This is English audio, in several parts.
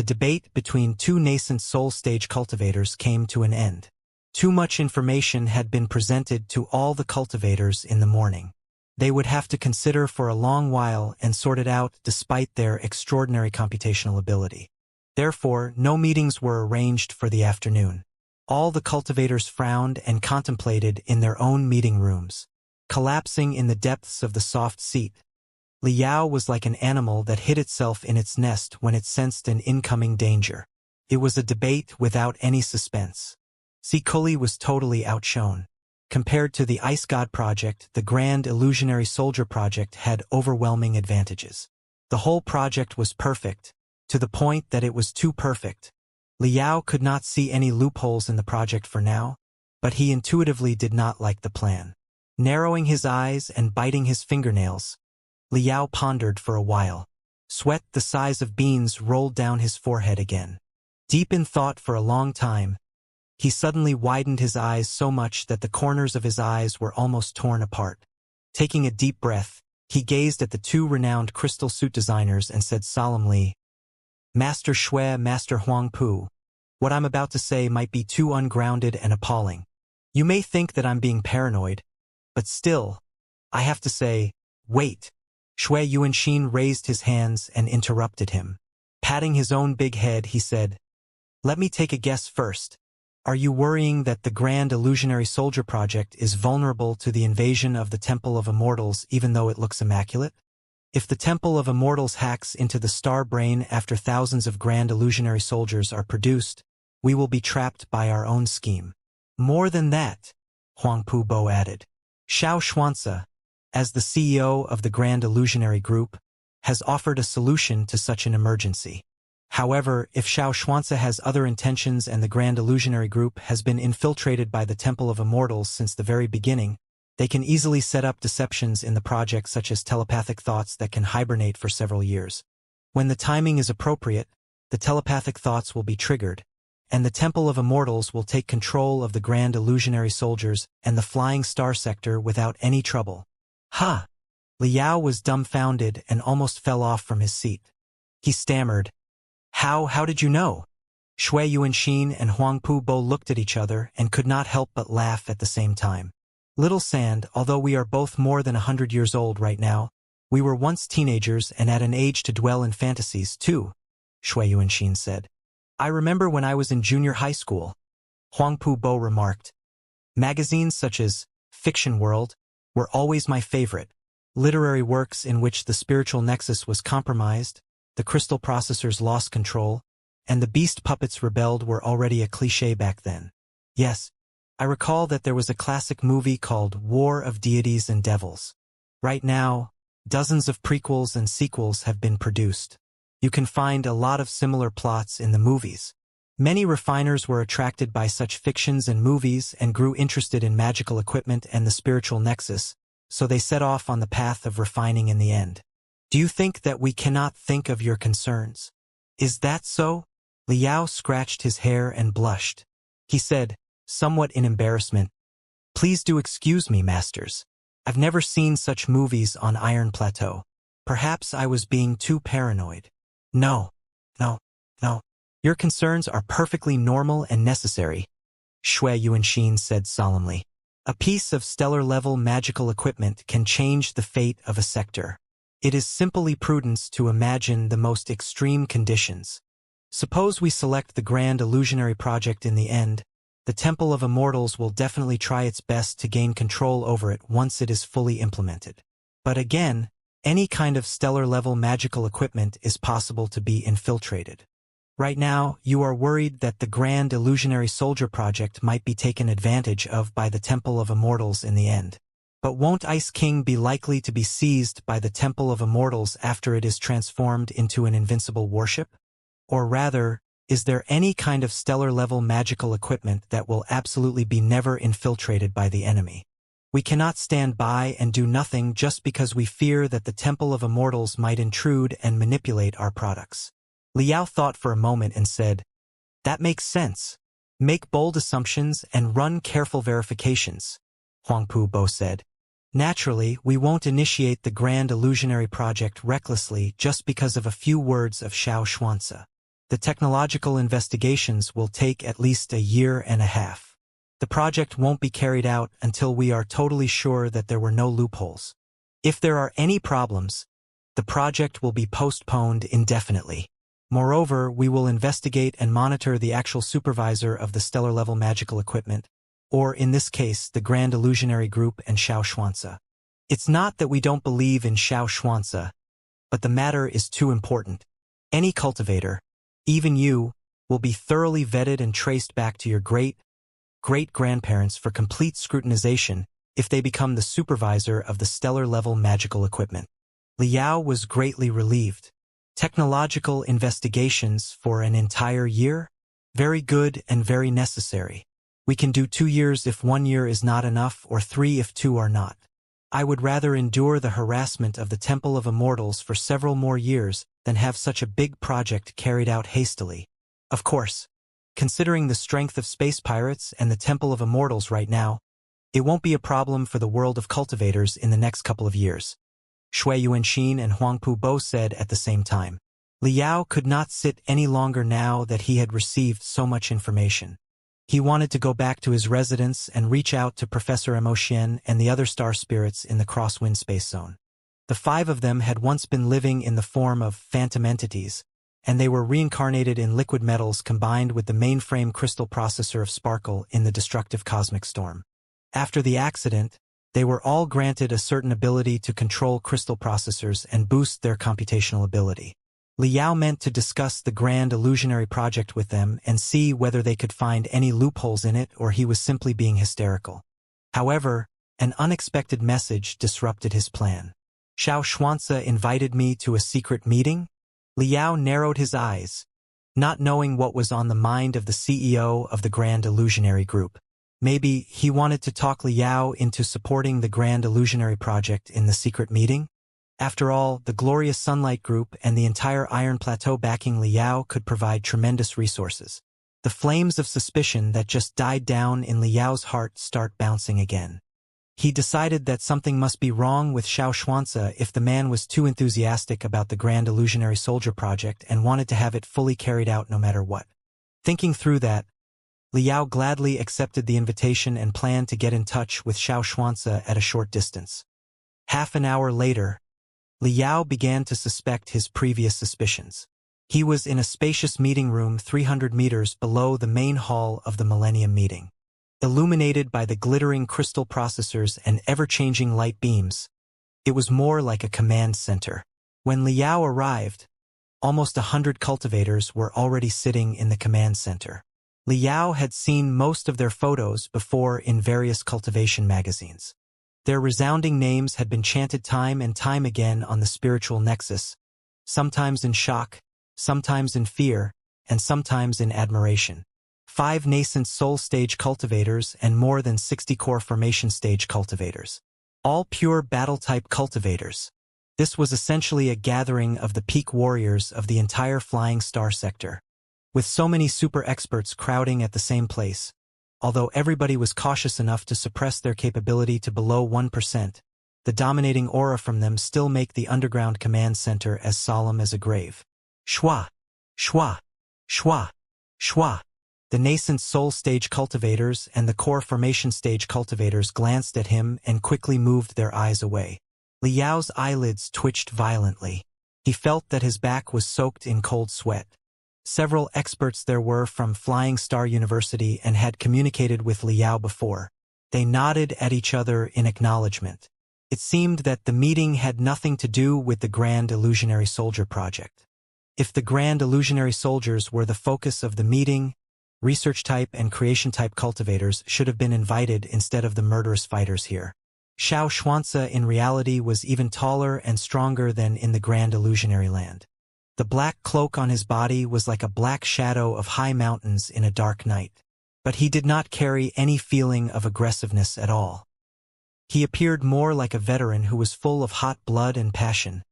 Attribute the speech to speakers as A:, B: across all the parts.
A: the debate between two nascent soul-stage cultivators came to an end. Too much information had been presented to all the cultivators in the morning. They would have to consider for a long while and sort it out despite their extraordinary computational ability. Therefore, no meetings were arranged for the afternoon. All the cultivators frowned and contemplated in their own meeting rooms. Collapsing in the depths of the soft seat, Liao was like an animal that hid itself in its nest when it sensed an incoming danger. It was a debate without any suspense. Cully was totally outshone. Compared to the Ice God project, the Grand Illusionary Soldier project had overwhelming advantages. The whole project was perfect, to the point that it was too perfect. Liao could not see any loopholes in the project for now, but he intuitively did not like the plan. Narrowing his eyes and biting his fingernails, Liao pondered for a while. Sweat the size of beans rolled down his forehead again. Deep in thought for a long time, he suddenly widened his eyes so much that the corners of his eyes were almost torn apart. Taking a deep breath, he gazed at the two renowned crystal suit designers and said solemnly, "Master Shui, Master Huang Pu, what I'm about to say might be too ungrounded and appalling. You may think that I'm being paranoid, but still, I have to say, wait." Shui Yuanxin raised his hands and interrupted him. Patting his own big head, he said, "Let me take a guess first. Are you worrying that the Grand Illusionary Soldier project is vulnerable to the invasion of the Temple of Immortals even though it looks immaculate? If the Temple of Immortals hacks into the star brain after thousands of Grand Illusionary Soldiers are produced, we will be trapped by our own scheme. More than that," Huang Pu Bo added, "Xianxia, as the CEO of the Grand Illusionary Group, has offered a solution to such an emergency. However, if Xianxia has other intentions and the Grand Illusionary Group has been infiltrated by the Temple of Immortals since the very beginning, they can easily set up deceptions in the project such as telepathic thoughts that can hibernate for several years. When the timing is appropriate, the telepathic thoughts will be triggered, and the Temple of Immortals will take control of the Grand Illusionary Soldiers and the Flying Star Sector without any trouble." "Ha!" Liao was dumbfounded and almost fell off from his seat. He stammered, How did you know?" Shui Yuanxin and Huang Pu Bo looked at each other and could not help but laugh at the same time. "Little Sand, although we are both more than 100 years old right now, we were once teenagers and at an age to dwell in fantasies, too," Shui Yuanxin said. "I remember when I was in junior high school," Huang Pu Bo remarked. "Magazines such as Fiction World were always my favorite. Literary works in which the spiritual nexus was compromised, the crystal processors lost control, and the beast puppets rebelled were already a cliché back then. Yes, I recall that there was a classic movie called War of Deities and Devils. Right now, dozens of prequels and sequels have been produced. You can find a lot of similar plots in the movies. Many refiners were attracted by such fictions and movies and grew interested in magical equipment and the spiritual nexus, so they set off on the path of refining in the end. Do you think that we cannot think of your concerns? Is that so?" Liao scratched his hair and blushed. He said, somewhat in embarrassment, "Please do excuse me, masters. I've never seen such movies on Iron Plateau. Perhaps I was being too paranoid." No. Your concerns are perfectly normal and necessary," Shui Yuanxin said solemnly. "A piece of stellar-level magical equipment can change the fate of a sector. It is simply prudence to imagine the most extreme conditions. Suppose we select the Grand Illusionary Project in the end, the Temple of Immortals will definitely try its best to gain control over it once it is fully implemented. But again, any kind of stellar-level magical equipment is possible to be infiltrated. Right now, you are worried that the Grand Illusionary Soldier project might be taken advantage of by the Temple of Immortals in the end. But won't Ice King be likely to be seized by the Temple of Immortals after it is transformed into an invincible warship? Or rather, is there any kind of stellar-level magical equipment that will absolutely be never infiltrated by the enemy? We cannot stand by and do nothing just because we fear that the Temple of Immortals might intrude and manipulate our products." Liao thought for a moment and said, "That makes sense. Make bold assumptions and run careful verifications," Huang Pu Bo said. "Naturally, we won't initiate the Grand Illusionary Project recklessly just because of a few words of Xianxia. The technological investigations will take at least 1.5 years. The project won't be carried out until we are totally sure that there were no loopholes. If there are any problems, the project will be postponed indefinitely. Moreover, we will investigate and monitor the actual supervisor of the stellar-level magical equipment, or in this case, the Grand Illusionary Group and Xianxia. It's not that we don't believe in Xianxia, but the matter is too important. Any cultivator, even you, will be thoroughly vetted and traced back to your great-grandparents for complete scrutinization if they become the supervisor of the stellar-level magical equipment. Liao was greatly relieved. Technological investigations for an entire year? Very good and very necessary. We can do 2 years if 1 year is not enough, or 3 if 2 are not. I would rather endure the harassment of the Temple of Immortals for several more years than have such a big project carried out hastily. Of course, considering the strength of space pirates and the Temple of Immortals right now, it won't be a problem for the world of cultivators in the next couple of years. Shui Yuanxin and Huangpu both said at the same time. Liao could not sit any longer now that he had received so much information. He wanted to go back to his residence and reach out to Professor Emotian and the other star spirits in the crosswind space zone. The 5 of them had once been living in the form of phantom entities, and they were reincarnated in liquid metals combined with the mainframe crystal processor of Sparkle in the destructive cosmic storm. After the accident, they were all granted a certain ability to control crystal processors and boost their computational ability. Liao meant to discuss the Grand Illusionary project with them and see whether they could find any loopholes in it or he was simply being hysterical. However, an unexpected message disrupted his plan. Xianxia invited me to a secret meeting? Liao narrowed his eyes, not knowing what was on the mind of the CEO of the Grand Illusionary Group. Maybe he wanted to talk Liao into supporting the Grand Illusionary project in the secret meeting? After all, the Glorious Sunlight Group and the entire Iron Plateau backing Liao could provide tremendous resources. The flames of suspicion that just died down in Liao's heart start bouncing again. He decided that something must be wrong with Xianxia if the man was too enthusiastic about the Grand Illusionary Soldier project and wanted to have it fully carried out no matter what. Thinking through that, Liao gladly accepted the invitation and planned to get in touch with Xianxia at a short distance. Half an hour later, Liao began to suspect his previous suspicions. He was in a spacious meeting room 300 meters below the main hall of the Millennium Meeting. Illuminated by the glittering crystal processors and ever-changing light beams, it was more like a command center. When Liao arrived, almost 100 cultivators were already sitting in the command center. Liao had seen most of their photos before in various cultivation magazines. Their resounding names had been chanted time and time again on the spiritual nexus, sometimes in shock, sometimes in fear, and sometimes in admiration. 5 nascent soul stage cultivators and more than 60 core formation stage cultivators. All pure battle-type cultivators. This was essentially a gathering of the peak warriors of the entire flying star sector. With so many super experts crowding at the same place, although everybody was cautious enough to suppress their capability to below 1%, the dominating aura from them still make the underground command center as solemn as a grave. Shwa! Shwa! Shwa! Shwa! The nascent soul stage cultivators and the core formation stage cultivators glanced at him and quickly moved their eyes away. Liao's eyelids twitched violently. He felt that his back was soaked in cold sweat. Several experts there were from Flying Star University and had communicated with Liao before. They nodded at each other in acknowledgement. It seemed that the meeting had nothing to do with the Grand Illusionary Soldier project. If the Grand Illusionary Soldiers were the focus of the meeting, research-type and creation-type cultivators should have been invited instead of the murderous fighters here. Xianxia in reality was even taller and stronger than in the Grand Illusionary Land. The black cloak on his body was like a black shadow of high mountains in a dark night. But he did not carry any feeling of aggressiveness at all. He appeared more like a veteran who was full of hot blood and passion,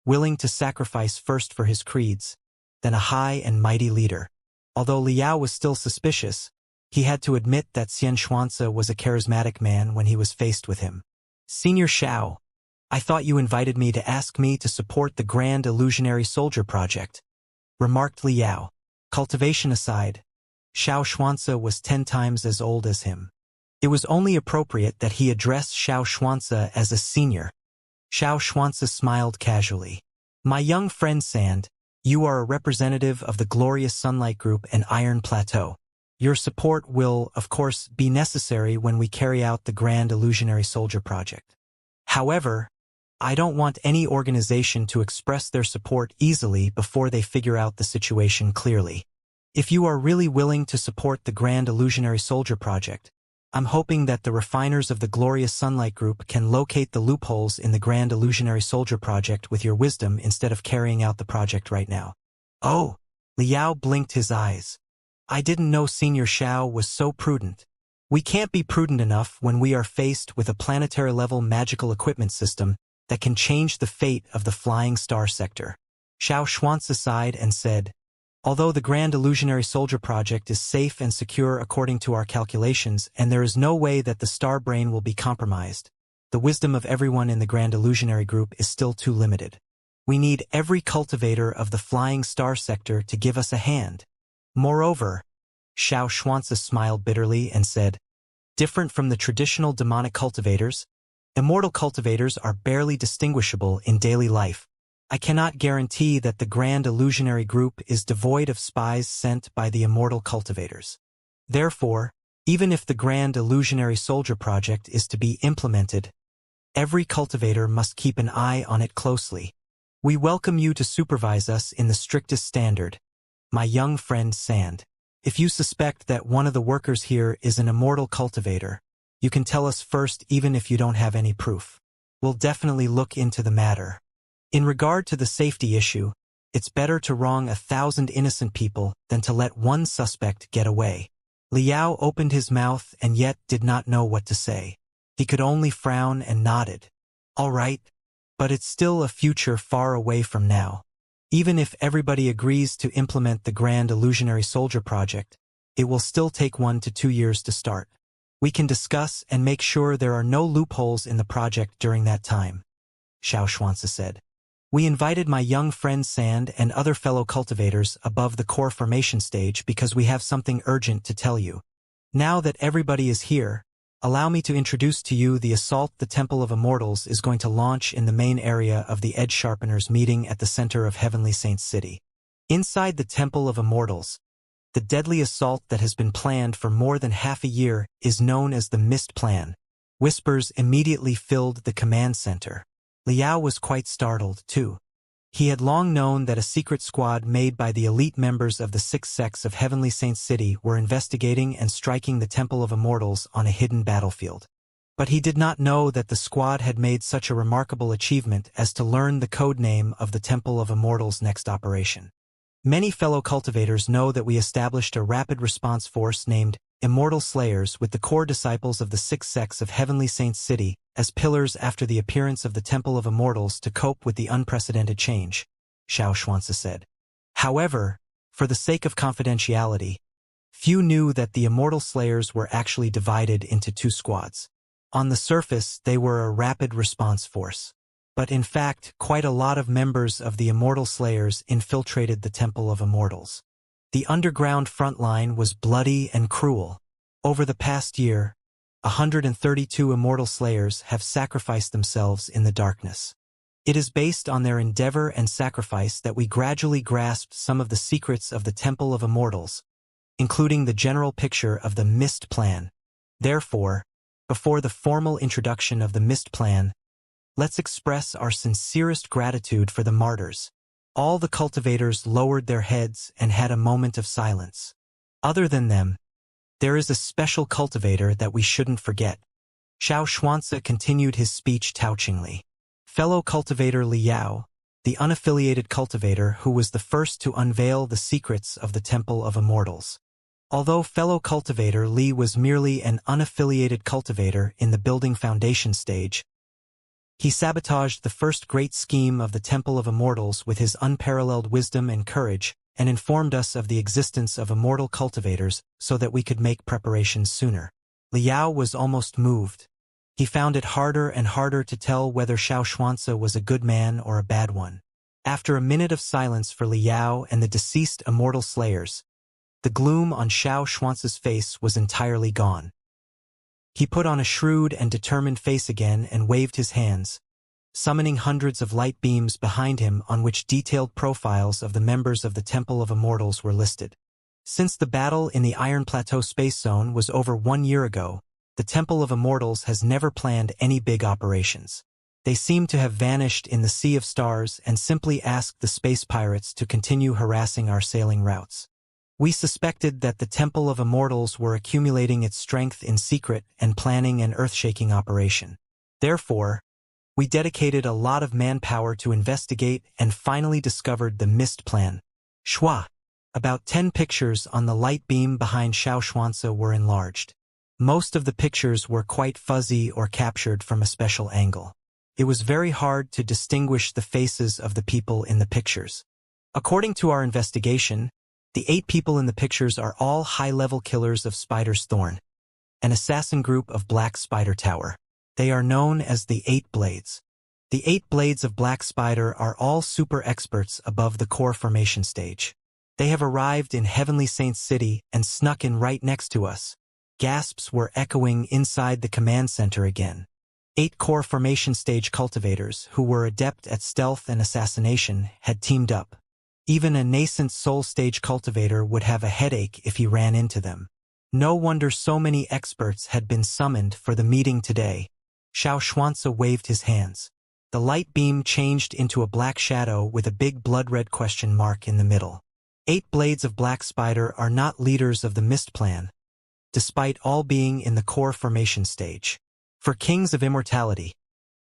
A: willing to sacrifice first for his creeds, then a high and mighty leader. Although Liao was still suspicious, he had to admit that Xianxia was a charismatic man when he was faced with him. Senior Xiao, I thought you invited me to ask me to support the Grand Illusionary Soldier project, remarked Liao. Cultivation aside, Xianxia was 10 times as old as him. It was only appropriate that he address Xianxia as a senior. Xianxia smiled casually. My young friend Sand, you are a representative of the Glorious Sunlight Group and Iron Plateau. Your support will, of course, be necessary when we carry out the Grand Illusionary Soldier project. However, I don't want any organization to express their support easily before they figure out the situation clearly. If you are really willing to support the Grand Illusionary Soldier project, I'm hoping that the refiners of the Glorious Sunlight Group can locate the loopholes in the Grand Illusionary Soldier project with your wisdom instead of carrying out the project right now. Oh, Liao blinked his eyes. I didn't know Senior Xiao was so prudent. We can't be prudent enough when we are faced with a planetary-level magical equipment system that can change the fate of the Flying Star sector. Xianxia sighed and said, although the Grand Illusionary Soldier project is safe and secure according to our calculations, and there is no way that the Star Brain will be compromised, the wisdom of everyone in the Grand Illusionary Group is still too limited. We need every cultivator of the Flying Star sector to give us a hand. Moreover, Xianxia smiled bitterly and said, different from the traditional demonic cultivators, immortal cultivators are barely distinguishable in daily life. I cannot guarantee that the Grand Illusionary Group is devoid of spies sent by the immortal cultivators. Therefore, even if the Grand Illusionary Soldier project is to be implemented, every cultivator must keep an eye on it closely. We welcome you to supervise us in the strictest standard. My young friend Sand, if you suspect that one of the workers here is an immortal cultivator, you can tell us first even if you don't have any proof. We'll definitely look into the matter. In regard to the safety issue, it's better to wrong 1,000 innocent people than to let one suspect get away. Liao opened his mouth and yet did not know what to say. He could only frown and nodded. All right, but it's still a future far away from now. Even if everybody agrees to implement the Grand Illusionary Soldier project, it will still take 1 to 2 years to start. We can discuss and make sure there are no loopholes in the project during that time, Xianxia said. We invited my young friend Sand and other fellow cultivators above the core formation stage because we have something urgent to tell you. Now that everybody is here, allow me to introduce to you the assault the Temple of Immortals is going to launch in the main area of the Edge Sharpeners meeting at the center of Heavenly Saints City. Inside the Temple of Immortals, the deadly assault that has been planned for more than half a year is known as the Mist Plan. Whispers immediately filled the command center. Liao was quite startled, too. He had long known that a secret squad made by the elite members of the 6 sects of Heavenly Saints City were investigating and striking the Temple of Immortals on a hidden battlefield. But he did not know that the squad had made such a remarkable achievement as to learn the code name of the Temple of Immortals' next operation. Many fellow cultivators know that we established a rapid response force named Immortal Slayers with the core disciples of the 6 sects of Heavenly Saints City as pillars after the appearance of the Temple of Immortals to cope with the unprecedented change, Xianxia said. However, for the sake of confidentiality, few knew that the Immortal Slayers were actually divided into 2 squads. On the surface, they were a rapid response force. But in fact, quite a lot of members of the Immortal Slayers infiltrated the Temple of Immortals. The underground front line was bloody and cruel. Over the past year, 132 Immortal Slayers have sacrificed themselves in the darkness. It is based on their endeavor and sacrifice that we gradually grasped some of the secrets of the Temple of Immortals, including the general picture of the Mist Plan. Therefore, before the formal introduction of the Mist Plan, let's express our sincerest gratitude for the martyrs. All the cultivators lowered their heads and had a moment of silence. Other than them, there is a special cultivator that we shouldn't forget. Xianxia continued his speech touchingly. Fellow cultivator Liao, the unaffiliated cultivator who was the first to unveil the secrets of the Temple of Immortals. Although fellow cultivator Li was merely an unaffiliated cultivator in the building foundation stage, he sabotaged the first great scheme of the Temple of Immortals with his unparalleled wisdom and courage, and informed us of the existence of immortal cultivators so that we could make preparations sooner. Liao was almost moved. He found it harder and harder to tell whether Xianxia was a good man or a bad one. After a minute of silence for Liao and the deceased immortal slayers, the gloom on Xianxia's face was entirely gone. He put on a shrewd and determined face again and waved his hands, summoning hundreds of light beams behind him on which detailed profiles of the members of the Temple of Immortals were listed. Since the battle in the Iron Plateau space zone was over 1 year ago, the Temple of Immortals has never planned any big operations. They seem to have vanished in the Sea of Stars and simply asked the space pirates to continue harassing our sailing routes. We suspected that the Temple of Immortals were accumulating its strength in secret and planning an earth-shaking operation. Therefore, we dedicated a lot of manpower to investigate and finally discovered the missed plan. Schwa. About 10 pictures on the light beam behind Xianxia were enlarged. Most of the pictures were quite fuzzy or captured from a special angle. It was very hard to distinguish the faces of the people in the pictures. According to our investigation, the 8 people in the pictures are all high-level killers of Spider's Thorn, an assassin group of Black Spider Tower. They are known as the 8 Blades. The 8 Blades of Black Spider are all super experts above the core formation stage. They have arrived in Heavenly Saints City and snuck in right next to us. Gasps were echoing inside the command center again. 8 core formation stage cultivators, who were adept at stealth and assassination, had teamed up. Even a nascent soul stage cultivator would have a headache if he ran into them. No wonder so many experts had been summoned for the meeting today. Xianxia waved his hands. The light beam changed into a black shadow with a big blood-red question mark in the middle. 8 Blades of Black Spider are not leaders of the Mist Plan, despite all being in the core formation stage. For Kings of Immortality,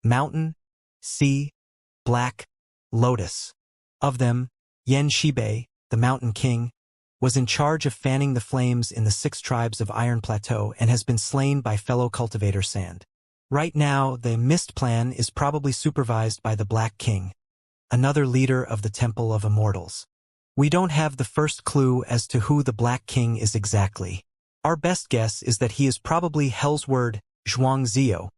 A: Mountain, Sea, Black, Lotus. Of them, Yen Shibei, the Mountain King, was in charge of fanning the flames in the 6 tribes of Iron Plateau and has been slain by fellow cultivator Sand. Right now, the Mist Plan is probably supervised by the Black King, another leader of the Temple of Immortals. We don't have the first clue as to who the Black King is exactly. Our best guess is that he is probably Hellsword Xianxia,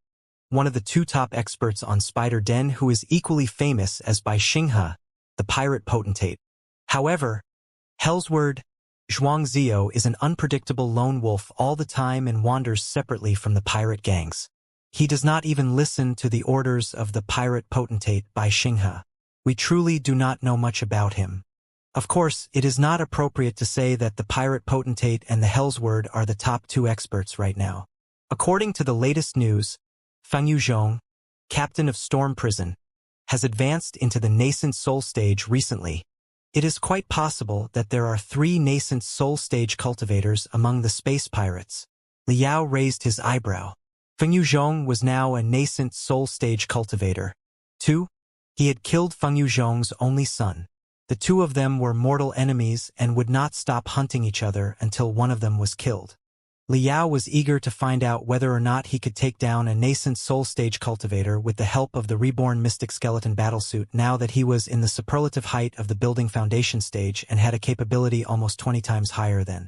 A: one of the 2 top experts on Spider Den who is equally famous as by Xianxia, the pirate potentate. However, Hellsword Xianxia is an unpredictable lone wolf all the time and wanders separately from the pirate gangs. He does not even listen to the orders of the pirate potentate by Xianxia. We truly do not know much about him. Of course, it is not appropriate to say that the pirate potentate and the Hellsword are the top 2 experts right now. According to the latest news, Feng Yuzhong, captain of Storm Prison, has advanced into the nascent soul stage recently. It is quite possible that there are 3 nascent soul stage cultivators among the space pirates. Liao raised his eyebrow. Feng Yuzhong was now a nascent soul stage cultivator. 2. He had killed Feng Yuzhong's only son. The 2 of them were mortal enemies and would not stop hunting each other until one of them was killed. Liao was eager to find out whether or not he could take down a nascent soul stage cultivator with the help of the reborn mystic skeleton battlesuit now that he was in the superlative height of the building foundation stage and had a capability almost 20 times higher than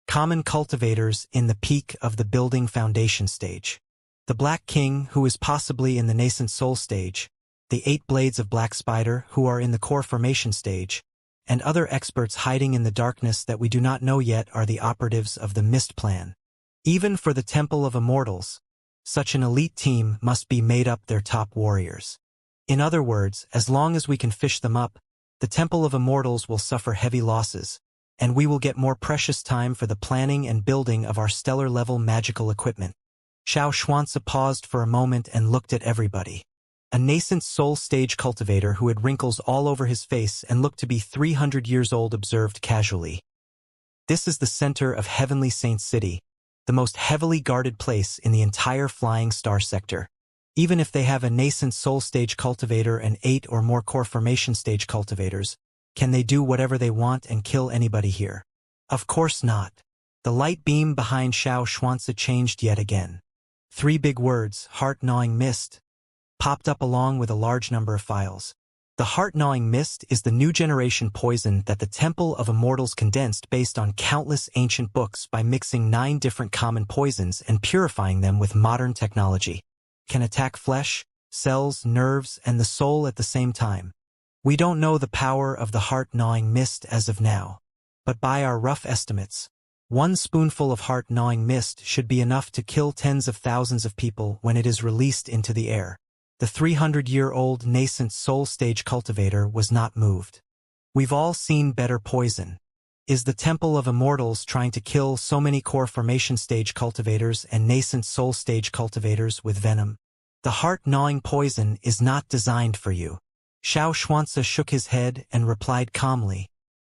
A: common cultivators in the peak of the building foundation stage. The Black King, who is possibly in the nascent soul stage, the 8 Blades of Black Spider, who are in the core formation stage, and other experts hiding in the darkness that we do not know yet are the operatives of the Mist Plan. Even for the Temple of Immortals, such an elite team must be made up their top warriors. In other words, as long as we can fish them up, the Temple of Immortals will suffer heavy losses, and we will get more precious time for the planning and building of our stellar-level magical equipment. Xianxia paused for a moment and looked at everybody. A nascent soul stage cultivator who had wrinkles all over his face and looked to be 300 years old observed casually. This is the center of Heavenly Saints City, the most heavily guarded place in the entire Flying Star sector. Even if they have a nascent soul stage cultivator and 8 or more core formation stage cultivators, can they do whatever they want and kill anybody here? Of course not. The light beam behind Xianxia changed yet again. 3 big words, heart-gnawing mist, popped up along with a large number of files. The heart-gnawing mist is the new generation poison that the Temple of Immortals condensed based on countless ancient books by mixing 9 different common poisons and purifying them with modern technology. Can attack flesh, cells, nerves, and the soul at the same time. We don't know the power of the heart-gnawing mist as of now, but by our rough estimates, one spoonful of heart-gnawing mist should be enough to kill tens of thousands of people when it is released into the air. The 300-year-old nascent soul stage cultivator was not moved. We've all seen better poison. Is the Temple of Immortals trying to kill so many core formation stage cultivators and nascent soul stage cultivators with venom? The heart-gnawing poison is not designed for you. Xianxia shook his head and replied calmly.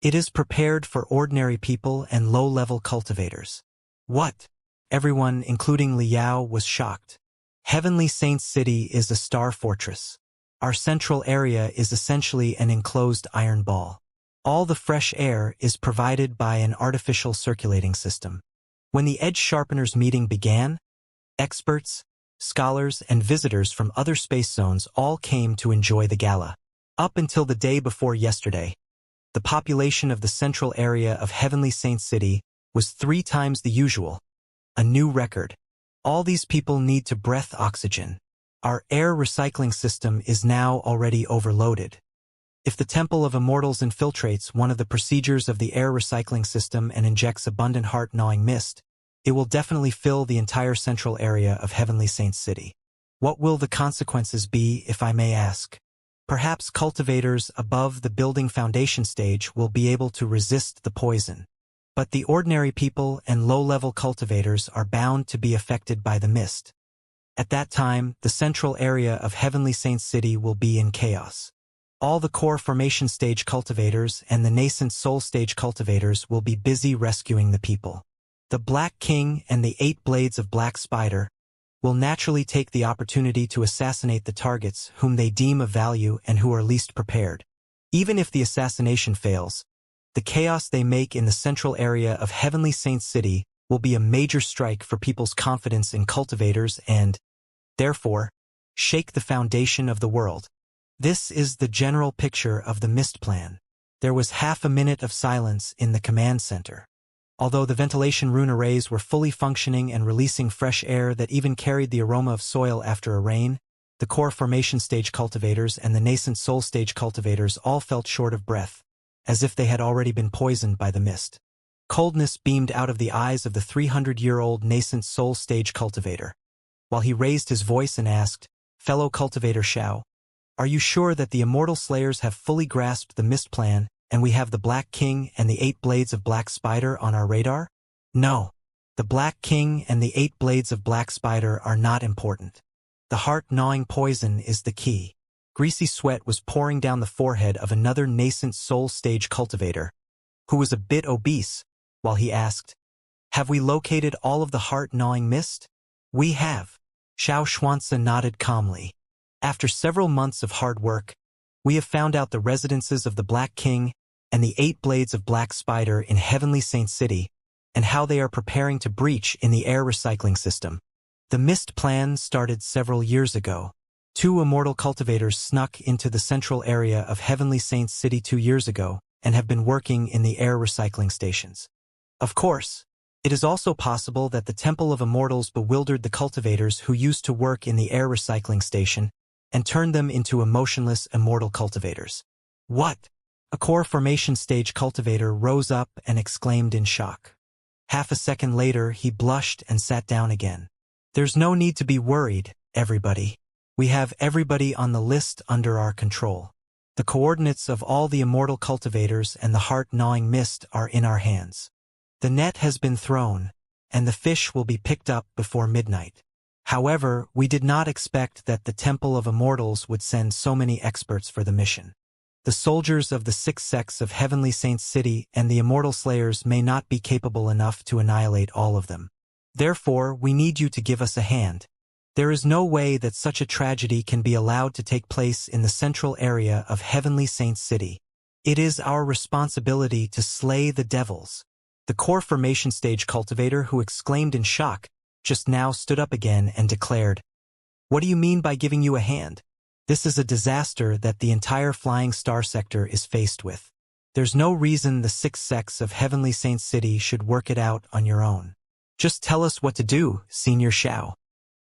A: It is prepared for ordinary people and low-level cultivators. What? Everyone, including Liao, was shocked. Heavenly Saints City is a star fortress. Our central area is essentially an enclosed iron ball. All the fresh air is provided by an artificial circulating system. When the Edge Sharpeners meeting began, experts, scholars, and visitors from other space zones all came to enjoy the gala. Up until the day before yesterday, the population of the central area of Heavenly Saints City was 3 times the usual, a new record. All these people need to breathe oxygen. Our air recycling system is now already overloaded. If the Temple of Immortals infiltrates one of the procedures of the air recycling system and injects abundant heart-gnawing mist, it will definitely fill the entire central area of Heavenly Saints City. What will the consequences be, if I may ask? Perhaps cultivators above the building foundation stage will be able to resist the poison. But the ordinary people and low-level cultivators are bound to be affected by the mist. At that time, the central area of Heavenly Saints City will be in chaos. All the core formation stage cultivators and the nascent soul stage cultivators will be busy rescuing the people. The Black King and the 8 blades of Black Spider will naturally take the opportunity to assassinate the targets whom they deem of value and who are least prepared. Even if the assassination fails, the chaos they make in the central area of Heavenly Saints City will be a major strike for people's confidence in cultivators and, therefore, shake the foundation of the world. This is the general picture of the mist plan. There was half a minute of silence in the command center. Although the ventilation rune arrays were fully functioning and releasing fresh air that even carried the aroma of soil after a rain, the core formation stage cultivators and the nascent soul stage cultivators all felt short of breath, as if they had already been poisoned by the mist. Coldness beamed out of the eyes of the 300-year-old nascent soul stage cultivator, while he raised his voice and asked, "Fellow cultivator Xiao, are you sure that the immortal slayers have fully grasped the mist plan and we have the Black King and the 8 blades of Black Spider on our radar?" "No. The Black King and the 8 blades of Black Spider are not important. The heart-gnawing poison is the key." Greasy sweat was pouring down the forehead of another nascent soul stage cultivator, who was a bit obese, while he asked, "Have we located all of the heart-gnawing mist?" "We have." Xianxia nodded calmly. "After several months of hard work, we have found out the residences of the Black King and the 8 blades of Black Spider in Heavenly Saints City, and how they are preparing to breach in the air recycling system. The mist plan started several years ago. 2 immortal cultivators snuck into the central area of Heavenly Saints City 2 years ago and have been working in the air recycling stations. Of course, it is also possible that the Temple of Immortals bewildered the cultivators who used to work in the air recycling station and turned them into emotionless immortal cultivators." "What?" A core formation stage cultivator rose up and exclaimed in shock. Half a second later, he blushed and sat down again. "There's no need to be worried, everybody. We have everybody on the list under our control. The coordinates of all the immortal cultivators and the heart-gnawing mist are in our hands. The net has been thrown, and the fish will be picked up before midnight. However, we did not expect that the Temple of Immortals would send so many experts for the mission. The soldiers of the 6 sects of Heavenly Saints City and the Immortal Slayers may not be capable enough to annihilate all of them. Therefore, we need you to give us a hand. There is no way that such a tragedy can be allowed to take place in the central area of Heavenly Saints City. It is our responsibility to slay the devils." The core formation stage cultivator, who exclaimed in shock just now, stood up again and declared, "What do you mean by giving you a hand? This is a disaster that the entire flying star sector is faced with. There's no reason the 6 sects of Heavenly Saints City should work it out on your own. Just tell us what to do, Senior Xiao."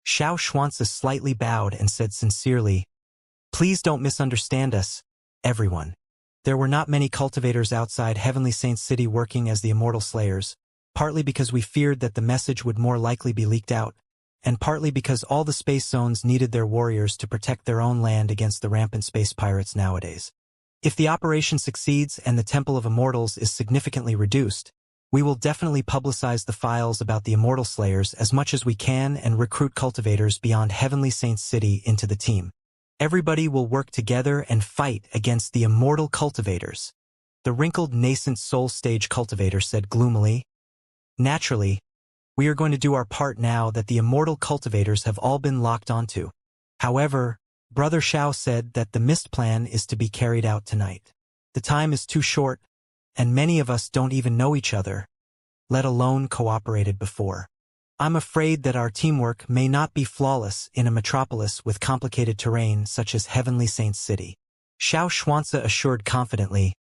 A: Xianxia slightly bowed and said sincerely, "Please don't misunderstand us. everyone. There were not many cultivators outside Heavenly Saints City working as the immortal slayers, partly because we feared that the message would more likely be leaked out, and partly because all the space zones needed their warriors to protect their own land against the rampant space pirates nowadays. If the operation succeeds and the Temple of Immortals is significantly reduced, we will definitely publicize the files about the Immortal Slayers as much as we can and recruit cultivators beyond Heavenly Saints City into the team. Everybody will work together and fight against the immortal cultivators. The wrinkled nascent soul stage cultivator said gloomily. Naturally, we are going to do our part now that the immortal cultivators have all been locked onto. However, Brother Xiao said that the mist plan is to be carried out tonight. The time is too short, and many of us don't even know each other, let alone cooperated before. I'm afraid that our teamwork may not be flawless in a metropolis with complicated terrain such as Heavenly Saints City. Xianxia assured confidently.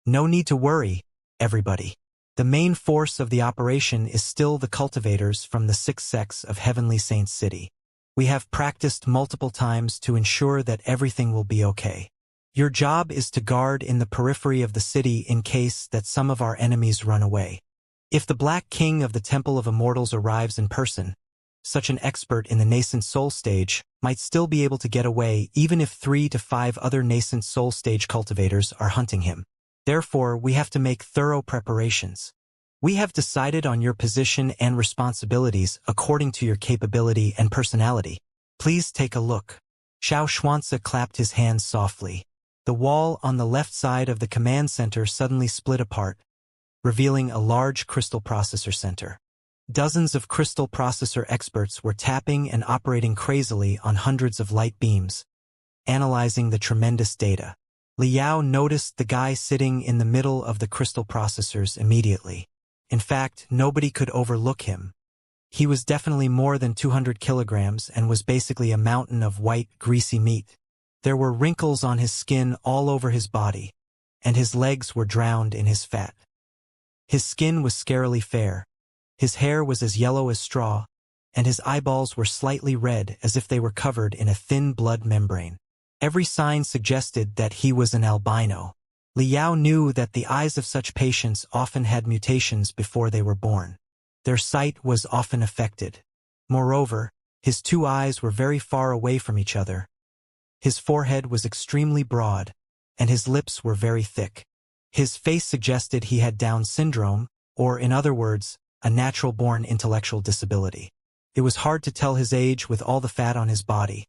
A: No need to worry, everybody. The main force of the operation is still the cultivators from the 6 sects of Heavenly Saints City. We have practiced multiple times to ensure that everything will be okay. Your job is to guard in the periphery of the city in case that some of our enemies run away. If the Black King of the Temple of Immortals arrives in person, such an expert in the nascent soul stage might still be able to get away even if 3 to 5 other nascent soul stage cultivators are hunting him. Therefore, we have to make thorough preparations. We have decided on your position and responsibilities according to your capability and personality. Please take a look. Xianxia clapped his hands softly. The wall on the left side of the command center suddenly split apart, revealing a large crystal processor center. Dozens of crystal processor experts were tapping and operating crazily on hundreds of light beams, analyzing the tremendous data. Liao noticed the guy sitting in the middle of the crystal processors immediately. In fact, nobody could overlook him. He was definitely more than 200 kilograms and was basically a mountain of white, greasy meat. There were wrinkles on his skin all over his body, and his legs were drowned in his fat. His skin was scarily fair, his hair was as yellow as straw, and his eyeballs were slightly red as if they were covered in a thin blood membrane. Every sign suggested that he was an albino. Liao knew that the eyes of such patients often had mutations before they were born. Their sight was often affected. Moreover, his 2 eyes were very far away from each other. His forehead was extremely broad, and his lips were very thick. His face suggested he had Down syndrome, or in other words, a natural-born intellectual disability. It was hard to tell his age with all the fat on his body,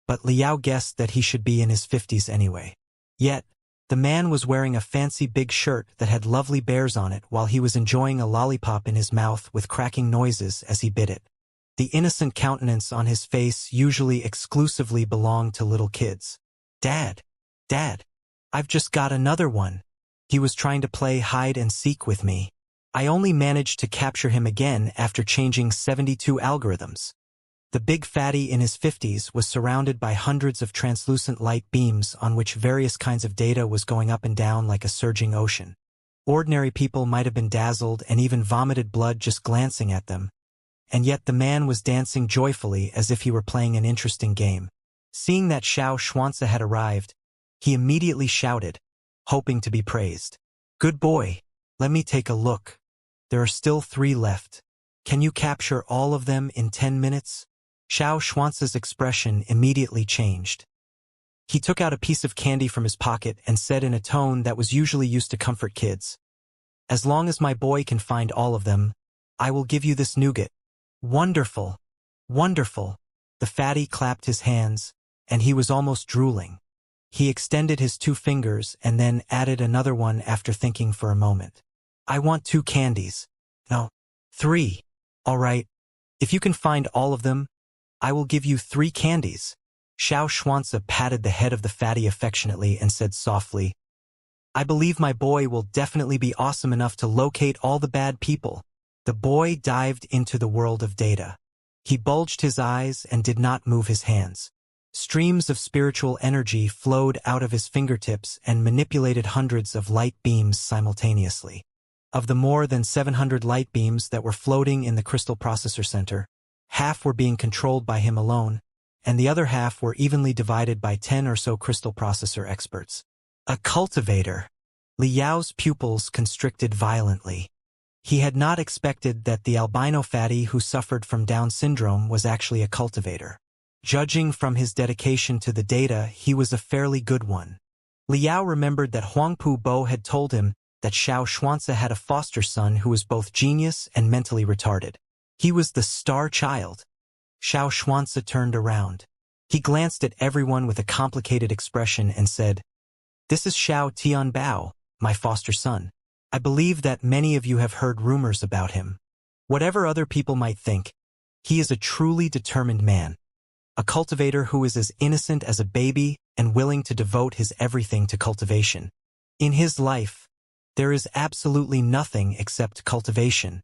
A: but Liao guessed that he should be in his 50s anyway. Yet, the man was wearing a fancy big shirt that had lovely bears on it while he was enjoying a lollipop in his mouth with cracking noises as he bit it. The innocent countenance on his face usually exclusively belonged to little kids. Dad, I've just got another one. He was trying to play hide and seek with me. I only managed to capture him again after changing 72 algorithms. The big fatty in his 50s was surrounded by hundreds of translucent light beams on which various kinds of data was going up and down like a surging ocean. Ordinary people might have been dazzled and even vomited blood just glancing at them, and yet the man was dancing joyfully as if he were playing an interesting game. Seeing that Xianxia had arrived, he immediately shouted, hoping to be praised. Good boy, let me take a look. There are still 3 left. Can you capture all of them in 10 minutes? Xianxia's expression immediately changed. He took out a piece of candy from his pocket and said in a tone that was usually used to comfort kids, as long as my boy can find all of them, I will give you this nougat. Wonderful, wonderful. The fatty clapped his hands, and he was almost drooling. He extended his 2 fingers and then added another one after thinking for a moment. I want 2 candies. No, 3. All right. If you can find all of them, I will give you 3 candies. Xianxia patted the head of the fatty affectionately and said softly, I believe my boy will definitely be awesome enough to locate all the bad people. The boy dived into the world of data. He bulged his eyes and did not move his hands. Streams of spiritual energy flowed out of his fingertips and manipulated hundreds of light beams simultaneously. Of the more than 700 light beams that were floating in the Crystal Processor Center, half were being controlled by him alone, and the other half were evenly divided by 10 or so Crystal Processor experts. A cultivator. Liao's pupils constricted violently. He had not expected that the albino fatty who suffered from Down syndrome was actually a cultivator. Judging from his dedication to the data, he was a fairly good one. Liao remembered that Huangpu Bo had told him that Xianxia had a foster son who was both genius and mentally retarded. He was the star child. Xianxia turned around. He glanced at everyone with a complicated expression and said, "This is Xiao Tianbao, my foster son. I believe that many of you have heard rumors about him. Whatever other people might think, he is a truly determined man. A cultivator who is as innocent as a baby and willing to devote his everything to cultivation. In his life, there is absolutely nothing except cultivation."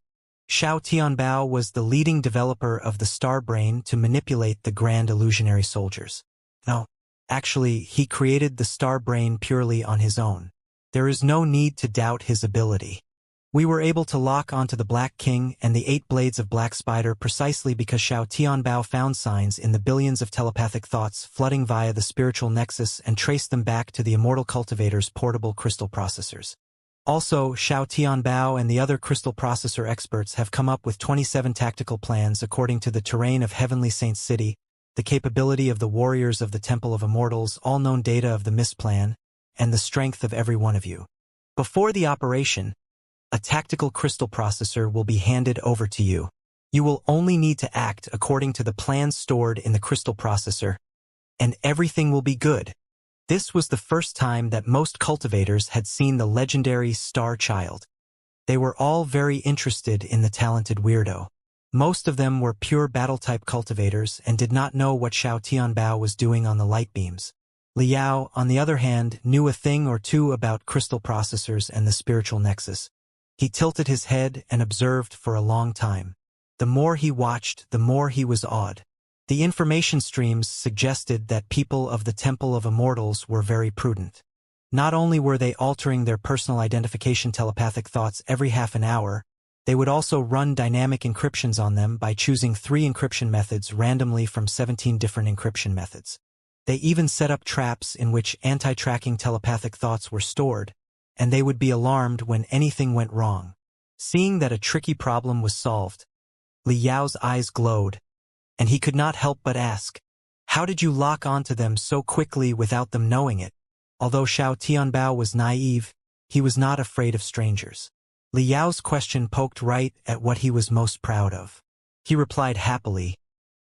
A: Xiao Tianbao was the leading developer of the star brain to manipulate the grand illusionary soldiers. No, actually, he created the star brain purely on his own. There is no need to doubt his ability. We were able to lock onto the Black King and the 8 blades of Black Spider precisely because Xiao Tianbao found signs in the billions of telepathic thoughts flooding via the spiritual nexus and traced them back to the immortal cultivator's portable crystal processors. Also, Xiao Tianbao and the other crystal processor experts have come up with 27 tactical plans according to the terrain of Heavenly Saint City, the capability of the warriors of the Temple of Immortals, all known data of the Mist plan, and the strength of every one of you. Before the operation, a tactical crystal processor will be handed over to you. You will only need to act according to the plans stored in the crystal processor, and everything will be good. This was the first time that most cultivators had seen the legendary Star Child. They were all very interested in the talented weirdo. Most of them were pure battle-type cultivators and did not know what Xiao Tianbao was doing on the light beams. Liao, on the other hand, knew a thing or two about crystal processors and the spiritual nexus. He tilted his head and observed for a long time. The more he watched, the more he was awed. The information streams suggested that people of the Temple of Immortals were very prudent. Not only were they altering their personal identification telepathic thoughts every half an hour, they would also run dynamic encryptions on them by choosing 3 encryption methods randomly from 17 different encryption methods. They even set up traps in which anti-tracking telepathic thoughts were stored, and they would be alarmed when anything went wrong. Seeing that a tricky problem was solved, Liao's eyes glowed, and he could not help but ask, "How did you lock onto them so quickly without them knowing it?" Although Xiao Tianbao was naive, he was not afraid of strangers. Liao's question poked right at what he was most proud of. He replied happily,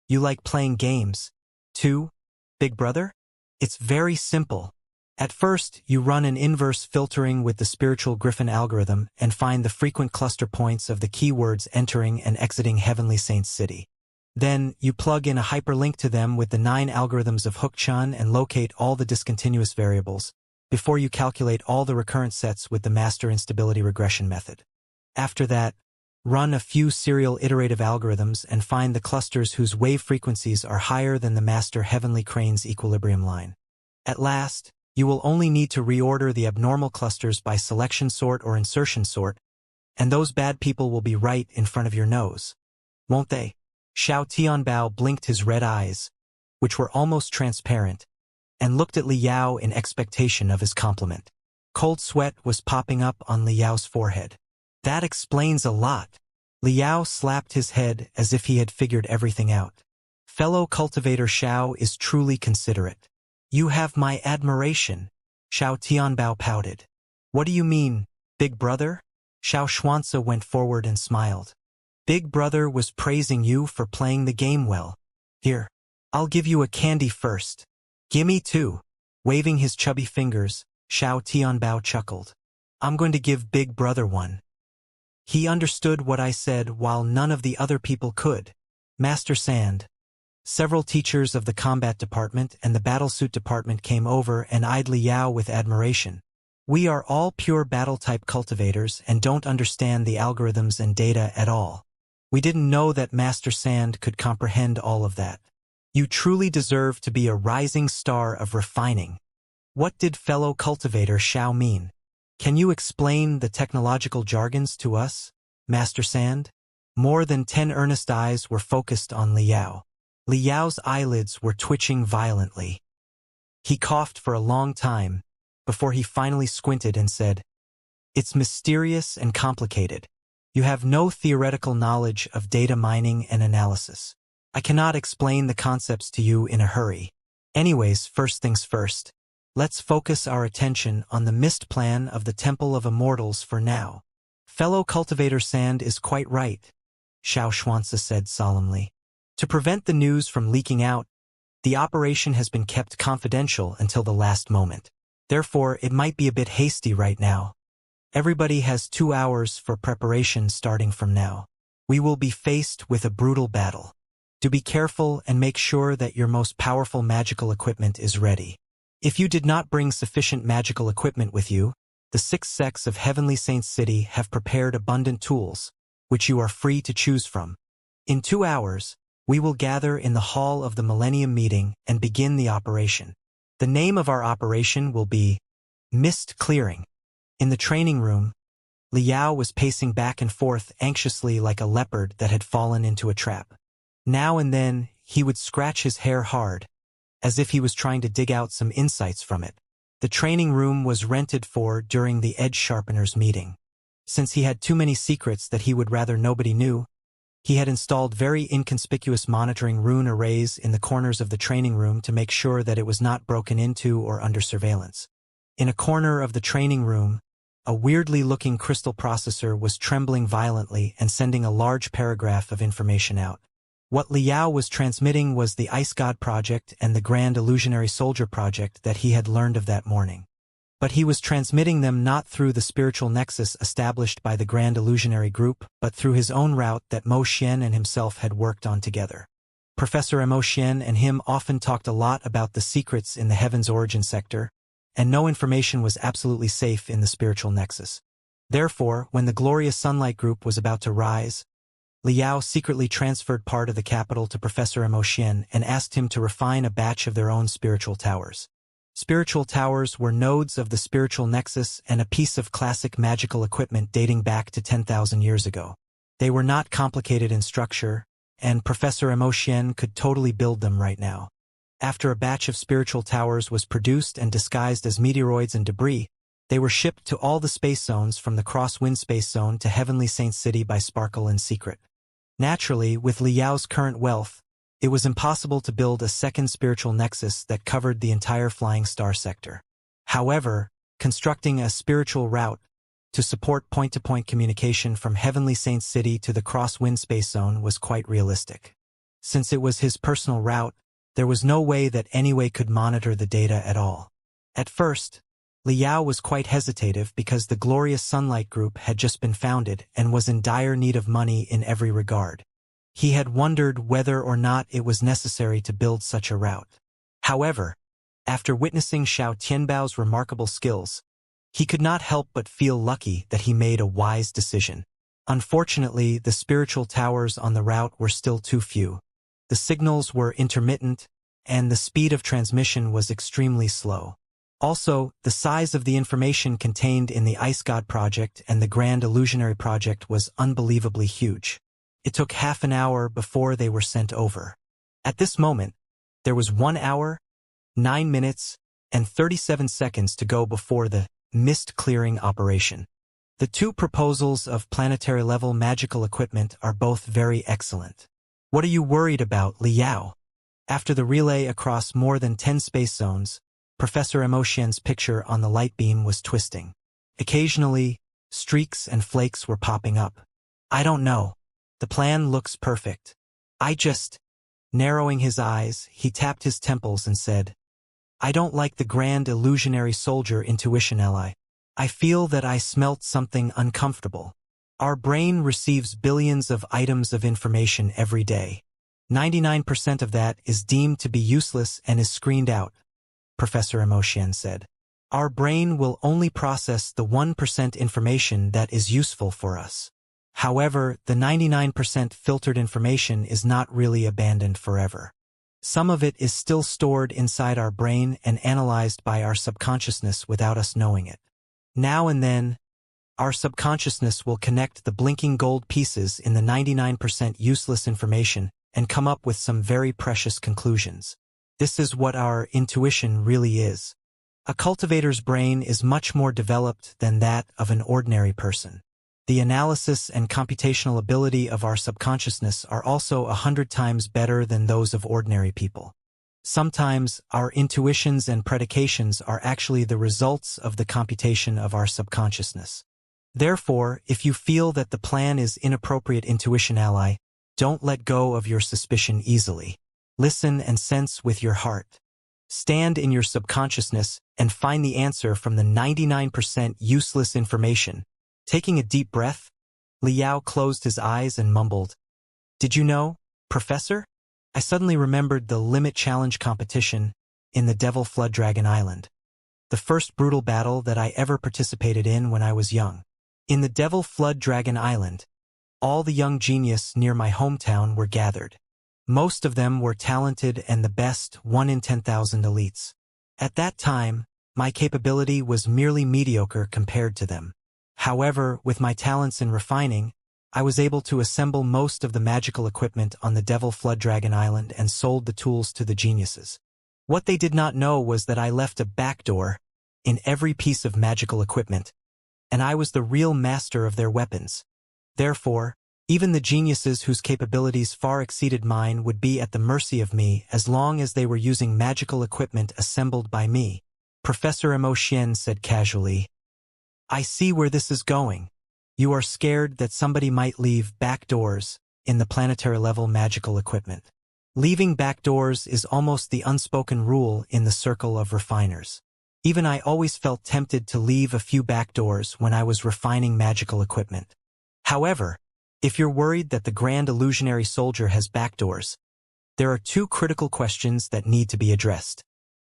A: "You like playing games, too, big brother? It's very simple. At first, you run an inverse filtering with the spiritual griffin algorithm and find the frequent cluster points of the keywords entering and exiting Heavenly Saint City. Then, you plug in a hyperlink to them with the 9 algorithms of Wuxia and locate all the discontinuous variables, before you calculate all the recurrent sets with the master instability regression method. After that, run a few serial iterative algorithms and find the clusters whose wave frequencies are higher than the master Heavenly Crane's equilibrium line. At last, you will only need to reorder the abnormal clusters by selection sort or insertion sort, and those bad people will be right in front of your nose. Won't they?" Xiao Tianbao blinked his red eyes, which were almost transparent, and looked at Liao in expectation of his compliment. Cold sweat was popping up on Liao's forehead. "That explains a lot." Liao slapped his head as if he had figured everything out. "Fellow cultivator Xiao is truly considerate. You have my admiration." Xiao Tianbao pouted. "What do you mean, big brother?" Xianxia went forward and smiled. "Big brother was praising you for playing the game well. Here, I'll give you a candy first." "Gimme 2. Waving his chubby fingers, Xiao Tianbao chuckled. "I'm going to give big brother one." He understood what I said while none of the other people could. "Master Sand." Several teachers of the combat department and the battlesuit department came over and eyed Liao with admiration. "We are all pure battle-type cultivators and don't understand the algorithms and data at all. We didn't know that Master Sand could comprehend all of that. You truly deserve to be a rising star of refining." What did fellow cultivator Xiao mean? "Can you explain the technological jargons to us, Master Sand?" More than 10 earnest eyes were focused on Liao. Liao's eyelids were twitching violently. He coughed for a long time, before he finally squinted and said, "It's mysterious and complicated. You have no theoretical knowledge of data mining and analysis. I cannot explain the concepts to you in a hurry. Anyways, first things first. Let's focus our attention on the missed plan of the Temple of Immortals for now." "Fellow cultivator Sand is quite right," Xianxia said solemnly. "To prevent the news from leaking out, the operation has been kept confidential until the last moment. Therefore, it might be a bit hasty right now. Everybody has 2 hours for preparation starting from now. We will be faced with a brutal battle. Do be careful and make sure that your most powerful magical equipment is ready. If you did not bring sufficient magical equipment with you, the 6 sects of Heavenly Saints City have prepared abundant tools, which you are free to choose from. In 2 hours, we will gather in the Hall of the Millennium Meeting and begin the operation. The name of our operation will be Mist Clearing." In the training room, Liao was pacing back and forth anxiously like a leopard that had fallen into a trap. Now and then, he would scratch his hair hard, as if he was trying to dig out some insights from it. The training room was rented for during the Edge Sharpener's meeting. Since he had too many secrets that he would rather nobody knew, he had installed very inconspicuous monitoring rune arrays in the corners of the training room to make sure that it was not broken into or under surveillance. In a corner of the training room, a weirdly-looking crystal processor was trembling violently and sending a large paragraph of information out. What Liao was transmitting was the Ice God Project and the Grand Illusionary Soldier Project that he had learned of that morning. But he was transmitting them not through the spiritual nexus established by the Grand Illusionary Group, but through his own route that Mo Xian and himself had worked on together. Professor Mo Xian and him often talked a lot about the secrets in the Heaven's Origin sector, and no information was absolutely safe in the spiritual nexus. Therefore, when the Glorious Sunlight Group was about to rise, Liao secretly transferred part of the capital to Professor Mo Xian and asked him to refine a batch of their own spiritual towers. Spiritual towers were nodes of the spiritual nexus and a piece of classic magical equipment dating back to 10,000 years ago. They were not complicated in structure, and Professor Mo Xian could totally build them right now. After a batch of spiritual towers was produced and disguised as meteoroids and debris, they were shipped to all the space zones from the Crosswind Space Zone to Heavenly Saints City by Sparkle in secret. Naturally, with Liao's current wealth, it was impossible to build a second spiritual nexus that covered the entire Flying Star sector. However, constructing a spiritual route to support point-to-point communication from Heavenly Saints City to the Crosswind Space Zone was quite realistic. Since it was his personal route, there was no way that anyone could monitor the data at all. At first, Liao was quite hesitative because the Glorious Sunlight Group had just been founded and was in dire need of money in every regard. He had wondered whether or not it was necessary to build such a route. However, after witnessing Xiao Tianbao's remarkable skills, he could not help but feel lucky that he made a wise decision. Unfortunately, the spiritual towers on the route were still too few. The signals were intermittent, and the speed of transmission was extremely slow. Also, the size of the information contained in the Ice God Project and the Grand Illusionary Project was unbelievably huge. It took half an hour before they were sent over. At this moment, there was 1 hour, 9 minutes, and 37 seconds to go before the mist clearing operation. The 2 proposals of planetary-level magical equipment are both very excellent. What are you worried about, Liao? After the relay across more than 10 space zones, Professor Mo Xian's picture on the light beam was twisting. Occasionally, streaks and flakes were popping up. I don't know. The plan looks perfect. Narrowing his eyes, he tapped his temples and said, I don't like the Grand Illusionary Soldier intuition, Li. I feel that I smelt something uncomfortable. Our brain receives billions of items of information every day. 99% of that is deemed to be useless and is screened out, Professor Mo Xian said. Our brain will only process the 1% information that is useful for us. However, the 99% filtered information is not really abandoned forever. Some of it is still stored inside our brain and analyzed by our subconsciousness without us knowing it. Now and then, our subconsciousness will connect the blinking gold pieces in the 99% useless information and come up with some very precious conclusions. This is what our intuition really is. A cultivator's brain is much more developed than that of an ordinary person. The analysis and computational ability of our subconsciousness are also 100 times better than those of ordinary people. Sometimes, our intuitions and predications are actually the results of the computation of our subconsciousness. Therefore, if you feel that the plan is inappropriate intuition ally, don't let go of your suspicion easily. Listen and sense with your heart. Stand in your subconsciousness and find the answer from the 99% useless information. Taking a deep breath, Liao closed his eyes and mumbled, "Did you know, Professor? I suddenly remembered the limit challenge competition in the Devil Flood Dragon Island. The first brutal battle that I ever participated in when I was young. In the Devil Flood Dragon Island, all the young genius near my hometown were gathered. Most of them were talented and the best 1 in 10,000 elites. At that time, my capability was merely mediocre compared to them. However, with my talents in refining, I was able to assemble most of the magical equipment on the Devil Flood Dragon Island and sold the tools to the geniuses. What they did not know was that I left a backdoor in every piece of magical equipment, and I was the real master of their weapons. Therefore, even the geniuses whose capabilities far exceeded mine would be at the mercy of me as long as they were using magical equipment assembled by me." Professor Mo Xian said casually, "I see where this is going. You are scared that somebody might leave backdoors in the planetary-level magical equipment. Leaving backdoors is almost the unspoken rule in the circle of refiners. Even I always felt tempted to leave a few backdoors when I was refining magical equipment. However, if you're worried that the Grand Illusionary Soldier has backdoors, there are 2 critical questions that need to be addressed.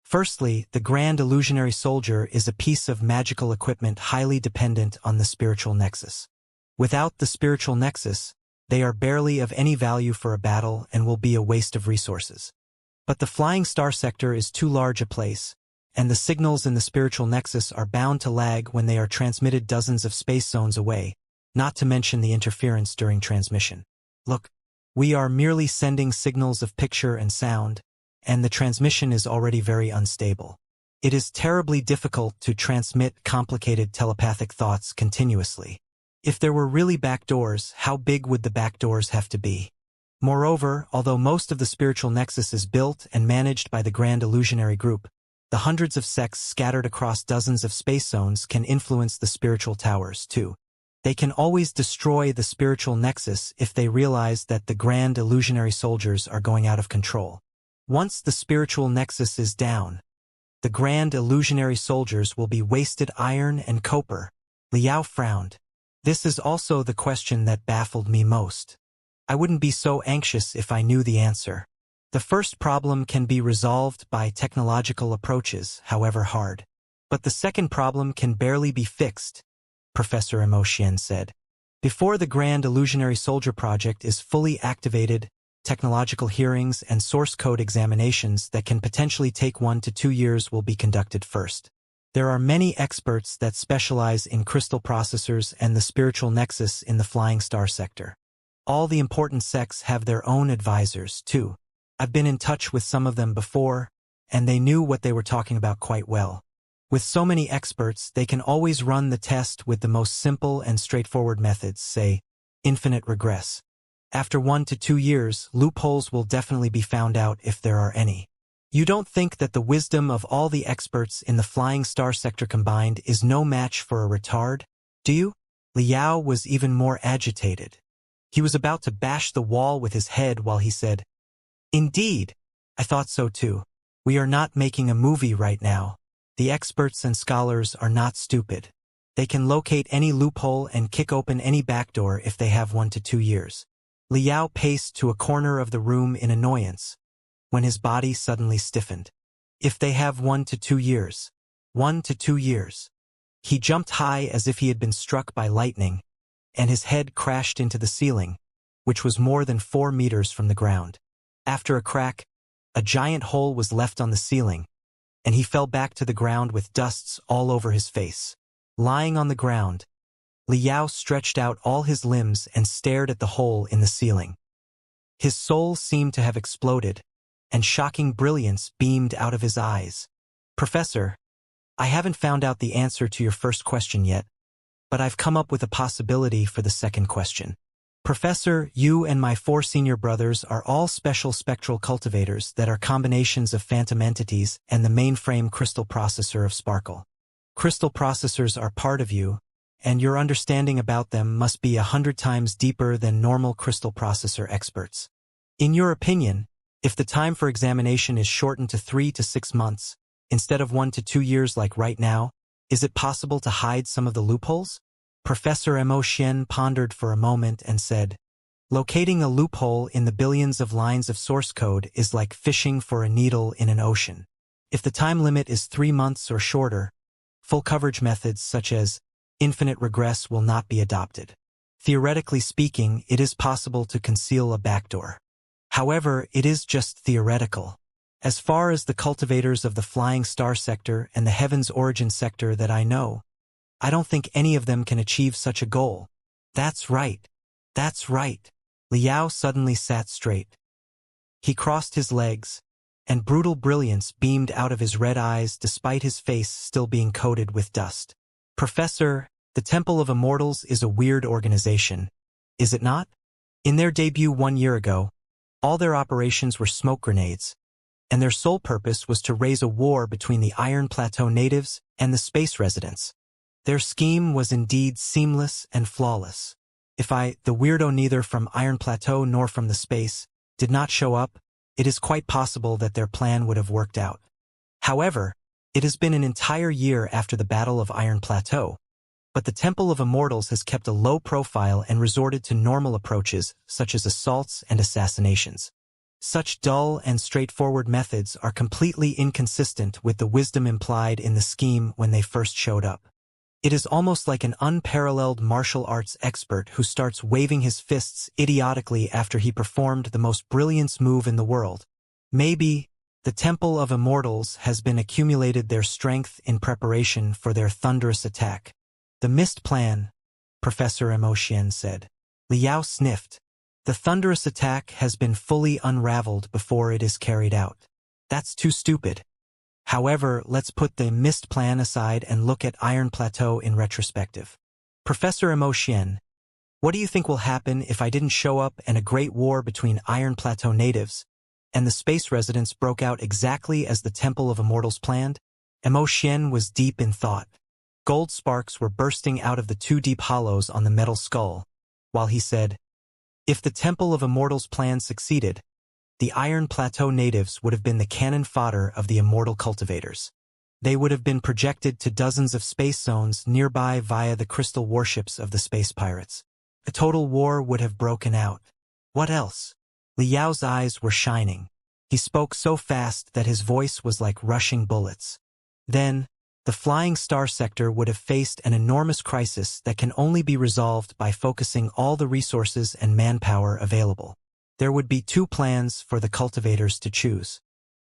A: Firstly, the Grand Illusionary Soldier is a piece of magical equipment highly dependent on the spiritual nexus. Without the spiritual nexus, they are barely of any value for a battle and will be a waste of resources. But the Flying Star sector is too large a place, and the signals in the spiritual nexus are bound to lag when they are transmitted dozens of space zones away, not to mention the interference during transmission. Look, we are merely sending signals of picture and sound, and the transmission is already very unstable. It is terribly difficult to transmit complicated telepathic thoughts continuously. If there were really backdoors, how big would the backdoors have to be? Moreover, although most of the spiritual nexus is built and managed by the Grand Illusionary Group, the hundreds of sects scattered across dozens of space zones can influence the spiritual towers, too. They can always destroy the spiritual nexus if they realize that the Grand Illusionary Soldiers are going out of control. Once the spiritual nexus is down, the Grand Illusionary Soldiers will be wasted iron and copper." Liao frowned. "This is also the question that baffled me most. I wouldn't be so anxious if I knew the answer. The first problem can be resolved by technological approaches, however hard. But the second problem can barely be fixed," Professor Mo Xian said. "Before the Grand Illusionary Soldier project is fully activated, technological hearings and source code examinations that can potentially take 1 to 2 years will be conducted first. There are many experts that specialize in crystal processors and the spiritual nexus in the Flying Star sector. All the important sects have their own advisors, too. I've been in touch with some of them before, and they knew what they were talking about quite well. With so many experts, they can always run the test with the most simple and straightforward methods, say, infinite regress. After 1 to 2 years, loopholes will definitely be found out if there are any. You don't think that the wisdom of all the experts in the Flying Star sector combined is no match for a retard, do you?" Liao was even more agitated. He was about to bash the wall with his head while he said, "Indeed, I thought so too. We are not making a movie right now. The experts and scholars are not stupid. They can locate any loophole and kick open any backdoor if they have 1 to 2 years. Liao paced to a corner of the room in annoyance, when his body suddenly stiffened. If they have 1 to 2 years. 1 to 2 years. He jumped high as if he had been struck by lightning, and his head crashed into the ceiling, which was more than 4 meters from the ground. After a crack, a giant hole was left on the ceiling, and he fell back to the ground with dusts all over his face. Lying on the ground, Liao stretched out all his limbs and stared at the hole in the ceiling. His soul seemed to have exploded, and shocking brilliance beamed out of his eyes. "Professor, I haven't found out the answer to your first question yet, but I've come up with a possibility for the second question. Professor, you and my 4 senior brothers are all special spectral cultivators that are combinations of phantom entities and the mainframe crystal processor of Sparkle. Crystal processors are part of you, and your understanding about them must be 100 times deeper than normal crystal processor experts. In your opinion, if the time for examination is shortened to 3 to 6 months, instead of 1 to 2 years like right now, is it possible to hide some of the loopholes? Professor Mo Xian pondered for a moment and said, locating a loophole in the billions of lines of source code is like fishing for a needle in an ocean. If the time limit is 3 months or shorter, full coverage methods such as infinite regress will not be adopted. Theoretically speaking, it is possible to conceal a backdoor. However, it is just theoretical. As far as the cultivators of the Flying Star sector and the Heaven's Origin sector that I know, I don't think any of them can achieve such a goal. That's right. That's right. Liao suddenly sat straight. He crossed his legs, and brutal brilliance beamed out of his red eyes despite his face still being coated with dust. Professor, the Temple of Immortals is a weird organization, is it not? In their debut 1 year ago, all their operations were smoke grenades, and their sole purpose was to raise a war between the Iron Plateau natives and the space residents. Their scheme was indeed seamless and flawless. If I, the weirdo neither from Iron Plateau nor from the space, did not show up, it is quite possible that their plan would have worked out. However, it has been an entire year after the Battle of Iron Plateau, but the Temple of Immortals has kept a low profile and resorted to normal approaches such as assaults and assassinations. Such dull and straightforward methods are completely inconsistent with the wisdom implied in the scheme when they first showed up. It is almost like an unparalleled martial arts expert who starts waving his fists idiotically after he performed the most brilliant move in the world. Maybe the Temple of Immortals has been accumulated their strength in preparation for their thunderous attack. The missed plan, Professor Mo Xian said. Liao sniffed. The thunderous attack has been fully unraveled before it is carried out. That's too stupid. However, let's put the missed plan aside and look at Iron Plateau in retrospective. Professor Mo Xian, what do you think will happen if I didn't show up and a great war between Iron Plateau natives and the space residents broke out exactly as the Temple of Immortals planned? Mo Xian was deep in thought. Gold sparks were bursting out of the 2 deep hollows on the metal skull, while he said, if the Temple of Immortals plan succeeded, the Iron Plateau natives would have been the cannon fodder of the immortal cultivators. They would have been projected to dozens of space zones nearby via the crystal warships of the space pirates. A total war would have broken out. What else? Liao's eyes were shining. He spoke so fast that his voice was like rushing bullets. Then, the Flying Star sector would have faced an enormous crisis that can only be resolved by focusing all the resources and manpower available. There would be 2 plans for the cultivators to choose.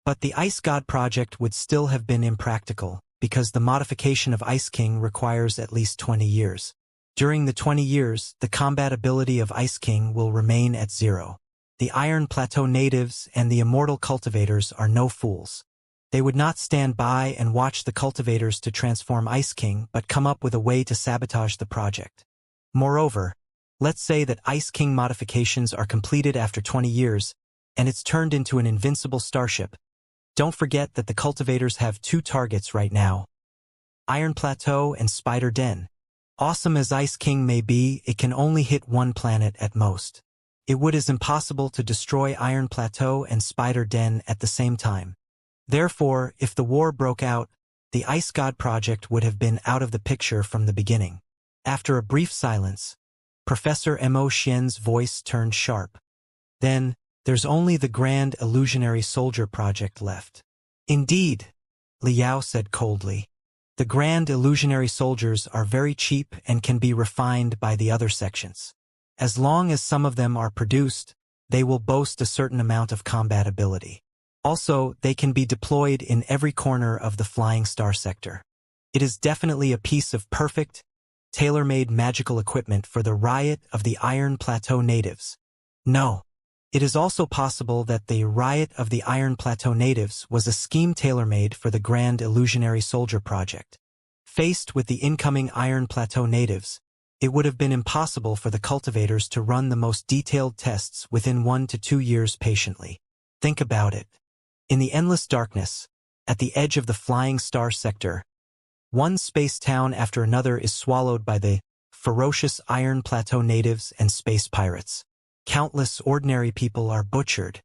A: But the Ice God project would still have been impractical, because the modification of Ice King requires at least 20 years. During the 20 years, the combat ability of Ice King will remain at 0. The Iron Plateau natives and the immortal cultivators are no fools. They would not stand by and watch the cultivators to transform Ice King but come up with a way to sabotage the project. Moreover, let's say that Ice King modifications are completed after 20 years, and it's turned into an invincible starship. Don't forget that the cultivators have 2 targets right now: Iron Plateau and Spider Den. Awesome as Ice King may be, it can only hit 1 planet at most. It would is impossible to destroy Iron Plateau and Spider Den at the same time. Therefore, if the war broke out, the Ice God project would have been out of the picture from the beginning. After a brief silence, Professor Mo Xian's voice turned sharp. Then, there's only the Grand Illusionary Soldier project left. Indeed, Liao said coldly. The Grand Illusionary Soldiers are very cheap and can be refined by the other sections. As long as some of them are produced, they will boast a certain amount of combat ability. Also, they can be deployed in every corner of the Flying Star sector. It is definitely a piece of perfect, tailor-made magical equipment for the riot of the Iron Plateau natives. No. It is also possible that the riot of the Iron Plateau natives was a scheme tailor-made for the Grand Illusionary Soldier project. Faced with the incoming Iron Plateau natives, it would have been impossible for the cultivators to run the most detailed tests within 1 to 2 years patiently. Think about it. In the endless darkness, at the edge of the flying star sector, one space town after another is swallowed by the ferocious Iron Plateau natives and space pirates. Countless ordinary people are butchered.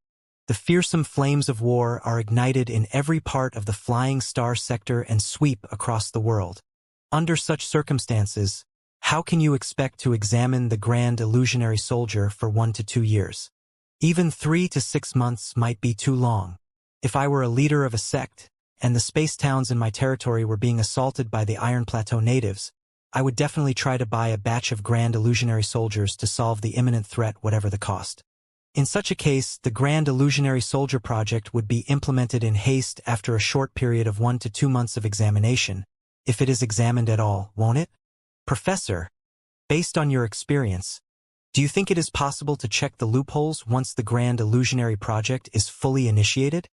A: The fearsome flames of war are ignited in every part of the flying star sector and sweep across the world. Under such circumstances, how can you expect to examine the Grand Illusionary Soldier for 1 to 2 years? Even 3 to 6 months might be too long. If I were a leader of a sect, and the space towns in my territory were being assaulted by the Iron Plateau natives, I would definitely try to buy a batch of Grand Illusionary Soldiers to solve the imminent threat whatever the cost. In such a case, the Grand Illusionary Soldier project would be implemented in haste after a short period of 1 to 2 months of examination, if it is examined at all, won't it? Professor, based on your experience, do you think it is possible to check the loopholes once the Grand Illusionary project is fully initiated?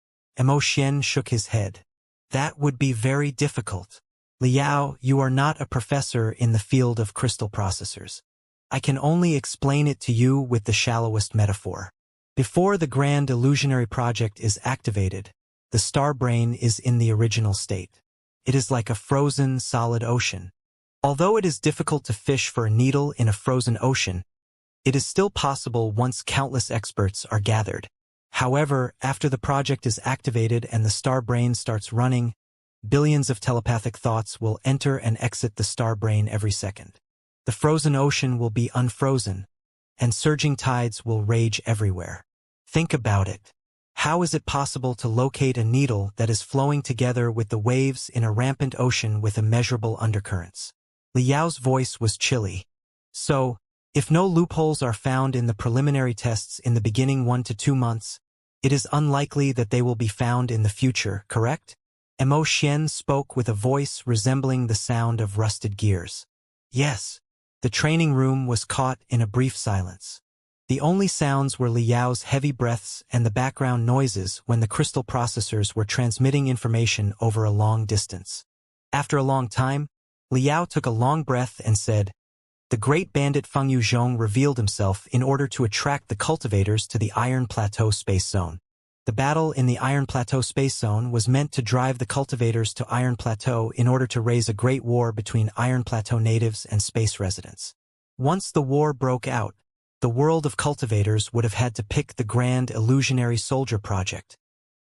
A: Mo Xian shook his head. That would be very difficult. Liao, you are not a professor in the field of crystal processors. I can only explain it to you with the shallowest metaphor. Before the Grand Illusionary project is activated, the star brain is in the original state. It is like a frozen, solid ocean. Although it is difficult to fish for a needle in a frozen ocean, it is still possible once countless experts are gathered. However, after the project is activated and the star brain starts running, billions of telepathic thoughts will enter and exit the star brain every second. The frozen ocean will be unfrozen, and surging tides will rage everywhere. Think about it. How is it possible to locate a needle that is flowing together with the waves in a rampant ocean with immeasurable undercurrents? Liao's voice was chilly. So, if no loopholes are found in the preliminary tests in the beginning 1 to 2 months, it is unlikely that they will be found in the future, correct? Mo Xian spoke with a voice resembling the sound of rusted gears. Yes. The training room was caught in a brief silence. The only sounds were Liao's heavy breaths and the background noises when the crystal processors were transmitting information over a long distance. After a long time, Liao took a long breath and said, "The great bandit Feng Yuzhong revealed himself in order to attract the cultivators to the Iron Plateau Space Zone. The battle in the Iron Plateau Space Zone was meant to drive the cultivators to Iron Plateau in order to raise a great war between Iron Plateau natives and space residents. Once the war broke out, the world of cultivators would have had to pick the Grand Illusionary Soldier project.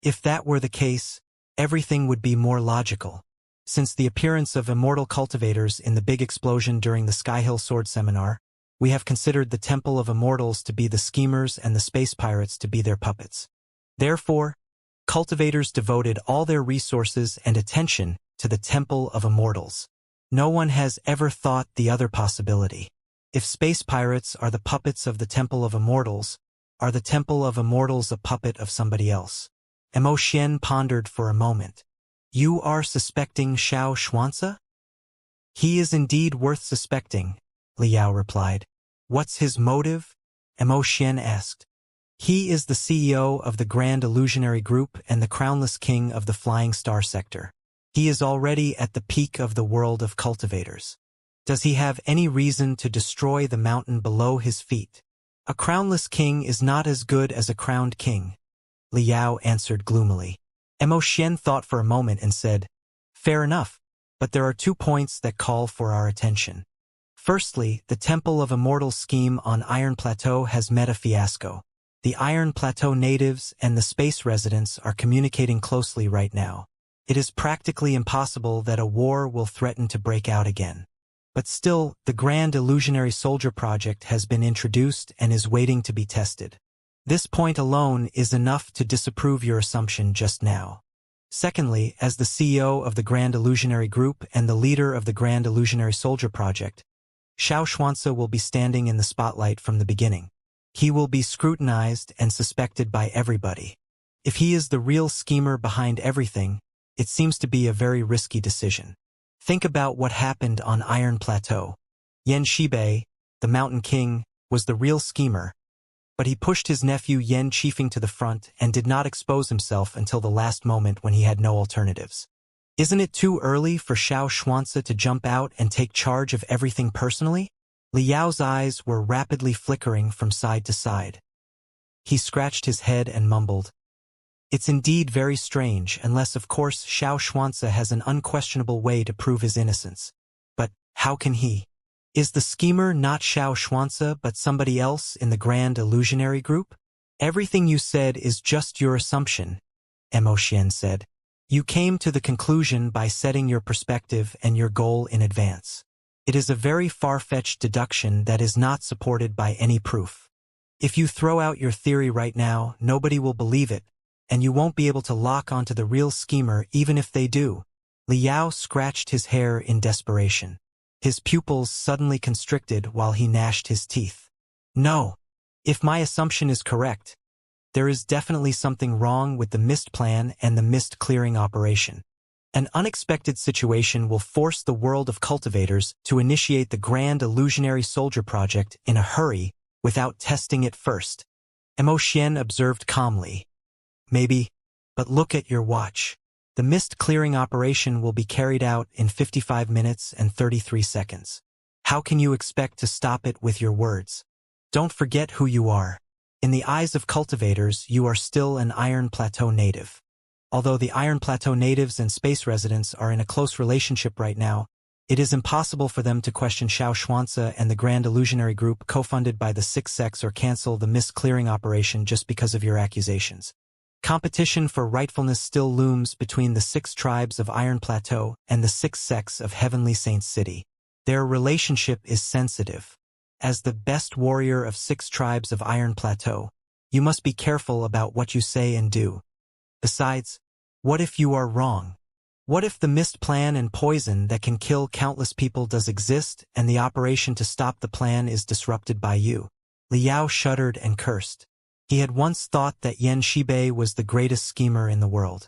A: If that were the case, everything would be more logical. Since the appearance of immortal cultivators in the big explosion during the Skyhill Sword Seminar, we have considered the Temple of Immortals to be the schemers and the space pirates to be their puppets. Therefore, cultivators devoted all their resources and attention to the Temple of Immortals. No one has ever thought the other possibility. If space pirates are the puppets of the Temple of Immortals, are the Temple of Immortals a puppet of somebody else? Mo Xian pondered for a moment. You are suspecting Xianxia? He is indeed worth suspecting, Liao replied. What's his motive? Mo Xian asked. He is the CEO of the Grand Illusionary Group and the crownless king of the Flying Star Sector. He is already at the peak of the world of cultivators. Does he have any reason to destroy the mountain below his feet? A crownless king is not as good as a crowned king, Liao answered gloomily. Mo Xian thought for a moment and said, Fair enough, but there are 2 points that call for our attention. Firstly, the Temple of Immortals scheme on Iron Plateau has met a fiasco. The Iron Plateau natives and the space residents are communicating closely right now. It is practically impossible that a war will threaten to break out again. But still, the Grand Illusionary Soldier project has been introduced and is waiting to be tested. This point alone is enough to disapprove your assumption just now. Secondly, as the CEO of the Grand Illusionary Group and the leader of the Grand Illusionary Soldier project, Xianxia will be standing in the spotlight from the beginning. He will be scrutinized and suspected by everybody. If he is the real schemer behind everything, it seems to be a very risky decision. Think about what happened on Iron Plateau. Yan Shibei, the Mountain King, was the real schemer, But he pushed his nephew Yen Qifeng to the front and did not expose himself until the last moment when he had no alternatives. Isn't it too early for Xianxia to jump out and take charge of everything personally? Liao's eyes were rapidly flickering from side to side. He scratched his head and mumbled, "It's indeed very strange, unless of course Xianxia has an unquestionable way to prove his innocence. But how can he? Is the schemer not Xianxia but somebody else in the Grand Illusionary Group?" "Everything you said is just your assumption," Emotian said. "You came to the conclusion by setting your perspective and your goal in advance. It is a very far-fetched deduction that is not supported by any proof. If you throw out your theory right now, nobody will believe it, and you won't be able to lock onto the real schemer even if they do." Liao scratched his hair in desperation. His pupils suddenly constricted while he gnashed his teeth. "No. If my assumption is correct, there is definitely something wrong with the mist plan and the mist clearing operation. An unexpected situation will force the world of cultivators to initiate the Grand Illusionary Soldier project in a hurry without testing it first." Emotian observed calmly. "Maybe, but look at your watch. The mist clearing operation will be carried out in 55 minutes and 33 seconds. How can you expect to stop it with your words? Don't forget who you are. In the eyes of cultivators, you are still an Iron Plateau native. Although the Iron Plateau natives and space residents are in a close relationship right now, it is impossible for them to question Xianxia and the Grand Illusionary Group co-funded by the Six Sects or cancel the mist clearing operation just because of your accusations. Competition for rightfulness still looms between the 6 tribes of Iron Plateau and the 6 sects of Heavenly Saints City. Their relationship is sensitive. As the best warrior of 6 tribes of Iron Plateau, you must be careful about what you say and do. Besides, what if you are wrong? What if the mist plan and poison that can kill countless people does exist and the operation to stop the plan is disrupted by you?" Liao shuddered and cursed. He had once thought that Yen Qifeng was the greatest schemer in the world.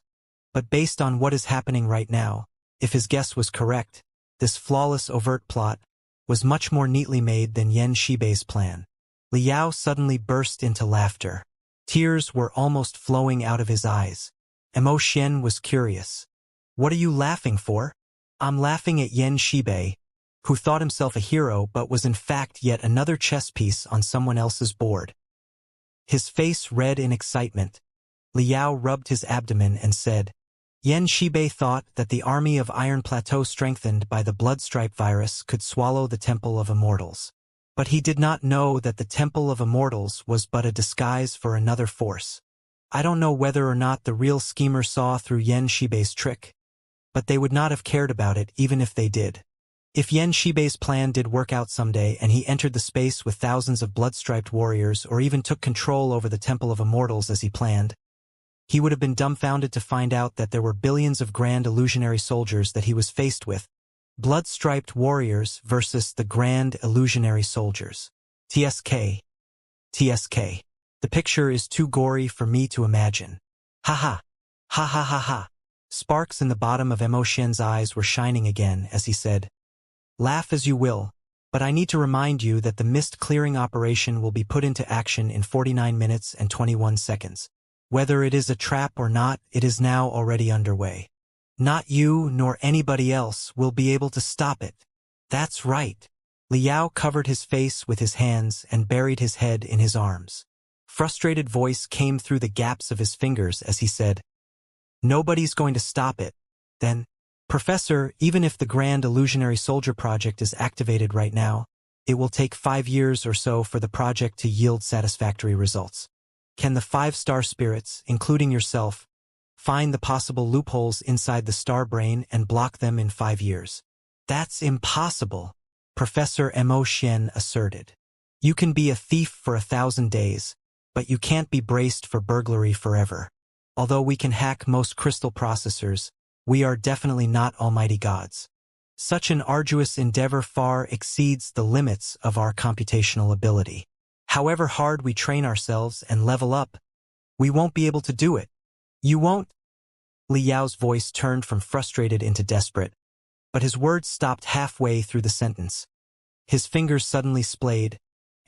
A: But based on what is happening right now, if his guess was correct, this flawless overt plot was much more neatly made than Yen Qifeng's plan. Liao suddenly burst into laughter. Tears were almost flowing out of his eyes. Emotian was curious. "What are you laughing for?" "I'm laughing at Yen Qifeng, who thought himself a hero but was in fact yet another chess piece on someone else's board." His face red in excitement, Liao rubbed his abdomen and said, "Yen Qifeng thought that the army of Iron Plateau strengthened by the Bloodstripe virus could swallow the Temple of Immortals. But he did not know that the Temple of Immortals was but a disguise for another force. I don't know whether or not the real schemer saw through Yen Qifeng's trick, but they would not have cared about it even if they did. If Yen Qifeng's plan did work out someday and he entered the space with thousands of blood-striped warriors or even took control over the Temple of Immortals as he planned, he would have been dumbfounded to find out that there were billions of Grand Illusionary soldiers that he was faced with. Blood-striped warriors versus the Grand Illusionary soldiers. TSK. TSK. The picture is too gory for me to imagine. Ha ha. Ha ha ha ha. Sparks in the bottom of Emotian's eyes were shining again as he said, "Laugh as you will, but I need to remind you that the mist clearing operation will be put into action in 49 minutes and 21 seconds. Whether it is a trap or not, it is now already underway. Not you nor anybody else will be able to stop it." "That's right." Liao covered his face with his hands and buried his head in his arms. Frustrated voice came through the gaps of his fingers as he said, "Nobody's going to stop it. Then, Professor, even if the Grand Illusionary Soldier project is activated right now, it will take 5 years or so for the project to yield satisfactory results. Can the 5 star spirits, including yourself, find the possible loopholes inside the star brain and block them in 5 years?" "That's impossible," Professor Emotian asserted. "You can be a thief for 1,000 days, but you can't be braced for burglary forever. Although we can hack most crystal processors, we are definitely not almighty gods. Such an arduous endeavor far exceeds the limits of our computational ability. However hard we train ourselves and level up, we won't be able to do it." "You won't?" Liao's voice turned from frustrated into desperate, but his words stopped halfway through the sentence. His fingers suddenly splayed,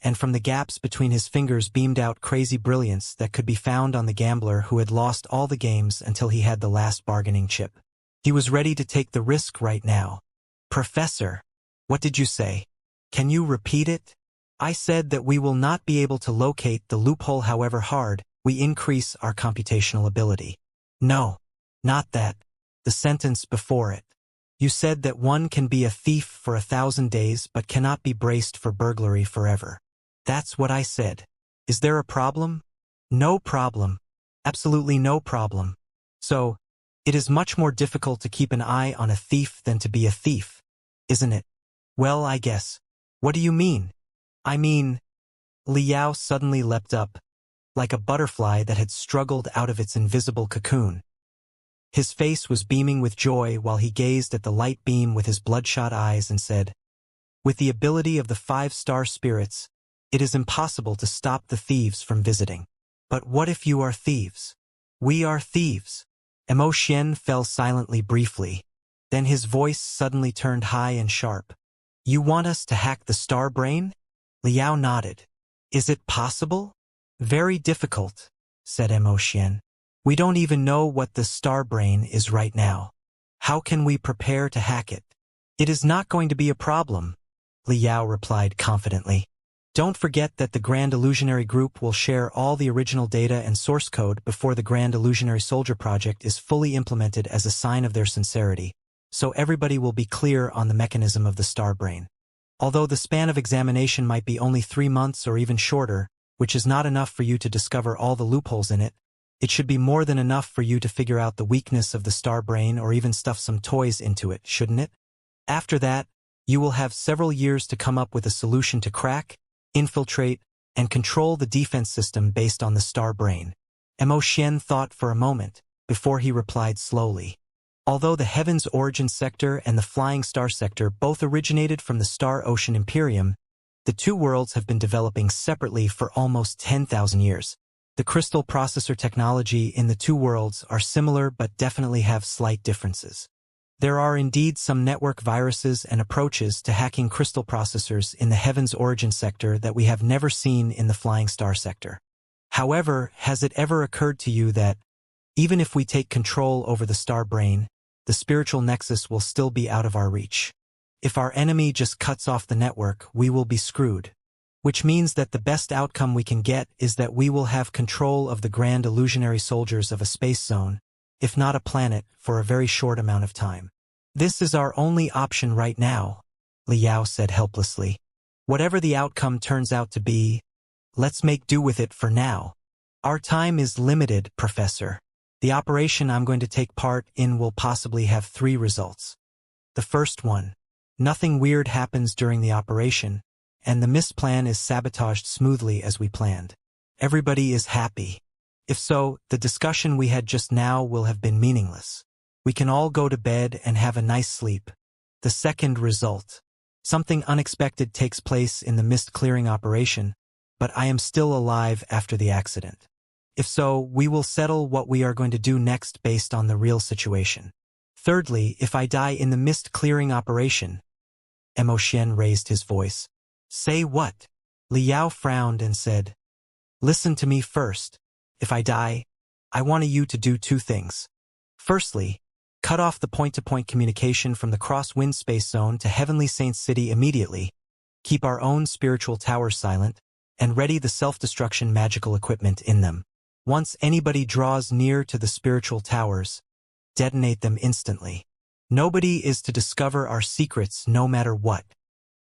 A: and from the gaps between his fingers beamed out crazy brilliance that could be found on the gambler who had lost all the games until he had the last bargaining chip. He was ready to take the risk right now. "Professor, what did you say? Can you repeat it?" "I said that we will not be able to locate the loophole however hard we increase our computational ability." "No, not that. The sentence before it. You said that one can be a thief for 1,000 days but cannot be braced for burglary forever." "That's what I said. Is there a problem?" "No problem. Absolutely no problem. So, it is much more difficult to keep an eye on a thief than to be a thief, isn't it?" "Well, I guess. What do you mean?" "I mean..." Liao suddenly leapt up, like a butterfly that had struggled out of its invisible cocoon. His face was beaming with joy while he gazed at the light beam with his bloodshot eyes and said, "With the ability of the 5-star spirits, it is impossible to stop the thieves from visiting." "But what if you are thieves?" "We are thieves." Emo Xian fell silently briefly. Then his voice suddenly turned high and sharp. "You want us to hack the star brain?" Liao nodded. "Is it possible?" "Very difficult," said Emo Xian. "We don't even know what the star brain is right now. How can we prepare to hack it?" "It is not going to be a problem," Liao replied confidently. "Don't forget that the Grand Illusionary Group will share all the original data and source code before the Grand Illusionary Soldier project is fully implemented as a sign of their sincerity, so everybody will be clear on the mechanism of the star brain. Although the span of examination might be only 3 months or even shorter, which is not enough for you to discover all the loopholes in it, it should be more than enough for you to figure out the weakness of the star brain or even stuff some toys into it, shouldn't it? After that, you will have several years to come up with a solution to crack, infiltrate, and control the defense system based on the star brain." Emo Xian thought for a moment, before he replied slowly. "Although the Heaven's Origin Sector and the Flying Star Sector both originated from the Star Ocean Imperium, the two worlds have been developing separately for almost 10,000 years. The crystal processor technology in the two worlds are similar but definitely have slight differences. There are indeed some network viruses and approaches to hacking crystal processors in the Heaven's Origin Sector that we have never seen in the Flying Star Sector. However, has it ever occurred to you that, even if we take control over the star brain, the spiritual nexus will still be out of our reach? If our enemy just cuts off the network, we will be screwed. Which means that the best outcome we can get is that we will have control of the Grand Illusionary Soldiers of a space zone, if not a planet, for a very short amount of time. This is our only option right now, Liao said helplessly. Whatever the outcome turns out to be, let's make do with it for now. Our time is limited, Professor. The operation I'm going to take part in will possibly have 3 results. The first one, nothing weird happens during the operation, and the MIST plan is sabotaged smoothly as we planned. Everybody is happy. If so, the discussion we had just now will have been meaningless. We can all go to bed and have a nice sleep. The second result. Something unexpected takes place in the mist clearing operation, but I am still alive after the accident. If so, we will settle what we are going to do next based on the real situation. Thirdly, if I die in the mist clearing operation, Emo Xian raised his voice. Say what? Liao frowned and said, listen to me first. If I die, I want you to do 2 things. Firstly, cut off the point-to-point communication from the cross-wind space zone to Heavenly Saints City immediately, keep our own spiritual towers silent, and ready the self-destruction magical equipment in them. Once anybody draws near to the spiritual towers, detonate them instantly. Nobody is to discover our secrets no matter what.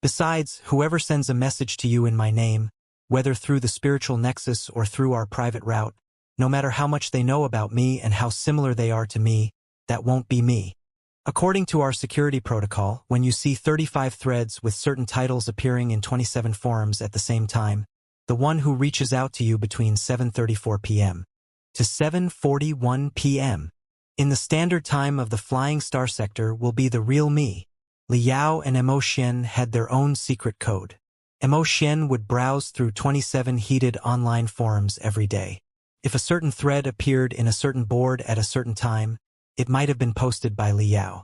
A: Besides, whoever sends a message to you in my name, whether through the spiritual nexus or through our private route, no matter how much they know about me and how similar they are to me, that won't be me. According to our security protocol, when you see 35 threads with certain titles appearing in 27 forums at the same time, the one who reaches out to you between 7:34 p.m. to 7:41 p.m. in the standard time of the Flying Star Sector will be the real me. Liao and Emo Xian had their own secret code. Emo Xian would browse through 27 heated online forums every day. If a certain thread appeared in a certain board at a certain time, it might have been posted by Liao.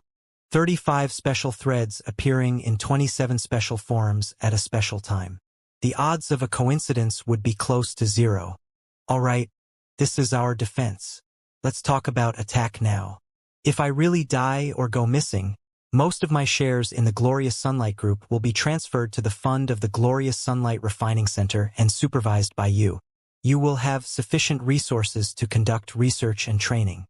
A: 35 special threads appearing in 27 special forums at a special time. the odds of a coincidence would be close to zero. All right, this is our defense. Let's talk about attack now. If I really die or go missing, most of my shares in the Glorious Sunlight Group will be transferred to the fund of the Glorious Sunlight Refining Center and supervised by you. You will have sufficient resources to conduct research and training.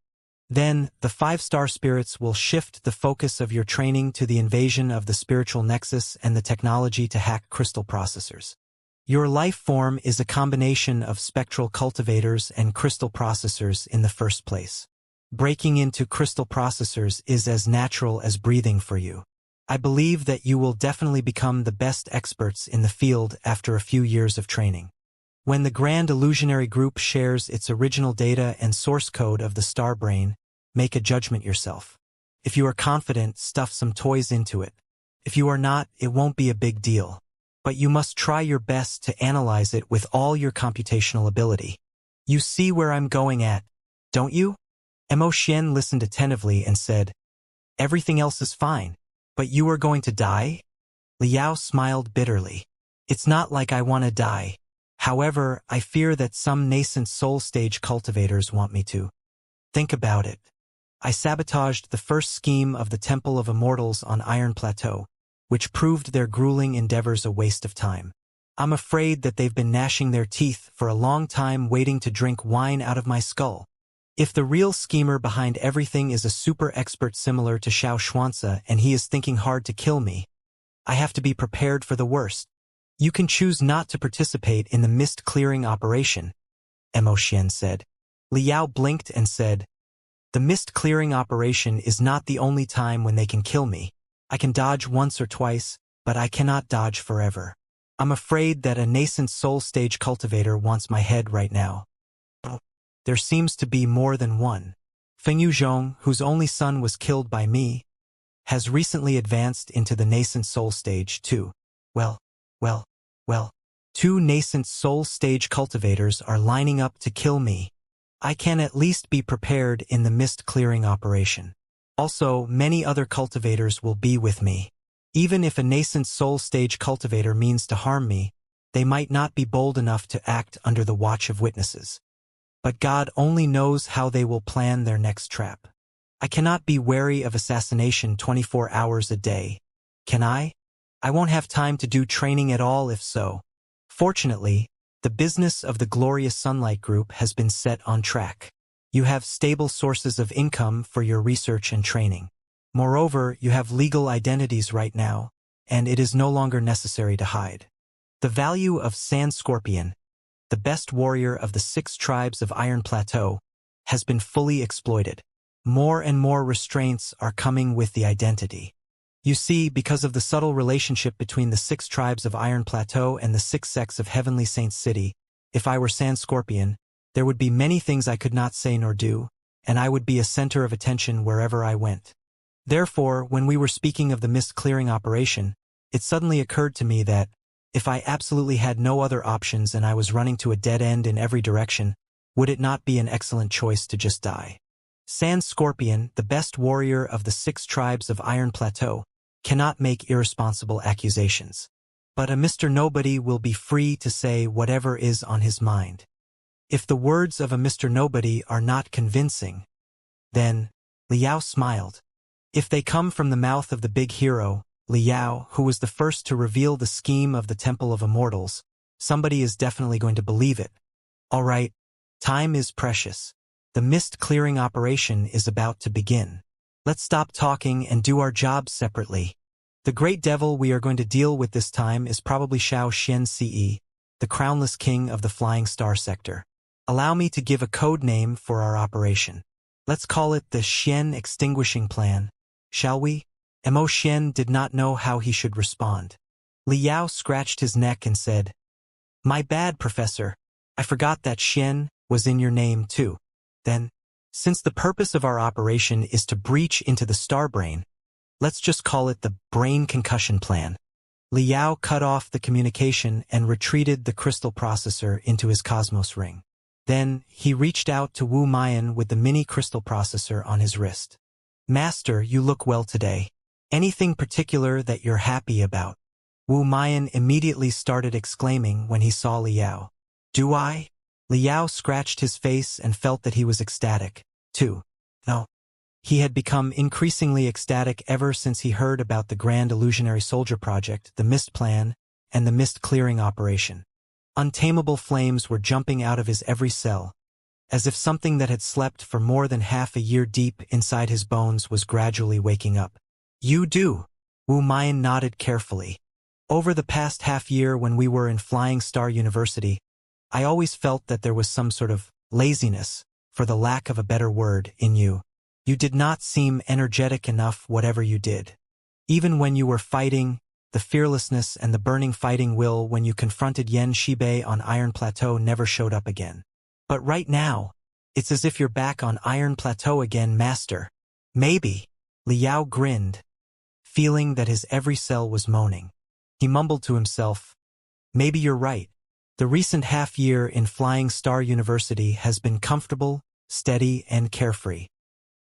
A: Then, the 5-star spirits will shift the focus of your training to the invasion of the spiritual nexus and the technology to hack crystal processors. Your life form is a combination of spectral cultivators and crystal processors in the first place. Breaking into crystal processors is as natural as breathing for you. I believe that you will definitely become the best experts in the field after a few years of training. When the Grand Illusionary Group shares its original data and source code of the Star Brain, make a judgment yourself. If you are confident, stuff some toys into it. If you are not, it won't be a big deal. But you must try your best to analyze it with all your computational ability. You see where I'm going at, don't you? Mo Xian listened attentively and said, "Everything else is fine, but you are going to die?" Liao smiled bitterly. "It's not like I want to die. However, I fear that some nascent soul stage cultivators want me to. Think about it. I sabotaged the first scheme of the Temple of Immortals on Iron Plateau, which proved their grueling endeavors a waste of time. I'm afraid that they've been gnashing their teeth for a long time waiting to drink wine out of my skull. If the real schemer behind everything is a super expert similar to Xianxia and he is thinking hard to kill me, I have to be prepared for the worst. You can choose not to participate in the mist clearing operation," Mo Xian said. Liao blinked and said, "The mist clearing operation is not the only time when they can kill me. I can dodge once or twice, but I cannot dodge forever. I'm afraid that a nascent soul stage cultivator wants my head right now. There seems to be more than one. Feng Yuzhong, whose only son was killed by me, has recently advanced into the nascent soul stage too. Well. 2 nascent soul stage cultivators are lining up to kill me. I can at least be prepared in the mist clearing operation. Also, many other cultivators will be with me. Even if a nascent soul stage cultivator means to harm me, they might not be bold enough to act under the watch of witnesses. But God only knows how they will plan their next trap. I cannot be wary of assassination 24 hours a day. Can I? I won't have time to do training at all if so. Fortunately, the business of the Glorious Sunlight Group has been set on track. You have stable sources of income for your research and training. Moreover, you have legal identities right now, and it is no longer necessary to hide. The value of Sand Scorpion, the best warrior of the 6 tribes of Iron Plateau, has been fully exploited. More and more restraints are coming with the identity. You see, because of the subtle relationship between the 6 tribes of Iron Plateau and the 6 sects of Heavenly Saints City, if I were Sand Scorpion, there would be many things I could not say nor do, and I would be a center of attention wherever I went. Therefore, when we were speaking of the mist clearing operation, it suddenly occurred to me that, if I absolutely had no other options and I was running to a dead end in every direction, would it not be an excellent choice to just die? Sand Scorpion, the best warrior of the 6 tribes of Iron Plateau, cannot make irresponsible accusations. But a Mr. Nobody will be free to say whatever is on his mind. If the words of a Mr. Nobody are not convincing, then, Liao smiled. If they come from the mouth of the big hero, Liao, who was the first to reveal the scheme of the Temple of Immortals, somebody is definitely going to believe it. All right, time is precious. The mist clearing operation is about to begin. Let's stop talking and do our jobs separately. The great devil we are going to deal with this time is probably Xianxia, the crownless king of the Flying Star sector. Allow me to give a code name for our operation. Let's call it the Xian Extinguishing Plan, shall we? Mo Xian did not know how he should respond. Liao scratched his neck and said, "My bad, Professor. I forgot that Xian was in your name too. Then, since the purpose of our operation is to breach into the star brain, let's just call it the Brain Concussion Plan." Liao cut off the communication and retreated the crystal processor into his cosmos ring. Then, he reached out to Wu Mayan with the mini crystal processor on his wrist. "Master, you look well today. Anything particular that you're happy about?" Wu Mayan immediately started exclaiming when he saw Liao. Do I? Liao scratched his face and felt that he was ecstatic, too. No. He had become increasingly ecstatic ever since he heard about the Grand Illusionary Soldier Project, the Mist Plan, and the Mist Clearing Operation. Untamable flames were jumping out of his every cell, as if something that had slept for more than half a year deep inside his bones was gradually waking up. You do? Wu Mayan nodded carefully. Over the past half-year when we were in Flying Star University, I always felt that there was some sort of laziness, for the lack of a better word, in you. You did not seem energetic enough whatever you did. Even when you were fighting, the fearlessness and the burning fighting will when you confronted Yen Shibei on Iron Plateau never showed up again. But right now, it's as if you're back on Iron Plateau again, Master. Maybe. Liao grinned, feeling that his every cell was moaning. He mumbled to himself, maybe you're right. The recent half-year in Flying Star University has been comfortable, steady, and carefree.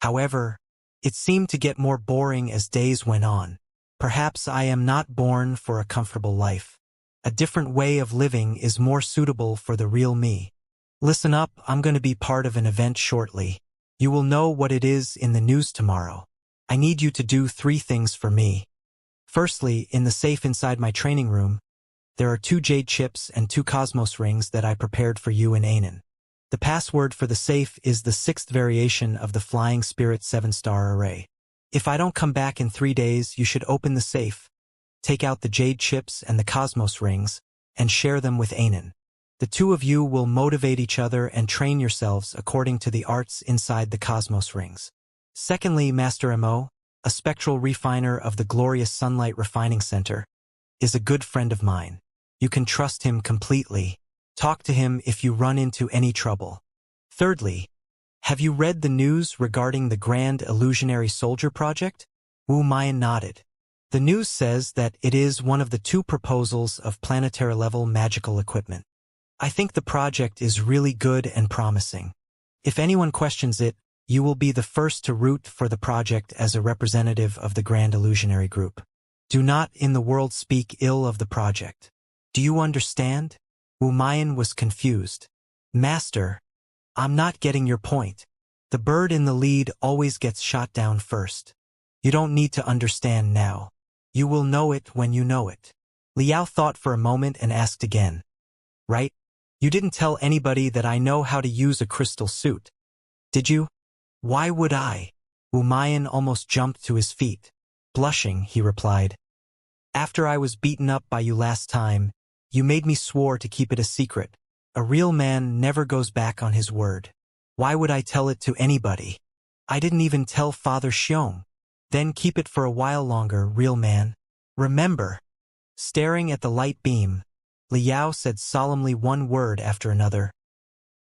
A: However, it seemed to get more boring as days went on. Perhaps I am not born for a comfortable life. A different way of living is more suitable for the real me. Listen up, I'm going to be part of an event shortly. You will know what it is in the news tomorrow. I need you to do 3 things for me. Firstly, in the safe inside my training room, there are 2 jade chips and 2 cosmos rings that I prepared for you and Anan. The password for the safe is the 6th variation of the Flying Spirit 7-star array. If I don't come back in 3 days, you should open the safe, take out the jade chips and the cosmos rings, and share them with Anan. The 2 of you will motivate each other and train yourselves according to the arts inside the cosmos rings. Secondly, Master Mo, a spectral refiner of the Glorious Sunlight Refining Center, is a good friend of mine. You can trust him completely. Talk to him if you run into any trouble. Thirdly, have you read the news regarding the Grand Illusionary Soldier Project? Wu Mayan nodded. The news says that it is one of the 2 proposals of planetary-level magical equipment. I think the project is really good and promising. If anyone questions it, you will be the first to root for the project as a representative of the Grand Illusionary Group. Do not in the world speak ill of the project. Do you understand? Wu Mayan was confused. Master, I'm not getting your point. The bird in the lead always gets shot down first. You don't need to understand now. You will know it when you know it. Liao thought for a moment and asked again. Right? You didn't tell anybody that I know how to use a crystal suit. Did you? Why would I? Wu Mayan almost jumped to his feet. Blushing, he replied. After I was beaten up by you last time, you made me swore to keep it a secret. A real man never goes back on his word. Why would I tell it to anybody? I didn't even tell Father Xiong. Then keep it for a while longer, real man. Remember. Staring at the light beam, Liao said solemnly one word after another.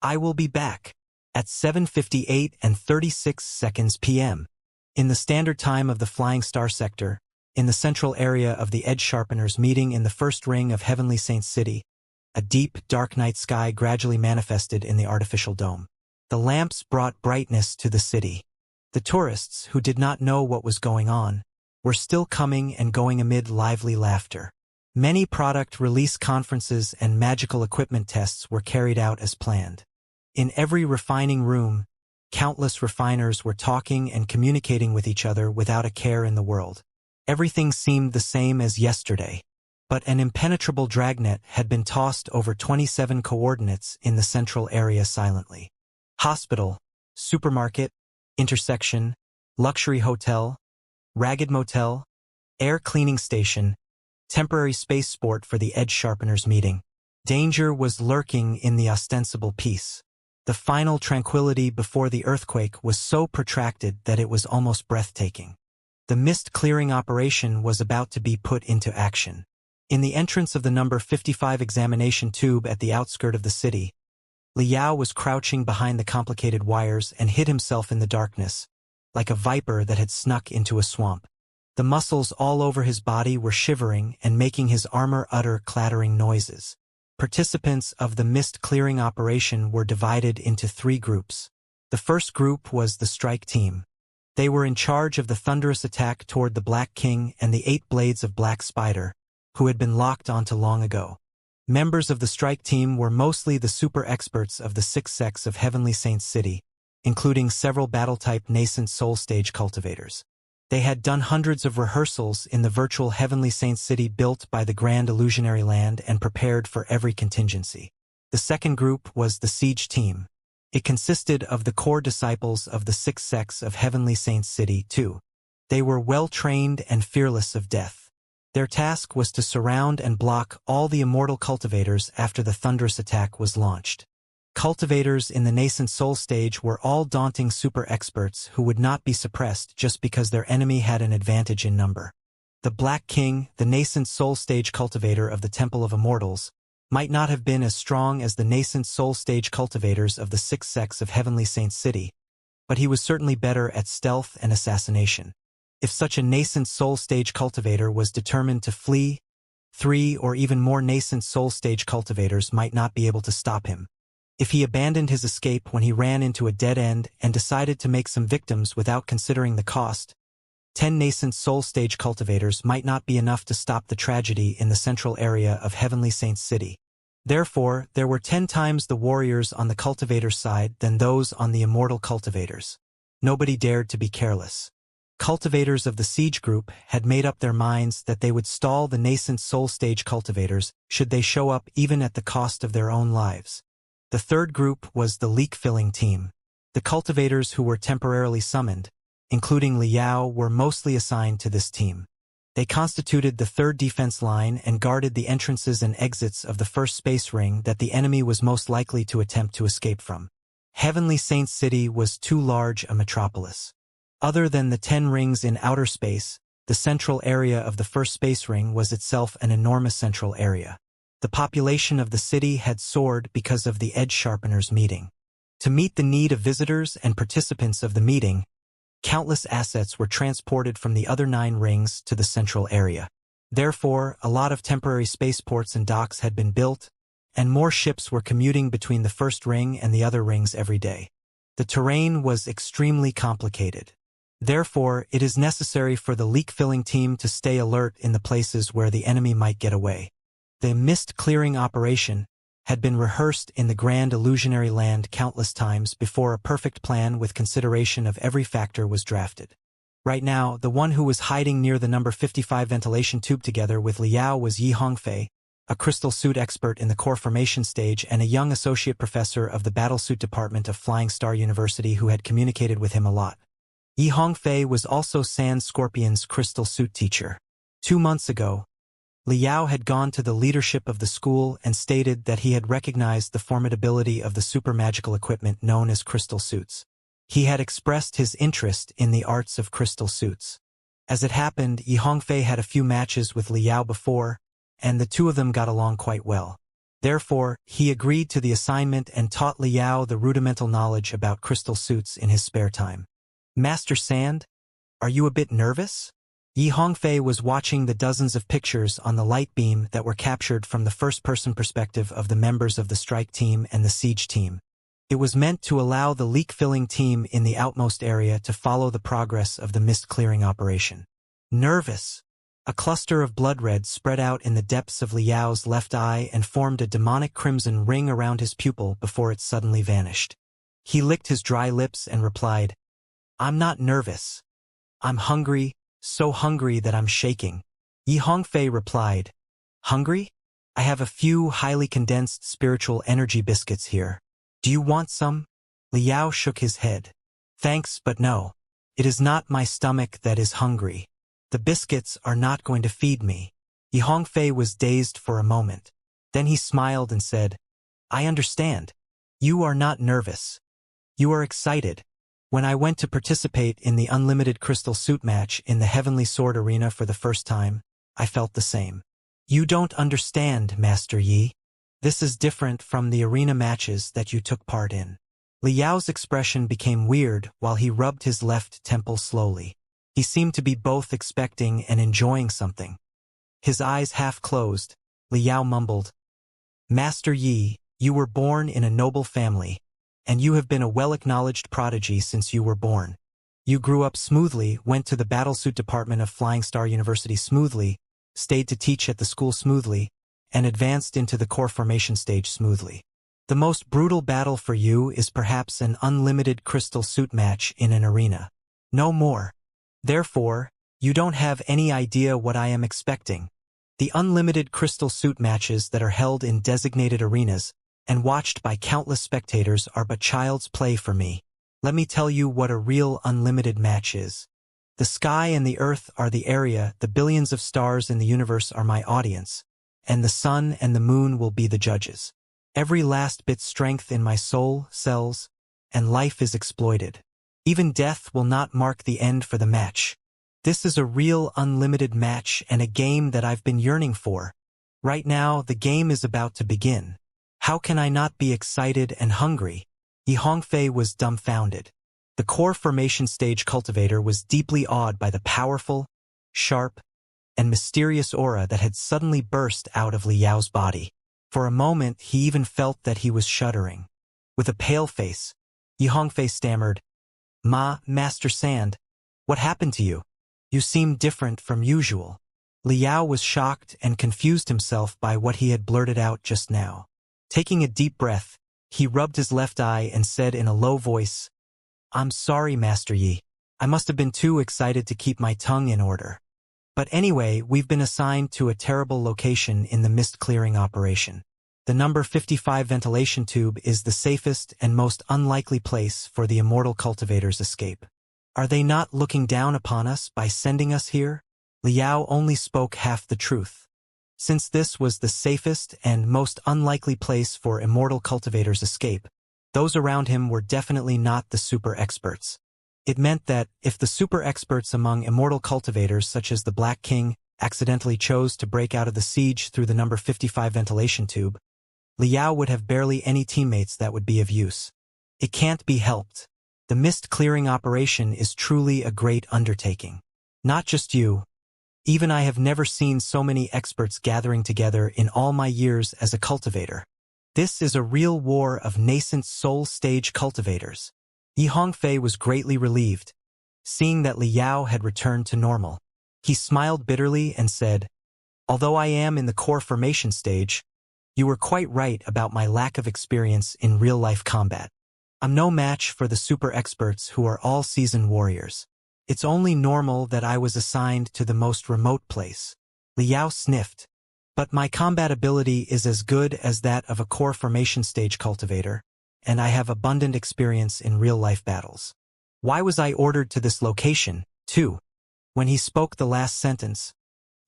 A: I will be back. At 7:58 and 36 seconds p.m. in the standard time of the Flying Star Sector, in the central area of the Edge Sharpeners meeting in the first ring of Heavenly Saint City, a deep, dark night sky gradually manifested in the artificial dome. The lamps brought brightness to the city. The tourists, who did not know what was going on, were still coming and going amid lively laughter. Many product release conferences and magical equipment tests were carried out as planned. In every refining room, countless refiners were talking and communicating with each other without a care in the world. Everything seemed the same as yesterday, but an impenetrable dragnet had been tossed over 27 coordinates in the central area silently. Hospital, supermarket, intersection, luxury hotel, ragged motel, air cleaning station, temporary spaceport for the Edge Sharpeners meeting. Danger was lurking in the ostensible peace. The final tranquility before the earthquake was so protracted that it was almost breathtaking. The mist clearing operation was about to be put into action. In the entrance of the number 55 examination tube at the outskirt of the city, Liao was crouching behind the complicated wires and hid himself in the darkness, like a viper that had snuck into a swamp. The muscles all over his body were shivering and making his armor utter clattering noises. Participants of the mist clearing operation were divided into 3 groups. The first group was the strike team. They were in charge of the thunderous attack toward the Black King and the 8 blades of Black Spider, who had been locked onto long ago. Members of the strike team were mostly the super experts of the 6 sects of Heavenly Saints City, including several battle-type nascent soul stage cultivators. They had done hundreds of rehearsals in the virtual Heavenly Saints City built by the Grand Illusionary Land and prepared for every contingency. The second group was the Siege team. It consisted of the core disciples of the 6 sects of Heavenly Saints City, too. They were well-trained and fearless of death. Their task was to surround and block all the immortal cultivators after the thunderous attack was launched. Cultivators in the nascent soul stage were all daunting super experts who would not be suppressed just because their enemy had an advantage in number. The Black King, the nascent soul stage cultivator of the Temple of Immortals, might not have been as strong as the nascent soul stage cultivators of the 6 sects of Heavenly Saints City, but he was certainly better at stealth and assassination. If such a nascent soul stage cultivator was determined to flee, 3 or even more nascent soul stage cultivators might not be able to stop him. If he abandoned his escape when he ran into a dead end and decided to make some victims without considering the cost, 10 nascent soul stage cultivators might not be enough to stop the tragedy in the central area of Heavenly Saints City. Therefore, there were 10 times the warriors on the cultivator's side than those on the immortal cultivators. Nobody dared to be careless. Cultivators of the Siege group had made up their minds that they would stall the nascent soul stage cultivators should they show up even at the cost of their own lives. The third group was the leak-filling team. The cultivators who were temporarily summoned, including Liao, were mostly assigned to this team. They constituted the third defense line and guarded the entrances and exits of the first space ring that the enemy was most likely to attempt to escape from. Heavenly Saints City was too large a metropolis. Other than the 10 rings in outer space, the central area of the first space ring was itself an enormous central area. The population of the city had soared because of the Edge Sharpeners meeting. To meet the need of visitors and participants of the meeting, countless assets were transported from the other 9 rings to the central area. Therefore, a lot of temporary spaceports and docks had been built, and more ships were commuting between the first ring and the other rings every day. The terrain was extremely complicated. Therefore, it is necessary for the leak-filling team to stay alert in the places where the enemy might get away. The mist-clearing operation had been rehearsed in the Grand Illusionary Land countless times before a perfect plan with consideration of every factor was drafted. Right now, the one who was hiding near the number 55 ventilation tube together with Liao was Yi Hongfei, a crystal suit expert in the core formation stage and a young associate professor of the battlesuit department of Flying Star University who had communicated with him a lot. Yi Hongfei was also Sand Scorpion's crystal suit teacher. 2 months ago, Liao had gone to the leadership of the school and stated that he had recognized the formidability of the super magical equipment known as crystal suits. He had expressed his interest in the arts of crystal suits. As it happened, Yi Hongfei had a few matches with Liao before, and the two of them got along quite well. Therefore, he agreed to the assignment and taught Liao the rudimental knowledge about crystal suits in his spare time. Master Sand, are you a bit nervous? Yi Hongfei was watching the dozens of pictures on the light beam that were captured from the first-person perspective of the members of the strike team and the siege team. It was meant to allow the leak-filling team in the outmost area to follow the progress of the mist-clearing operation. Nervous. A cluster of blood red spread out in the depths of Liao's left eye and formed a demonic crimson ring around his pupil before it suddenly vanished. He licked his dry lips and replied, "I'm not nervous. I'm hungry, so hungry that I'm shaking." Yi Hongfei replied, "Hungry? I have a few highly condensed spiritual energy biscuits here. Do you want some?" Liao shook his head. "Thanks, but no. It is not my stomach that is hungry. The biscuits are not going to feed me." Yi Hongfei was dazed for a moment. Then he smiled and said, "I understand. You are not nervous. You are excited. When I went to participate in the unlimited crystal suit match in the Heavenly Sword Arena for the first time, I felt the same." "You don't understand, Master Yi. This is different from the arena matches that you took part in." Liao's expression became weird while he rubbed his left temple slowly. He seemed to be both expecting and enjoying something. His eyes half closed, Liao mumbled, "Master Yi, you were born in a noble family, and you have been a well-acknowledged prodigy since you were born. You grew up smoothly, went to the battlesuit department of Flying Star University smoothly, stayed to teach at the school smoothly, and advanced into the core formation stage smoothly. The most brutal battle for you is perhaps an unlimited crystal suit match in an arena. No more. Therefore, you don't have any idea what I am expecting. The unlimited crystal suit matches that are held in designated arenas and watched by countless spectators are but child's play for me. Let me tell you what a real unlimited match is. The sky and the earth are the area, the billions of stars in the universe are my audience, and the sun and the moon will be the judges. Every last bit strength in my soul, cells, and life is exploited. Even death will not mark the end for the match. This is a real unlimited match and a game that I've been yearning for. Right now, the game is about to begin. How can I not be excited and hungry? Xianxia was dumbfounded. The core formation stage cultivator was deeply awed by the powerful, sharp, and mysterious aura that had suddenly burst out of Liao's body. For a moment, he even felt that he was shuddering. With a pale face, Xianxia stammered, Master Sand, what happened to you? You seem different from usual. Liao was shocked and confused himself by what he had blurted out just now. Taking a deep breath, he rubbed his left eye and said in a low voice, I'm sorry, Master Yi. I must have been too excited to keep my tongue in order. But anyway, we've been assigned to a terrible location in the mist clearing operation. The number 55 ventilation tube is the safest and most unlikely place for the immortal cultivators' escape. Are they not looking down upon us by sending us here? Liao only spoke half the truth. Since this was the safest and most unlikely place for immortal cultivators' escape, those around him were definitely not the super experts. It meant that, if the super experts among immortal cultivators such as the Black King accidentally chose to break out of the siege through the number 55 ventilation tube, Liao would have barely any teammates that would be of use. It can't be helped. The mist clearing operation is truly a great undertaking. Not just you. Even I have never seen so many experts gathering together in all my years as a cultivator. This is a real war of nascent soul stage cultivators. Xianxia was greatly relieved, seeing that Liao had returned to normal. He smiled bitterly and said, Although I am in the core formation stage, you were quite right about my lack of experience in real-life combat. I'm no match for the super experts who are all seasoned warriors. It's only normal that I was assigned to the most remote place. Liao sniffed. But my combat ability is as good as that of a core formation stage cultivator, and I have abundant experience in real-life battles. Why was I ordered to this location, too? When he spoke the last sentence,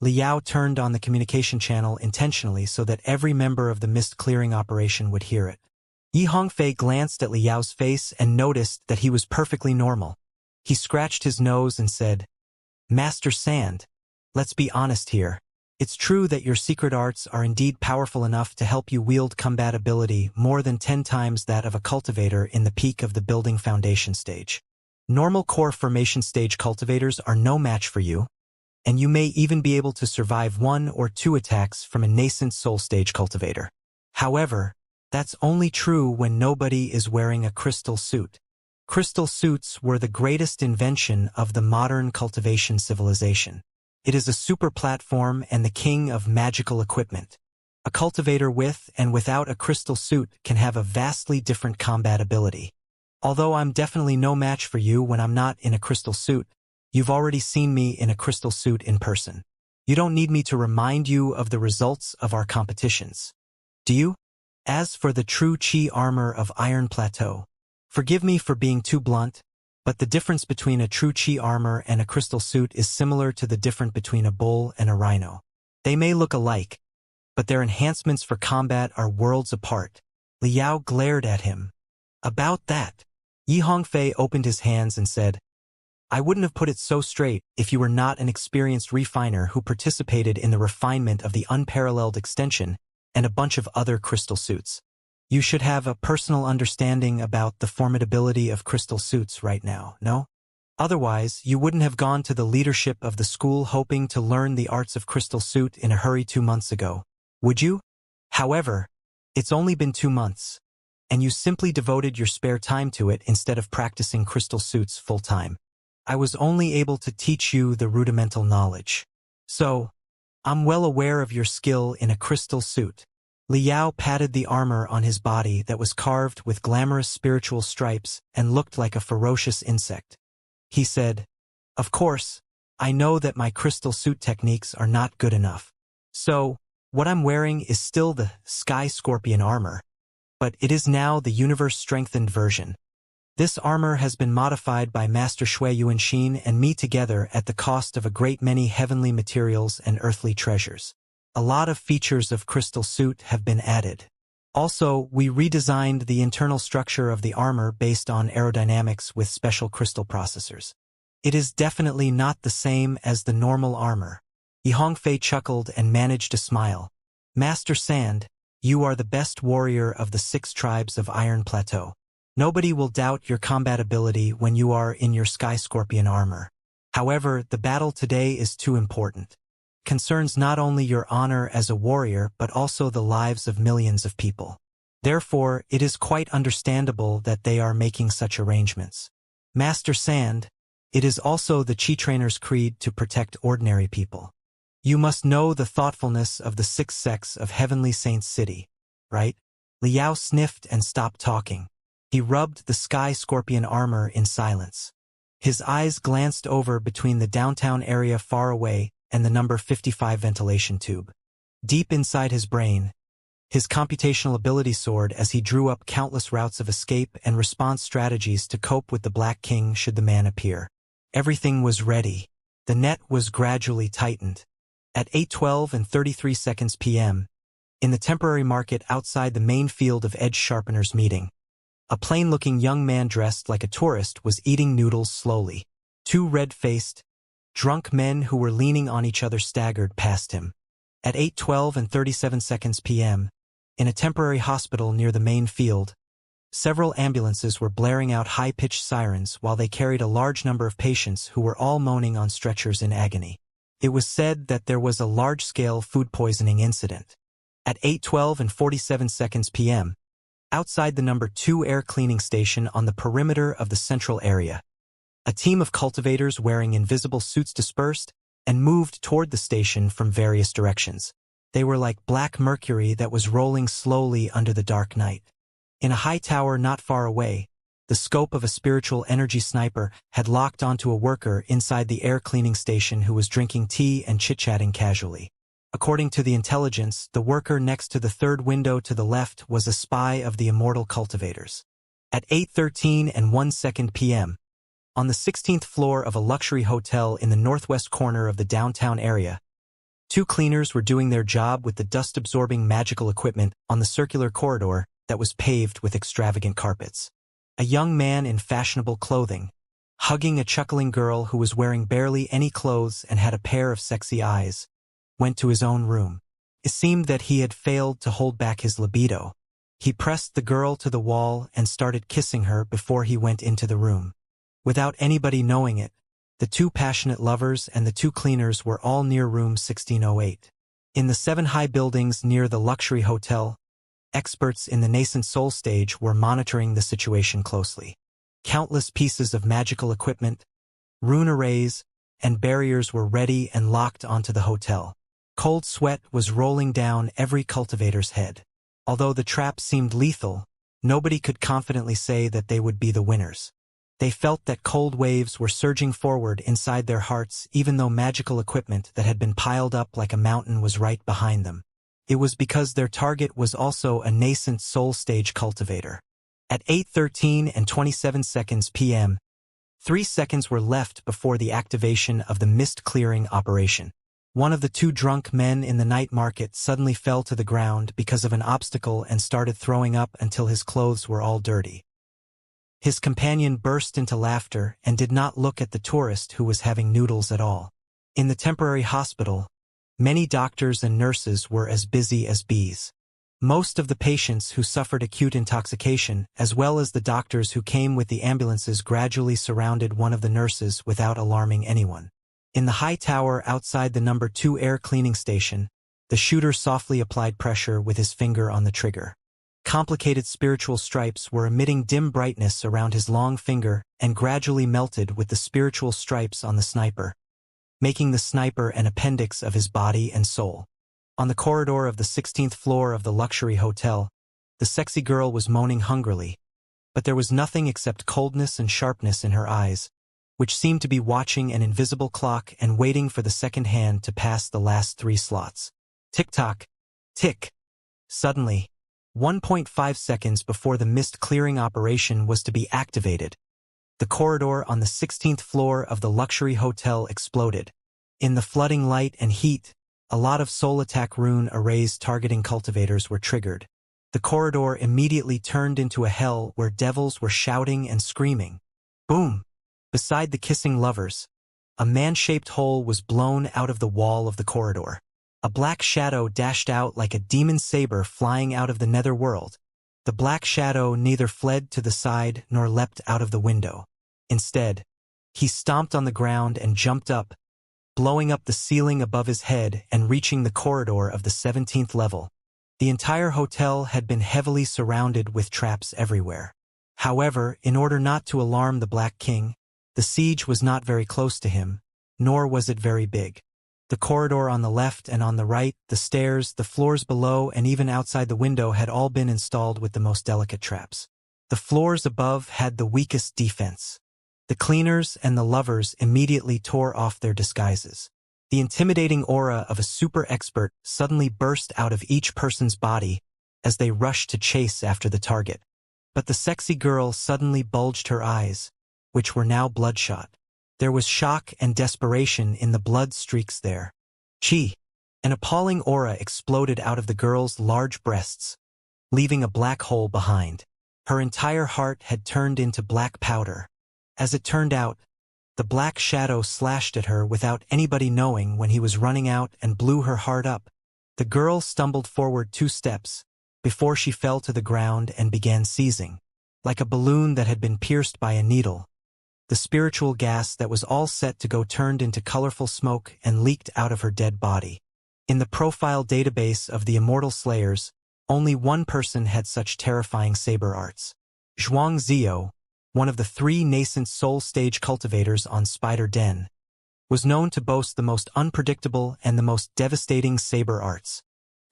A: Liao turned on the communication channel intentionally so that every member of the mist clearing operation would hear it. Xianxia glanced at Liao's face and noticed that he was perfectly normal. He scratched his nose and said, Master Sand, let's be honest here. It's true that your secret arts are indeed powerful enough to help you wield combat ability more than 10 times that of a cultivator in the peak of the building foundation stage. Normal core formation stage cultivators are no match for you, and you may even be able to survive 1 or 2 attacks from a nascent soul stage cultivator. However, that's only true when nobody is wearing a crystal suit. Crystal suits were the greatest invention of the modern cultivation civilization. It is a super platform and the king of magical equipment. A cultivator with and without a crystal suit can have a vastly different combat ability. Although I'm definitely no match for you when I'm not in a crystal suit, you've already seen me in a crystal suit in person. You don't need me to remind you of the results of our competitions. Do you? As for the true chi armor of Iron Plateau, forgive me for being too blunt, but the difference between a true chi armor and a crystal suit is similar to the difference between a bull and a rhino. They may look alike, but their enhancements for combat are worlds apart. Liao glared at him. About that, Xianxia opened his hands and said, I wouldn't have put it so straight if you were not an experienced refiner who participated in the refinement of the unparalleled extension and a bunch of other crystal suits. You should have a personal understanding about the formidability of crystal suits right now, no? Otherwise, you wouldn't have gone to the leadership of the school hoping to learn the arts of crystal suit in a hurry 2 months ago, would you? However, it's only been 2 months, and you simply devoted your spare time to it instead of practicing crystal suits full-time. I was only able to teach you the rudimental knowledge. So, I'm well aware of your skill in a crystal suit. Liao patted the armor on his body that was carved with glamorous spiritual stripes and looked like a ferocious insect. He said, "Of course, I know that my crystal suit techniques are not good enough. So, what I'm wearing is still the Sky Scorpion armor, but it is now the universe-strengthened version. This armor has been modified by Master Shui Yuanxin and me together at the cost of a great many heavenly materials and earthly treasures. A lot of features of crystal suit have been added. Also, we redesigned the internal structure of the armor based on aerodynamics with special crystal processors. It is definitely not the same as the normal armor." Yihongfei chuckled and managed to smile. "Master Sand, you are the best warrior of the 6 tribes of Iron Plateau. Nobody will doubt your combat ability when you are in your Sky Scorpion armor. However, the battle today is too important. Concerns not only your honor as a warrior but also the lives of millions of people. Therefore, it is quite understandable that they are making such arrangements. Master Sand, it is also the Chi Trainer's creed to protect ordinary people. You must know the thoughtfulness of the 6 sects of Heavenly Saints City, right?" Liao sniffed and stopped talking. He rubbed the Sky Scorpion armor in silence. His eyes glanced over between the downtown area far away and the number 55 ventilation tube. Deep inside his brain, his computational ability soared as he drew up countless routes of escape and response strategies to cope with the Black King should the man appear. Everything was ready. The net was gradually tightened. At 8:12 and 33 seconds p.m., in the temporary market outside the main field of edge sharpeners meeting, a plain-looking young man dressed like a tourist was eating noodles slowly. 2 red-faced, drunk men who were leaning on each other staggered past him. At 8:12 and 37 seconds p.m., in a temporary hospital near the main field, several ambulances were blaring out high-pitched sirens while they carried a large number of patients who were all moaning on stretchers in agony. It was said that there was a large-scale food poisoning incident. At 8:12 and 47 seconds p.m., outside the number 2 air cleaning station on the perimeter of the central area, a team of cultivators wearing invisible suits dispersed and moved toward the station from various directions. They were like black mercury that was rolling slowly under the dark night. In a high tower not far away, the scope of a spiritual energy sniper had locked onto a worker inside the air cleaning station who was drinking tea and chit-chatting casually. According to the intelligence, the worker next to the 3rd window to the left was a spy of the immortal cultivators. At 8:13 and 1 second p.m., on the 16th floor of a luxury hotel in the northwest corner of the downtown area, 2 cleaners were doing their job with the dust-absorbing magical equipment on the circular corridor that was paved with extravagant carpets. A young man in fashionable clothing, hugging a chuckling girl who was wearing barely any clothes and had a pair of sexy eyes, went to his own room. It seemed that he had failed to hold back his libido. He pressed the girl to the wall and started kissing her before he went into the room. Without anybody knowing it, the 2 passionate lovers and the 2 cleaners were all near room 1608. In the 7 high buildings near the luxury hotel, experts in the nascent soul stage were monitoring the situation closely. Countless pieces of magical equipment, rune arrays, and barriers were ready and locked onto the hotel. Cold sweat was rolling down every cultivator's head. Although the trap seemed lethal, nobody could confidently say that they would be the winners. They felt that cold waves were surging forward inside their hearts even though magical equipment that had been piled up like a mountain was right behind them. It was because their target was also a nascent soul stage cultivator. At 8:13 and 27 seconds p.m., 3 seconds were left before the activation of the mist clearing operation. One of the 2 drunk men in the night market suddenly fell to the ground because of an obstacle and started throwing up until his clothes were all dirty. His companion burst into laughter and did not look at the tourist who was having noodles at all. In the temporary hospital, many doctors and nurses were as busy as bees. Most of the patients who suffered acute intoxication, as well as the doctors who came with the ambulances, gradually surrounded one of the nurses without alarming anyone. In the high tower outside the number 2 air cleaning station, the shooter softly applied pressure with his finger on the trigger. Complicated spiritual stripes were emitting dim brightness around his long finger and gradually melted with the spiritual stripes on the sniper. making the sniper an appendix of his body and soul. On the corridor of the 16th floor of the luxury hotel, the sexy girl was moaning hungrily, but there was nothing except coldness and sharpness in her eyes, which seemed to be watching an invisible clock and waiting for the second hand to pass the last 3 slots. Tick-tock, tick. Suddenly, 1.5 seconds before the mist-clearing operation was to be activated, the corridor on the 16th floor of the luxury hotel exploded. In the flooding light and heat, a lot of soul attack rune arrays targeting cultivators were triggered. The corridor immediately turned into a hell where devils were shouting and screaming. Boom! Beside the kissing lovers, a man-shaped hole was blown out of the wall of the corridor. A black shadow dashed out like a demon saber flying out of the netherworld. The black shadow neither fled to the side nor leapt out of the window. Instead, he stomped on the ground and jumped up, blowing up the ceiling above his head and reaching the corridor of the 17th level. The entire hotel had been heavily surrounded with traps everywhere. However, in order not to alarm the Black King, the siege was not very close to him, nor was it very big. The corridor on the left and on the right, the stairs, the floors below, and even outside the window had all been installed with the most delicate traps. The floors above had the weakest defense. The cleaners and the lovers immediately tore off their disguises. The intimidating aura of a super expert suddenly burst out of each person's body as they rushed to chase after the target. But the sexy girl suddenly bulged her eyes, which were now bloodshot. There was shock and desperation in the blood streaks there. Chi! An appalling aura exploded out of the girl's large breasts, leaving a black hole behind. Her entire heart had turned into black powder. As it turned out, the black shadow slashed at her without anybody knowing when he was running out and blew her heart up. The girl stumbled forward 2 steps before she fell to the ground and began seizing, like a balloon that had been pierced by a needle. The spiritual gas that was all set to go turned into colorful smoke and leaked out of her dead body. In the profile database of the Immortal Slayers, only one person had such terrifying saber arts. Xianxia, one of the 3 nascent soul stage cultivators on Spider Den, was known to boast the most unpredictable and the most devastating saber arts.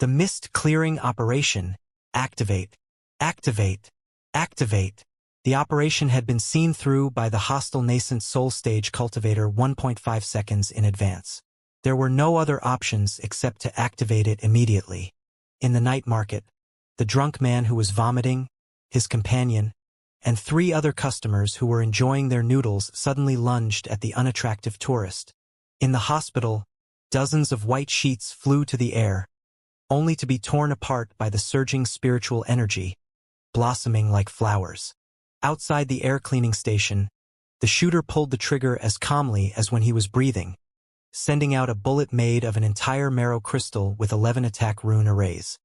A: The mist-clearing operation, activate, activate, activate. The operation had been seen through by the hostile nascent soul stage cultivator 1.5 seconds in advance. There were no other options except to activate it immediately. In the night market, the drunk man who was vomiting, his companion, and 3 other customers who were enjoying their noodles suddenly lunged at the unattractive tourist. In the hospital, dozens of white sheets flew to the air, only to be torn apart by the surging spiritual energy, blossoming like flowers. Outside the air cleaning station, the shooter pulled the trigger as calmly as when he was breathing, sending out a bullet made of an entire marrow crystal with 11 attack rune arrays.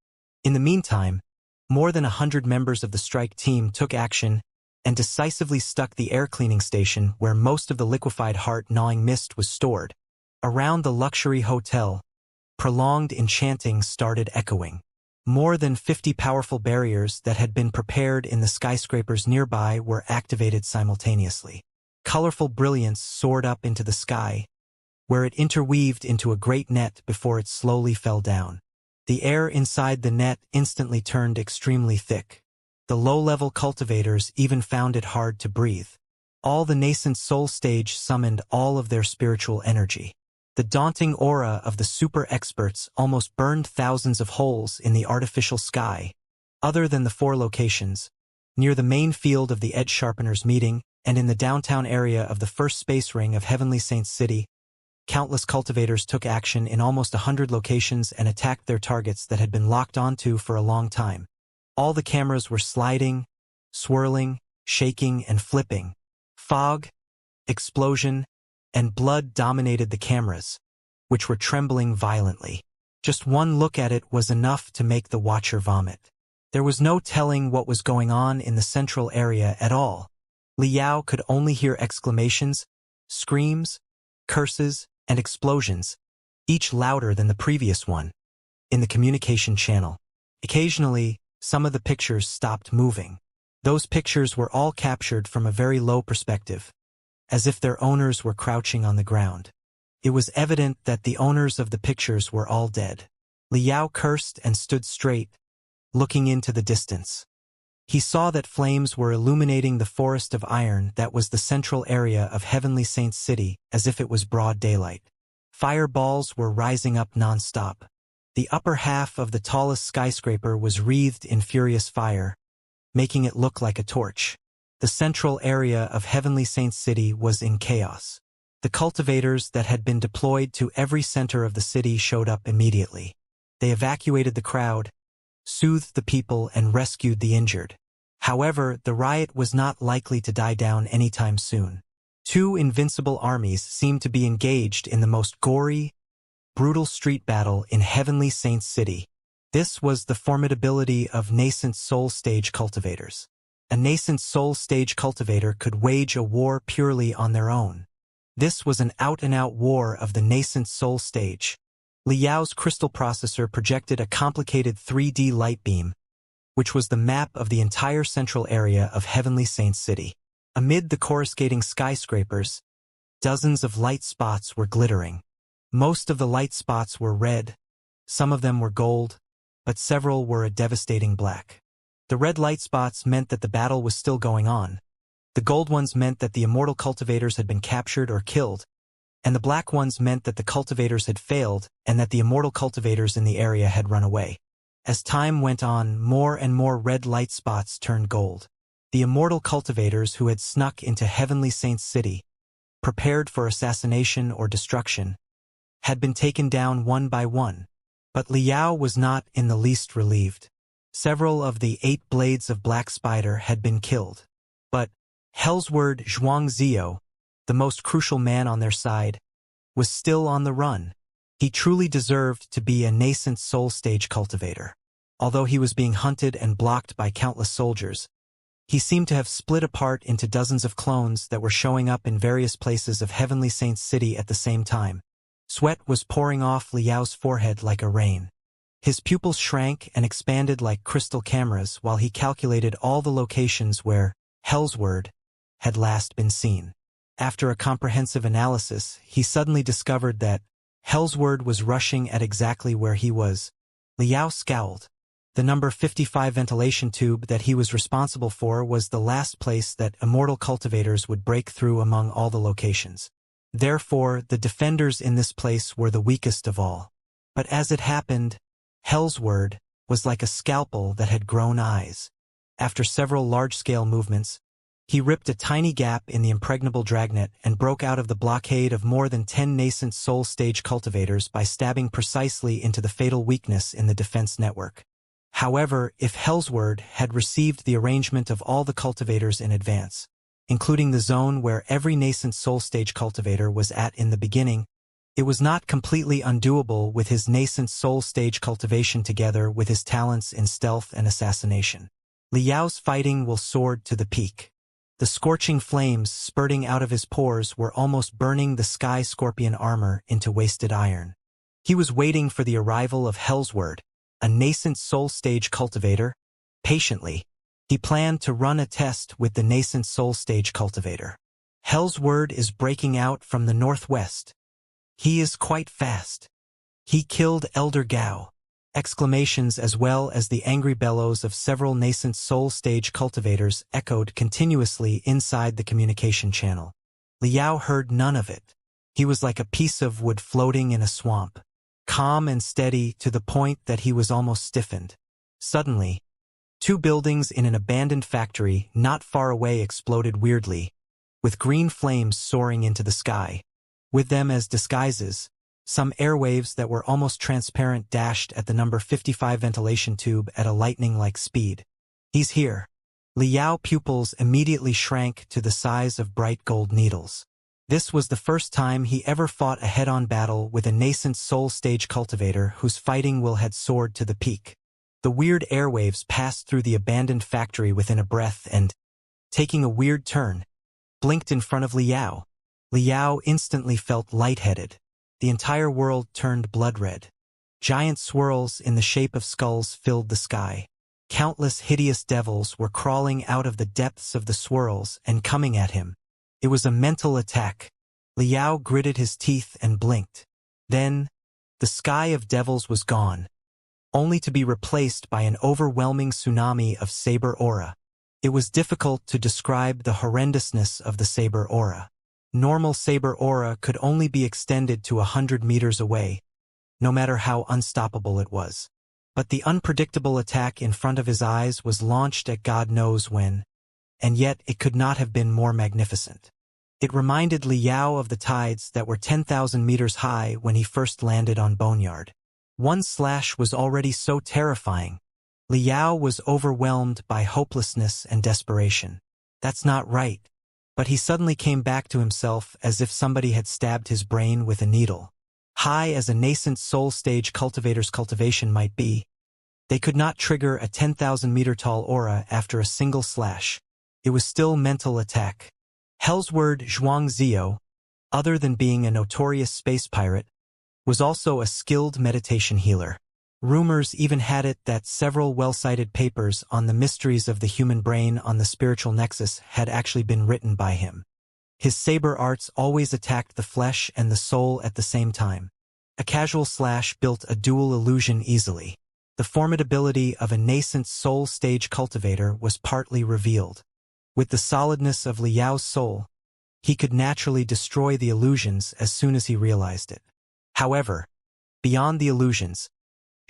A: In the meantime, more than 100 members of the strike team took action and decisively stuck the air cleaning station where most of the liquefied heart-gnawing mist was stored. Around the luxury hotel, prolonged enchanting started echoing. More than 50 powerful barriers that had been prepared in the skyscrapers nearby were activated simultaneously. Colorful brilliance soared up into the sky, where it interweaved into a great net before it slowly fell down. The air inside the net instantly turned extremely thick. The low-level cultivators even found it hard to breathe. All the nascent soul stage summoned all of their spiritual energy. The daunting aura of the super experts almost burned thousands of holes in the artificial sky. Other than the 4 locations, near the main field of the Edge Sharpeners meeting and in the downtown area of the first space ring of Heavenly Saints City, countless cultivators took action in almost 100 locations and attacked their targets that had been locked onto for a long time. All the cameras were sliding, swirling, shaking, and flipping. Fog, explosion, and blood dominated the cameras, which were trembling violently. Just one look at it was enough to make the watcher vomit. There was no telling what was going on in the central area at all. Liao could only hear exclamations, screams, curses, and explosions, each louder than the previous one, in the communication channel. Occasionally, some of the pictures stopped moving. Those pictures were all captured from a very low perspective, as if their owners were crouching on the ground. It was evident that the owners of the pictures were all dead. Liao cursed and stood straight, looking into the distance. He saw that flames were illuminating the forest of iron that was the central area of Heavenly Saint's city, as if it was broad daylight. Fireballs were rising up non-stop. The upper half of the tallest skyscraper was wreathed in furious fire, making it look like a torch. The central area of Heavenly Saint's city was in chaos. The cultivators that had been deployed to every center of the city showed up immediately. They evacuated the crowd, soothed the people, and rescued the injured. However, the riot was not likely to die down anytime soon. Two invincible armies seemed to be engaged in the most gory, brutal street battle in Heavenly Saint's city. This was the formidability of nascent soul stage cultivators. A nascent soul stage cultivator could wage a war purely on their own. This was an out-and-out war of the nascent soul stage. Liao's crystal processor projected a complicated 3D light beam, which was the map of the entire central area of Heavenly Saint's city. Amid the coruscating skyscrapers, dozens of light spots were glittering. Most of the light spots were red, some of them were gold, but several were a devastating black. The red light spots meant that the battle was still going on. The gold ones meant that the immortal cultivators had been captured or killed, and the black ones meant that the cultivators had failed and that the immortal cultivators in the area had run away. As time went on, more and more red light spots turned gold. The immortal cultivators who had snuck into Heavenly Saint's city, prepared for assassination or destruction, had been taken down one by one. But Liao was not in the least relieved. Several of the 8 blades of Black Spider had been killed. But Hellsword Xianxia, the most crucial man on their side, was still on the run. He truly deserved to be a nascent soul stage cultivator. Although he was being hunted and blocked by countless soldiers, he seemed to have split apart into dozens of clones that were showing up in various places of Heavenly Saint's city at the same time. Sweat was pouring off Liao's forehead like a rain. His pupils shrank and expanded like crystal cameras while he calculated all the locations where Hellsword had last been seen. After a comprehensive analysis, he suddenly discovered that Hellsword was rushing at exactly where he was. Liao scowled. The number 55 ventilation tube that he was responsible for was the last place that immortal cultivators would break through among all the locations. Therefore, the defenders in this place were the weakest of all. But as it happened, Hellsword was like a scalpel that had grown eyes. After several large-scale movements, he ripped a tiny gap in the impregnable dragnet and broke out of the blockade of more than 10 nascent soul stage cultivators by stabbing precisely into the fatal weakness in the defense network. However, if Hellsword had received the arrangement of all the cultivators in advance, including the zone where every nascent soul stage cultivator was at in the beginning, it was not completely undoable with his nascent soul stage cultivation together with his talents in stealth and assassination. Liao's fighting will soared to the peak. The scorching flames spurting out of his pores were almost burning the sky scorpion armor into wasted iron. He was waiting for the arrival of Hellsword, a nascent soul stage cultivator. Patiently, he planned to run a test with the nascent soul stage cultivator. Hellsword is breaking out from the northwest. He is quite fast. He killed Elder Gao. Exclamations as well as the angry bellows of several nascent soul stage cultivators echoed continuously inside the communication channel. Liao heard none of it. He was like a piece of wood floating in a swamp, calm and steady to the point that he was almost stiffened. Suddenly, 2 buildings in an abandoned factory not far away exploded weirdly, with green flames soaring into the sky. With them as disguises, some airwaves that were almost transparent dashed at the number 55 ventilation tube at a lightning-like speed. He's here. Liao pupils immediately shrank to the size of bright gold needles. This was the first time he ever fought a head-on battle with a nascent soul stage cultivator whose fighting will had soared to the peak. The weird airwaves passed through the abandoned factory within a breath and, taking a weird turn, blinked in front of Liao. Liao instantly felt lightheaded. The entire world turned blood-red. Giant swirls in the shape of skulls filled the sky. Countless hideous devils were crawling out of the depths of the swirls and coming at him. It was a mental attack. Liao gritted his teeth and blinked. Then, the sky of devils was gone, only to be replaced by an overwhelming tsunami of saber aura. It was difficult to describe the horrendousness of the saber aura. Normal saber aura could only be extended to 100 meters away, no matter how unstoppable it was. But the unpredictable attack in front of his eyes was launched at God knows when, and yet it could not have been more magnificent. It reminded Liao of the tides that were 10,000 meters high when he first landed on Boneyard. One slash was already so terrifying. Liao was overwhelmed by hopelessness and desperation. That's not right. But he suddenly came back to himself as if somebody had stabbed his brain with a needle. High as a nascent soul stage cultivator's cultivation might be, they could not trigger a 10,000-meter-tall aura after a single slash. It was still mental attack. Hell's word Xianxia, other than being a notorious space pirate, was also a skilled meditation healer. Rumors even had it that several well-cited papers on the mysteries of the human brain on the spiritual nexus had actually been written by him. His saber arts always attacked the flesh and the soul at the same time. A casual slash built a dual illusion easily. The formidability of a nascent soul stage cultivator was partly revealed. With the solidness of Liao's soul, he could naturally destroy the illusions as soon as he realized it. However, beyond the illusions,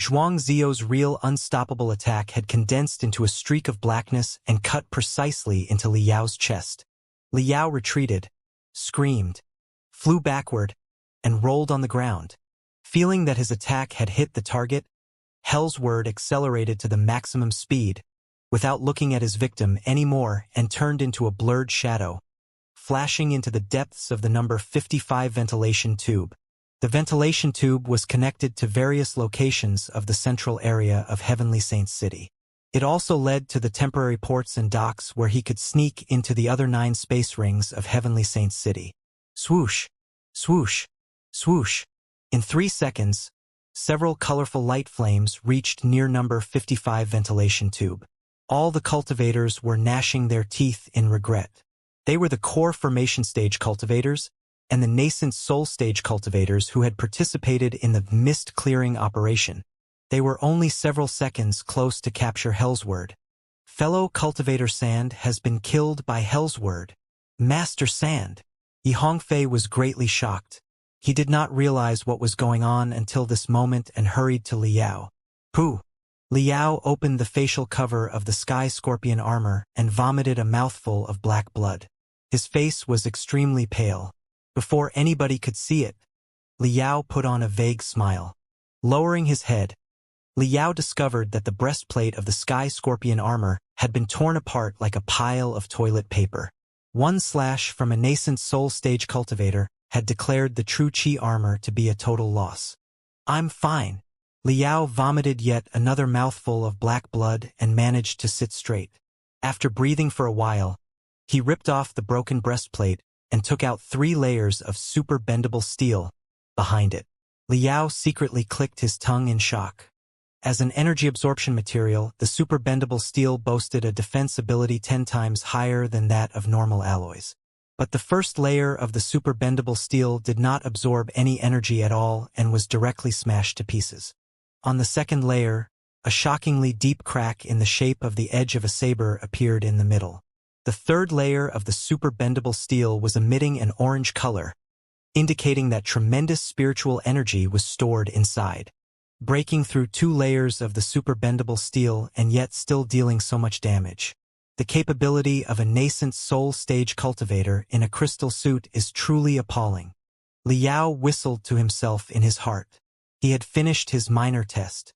A: Xianxia's real unstoppable attack had condensed into a streak of blackness and cut precisely into Liao's chest. Liao retreated, screamed, flew backward, and rolled on the ground. Feeling that his attack had hit the target, Hell's word accelerated to the maximum speed, without looking at his victim anymore, and turned into a blurred shadow, flashing into the depths of the number 55 ventilation tube. The ventilation tube was connected to various locations of the central area of Heavenly Saints City. It also led to the temporary ports and docks where he could sneak into the other 9 space rings of Heavenly Saints City. Swoosh, swoosh, swoosh. In 3 seconds, several colorful light flames reached near number 55 ventilation tube. All the cultivators were gnashing their teeth in regret. They were the core formation stage cultivators and the nascent soul stage cultivators who had participated in the mist clearing operation. They were only several seconds close to capture Hell's word. Fellow cultivator Sand has been killed by Hell's word. Master Sand. Yi Hongfei was greatly shocked. He did not realize what was going on until this moment and hurried to Liao. Pooh! Liao opened the facial cover of the Sky Scorpion armor and vomited a mouthful of black blood. His face was extremely pale. Before anybody could see it, Liao put on a vague smile. Lowering his head, Liao discovered that the breastplate of the Sky Scorpion armor had been torn apart like a pile of toilet paper. One slash from a nascent soul stage cultivator had declared the true Qi armor to be a total loss. I'm fine. Liao vomited yet another mouthful of black blood and managed to sit straight. After breathing for a while, he ripped off the broken breastplate and took out 3 layers of super bendable steel behind it. Liao secretly clicked his tongue in shock. As an energy absorption material, the super bendable steel boasted a defense ability 10 times higher than that of normal alloys. But the first layer of the super bendable steel did not absorb any energy at all and was directly smashed to pieces. On the second layer, a shockingly deep crack in the shape of the edge of a saber appeared in the middle. The third layer of the super bendable steel was emitting an orange color, indicating that tremendous spiritual energy was stored inside. Breaking through 2 layers of the super bendable steel and yet still dealing so much damage. The capability of a nascent soul stage cultivator in a crystal suit is truly appalling. Liao whistled to himself in his heart. He had finished his minor test.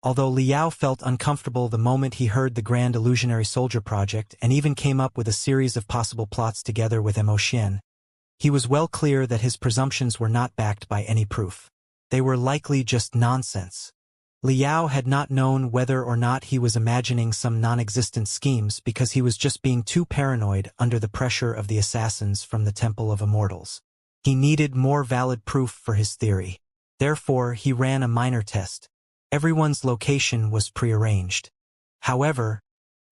A: Although Liao felt uncomfortable the moment he heard the Grand Illusionary Soldier project and even came up with a series of possible plots together with Mo Xian, he was well clear that his presumptions were not backed by any proof. They were likely just nonsense. Liao had not known whether or not he was imagining some non-existent schemes because he was just being too paranoid under the pressure of the assassins from the Temple of Immortals. He needed more valid proof for his theory. Therefore, he ran a minor test. Everyone's location was prearranged. However,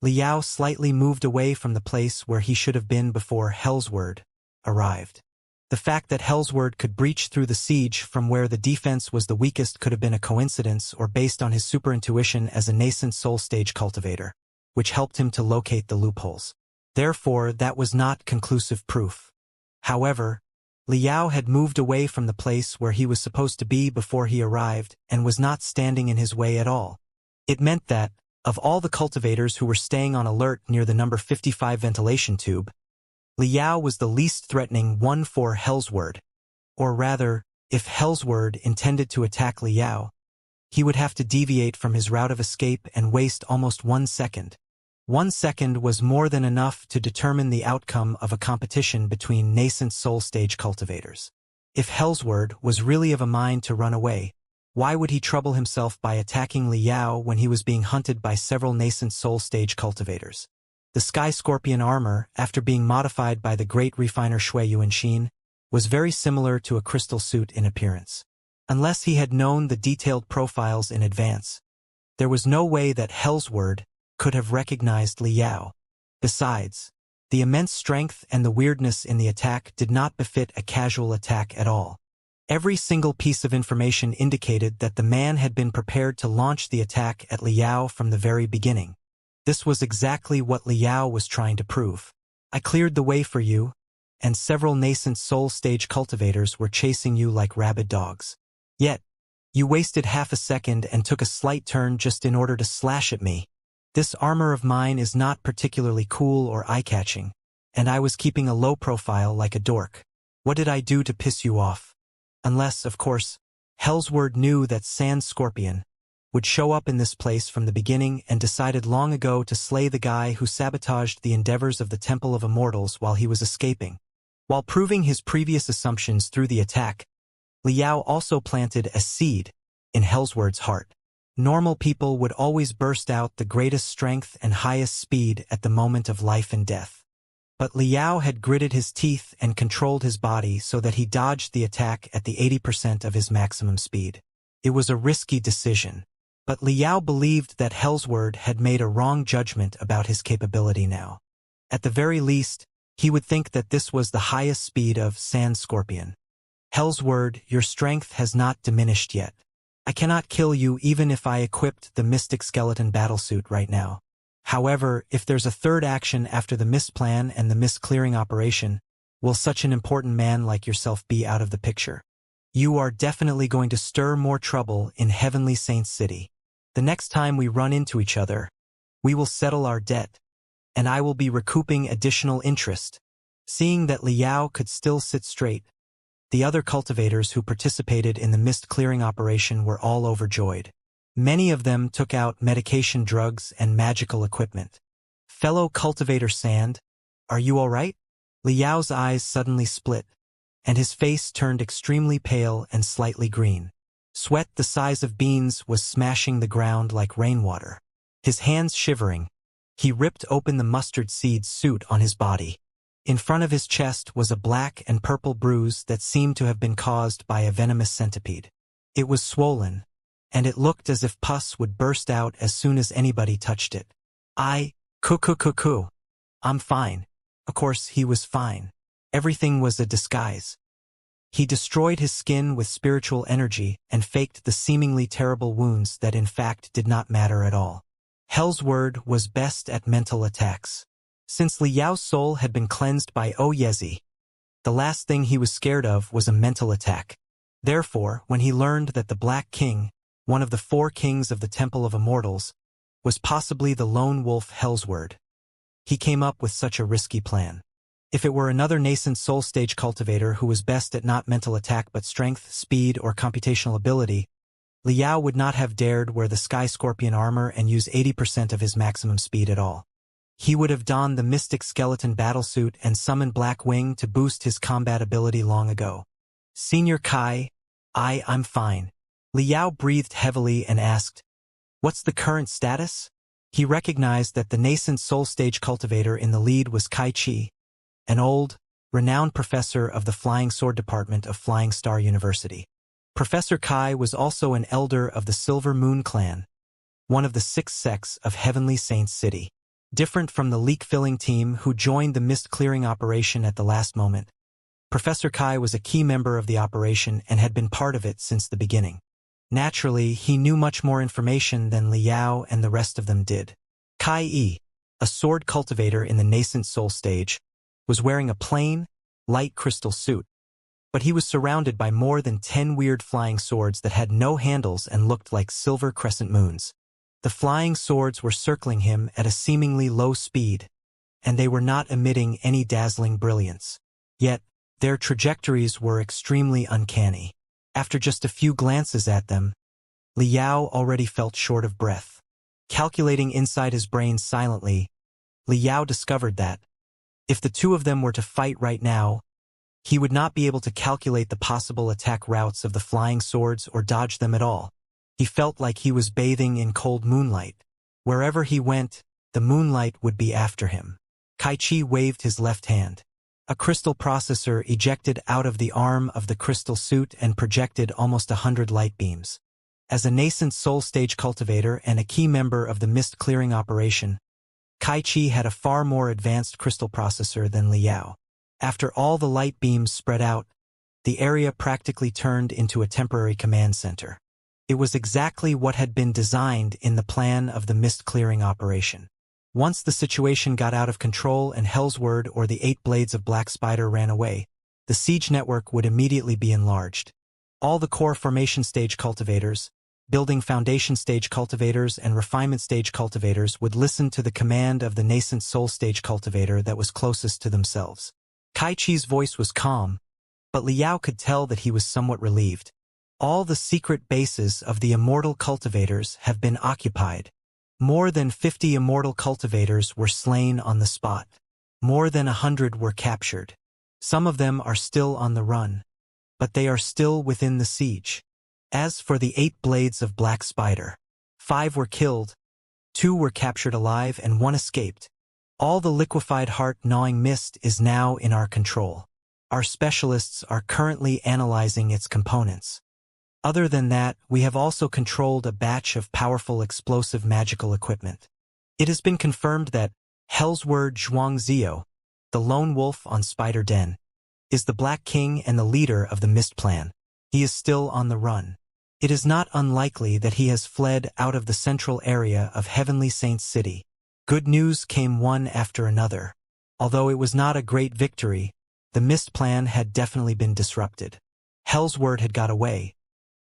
A: Liao slightly moved away from the place where he should have been before Hell's word arrived. The fact that Hellsword could breach through the siege from where the defense was the weakest could have been a coincidence or based on his superintuition as a nascent soul stage cultivator, which helped him to locate the loopholes. Therefore, that was not conclusive proof. However, Liao had moved away from the place where he was supposed to be before he arrived and was not standing in his way at all. It meant that, of all the cultivators who were staying on alert near the number 55 ventilation tube, Liao was the least threatening one for Hellsword. Or rather, if Hellsword intended to attack Liao, he would have to deviate from his route of escape and waste almost 1 second. 1 second was more than enough to determine the outcome of a competition between nascent soul stage cultivators. If Hellsword was really of a mind to run away, why would he trouble himself by attacking Liao when he was being hunted by several nascent soul stage cultivators? The Sky Scorpion armor, after being modified by the great refiner Shui Yuanxin, was very similar to a crystal suit in appearance. Unless he had known the detailed profiles in advance, there was no way that Hellsword could have recognized Liao. Besides, the immense strength and the weirdness in the attack did not befit a casual attack at all. Every single piece of information indicated that the man had been prepared to launch the attack at Liao from the very beginning. This was exactly what Liao was trying to prove. I cleared the way for you, and several nascent soul stage cultivators were chasing you like rabid dogs. Yet, you wasted half a second and took a slight turn just in order to slash at me. This armor of mine is not particularly cool or eye-catching, and I was keeping a low profile like a dork. What did I do to piss you off? Unless, of course, Hellsword knew that Sand Scorpion would show up in this place from the beginning and decided long ago to slay the guy who sabotaged the endeavors of the Temple of Immortals while he was escaping. While proving his previous assumptions through the attack, Liao also planted a seed in Hellsword's heart. Normal people would always burst out the greatest strength and highest speed at the moment of life and death. But Liao had gritted his teeth and controlled his body so that he dodged the attack at the 80% of his maximum speed. It was a risky decision, but Liao believed that Hellsword had made a wrong judgment about his capability now. At the very least, he would think that this was the highest speed of Sand Scorpion. Hellsword, your strength has not diminished yet. I cannot kill you even if I equipped the Mystic Skeleton battlesuit right now. However, if there's a third action after the mist plan and the mist clearing operation, will such an important man like yourself be out of the picture? You are definitely going to stir more trouble in Heavenly Saints City. The next time we run into each other, we will settle our debt, and I will be recouping additional interest. Seeing that Liao could still sit straight, the other cultivators who participated in the mist clearing operation were all overjoyed. Many of them took out medication drugs and magical equipment. Fellow cultivator Sand, are you all right? Liao's eyes suddenly split, and his face turned extremely pale and slightly green. Sweat the size of beans was smashing the ground like rainwater. His hands shivering, he ripped open the mustard seed suit on his body. In front of his chest was a black and purple bruise that seemed to have been caused by a venomous centipede. It was swollen, and it looked as if pus would burst out as soon as anybody touched it. I'm fine. Of course, he was fine. Everything was a disguise. He destroyed his skin with spiritual energy and faked the seemingly terrible wounds that in fact did not matter at all. Hellsword was best at mental attacks. Since Liao's soul had been cleansed by Oyezi, the last thing he was scared of was a mental attack. Therefore, when he learned that the Black King, one of the 4 kings of the Temple of Immortals, was possibly the lone wolf Hellsword, he came up with such a risky plan. If it were another nascent soul stage cultivator who was best at not mental attack but strength, speed, or computational ability, Liao would not have dared wear the Sky Scorpion armor and use 80% of his maximum speed at all. He would have donned the Mystic Skeleton battlesuit and summoned Black Wing to boost his combat ability long ago. Senior Kai, I'm fine. Liao breathed heavily and asked, what's the current status? He recognized that the nascent soul stage cultivator in the lead was Kai Chi, an old, renowned professor of the Flying Sword Department of Flying Star University. Professor Kai was also an elder of the Silver Moon Clan, one of the 6 sects of Heavenly Saints City. Different from the leak-filling team who joined the mist-clearing operation at the last moment, Professor Kai was a key member of the operation and had been part of it since the beginning. Naturally, he knew much more information than Liao and the rest of them did. Kai Yi, a sword cultivator in the nascent soul stage, was wearing a plain, light crystal suit, but he was surrounded by more than 10 weird flying swords that had no handles and looked like silver crescent moons. The flying swords were circling him at a seemingly low speed, and they were not emitting any dazzling brilliance. Yet, their trajectories were extremely uncanny. After just a few glances at them, Liao already felt short of breath. Calculating inside his brain silently, Liao discovered that, if the two of them were to fight right now, he would not be able to calculate the possible attack routes of the flying swords or dodge them at all. He felt like he was bathing in cold moonlight. Wherever he went, the moonlight would be after him. Kai Chi waved his left hand. A crystal processor ejected out of the arm of the crystal suit and projected almost 100 light beams. As a nascent soul stage cultivator and a key member of the mist clearing operation, Kai Chi had a far more advanced crystal processor than Liao. After all the light beams spread out, the area practically turned into a temporary command center. It was exactly what had been designed in the plan of the mist clearing operation. Once the situation got out of control and Hellsword or the 8 blades of Black Spider ran away, the siege network would immediately be enlarged. All the core formation stage cultivators, building foundation stage cultivators and refinement stage cultivators would listen to the command of the nascent soul stage cultivator that was closest to themselves. Kai Chi's voice was calm, but Liao could tell that he was somewhat relieved. All the secret bases of the immortal cultivators have been occupied. More than 50 immortal cultivators were slain on the spot. More than 100 were captured. Some of them are still on the run, but they are still within the siege. As for the 8 blades of Black Spider, 5 were killed, 2 were captured alive and 1 escaped. All the liquefied heart-gnawing mist is now in our control. Our specialists are currently analyzing its components. Other than that, we have also controlled a batch of powerful explosive magical equipment. It has been confirmed that Hellsword Xianxia, the lone wolf on Spider Den, is the Black King and the leader of the Mist Plan. He is still on the run. It is not unlikely that he has fled out of the central area of Heavenly Saints City. Good news came one after another. Although it was not a great victory, the Mist Plan had definitely been disrupted. Hellsword had got away,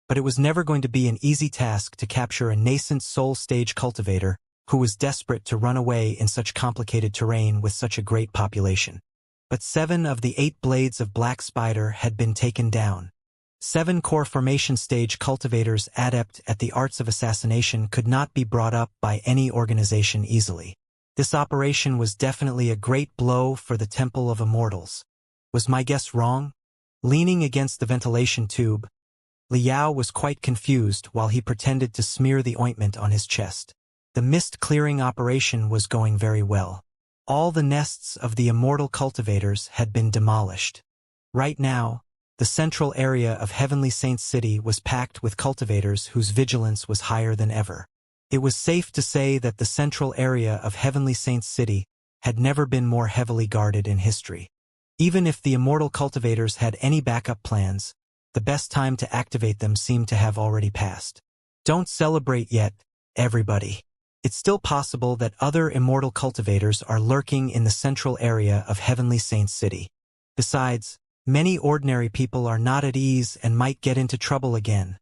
A: but it was never going to be an easy task to capture a nascent soul stage cultivator who was desperate to run away in such complicated terrain with such a great population. But 7 of the 8 blades of Black Spider had been taken down. 7 core formation stage cultivators adept at the arts of assassination could not be brought up by any organization easily. This operation was definitely a great blow for the Temple of Immortals. Was my guess wrong? Leaning against the ventilation tube, Liao was quite confused while he pretended to smear the ointment on his chest. The mist-clearing operation was going very well. All the nests of the immortal cultivators had been demolished. Right now, the central area of Heavenly Saints City was packed with cultivators whose vigilance was higher than ever. It was safe to say that the central area of Heavenly Saints City had never been more heavily guarded in history. Even if the immortal cultivators had any backup plans, the best time to activate them seemed to have already passed. Don't celebrate yet, everybody. It's still possible that other immortal cultivators are lurking in the central area of Heavenly Saints City. Besides, many ordinary people are not at ease and might get into trouble again,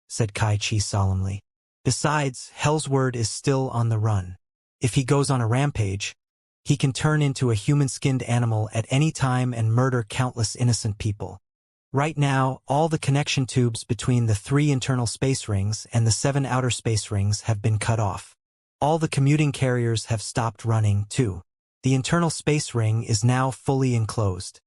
A: said Kai Chi solemnly. Besides, Hellsword is still on the run. If he goes on a rampage, he can turn into a human-skinned animal at any time and murder countless innocent people. Right now, all the connection tubes between the 3 internal space rings and the 7 outer space rings have been cut off. All the commuting carriers have stopped running, too. The internal space ring is now fully enclosed.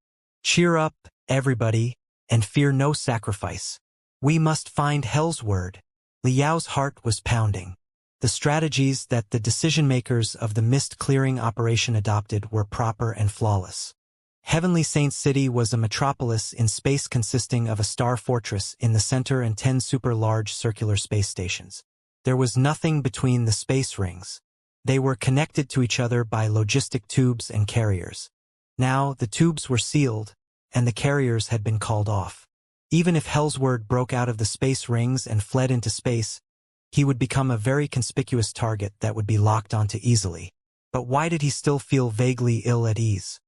A: Cheer up, everybody, and fear no sacrifice. We must find Hellsword. Liao's heart was pounding. The strategies that the decision-makers of the mist-clearing operation adopted were proper and flawless. Heavenly Saints City was a metropolis in space consisting of a star fortress in the center and 10 super-large circular space stations. There was nothing between the space rings. They were connected to each other by logistic tubes and carriers. Now, the tubes were sealed, and the carriers had been called off. Even if Hellsword broke out of the space rings and fled into space, he would become a very conspicuous target that would be locked onto easily. But why did he still feel vaguely ill at ease?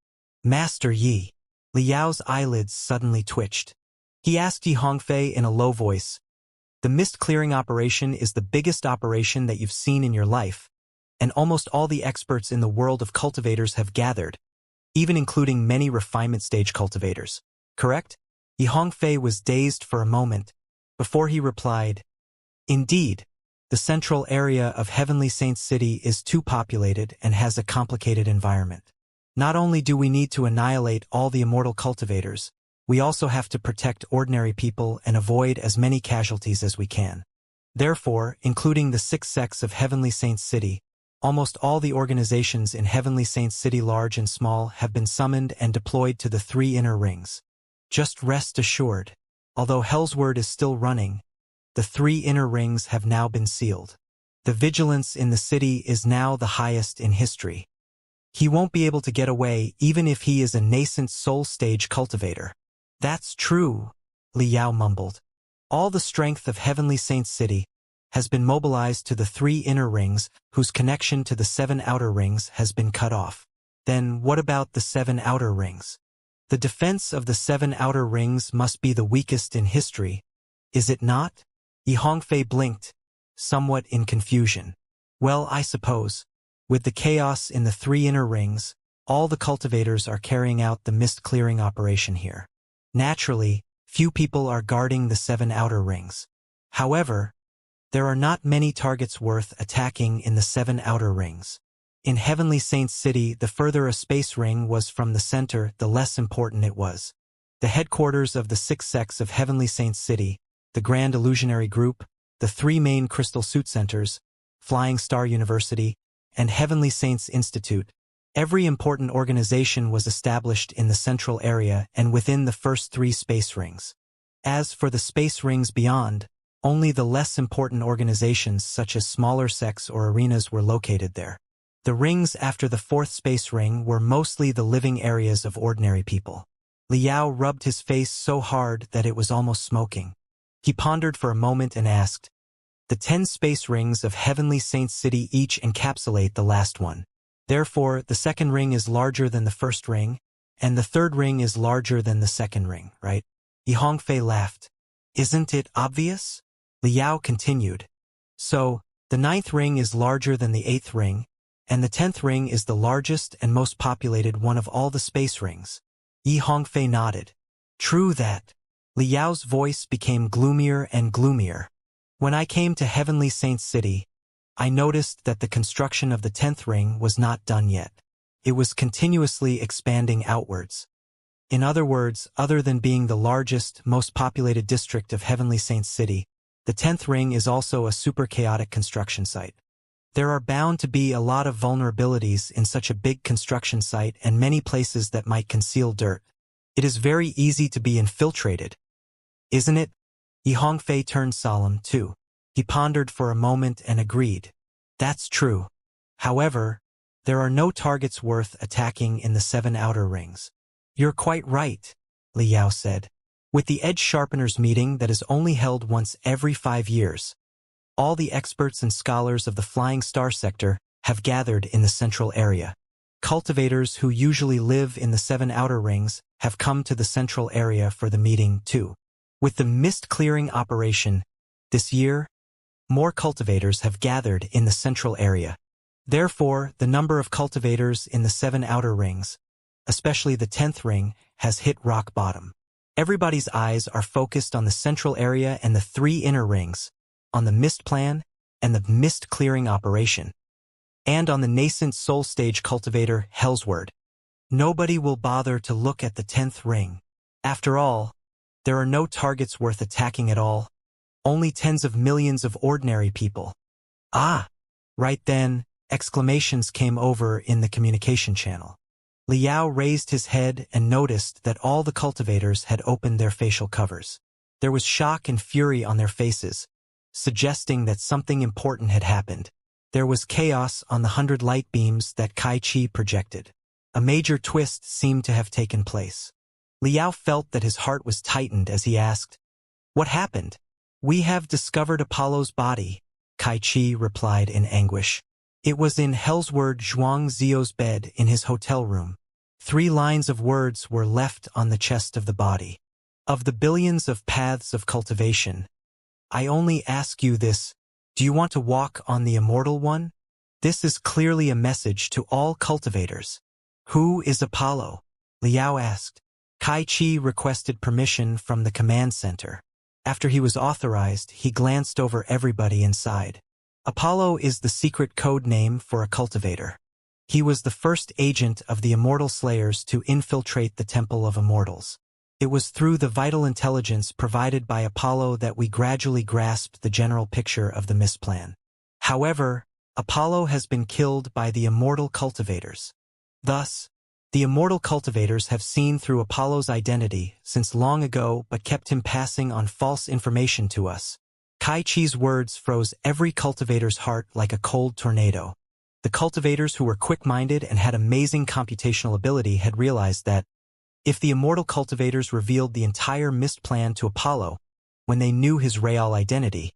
A: Master Yi. Liao's eyelids suddenly twitched. He asked Yi Hongfei in a low voice, "The mist clearing operation is the biggest operation that you've seen in your life, and almost all the experts in the world of cultivators have gathered, even including many refinement stage cultivators. Correct?" Yi Hongfei was dazed for a moment, before he replied, "Indeed, the central area of Heavenly Saints City is too populated and has a complicated environment. Not only do we need to annihilate all the immortal cultivators, we also have to protect ordinary people and avoid as many casualties as we can. Therefore, including the 6 sects of Heavenly Saints City, almost all the organizations in Heavenly Saints City, large and small, have been summoned and deployed to the 3 inner rings. Just rest assured, although Hellsword is still running, the 3 inner rings have now been sealed. The vigilance in the city is now the highest in history. He won't be able to get away even if he is a nascent soul stage cultivator." "That's true," Liao mumbled. "All the strength of Heavenly Saints City has been mobilized to the 3 inner rings, whose connection to the 7 outer rings has been cut off. Then what about the 7 outer rings? The defense of the 7 outer rings must be the weakest in history, is it not?" Yi Hongfei blinked, somewhat in confusion. "Well, I suppose, with the chaos in the 3 inner rings, all the cultivators are carrying out the mist-clearing operation here. Naturally, few people are guarding the 7 outer rings. However, there are not many targets worth attacking in the 7 outer rings. In Heavenly Saints City, the further a space ring was from the center, the less important it was. The headquarters of the 6 sects of Heavenly Saints City, the Grand Illusionary Group, the 3 main Crystal Suit Centers, Flying Star University, and Heavenly Saints Institute. Every important organization was established in the central area and within the first 3 space rings. As for the space rings beyond, only the less important organizations such as smaller sects or arenas were located there. The rings after the 4th space ring were mostly the living areas of ordinary people. Liao rubbed his face so hard that it was almost smoking. He pondered for a moment and asked, "The 10 space rings of Heavenly Saints City each encapsulate the last one. Therefore, the 2nd ring is larger than the 1st ring, and the 3rd ring is larger than the 2nd ring, right?" Yi Hongfei laughed. "Isn't it obvious?" Liao continued. "So, the 9th ring is larger than the 8th ring, and the 10th ring is the largest and most populated one of all the space rings." Yi Hongfei nodded. "True that." Liao's voice became gloomier and gloomier. "When I came to Heavenly Saints City, I noticed that the construction of the 10th ring was not done yet. It was continuously expanding outwards. In other words, other than being the largest, most populated district of Heavenly Saints City, the 10th ring is also a super chaotic construction site. There are bound to be a lot of vulnerabilities in such a big construction site and many places that might conceal dirt. It is very easy to be infiltrated, isn't it?" Yi Hongfei turned solemn, too. He pondered for a moment and agreed. "That's true. However, there are no targets worth attacking in the 7 outer rings." "You're quite right," Liao said. "With the Edge Sharpeners meeting that is only held once every 5 years, all the experts and scholars of the Flying Star sector have gathered in the central area. Cultivators who usually live in the 7 outer rings have come to the central area for the meeting too. With the mist-clearing operation, this year, more cultivators have gathered in the central area. Therefore, the number of cultivators in the 7 outer rings, especially the 10th ring, has hit rock bottom. Everybody's eyes are focused on the central area and the 3 inner rings, on the mist plan and the mist-clearing operation, and on the nascent soul stage cultivator Hellsword. Nobody will bother to look at the 10th ring. After all, there are no targets worth attacking at all, only tens of millions of ordinary people." "Ah!" Right then, exclamations came over in the communication channel. Liao raised his head and noticed that all the cultivators had opened their facial covers. There was shock and fury on their faces, suggesting that something important had happened. There was chaos on the 100 light beams that Kai Chi projected. A major twist seemed to have taken place. Liao felt that his heart was tightened as he asked, "What happened?" "We have discovered Apollo's body," Kai Chi replied in anguish. It was in Hellsword Zhuangzio's bed in his hotel room. 3 lines of words were left on the chest of the body. "Of the billions of paths of cultivation, I only ask you this, do you want to walk on the immortal one?" This is clearly a message to all cultivators. "Who is Apollo?" Liao asked. Kai Chi requested permission from the command center. After he was authorized, he glanced over everybody inside. Apollo is the secret code name for a cultivator. He was the first agent of the Immortal Slayers to infiltrate the Temple of Immortals. It was through the vital intelligence provided by Apollo that we gradually grasped the general picture of the Mist plan. However, Apollo has been killed by the Immortal Cultivators. Thus, the Immortal Cultivators have seen through Apollo's identity since long ago but kept him passing on false information to us. Kai Chi's words froze every cultivator's heart like a cold tornado. The cultivators who were quick-minded and had amazing computational ability had realized that if the Immortal Cultivators revealed the entire Mist plan to Apollo when they knew his real identity,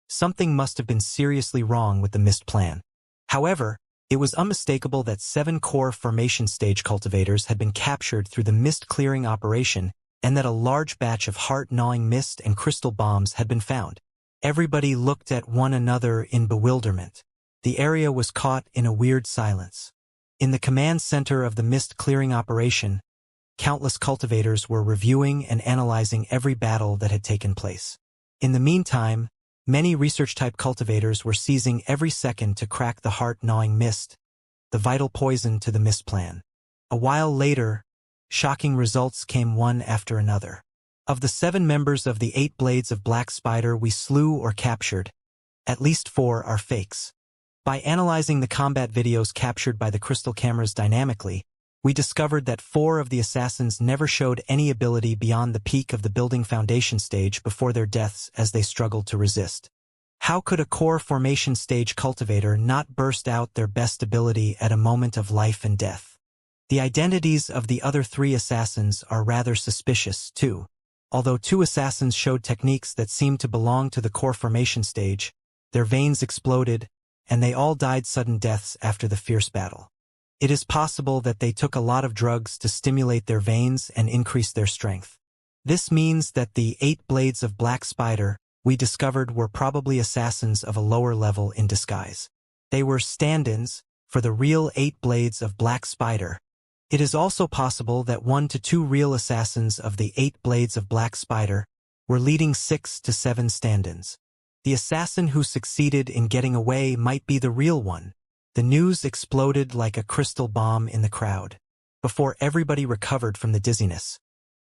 A: something must have been seriously wrong with the Mist plan. However, it was unmistakable that 7 core formation stage cultivators had been captured through the mist clearing operation and that a large batch of heart-gnawing mist and crystal bombs had been found. Everybody looked at one another in bewilderment. The area was caught in a weird silence. In the command center of the mist clearing operation, countless cultivators were reviewing and analyzing every battle that had taken place. In the meantime, many research-type cultivators were seizing every second to crack the heart-gnawing mist, the vital poison to the mist plan. A while later, shocking results came one after another. Of the 7 members of the 8 blades of Black Spider we slew or captured, at least 4 are fakes. By analyzing the combat videos captured by the crystal cameras dynamically, we discovered that 4 of the assassins never showed any ability beyond the peak of the building foundation stage before their deaths as they struggled to resist. How could a core formation stage cultivator not burst out their best ability at a moment of life and death? The identities of the other 3 assassins are rather suspicious, too. Although 2 assassins showed techniques that seemed to belong to the core formation stage, their veins exploded, and they all died sudden deaths after the fierce battle. It is possible that they took a lot of drugs to stimulate their veins and increase their strength. This means that the 8 blades of Black Spider we discovered were probably assassins of a lower level in disguise. They were stand-ins for the real 8 blades of Black Spider. It is also possible that 1 to 2 real assassins of the 8 blades of Black Spider were leading 6 to 7 stand-ins. The assassin who succeeded in getting away might be the real one. The news exploded like a crystal bomb in the crowd. Before everybody recovered from the dizziness,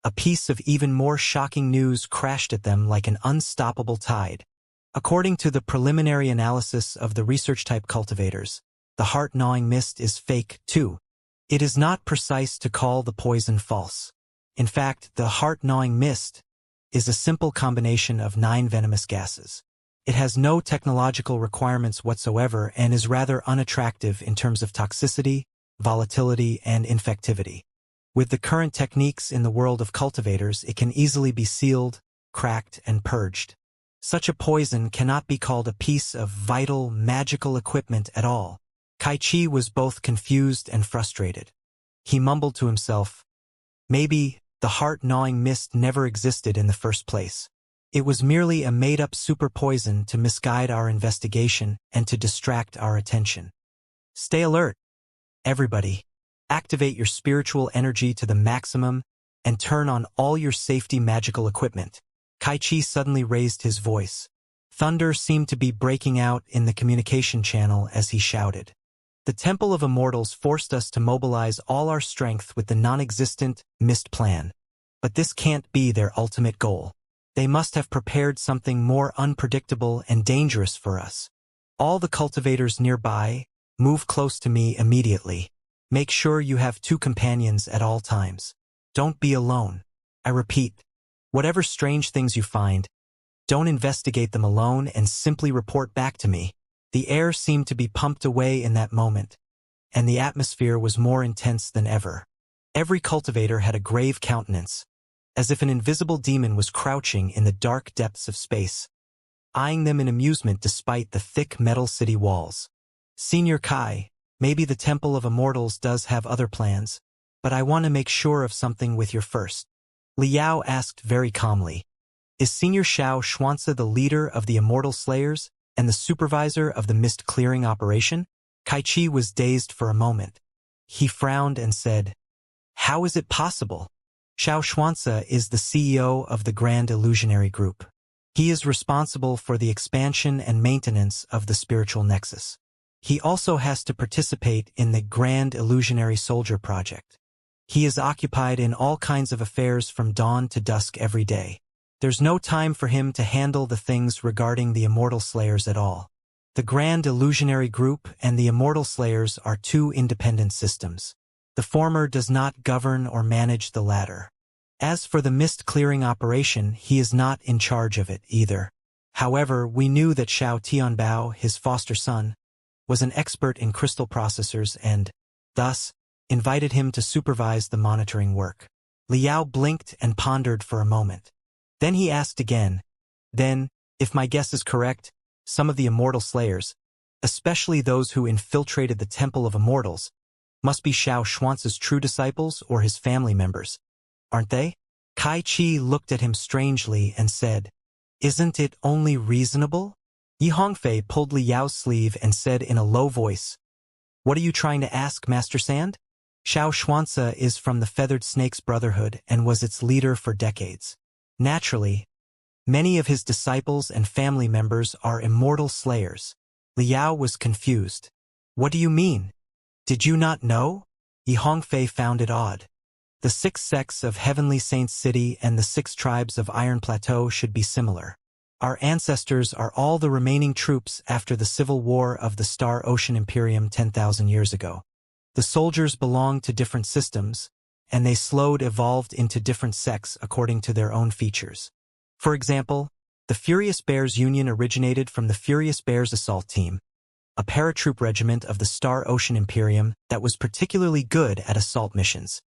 A: a piece of even more shocking news crashed at them like an unstoppable tide. According to the preliminary analysis of the research-type cultivators, the heart-gnawing mist is fake, too. It is not precise to call the poison false. In fact, the heart-gnawing mist is a simple combination of 9 venomous gases. It has no technological requirements whatsoever and is rather unattractive in terms of toxicity, volatility, and infectivity. With the current techniques in the world of cultivators, it can easily be sealed, cracked, and purged. Such a poison cannot be called a piece of vital, magical equipment at all. Kai Chi was both confused and frustrated. He mumbled to himself, "Maybe the heart-gnawing mist never existed in the first place. It was merely a made-up super poison to misguide our investigation and to distract our attention." Stay alert, everybody. Activate your spiritual energy to the maximum and turn on all your safety magical equipment. Kai Chi suddenly raised his voice. Thunder seemed to be breaking out in the communication channel as he shouted. The Temple of Immortals forced us to mobilize all our strength with the non-existent Mist plan. But this can't be their ultimate goal. They must have prepared something more unpredictable and dangerous for us. All the cultivators nearby, move close to me immediately. Make sure you have 2 companions at all times. Don't be alone. I repeat, whatever strange things you find, don't investigate them alone and simply report back to me. The air seemed to be pumped away in that moment, and the atmosphere was more intense than ever. Every cultivator had a grave countenance, as if an invisible demon was crouching in the dark depths of space, eyeing them in amusement despite the thick metal city walls. Senior Kai, maybe the Temple of Immortals does have other plans, but I want to make sure of something with your first. Liao asked very calmly. Is Senior Xianxia the leader of the Immortal Slayers and the supervisor of the mist-clearing operation? Kaichi was dazed for a moment. He frowned and said, How is it possible? Xianxia is the CEO of the Grand Illusionary Group. He is responsible for the expansion and maintenance of the spiritual nexus. He also has to participate in the Grand Illusionary Soldier Project. He is occupied in all kinds of affairs from dawn to dusk every day. There's no time for him to handle the things regarding the Immortal Slayers at all. The Grand Illusionary Group and the Immortal Slayers are two independent systems. The former does not govern or manage the latter. As for the mist-clearing operation, he is not in charge of it either. However, we knew that Xiao Tianbao, his foster son, was an expert in crystal processors and, thus, invited him to supervise the monitoring work. Liao blinked and pondered for a moment. Then he asked again, Then, if my guess is correct, some of the Immortal Slayers, especially those who infiltrated the Temple of Immortals, must be Xianxia's true disciples or his family members, aren't they? Kai Chi looked at him strangely and said, Isn't it only reasonable? Yi Hongfei pulled Liao's sleeve and said in a low voice, What are you trying to ask, Master Sand? Xianxia is from the Feathered Snakes Brotherhood and was its leader for decades. Naturally, many of his disciples and family members are Immortal Slayers. Liao was confused. What do you mean? Did you not know? Yi Hongfei found it odd. The 6 sects of Heavenly Saints City and the 6 tribes of Iron Plateau should be similar. Our ancestors are all the remaining troops after the civil war of the Star Ocean Imperium 10,000 years ago. The soldiers belong to different systems, and they slowly evolved into different sects according to their own features. For example, the Furious Bears Union originated from the Furious Bears Assault Team, a paratroop regiment of the Star Ocean Imperium that was particularly good at assault missions.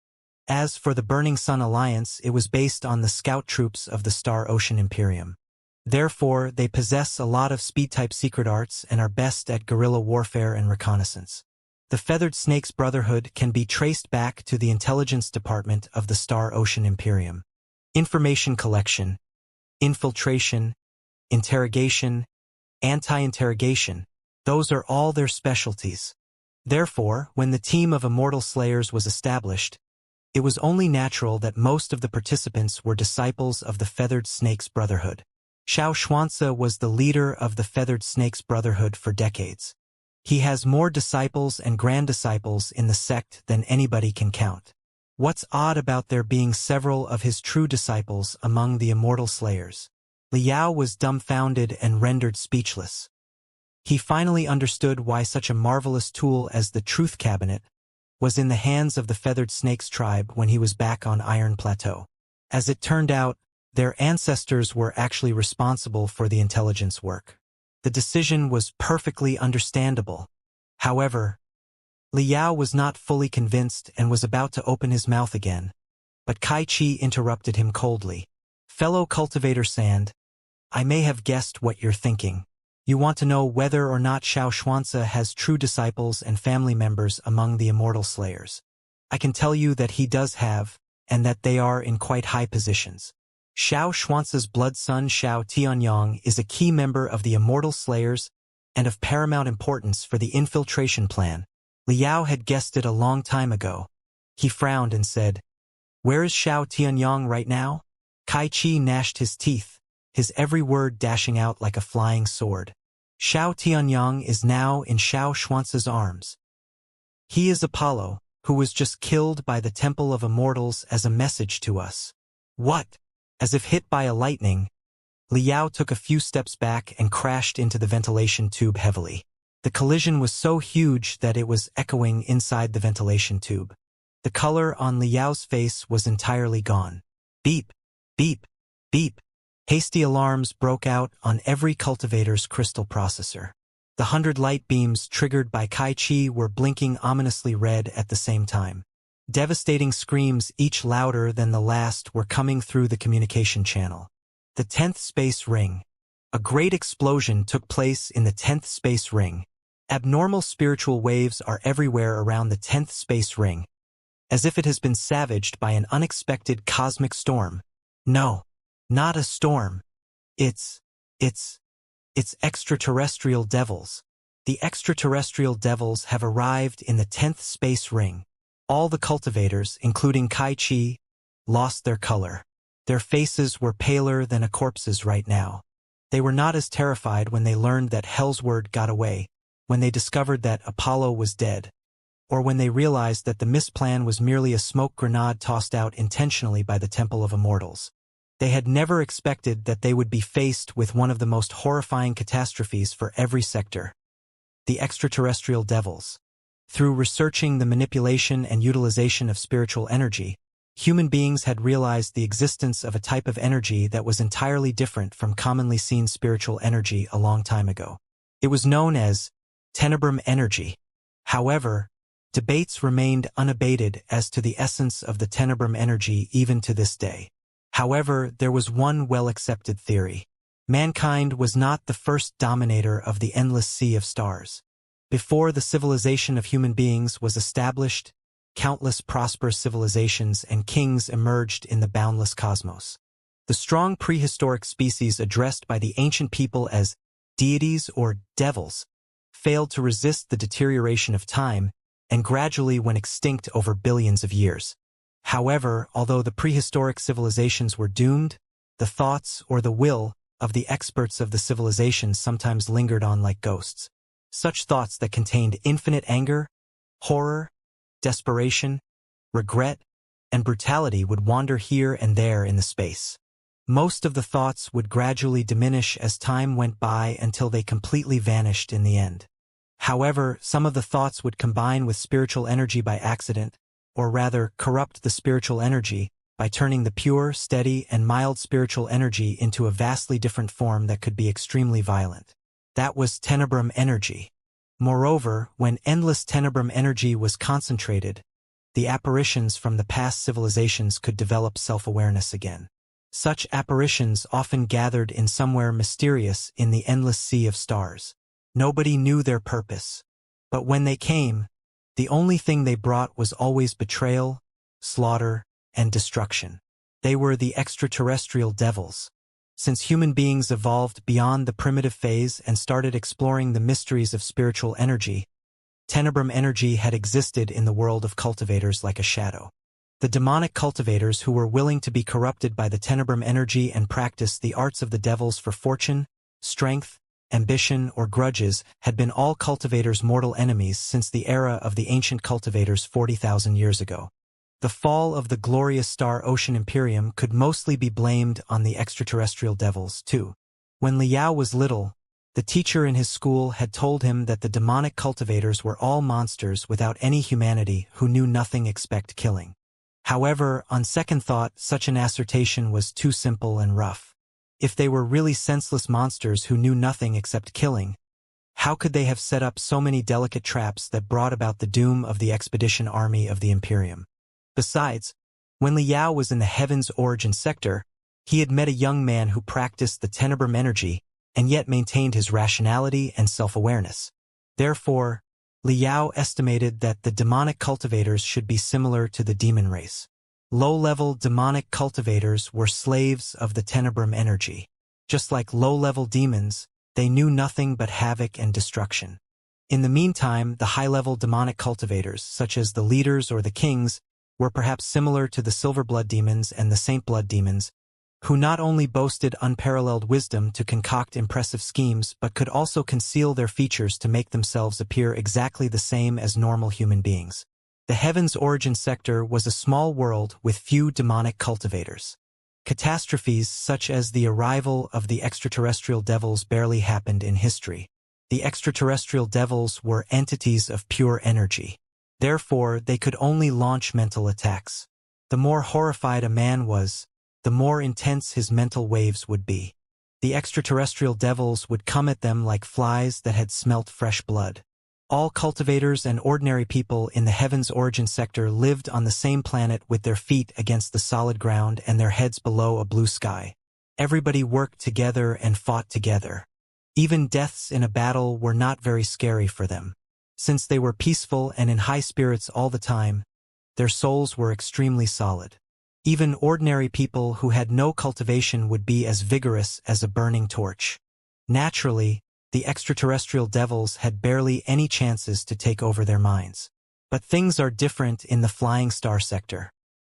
A: As for the Burning Sun Alliance, it was based on the scout troops of the Star Ocean Imperium. Therefore, they possess a lot of speed-type secret arts and are best at guerrilla warfare and reconnaissance. The Feathered Snakes Brotherhood can be traced back to the intelligence department of the Star Ocean Imperium. Information collection, infiltration, interrogation, anti-interrogation, those are all their specialties. Therefore, when the team of Immortal Slayers was established, it was only natural that most of the participants were disciples of the Feathered Snakes Brotherhood. Xianxia was the leader of the Feathered Snakes Brotherhood for decades. He has more disciples and grand disciples in the sect than anybody can count. What's odd about there being several of his true disciples among the Immortal Slayers? Liao was dumbfounded and rendered speechless. He finally understood why such a marvelous tool as the Truth Cabinet was in the hands of the Feathered Snakes tribe when he was back on Iron Plateau. As it turned out, their ancestors were actually responsible for the intelligence work. The decision was perfectly understandable. However, Liao was not fully convinced and was about to open his mouth again, but Kai Chi interrupted him coldly. Fellow Cultivator Sand, I may have guessed what you're thinking. You want to know whether or not Xianxia has true disciples and family members among the Immortal Slayers. I can tell you that he does have, and that they are in quite high positions. Xianxia's blood son Xiao Tianyang is a key member of the Immortal Slayers and of paramount importance for the infiltration plan. Liao had guessed it a long time ago. He frowned and said, Where is Xiao Tianyang right now? Kai Chi gnashed his teeth, his every word dashing out like a flying sword. Xiao Tianyang is now in Xianxia's arms. He is Apollo, who was just killed by the Temple of Immortals as a message to us. What? As if hit by a lightning, Liao took a few steps back and crashed into the ventilation tube heavily. The collision was so huge that it was echoing inside the ventilation tube. The color on Liao's face was entirely gone. Beep, beep, beep. Hasty alarms broke out on every cultivator's crystal processor. The 100 light beams triggered by Kai Chi were blinking ominously red at the same time. Devastating screams, each louder than the last, were coming through the communication channel. The 10th space ring. A great explosion took place in the 10th space ring. Abnormal spiritual waves are everywhere around the 10th space ring, as if it has been savaged by an unexpected cosmic storm. No, not a storm. It's extraterrestrial devils. The extraterrestrial devils have arrived in the 10th space ring. All the cultivators, including Kai-Chi, lost their color. Their faces were paler than a corpse's right now. They were not as terrified when they learned that Hellsword got away, when they discovered that Apollo was dead, or when they realized that the misplan was merely a smoke grenade tossed out intentionally by the Temple of Immortals. They had never expected that they would be faced with one of the most horrifying catastrophes for every sector. The extraterrestrial devils. Through researching the manipulation and utilization of spiritual energy, human beings had realized the existence of a type of energy that was entirely different from commonly seen spiritual energy a long time ago. It was known as tenebrum energy. However, debates remained unabated as to the essence of the tenebrum energy even to this day. However, there was one well-accepted theory. Mankind was not the first dominator of the endless sea of stars. Before the civilization of human beings was established, countless prosperous civilizations and kings emerged in the boundless cosmos. The strong prehistoric species addressed by the ancient people as deities or devils failed to resist the deterioration of time and gradually went extinct over billions of years. However, although the prehistoric civilizations were doomed, the thoughts or the will of the experts of the civilizations sometimes lingered on like ghosts. Such thoughts that contained infinite anger, horror, desperation, regret, and brutality would wander here and there in the space. Most of the thoughts would gradually diminish as time went by until they completely vanished in the end. However, some of the thoughts would combine with spiritual energy by accident, or rather corrupt the spiritual energy by turning the pure, steady, and mild spiritual energy into a vastly different form that could be extremely violent. That was tenebrum energy. Moreover, when endless tenebrum energy was concentrated, the apparitions from the past civilizations could develop self-awareness again. Such apparitions often gathered in somewhere mysterious in the endless sea of stars. Nobody knew their purpose. But when they came, the only thing they brought was always betrayal, slaughter, and destruction. They were the extraterrestrial devils. Since human beings evolved beyond the primitive phase and started exploring the mysteries of spiritual energy, tenebrum energy had existed in the world of cultivators like a shadow. The demonic cultivators who were willing to be corrupted by the tenebrum energy and practice the arts of the devils for fortune, strength, ambition, or grudges had been all cultivators' mortal enemies since the era of the ancient cultivators 40,000 years ago. The fall of the glorious Star Ocean Imperium could mostly be blamed on the extraterrestrial devils, too. When Liao was little, the teacher in his school had told him that the demonic cultivators were all monsters without any humanity who knew nothing except killing. However, on second thought, such an assertion was too simple and rough. If they were really senseless monsters who knew nothing except killing, how could they have set up so many delicate traps that brought about the doom of the expedition army of the Imperium? Besides, when Liao was in the Heaven's Origin sector, he had met a young man who practiced the tenebrum energy and yet maintained his rationality and self-awareness. Therefore, Liao estimated that the demonic cultivators should be similar to the demon race. Low-level demonic cultivators were slaves of the tenebrum energy. Just like low-level demons, they knew nothing but havoc and destruction. In the meantime, the high-level demonic cultivators, such as the leaders or the kings, were perhaps similar to the silver blood demons and the saint blood demons, who not only boasted unparalleled wisdom to concoct impressive schemes but could also conceal their features to make themselves appear exactly the same as normal human beings. The Heaven's Origin sector was a small world with few demonic cultivators. Catastrophes such as the arrival of the extraterrestrial devils barely happened in history. The extraterrestrial devils were entities of pure energy. Therefore, they could only launch mental attacks. The more horrified a man was, the more intense his mental waves would be. The extraterrestrial devils would come at them like flies that had smelt fresh blood. All cultivators and ordinary people in the Heaven's Origin sector lived on the same planet with their feet against the solid ground and their heads below a blue sky. Everybody worked together and fought together. Even deaths in a battle were not very scary for them. Since they were peaceful and in high spirits all the time, their souls were extremely solid. Even ordinary people who had no cultivation would be as vigorous as a burning torch. Naturally, the extraterrestrial devils had barely any chances to take over their minds. But things are different in the Flying Star sector.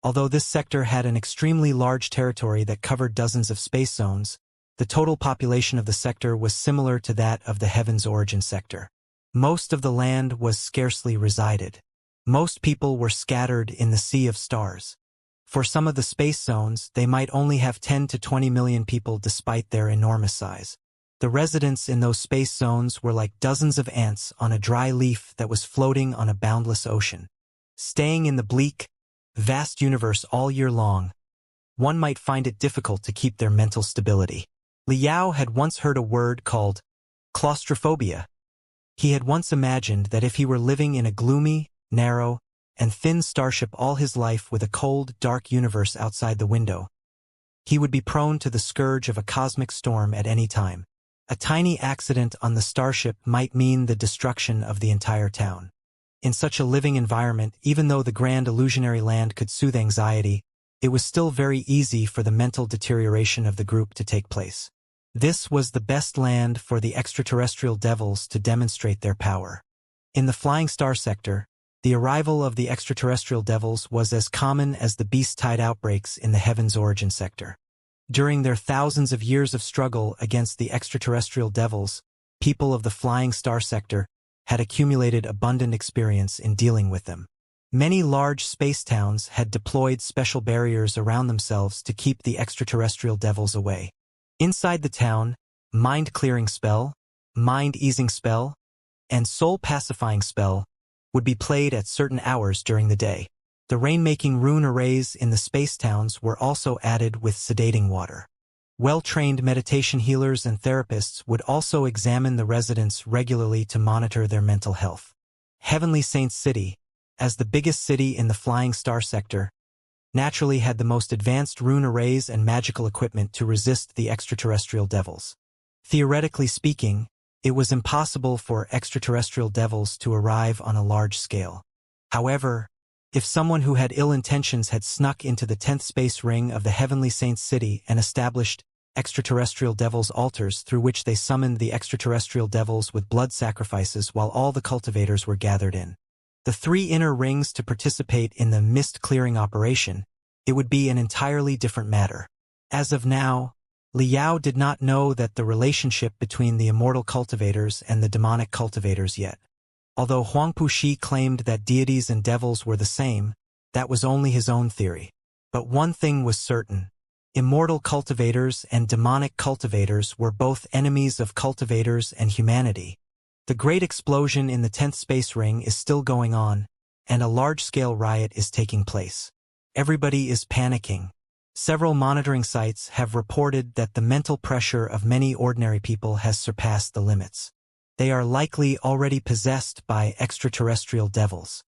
A: Although this sector had an extremely large territory that covered dozens of space zones, the total population of the sector was similar to that of the Heaven's Origin sector. Most of the land was scarcely resided. Most people were scattered in the sea of stars. For some of the space zones, they might only have 10 to 20 million people despite their enormous size. The residents in those space zones were like dozens of ants on a dry leaf that was floating on a boundless ocean. Staying in the bleak, vast universe all year long, one might find it difficult to keep their mental stability. Liao had once heard a word called claustrophobia. He had once imagined that if he were living in a gloomy, narrow, and thin starship all his life with a cold, dark universe outside the window, he would be prone to the scourge of a cosmic storm at any time. A tiny accident on the starship might mean the destruction of the entire town. In such a living environment, even though the grand illusionary land could soothe anxiety, it was still very easy for the mental deterioration of the group to take place. This was the best land for the extraterrestrial devils to demonstrate their power. In the Flying Star sector, the arrival of the extraterrestrial devils was as common as the beast-tide outbreaks in the Heaven's Origin sector. During their thousands of years of struggle against the extraterrestrial devils, people of the Flying Star sector had accumulated abundant experience in dealing with them. Many large space towns had deployed special barriers around themselves to keep the extraterrestrial devils away. Inside the town, mind-clearing spell, mind-easing spell, and soul-pacifying spell would be played at certain hours during the day. The rain-making rune arrays in the space towns were also added with sedating water. Well-trained meditation healers and therapists would also examine the residents regularly to monitor their mental health. Heavenly Saints City, as the biggest city in the Flying Star sector, naturally had the most advanced rune arrays and magical equipment to resist the extraterrestrial devils. Theoretically speaking, it was impossible for extraterrestrial devils to arrive on a large scale. However, if someone who had ill intentions had snuck into the 10th space ring of the Heavenly Saints City and established extraterrestrial devils' altars through which they summoned the extraterrestrial devils with blood sacrifices while all the cultivators were gathered in the 3 inner rings to participate in the mist-clearing operation, it would be an entirely different matter. As of now, Liao did not know that the relationship between the immortal cultivators and the demonic cultivators yet. Although Huangpu Shi claimed that deities and devils were the same, that was only his own theory. But one thing was certain. Immortal cultivators and demonic cultivators were both enemies of cultivators and humanity. The great explosion in the 10th space ring is still going on, and a large-scale riot is taking place. Everybody is panicking. Several monitoring sites have reported that the mental pressure of many ordinary people has surpassed the limits. They are likely already possessed by extraterrestrial devils.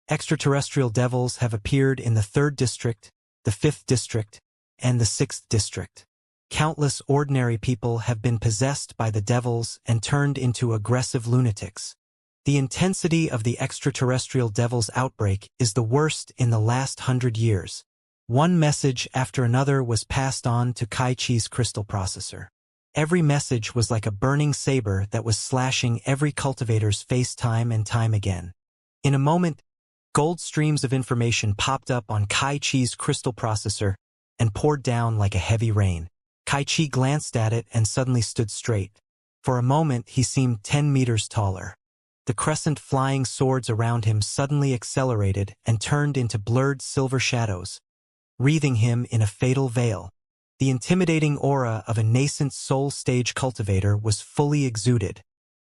A: Extraterrestrial devils have appeared in the 3rd district, the 5th district, and the 6th district. Countless ordinary people have been possessed by the devils and turned into aggressive lunatics. The intensity of the extraterrestrial devils' outbreak is the worst in the last 100 years. One message after another was passed on to Kai Chi's crystal processor. Every message was like a burning saber that was slashing every cultivator's face time and time again. In a moment, gold streams of information popped up on Kai Chi's crystal processor and poured down like a heavy rain. Kai Chi glanced at it and suddenly stood straight. For a moment, he seemed 10 meters taller. The crescent flying swords around him suddenly accelerated and turned into blurred silver shadows, wreathing him in a fatal veil. The intimidating aura of a nascent soul-stage cultivator was fully exuded.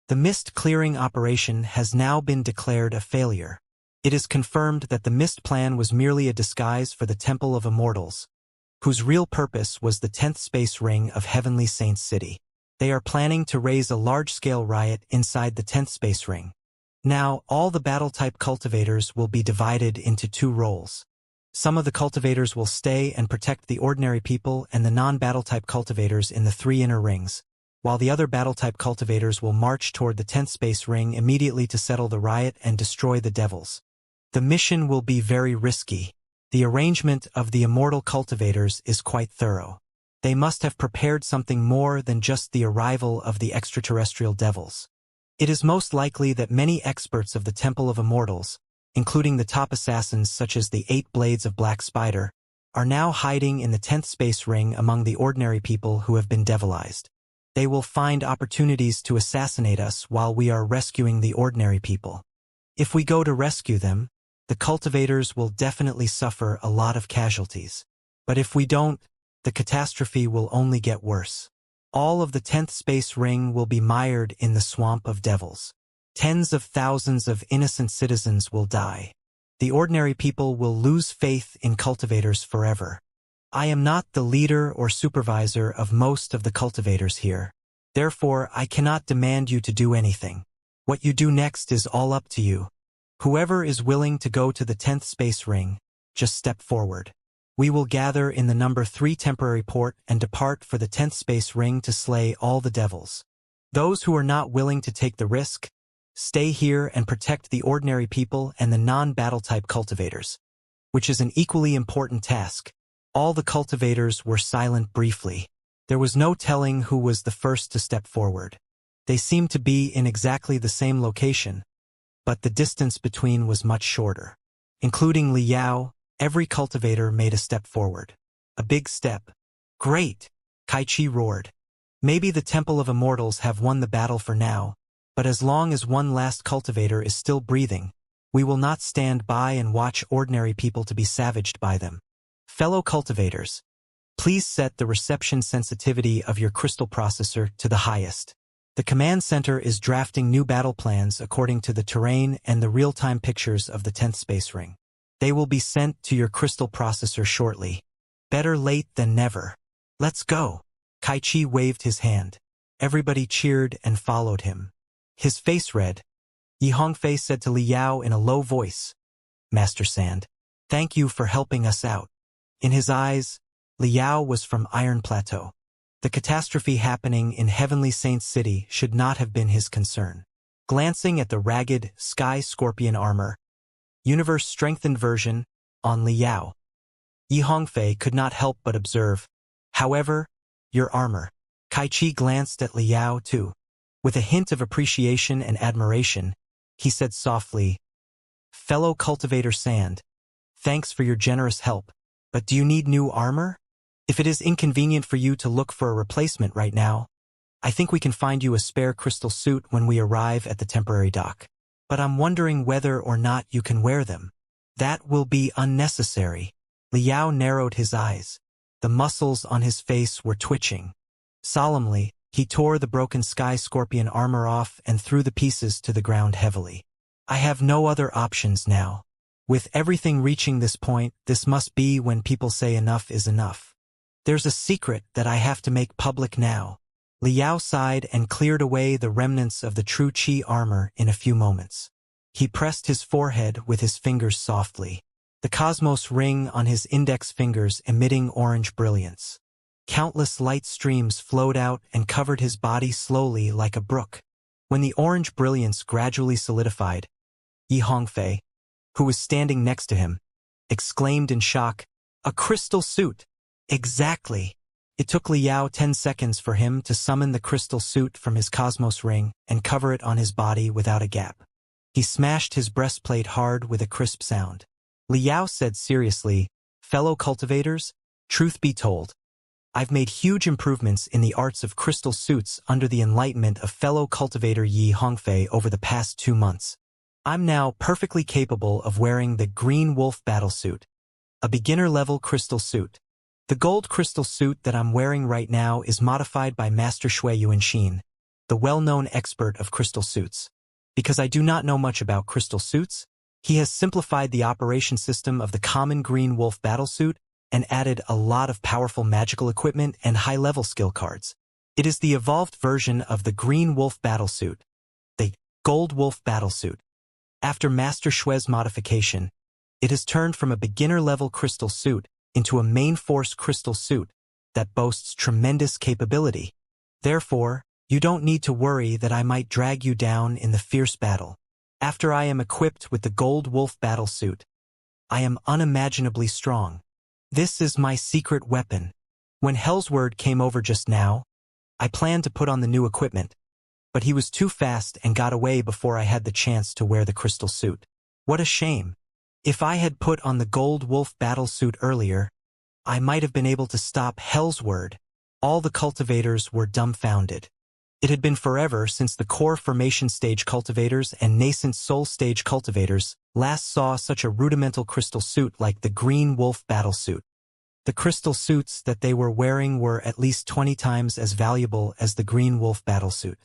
A: The mist-clearing operation has now been declared a failure. It is confirmed that the mist plan was merely a disguise for the Temple of Immortals, whose real purpose was the 10th space ring of Heavenly Saints City. They are planning to raise a large-scale riot inside the 10th space ring. Now, all the battle-type cultivators will be divided into two roles. Some of the cultivators will stay and protect the ordinary people and the non-battle-type cultivators in the three inner rings, while the other battle-type cultivators will march toward the 10th space ring immediately to settle the riot and destroy the devils. The mission will be very risky. The arrangement of the immortal cultivators is quite thorough. They must have prepared something more than just the arrival of the extraterrestrial devils. It is most likely that many experts of the Temple of Immortals, including the top assassins such as the 8 Blades of Black Spider, are now hiding in the 10th space ring among the ordinary people who have been devilized. They will find opportunities to assassinate us while we are rescuing the ordinary people. If we go to rescue them, the cultivators will definitely suffer a lot of casualties. But if we don't, the catastrophe will only get worse. All of the 10th space ring will be mired in the swamp of devils. Tens of thousands of innocent citizens will die. The ordinary people will lose faith in cultivators forever. I am not the leader or supervisor of most of the cultivators here. Therefore, I cannot demand you to do anything. What you do next is all up to you. Whoever is willing to go to the 10th space ring, just step forward. We will gather in the number 3 temporary port and depart for the 10th space ring to slay all the devils. Those who are not willing to take the risk, stay here and protect the ordinary people and the non-battle type cultivators, which is an equally important task. All the cultivators were silent briefly. There was no telling who was the first to step forward. They seemed to be in exactly the same location, but the distance between was much shorter. Including Li Yao, every cultivator made a step forward. A big step. Great! Kai Chi roared. Maybe the Temple of Immortals have won the battle for now, but as long as one last cultivator is still breathing, we will not stand by and watch ordinary people to be savaged by them. Fellow cultivators, please set the reception sensitivity of your crystal processor to the highest. The command center is drafting new battle plans according to the terrain and the real-time pictures of the 10th space ring. They will be sent to your crystal processor shortly. Better late than never. Let's go. Kai Chi waved his hand. Everybody cheered and followed him. His face red. Yi Hongfei said to Li Yao in a low voice, Master Sand, thank you for helping us out. In his eyes, Li Yao was from Iron Plateau. The catastrophe happening in Heavenly Saint City should not have been his concern. Glancing at the ragged, sky scorpion armor, universe-strengthened version, on Li Yao, Yi Hongfei could not help but observe, however, your armor. Kai Chi glanced at Li Yao too. With a hint of appreciation and admiration, he said softly, Fellow Cultivator Sand, thanks for your generous help, but do you need new armor? If it is inconvenient for you to look for a replacement right now, I think we can find you a spare crystal suit when we arrive at the temporary dock. But I'm wondering whether or not you can wear them. That will be unnecessary. Li Yao narrowed his eyes. The muscles on his face were twitching. Solemnly, he tore the broken sky scorpion armor off and threw the pieces to the ground heavily. I have no other options now. With everything reaching this point, this must be when people say enough is enough. There's a secret that I have to make public now. Li Yao sighed and cleared away the remnants of the true Qi armor in a few moments. He pressed his forehead with his fingers softly, the cosmos ring on his index fingers emitting orange brilliance. Countless light streams flowed out and covered his body slowly like a brook. When the orange brilliance gradually solidified, Yi Hongfei, who was standing next to him, exclaimed in shock, A crystal suit! Exactly! It took Li Yao 10 seconds for him to summon the crystal suit from his cosmos ring and cover it on his body without a gap. He smashed his breastplate hard with a crisp sound. Li Yao said seriously, Fellow cultivators, truth be told, I've made huge improvements in the arts of crystal suits under the enlightenment of fellow cultivator Yi Hongfei over the past 2 months. I'm now perfectly capable of wearing the Green Wolf battlesuit, a beginner-level crystal suit. The gold crystal suit that I'm wearing right now is modified by Master Shui Yuanxin, the well-known expert of crystal suits. Because I do not know much about crystal suits, he has simplified the operation system of the common Green Wolf battlesuit and added a lot of powerful magical equipment and high-level skill cards. It is the evolved version of the Green Wolf battlesuit, the Gold Wolf battlesuit. After Master Shui's modification, it has turned from a beginner-level crystal suit into a main force crystal suit that boasts tremendous capability. Therefore, you don't need to worry that I might drag you down in the fierce battle. After I am equipped with the Gold Wolf battlesuit, I am unimaginably strong. This is my secret weapon. When Hellsword came over just now, I planned to put on the new equipment, but he was too fast and got away before I had the chance to wear the crystal suit. What a shame. If I had put on the Gold Wolf battlesuit earlier, I might have been able to stop Hellsword. All the cultivators were dumbfounded. It had been forever since the core formation stage cultivators and nascent soul stage cultivators last saw such a rudimental crystal suit like the Green Wolf battlesuit. The crystal suits that they were wearing were at least 20 times as valuable as the Green Wolf battlesuit.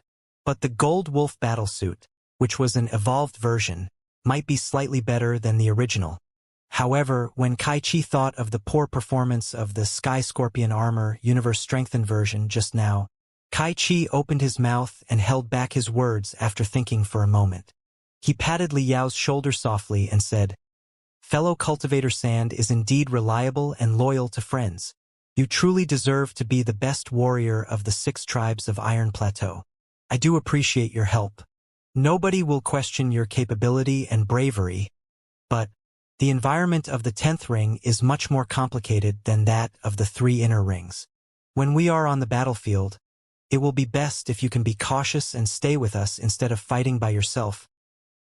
A: But the Gold Wolf battlesuit, which was an evolved version, might be slightly better than the original. However, when Kai-Chi thought of the poor performance of the Sky Scorpion Armor Universe Strengthened version just now, Kai-Chi opened his mouth and held back his words after thinking for a moment. He patted Li Yao's shoulder softly and said, "Fellow Cultivator Sand is indeed reliable and loyal to friends. You truly deserve to be the best warrior of the 6 tribes of Iron Plateau. I do appreciate your help. Nobody will question your capability and bravery, but the environment of the 10th ring is much more complicated than that of the 3 inner rings. When we are on the battlefield, it will be best if you can be cautious and stay with us instead of fighting by yourself,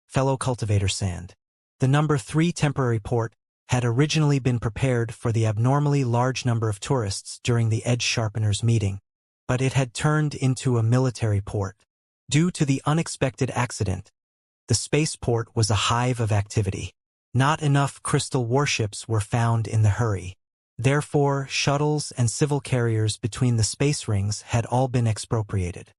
A: fellow Cultivator Sand." The number 3 temporary port had originally been prepared for the abnormally large number of tourists during the Edge Sharpeners meeting, but it had turned into a military port. Due to the unexpected accident, the spaceport was a hive of activity. Not enough crystal warships were found in the hurry. Therefore, shuttles and civil carriers between the space rings had all been expropriated.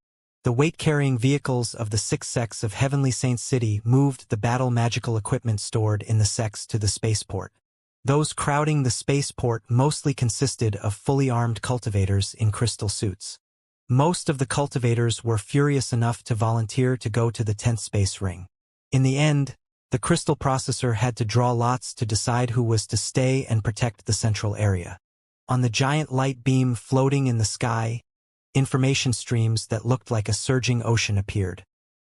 A: The weight-carrying vehicles of the 6 sects of Heavenly Saint City moved the battle magical equipment stored in the sects to the spaceport. Those crowding the spaceport mostly consisted of fully armed cultivators in crystal suits. Most of the cultivators were furious enough to volunteer to go to the 10th space ring. In the end, the crystal processor had to draw lots to decide who was to stay and protect the central area. On the giant light beam floating in the sky, information streams that looked like a surging ocean appeared.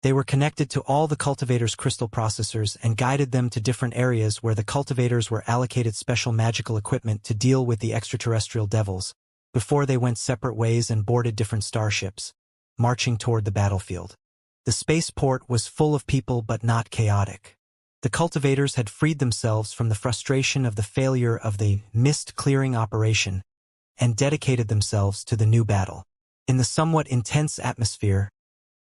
A: They were connected to all the cultivators' crystal processors and guided them to different areas where the cultivators were allocated special magical equipment to deal with the extraterrestrial devils, before they went separate ways and boarded different starships, marching toward the battlefield. The spaceport was full of people but not chaotic. The cultivators had freed themselves from the frustration of the failure of the mist-clearing operation and dedicated themselves to the new battle. In the somewhat intense atmosphere,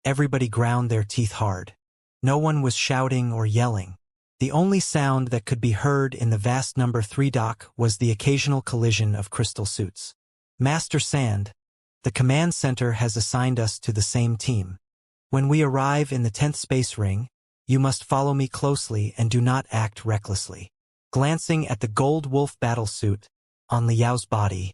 A: everybody ground their teeth hard. No one was shouting or yelling. The only sound that could be heard in the vast number 3 dock was the occasional collision of crystal suits. "Master Sand, the command center has assigned us to the same team. When we arrive in the 10th space ring, you must follow me closely and do not act recklessly." Glancing at the Gold Wolf battlesuit on Li Yao's body,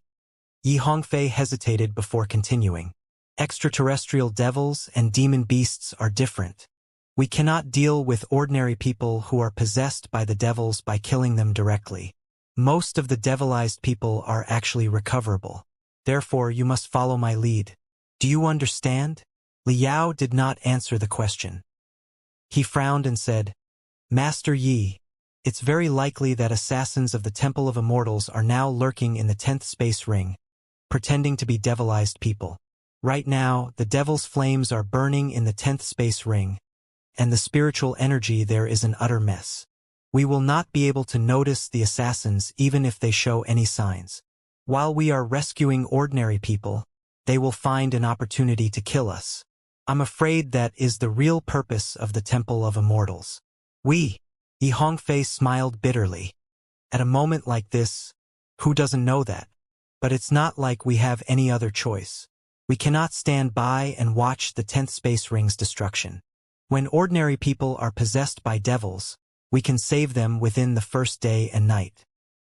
A: Yi Hongfei hesitated before continuing. "Extraterrestrial devils and demon beasts are different. We cannot deal with ordinary people who are possessed by the devils by killing them directly. Most of the devilized people are actually recoverable. Therefore, you must follow my lead. Do you understand?" Li Yao did not answer the question. He frowned and said, "Master Yi, it's very likely that assassins of the Temple of Immortals are now lurking in the 10th space ring, pretending to be devilized people. Right now, the devil's flames are burning in the 10th space ring, and the spiritual energy there is an utter mess. We will not be able to notice the assassins even if they show any signs. While we are rescuing ordinary people, they will find an opportunity to kill us. I'm afraid that is the real purpose of the Temple of Immortals." Yi Hongfei smiled bitterly. At a moment like this, who doesn't know that? But it's not like we have any other choice. We cannot stand by and watch the 10th space ring's destruction. When ordinary people are possessed by devils, we can save them within the first day and night.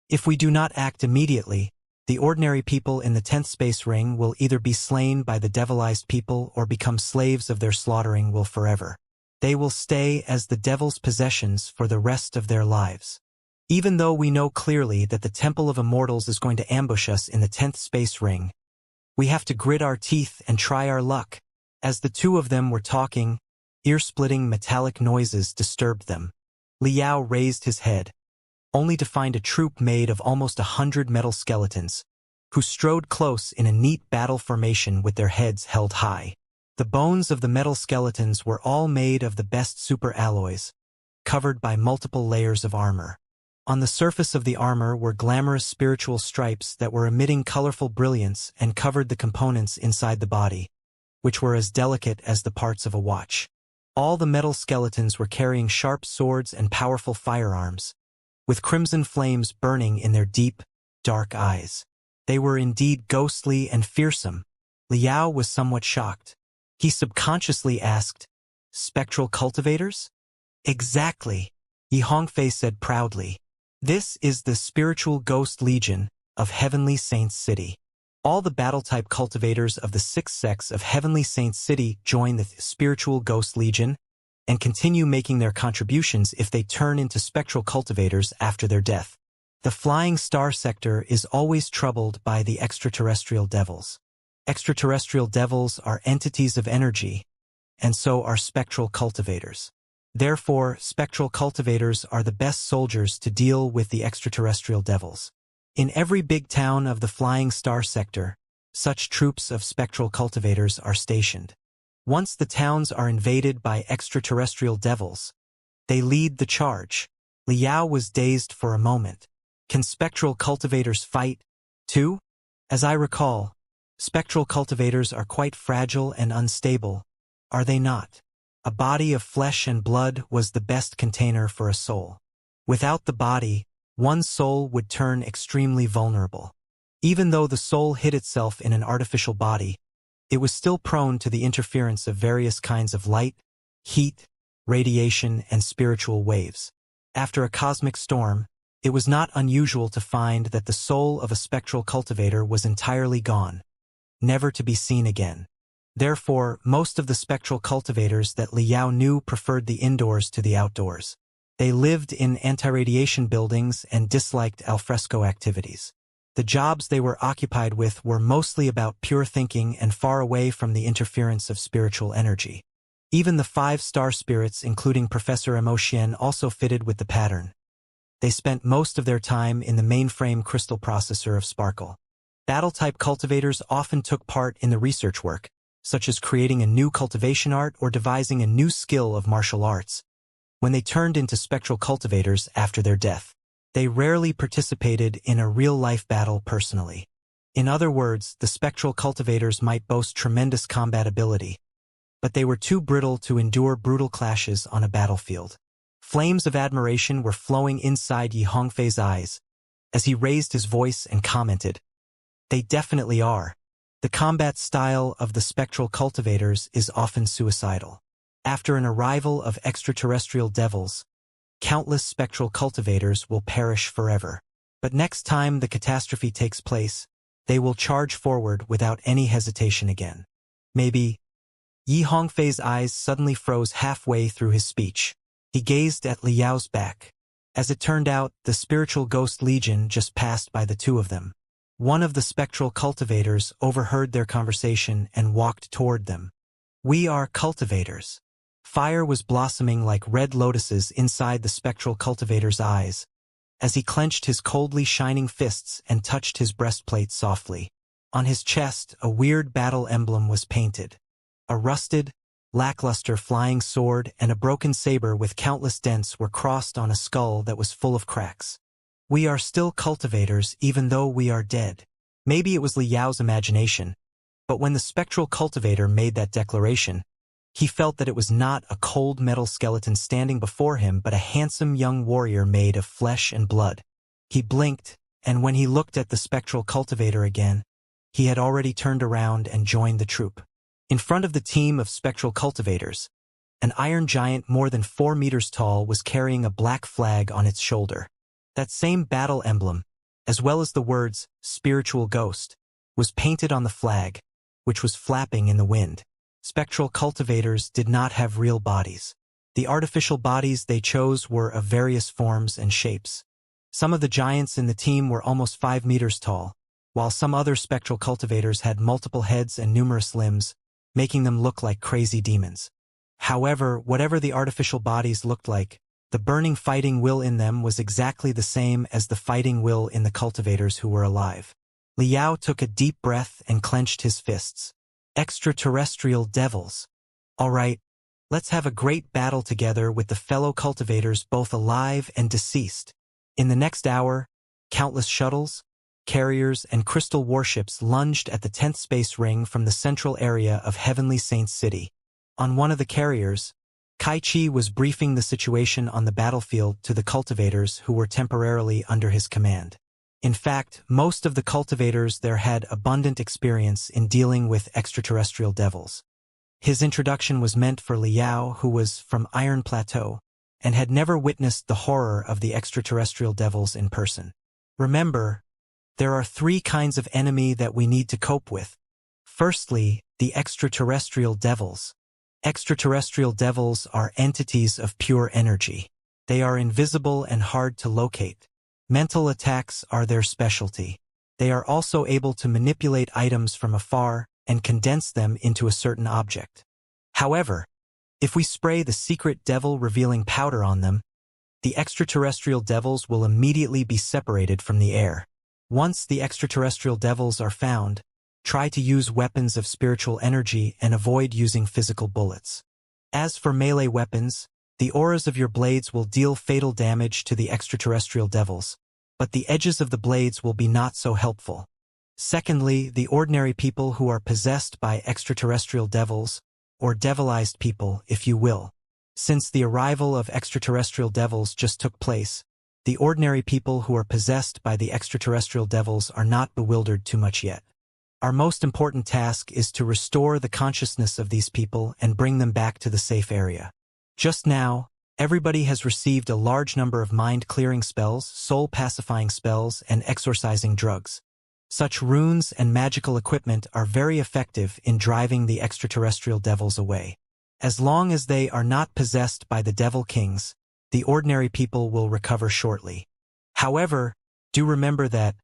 A: If we do not act immediately, the ordinary people in the 10th space ring will either be slain by the devilized people or become slaves of their slaughtering will forever. They will stay as the devil's possessions for the rest of their lives. Even though we know clearly that the Temple of Immortals is going to ambush us in the 10th space ring, we have to grit our teeth and try our luck. As the two of them were talking, ear-splitting metallic noises disturbed them. Liao raised his head, only to find a troop made of almost 100 metal skeletons, who strode close in a neat battle formation with their heads held high. The bones of the metal skeletons were all made of the best super alloys, covered by multiple layers of armor. On the surface of the armor were glamorous spiritual stripes that were emitting colorful brilliance and covered the components inside the body, which were as delicate as the parts of a watch. All the metal skeletons were carrying sharp swords and powerful firearms, with crimson flames burning in their deep, dark eyes. They were indeed ghostly and fearsome. Liao was somewhat shocked. He subconsciously asked, "Spectral cultivators?" "Exactly," Yi Hongfei said proudly. "This is the Spiritual Ghost Legion of Heavenly Saints City. All the battle-type cultivators of the 6 sects of Heavenly Saints City join the Spiritual Ghost Legion and continue making their contributions if they turn into spectral cultivators after their death. The Flying Star sector is always troubled by the extraterrestrial devils. Extraterrestrial devils are entities of energy, and so are spectral cultivators. Therefore, spectral cultivators are the best soldiers to deal with the extraterrestrial devils. In every big town of the Flying Star sector, such troops of spectral cultivators are stationed. Once the towns are invaded by extraterrestrial devils, they lead the charge." Liao was dazed for a moment. "Can spectral cultivators fight, too?" "As I recall, spectral cultivators are quite fragile and unstable, are they not? A body of flesh and blood was the best container for a soul. Without the body, one's soul would turn extremely vulnerable. Even though the soul hid itself in an artificial body, it was still prone to the interference of various kinds of light, heat, radiation, and spiritual waves. After a cosmic storm, it was not unusual to find that the soul of a spectral cultivator was entirely gone, never to be seen again. Therefore, most of the spectral cultivators that Liao knew preferred the indoors to the outdoors. They lived in anti-radiation buildings and disliked alfresco activities. The jobs they were occupied with were mostly about pure thinking and far away from the interference of spiritual energy. Even the 5-star spirits, including Professor Emotian, also fitted with the pattern. They spent most of their time in the mainframe crystal processor of Sparkle. Battle-type cultivators often took part in the research work, such as creating a new cultivation art or devising a new skill of martial arts. When they turned into spectral cultivators after their death, they rarely participated in a real-life battle personally. In other words, the spectral cultivators might boast tremendous combat ability, but they were too brittle to endure brutal clashes on a battlefield. Flames of admiration were flowing inside Yi Hongfei's eyes as he raised his voice and commented, "They definitely are. The combat style of the spectral cultivators is often suicidal. After an arrival of extraterrestrial devils, countless spectral cultivators will perish forever. But next time the catastrophe takes place, they will charge forward without any hesitation again. Maybe." Yi Hongfei's eyes suddenly froze halfway through his speech. He gazed at Liao's back. As it turned out, the Spiritual Ghost Legion just passed by the two of them. One of the spectral cultivators overheard their conversation and walked toward them. "We are cultivators." Fire was blossoming like red lotuses inside the spectral cultivator's eyes, as he clenched his coldly shining fists and touched his breastplate softly. On his chest, a weird battle emblem was painted. A rusted, lackluster flying sword and a broken saber with countless dents were crossed on a skull that was full of cracks. "We are still cultivators even though we are dead." Maybe it was Liao's imagination, but when the spectral cultivator made that declaration, he felt that it was not a cold metal skeleton standing before him but a handsome young warrior made of flesh and blood. He blinked, and when he looked at the spectral cultivator again, he had already turned around and joined the troop. In front of the team of spectral cultivators, an iron giant more than 4 meters tall was carrying a black flag on its shoulder. That same battle emblem, as well as the words "Spiritual Ghost," was painted on the flag, which was flapping in the wind. Spectral cultivators did not have real bodies. The artificial bodies they chose were of various forms and shapes. Some of the giants in the team were almost 5 meters tall, while some other spectral cultivators had multiple heads and numerous limbs, making them look like crazy demons. However, whatever the artificial bodies looked like, the burning fighting will in them was exactly the same as the fighting will in the cultivators who were alive. Liao took a deep breath and clenched his fists. Extraterrestrial devils. All right, let's have a great battle together with the fellow cultivators both alive and deceased. In the next hour, countless shuttles, carriers, and crystal warships lunged at the 10th space ring from the central area of Heavenly Saint City. On one of the carriers, Kai Chi was briefing the situation on the battlefield to the cultivators who were temporarily under his command. In fact, most of the cultivators there had abundant experience in dealing with extraterrestrial devils. His introduction was meant for Liao, who was from Iron Plateau, and had never witnessed the horror of the extraterrestrial devils in person. Remember, there are 3 kinds of enemy that we need to cope with. Firstly, the extraterrestrial devils. Extraterrestrial devils are entities of pure energy. They are invisible and hard to locate. Mental attacks are their specialty. They are also able to manipulate items from afar and condense them into a certain object. However, if we spray the secret devil-revealing powder on them, the extraterrestrial devils will immediately be separated from the air. Once the extraterrestrial devils are found, try to use weapons of spiritual energy and avoid using physical bullets. As for melee weapons, the auras of your blades will deal fatal damage to the extraterrestrial devils, but the edges of the blades will be not so helpful. Secondly, the ordinary people who are possessed by extraterrestrial devils, or devilized people, if you will. Since the arrival of extraterrestrial devils just took place, the ordinary people who are possessed by the extraterrestrial devils are not bewildered too much yet. Our most important task is to restore the consciousness of these people and bring them back to the safe area. Just now, everybody has received a large number of mind-clearing spells, soul-pacifying spells, and exorcising drugs. Such runes and magical equipment are very effective in driving the extraterrestrial devils away. As long as they are not possessed by the Devil Kings, the ordinary people will recover shortly. However, do remember that,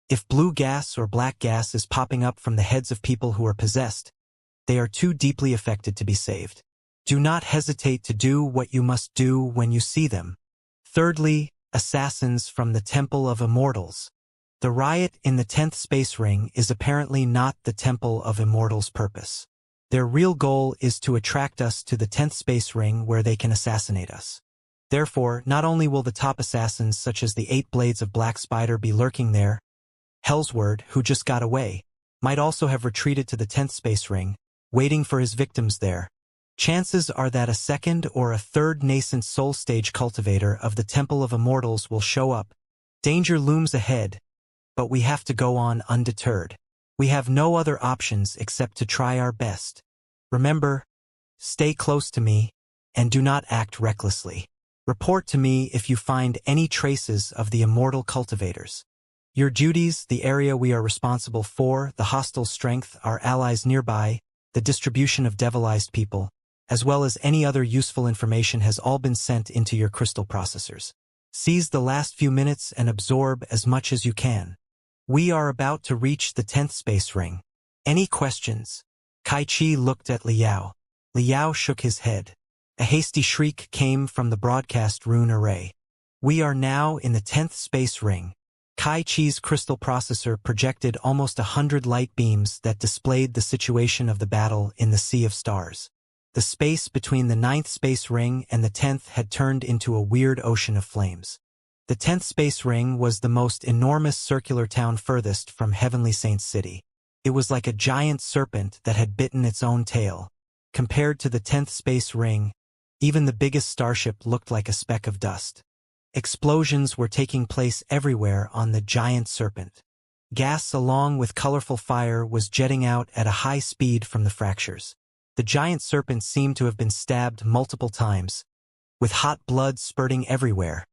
A: if blue gas or black gas is popping up from the heads of people who are possessed, they are too deeply affected to be saved. Do not hesitate to do what you must do when you see them. Thirdly, assassins from the Temple of Immortals. The riot in the 10th space ring is apparently not the Temple of Immortals' purpose. Their real goal is to attract us to the 10th space ring where they can assassinate us. Therefore, not only will the top assassins such as the 8 Blades of Black Spider be lurking there, Hellsword, who just got away, might also have retreated to the 10th space ring, waiting for his victims there. Chances are that a second or a third nascent soul stage cultivator of the Temple of Immortals will show up. Danger looms ahead, but we have to go on undeterred. We have no other options except to try our best. Remember, stay close to me, and do not act recklessly. Report to me if you find any traces of the immortal cultivators. Your duties, the area we are responsible for, the hostile strength, our allies nearby, the distribution of devilized people, as well as any other useful information has all been sent into your crystal processors. Seize the last few minutes and absorb as much as you can. We are about to reach the 10th space ring. Any questions? Kai Chi looked at Liao. Liao shook his head. A hasty shriek came from the broadcast rune array. We are now in the 10th space ring. Kai Chi's crystal processor projected almost 100 light beams that displayed the situation of the battle in the Sea of Stars. The space between the 9th space ring and the 10th had turned into a weird ocean of flames. The 10th space ring was the most enormous circular town furthest from Heavenly Saint City. It was like a giant serpent that had bitten its own tail. Compared to the 10th space ring, even the biggest starship looked like a speck of dust. Explosions were taking place everywhere on the giant serpent. Gas along with colorful fire was jetting out at a high speed from the fractures. The giant serpent seemed to have been stabbed multiple times, with hot blood spurting everywhere.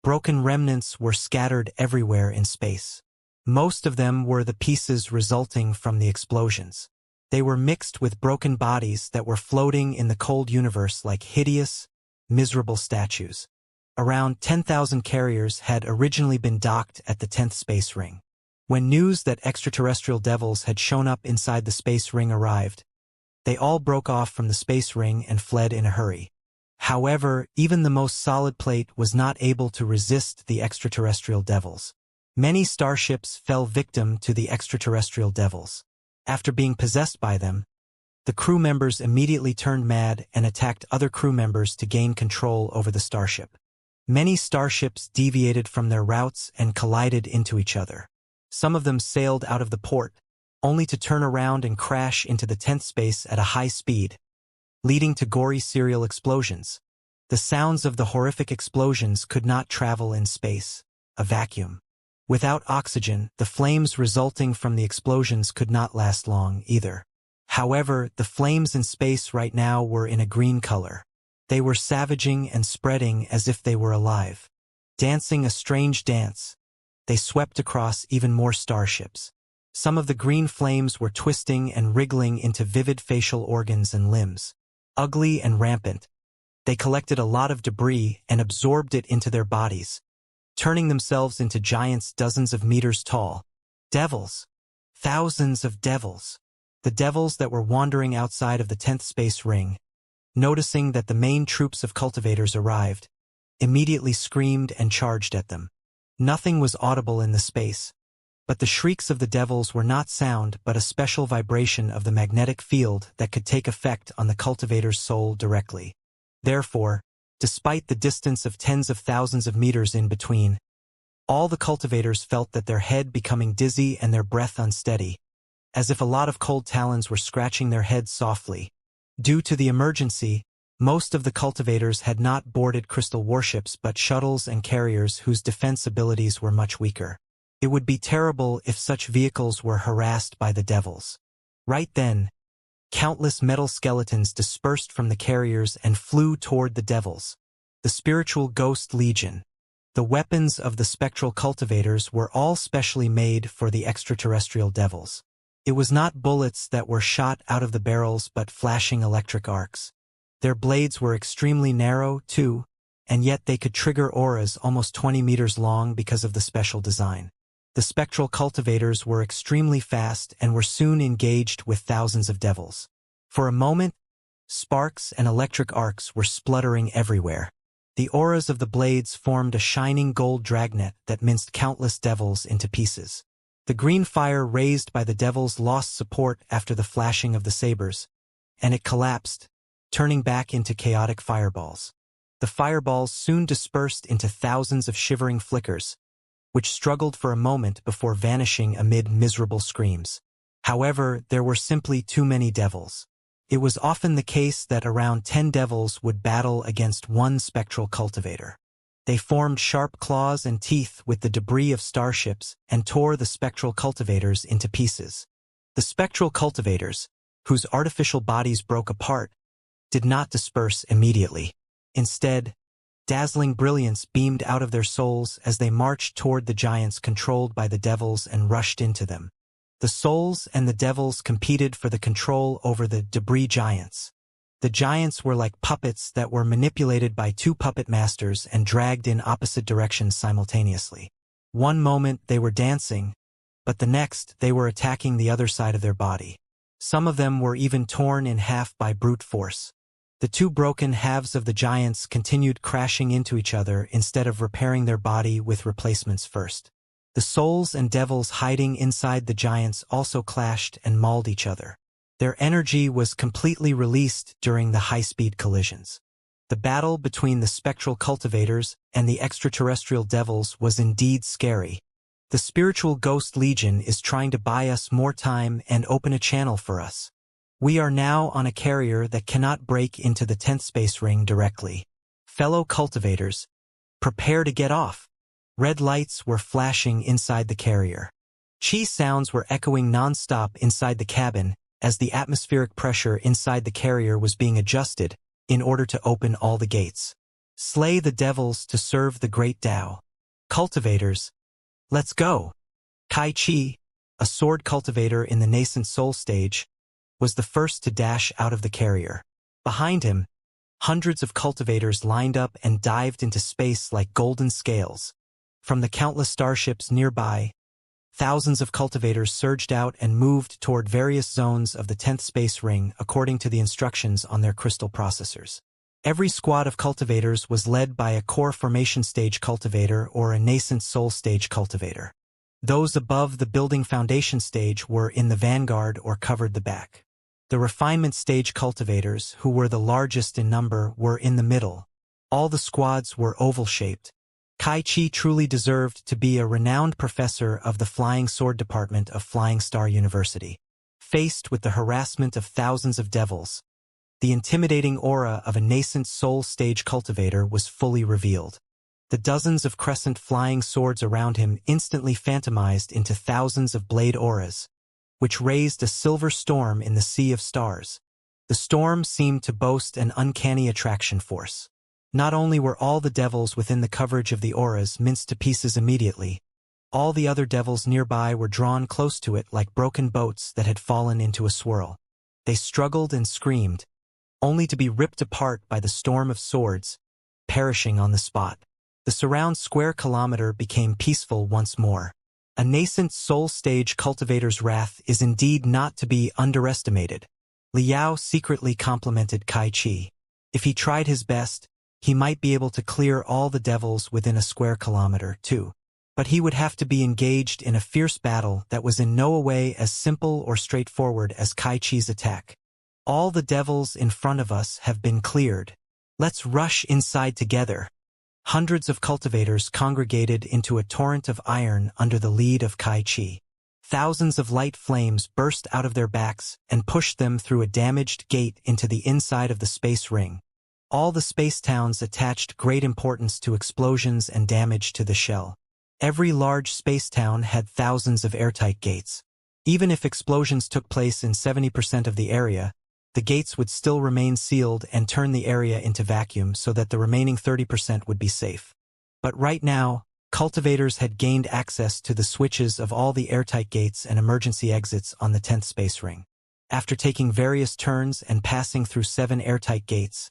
A: Broken remnants were scattered everywhere in space. Most of them were the pieces resulting from the explosions. They were mixed with broken bodies that were floating in the cold universe like hideous, miserable statues. Around 10,000 carriers had originally been docked at the 10th space ring. When news that extraterrestrial devils had shown up inside the space ring arrived, they all broke off from the space ring and fled in a hurry. However, even the most solid plate was not able to resist the extraterrestrial devils. Many starships fell victim to the extraterrestrial devils. After being possessed by them, the crew members immediately turned mad and attacked other crew members to gain control over the starship. Many starships deviated from their routes and collided into each other. Some of them sailed out of the port, only to turn around and crash into the 10th space at a high speed, leading to gory serial explosions. The sounds of the horrific explosions could not travel in space, a vacuum. Without oxygen, the flames resulting from the explosions could not last long either. However, the flames in space right now were in a green color. They were savaging and spreading as if they were alive. Dancing a strange dance, they swept across even more starships. Some of the green flames were twisting and wriggling into vivid facial organs and limbs. Ugly and rampant, they collected a lot of debris and absorbed it into their bodies, turning themselves into giants dozens of meters tall. Devils. Thousands of devils. The devils that were wandering outside of the 10th space ring, noticing that the main troops of cultivators arrived, immediately screamed and charged at them. Nothing was audible in the space, but the shrieks of the devils were not sound but a special vibration of the magnetic field that could take effect on the cultivator's soul directly. Therefore, despite the distance of tens of thousands of meters in between, all the cultivators felt that their head becoming dizzy and their breath unsteady, as if a lot of cold talons were scratching their heads softly. Due to the emergency, most of the cultivators had not boarded crystal warships but shuttles and carriers whose defense abilities were much weaker. It would be terrible if such vehicles were harassed by the devils. Right then, countless metal skeletons dispersed from the carriers and flew toward the devils. The spiritual ghost legion. The weapons of the spectral cultivators were all specially made for the extraterrestrial devils. It was not bullets that were shot out of the barrels but flashing electric arcs. Their blades were extremely narrow, too, and yet they could trigger auras almost 20 meters long because of the special design. The spectral cultivators were extremely fast and were soon engaged with thousands of devils. For a moment, sparks and electric arcs were spluttering everywhere. The auras of the blades formed a shining gold dragnet that minced countless devils into pieces. The green fire raised by the devils lost support after the flashing of the sabers, and it collapsed, turning back into chaotic fireballs. The fireballs soon dispersed into thousands of shivering flickers, which struggled for a moment before vanishing amid miserable screams. However, there were simply too many devils. It was often the case that around 10 devils would battle against one spectral cultivator. They formed sharp claws and teeth with the debris of starships and tore the spectral cultivators into pieces. The spectral cultivators, whose artificial bodies broke apart, did not disperse immediately. Instead, dazzling brilliance beamed out of their souls as they marched toward the giants controlled by the devils and rushed into them. The souls and the devils competed for the control over the debris giants. The giants were like puppets that were manipulated by two puppet masters and dragged in opposite directions simultaneously. One moment they were dancing, but the next they were attacking the other side of their body. Some of them were even torn in half by brute force. The two broken halves of the giants continued crashing into each other instead of repairing their body with replacements first. The souls and devils hiding inside the giants also clashed and mauled each other. Their energy was completely released during the high-speed collisions. The battle between the spectral cultivators and the extraterrestrial devils was indeed scary. The spiritual ghost legion is trying to buy us more time and open a channel for us. We are now on a carrier that cannot break into the 10th space ring directly. Fellow cultivators, prepare to get off. Red lights were flashing inside the carrier. Chi sounds were echoing non-stop inside the cabin as the atmospheric pressure inside the carrier was being adjusted in order to open all the gates. Slay the devils to serve the great Tao. Cultivators, let's go. Kai Chi, a sword cultivator in the nascent soul stage, was the first to dash out of the carrier. Behind him, Hundreds of cultivators lined up and dived into space like golden scales. From the countless starships nearby, thousands of cultivators surged out and moved toward various zones of the 10th space ring according to the instructions on their crystal processors. Every squad of cultivators was led by a core formation stage cultivator or a nascent soul stage cultivator. Those above the building foundation stage were in the vanguard or covered the back. The refinement stage cultivators, who were the largest in number, were in the middle. All the squads were oval-shaped. Kai Chi truly deserved to be a renowned professor of the Flying Sword Department of Flying Star University. Faced with the harassment of thousands of devils, the intimidating aura of a nascent soul stage cultivator was fully revealed. The dozens of crescent flying swords around him instantly phantomized into thousands of blade auras, which raised a silver storm in the sea of stars. The storm seemed to boast an uncanny attraction force. Not only were all the devils within the coverage of the auras minced to pieces immediately, all the other devils nearby were drawn close to it like broken boats that had fallen into a swirl. They struggled and screamed, only to be ripped apart by the storm of swords, perishing on the spot. The surround square kilometer became peaceful once more. A nascent soul stage cultivator's wrath is indeed not to be underestimated. Liao secretly complimented Kai Chi. If he tried his best, he might be able to clear all the devils within a square kilometer, too. But he would have to be engaged in a fierce battle that was in no way as simple or straightforward as Kai Chi's attack. All the devils in front of us have been cleared. Let's rush inside together. Hundreds of cultivators congregated into a torrent of iron under the lead of Kai Chi. Thousands of light flames burst out of their backs and pushed them through a damaged gate into the inside of the space ring. All the space towns attached great importance to explosions and damage to the shell. Every large space town had thousands of airtight gates. Even if explosions took place in 70% of the area, the gates would still remain sealed and turn the area into vacuum so that the remaining 30% would be safe. But right now, cultivators had gained access to the switches of all the airtight gates and emergency exits on the 10th space ring. After taking various turns and passing through 7 airtight gates,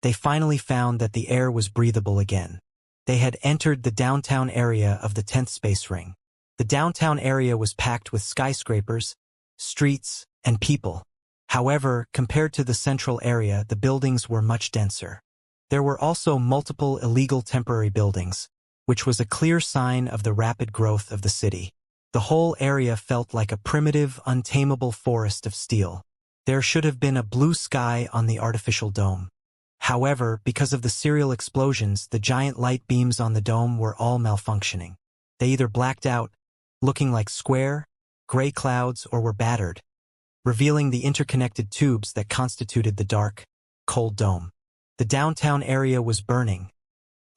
A: they finally found that the air was breathable again. They had entered the downtown area of the 10th space ring. The downtown area was packed with skyscrapers, streets, and people. However, compared to the central area, the buildings were much denser. There were also multiple illegal temporary buildings, which was a clear sign of the rapid growth of the city. The whole area felt like a primitive, untamable forest of steel. There should have been a blue sky on the artificial dome. However, because of the serial explosions, the giant light beams on the dome were all malfunctioning. They either blacked out, looking like square, gray clouds, or were battered, revealing the interconnected tubes that constituted the dark, cold dome. The downtown area was burning.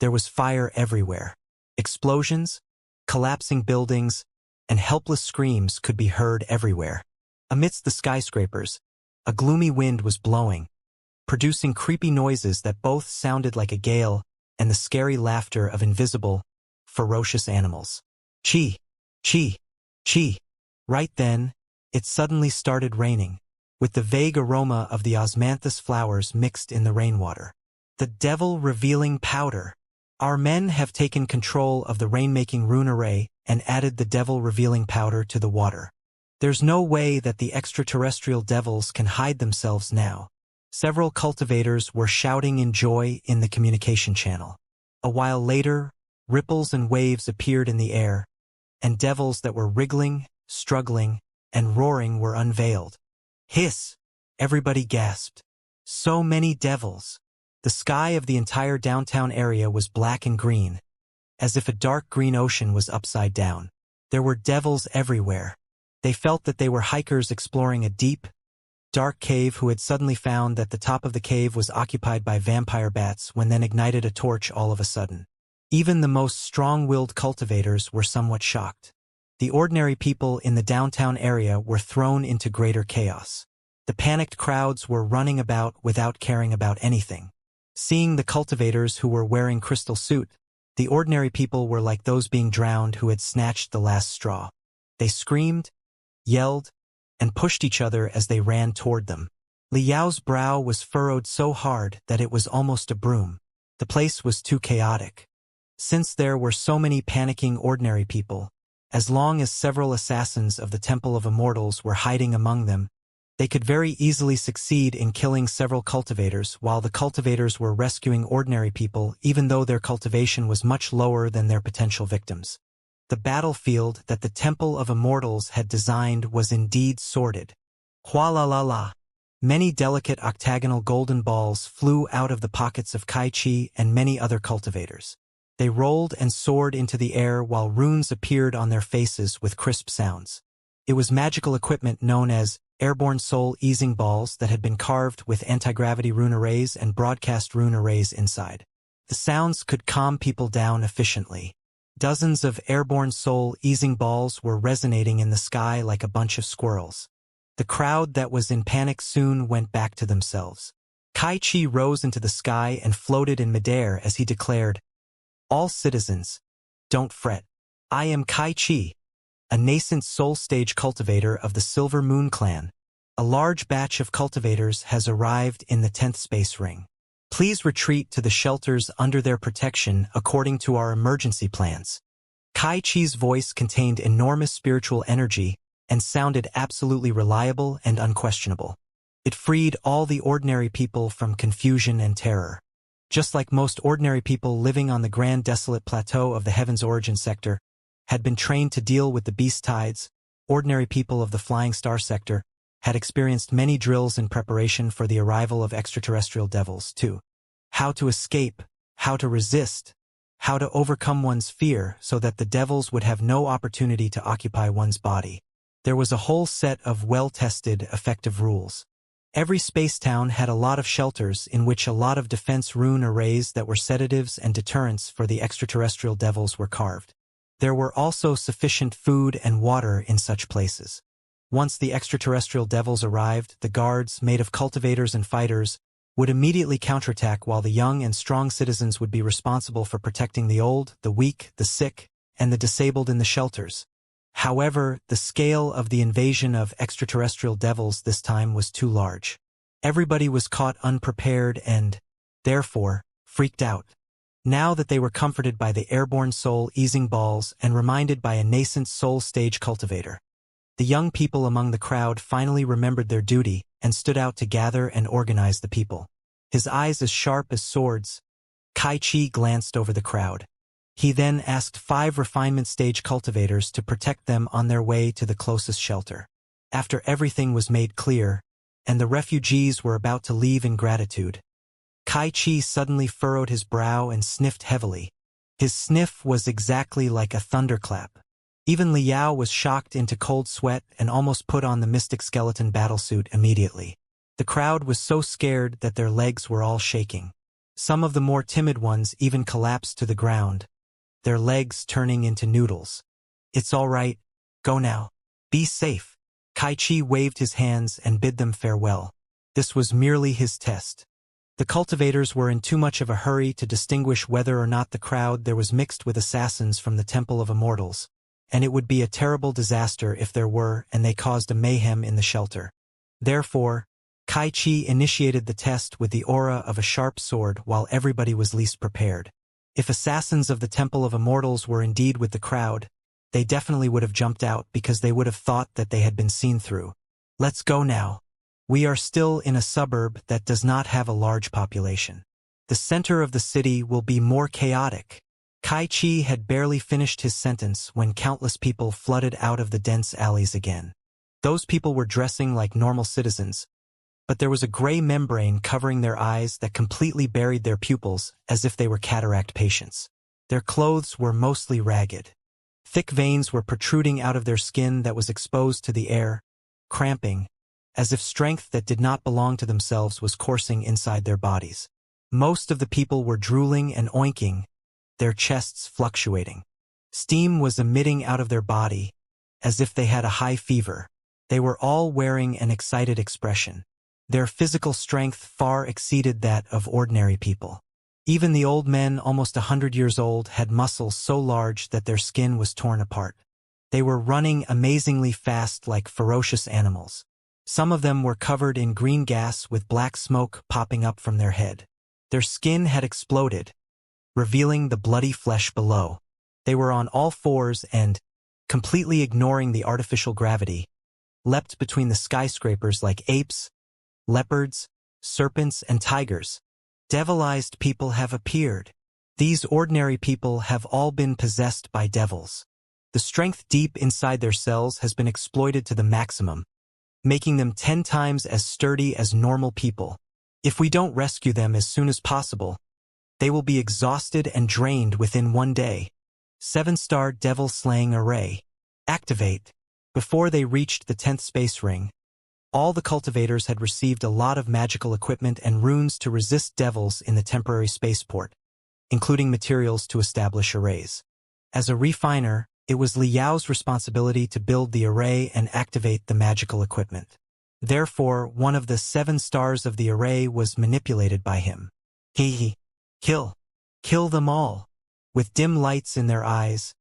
A: There was fire everywhere. Explosions, collapsing buildings, and helpless screams could be heard everywhere. Amidst the skyscrapers, a gloomy wind was blowing, producing creepy noises that both sounded like a gale and the scary laughter of invisible, ferocious animals. Chi! Chi! Chi! Right then, it suddenly started raining, with the vague aroma of the osmanthus flowers mixed in the rainwater. The devil-revealing powder. Our men have taken control of the rainmaking rune array and added the devil-revealing powder to the water. There's no way that the extraterrestrial devils can hide themselves now. Several cultivators were shouting in joy in the communication channel. A while later, ripples and waves appeared in the air, and devils that were wriggling, struggling, and roaring were unveiled. Hiss! Everybody gasped. So many devils! The sky of the entire downtown area was black and green, as if a dark green ocean was upside down. There were devils everywhere. They felt that they were hikers exploring a deep, dark cave who had suddenly found that the top of the cave was occupied by vampire bats when then ignited a torch all of a sudden. Even the most strong-willed cultivators were somewhat shocked. The ordinary people in the downtown area were thrown into greater chaos. The panicked crowds were running about without caring about anything. Seeing the cultivators who were wearing crystal suit, the ordinary people were like those being drowned who had snatched the last straw. They screamed, yelled, and pushed each other as they ran toward them. Liao's brow was furrowed so hard that it was almost a broom. The place was too chaotic. Since there were so many panicking ordinary people, as long as several assassins of the Temple of Immortals were hiding among them, they could very easily succeed in killing several cultivators while the cultivators were rescuing ordinary people even though their cultivation was much lower than their potential victims. The battlefield that the Temple of Immortals had designed was indeed sordid. Hua-la-la-la. Many delicate octagonal golden balls flew out of the pockets of Kai-Chi and many other cultivators. They rolled and soared into the air while runes appeared on their faces with crisp sounds. It was magical equipment known as airborne soul easing balls that had been carved with anti-gravity rune arrays and broadcast rune arrays inside. The sounds could calm people down efficiently. Dozens of airborne soul easing balls were resonating in the sky like a bunch of squirrels. The crowd that was in panic soon went back to themselves. Kai-Chi rose into the sky and floated in midair as he declared, "All citizens, don't fret. I am Kai-Chi, a nascent soul stage cultivator of the Silver Moon clan. A large batch of cultivators has arrived in the 10th space ring. Please retreat to the shelters under their protection according to our emergency plans." Kai-Chi's voice contained enormous spiritual energy and sounded absolutely reliable and unquestionable. It freed all the ordinary people from confusion and terror. Just like most ordinary people living on the grand desolate plateau of the Heaven's Origin sector had been trained to deal with the beast tides, ordinary people of the Flying Star sector had experienced many drills in preparation for the arrival of extraterrestrial devils, too. How to escape, how to resist, how to overcome one's fear so that the devils would have no opportunity to occupy one's body. There was a whole set of well-tested, effective rules. Every space town had a lot of shelters in which a lot of defense rune arrays that were sedatives and deterrents for the extraterrestrial devils were carved. There were also sufficient food and water in such places. Once the extraterrestrial devils arrived, the guards, made of cultivators and fighters, would immediately counterattack while the young and strong citizens would be responsible for protecting the old, the weak, the sick, and the disabled in the shelters. However, the scale of the invasion of extraterrestrial devils this time was too large. Everybody was caught unprepared and, therefore, freaked out. Now that they were comforted by the airborne soul easing balls and reminded by a nascent soul stage cultivator, the young people among the crowd finally remembered their duty and stood out to gather and organize the people. His eyes as sharp as swords, Kai-Chi glanced over the crowd. He then asked 5 refinement stage cultivators to protect them on their way to the closest shelter. After everything was made clear, and the refugees were about to leave in gratitude, Kai-Chi suddenly furrowed his brow and sniffed heavily. His sniff was exactly like a thunderclap. Even Liao was shocked into cold sweat and almost put on the mystic skeleton battlesuit immediately. The crowd was so scared that their legs were all shaking. Some of the more timid ones even collapsed to the ground, their legs turning into noodles. "It's all right. Go now. Be safe." Kai-Chi waved his hands and bid them farewell. This was merely his test. The cultivators were in too much of a hurry to distinguish whether or not the crowd there was mixed with assassins from the Temple of Immortals, and it would be a terrible disaster if there were and they caused a mayhem in the shelter. Therefore, Kai-Chi initiated the test with the aura of a sharp sword while everybody was least prepared. If assassins of the Temple of Immortals were indeed with the crowd, they definitely would have jumped out because they would have thought that they had been seen through. "Let's go now. We are still in a suburb that does not have a large population. The center of the city will be more chaotic." Kai-Chi had barely finished his sentence when countless people flooded out of the dense alleys again. Those people were dressing like normal citizens, but there was a gray membrane covering their eyes that completely buried their pupils as if they were cataract patients. Their clothes were mostly ragged. Thick veins were protruding out of their skin that was exposed to the air, cramping, as if strength that did not belong to themselves was coursing inside their bodies. Most of the people were drooling and oinking, their chests fluctuating. Steam was emitting out of their body, as if they had a high fever. They were all wearing an excited expression. Their physical strength far exceeded that of ordinary people. Even the old men, almost 100 years old, had muscles so large that their skin was torn apart. They were running amazingly fast like ferocious animals. Some of them were covered in green gas with black smoke popping up from their head. Their skin had exploded, revealing the bloody flesh below. They were on all fours and, completely ignoring the artificial gravity, leapt between the skyscrapers like apes, leopards, serpents, and tigers. Devilized people have appeared. These ordinary people have all been possessed by devils. The strength deep inside their cells has been exploited to the maximum, making them 10 times as sturdy as normal people. If we don't rescue them as soon as possible, they will be exhausted and drained within 1 day. 7-star devil-slaying array. Activate. Before they reached the 10th space ring, all the cultivators had received a lot of magical equipment and runes to resist devils in the temporary spaceport, including materials to establish arrays. As a refiner, it was Liao's responsibility to build the array and activate the magical equipment. Therefore, one of the 7 stars of the array was manipulated by him. Kill them all. With dim lights in their eyes,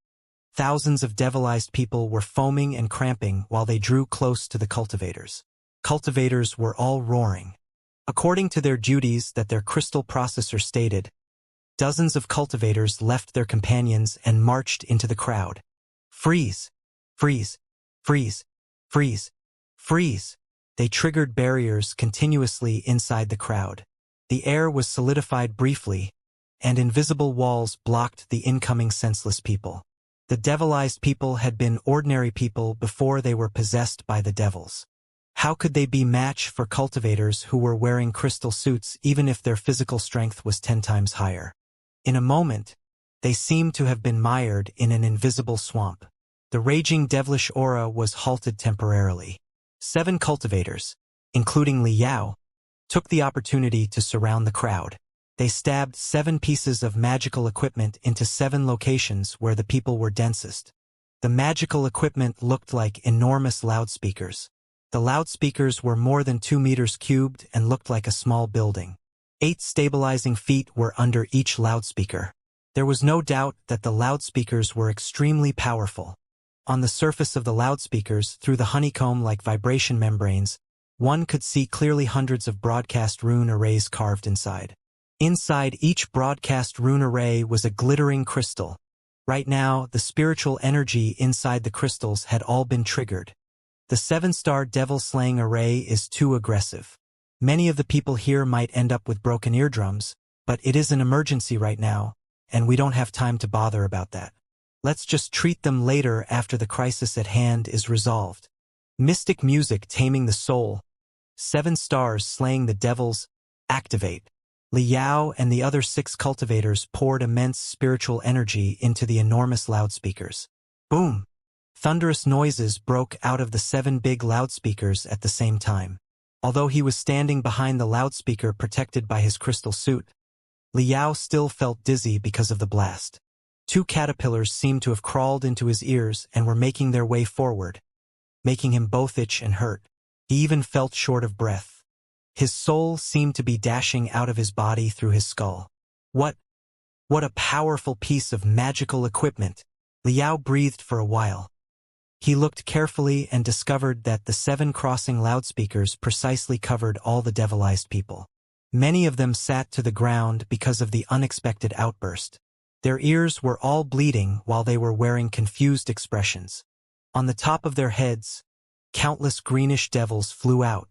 A: thousands of devilized people were foaming and cramping while they drew close to the cultivators. Cultivators were all roaring. According to their duties that their crystal processor stated, dozens of cultivators left their companions and marched into the crowd. Freeze! Freeze! Freeze! Freeze! Freeze! They triggered barriers continuously inside the crowd. The air was solidified briefly, and invisible walls blocked the incoming senseless people. The devilized people had been ordinary people before they were possessed by the devils. How could they be match for cultivators who were wearing crystal suits even if their physical strength was 10 times higher? In a moment, they seemed to have been mired in an invisible swamp. The raging devilish aura was halted temporarily. 7 cultivators, including Liao, took the opportunity to surround the crowd. They stabbed 7 pieces of magical equipment into 7 locations where the people were densest. The magical equipment looked like enormous loudspeakers. The loudspeakers were more than 2 meters cubed and looked like a small building. 8 stabilizing feet were under each loudspeaker. There was no doubt that the loudspeakers were extremely powerful. On the surface of the loudspeakers, through the honeycomb-like vibration membranes, one could see clearly hundreds of broadcast rune arrays carved inside. Inside each broadcast rune array was a glittering crystal. Right now, the spiritual energy inside the crystals had all been triggered. The 7-star devil-slaying array is too aggressive. Many of the people here might end up with broken eardrums, but it is an emergency right now, and we don't have time to bother about that. Let's just treat them later after the crisis at hand is resolved. Mystic music taming the soul. 7 stars slaying the devils. Activate. Liao and the other 6 cultivators poured immense spiritual energy into the enormous loudspeakers. Boom! Thunderous noises broke out of the 7 big loudspeakers at the same time. Although he was standing behind the loudspeaker protected by his crystal suit, Liao still felt dizzy because of the blast. 2 caterpillars seemed to have crawled into his ears and were making their way forward, making him both itch and hurt. He even felt short of breath. His soul seemed to be dashing out of his body through his skull. What a powerful piece of magical equipment! Liao breathed for a while. He looked carefully and discovered that the 7 crossing loudspeakers precisely covered all the devilized people. Many of them sat to the ground because of the unexpected outburst. Their ears were all bleeding while they were wearing confused expressions. On the top of their heads, countless greenish devils flew out.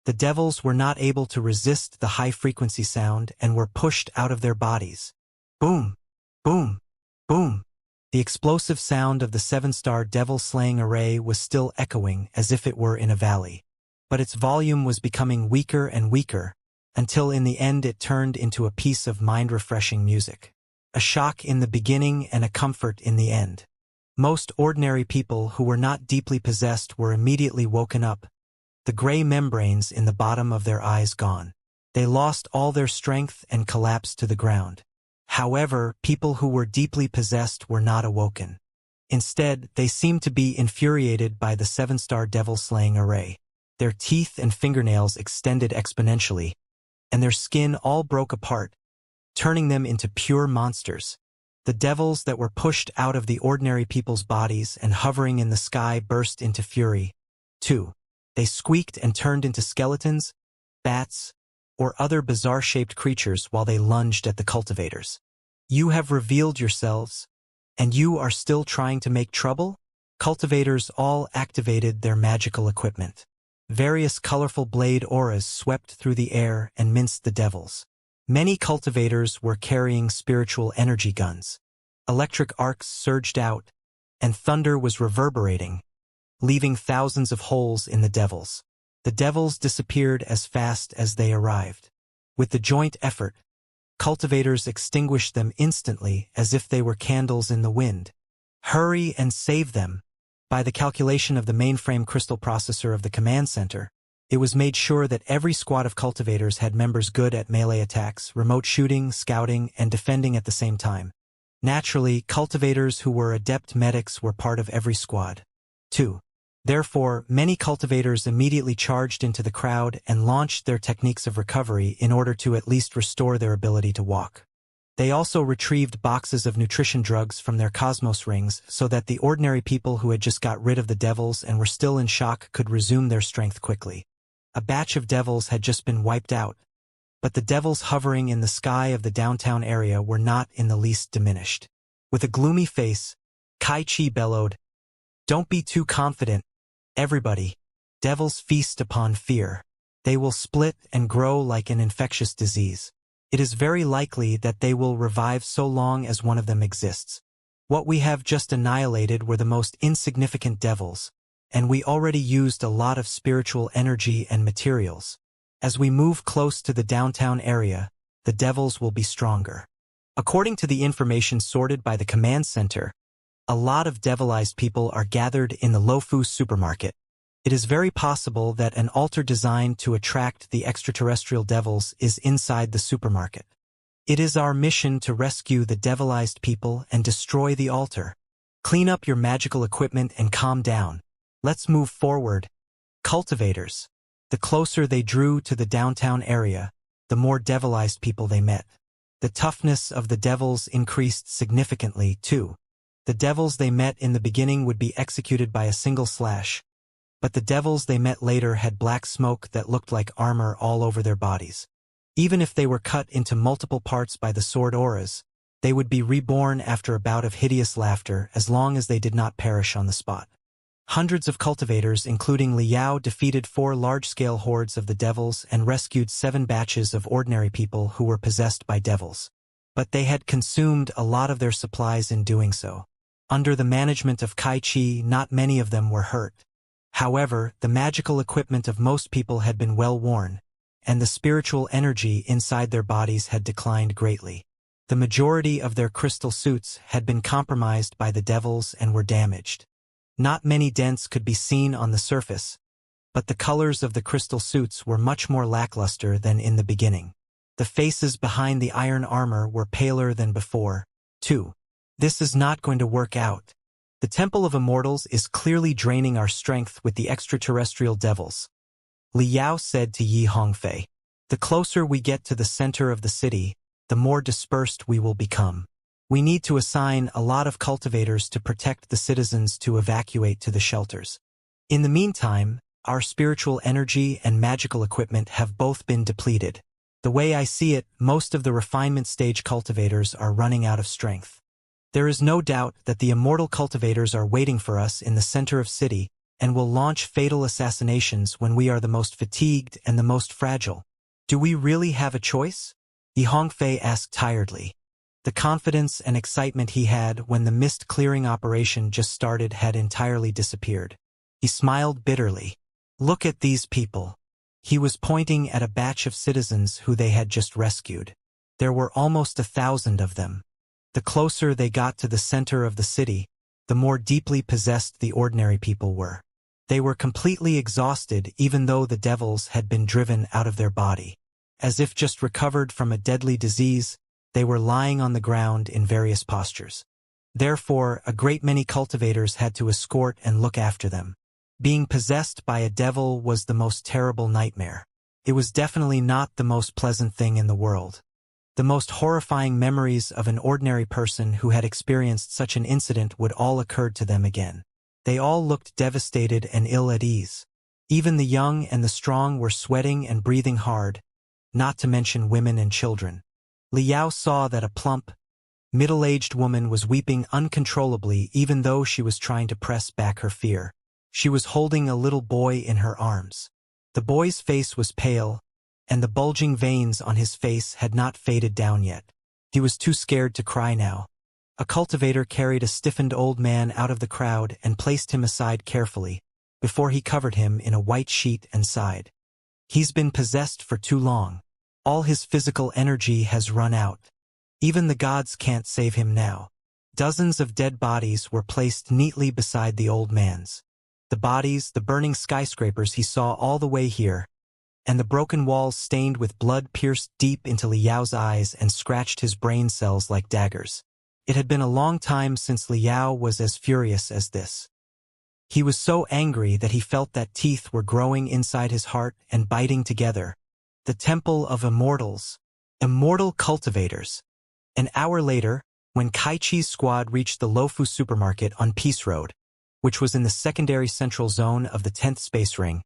A: The devils were not able to resist the high-frequency sound and were pushed out of their bodies. Boom! Boom! Boom! The explosive sound of the 7-star devil-slaying array was still echoing as if it were in a valley. But its volume was becoming weaker and weaker, until in the end it turned into a piece of mind-refreshing music. A shock in the beginning and a comfort in the end. Most ordinary people who were not deeply possessed were immediately woken up, the gray membranes in the bottom of their eyes gone. They lost all their strength and collapsed to the ground. However, people who were deeply possessed were not awoken. Instead, they seemed to be infuriated by the 7-star devil-slaying array. Their teeth and fingernails extended exponentially, and their skin all broke apart, turning them into pure monsters. The devils that were pushed out of the ordinary people's bodies and hovering in the sky burst into fury. 2. They squeaked and turned into skeletons, bats, or other bizarre-shaped creatures while they lunged at the cultivators. You have revealed yourselves, and you are still trying to make trouble? Cultivators all activated their magical equipment. Various colorful blade auras swept through the air and minced the devils. Many cultivators were carrying spiritual energy guns. Electric arcs surged out, and thunder was reverberating, leaving thousands of holes in the devils. The devils disappeared as fast as they arrived. With the joint effort, cultivators extinguished them instantly as if they were candles in the wind. Hurry and save them! By the calculation of the mainframe crystal processor of the command center, it was made sure that every squad of cultivators had members good at melee attacks, remote shooting, scouting, and defending at the same time. Naturally, cultivators who were adept medics were part of every squad. 2. Therefore, many cultivators immediately charged into the crowd and launched their techniques of recovery in order to at least restore their ability to walk. They also retrieved boxes of nutrition drugs from their cosmos rings so that the ordinary people who had just got rid of the devils and were still in shock could resume their strength quickly. A batch of devils had just been wiped out, but the devils hovering in the sky of the downtown area were not in the least diminished. With a gloomy face, Kai Chi bellowed, "Don't be too confident, everybody. Devils feast upon fear. They will split and grow like an infectious disease. It is very likely that they will revive so long as one of them exists. What we have just annihilated were the most insignificant devils, and we already used a lot of spiritual energy and materials. As we move close to the downtown area, the devils will be stronger." According to the information sorted by the command center, a lot of devilized people are gathered in the Lofu supermarket. It is very possible that an altar designed to attract the extraterrestrial devils is inside the supermarket. It is our mission to rescue the devilized people and destroy the altar. Clean up your magical equipment and calm down. Let's move forward. Cultivators. The closer they drew to the downtown area, the more devilized people they met. The toughness of the devils increased significantly, too. The devils they met in the beginning would be executed by a single slash, but the devils they met later had black smoke that looked like armor all over their bodies. Even if they were cut into multiple parts by the sword auras, they would be reborn after a bout of hideous laughter as long as they did not perish on the spot. Hundreds of cultivators, including Liao, defeated 4 large-scale hordes of the devils and rescued 7 batches of ordinary people who were possessed by devils. But they had consumed a lot of their supplies in doing so. Under the management of Kai Chi, not many of them were hurt. However, the magical equipment of most people had been well worn, and the spiritual energy inside their bodies had declined greatly. The majority of their crystal suits had been compromised by the devils and were damaged. Not many dents could be seen on the surface, but the colors of the crystal suits were much more lackluster than in the beginning. The faces behind the iron armor were paler than before, too. This is not going to work out. The Temple of Immortals is clearly draining our strength with the extraterrestrial devils, Liao said to Yi Hongfei. The closer we get to the center of the city, the more dispersed we will become. We need to assign a lot of cultivators to protect the citizens to evacuate to the shelters. In the meantime, our spiritual energy and magical equipment have both been depleted. The way I see it, most of the refinement stage cultivators are running out of strength. There is no doubt that the immortal cultivators are waiting for us in the center of city and will launch fatal assassinations when we are the most fatigued and the most fragile. Do we really have a choice? Yi Hongfei asked tiredly. The confidence and excitement he had when the mist-clearing operation just started had entirely disappeared. He smiled bitterly. Look at these people. He was pointing at a batch of citizens who they had just rescued. There were almost 1,000 of them. The closer they got to the center of the city, the more deeply possessed the ordinary people were. They were completely exhausted even though the devils had been driven out of their body. As if just recovered from a deadly disease, they were lying on the ground in various postures. Therefore, a great many cultivators had to escort and look after them. Being possessed by a devil was the most terrible nightmare. It was definitely not the most pleasant thing in the world. The most horrifying memories of an ordinary person who had experienced such an incident would all occur to them again. They all looked devastated and ill at ease. Even the young and the strong were sweating and breathing hard, not to mention women and children. Liao saw that a plump, middle-aged woman was weeping uncontrollably even though she was trying to press back her fear. She was holding a little boy in her arms. The boy's face was pale, and the bulging veins on his face had not faded down yet. He was too scared to cry now. A cultivator carried a stiffened old man out of the crowd and placed him aside carefully, before he covered him in a white sheet and sighed. He's been possessed for too long. All his physical energy has run out. Even the gods can't save him now. Dozens of dead bodies were placed neatly beside the old man's. The bodies, the burning skyscrapers he saw all the way here, and the broken walls stained with blood pierced deep into Liao's eyes and scratched his brain cells like daggers. It had been a long time since Liao was as furious as this. He was so angry that he felt that teeth were growing inside his heart and biting together. The Temple of Immortals. Immortal Cultivators. An hour later, when Kaichi's squad reached the Lofu supermarket on Peace Road, which was in the secondary central zone of the 10th space ring,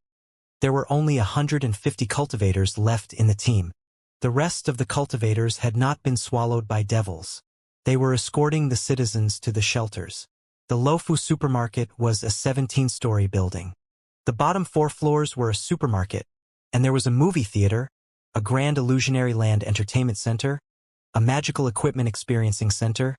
A: there were only 150 cultivators left in the team. The rest of the cultivators had not been swallowed by devils. They were escorting the citizens to the shelters. The Lofu supermarket was a 17-story building. The bottom 4 floors were a supermarket, and there was a movie theater, a Grand Illusionary Land entertainment center, a magical equipment experiencing center,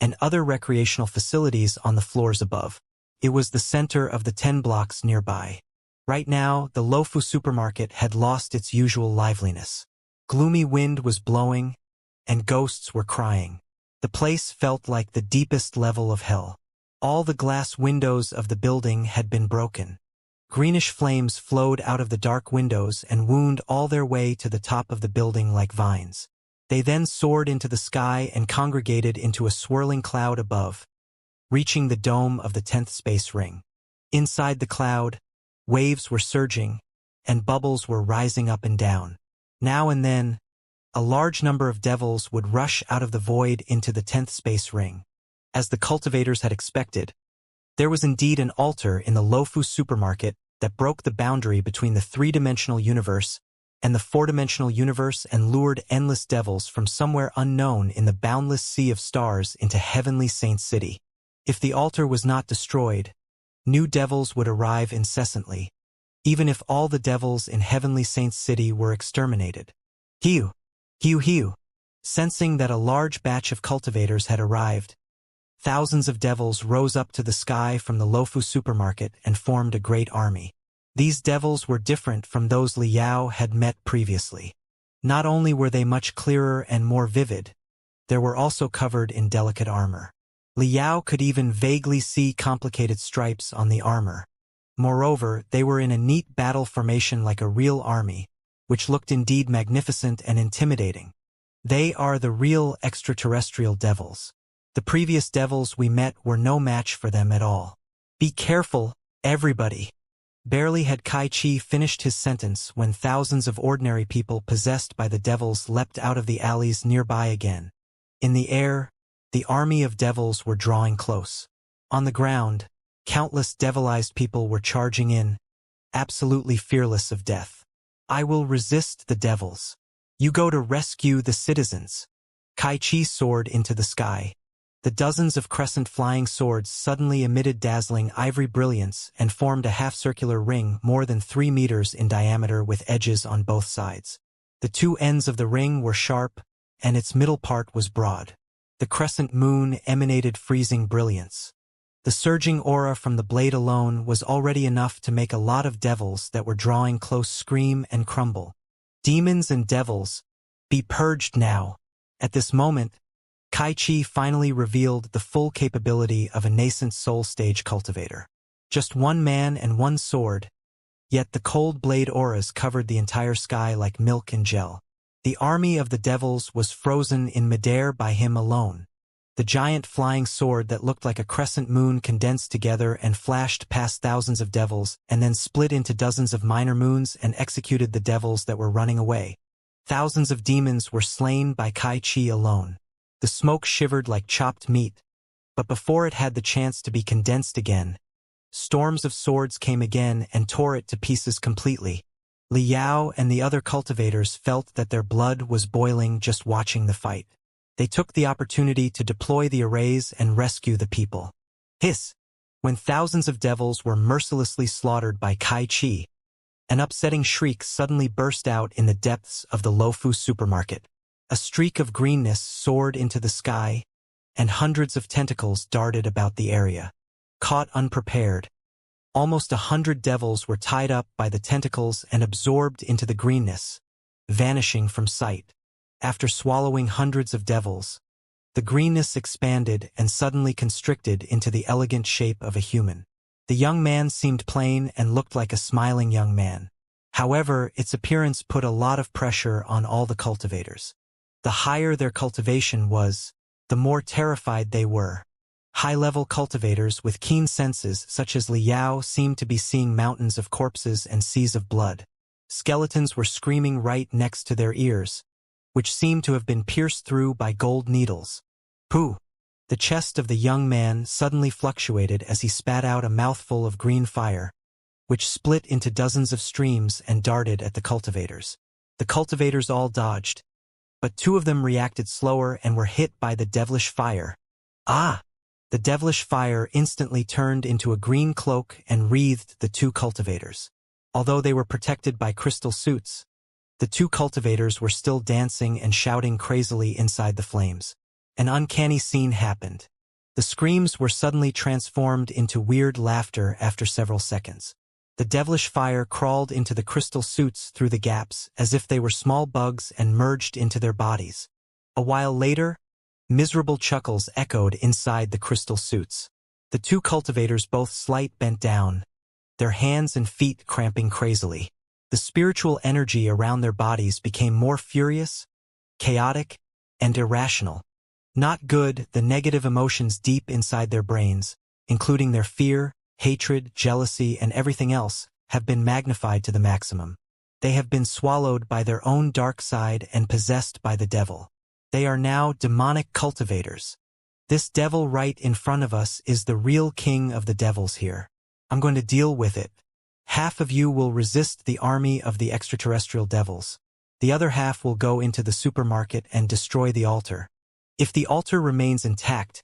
A: and other recreational facilities on the floors above. It was the center of the 10 blocks nearby. Right now, the Lofu supermarket had lost its usual liveliness. Gloomy wind was blowing, and ghosts were crying. The place felt like the deepest level of hell. All the glass windows of the building had been broken. Greenish flames flowed out of the dark windows and wound all their way to the top of the building like vines. They then soared into the sky and congregated into a swirling cloud above, reaching the dome of the 10th space ring. Inside the cloud, waves were surging, and bubbles were rising up and down. Now and then, a large number of devils would rush out of the void into the 10th space ring. As the cultivators had expected, there was indeed an altar in the Lofu supermarket that broke the boundary between the 3-dimensional universe and the 4-dimensional universe and lured endless devils from somewhere unknown in the boundless sea of stars into heavenly Saint City. If the altar was not destroyed, new devils would arrive incessantly, even if all the devils in heavenly Saint City were exterminated. Hiu! Hiu hiu! Sensing that a large batch of cultivators had arrived, thousands of devils rose up to the sky from the Lofu supermarket and formed a great army. These devils were different from those Liao had met previously. Not only were they much clearer and more vivid, they were also covered in delicate armor. Liao could even vaguely see complicated stripes on the armor. Moreover, they were in a neat battle formation like a real army, which looked indeed magnificent and intimidating. They are the real extraterrestrial devils. The previous devils we met were no match for them at all. Be careful, everybody. Barely had Kai Chi finished his sentence when thousands of ordinary people possessed by the devils leapt out of the alleys nearby again. In the air, the army of devils were drawing close. On the ground, countless devilized people were charging in, absolutely fearless of death. I will resist the devils. You go to rescue the citizens. Kai Chi soared into the sky. The dozens of crescent flying swords suddenly emitted dazzling ivory brilliance and formed a half-circular ring more than 3 meters in diameter with edges on both sides. The 2 ends of the ring were sharp, and its middle part was broad. The crescent moon emanated freezing brilliance. The surging aura from the blade alone was already enough to make a lot of devils that were drawing close scream and crumble. Demons and devils, be purged now. At this moment, Kai Chi finally revealed the full capability of a nascent soul stage cultivator. Just 1 man and 1 sword, yet the cold blade auras covered the entire sky like milk and gel. The army of the devils was frozen in midair by him alone. The giant flying sword that looked like a crescent moon condensed together and flashed past thousands of devils and then split into dozens of minor moons and executed the devils that were running away. Thousands of demons were slain by Kai Chi alone. The smoke shivered like chopped meat, but before it had the chance to be condensed again, Storms of swords came again and tore it to pieces completely. Li Yao and the other cultivators felt that their blood was boiling just watching the fight. They took the opportunity to deploy the arrays and rescue the people. Hiss! When thousands of devils were mercilessly slaughtered by Kai Chi, an upsetting shriek suddenly burst out in the depths of the Lofu supermarket. A streak of greenness soared into the sky, and hundreds of tentacles darted about the area. Caught unprepared, almost 100 devils were tied up by the tentacles and absorbed into the greenness, vanishing from sight. After swallowing hundreds of devils, the greenness expanded and suddenly constricted into the elegant shape of a human. The young man seemed plain and looked like a smiling young man. However, its appearance put a lot of pressure on all the cultivators. The higher their cultivation was, the more terrified they were. High-level cultivators with keen senses such as Li Yao seemed to be seeing mountains of corpses and seas of blood. Skeletons were screaming right next to their ears, which seemed to have been pierced through by gold needles. Pooh! The chest of the young man suddenly fluctuated as he spat out a mouthful of green fire, which split into dozens of streams and darted at the cultivators. The cultivators all dodged, but 2 of them reacted slower and were hit by the devilish fire. Ah! The devilish fire instantly turned into a green cloak and wreathed the 2 cultivators. Although they were protected by crystal suits, the 2 cultivators were still dancing and shouting crazily inside the flames. An uncanny scene happened. The screams were suddenly transformed into weird laughter after several seconds. The devilish fire crawled into the crystal suits through the gaps as if they were small bugs and merged into their bodies. A while later, miserable chuckles echoed inside the crystal suits. The 2 cultivators both slight bent down, their hands and feet cramping crazily. The spiritual energy around their bodies became more furious, chaotic, and irrational. Not good, the negative emotions deep inside their brains, including their fear, hatred, jealousy, and everything else, have been magnified to the maximum. They have been swallowed by their own dark side and possessed by the devil. They are now demonic cultivators. This devil right in front of us is the real king of the devils here. I'm going to deal with it. Half of you will resist the army of the extraterrestrial devils. The other half will go into the supermarket and destroy the altar. If the altar remains intact,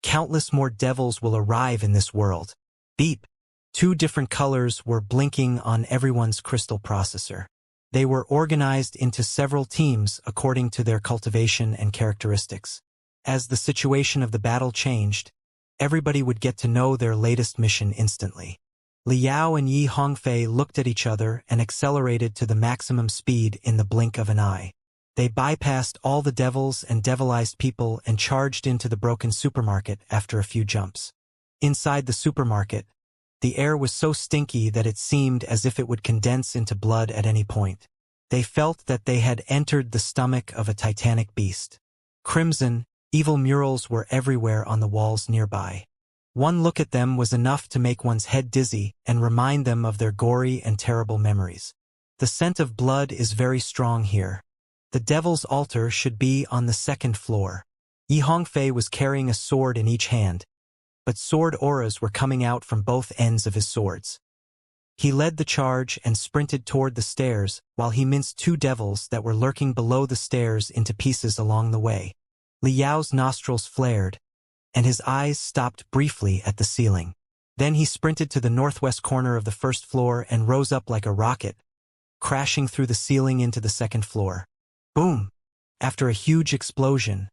A: countless more devils will arrive in this world. Beep! 2 different colors were blinking on everyone's crystal processor. They were organized into several teams according to their cultivation and characteristics. As the situation of the battle changed, everybody would get to know their latest mission instantly. Li Yao and Yi Hongfei looked at each other and accelerated to the maximum speed in the blink of an eye. They bypassed all the devils and devilized people and charged into the broken supermarket after a few jumps. Inside the supermarket, the air was so stinky that it seemed as if it would condense into blood at any point. They felt that they had entered the stomach of a titanic beast. Crimson, evil murals were everywhere on the walls nearby. One look at them was enough to make one's head dizzy and remind them of their gory and terrible memories. The scent of blood is very strong here. The devil's altar should be on the 2nd floor. Yi Hongfei was carrying a sword in each hand, but sword auras were coming out from both ends of his swords. He led the charge and sprinted toward the stairs while he minced 2 devils that were lurking below the stairs into pieces along the way. Li Yao's nostrils flared, and his eyes stopped briefly at the ceiling. Then he sprinted to the northwest corner of the 1st floor and rose up like a rocket, crashing through the ceiling into the 2nd floor. Boom! After a huge explosion,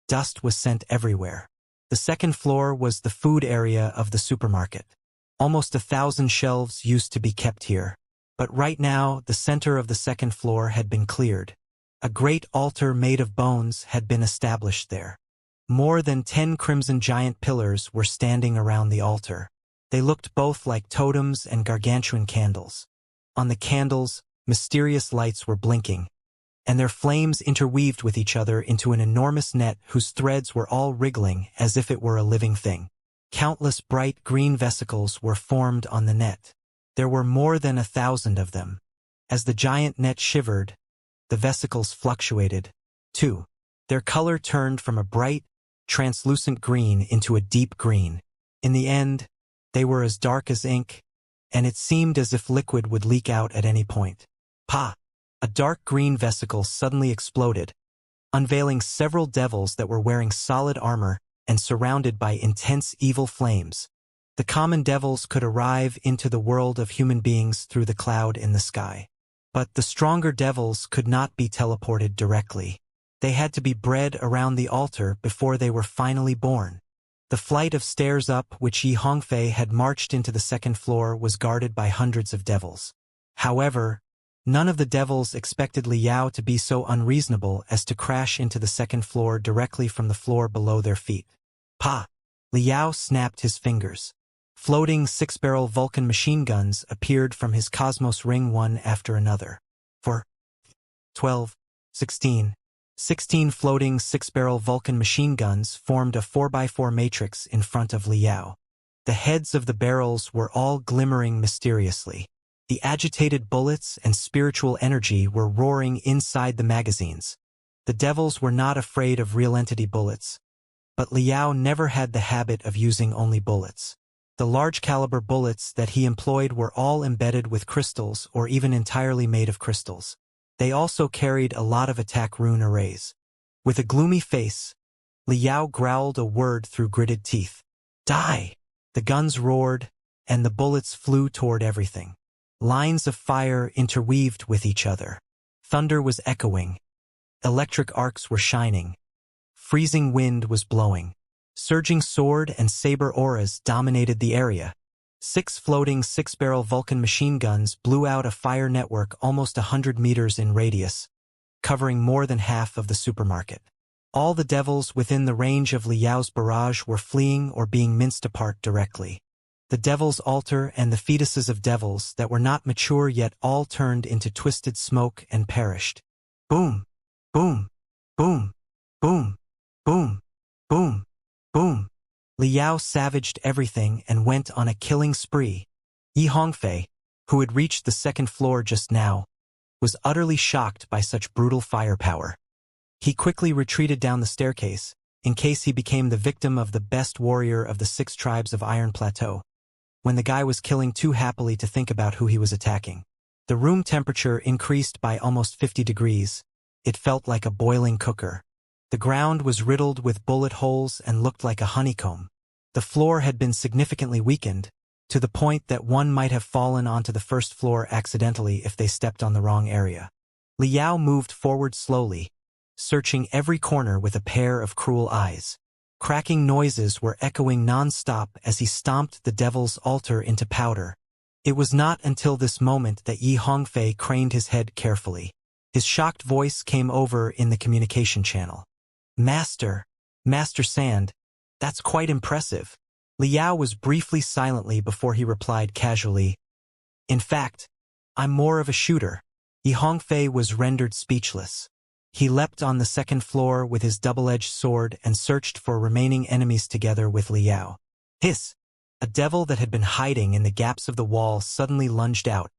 A: dust was sent everywhere. The 2nd floor was the food area of the supermarket. Almost 1,000 shelves used to be kept here. But right now, the center of the 2nd floor had been cleared. A great altar made of bones had been established there. More than 10 crimson giant pillars were standing around the altar. They looked both like totems and gargantuan candles. On the candles, mysterious lights were blinking, and their flames interweaved with each other into an enormous net whose threads were all wriggling as if it were a living thing. Countless bright green vesicles were formed on the net. There were more than 1,000 of them. As the giant net shivered, the vesicles fluctuated, too. Their color turned from a bright, translucent green into a deep green. In the end, They were as dark as ink, and it seemed as if liquid would leak out at any point. Pa! A dark green vesicle suddenly exploded, unveiling several devils that were wearing solid armor and surrounded by intense evil flames. The common devils could arrive into the world of human beings through the cloud in the sky. But the stronger devils could not be teleported directly. They had to be bred around the altar before they were finally born. The flight of stairs up which Yi Hongfei had marched into the second floor was guarded by hundreds of devils. However, none of the devils expected Li Yao to be so unreasonable as to crash into the second floor directly from the floor below their feet. Pa! Li Yao snapped his fingers. Floating six-barrel Vulcan machine guns appeared from his cosmos ring one after another. 4, 12, 16. 16 floating six-barrel Vulcan machine guns formed a 4x4 matrix in front of Li Yao. The heads of the barrels were all glimmering mysteriously. The agitated bullets and spiritual energy were roaring inside the magazines. The devils were not afraid of real entity bullets, but Li Yao never had the habit of using only bullets. The large-caliber bullets that he employed were all embedded with crystals or even entirely made of crystals. They also carried a lot of attack rune arrays. With a gloomy face, Li Yao growled a word through gritted teeth. Die! The guns roared, and the bullets flew toward everything. Lines of fire interweaved with each other. Thunder was echoing. Electric arcs were shining. Freezing wind was blowing. Surging sword and saber auras dominated the area. 6 floating six-barrel Vulcan machine guns blew out a fire network almost 100 meters in radius, covering more than half of the supermarket. All the devils within the range of Li Yao's barrage were fleeing or being minced apart directly. The devil's altar and the fetuses of devils that were not mature yet all turned into twisted smoke and perished. Boom! Boom! Boom! Boom! Boom! Boom! Boom! Li Yao savaged everything and went on a killing spree. Yi Hongfei, who had reached the second floor just now, was utterly shocked by such brutal firepower. He quickly retreated down the staircase, in case he became the victim of the best warrior of the 6 tribes of Iron Plateau, when the guy was killing too happily to think about who he was attacking. The room temperature increased by almost 50 degrees. It felt like a boiling cooker. The ground was riddled with bullet holes and looked like a honeycomb. The floor had been significantly weakened, to the point that one might have fallen onto the first floor accidentally if they stepped on the wrong area. Li Yao moved forward slowly, searching every corner with a pair of cruel eyes. Cracking noises were echoing non-stop as he stomped the devil's altar into powder. It was not until this moment that Yi Hongfei craned his head carefully. His shocked voice came over in the communication channel. Master Sand, that's quite impressive. Li Yao was briefly silently before he replied casually. In fact, I'm more of a shooter. Yi Hongfei was rendered speechless. He leapt on the second floor with his double-edged sword and searched for remaining enemies together with Li Yao. Hiss! A devil that had been hiding in the gaps of the wall suddenly lunged out,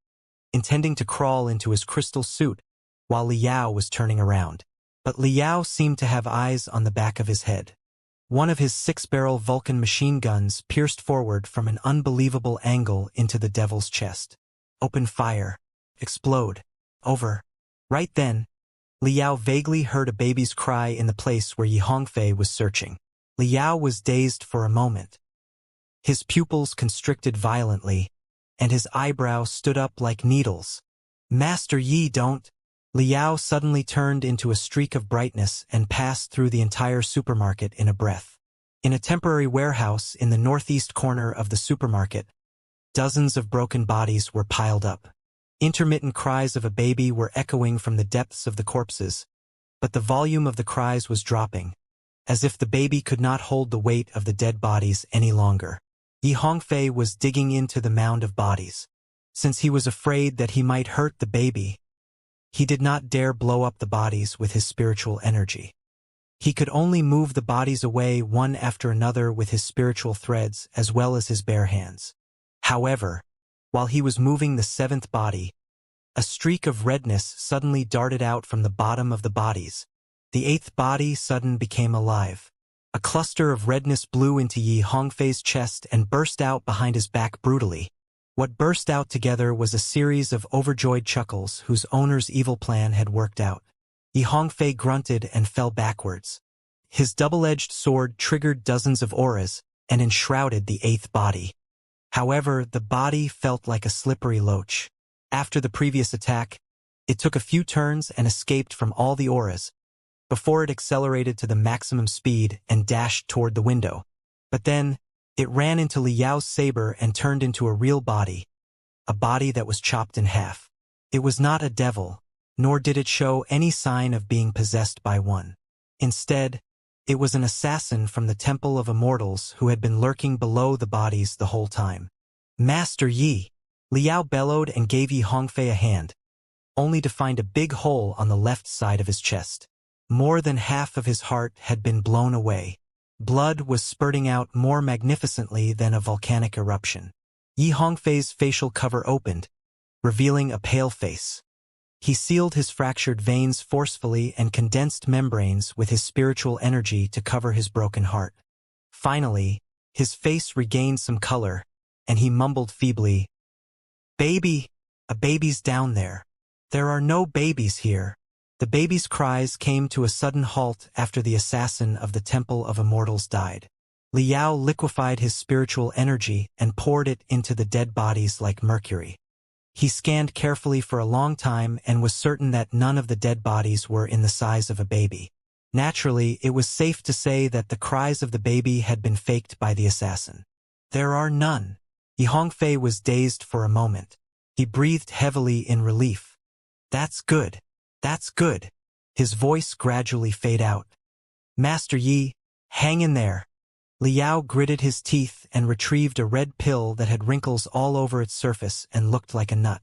A: intending to crawl into his crystal suit while Li Yao was turning around. But Li Yao seemed to have eyes on the back of his head. One of his 6-barrel Vulcan machine guns pierced forward from an unbelievable angle into the devil's chest. Open fire. Explode. Over. Right then, Li Yao vaguely heard a baby's cry in the place where Yi Hongfei was searching. Li Yao was dazed for a moment. His pupils constricted violently, and his eyebrows stood up like needles. Master Yi, don't! Li Yao suddenly turned into a streak of brightness and passed through the entire supermarket in a breath. In a temporary warehouse in the northeast corner of the supermarket, dozens of broken bodies were piled up. Intermittent cries of a baby were echoing from the depths of the corpses, but the volume of the cries was dropping, as if the baby could not hold the weight of the dead bodies any longer. Yi Hongfei was digging into the mound of bodies. Since he was afraid that he might hurt the baby, he did not dare blow up the bodies with his spiritual energy. He could only move the bodies away one after another with his spiritual threads as well as his bare hands. However, while he was moving the 7th body, a streak of redness suddenly darted out from the bottom of the bodies. The 8th body suddenly became alive. A cluster of redness blew into Yi Hongfei's chest and burst out behind his back brutally. What burst out together was a series of overjoyed chuckles whose owner's evil plan had worked out. Yi Hongfei grunted and fell backwards. His double-edged sword triggered dozens of auras and enshrouded the eighth body. However, the body felt like a slippery loach. After the previous attack, it took a few turns and escaped from all the auras, before it accelerated to the maximum speed and dashed toward the window. But then, it ran into Li Yao's saber and turned into a real body, a body that was chopped in half. It was not a devil, nor did it show any sign of being possessed by one. Instead, it was an assassin from the Temple of Immortals who had been lurking below the bodies the whole time. "Master Yi!" Li Yao bellowed and gave Yi Hongfei a hand, only to find a big hole on the left side of his chest. More than half of his heart had been blown away. Blood was spurting out more magnificently than a volcanic eruption. Yi Hongfei's facial cover opened, revealing a pale face. He sealed his fractured veins forcefully and condensed membranes with his spiritual energy to cover his broken heart. Finally, his face regained some color, and he mumbled feebly, "Baby, a baby's down there. There are no babies here." The baby's cries came to a sudden halt after the assassin of the Temple of Immortals died. Li Yao liquefied his spiritual energy and poured it into the dead bodies like mercury. He scanned carefully for a long time and was certain that none of the dead bodies were in the size of a baby. Naturally, it was safe to say that the cries of the baby had been faked by the assassin. "There are none." Yi Hongfei was dazed for a moment. He breathed heavily in relief. "That's good. That's good." His voice gradually faded out. "Master Yi, hang in there." Li Yao gritted his teeth and retrieved a red pill that had wrinkles all over its surface and looked like a nut.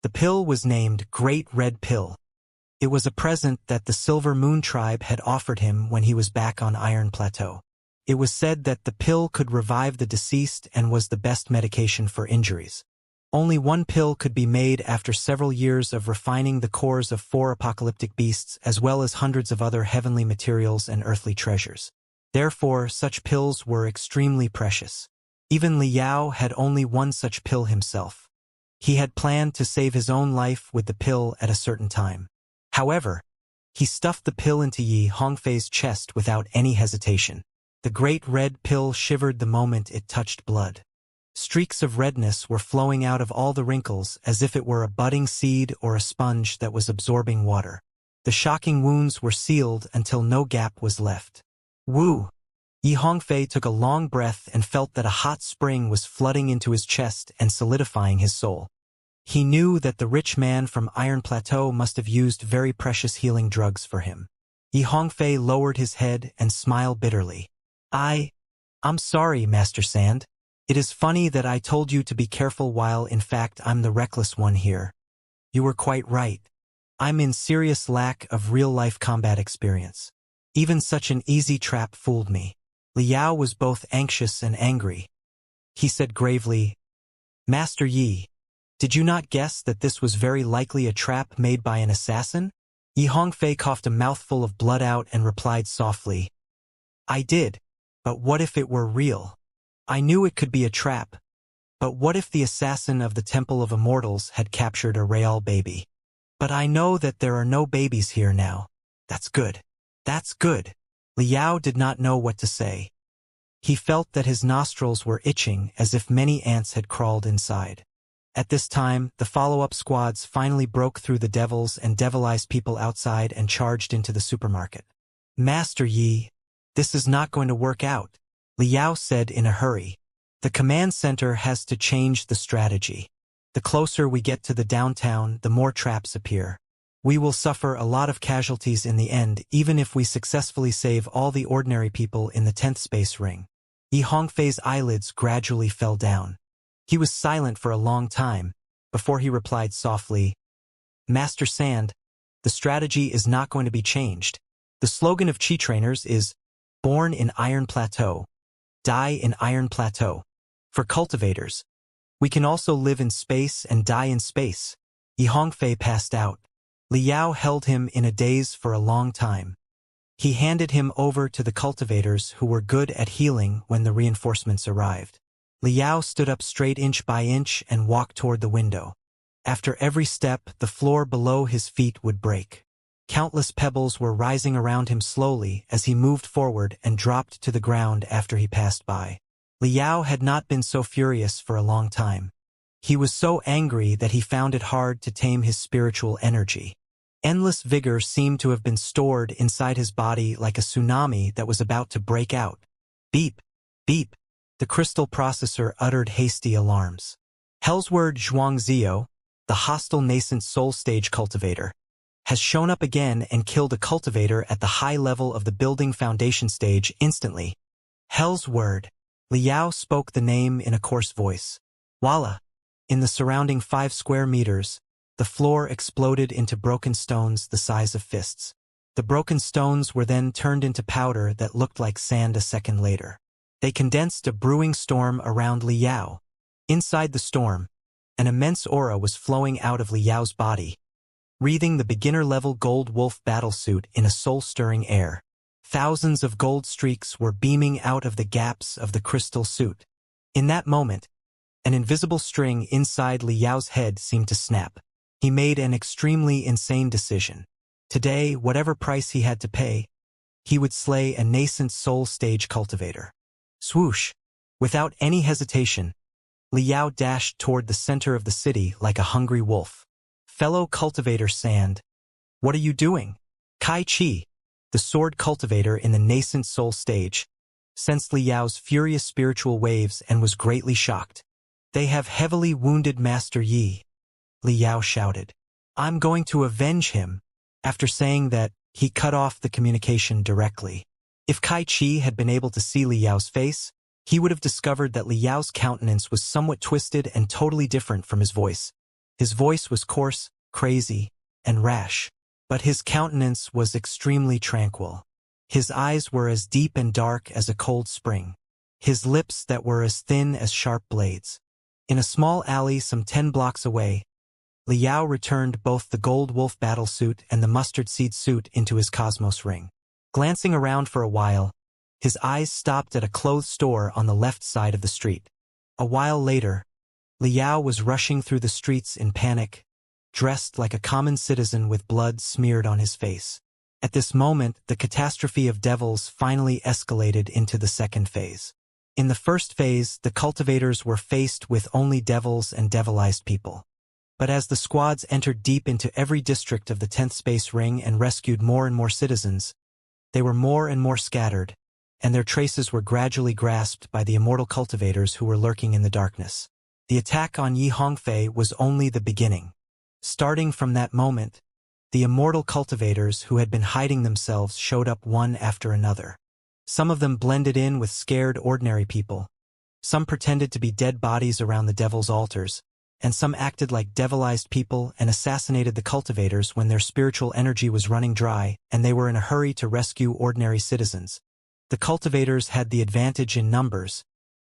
A: The pill was named Great Red Pill. It was a present that the Silver Moon tribe had offered him when he was back on Iron Plateau. It was said that the pill could revive the deceased and was the best medication for injuries. Only one pill could be made after several years of refining the cores of 4 apocalyptic beasts as well as hundreds of other heavenly materials and earthly treasures. Therefore, such pills were extremely precious. Even Li Yao had only one such pill himself. He had planned to save his own life with the pill at a certain time. However, he stuffed the pill into Yi Hongfei's chest without any hesitation. The great red pill shivered the moment it touched blood. Streaks of redness were flowing out of all the wrinkles as if it were a budding seed or a sponge that was absorbing water. The shocking wounds were sealed until no gap was left. Woo! Yi Hongfei took a long breath and felt that a hot spring was flooding into his chest and solidifying his soul. He knew that the rich man from Iron Plateau must have used very precious healing drugs for him. Yi Hongfei lowered his head and smiled bitterly. I'm sorry, Master Sand. It is funny that I told you to be careful while in fact I'm the reckless one here. You were quite right. I'm in serious lack of real-life combat experience. Even such an easy trap fooled me." Li Yao was both anxious and angry. He said gravely, "Master Yi, did you not guess that this was very likely a trap made by an assassin?" Yi Hongfei coughed a mouthful of blood out and replied softly, "I did, but what if it were real? I knew it could be a trap, but what if the assassin of the Temple of Immortals had captured a real baby? But I know that there are no babies here now. That's good. That's good." Li Yao did not know what to say. He felt that his nostrils were itching as if many ants had crawled inside. At this time, the follow-up squads finally broke through the devils and devilized people outside and charged into the supermarket. "Master Yi, this is not going to work out," Li Yao said in a hurry. "The command center has to change the strategy. The closer we get to the downtown, the more traps appear. We will suffer a lot of casualties in the end, even if we successfully save all the ordinary people in the 10th space ring." Yi Hongfei's eyelids gradually fell down. He was silent for a long time, before he replied softly, "Master Sand, the strategy is not going to be changed. The slogan of Chi Trainers is, 'Born in Iron Plateau, die in Iron Plateau.' For cultivators, we can also live in space and die in space." Yi Hongfei passed out. Li Yao held him in a daze for a long time. He handed him over to the cultivators who were good at healing when the reinforcements arrived. Liao stood up straight inch by inch and walked toward the window. After every step, the floor below his feet would break. Countless pebbles were rising around him slowly as he moved forward and dropped to the ground after he passed by. Liao had not been so furious for a long time. He was so angry that he found it hard to tame his spiritual energy. Endless vigor seemed to have been stored inside his body like a tsunami that was about to break out. Beep, beep. The crystal processor uttered hasty alarms. Hellsword Xianxia, the hostile nascent soul stage cultivator, has shown up again and killed a cultivator at the high level of the building foundation stage instantly. Hell's word. Liao spoke the name in a coarse voice. Voila! In the surrounding 5 square meters, the floor exploded into broken stones the size of fists. The broken stones were then turned into powder that looked like sand a second later. They condensed a brewing storm around Liao. Inside the storm, an immense aura was flowing out of Liao's body, breathing the beginner-level gold wolf battlesuit in a soul-stirring air. Thousands of gold streaks were beaming out of the gaps of the crystal suit. In that moment, an invisible string inside Liao's head seemed to snap. He made an extremely insane decision. Today, whatever price he had to pay, he would slay a nascent soul stage cultivator. Swoosh! Without any hesitation, Liao dashed toward the center of the city like a hungry wolf. Fellow cultivator Sand, what are you doing? Kai Chi, the sword cultivator in the nascent soul stage, sensed Liao's furious spiritual waves and was greatly shocked. They have heavily wounded Master Yi, Liao shouted. I'm going to avenge him. After saying that, he cut off the communication directly. If Kai Chi had been able to see Liao's face, he would have discovered that Liao's countenance was somewhat twisted and totally different from his voice. His voice was coarse, crazy, and rash, but his countenance was extremely tranquil. His eyes were as deep and dark as a cold spring. His lips that were as thin as sharp blades. In a small alley some 10 blocks away, Liao returned both the gold wolf battlesuit and the mustard seed suit into his cosmos ring. Glancing around for a while, his eyes stopped at a clothes store on the left side of the street. A while later, Liao was rushing through the streets in panic, dressed like a common citizen with blood smeared on his face. At this moment, the catastrophe of devils finally escalated into the second phase. In the first phase, the cultivators were faced with only devils and devilized people. But as the squads entered deep into every district of the 10th Space Ring and rescued more and more citizens, they were more and more scattered, and their traces were gradually grasped by the immortal cultivators who were lurking in the darkness. The attack on Yi Hongfei was only the beginning. Starting from that moment, the immortal cultivators who had been hiding themselves showed up one after another. Some of them blended in with scared ordinary people. Some pretended to be dead bodies around the devil's altars, and some acted like devilized people and assassinated the cultivators when their spiritual energy was running dry and they were in a hurry to rescue ordinary citizens. The cultivators had the advantage in numbers,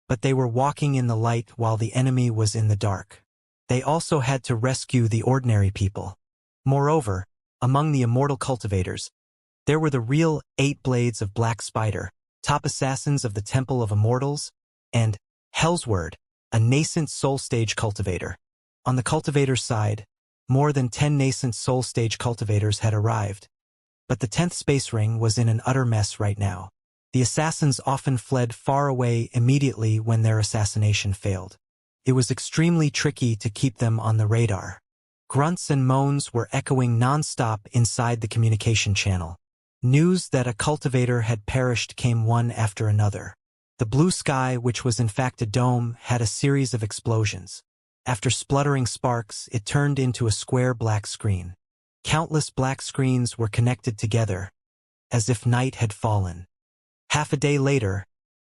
A: but they were walking in the light while the enemy was in the dark. They also had to rescue the ordinary people. Moreover, among the immortal cultivators, there were the real 8 Blades of Black Spider, top assassins of the Temple of Immortals, and Hellsword, a nascent soul stage cultivator. On the cultivator's side, more than 10 nascent soul stage cultivators had arrived, but the 10th Space Ring was in an utter mess right now. The assassins often fled far away immediately when their assassination failed. It was extremely tricky to keep them on the radar. Grunts and moans were echoing non-stop inside the communication channel. News that a cultivator had perished came one after another. The blue sky, which was in fact a dome, had a series of explosions. After spluttering sparks, it turned into a square black screen. Countless black screens were connected together, as if night had fallen. Half a day later,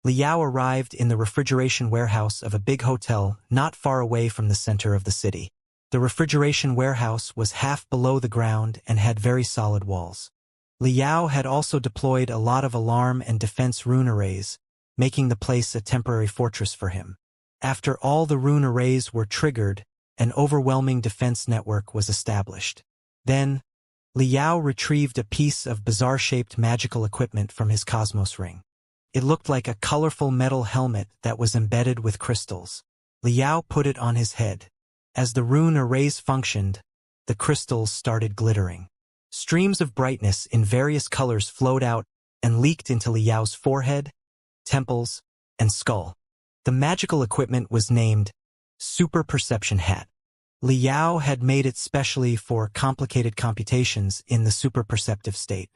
A: Liao arrived in the refrigeration warehouse of a big hotel not far away from the center of the city. The refrigeration warehouse was half below the ground and had very solid walls. Liao had also deployed a lot of alarm and defense rune arrays, making the place a temporary fortress for him. After all the rune arrays were triggered, an overwhelming defense network was established. Then, Liao retrieved a piece of bizarre-shaped magical equipment from his cosmos ring. It looked like a colorful metal helmet that was embedded with crystals. Liao put it on his head. As the rune arrays functioned, the crystals started glittering. Streams of brightness in various colors flowed out and leaked into Liao's forehead, temples, and skull. The magical equipment was named Super Perception Hat. Liao had made it specially for complicated computations in the super perceptive state.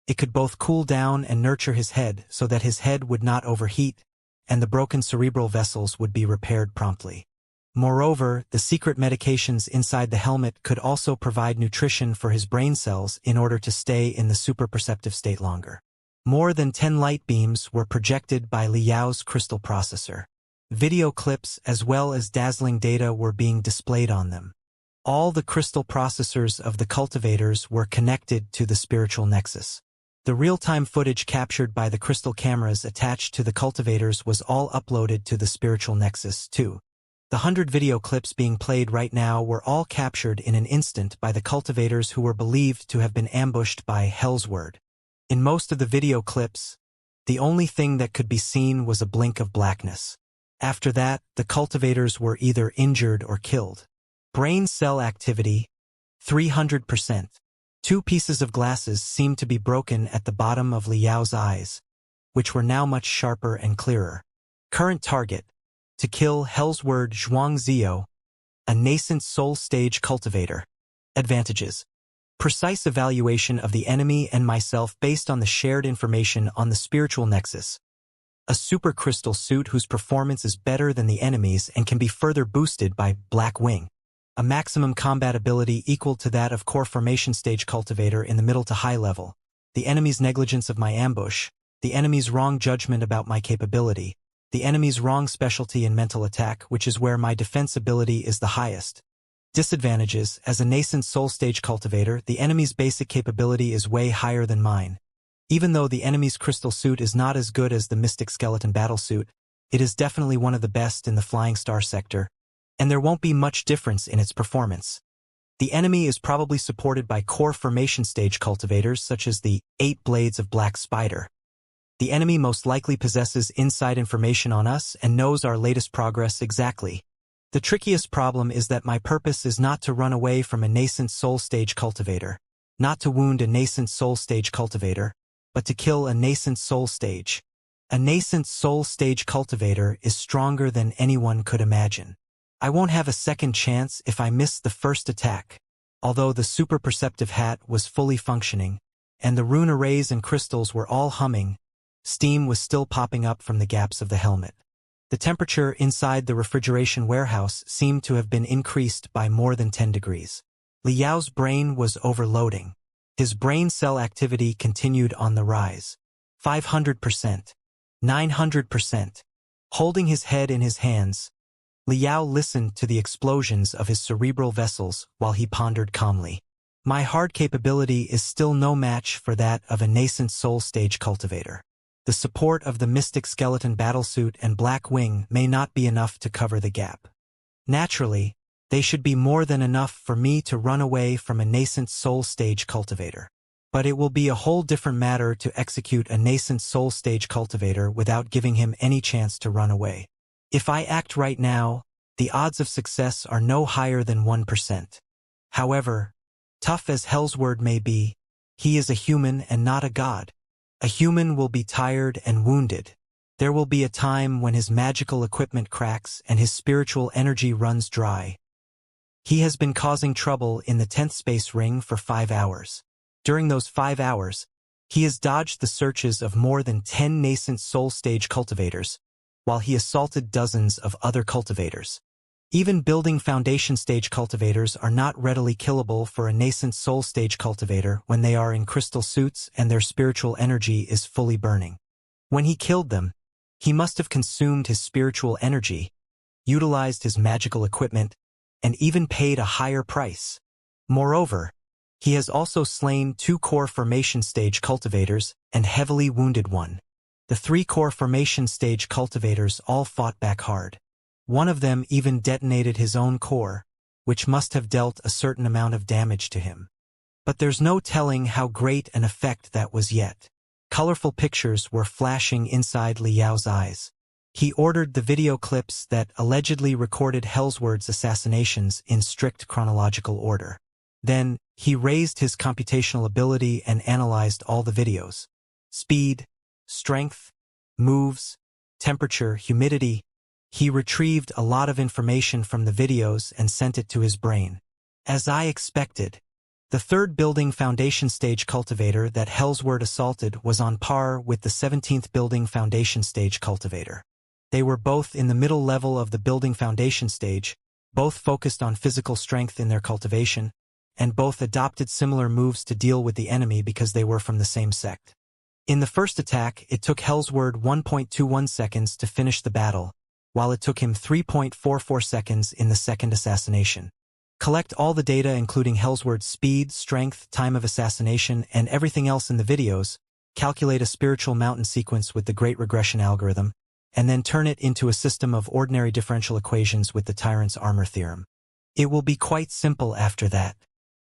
A: It could both cool down and nurture his head so that his head would not overheat and the broken cerebral vessels would be repaired promptly. Moreover, the secret medications inside the helmet could also provide nutrition for his brain cells in order to stay in the super perceptive state longer. More than 10 light beams were projected by Liao's crystal processor. Video clips as well as dazzling data were being displayed on them. All the crystal processors of the cultivators were connected to the spiritual nexus. The real-time footage captured by the crystal cameras attached to the cultivators was all uploaded to the spiritual nexus too. The 100 video clips being played right now were all captured in an instant by the cultivators who were believed to have been ambushed by Hell's Word. In most of the video clips, the only thing that could be seen was a blink of blackness. After that, the cultivators were either injured or killed. Brain cell activity, 300%. 2 pieces of glasses seemed to be broken at the bottom of Liao's eyes, which were now much sharper and clearer. Current target: to kill Hell's Word Xianxia, a nascent soul stage cultivator. Advantages: precise evaluation of the enemy and myself based on the shared information on the spiritual nexus. A super crystal suit whose performance is better than the enemy's and can be further boosted by Black Wing. A maximum combat ability equal to that of core formation stage cultivator in the middle to high level. The enemy's negligence of my ambush. The enemy's wrong judgment about my capability. The enemy's wrong specialty in mental attack, which is where my defense ability is the highest. Disadvantages: as a nascent soul stage cultivator, the enemy's basic capability is way higher than mine. Even though the enemy's crystal suit is not as good as the mystic skeleton battlesuit, it is definitely one of the best in the flying star sector, and there won't be much difference in its performance. The enemy is probably supported by core formation stage cultivators such as the 8 Blades of Black Spider. The enemy most likely possesses inside information on us and knows our latest progress exactly. The trickiest problem is that my purpose is not to run away from a nascent soul stage cultivator, not to wound a nascent soul stage cultivator, but to kill a nascent soul stage. A nascent soul stage cultivator is stronger than anyone could imagine. I won't have a second chance if I miss the first attack. Although the super perceptive hat was fully functioning, and the rune arrays and crystals were all humming, steam was still popping up from the gaps of the helmet. The temperature inside the refrigeration warehouse seemed to have been increased by more than 10 degrees. Liao's brain was overloading. His brain cell activity continued on the rise. 500%. 900%. Holding his head in his hands, Liao listened to the explosions of his cerebral vessels while he pondered calmly. My hard capability is still no match for that of a nascent soul stage cultivator. The support of the mystic skeleton battlesuit and Black Wing may not be enough to cover the gap. Naturally, they should be more than enough for me to run away from a nascent soul stage cultivator. But it will be a whole different matter to execute a nascent soul stage cultivator without giving him any chance to run away. If I act right now, the odds of success are no higher than 1%. However, tough as Hell's Word may be, he is a human and not a god. A human will be tired and wounded. There will be a time when his magical equipment cracks and his spiritual energy runs dry. He has been causing trouble in the 10th space ring for 5 hours. During those 5 hours, he has dodged the searches of more than 10 nascent soul stage cultivators, while he assaulted dozens of other cultivators. Even building foundation stage cultivators are not readily killable for a nascent soul stage cultivator when they are in crystal suits and their spiritual energy is fully burning. When he killed them, he must have consumed his spiritual energy, utilized his magical equipment, and even paid a higher price. Moreover, he has also slain 2 core formation stage cultivators and heavily wounded one. The 3 core formation stage cultivators all fought back hard. One of them even detonated his own core, which must have dealt a certain amount of damage to him. But there's no telling how great an effect that was yet. Colorful pictures were flashing inside Liao's eyes. He ordered the video clips that allegedly recorded Hellsword's assassinations in strict chronological order. Then, he raised his computational ability and analyzed all the videos. Speed, strength, moves, temperature, humidity. He retrieved a lot of information from the videos and sent it to his brain. As I expected, the third building foundation stage cultivator that Hellsword assaulted was on par with the 17th building foundation stage cultivator. They were both in the middle level of the building foundation stage, both focused on physical strength in their cultivation, and both adopted similar moves to deal with the enemy because they were from the same sect. In the first attack, it took Hellsword 1.21 seconds to finish the battle, while it took him 3.44 seconds in the second assassination. Collect all the data including Hellsword's speed, strength, time of assassination, and everything else in the videos, calculate a spiritual mountain sequence with the Great Regression algorithm, and then turn it into a system of ordinary differential equations with the Tyrant's armor theorem. It will be quite simple after that.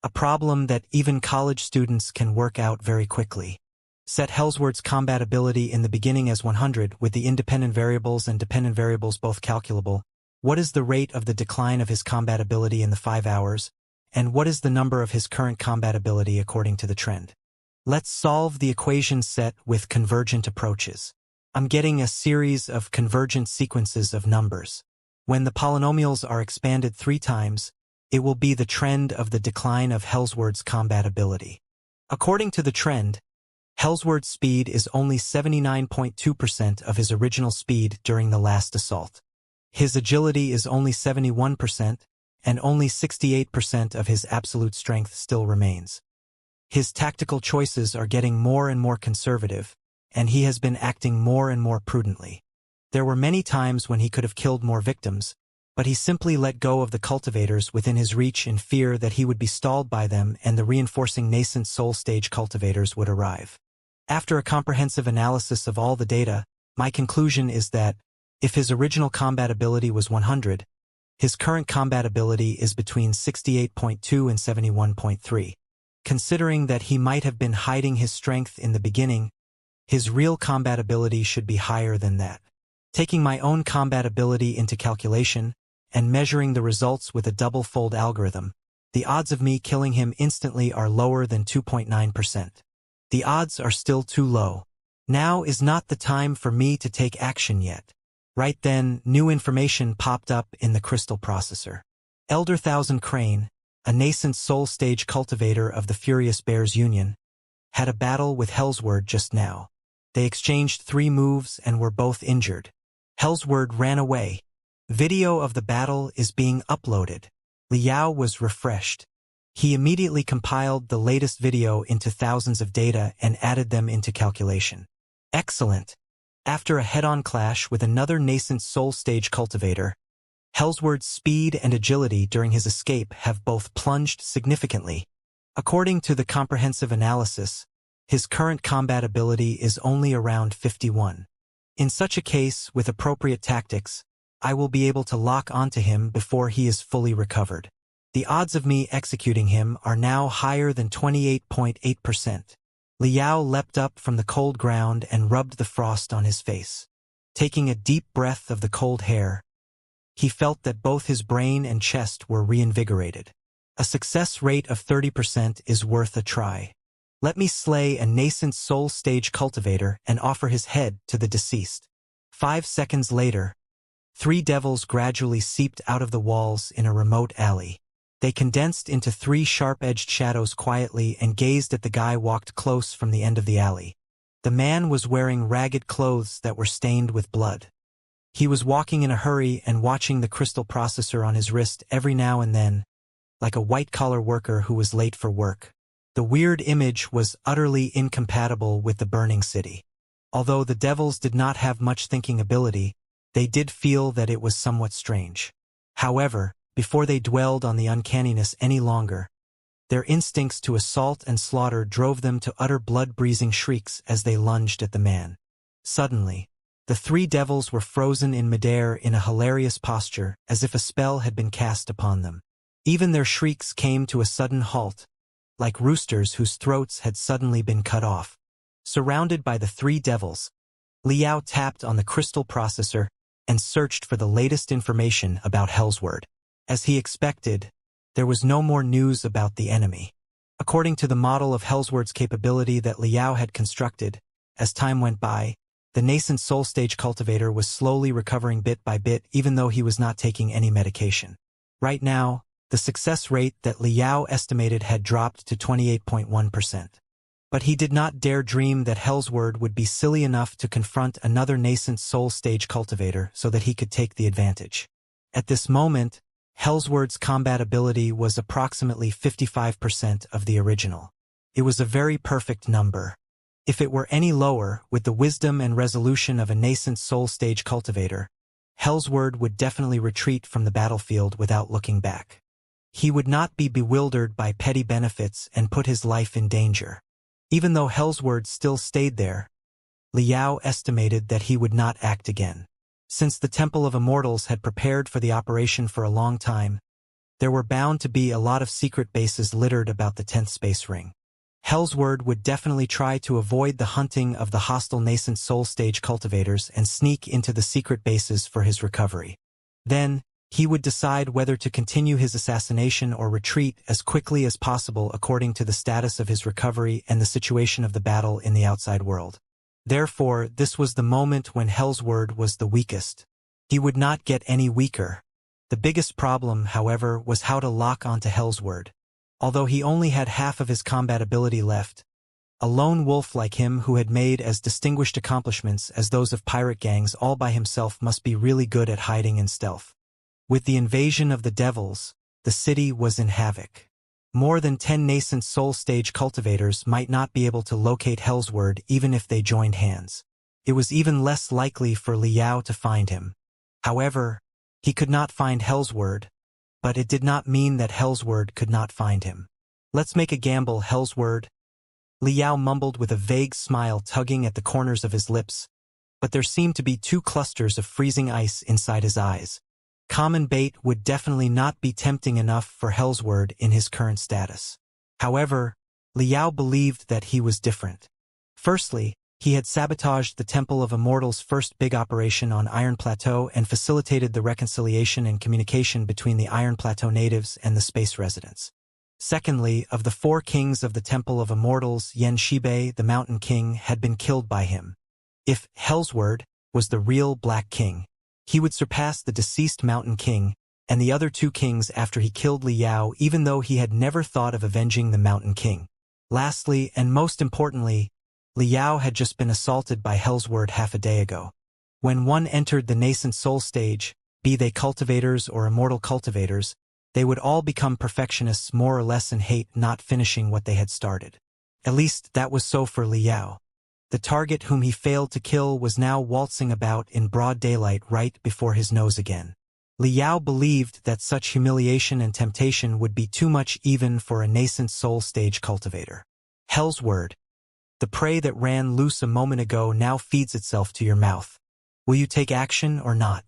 A: A problem that even college students can work out very quickly. Set Hellsword's combat ability in the beginning as 100 with the independent variables and dependent variables both calculable. What is the rate of the decline of his combat ability in the 5 hours? And what is the number of his current combat ability according to the trend? Let's solve the equation set with convergent approaches. I'm getting a series of convergent sequences of numbers. When the polynomials are expanded 3 times, it will be the trend of the decline of Hellsword's combat ability. According to the trend, Hellsword's speed is only 79.2% of his original speed during the last assault. His agility is only 71%, and only 68% of his absolute strength still remains. His tactical choices are getting more and more conservative, and he has been acting more and more prudently. There were many times when he could have killed more victims, but he simply let go of the cultivators within his reach in fear that he would be stalled by them and the reinforcing nascent soul stage cultivators would arrive. After a comprehensive analysis of all the data, my conclusion is that, if his original combat ability was 100, his current combat ability is between 68.2 and 71.3. Considering that he might have been hiding his strength in the beginning, his real combat ability should be higher than that. Taking my own combat ability into calculation, and measuring the results with a double-fold algorithm, the odds of me killing him instantly are lower than 2.9%. The odds are still too low. Now is not the time for me to take action yet. Right then, new information popped up in the crystal processor. Elder Thousand Crane, a nascent soul stage cultivator of the Furious Bears Union, had a battle with Hellsword just now. They exchanged 3 moves and were both injured. Hellsword ran away. Video of the battle is being uploaded. Liao was refreshed. He immediately compiled the latest video into thousands of data and added them into calculation. Excellent. After a head-on clash with another nascent soul stage cultivator, Hellsword's speed and agility during his escape have both plunged significantly. According to the comprehensive analysis, his current combat ability is only around 51. In such a case, with appropriate tactics, I will be able to lock onto him before he is fully recovered. The odds of me executing him are now higher than 28.8%. Liao leapt up from the cold ground and rubbed the frost on his face. Taking a deep breath of the cold air, he felt that both his brain and chest were reinvigorated. A success rate of 30% is worth a try. Let me slay a nascent soul stage cultivator and offer his head to the deceased. 5 seconds later, 3 devils gradually seeped out of the walls in a remote alley. They condensed into 3 sharp-edged shadows quietly and gazed at the guy walked close from the end of the alley. The man was wearing ragged clothes that were stained with blood. He was walking in a hurry and watching the crystal processor on his wrist every now and then, like a white-collar worker who was late for work. The weird image was utterly incompatible with the burning city. Although the devils did not have much thinking ability, they did feel that it was somewhat strange. However, before they dwelled on the uncanniness any longer, their instincts to assault and slaughter drove them to utter blood-breathing shrieks as they lunged at the man. Suddenly, the 3 devils were frozen in midair in a hilarious posture as if a spell had been cast upon them. Even their shrieks came to a sudden halt, like roosters whose throats had suddenly been cut off. Surrounded by the three devils, Liao tapped on the crystal processor and searched for the latest information about Hellsword. As he expected, there was no more news about the enemy. According to the model of Hellsword's capability that Liao had constructed, as time went by, the nascent soul stage cultivator was slowly recovering bit by bit even though he was not taking any medication. Right now, the success rate that Liao estimated had dropped to 28.1%. But he did not dare dream that Hellsword would be silly enough to confront another nascent soul stage cultivator so that he could take the advantage. At this moment, Hellsword's combat ability was approximately 55% of the original. It was a very perfect number. If it were any lower, with the wisdom and resolution of a nascent soul stage cultivator, Hellsword would definitely retreat from the battlefield without looking back. He would not be bewildered by petty benefits and put his life in danger. Even though Hellsword still stayed there, Liao estimated that he would not act again. Since the Temple of Immortals had prepared for the operation for a long time, there were bound to be a lot of secret bases littered about the 10th space ring. Hellsword would definitely try to avoid the hunting of the hostile nascent soul stage cultivators and sneak into the secret bases for his recovery. Then, he would decide whether to continue his assassination or retreat as quickly as possible according to the status of his recovery and the situation of the battle in the outside world. Therefore, this was the moment when Hellsword was the weakest. He would not get any weaker. The biggest problem, however, was how to lock onto Hellsword. Although he only had half of his combat ability left, a lone wolf like him who had made as distinguished accomplishments as those of pirate gangs all by himself must be really good at hiding and stealth. With the invasion of the devils, the city was in havoc. More than 10 nascent soul stage cultivators might not be able to locate Hellsword even if they joined hands. It was even less likely for Liao to find him. However, he could not find Hellsword, but it did not mean that Hellsword could not find him. "Let's make a gamble, Hellsword," Liao mumbled with a vague smile tugging at the corners of his lips, but there seemed to be 2 clusters of freezing ice inside his eyes. Common bait would definitely not be tempting enough for Hellsword in his current status. However, Liao believed that he was different. Firstly, he had sabotaged the Temple of Immortals' first big operation on Iron Plateau and facilitated the reconciliation and communication between the Iron Plateau natives and the space residents. Secondly, of the 4 kings of the Temple of Immortals, Xianxia, the Mountain King, had been killed by him. If Hellsword was the real Black King, he would surpass the deceased Mountain King and the other 2 kings after he killed Liao, even though he had never thought of avenging the Mountain King. Lastly, and most importantly, Liao had just been assaulted by Hellsword half a day ago. When one entered the nascent soul stage, be they cultivators or immortal cultivators, they would all become perfectionists more or less and hate not finishing what they had started. At least that was so for Liao. The target whom he failed to kill was now waltzing about in broad daylight right before his nose again. Liao believed that such humiliation and temptation would be too much even for a nascent soul stage cultivator. Hellsword, the prey that ran loose a moment ago now feeds itself to your mouth. Will you take action or not?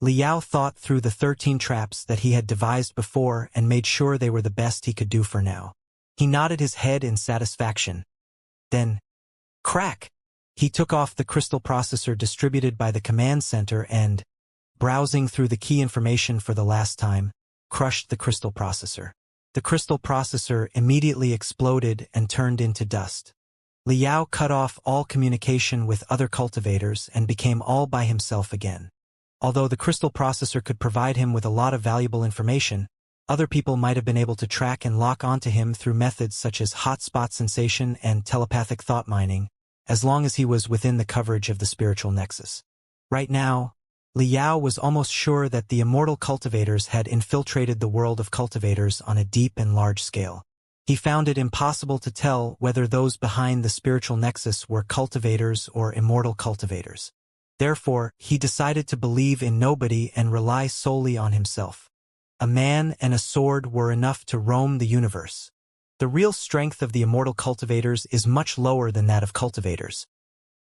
A: Liao thought through the 13 traps that he had devised before and made sure they were the best he could do for now. He nodded his head in satisfaction. Then, crack! He took off the crystal processor distributed by the command center and, browsing through the key information for the last time, crushed the crystal processor. The crystal processor immediately exploded and turned into dust. Liao cut off all communication with other cultivators and became all by himself again. Although the crystal processor could provide him with a lot of valuable information, other people might have been able to track and lock onto him through methods such as hotspot sensation and telepathic thought mining, as long as he was within the coverage of the spiritual nexus. Right now, Liao was almost sure that the immortal cultivators had infiltrated the world of cultivators on a deep and large scale. He found it impossible to tell whether those behind the spiritual nexus were cultivators or immortal cultivators. Therefore, he decided to believe in nobody and rely solely on himself. A man and a sword were enough to roam the universe. The real strength of the immortal cultivators is much lower than that of cultivators.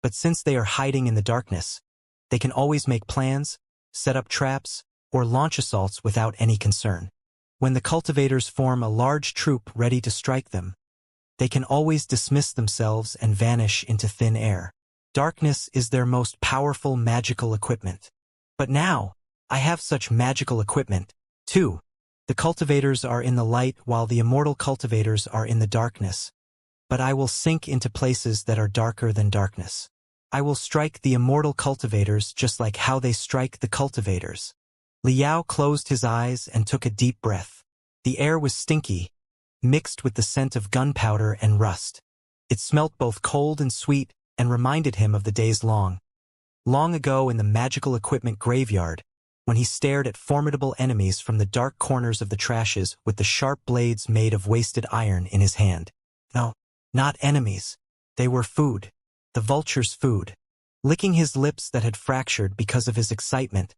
A: But since they are hiding in the darkness, they can always make plans, set up traps, or launch assaults without any concern. When the cultivators form a large troop ready to strike them, They can always dismiss themselves and vanish into thin air. Darkness is their most powerful magical equipment. But now, I have such magical equipment, too. The cultivators are in the light while the immortal cultivators are in the darkness. But I will sink into places that are darker than darkness. I will strike the immortal cultivators just like how they strike the cultivators. Liao closed his eyes and took a deep breath. The air was stinky, mixed with the scent of gunpowder and rust. It smelt both cold and sweet and reminded him of the days long ago in the magical equipment graveyard, when he stared at formidable enemies from the dark corners of the trashes with the sharp blades made of wasted iron in his hand. No, not enemies. They were food. The vulture's food. Licking his lips that had fractured because of his excitement,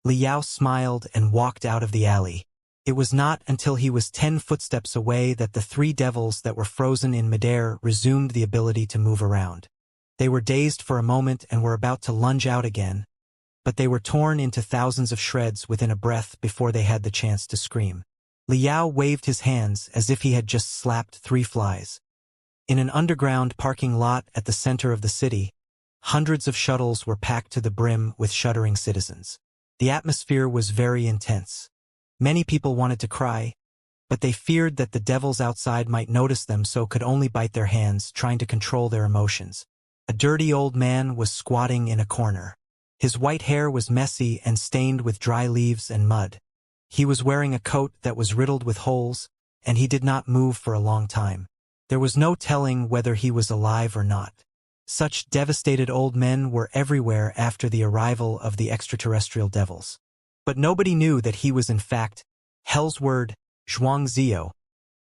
A: Liao smiled and walked out of the alley. It was not until he was 10 footsteps away that the 3 devils that were frozen in midair resumed the ability to move around. They were dazed for a moment and were about to lunge out again, but they were torn into thousands of shreds within a breath before they had the chance to scream. Liao waved his hands as if he had just slapped 3 flies. In an underground parking lot at the center of the city, hundreds of shuttles were packed to the brim with shuddering citizens. The atmosphere was very intense. Many people wanted to cry, but they feared that the devils outside might notice them, so could only bite their hands, trying to control their emotions. A dirty old man was squatting in a corner. His white hair was messy and stained with dry leaves and mud. He was wearing a coat that was riddled with holes, and he did not move for a long time. There was no telling whether he was alive or not. Such devastated old men were everywhere after the arrival of the extraterrestrial devils. But nobody knew that he was in fact Hell's Word, Xianxia,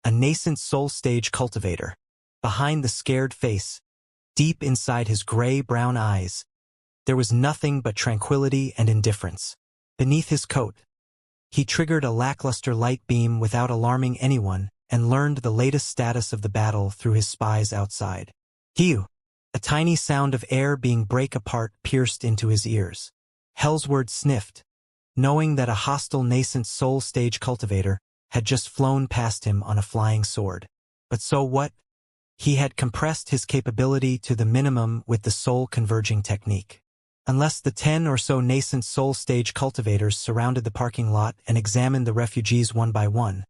A: a nascent soul stage cultivator. Behind the scared face, deep inside his gray-brown eyes, there was nothing but tranquility and indifference. Beneath his coat, he triggered a lackluster light beam without alarming anyone and learned the latest status of the battle through his spies outside. Hew! A tiny sound of air being break apart pierced into his ears. Hellsword sniffed, knowing that a hostile nascent soul stage cultivator had just flown past him on a flying sword. But so what? He had compressed his capability to the minimum with the soul converging technique. Unless the 10 or so nascent soul stage cultivators surrounded the parking lot and examined the refugees one by one,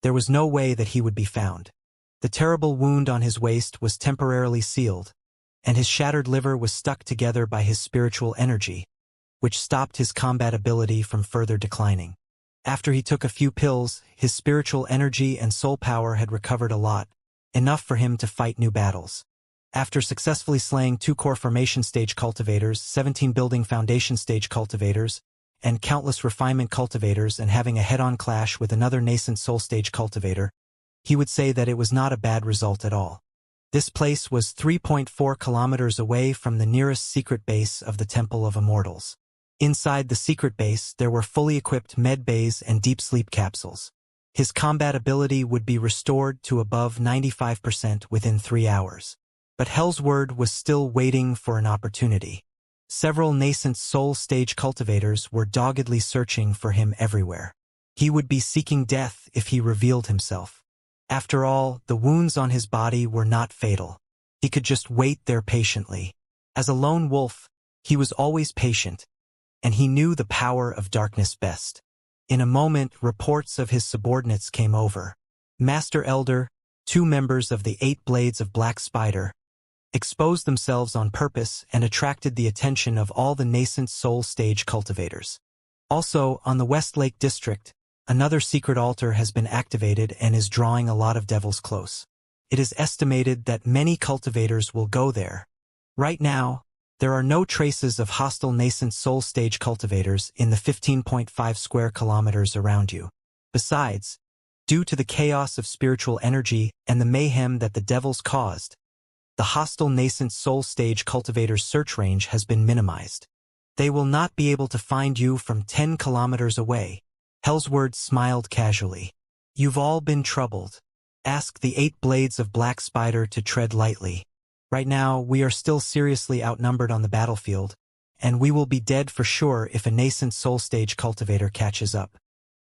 A: there was no way that he would be found. The terrible wound on his waist was temporarily sealed, and his shattered liver was stuck together by his spiritual energy, which stopped his combat ability from further declining. After he took a few pills, his spiritual energy and soul power had recovered a lot, enough for him to fight new battles. After successfully slaying 2 core formation stage cultivators, 17 building foundation stage cultivators, and countless refinement cultivators, and having a head-on clash with another nascent soul stage cultivator, he would say that it was not a bad result at all. This place was 3.4 kilometers away from the nearest secret base of the Temple of Immortals. Inside the secret base, there were fully equipped med bays and deep sleep capsules. His combat ability would be restored to above 95% within 3 hours. But Hellsword was still waiting for an opportunity. Several nascent soul stage cultivators were doggedly searching for him everywhere. He would be seeking death if he revealed himself. After all, the wounds on his body were not fatal. He could just wait there patiently. As a lone wolf, he was always patient, and he knew the power of darkness best. In a moment, reports of his subordinates came over. Master Elder, 2 members of the 8 Blades of Black Spider, exposed themselves on purpose and attracted the attention of all the nascent soul stage cultivators. Also, on the Westlake District, another secret altar has been activated and is drawing a lot of devils close. It is estimated that many cultivators will go there. Right now, there are no traces of hostile nascent soul stage cultivators in the 15.5 square kilometers around you. Besides, due to the chaos of spiritual energy and the mayhem that the devils caused, the hostile nascent soul stage cultivators' search range has been minimized. They will not be able to find you from 10 kilometers away. Hellsword smiled casually. You've all been troubled. Ask the 8 Blades of Black Spider to tread lightly. Right now, we are still seriously outnumbered on the battlefield, and we will be dead for sure if a nascent soul stage cultivator catches up.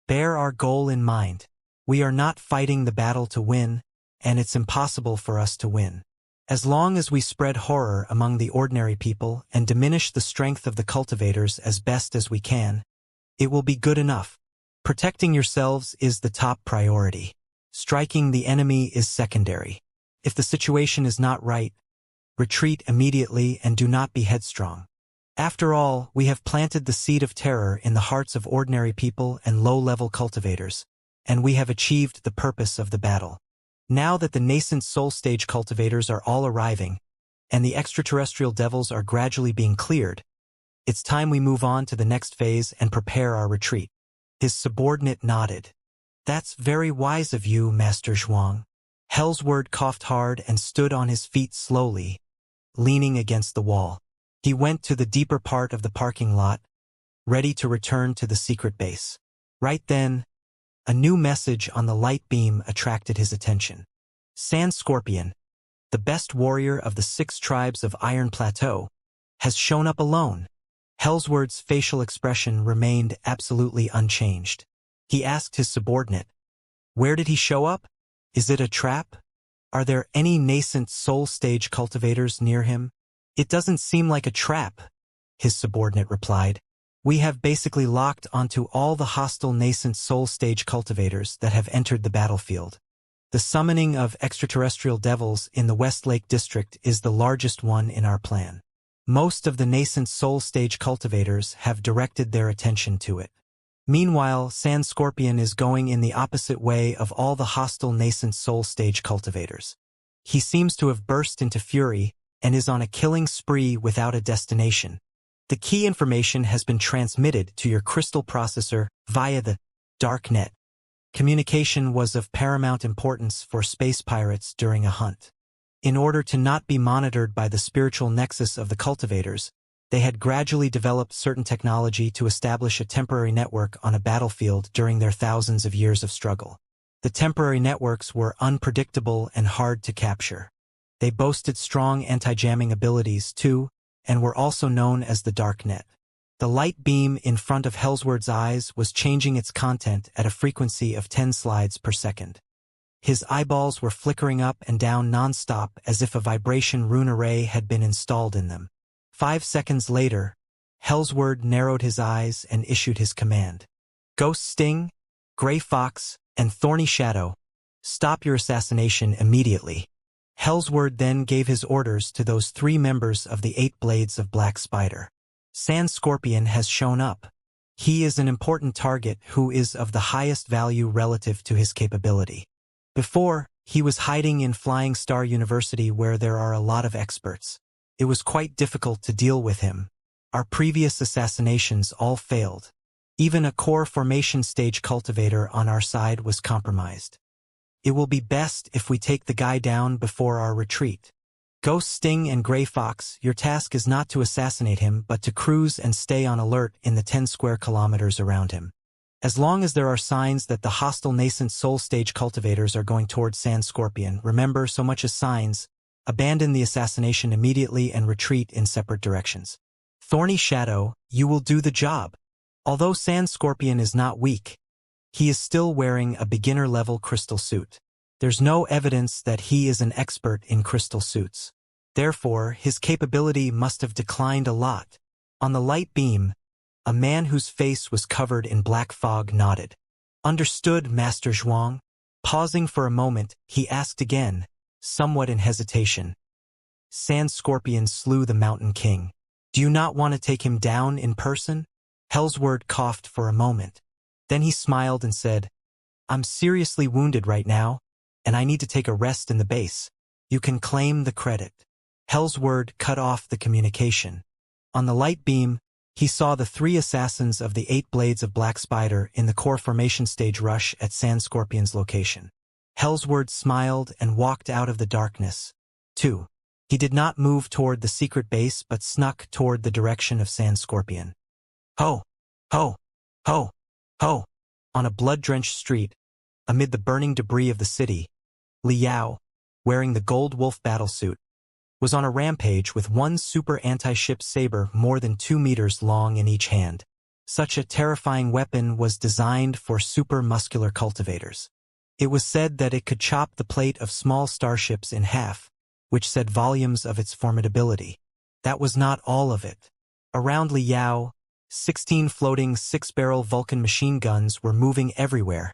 A: Bear our goal in mind. We are not fighting the battle to win, and it's impossible for us to win. As long as we spread horror among the ordinary people and diminish the strength of the cultivators as best as we can, it will be good enough. Protecting yourselves is the top priority. Striking the enemy is secondary. If the situation is not right, retreat immediately and do not be headstrong. After all, we have planted the seed of terror in the hearts of ordinary people and low-level cultivators, and we have achieved the purpose of the battle. Now that the nascent soul stage cultivators are all arriving, and the extraterrestrial devils are gradually being cleared, it's time we move on to the next phase and prepare our retreat. His subordinate nodded. That's very wise of you, Master Zhuang. Hellsword coughed hard and stood on his feet slowly, leaning against the wall. He went to the deeper part of the parking lot, ready to return to the secret base. Right then, a new message on the light beam attracted his attention. Sand Scorpion, the best warrior of the 6 tribes of Iron Plateau, has shown up alone. Hellsword's facial expression remained absolutely unchanged. He asked his subordinate, "Where did he show up? Is it a trap? Are there any nascent soul stage cultivators near him?" "It doesn't seem like a trap," his subordinate replied. "We have basically locked onto all the hostile nascent soul stage cultivators that have entered the battlefield. The summoning of extraterrestrial devils in the Westlake district is the largest one in our plan. Most of the nascent soul stage cultivators have directed their attention to it. Meanwhile, Sand Scorpion is going in the opposite way of all the hostile nascent soul stage cultivators. He seems to have burst into fury and is on a killing spree without a destination. The key information has been transmitted to your crystal processor via the dark net. Communication was of paramount importance for space pirates during a hunt. In order to not be monitored by the spiritual nexus of the cultivators, they had gradually developed certain technology to establish a temporary network on a battlefield during their thousands of years of struggle. The temporary networks were unpredictable and hard to capture. They boasted strong anti-jamming abilities, too, and were also known as the dark net. The light beam in front of Hellsword's eyes was changing its content at a frequency of 10 slides per second. His eyeballs were flickering up and down non-stop as if a vibration rune array had been installed in them. 5 seconds later, Hellsword narrowed his eyes and issued his command. "Ghost Sting, Gray Fox, and Thorny Shadow, stop your assassination immediately." Hellsword then gave his orders to those 3 members of the 8 Blades of Black Spider. Sand Scorpion has shown up. He is an important target who is of the highest value relative to his capability. Before, he was hiding in Flying Star University where there are a lot of experts. It was quite difficult to deal with him. Our previous assassinations all failed. Even a core formation stage cultivator on our side was compromised. It will be best if we take the guy down before our retreat. Ghost Sting and Gray Fox, your task is not to assassinate him but to cruise and stay on alert in the 10 square kilometers around him. As long as there are signs that the hostile nascent soul stage cultivators are going towards Sand Scorpion, remember, so much as signs, abandon the assassination immediately and retreat in separate directions. Thorny Shadow, you will do the job. Although Sand Scorpion is not weak, he is still wearing a beginner-level crystal suit. There's no evidence that he is an expert in crystal suits. Therefore, his capability must have declined a lot. On the light beam, a man whose face was covered in black fog nodded. "Understood, Master Zhuang." Pausing for a moment, he asked again, somewhat in hesitation. "Sand Scorpion slew the Mountain King. Do you not want to take him down in person?" Hellsword coughed for a moment. Then he smiled and said, "I'm seriously wounded right now, and I need to take a rest in the base. You can claim the credit." Hellsword cut off the communication. On the light beam, he saw the 3 assassins of the 8 Blades of Black Spider in the core formation stage rush at Sand Scorpion's location. Hellsword smiled and walked out of the darkness. 2. He did not move toward the secret base but snuck toward the direction of Sand Scorpion. Ho! Ho! Ho! Ho! On a blood-drenched street, amid the burning debris of the city, Liao, wearing the gold wolf battlesuit, was on a rampage with one super anti-ship saber more than 2 meters long in each hand. Such a terrifying weapon was designed for super muscular cultivators. It was said that it could chop the plate of small starships in half, which said volumes of its formidability. That was not all of it. Around Liao, 16 floating 6-barrel Vulcan machine guns were moving everywhere,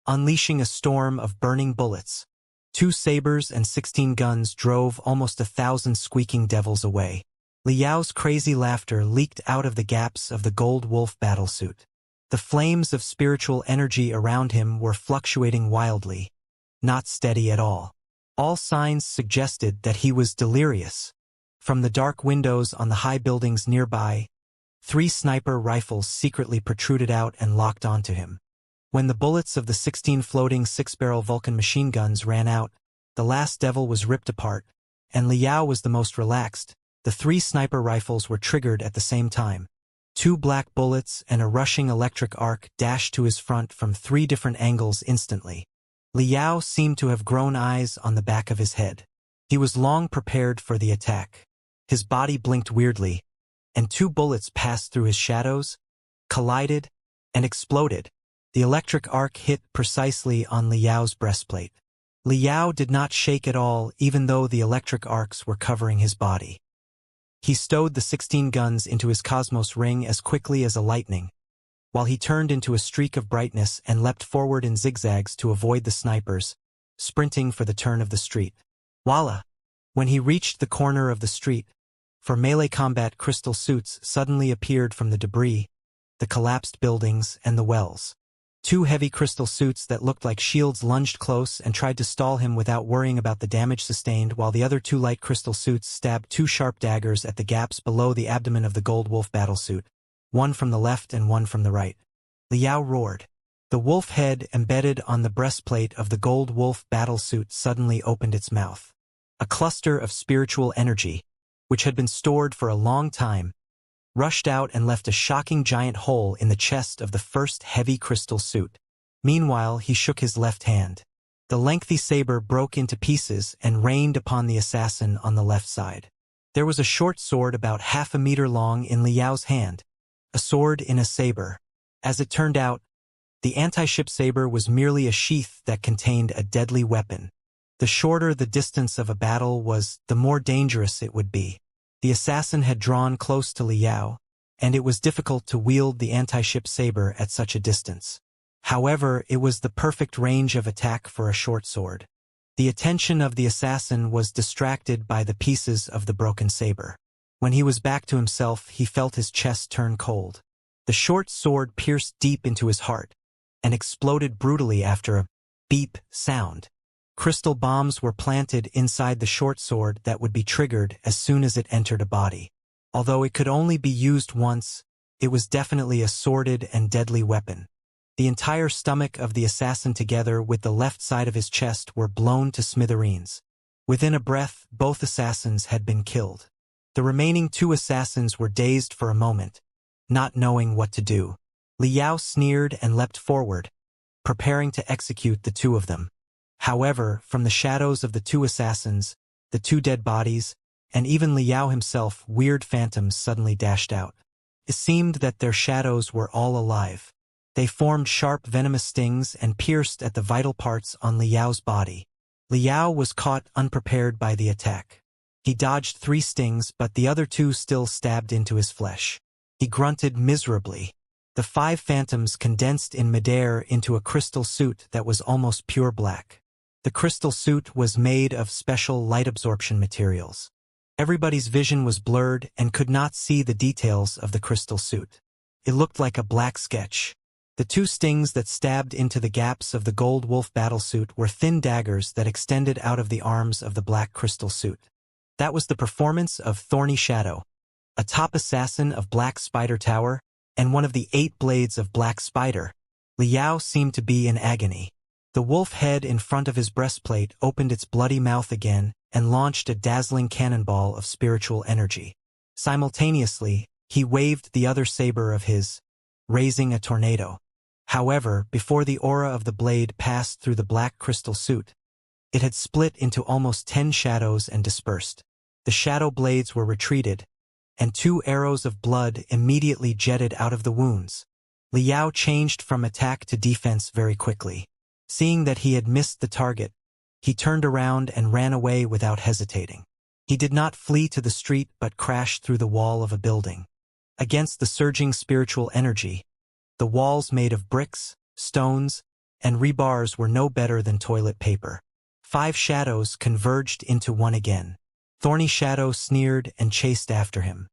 A: unleashing a storm of burning bullets. 2 sabers and 16 guns drove almost 1,000 squeaking devils away. Liao's crazy laughter leaked out of the gaps of the Gold Wolf battlesuit. The flames of spiritual energy around him were fluctuating wildly, not steady at all. All signs suggested that he was delirious. From the dark windows on the high buildings nearby, 3 sniper rifles secretly protruded out and locked onto him. When the bullets of the 16 floating 6-barrel Vulcan machine guns ran out, the last devil was ripped apart, and Liao was the most relaxed. The 3 sniper rifles were triggered at the same time. 2 black bullets and a rushing electric arc dashed to his front from 3 different angles instantly. Liao seemed to have grown eyes on the back of his head. He was long prepared for the attack. His body blinked weirdly, and 2 bullets passed through his shadows, collided, and exploded. The electric arc hit precisely on Liao's breastplate. Liao did not shake at all, even though the electric arcs were covering his body. He stowed the 16 guns into his cosmos ring as quickly as a lightning, while he turned into a streak of brightness and leapt forward in zigzags to avoid the snipers, sprinting for the turn of the street. Voila! When he reached the corner of the street, for melee combat, crystal suits suddenly appeared from the debris, the collapsed buildings, and the wells. 2 heavy crystal suits that looked like shields lunged close and tried to stall him without worrying about the damage sustained, while the other 2 light crystal suits stabbed 2 sharp daggers at the gaps below the abdomen of the Gold Wolf battlesuit, one from the left and one from the right. Liao roared. The wolf head embedded on the breastplate of the Gold Wolf battlesuit suddenly opened its mouth. A cluster of spiritual energy, which had been stored for a long time, rushed out and left a shocking giant hole in the chest of the first heavy crystal suit. Meanwhile, he shook his left hand. The lengthy saber broke into pieces and rained upon the assassin on the left side. There was a short sword about half a meter long in Liao's hand, a sword in a saber. As it turned out, the anti-ship saber was merely a sheath that contained a deadly weapon. The shorter the distance of a battle was, the more dangerous it would be. The assassin had drawn close to Liao, and it was difficult to wield the anti-ship saber at such a distance. However, it was the perfect range of attack for a short sword. The attention of the assassin was distracted by the pieces of the broken saber. When he was back to himself, he felt his chest turn cold. The short sword pierced deep into his heart, and exploded brutally after a beep sound. Crystal bombs were planted inside the short sword that would be triggered as soon as it entered a body. Although it could only be used once, it was definitely a sordid and deadly weapon. The entire stomach of the assassin together with the left side of his chest were blown to smithereens. Within a breath, both assassins had been killed. The remaining 2 assassins were dazed for a moment, not knowing what to do. Liao sneered and leapt forward, preparing to execute the 2 of them. However, from the shadows of the 2 assassins, the 2 dead bodies, and even Liao himself, weird phantoms suddenly dashed out. It seemed that their shadows were all alive. They formed sharp venomous stings and pierced at the vital parts on Liao's body. Liao was caught unprepared by the attack. He dodged 3 stings, but the other 2 still stabbed into his flesh. He grunted miserably. The 5 phantoms condensed in midair into a crystal suit that was almost pure black. The crystal suit was made of special light absorption materials. Everybody's vision was blurred and could not see the details of the crystal suit. It looked like a black sketch. The 2 stings that stabbed into the gaps of the Gold Wolf battlesuit were thin daggers that extended out of the arms of the black crystal suit. That was the performance of Thorny Shadow, a top assassin of Black Spider Tower, and one of the 8 blades of Black Spider. Liao seemed to be in agony. The wolf head in front of his breastplate opened its bloody mouth again and launched a dazzling cannonball of spiritual energy. Simultaneously, he waved the other saber of his, raising a tornado. However, before the aura of the blade passed through the black crystal suit, it had split into almost 10 shadows and dispersed. The shadow blades were retreated, and 2 arrows of blood immediately jetted out of the wounds. Liao changed from attack to defense very quickly. Seeing that he had missed the target, he turned around and ran away without hesitating. He did not flee to the street but crashed through the wall of a building. Against the surging spiritual energy, the walls made of bricks, stones, and rebars were no better than toilet paper. 5 shadows converged into one again. Thorny Shadow sneered and chased after him.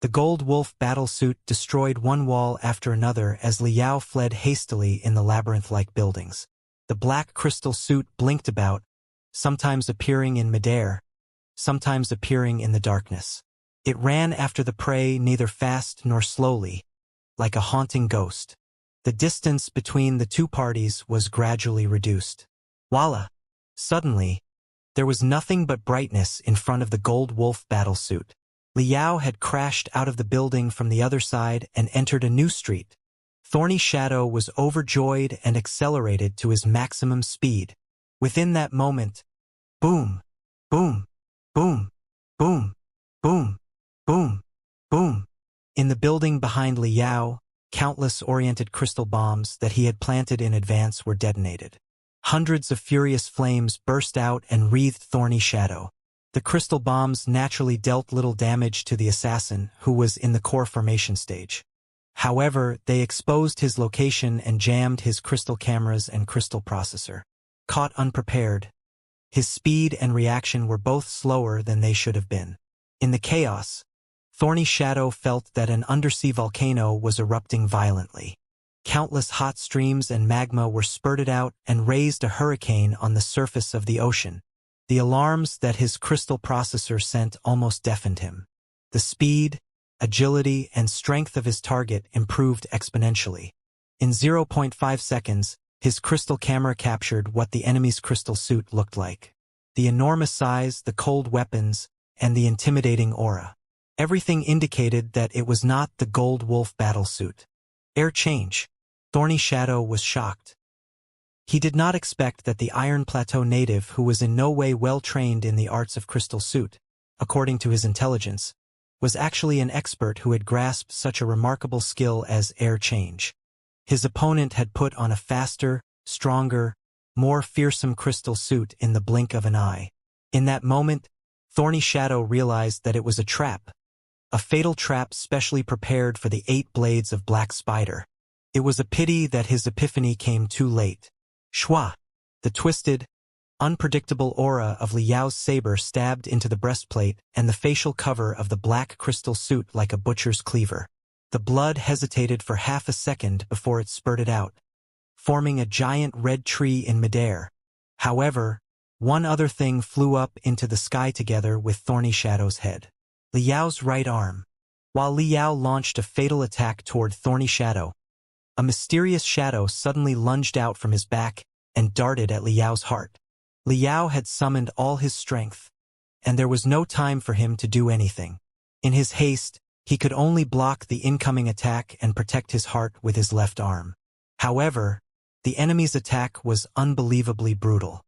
A: The gold wolf battlesuit destroyed one wall after another as Liao fled hastily in the labyrinth-like buildings. The black crystal suit blinked about, sometimes appearing in midair, sometimes appearing in the darkness. It ran after the prey neither fast nor slowly, like a haunting ghost. The distance between the two parties was gradually reduced. Voila! Suddenly, there was nothing but brightness in front of the gold wolf battlesuit. Liao had crashed out of the building from the other side and entered a new street. Thorny Shadow was overjoyed and accelerated to his maximum speed. Within that moment, boom, boom, boom, boom, boom, boom, boom. In the building behind Liao, countless oriented crystal bombs that he had planted in advance were detonated. Hundreds of furious flames burst out and wreathed Thorny Shadow. The crystal bombs naturally dealt little damage to the assassin, who was in the core formation stage. However, they exposed his location and jammed his crystal cameras and crystal processor. Caught unprepared, his speed and reaction were both slower than they should have been. In the chaos, Thorny Shadow felt that an undersea volcano was erupting violently. Countless hot streams and magma were spurted out and raised a hurricane on the surface of the ocean. The alarms that his crystal processor sent almost deafened him. The speed, agility, and strength of his target improved exponentially. In 0.5 seconds, his crystal camera captured what the enemy's crystal suit looked like. The enormous size, the cold weapons, and the intimidating aura. Everything indicated that it was not the Gold Wolf battlesuit. Air change. Thorny Shadow was shocked. He did not expect that the Iron Plateau native, who was in no way well trained in the arts of crystal suit, according to his intelligence, was actually an expert who had grasped such a remarkable skill as air change. His opponent had put on a faster, stronger, more fearsome crystal suit in the blink of an eye. In that moment, Thorny Shadow realized that it was a trap, a fatal trap specially prepared for the 8 blades of Black Spider. It was a pity that his epiphany came too late. Shwa! The twisted, unpredictable aura of Liao's saber stabbed into the breastplate and the facial cover of the black crystal suit like a butcher's cleaver. The blood hesitated for half a second before it spurted out, forming a giant red tree in midair. However, one other thing flew up into the sky together with Thorny Shadow's head. Liao's right arm. While Liao launched a fatal attack toward Thorny Shadow, a mysterious shadow suddenly lunged out from his back and darted at Liao's heart. Liao had summoned all his strength, and there was no time for him to do anything. In his haste, he could only block the incoming attack and protect his heart with his left arm. However, the enemy's attack was unbelievably brutal.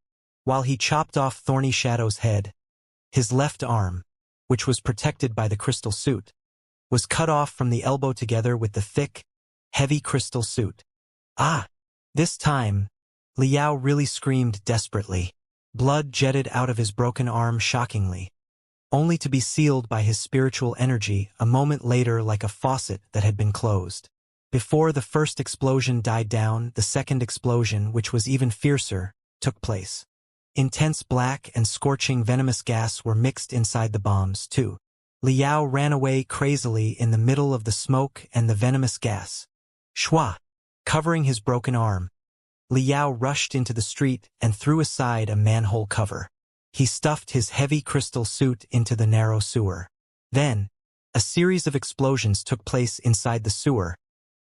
A: While he chopped off Thorny Shadow's head, his left arm, which was protected by the crystal suit, was cut off from the elbow together with the thick, heavy crystal suit. Ah! This time, Liao really screamed desperately. Blood jetted out of his broken arm shockingly, only to be sealed by his spiritual energy a moment later like a faucet that had been closed. Before the first explosion died down, the second explosion, which was even fiercer, took place. Intense black and scorching venomous gas were mixed inside the bombs, too. Liao ran away crazily in the middle of the smoke and the venomous gas. Shwa! Covering his broken arm, Liao rushed into the street and threw aside a manhole cover. He stuffed his heavy crystal suit into the narrow sewer. Then, a series of explosions took place inside the sewer,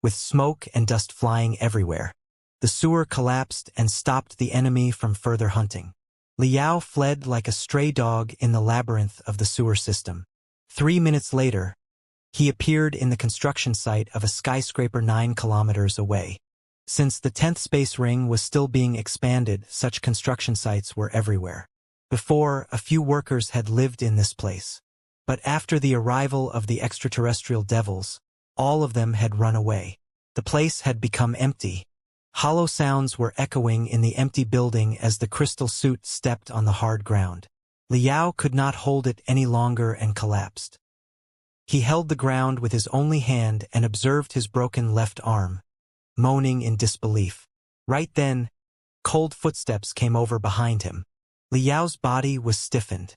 A: with smoke and dust flying everywhere. The sewer collapsed and stopped the enemy from further hunting. Liao fled like a stray dog in the labyrinth of the sewer system. 3 minutes later, he appeared in the construction site of a skyscraper 9 kilometers away. Since the 10th space ring was still being expanded, such construction sites were everywhere. Before, a few workers had lived in this place. But after the arrival of the extraterrestrial devils, all of them had run away. The place had become empty. Hollow sounds were echoing in the empty building as the crystal suit stepped on the hard ground. Liao could not hold it any longer and collapsed. He held the ground with his only hand and observed his broken left arm, moaning in disbelief. Right then, cold footsteps came over behind him. Liao's body was stiffened.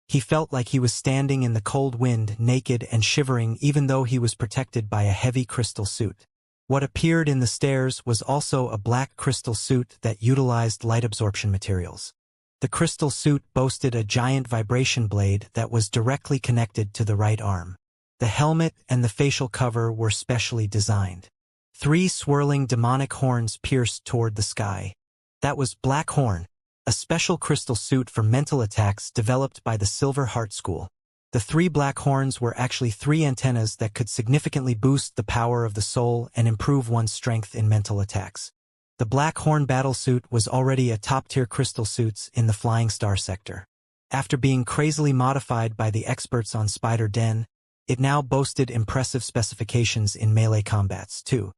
A: He felt like he was standing in the cold wind, naked and shivering even though he was protected by a heavy crystal suit. What appeared in the stairs was also a black crystal suit that utilized light absorption materials. The crystal suit boasted a giant vibration blade that was directly connected to the right arm. The helmet and the facial cover were specially designed. 3 swirling demonic horns pierced toward the sky. That was Black Horn, a special crystal suit for mental attacks developed by the Silver Heart School. The 3 black horns were actually 3 antennas that could significantly boost the power of the soul and improve one's strength in mental attacks. The Black Horn battlesuit was already a top-tier crystal suits in the Flying Star sector. After being crazily modified by the experts on Spider Den, it now boasted impressive specifications in melee combats too.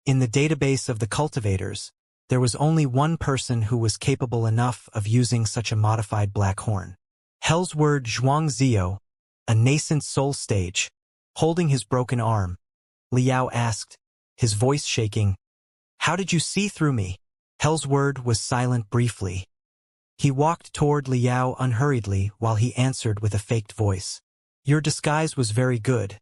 A: In the database of the Cultivators, there was only one person who was capable enough of using such a modified Black Horn. Hellsword Xianxia, a nascent soul stage, holding his broken arm. Liao asked, his voice shaking, "How did you see through me?" Hellsword was silent briefly. He walked toward Liao unhurriedly while he answered with a faked voice. "Your disguise was very good,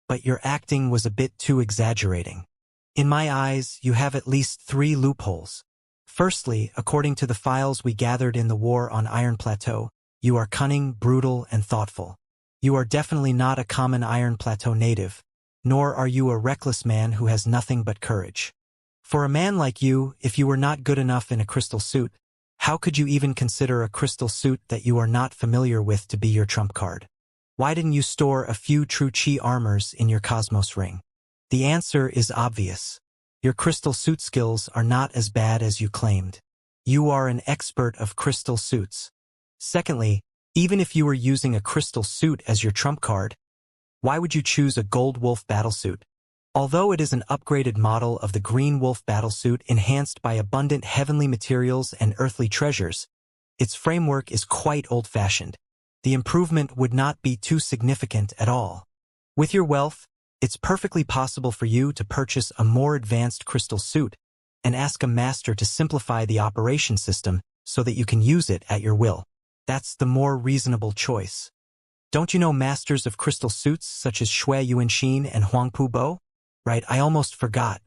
A: but your acting was a bit too exaggerating. In my eyes, you have at least 3 loopholes. Firstly, according to the files we gathered in the War on Iron Plateau, you are cunning, brutal, and thoughtful. You are definitely not a common Iron Plateau native, nor are you a reckless man who has nothing but courage. For a man like you, if you were not good enough in a crystal suit, how could you even consider a crystal suit that you are not familiar with to be your trump card? Why didn't you store a few true chi armors in your Cosmos ring? The answer is obvious. Your crystal suit skills are not as bad as you claimed. You are an expert of crystal suits. Secondly, even if you were using a crystal suit as your trump card, why would you choose a Gold Wolf battlesuit? Although it is an upgraded model of the Green Wolf battlesuit enhanced by abundant heavenly materials and earthly treasures, its framework is quite old-fashioned. The improvement would not be too significant at all. With your wealth, it's perfectly possible for you to purchase a more advanced crystal suit and ask a master to simplify the operation system so that you can use it at your will. That's the more reasonable choice. Don't you know masters of crystal suits such as Shui Yuanxin and Huangpu Bo? Right, I almost forgot.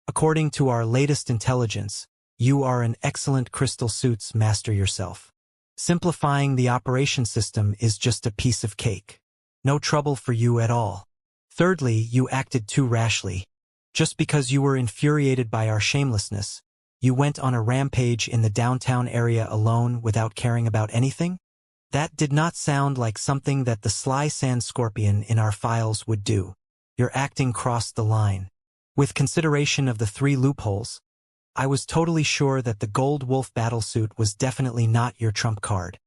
A: According to our latest intelligence, you are an excellent crystal suits master yourself. Simplifying the operation system is just a piece of cake. No trouble for you at all. Thirdly, you acted too rashly. Just because you were infuriated by our shamelessness, you went on a rampage in the downtown area alone without caring about anything? That did not sound like something that the sly sand scorpion in our files would do. Your acting crossed the line. With consideration of the 3 loopholes, I was totally sure that the Gold Wolf battlesuit was definitely not your trump card.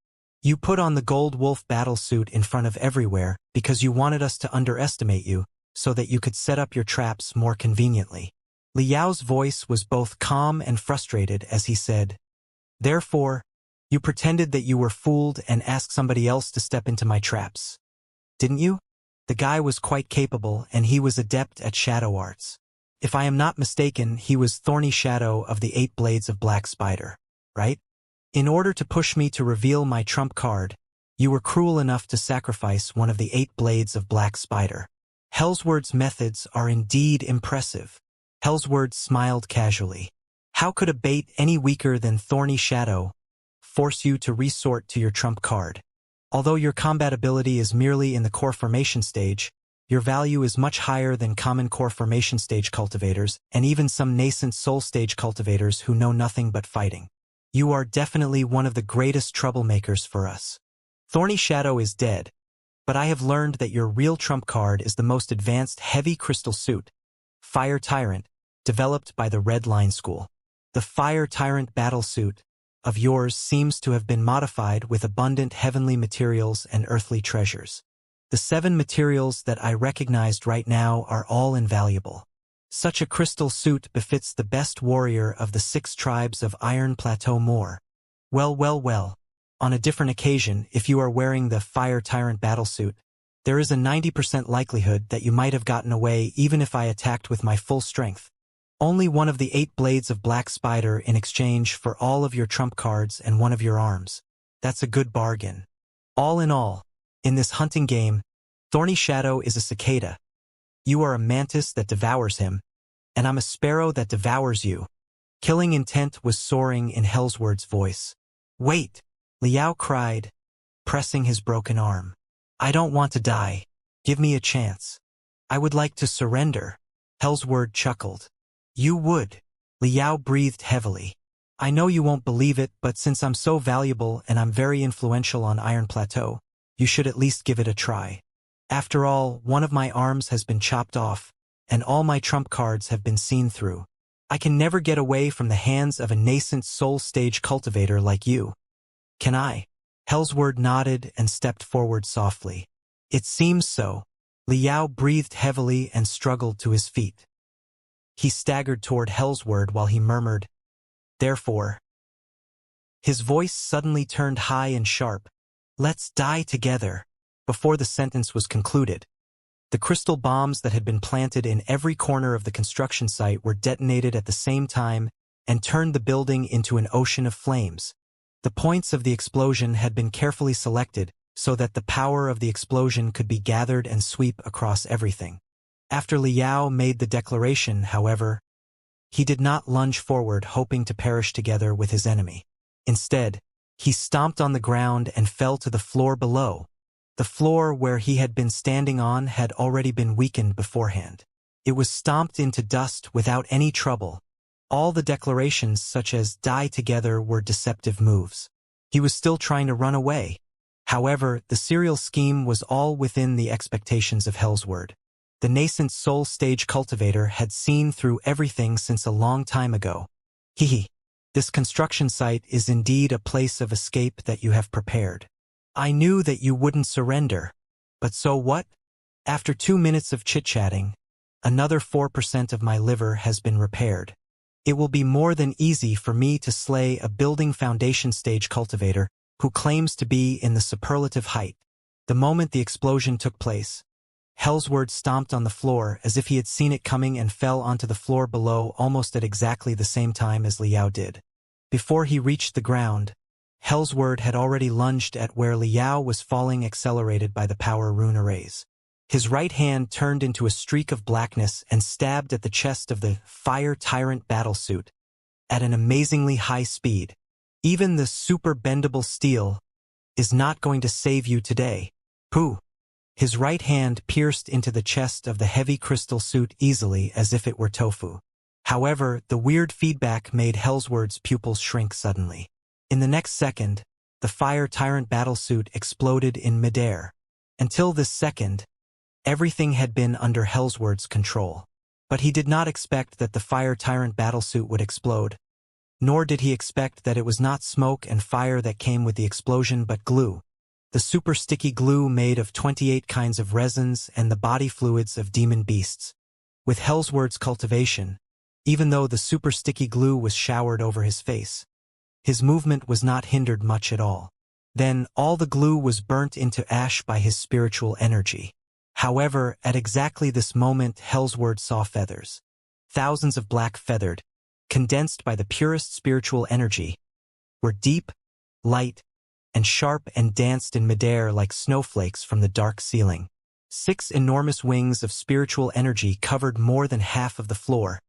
A: You put on the Gold Wolf battlesuit in front of everywhere because you wanted us to underestimate you so that you could set up your traps more conveniently. Liao's voice was both calm and frustrated as he said, "Therefore, you pretended that you were fooled and asked somebody else to step into my traps. Didn't you?" The guy was quite capable and he was adept at shadow arts. If I am not mistaken, he was Thorny Shadow of the 8 Blades of Black Spider, right? In order to push me to reveal my trump card, you were cruel enough to sacrifice one of the 8 Blades of Black Spider. Hellsword's methods are indeed impressive. Hellsword smiled casually. How could a bait any weaker than Thorny Shadow force you to resort to your trump card? Although your combat ability is merely in the core formation stage, your value is much higher than common core formation stage cultivators and even some nascent soul stage cultivators who know nothing but fighting. You are definitely one of the greatest troublemakers for us. Thorny Shadow is dead, but I have learned that your real trump card is the most advanced heavy crystal suit, Fire Tyrant, developed by the Red Line School. The Fire Tyrant battlesuit of yours seems to have been modified with abundant heavenly materials and earthly treasures. The 7 materials that I recognized right now are all invaluable. Such a crystal suit befits the best warrior of the 6 tribes of Iron Plateau Moor. Well, well, well. On a different occasion, if you are wearing the Fire Tyrant battlesuit, there is a 90% likelihood that you might have gotten away even if I attacked with my full strength. Only one of the 8 blades of Black Spider in exchange for all of your trump cards and one of your arms. That's a good bargain. All in all, in this hunting game, Thorny Shadow is a cicada. You are a mantis that devours him, and I'm a sparrow that devours you. Killing intent was soaring in Hellsword's voice. Wait, Liao cried, pressing his broken arm. I don't want to die. Give me a chance. I would like to surrender. Hellsword chuckled. You would. Liao breathed heavily. I know you won't believe it, but since I'm so valuable and I'm very influential on Iron Plateau, you should at least give it a try. After all, one of my arms has been chopped off, and all my trump cards have been seen through. I can never get away from the hands of a nascent soul stage cultivator like you. Can I? Hellsword nodded and stepped forward softly. It seems so. Liao breathed heavily and struggled to his feet. He staggered toward Hellsword while he murmured, therefore. His voice suddenly turned high and sharp. Let's die together. Before the sentence was concluded, the crystal bombs that had been planted in every corner of the construction site were detonated at the same time and turned the building into an ocean of flames. The points of the explosion had been carefully selected so that the power of the explosion could be gathered and sweep across everything. After Liao made the declaration, however, he did not lunge forward hoping to perish together with his enemy. Instead, he stomped on the ground and fell to the floor below. The floor where he had been standing on had already been weakened beforehand. It was stomped into dust without any trouble. All the declarations such as die together were deceptive moves. He was still trying to run away. However, the serial scheme was all within the expectations of Hellsword. The nascent soul stage cultivator had seen through everything since a long time ago. This construction site is indeed a place of escape that you have prepared. I knew that you wouldn't surrender. But so what? After 2 minutes of chit-chatting, another 4% of my liver has been repaired. It will be more than easy for me to slay a building foundation stage cultivator who claims to be in the superlative height. The moment the explosion took place, Hellsword stomped on the floor as if he had seen it coming and fell onto the floor below almost at exactly the same time as Liao did. Before he reached the ground, Hellsword had already lunged at where Liao was falling, accelerated by the power rune arrays. His right hand turned into a streak of blackness and stabbed at the chest of the Fire Tyrant battlesuit at an amazingly high speed. Even the super bendable steel is not going to save you today. Pooh! His right hand pierced into the chest of the heavy crystal suit easily as if it were tofu. However, the weird feedback made Hellsword's pupils shrink suddenly. In the next second, the Fire Tyrant battlesuit exploded in midair. Until this second, everything had been under Hellsword's control. But he did not expect that the Fire Tyrant battlesuit would explode. Nor did he expect that it was not smoke and fire that came with the explosion but glue. The super sticky glue made of 28 kinds of resins and the body fluids of demon beasts. With Hellsword's cultivation, even though the super sticky glue was showered over his face, his movement was not hindered much at all. Then all the glue was burnt into ash by his spiritual energy. However, at exactly this moment Hellsword saw feathers. Thousands of black feathered, condensed by the purest spiritual energy, were deep, light, and sharp and danced in midair like snowflakes from the dark ceiling. 6 enormous wings of spiritual energy covered more than half of the floor,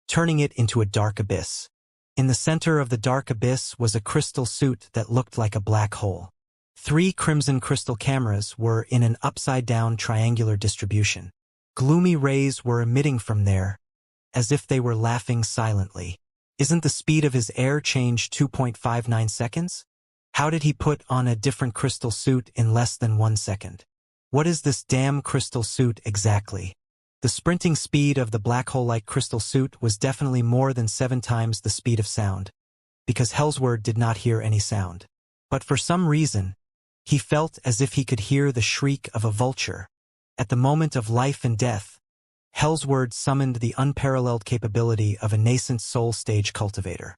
A: turning it into a dark abyss. In the center of the dark abyss was a crystal suit that looked like a black hole. 3 crimson crystal cameras were in an upside-down triangular distribution. Gloomy rays were emitting from there, as if they were laughing silently. Isn't the speed of his air change 2.59 seconds? How did he put on a different crystal suit in less than 1 second? What is this damn crystal suit exactly? The sprinting speed of the black hole-like crystal suit was definitely more than 7 times the speed of sound, because Hellsword did not hear any sound. But for some reason, he felt as if he could hear the shriek of a vulture. At the moment of life and death, Hell's Word summoned the unparalleled capability of a nascent soul stage cultivator.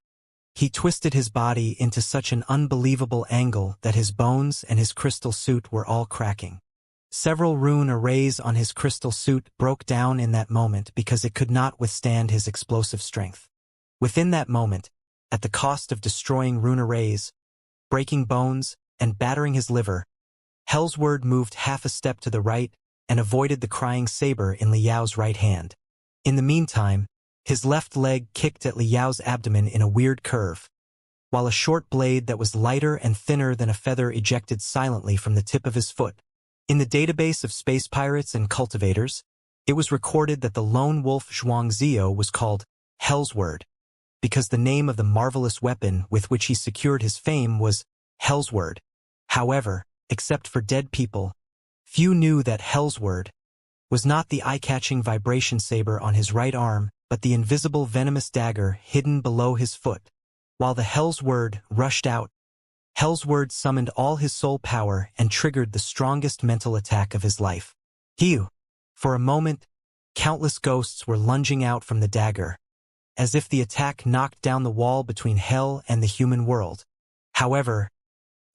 A: He twisted his body into such an unbelievable angle that his bones and his crystal suit were all cracking. Several rune arrays on his crystal suit broke down in that moment because it could not withstand his explosive strength. Within that moment, at the cost of destroying rune arrays, breaking bones, and battering his liver, Hell's Word moved half a step to the right and avoided the crying saber in Liao's right hand. In the meantime, his left leg kicked at Liao's abdomen in a weird curve, while a short blade that was lighter and thinner than a feather ejected silently from the tip of his foot. In the database of space pirates and cultivators, it was recorded that the lone wolf Xianxia was called Hell's Word, because the name of the marvelous weapon with which he secured his fame was Hell's Word. However, except for dead people, few knew that Hell's Word was not the eye-catching vibration saber on his right arm, but the invisible venomous dagger hidden below his foot. While the Hell's Word rushed out, Hell's Word summoned all his soul power and triggered the strongest mental attack of his life. For a moment, countless ghosts were lunging out from the dagger, as if the attack knocked down the wall between hell and the human world. However,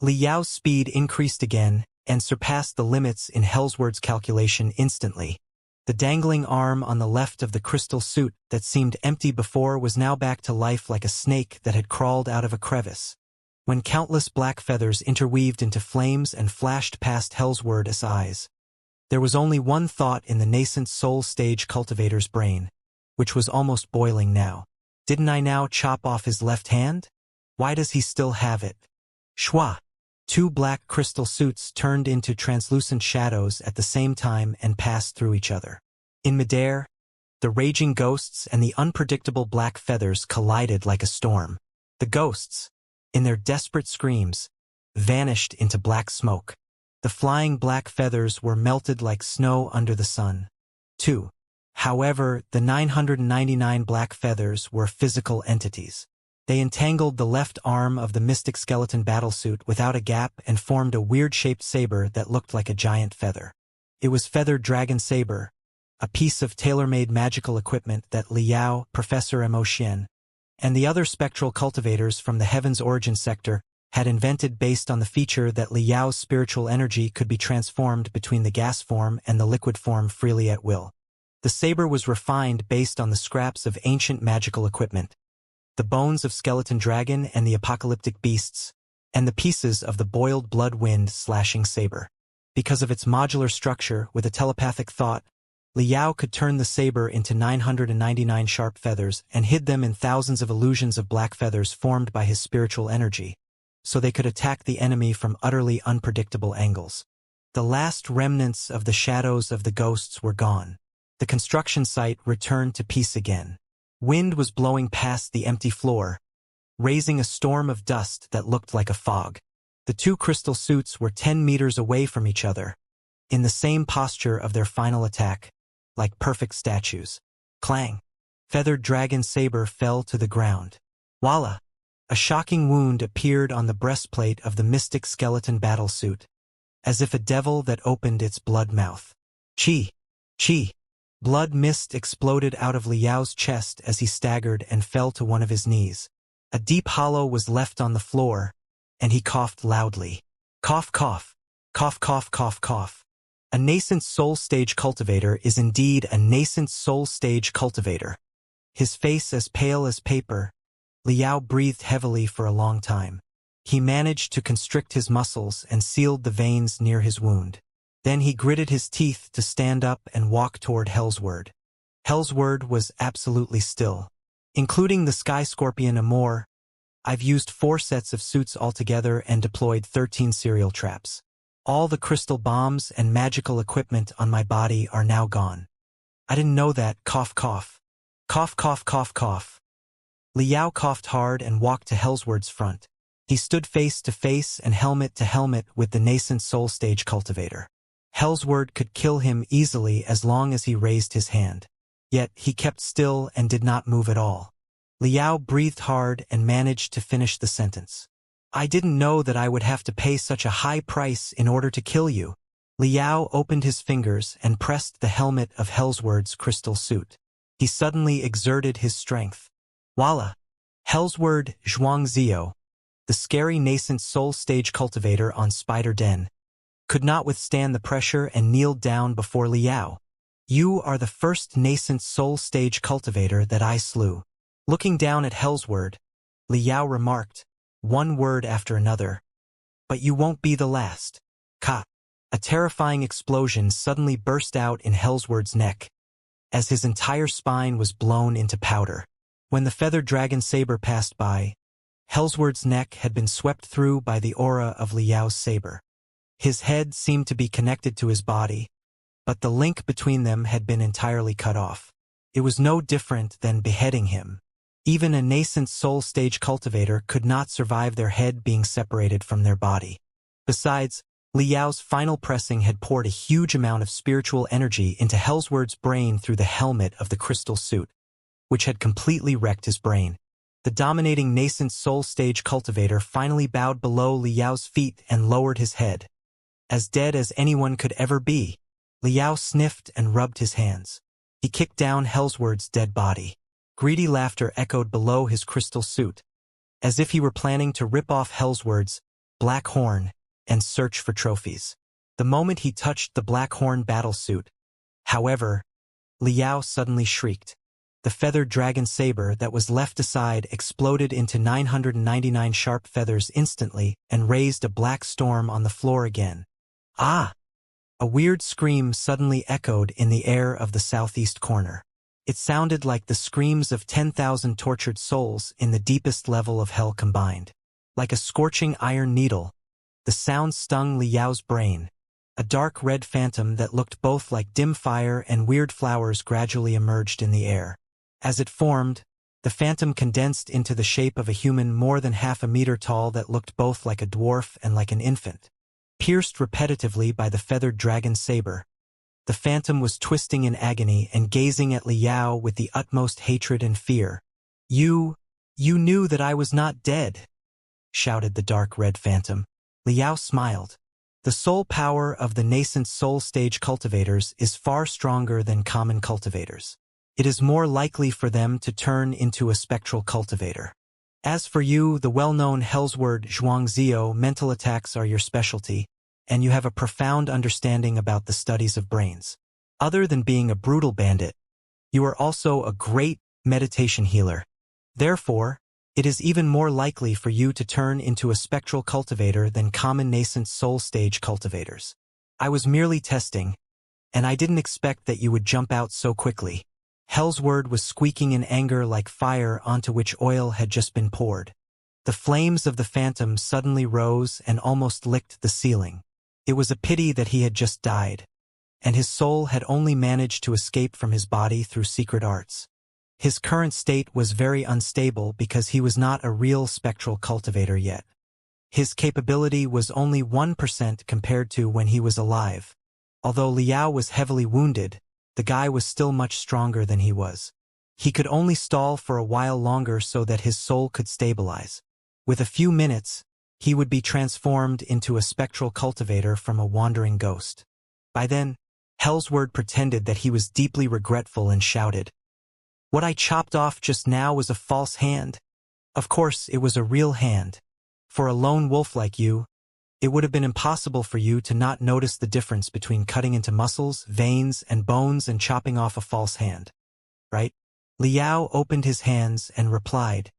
A: Liao's speed increased again and surpassed the limits in Hell's Word's calculation instantly. The dangling arm on the left of the crystal suit that seemed empty before was now back to life like a snake that had crawled out of a crevice. When countless black feathers interweaved into flames and flashed past Hell's Word's eyes, there was only one thought in the nascent soul stage cultivator's brain, which was almost boiling now. Didn't I now chop off his left hand? Why does he still have it? Shwa! Two black crystal suits turned into translucent shadows at the same time and passed through each other. In midair, the raging ghosts and the unpredictable black feathers collided like a storm. The ghosts, in their desperate screams, vanished into black smoke. The flying black feathers were melted like snow under the sun. However, the 999 black feathers were physical entities. They entangled the left arm of the mystic skeleton battlesuit without a gap and formed a weird-shaped saber that looked like a giant feather. It was Feathered Dragon Saber, a piece of tailor-made magical equipment that Liao, Professor Mo Xian, and the other spectral cultivators from the Heaven's Origin sector had invented based on the feature that Liao's spiritual energy could be transformed between the gas form and the liquid form freely at will. The saber was refined based on the scraps of ancient magical equipment, the bones of skeleton dragon and the apocalyptic beasts, and the pieces of the boiled blood wind slashing saber. Because of its modular structure with a telepathic thought, Liao could turn the saber into 999 sharp feathers and hid them in thousands of illusions of black feathers formed by his spiritual energy, so they could attack the enemy from utterly unpredictable angles. The last remnants of the shadows of the ghosts were gone. The construction site returned to peace again. Wind was blowing past the empty floor, raising a storm of dust that looked like a fog. The two crystal suits were 10 meters away from each other, in the same posture of their final attack, like perfect statues. Clang! Feathered Dragon Saber fell to the ground. Voila! A shocking wound appeared on the breastplate of the mystic skeleton battlesuit, as if a devil that opened its blood mouth. Chi! Chi! Blood mist exploded out of Liao's chest as he staggered and fell to one of his knees. A deep hollow was left on the floor, and he coughed loudly. Cough, cough. Cough, cough, cough, cough. A nascent soul stage cultivator is indeed a nascent soul stage cultivator. His face as pale as paper, Liao breathed heavily for a long time. He managed to constrict his muscles and sealed the veins near his wound. Then he gritted his teeth to stand up and walk toward Hell's Word. Hell's Word was absolutely still. Including the Sky Scorpion Amor, I've used 4 sets of suits altogether and deployed 13 serial traps. All the crystal bombs and magical equipment on my body are now gone. I didn't know that. Cough, cough. Cough, cough, cough, cough. Liao coughed hard and walked to Hell's Word's front. He stood face to face and helmet to helmet with the nascent soul stage cultivator. Hell's Word could kill him easily as long as he raised his hand. Yet he kept still and did not move at all. Liao breathed hard and managed to finish the sentence. I didn't know that I would have to pay such a high price in order to kill you. Liao opened his fingers and pressed the helmet of Hellsword's crystal suit. He suddenly exerted his strength. Voila! Hellsword Xianxia, the scary nascent soul stage cultivator on Spider Den, could not withstand the pressure and kneeled down before Liao. You are the first nascent soul stage cultivator that I slew. Looking down at Hellsword, Liao remarked, one word after another. But you won't be the last. Ka! A terrifying explosion suddenly burst out in Hellsword's neck, as his entire spine was blown into powder. When the feathered dragon saber passed by, Hellsword's neck had been swept through by the aura of Liao's saber. His head seemed to be connected to his body, but the link between them had been entirely cut off. It was no different than beheading him. Even a nascent soul stage cultivator could not survive their head being separated from their body. Besides, Liao's final pressing had poured a huge amount of spiritual energy into Hellsword's brain through the helmet of the crystal suit, which had completely wrecked his brain. The dominating nascent soul stage cultivator finally bowed below Liao's feet and lowered his head. As dead as anyone could ever be, Liao sniffed and rubbed his hands. He kicked down Hellsword's dead body. Greedy laughter echoed below his crystal suit, as if he were planning to rip off Hellsword's black horn and search for trophies. The moment he touched the black horn battlesuit, however, Liao suddenly shrieked. The feathered dragon saber that was left aside exploded into 999 sharp feathers instantly and raised a black storm on the floor again. Ah! A weird scream suddenly echoed in the air of the southeast corner. It sounded like the screams of 10,000 tortured souls in the deepest level of hell combined. Like a scorching iron needle, the sound stung Liao's brain. A dark red phantom that looked both like dim fire and weird flowers gradually emerged in the air. As it formed, the phantom condensed into the shape of a human more than half a meter tall that looked both like a dwarf and like an infant. Pierced repetitively by the feathered dragon saber, the phantom was twisting in agony and gazing at Liao with the utmost hatred and fear. You knew that I was not dead," shouted the dark red phantom. Liao smiled. The soul power of the nascent soul stage cultivators is far stronger than common cultivators. It is more likely for them to turn into a spectral cultivator. As for you, the well-known Hellsword Xianxia, mental attacks are your specialty, and you have a profound understanding about the studies of brains. Other than being a brutal bandit, you are also a great meditation healer. Therefore, it is even more likely for you to turn into a spectral cultivator than common nascent soul stage cultivators. I was merely testing, and I didn't expect that you would jump out so quickly. Hellsword was squeaking in anger like fire onto which oil had just been poured. The flames of the phantom suddenly rose and almost licked the ceiling. It was a pity that he had just died, and his soul had only managed to escape from his body through secret arts. His current state was very unstable because he was not a real spectral cultivator yet. His capability was only 1% compared to when he was alive. Although Liao was heavily wounded, the guy was still much stronger than he was. He could only stall for a while longer so that his soul could stabilize. With a few minutes, he would be transformed into a spectral cultivator from a wandering ghost. By then, Hellsword pretended that he was deeply regretful and shouted, "What I chopped off just now was a false hand. Of course, it was a real hand. For a lone wolf like you, it would have been impossible for you to not notice the difference between cutting into muscles, veins, and bones and chopping off a false hand. Right?" Liao opened his hands and replied,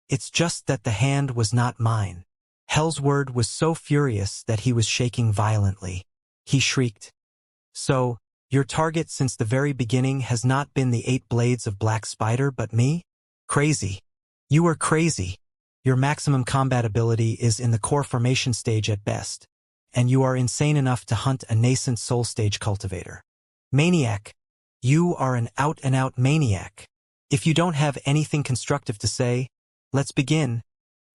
A: "It's just that the hand was not mine." Hellsword was so furious that he was shaking violently. He shrieked, "So, your target since the very beginning has not been the 8 blades of Black Spider but me? Crazy. You are crazy. Your maximum combat ability is in the core formation stage at best, and you are insane enough to hunt a nascent soul stage cultivator. Maniac. You are an out-and-out maniac. If you don't have anything constructive to say, let's begin,"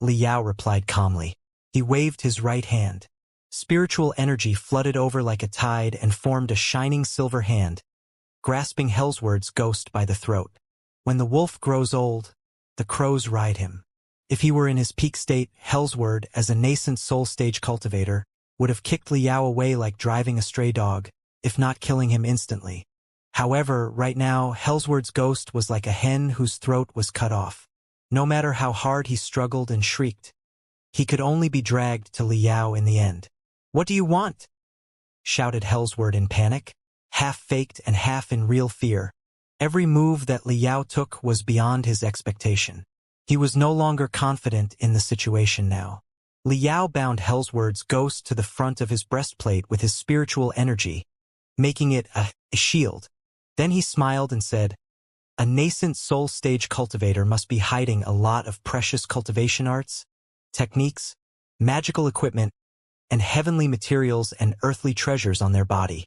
A: Liao replied calmly. He waved his right hand. Spiritual energy flooded over like a tide and formed a shining silver hand, grasping Hellsword's ghost by the throat. When the wolf grows old, the crows ride him. If he were in his peak state, Hellsword, as a nascent soul stage cultivator, would have kicked Liao away like driving a stray dog, if not killing him instantly. However, right now, Hellsword's ghost was like a hen whose throat was cut off. No matter how hard he struggled and shrieked, he could only be dragged to Liao in the end. "What do you want?" shouted Hellsword in panic, half faked and half in real fear. Every move that Liao took was beyond his expectation. He was no longer confident in the situation now. Liao bound Hellsword's ghost to the front of his breastplate with his spiritual energy, making it a shield. Then he smiled and said, "A nascent soul stage cultivator must be hiding a lot of precious cultivation arts, techniques, magical equipment, and heavenly materials and earthly treasures on their body.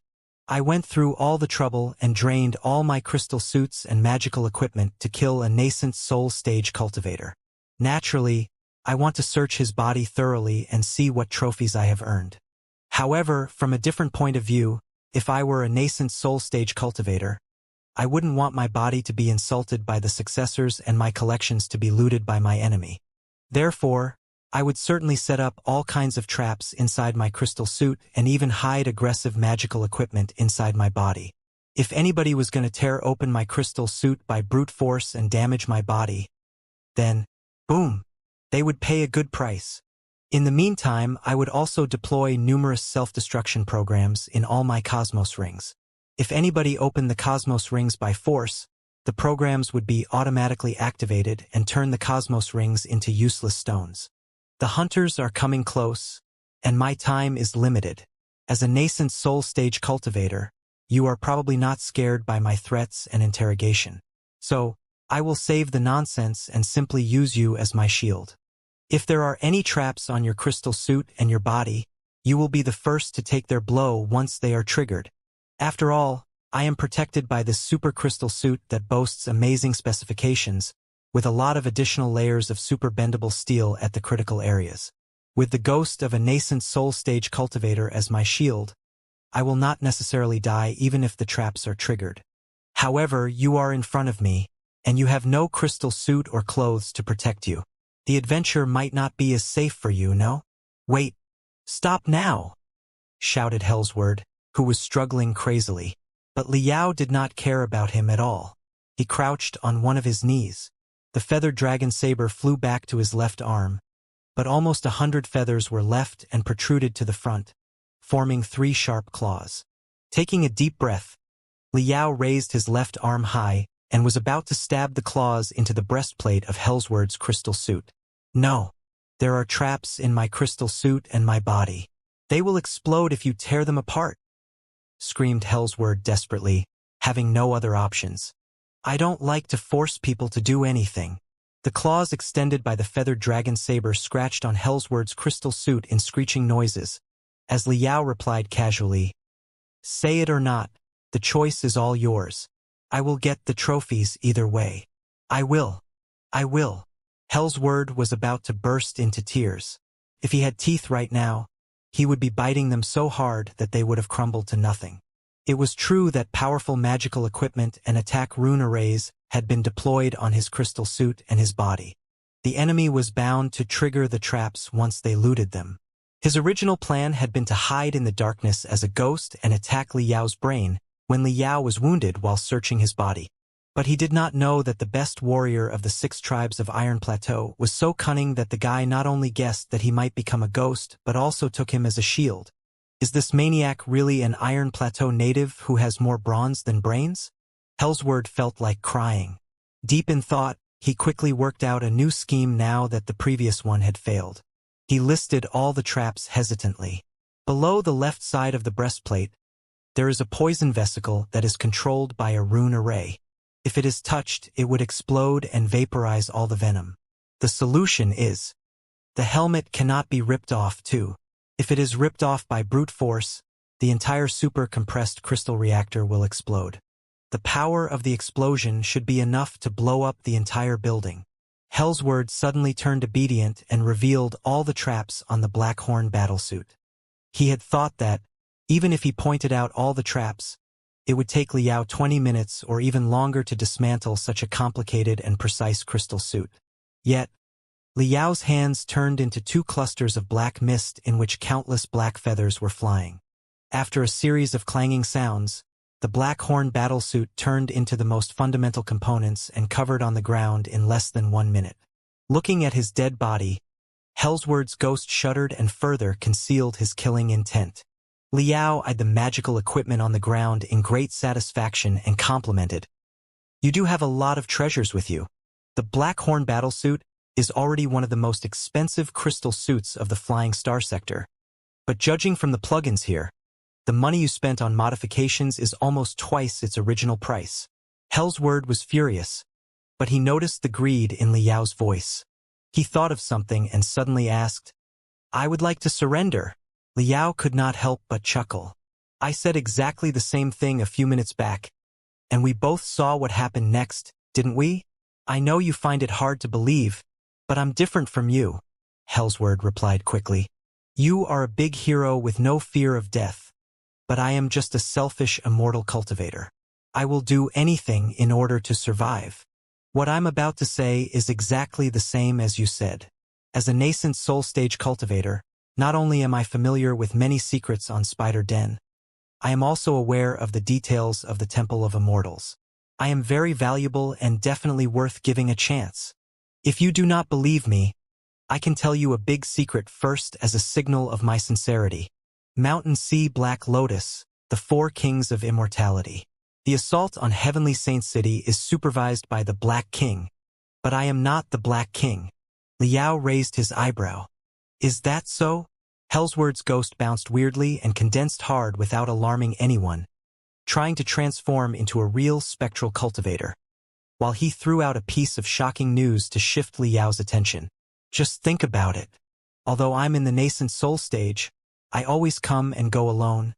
A: I went through all the trouble and drained all my crystal suits and magical equipment to kill a nascent soul stage cultivator. Naturally, I want to search his body thoroughly and see what trophies I have earned. However, from a different point of view, if I were a nascent soul stage cultivator, I wouldn't want my body to be insulted by the successors and my collections to be looted by my enemy. Therefore, I would certainly set up all kinds of traps inside my crystal suit and even hide aggressive magical equipment inside my body. If anybody was going to tear open my crystal suit by brute force and damage my body, then, boom, they would pay a good price. In the meantime, I would also deploy numerous self-destruction programs in all my Cosmos rings. If anybody opened the Cosmos rings by force, the programs would be automatically activated and turn the Cosmos rings into useless stones. The hunters are coming close, and my time is limited. As a nascent soul stage cultivator, you are probably not scared by my threats and interrogation. So, I will save the nonsense and simply use you as my shield. If there are any traps on your crystal suit and your body, you will be the first to take their blow once they are triggered. After all, I am protected by this super crystal suit that boasts amazing specifications, with a lot of additional layers of super bendable steel at the critical areas. With the ghost of a nascent soul stage cultivator as my shield, I will not necessarily die even if the traps are triggered. However, you are in front of me, and you have no crystal suit or clothes to protect you. The adventure might not be as safe for you, no? Wait, stop now, shouted Hellsword, who was struggling crazily. But Liao did not care about him at all. He crouched on one of his knees. The feathered dragon saber flew back to his left arm, but almost 100 feathers were left and protruded to the front, forming 3 sharp claws. Taking a deep breath, Liao raised his left arm high and was about to stab the claws into the breastplate of Hellsword's crystal suit. "No, there are traps in my crystal suit and my body. They will explode if you tear them apart," screamed Hellsword desperately, having no other options. "I don't like to force people to do anything." The claws extended by the feathered dragon saber scratched on Hellsword's crystal suit in screeching noises, as Liao replied casually, "Say it or not, the choice is all yours. I will get the trophies either way." I will. Hellsword was about to burst into tears. If he had teeth right now, he would be biting them so hard that they would have crumbled to nothing. It was true that powerful magical equipment and attack rune arrays had been deployed on his crystal suit and his body. The enemy was bound to trigger the traps once they looted them. His original plan had been to hide in the darkness as a ghost and attack Liao's brain when Liao was wounded while searching his body. But he did not know that the best warrior of the 6 tribes of Iron Plateau was so cunning that the guy not only guessed that he might become a ghost but also took him as a shield. Is this maniac really an Iron Plateau native who has more bronze than brains? Hellsword felt like crying. Deep in thought, he quickly worked out a new scheme now that the previous one had failed. He listed all the traps hesitantly. Below the left side of the breastplate, there is a poison vesicle that is controlled by a rune array. If it is touched, it would explode and vaporize all the venom. The solution is, the helmet cannot be ripped off too. If it is ripped off by brute force, the entire super compressed crystal reactor will explode. The power of the explosion should be enough to blow up the entire building. Hellsword suddenly turned obedient and revealed all the traps on the Blackhorn battlesuit. He had thought that, even if he pointed out all the traps, it would take Liao 20 minutes or even longer to dismantle such a complicated and precise crystal suit. Yet, Liao's hands turned into two clusters of black mist in which countless black feathers were flying. After a series of clanging sounds, the black horn battlesuit turned into the most fundamental components and covered on the ground in less than 1 minute. Looking at his dead body, Hellsword's ghost shuddered and further concealed his killing intent. Liao eyed the magical equipment on the ground in great satisfaction and complimented. "You do have a lot of treasures with you. The black horn battlesuit is already one of the most expensive crystal suits of the Flying Star sector. But judging from the plugins here, the money you spent on modifications is almost twice its original price." Hellsword was furious, but he noticed the greed in Liao's voice. He thought of something and suddenly asked, "I would like to surrender." Liao could not help but chuckle. "I said exactly the same thing a few minutes back, and we both saw what happened next, didn't we? I know you find it hard to believe, but I'm different from you," Hellsword replied quickly. "You are a big hero with no fear of death, but I am just a selfish, immortal cultivator. I will do anything in order to survive. What I'm about to say is exactly the same as you said. As a nascent soul stage cultivator, not only am I familiar with many secrets on Spider Den, I am also aware of the details of the Temple of Immortals. I am very valuable and definitely worth giving a chance. If you do not believe me, I can tell you a big secret first as a signal of my sincerity. Mountain Sea Black Lotus, the 4 kings of immortality. The assault on Heavenly Saint City is supervised by the Black King, but I am not the Black King." Liao raised his eyebrow. "Is that so?" Hellsword's ghost bounced weirdly and condensed hard without alarming anyone, trying to transform into a real spectral cultivator, while he threw out a piece of shocking news to shift Liao's attention. "Just think about it. Although I'm in the nascent soul stage, I always come and go alone,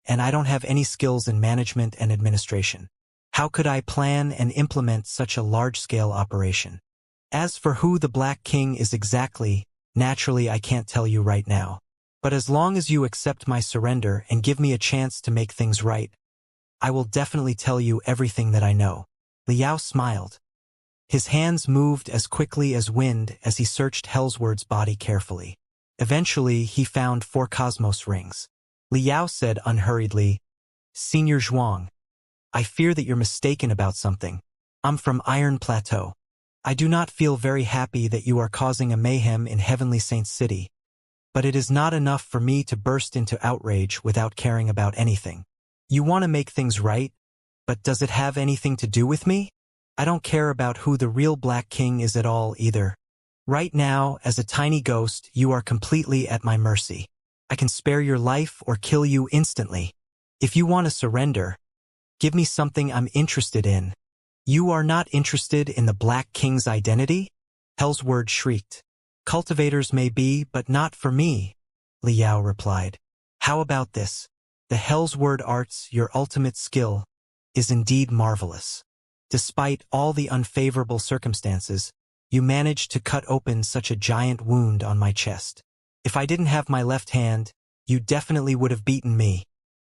A: and I don't have any skills in management and administration. How could I plan and implement such a large-scale operation? As for who the Black King is exactly, naturally I can't tell you right now. But as long as you accept my surrender and give me a chance to make things right, I will definitely tell you everything that I know." Liao smiled. His hands moved as quickly as wind as he searched Hellsword's body carefully. Eventually, he found 4 cosmos rings. Liao said unhurriedly, "Senior Zhuang, I fear that you're mistaken about something. I'm from Iron Plateau. I do not feel very happy that you are causing a mayhem in Heavenly Saint City, but it is not enough for me to burst into outrage without caring about anything. You want to make things right, but does it have anything to do with me? I don't care about who the real Black King is at all either. Right now, as a tiny ghost, you are completely at my mercy. I can spare your life or kill you instantly. If you want to surrender, give me something I'm interested in." "You are not interested in the Black King's identity?" Hellsword shrieked. "Cultivators may be, but not for me," Liao replied. "How about this? The Hellsword arts, your ultimate skill, is indeed marvelous. Despite all the unfavorable circumstances, you managed to cut open such a giant wound on my chest. If I didn't have my left hand, you definitely would have beaten me.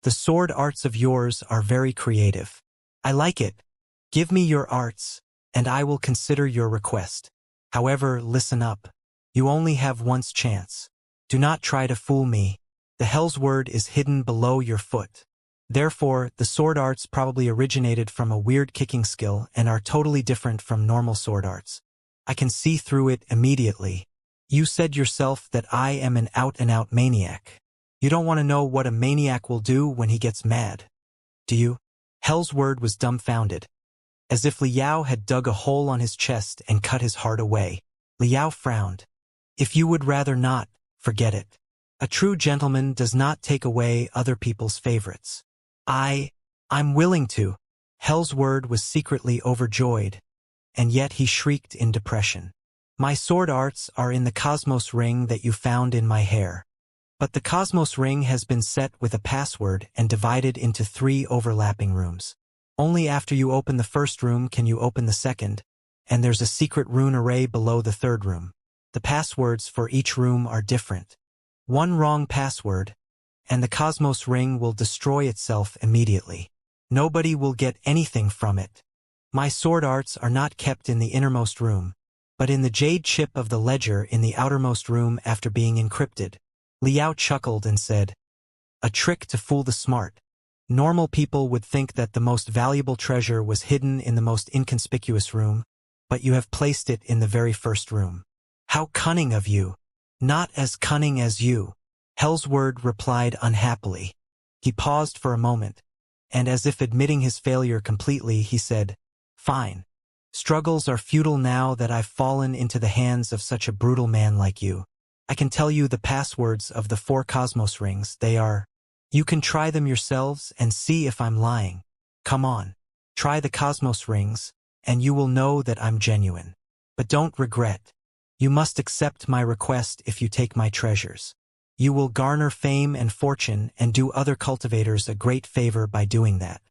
A: The sword arts of yours are very creative. I like it. Give me your arts, and I will consider your request. However, listen up. You only have once chance. Do not try to fool me. The Hellsword is hidden below your foot. Therefore, the sword arts probably originated from a weird kicking skill and are totally different from normal sword arts. I can see through it immediately. You said yourself that I am an out-and-out maniac. You don't want to know what a maniac will do when he gets mad, do you?" Hellsword was dumbfounded. As if Liao had dug a hole on his chest and cut his heart away. Liao frowned. "If you would rather not, forget it. A true gentleman does not take away other people's favorites." I'm willing to." Hellsword was secretly overjoyed, and yet he shrieked in depression. "My sword arts are in the Cosmos Ring that you found in my hair. But the Cosmos Ring has been set with a password and divided into 3 overlapping rooms. Only after you open the first room can you open the second, and there's a secret rune array below the 3rd room. The passwords for each room are different. One wrong password, and the Cosmos Ring will destroy itself immediately. Nobody will get anything from it. My sword arts are not kept in the innermost room, but in the jade chip of the ledger in the outermost room after being encrypted. Liao chuckled and said, "A trick to fool the smart. Normal people would think that the most valuable treasure was hidden in the most inconspicuous room, but you have placed it in the very first room. How cunning of you!" "Not as cunning as you," Hellsword replied unhappily. He paused for a moment, and as if admitting his failure completely, he said, "Fine. Struggles are futile now that I've fallen into the hands of such a brutal man like you. I can tell you the passwords of the 4 Cosmos rings. They are... You can try them yourselves and see if I'm lying. Come on. Try the Cosmos rings, and you will know that I'm genuine. But don't regret. You must accept my request if you take my treasures. You will garner fame and fortune and do other cultivators a great favor by doing that.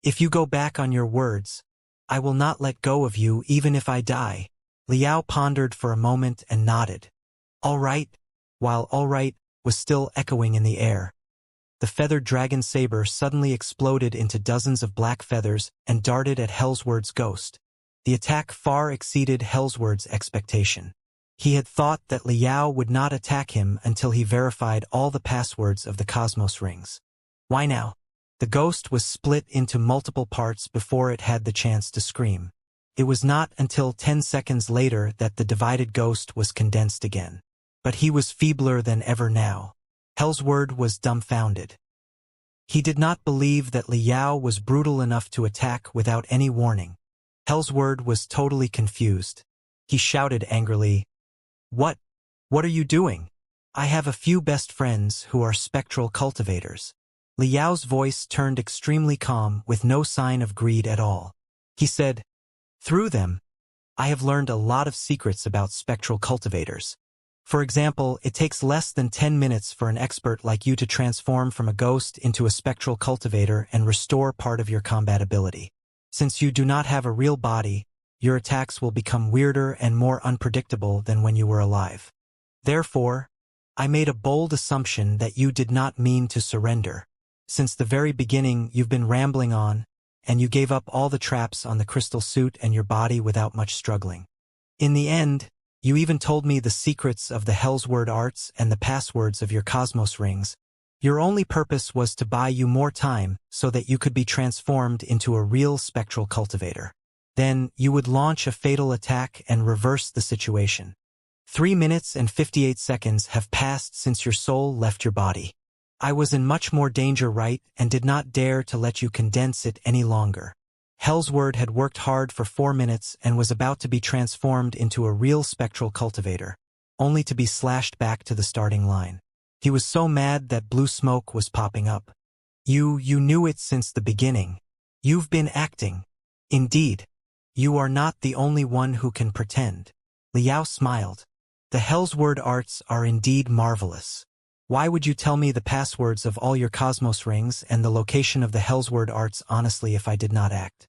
A: If you go back on your words, I will not let go of you even if I die." Liao pondered for a moment and nodded. "All right," while "all right" was still echoing in the air. The feathered dragon saber suddenly exploded into dozens of black feathers and darted at Hellsword's ghost. The attack far exceeded Hellsword's expectation. He had thought that Liao would not attack him until he verified all the passwords of the Cosmos rings. Why now? The ghost was split into multiple parts before it had the chance to scream. It was not until 10 seconds later that the divided ghost was condensed again. But he was feebler than ever now. Hellsword was dumbfounded. He did not believe that Liao was brutal enough to attack without any warning. Hellsword was totally confused. He shouted angrily, What are you doing? I have a few best friends who are spectral cultivators." Liao's voice turned extremely calm with no sign of greed at all. He said, "Through them, I have learned a lot of secrets about spectral cultivators. For example, it takes less than 10 minutes for an expert like you to transform from a ghost into a spectral cultivator and restore part of your combat ability. Since you do not have a real body, your attacks will become weirder and more unpredictable than when you were alive. Therefore, I made a bold assumption that you did not mean to surrender. Since the very beginning, you've been rambling on, and you gave up all the traps on the crystal suit and your body without much struggling. In the end, you even told me the secrets of the Hellsword arts and the passwords of your Cosmos rings. Your only purpose was to buy you more time so that you could be transformed into a real spectral cultivator. Then, you would launch a fatal attack and reverse the situation. 3 minutes and 58 seconds have passed since your soul left your body. I was in much more danger, right, and did not dare to let you condense it any longer. Hellsword had worked hard for 4 minutes and was about to be transformed into a real spectral cultivator, only to be slashed back to the starting line. He was so mad that blue smoke was popping up. You knew it since the beginning. You've been acting. Indeed. You are not the only one who can pretend. Liao smiled. The Hellsword arts are indeed marvelous. Why would you tell me the passwords of all your Cosmos rings and the location of the Hellsword arts honestly if I did not act?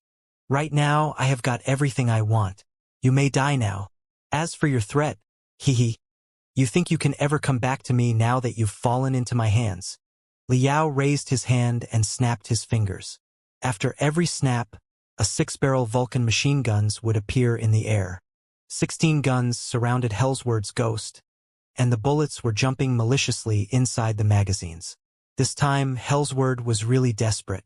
A: Right now, I have got everything I want. You may die now. As for your threat, hehe. You think you can ever come back to me now that you've fallen into my hands? Liao raised his hand and snapped his fingers. After every snap, a 6-barrel Vulcan machine guns would appear in the air. 16 guns surrounded Hellsword's ghost, and the bullets were jumping maliciously inside the magazines. This time, Hellsword was really desperate.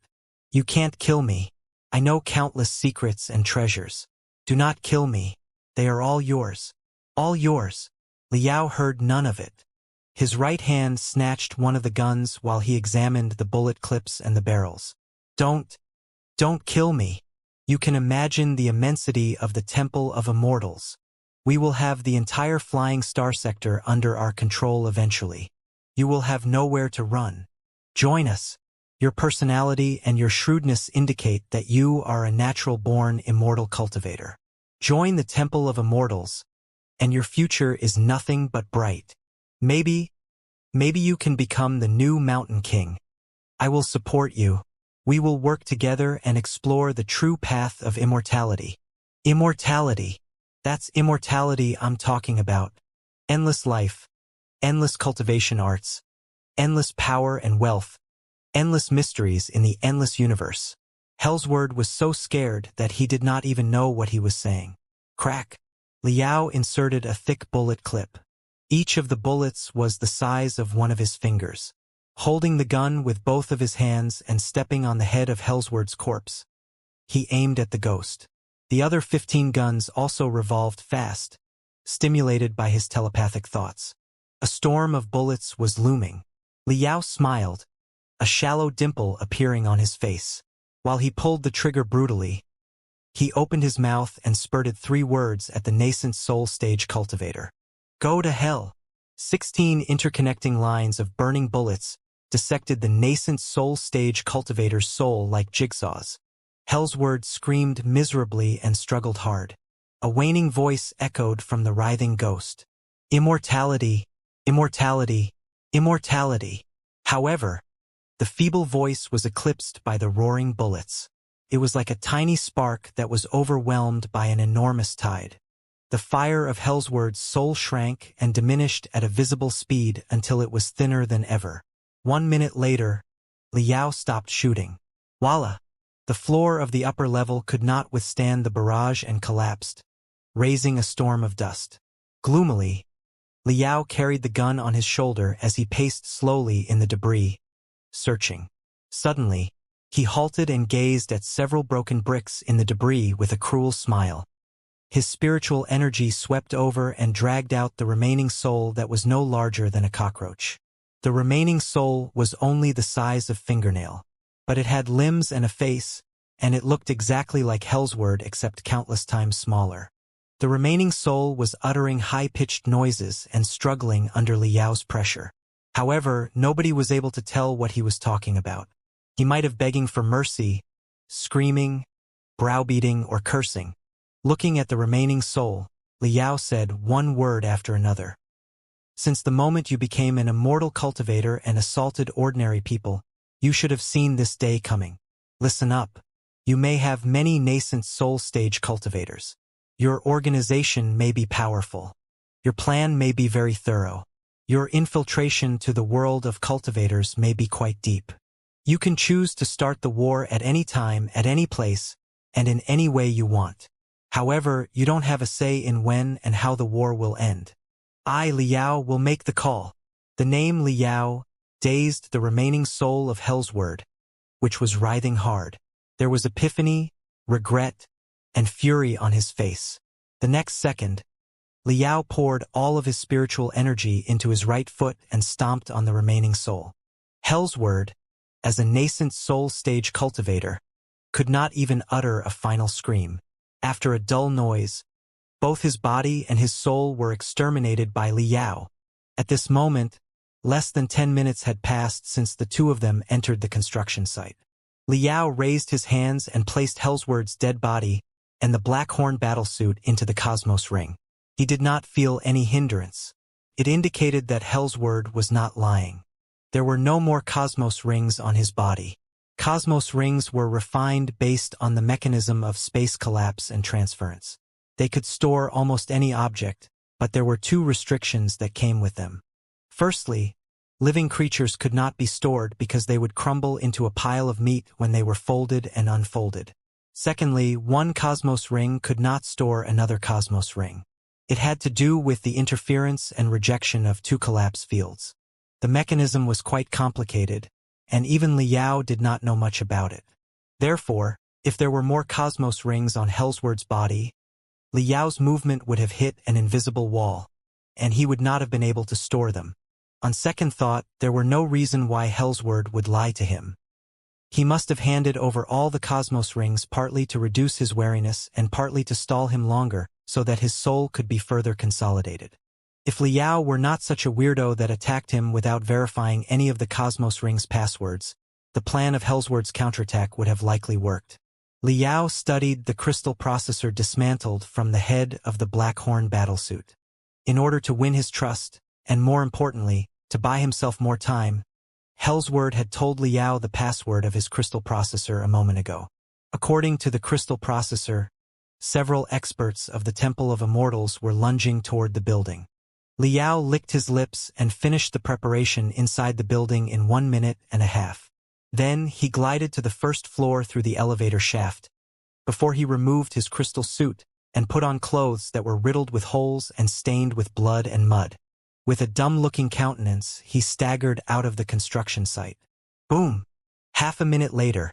A: You can't kill me. I know countless secrets and treasures. Do not kill me. They are all yours. All yours. Liao heard none of it. His right hand snatched one of the guns while he examined the bullet clips and the barrels. Don't kill me. You can imagine the immensity of the Temple of Immortals. We will have the entire flying star sector under our control eventually. You will have nowhere to run. Join us. Your personality and your shrewdness indicate that you are a natural-born immortal cultivator. Join the Temple of Immortals, and your future is nothing but bright. Maybe you can become the new Mountain King. I will support you. We will work together and explore the true path of immortality. Immortality. That's immortality I'm talking about. Endless life. Endless cultivation arts. Endless power and wealth. Endless mysteries in the endless universe. Hellsword was so scared that he did not even know what he was saying. Crack. Liao inserted a thick bullet clip. Each of the bullets was the size of one of his fingers. Holding the gun with both of his hands and stepping on the head of Hellsword's corpse, he aimed at the ghost. The other 15 guns also revolved fast, stimulated by his telepathic thoughts. A storm of bullets was looming. Liao smiled, a shallow dimple appearing on his face. While he pulled the trigger brutally, he opened his mouth and spurted 3 words at the nascent soul stage cultivator. Go to hell. 16 interconnecting lines of burning bullets dissected the nascent soul stage cultivator's soul like jigsaws. Hellsword screamed miserably and struggled hard. A waning voice echoed from the writhing ghost. Immortality, immortality, immortality. However, the feeble voice was eclipsed by the roaring bullets. It was like a tiny spark that was overwhelmed by an enormous tide. The fire of Hellsword's soul shrank and diminished at a visible speed until it was thinner than ever. 1 minute later, Liao stopped shooting. Voila! The floor of the upper level could not withstand the barrage and collapsed, raising a storm of dust. Gloomily, Liao carried the gun on his shoulder as he paced slowly in the debris, searching. Suddenly, he halted and gazed at several broken bricks in the debris with a cruel smile. His spiritual energy swept over and dragged out the remaining soul that was no larger than a cockroach. The remaining soul was only the size of fingernail, but it had limbs and a face, and it looked exactly like Hellsword except countless times smaller. The remaining soul was uttering high-pitched noises and struggling under Liao's pressure. However, nobody was able to tell what he was talking about. He might have begging for mercy, screaming, browbeating, or cursing. Looking at the remaining soul, Liao said one word after another. Since the moment you became an immortal cultivator and assaulted ordinary people, you should have seen this day coming. Listen up. You may have many nascent soul stage cultivators. Your organization may be powerful. Your plan may be very thorough. Your infiltration to the world of cultivators may be quite deep. You can choose to start the war at any time, at any place, and in any way you want. However, you don't have a say in when and how the war will end. I, Liao, will make the call. The name Liao dazed the remaining soul of Hellsword, which was writhing hard. There was epiphany, regret, and fury on his face. The next second, Liao poured all of his spiritual energy into his right foot and stomped on the remaining soul. Hellsword, as a nascent soul stage cultivator, could not even utter a final scream. After a dull noise, both his body and his soul were exterminated by Liao. At this moment, less than 10 minutes had passed since the two of them entered the construction site. Liao raised his hands and placed Hellsword's dead body and the Black Horn battlesuit into the Cosmos Ring. He did not feel any hindrance. It indicated that Hellsword was not lying. There were no more Cosmos Rings on his body. Cosmos Rings were refined based on the mechanism of space collapse and transference. They could store almost any object, but there were 2 restrictions that came with them. Firstly, living creatures could not be stored because they would crumble into a pile of meat when they were folded and unfolded. Secondly, one Cosmos Ring could not store another Cosmos Ring. It had to do with the interference and rejection of 2 collapse fields. The mechanism was quite complicated, and even Liao did not know much about it. Therefore, if there were more Cosmos Rings on Hellsword's body, Liao's movement would have hit an invisible wall, and he would not have been able to store them. On second thought, there were no reason why Hellsword would lie to him. He must have handed over all the Cosmos Rings partly to reduce his wariness and partly to stall him longer so that his soul could be further consolidated. If Liao were not such a weirdo that attacked him without verifying any of the Cosmos Rings' passwords, the plan of Hellsword's counterattack would have likely worked. Liao studied the crystal processor dismantled from the head of the Black Horn battlesuit. In order to win his trust, and more importantly, to buy himself more time, Hellsword had told Liao the password of his crystal processor a moment ago. According to the crystal processor, several experts of the Temple of Immortals were lunging toward the building. Liao licked his lips and finished the preparation inside the building in 1 minute and a half. Then he glided to the first floor through the elevator shaft. Before he removed his crystal suit, and put on clothes that were riddled with holes and stained with blood and mud. With a dumb-looking countenance, he staggered out of the construction site. Boom! Half a minute later,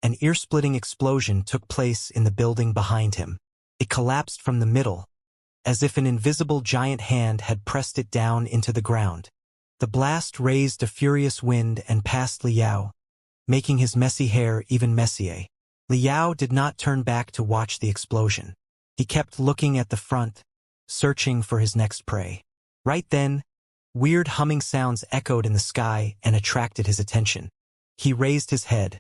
A: an ear-splitting explosion took place in the building behind him. It collapsed from the middle, as if an invisible giant hand had pressed it down into the ground. The blast raised a furious wind and passed Liao, making his messy hair even messier. Liao did not turn back to watch the explosion. He kept looking at the front, searching for his next prey. Right then, weird humming sounds echoed in the sky and attracted his attention. He raised his head,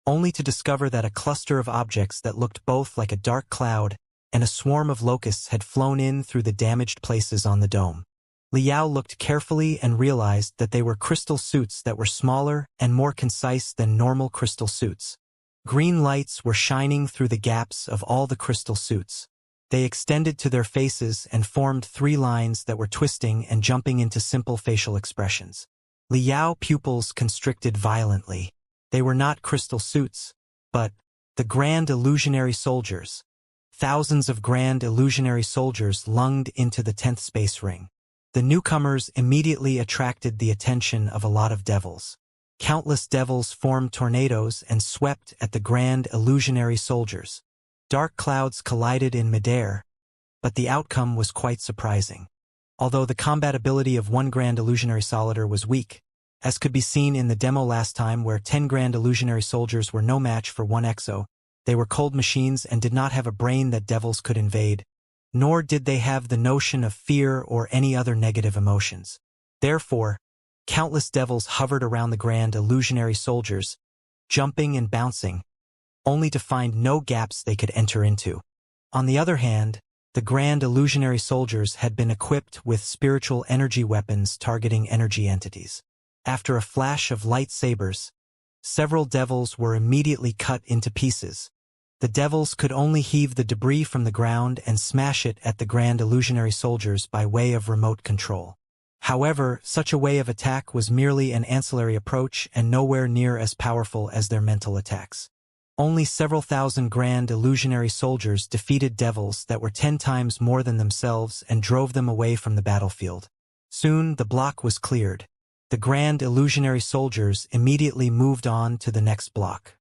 A: only to discover that a cluster of objects that looked both like a dark cloud and a swarm of locusts had flown in through the damaged places on the dome. Liao looked carefully and realized that they were crystal suits that were smaller and more concise than normal crystal suits. Green lights were shining through the gaps of all the crystal suits. They extended to their faces and formed 3 lines that were twisting and jumping into simple facial expressions. Liao pupils constricted violently. They were not crystal suits, but the Grand Illusionary Soldiers. Thousands of Grand Illusionary Soldiers lunged into the 10th space ring. The newcomers immediately attracted the attention of a lot of devils. Countless devils formed tornadoes and swept at the Grand Illusionary Soldiers. Dark clouds collided in midair, but the outcome was quite surprising. Although the combat ability of one Grand Illusionary Soldier was weak, as could be seen in the demo last time where 10 Grand Illusionary Soldiers were no match for one Exo, they were cold machines and did not have a brain that devils could invade, nor did they have the notion of fear or any other negative emotions. Therefore, countless devils hovered around the Grand Illusionary Soldiers, jumping and bouncing, only to find no gaps they could enter into. On the other hand, the Grand Illusionary Soldiers had been equipped with spiritual energy weapons targeting energy entities. After a flash of lightsabers, several devils were immediately cut into pieces. The devils could only heave the debris from the ground and smash it at the Grand Illusionary Soldiers by way of remote control. However, such a way of attack was merely an ancillary approach and nowhere near as powerful as their mental attacks. Only several thousand Grand Illusionary Soldiers defeated devils that were 10 times more than themselves and drove them away from the battlefield. Soon the block was cleared. The Grand Illusionary Soldiers immediately moved on to the next block.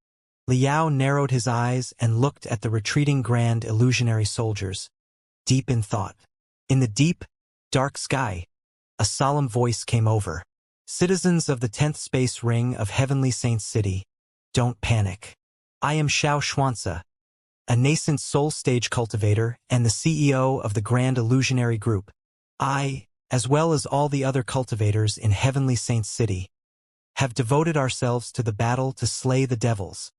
A: Liao narrowed his eyes and looked at the retreating Grand Illusionary Soldiers, deep in thought. In the deep, dark sky, a solemn voice came over. Citizens of the 10th space ring of Heavenly Saints City, don't panic. I am Xianxia, a nascent soul stage cultivator and the CEO of the Grand Illusionary Group. I, as well as all the other cultivators in Heavenly Saints City, have devoted ourselves to the battle to slay the devils.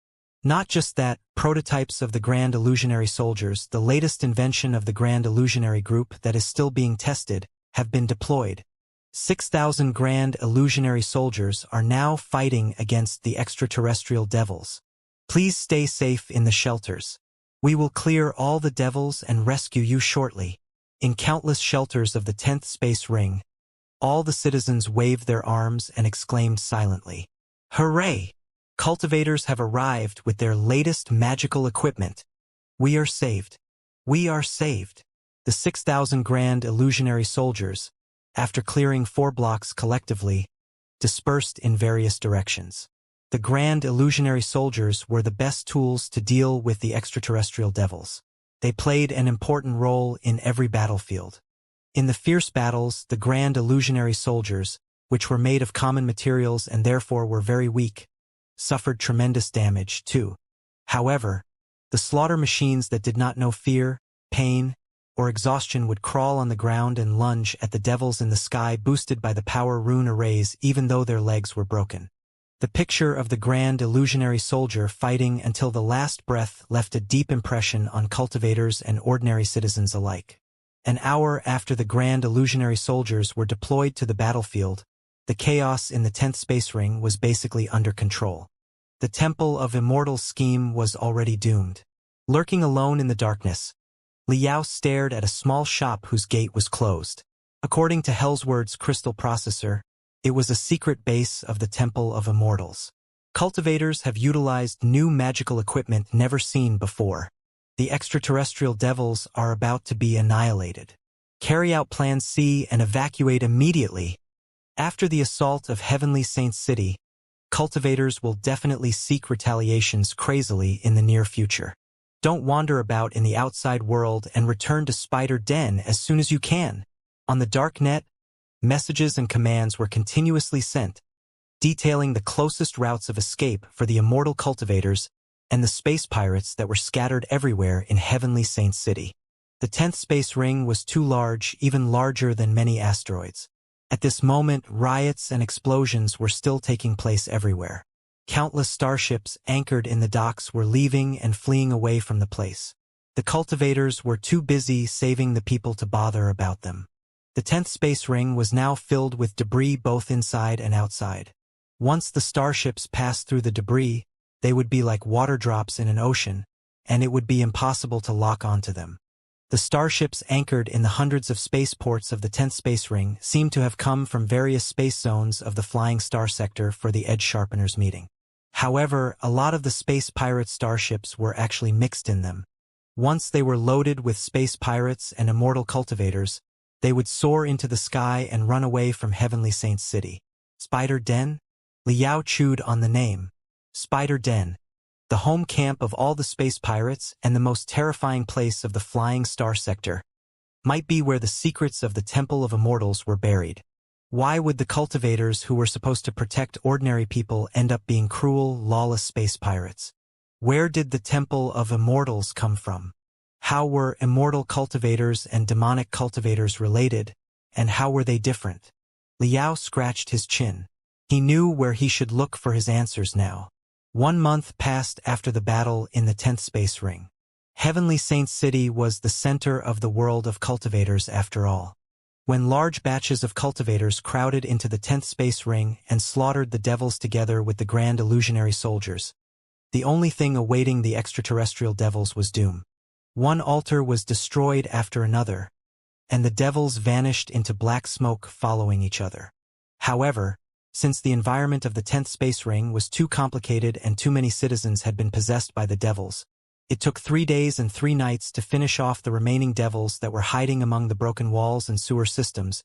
A: Not just that, prototypes of the Grand Illusionary Soldiers, the latest invention of the Grand Illusionary Group that is still being tested, have been deployed. 6,000 Grand Illusionary Soldiers are now fighting against the extraterrestrial devils. Please stay safe in the shelters. We will clear all the devils and rescue you shortly. In countless shelters of the 10th space ring, all the citizens waved their arms and exclaimed silently, "Hooray! Cultivators have arrived with their latest magical equipment. We are saved. We are saved." The 6,000 Grand Illusionary Soldiers, after clearing 4 blocks collectively, dispersed in various directions. The Grand Illusionary Soldiers were the best tools to deal with the extraterrestrial devils. They played an important role in every battlefield. In the fierce battles, the Grand Illusionary Soldiers, which were made of common materials and therefore were very weak, suffered tremendous damage too. However, the slaughter machines that did not know fear, pain, or exhaustion would crawl on the ground and lunge at the devils in the sky boosted by the power rune arrays even though their legs were broken. The picture of the Grand Illusionary Soldier fighting until the last breath left a deep impression on cultivators and ordinary citizens alike. An hour after the Grand Illusionary Soldiers were deployed to the battlefield, the chaos in the 10th space ring was basically under control. The Temple of Immortals scheme was already doomed. Lurking alone in the darkness, Liao stared at a small shop whose gate was closed. According to Hellsword's crystal processor, it was a secret base of the Temple of Immortals. Cultivators have utilized new magical equipment never seen before. The extraterrestrial devils are about to be annihilated. Carry out Plan C and evacuate immediately. After the assault of Heavenly Saint City, cultivators will definitely seek retaliations crazily in the near future. Don't wander about in the outside world and return to Spider Den as soon as you can. On the dark net, messages and commands were continuously sent, detailing the closest routes of escape for the immortal cultivators and the space pirates that were scattered everywhere in Heavenly Saint City. The 10th space ring was too large, even larger than many asteroids. At this moment, riots and explosions were still taking place everywhere. Countless starships anchored in the docks were leaving and fleeing away from the place. The cultivators were too busy saving the people to bother about them. The 10th space ring was now filled with debris both inside and outside. Once the starships passed through the debris, they would be like water drops in an ocean, and it would be impossible to lock onto them. The starships anchored in the hundreds of spaceports of the 10th space ring seemed to have come from various space zones of the Flying Star sector for the Edge Sharpeners meeting. However, a lot of the space pirate starships were actually mixed in them. Once they were loaded with space pirates and immortal cultivators, they would soar into the sky and run away from Heavenly Saint City. Spider Den? Liao chewed on the name. Spider Den, the home camp of all the space pirates and the most terrifying place of the Flying Star sector, might be where the secrets of the Temple of Immortals were buried. Why would the cultivators who were supposed to protect ordinary people end up being cruel, lawless space pirates? Where did the Temple of Immortals come from? How were immortal cultivators and demonic cultivators related, and how were they different? Liao scratched his chin. He knew where he should look for his answers now. 1 month passed after the battle in the 10th space ring. Heavenly Saint City was the center of the world of cultivators after all. When large batches of cultivators crowded into the 10th space ring and slaughtered the devils together with the grand illusionary soldiers, the only thing awaiting the extraterrestrial devils was doom. One altar was destroyed after another, and the devils vanished into black smoke following each other. However, since the environment of the 10th space ring was too complicated and too many citizens had been possessed by the devils, it took 3 days and 3 nights to finish off the remaining devils that were hiding among the broken walls and sewer systems,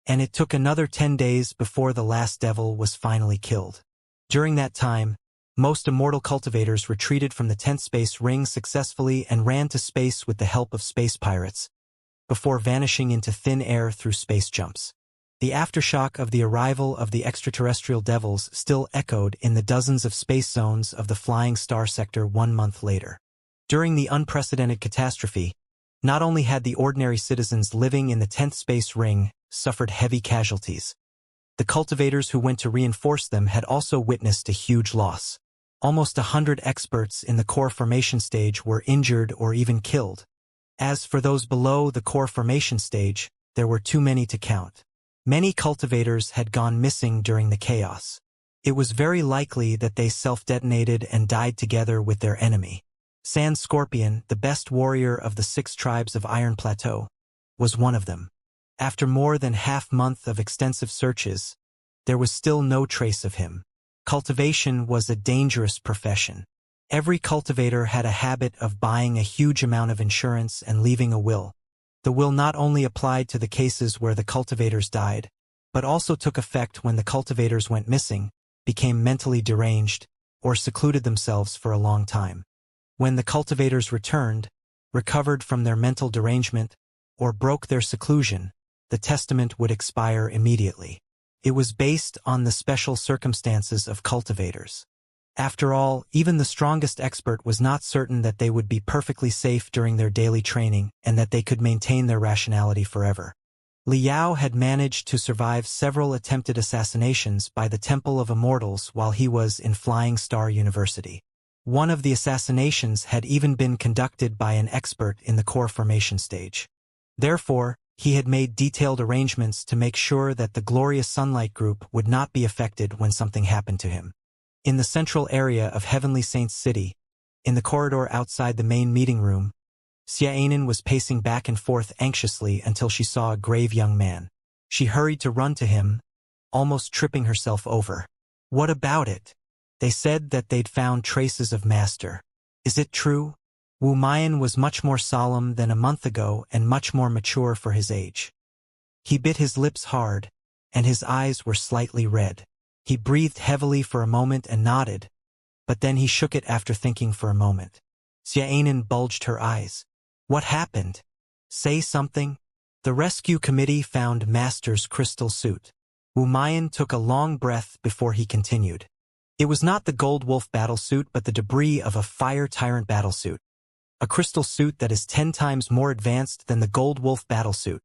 A: and it took another 10 days before the last devil was finally killed. During that time, most immortal cultivators retreated from the 10th space ring successfully and ran to space with the help of space pirates, before vanishing into thin air through space jumps. The aftershock of the arrival of the extraterrestrial devils still echoed in the dozens of space zones of the Flying Star sector 1 month later. During the unprecedented catastrophe, not only had the ordinary citizens living in the 10th space ring suffered heavy casualties, the cultivators who went to reinforce them had also witnessed a huge loss. Almost 100 experts in the core formation stage were injured or even killed. As for those below the core formation stage, there were too many to count. Many cultivators had gone missing during the chaos. It was very likely that they self-detonated and died together with their enemy. Sand Scorpion, the best warrior of the 6 tribes of Iron Plateau, was one of them. After more than half-month of extensive searches, there was still no trace of him. Cultivation was a dangerous profession. Every cultivator had a habit of buying a huge amount of insurance and leaving a will. The will not only applied to the cases where the cultivators died, but also took effect when the cultivators went missing, became mentally deranged, or secluded themselves for a long time. When the cultivators returned, recovered from their mental derangement, or broke their seclusion, the testament would expire immediately. It was based on the special circumstances of cultivators. After all, even the strongest expert was not certain that they would be perfectly safe during their daily training and that they could maintain their rationality forever. Liao had managed to survive several attempted assassinations by the Temple of Immortals while he was in Flying Star University. One of the assassinations had even been conducted by an expert in the core formation stage. Therefore, he had made detailed arrangements to make sure that the Glorious Sunlight Group would not be affected when something happened to him. In the central area of Heavenly Saint City, in the corridor outside the main meeting room, Xianxia was pacing back and forth anxiously until she saw a grave young man. She hurried to run to him, almost tripping herself over. "What about it? They said that they'd found traces of Master. Is it true?" Wu Mayan was much more solemn than a month ago and much more mature for his age. He bit his lips hard, and his eyes were slightly red. He breathed heavily for a moment and nodded, but then he shook it after thinking for a moment. Xianxia bulged her eyes. What happened? Say something? The rescue committee found Master's crystal suit. Wu Mayan took a long breath before he continued. It was not the Gold Wolf battlesuit but the debris of a Fire Tyrant battlesuit. A crystal suit that is 10 times more advanced than the Gold Wolf battlesuit.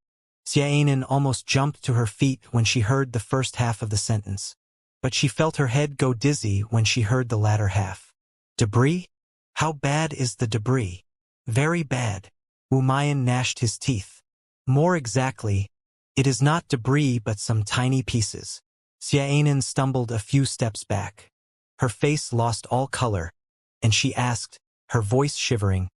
A: Xianxia almost jumped to her feet when she heard the first half of the sentence. But she felt her head go dizzy when she heard the latter half. Debris? How bad is the debris? Very bad. Wu Mayan gnashed his teeth. More exactly, it is not debris but some tiny pieces. Xianxia stumbled a few steps back. Her face lost all color, and she asked, her voice shivering,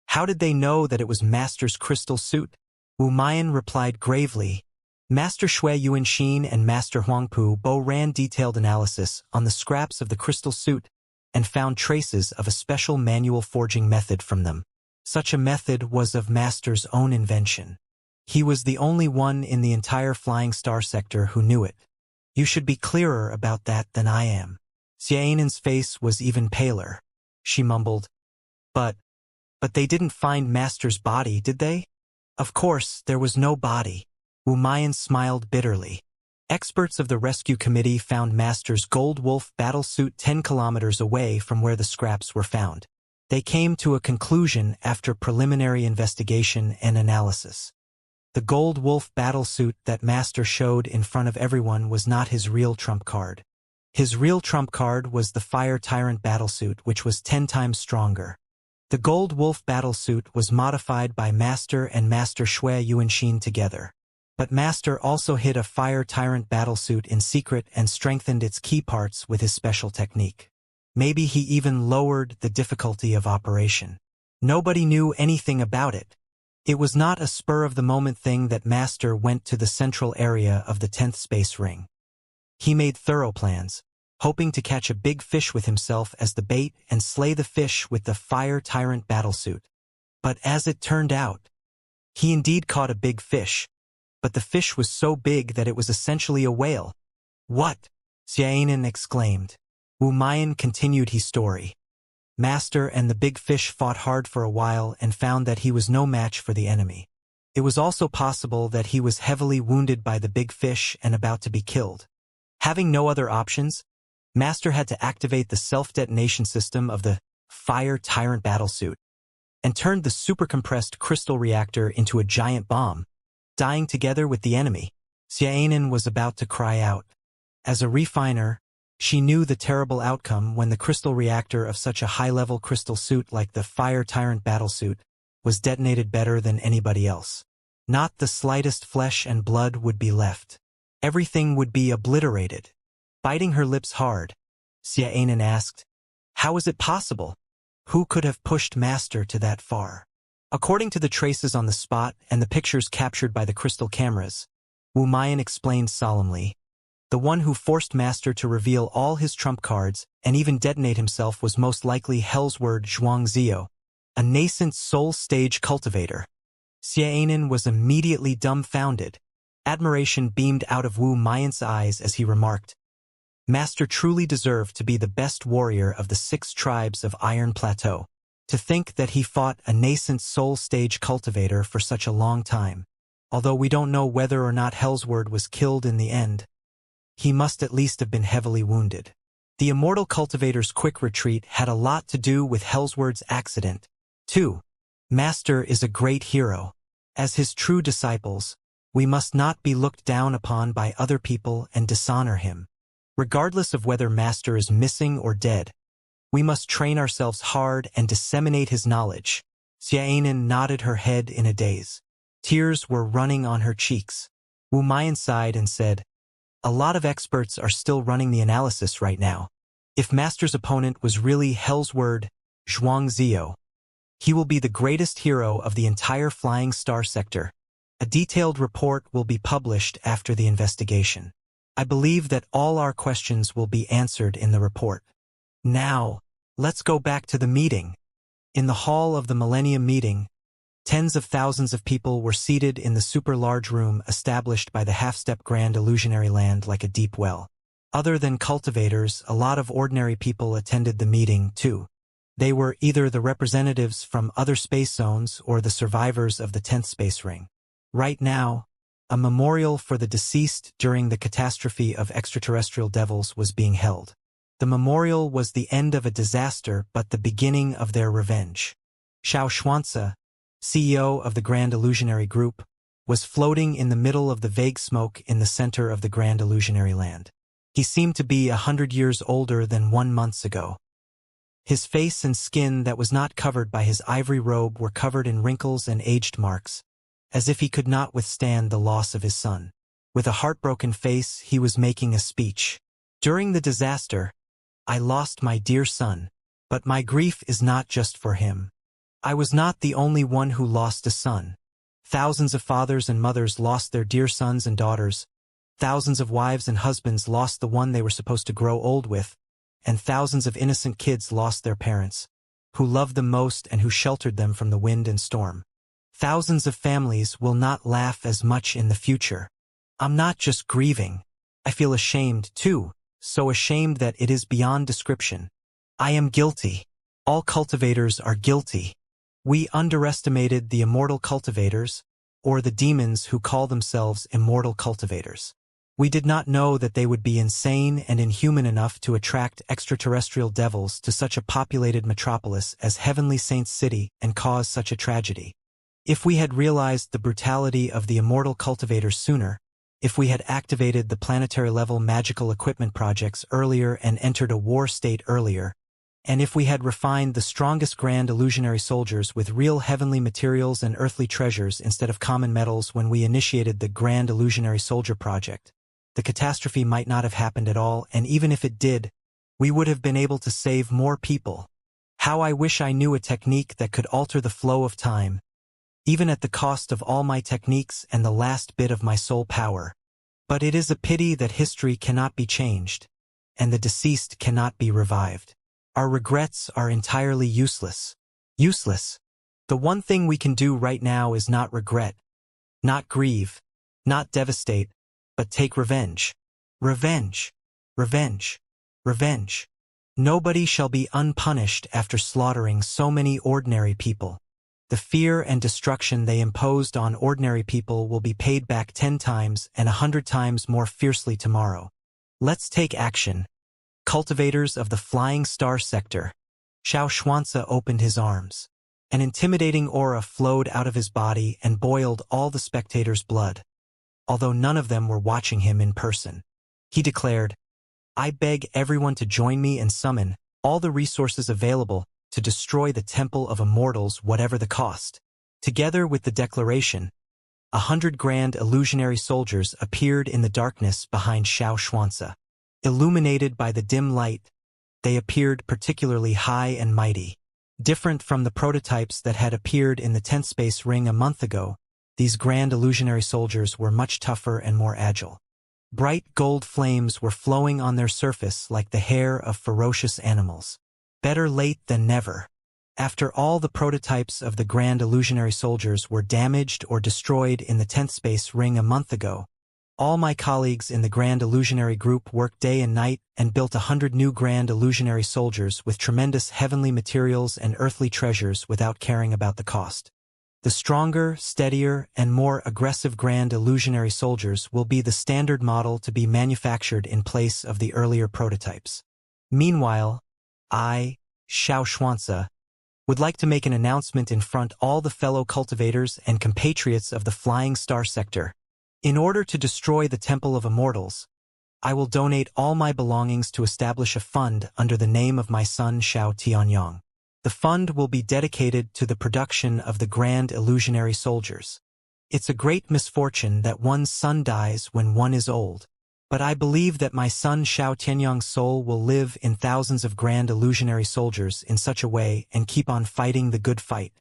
A: "How did they know that it was Master's crystal suit?" Wu Mayan replied gravely, "Master Shui Yuanxin and Master Huangpu Bo ran detailed analysis on the scraps of the crystal suit and found traces of a special manual forging method from them. Such a method was of Master's own invention. He was the only one in the entire Flying Star sector who knew it. You should be clearer about that than I am." Xianxin's face was even paler. She mumbled, But they didn't find Master's body, did they?" "Of course, there was no body." Wu Mayan smiled bitterly. Experts of the rescue committee found Master's Gold Wolf battlesuit 10 kilometers away from where the scraps were found. They came to a conclusion after preliminary investigation and analysis. The Gold Wolf battlesuit that Master showed in front of everyone was not his real trump card. His real trump card was the Fire Tyrant battlesuit, which was 10 times stronger. The Gold Wolf battlesuit was modified by Master and Master Shui Yuanxin together. But Master also hid a Fire Tyrant battlesuit in secret and strengthened its key parts with his special technique. Maybe he even lowered the difficulty of operation. Nobody knew anything about it. It was not a spur-of-the-moment thing that Master went to the central area of the 10th space ring. He made thorough plans, hoping to catch a big fish with himself as the bait and slay the fish with the Fire Tyrant battlesuit. But as it turned out, he indeed caught a big fish, but the fish was so big that it was essentially a whale. "What?" Xianxia exclaimed. Wu Mayan continued his story. Master and the big fish fought hard for a while and found that he was no match for the enemy. It was also possible that he was heavily wounded by the big fish and about to be killed. Having no other options, Master had to activate the self-detonation system of the Fire Tyrant battlesuit and turned the supercompressed crystal reactor into a giant bomb, dying together with the enemy. Xianxia was about to cry out. As a refiner, she knew the terrible outcome when the crystal reactor of such a high-level crystal suit like the Fire Tyrant battlesuit was detonated better than anybody else. Not the slightest flesh and blood would be left. Everything would be obliterated. Biting her lips hard, Xianxia asked, "How is it possible? Who could have pushed Master to that far?" According to the traces on the spot and the pictures captured by the crystal cameras, Wu Mayan explained solemnly, "The one who forced Master to reveal all his trump cards and even detonate himself was most likely Hellsword Xianxia, a nascent soul-stage cultivator." Xianxia was immediately dumbfounded. Admiration beamed out of Wu Mayan's eyes as he remarked, "Master truly deserved to be the best warrior of the 6 tribes of Iron Plateau. To think that he fought a nascent soul-stage cultivator for such a long time. Although we don't know whether or not Hellsword was killed in the end, he must at least have been heavily wounded. The immortal cultivator's quick retreat had a lot to do with Hellsword's accident, too. Master is a great hero. As his true disciples, we must not be looked down upon by other people and dishonor him. Regardless of whether Master is missing or dead, we must train ourselves hard and disseminate his knowledge." Xianxia nodded her head in a daze. Tears were running on her cheeks. Wu Mayan sighed and said, "A lot of experts are still running the analysis right now. If Master's opponent was really Hellsword Xianxia, he will be the greatest hero of the entire Flying Star sector. A detailed report will be published after the investigation. I believe that all our questions will be answered in the report. Now, let's go back to the meeting." In the hall of the Millennium Meeting, tens of thousands of people were seated in the super-large room established by the half-step Grand Illusionary Land like a deep well. Other than cultivators, a lot of ordinary people attended the meeting, too. They were either the representatives from other space zones or the survivors of the 10th space ring. Right now, a memorial for the deceased during the catastrophe of extraterrestrial devils was being held. The memorial was the end of a disaster but the beginning of their revenge. Xianxia, CEO of the Grand Illusionary Group, was floating in the middle of the vague smoke in the center of the Grand Illusionary Land. He seemed to be 100 years older than 1 month ago. His face and skin that was not covered by his ivory robe were covered in wrinkles and aged marks, as if he could not withstand the loss of his son. With a heartbroken face, he was making a speech. During the disaster, I lost my dear son, but my grief is not just for him. I was not the only one who lost a son. Thousands of fathers and mothers lost their dear sons and daughters. Thousands of wives and husbands lost the one they were supposed to grow old with, and thousands of innocent kids lost their parents, who loved them most and who sheltered them from the wind and storm. Thousands of families will not laugh as much in the future. I'm not just grieving. I feel ashamed, too, so ashamed that it is beyond description. I am guilty. All cultivators are guilty. We underestimated the immortal cultivators, or the demons who call themselves immortal cultivators. We did not know that they would be insane and inhuman enough to attract extraterrestrial devils to such a populated metropolis as Heavenly Saints City and cause such a tragedy. If we had realized the brutality of the immortal cultivators sooner, if we had activated the planetary-level magical equipment projects earlier and entered a war state earlier, and if we had refined the strongest Grand Illusionary soldiers with real heavenly materials and earthly treasures instead of common metals when we initiated the Grand Illusionary Soldier project, the catastrophe might not have happened at all, and even if it did, we would have been able to save more people. How I wish I knew a technique that could alter the flow of time, even at the cost of all my techniques and the last bit of my soul power. But it is a pity that history cannot be changed, and the deceased cannot be revived. Our regrets are entirely useless. Useless. The one thing we can do right now is not regret, not grieve, not devastate, but take revenge. Revenge. Revenge. Revenge. Nobody shall be unpunished after slaughtering so many ordinary people. The fear and destruction they imposed on ordinary people will be paid back 10 times and 100 times more fiercely tomorrow. Let's take action. Cultivators of the Flying Star Sector. Xianxia opened his arms. An intimidating aura flowed out of his body and boiled all the spectators' blood, although none of them were watching him in person. He declared, I beg everyone to join me and summon all the resources available to destroy the Temple of Immortals whatever the cost. Together with the declaration, 100 Grand Illusionary soldiers appeared in the darkness behind Xianxia. Illuminated by the dim light, they appeared particularly high and mighty. Different from the prototypes that had appeared in the 10th space ring a month ago, these Grand Illusionary soldiers were much tougher and more agile. Bright gold flames were flowing on their surface like the hair of ferocious animals. Better late than never. After all the prototypes of the Grand Illusionary soldiers were damaged or destroyed in the 10th space ring a month ago, all my colleagues in the Grand Illusionary Group worked day and night and built 100 new Grand Illusionary soldiers with tremendous heavenly materials and earthly treasures without caring about the cost. The stronger, steadier, and more aggressive Grand Illusionary soldiers will be the standard model to be manufactured in place of the earlier prototypes. Meanwhile, I, Xianxia, would like to make an announcement in front all the fellow cultivators and compatriots of the Flying Star Sector. In order to destroy the Temple of Immortals, I will donate all my belongings to establish a fund under the name of my son Xiao Tianyang. The fund will be dedicated to the production of the Grand Illusionary soldiers. It's a great misfortune that one's son dies when one is old, but I believe that my son Xiao Tianyang's soul will live in thousands of Grand Illusionary soldiers in such a way and keep on fighting the good fight.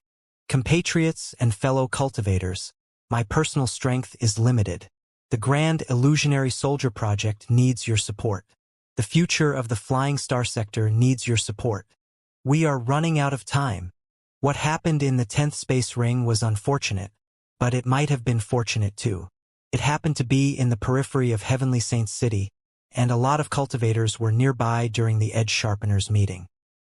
A: Compatriots and fellow cultivators, my personal strength is limited. The Grand Illusionary Soldier Project needs your support. The future of the Flying Star Sector needs your support. We are running out of time. What happened in the 10th space ring was unfortunate, but it might have been fortunate too. It happened to be in the periphery of Heavenly Saints City, and a lot of cultivators were nearby during the Edge Sharpeners meeting.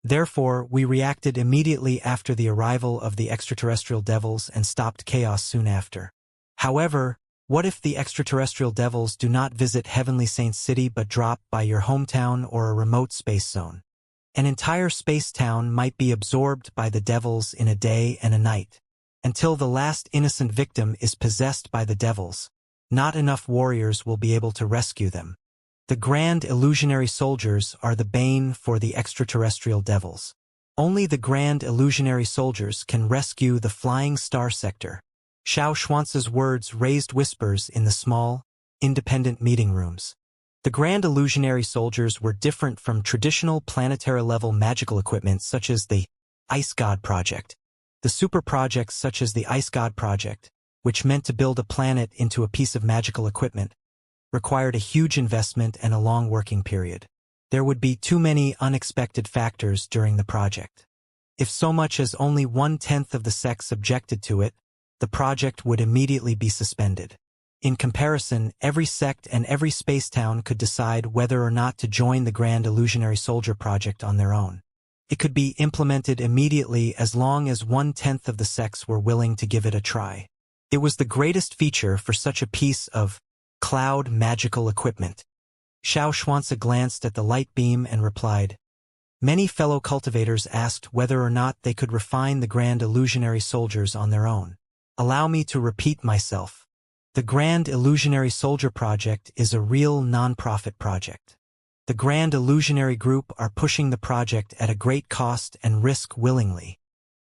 A: Therefore, we reacted immediately after the arrival of the extraterrestrial devils and stopped chaos soon after. However, what if the extraterrestrial devils do not visit Heavenly Saints City but drop by your hometown or a remote space zone? An entire space town might be absorbed by the devils in a day and a night. Until the last innocent victim is possessed by the devils, not enough warriors will be able to rescue them. The Grand Illusionary Soldiers are the bane for the extraterrestrial devils. Only the Grand Illusionary Soldiers can rescue the Flying Star Sector. Xianxia's words raised whispers in the small, independent meeting rooms. The Grand Illusionary Soldiers were different from traditional planetary-level magical equipment such as the Ice God Project. The super projects such as the Ice God Project, which meant to build a planet into a piece of magical equipment, required a huge investment and a long working period. There would be too many unexpected factors during the project. If so much as only 1/10 of the sects objected to it, the project would immediately be suspended. In comparison, every sect and every space town could decide whether or not to join the Grand Illusionary Soldier project on their own. It could be implemented immediately as long as 1/10 of the sects were willing to give it a try. It was the greatest feature for such a piece of cloud magical equipment. Xianxia glanced at the light beam and replied. Many fellow cultivators asked whether or not they could refine the Grand Illusionary Soldiers on their own. Allow me to repeat myself. The Grand Illusionary Soldier Project is a real non-profit project. The Grand Illusionary Group are pushing the project at a great cost and risk willingly.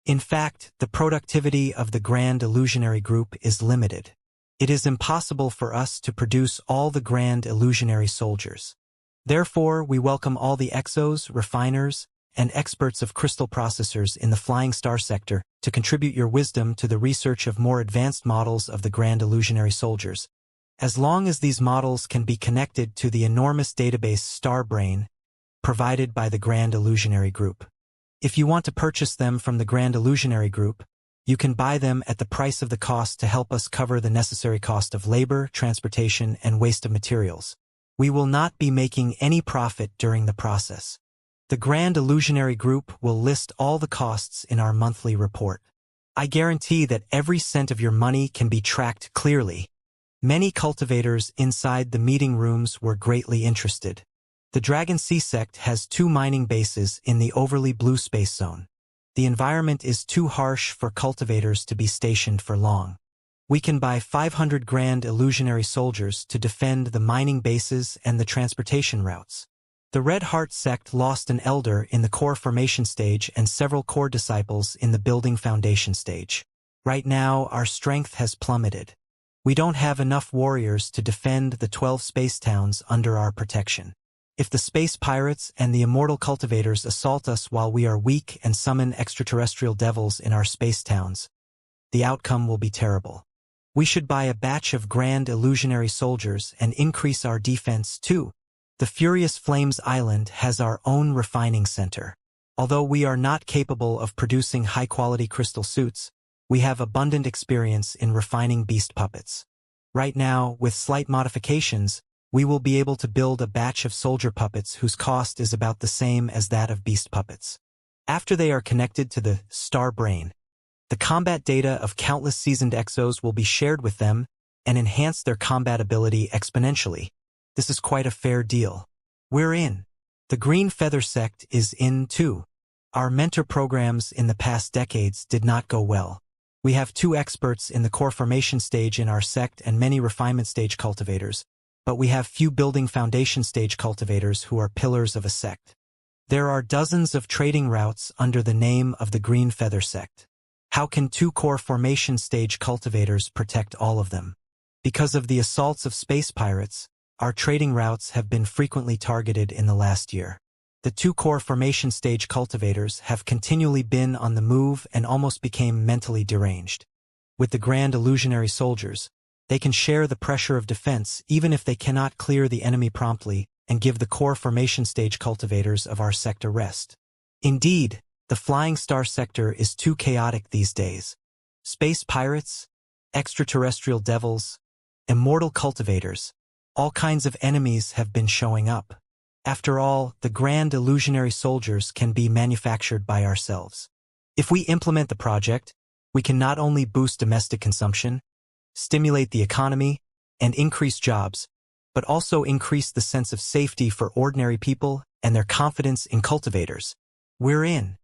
A: In fact, the productivity of the Grand Illusionary Group is limited. It is impossible for us to produce all the Grand Illusionary Soldiers. Therefore, we welcome all the exos, refiners, and experts of crystal processors in the Flying Star Sector to contribute your wisdom to the research of more advanced models of the Grand Illusionary Soldiers. As long as these models can be connected to the enormous database Starbrain provided by the Grand Illusionary Group. If you want to purchase them from the Grand Illusionary Group, you can buy them at the price of the cost to help us cover the necessary cost of labor, transportation, and waste of materials. We will not be making any profit during the process. The Grand Illusionary Group will list all the costs in our monthly report. I guarantee that every cent of your money can be tracked clearly. Many cultivators inside the meeting rooms were greatly interested. The Dragon Sea sect has 2 mining bases in the overly blue space zone. The environment is too harsh for cultivators to be stationed for long. We can buy 500 Grand Illusionary Soldiers to defend the mining bases and the transportation routes. The Red Heart sect lost an elder in the core formation stage and several core disciples in the building foundation stage. Right now, our strength has plummeted. We don't have enough warriors to defend the 12 space towns under our protection. If the space pirates and the immortal cultivators assault us while we are weak and summon extraterrestrial devils in our space towns, the outcome will be terrible. We should buy a batch of Grand Illusionary Soldiers and increase our defense too. The Furious Flames Island has our own refining center. Although we are not capable of producing high-quality crystal suits, we have abundant experience in refining beast puppets. Right now, with slight modifications, we will be able to build a batch of soldier puppets whose cost is about the same as that of beast puppets. After they are connected to the Star Brain, the combat data of countless seasoned exos will be shared with them and enhance their combat ability exponentially. This is quite a fair deal. We're in. The Green Feather sect is in too. Our mentor programs in the past decades did not go well. We have 2 experts in the core formation stage in our sect and many refinement stage cultivators, but we have few building foundation stage cultivators who are pillars of a sect. There are dozens of trading routes under the name of the Green Feather sect. How can 2 core formation stage cultivators protect all of them? Because of the assaults of space pirates, our trading routes have been frequently targeted in the last year. The 2 core formation stage cultivators have continually been on the move and almost became mentally deranged. With the Grand Illusionary Soldiers, they can share the pressure of defense even if they cannot clear the enemy promptly and give the core formation stage cultivators of our sect a rest. Indeed, The flying star sector is too chaotic these days. Space pirates, extraterrestrial devils, immortal cultivators, all kinds of enemies have been showing up. After all, the grand illusionary soldiers can be manufactured by ourselves. If we implement the project, we can not only boost domestic consumption, stimulate the economy, and increase jobs, but also increase the sense of safety for ordinary people and their confidence in cultivators. We're in.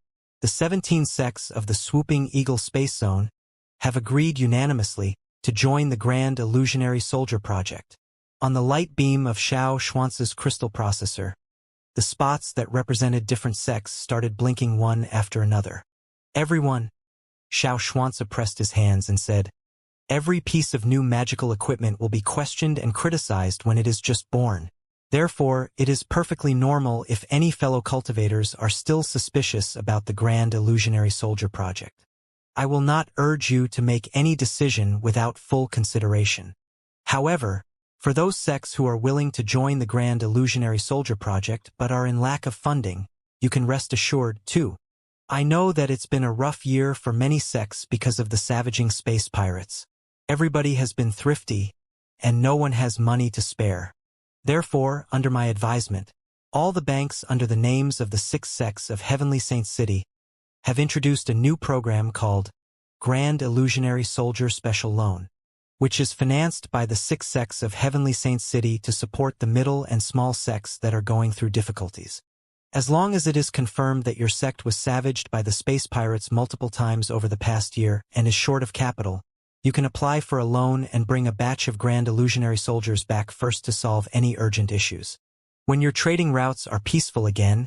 A: The 17 sects of the Swooping Eagle Space Zone have agreed unanimously to join the Grand Illusionary Soldier Project. On the light beam of Xianxia's crystal processor, the spots that represented different sects started blinking one after another. Everyone, Xianxia pressed his hands and said, every piece of new magical equipment will be questioned and criticized when it is just born. Therefore, it is perfectly normal if any fellow cultivators are still suspicious about the Grand Illusionary Soldier Project. I will not urge you to make any decision without full consideration. However, for those sects who are willing to join the Grand Illusionary Soldier Project but are in lack of funding, you can rest assured, too. I know that it's been a rough year for many sects because of the savaging space pirates. Everybody has been thrifty, and no one has money to spare. Therefore, under my advisement, all the banks under the names of the 6 sects of Heavenly Saint City have introduced a new program called Grand Illusionary Soldier Special Loan, which is financed by the 6 sects of Heavenly Saint City to support the middle and small sects that are going through difficulties. As long as it is confirmed that your sect was savaged by the space pirates multiple times over the past year and is short of capital, you can apply for a loan and bring a batch of Grand Illusionary soldiers back first to solve any urgent issues. When your trading routes are peaceful again,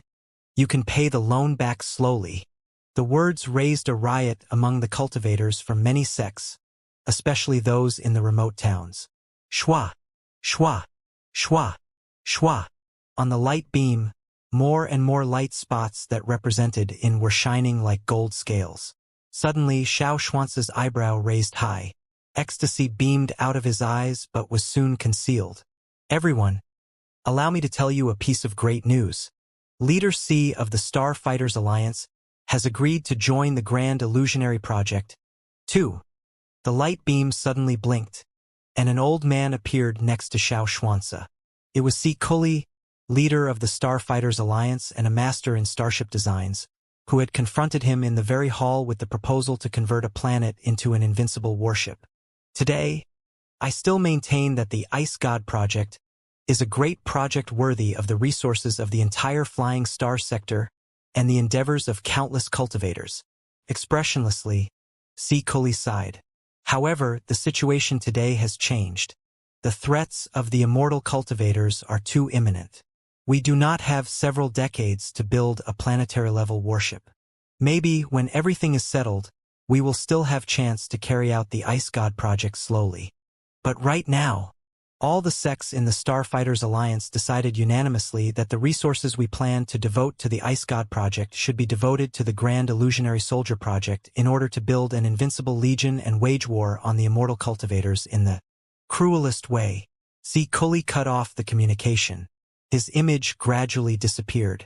A: you can pay the loan back slowly. The words raised a riot among the cultivators from many sects, especially those in the remote towns. Shwa, shwa, shwa, shwa. On the light beam, more and more light spots that represented in were shining like gold scales. Suddenly, Xianxia's eyebrow raised high. Ecstasy beamed out of his eyes but was soon concealed. Everyone, allow me to tell you a piece of great news. Leader C of the Starfighters Alliance has agreed to join the Grand Illusionary Project. 2. The light beam suddenly blinked, and an old man appeared next to Xianxia. It was C. Cully, leader of the Starfighters Alliance and a master in starship designs, who had confronted him in the very hall with the proposal to convert a planet into an invincible warship. Today, I still maintain that the Ice God Project is a great project worthy of the resources of the entire flying star sector and the endeavors of countless cultivators. Expressionlessly, C. Cully sighed. However, the situation today has changed. The threats of the immortal cultivators are too imminent. We do not have several decades to build a planetary-level warship. Maybe, when everything is settled, we will still have chance to carry out the Ice God project slowly. But right now, all the sects in the Starfighters Alliance decided unanimously that the resources we plan to devote to the Ice God project should be devoted to the Grand Illusionary Soldier project in order to build an invincible legion and wage war on the immortal cultivators in the cruelest way. C. Cully cut off the communication. His image gradually disappeared.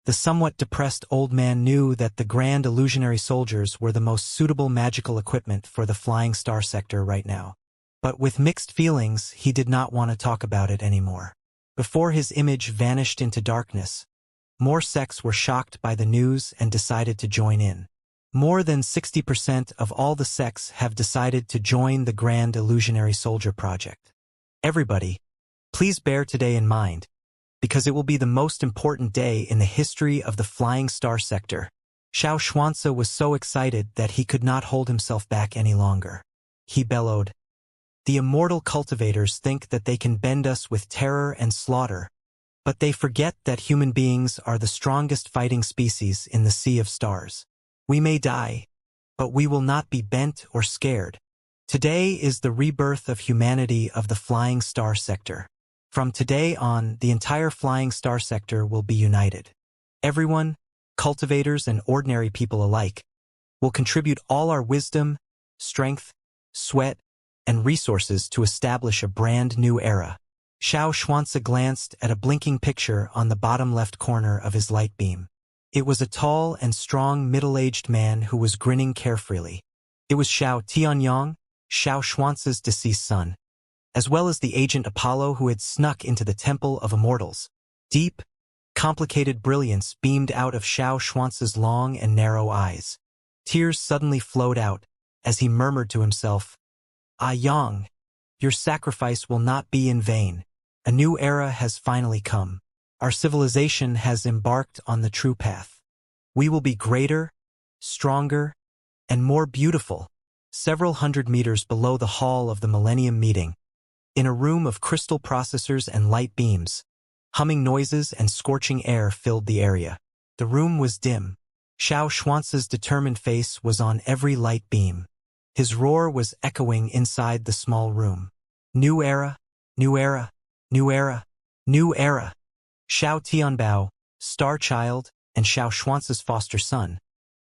A: The somewhat depressed old man knew that the Grand Illusionary Soldiers were the most suitable magical equipment for the Flying Star sector right now. But with mixed feelings, he did not want to talk about it anymore. Before his image vanished into darkness, more sects were shocked by the news and decided to join in. More than 60% of all the sects have decided to join the Grand Illusionary Soldier project. Everybody, please bear today in mind, because it will be the most important day in the history of the Flying Star sector. Xianxia was so excited that he could not hold himself back any longer. He bellowed, "The immortal cultivators think that they can bend us with terror and slaughter, but they forget that human beings are the strongest fighting species in the sea of stars. We may die, but we will not be bent or scared. Today is the rebirth of humanity of the Flying Star sector. From today on, the entire Flying Star sector will be united. Everyone, cultivators and ordinary people alike, will contribute all our wisdom, strength, sweat, and resources to establish a brand new era." Xianxia glanced at a blinking picture on the bottom left corner of his light beam. It was a tall and strong middle-aged man who was grinning carefreely. It was Xiao Tianyang, Xiao Xuance's deceased son, as well as the agent Apollo who had snuck into the Temple of Immortals. Deep, complicated brilliance beamed out of Xiao Xuance's long and narrow eyes. Tears suddenly flowed out as he murmured to himself, "Ah Yang, your sacrifice will not be in vain. A new era has finally come. Our civilization has embarked on the true path. We will be greater, stronger, and more beautiful." Several hundred meters below the hall of the Millennium Meeting, in a room of crystal processors and light beams, humming noises and scorching air filled the area. The room was dim. Xiao Xuance's determined face was on every light beam. His roar was echoing inside the small room. New era, new era, new era, new era. Xiao Tianbao, star child, and Xiao Xuance's foster son,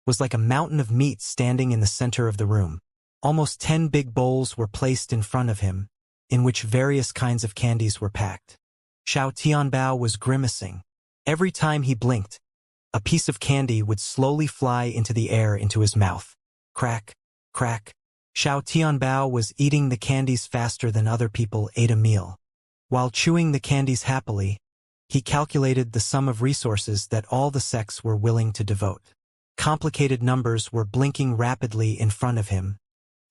A: was like a mountain of meat standing in the center of the room. Almost 10 big bowls were placed in front of him, in which various kinds of candies were packed. Xiao Tianbao was grimacing. Every time he blinked, a piece of candy would slowly fly into the air into his mouth. Crack, crack. Xiao Tianbao was eating the candies faster than other people ate a meal. While chewing the candies happily, he calculated the sum of resources that all the sects were willing to devote. Complicated numbers were blinking rapidly in front of him,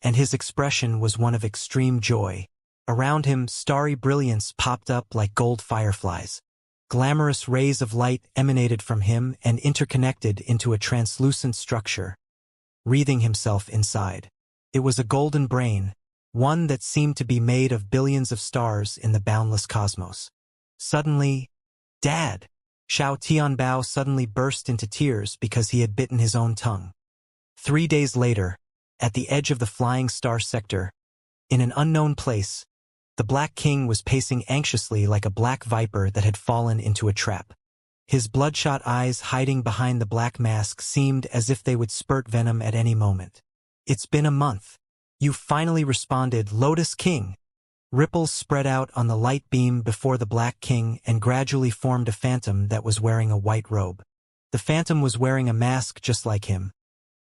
A: and his expression was one of extreme joy. Around him, starry brilliance popped up like gold fireflies. Glamorous rays of light emanated from him and interconnected into a translucent structure, wreathing himself inside. It was a golden brain, one that seemed to be made of billions of stars in the boundless cosmos. Suddenly, "Dad!" Xiao Tianbao suddenly burst into tears because he had bitten his own tongue. 3 days later, at the edge of the Flying Star sector, in an unknown place, the Black King was pacing anxiously like a black viper that had fallen into a trap. His bloodshot eyes hiding behind the black mask seemed as if they would spurt venom at any moment. "It's been a month. You finally responded, Lotus King." Ripples spread out on the light beam before the Black King and gradually formed a phantom that was wearing a white robe. The phantom was wearing a mask just like him,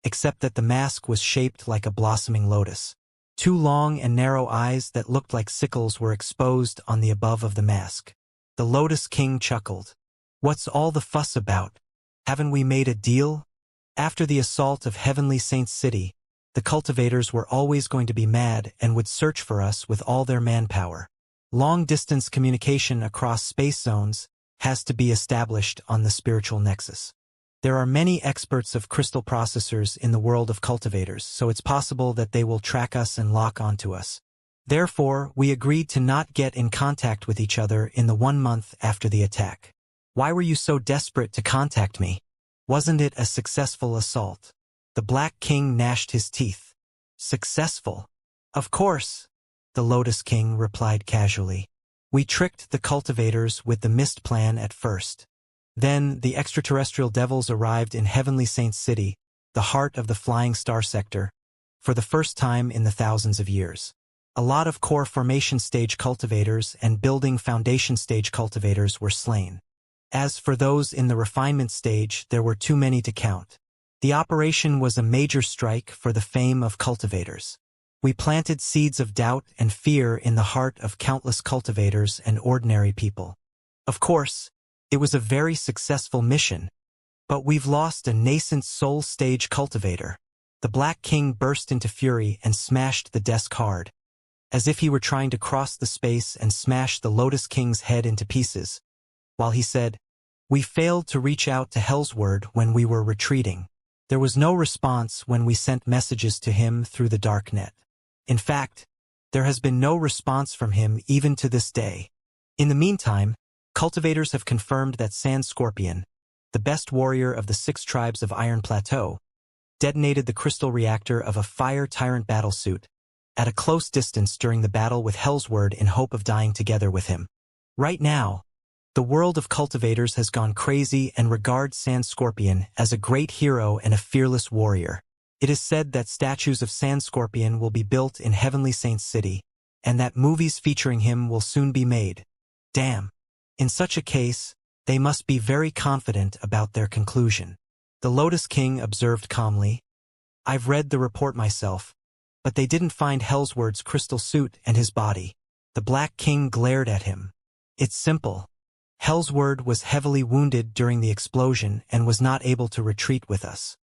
A: except that the mask was shaped like a blossoming lotus. 2 long and narrow eyes that looked like sickles were exposed on the above of the mask. The Lotus King chuckled. "What's all the fuss about? Haven't we made a deal?" After the assault of Heavenly Saint's City, the cultivators were always going to be mad and would search for us with all their manpower. Long-distance communication across space zones has to be established on the spiritual nexus. There are many experts of crystal processors in the world of cultivators, so it's possible that they will track us and lock onto us. Therefore, we agreed to not get in contact with each other in the 1 month after the attack. Why were you so desperate to contact me? Wasn't it a successful assault? The Black King gnashed his teeth. Successful? Of course, the Lotus King replied casually. We tricked the cultivators with the mist plan at first. Then the extraterrestrial devils arrived in Heavenly Saint's City, the heart of the Flying Star sector, for the first time in the thousands of years. A lot of core formation stage cultivators and building foundation stage cultivators were slain. As for those in the refinement stage, there were too many to count. The operation was a major strike for the fame of cultivators. We planted seeds of doubt and fear in the heart of countless cultivators and ordinary people. Of course, it was a very successful mission, but we've lost a nascent soul stage cultivator. The Black King burst into fury and smashed the desk hard, as if he were trying to cross the space and smash the Lotus King's head into pieces, while he said, "We failed to reach out to Hellsward when we were retreating. There was no response when we sent messages to him through the dark net. In fact, there has been no response from him even to this day. In the meantime, cultivators have confirmed that Sand Scorpion, the best warrior of the 6 tribes of Iron Plateau, detonated the crystal reactor of a Fire Tyrant battlesuit at a close distance during the battle with Hellsward in hope of dying together with him. Right now, the world of cultivators has gone crazy and regards Sand Scorpion as a great hero and a fearless warrior. It is said that statues of Sand Scorpion will be built in Heavenly Saint's City, and that movies featuring him will soon be made. Damn. In such a case, They must be very confident about their conclusion. The Lotus King observed calmly. I've read the report myself, but they didn't find Hellsword's crystal suit and his body. The Black King glared at him. It's simple. Hellsword was heavily wounded during the explosion and was not able to retreat with us.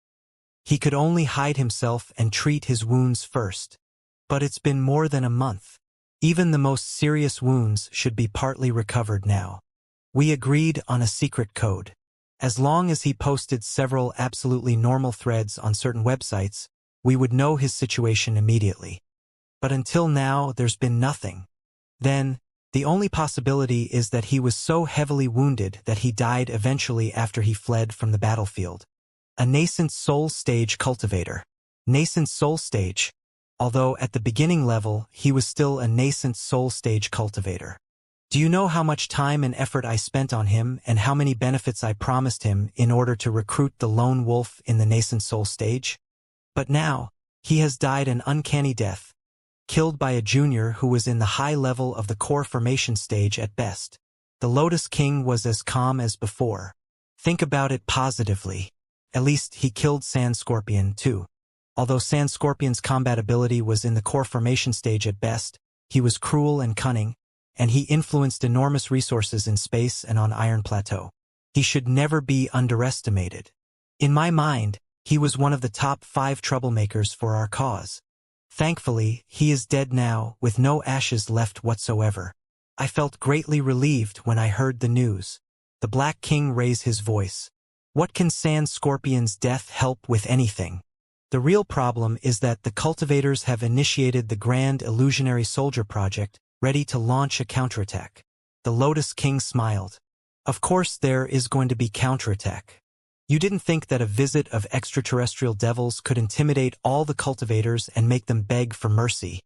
A: He could only hide himself and treat his wounds first. But it's been more than a month. Even the most serious wounds should be partly recovered now. We agreed on a secret code. As long as he posted several absolutely normal threads on certain websites, we would know his situation immediately. But until now, there's been nothing. Then, the only possibility is that he was so heavily wounded that he died eventually after he fled from the battlefield. A nascent soul stage cultivator. Nascent soul stage. Although at the beginning level, he was still a nascent soul stage cultivator. Do you know how much time and effort I spent on him and how many benefits I promised him in order to recruit the lone wolf in the nascent soul stage? But now, he has died an uncanny death, killed by a junior who was in the high level of the core formation stage at best. The Lotus King was as calm as before. Think about it positively. At least he killed Sand Scorpion too. Although Sand Scorpion's combat ability was in the core formation stage at best, he was cruel and cunning, and he influenced enormous resources in space and on Iron Plateau. He should never be underestimated. In my mind, he was one of the top 5 troublemakers for our cause. Thankfully, he is dead now, with no ashes left whatsoever. I felt greatly relieved when I heard the news. The Black King raised his voice. What can Sand Scorpion's death help with anything? The real problem is that the cultivators have initiated the Grand Illusionary Soldier project, ready to launch a counterattack. The Lotus King smiled. Of course there is going to be counterattack. You didn't think that a visit of extraterrestrial devils could intimidate all the cultivators and make them beg for mercy.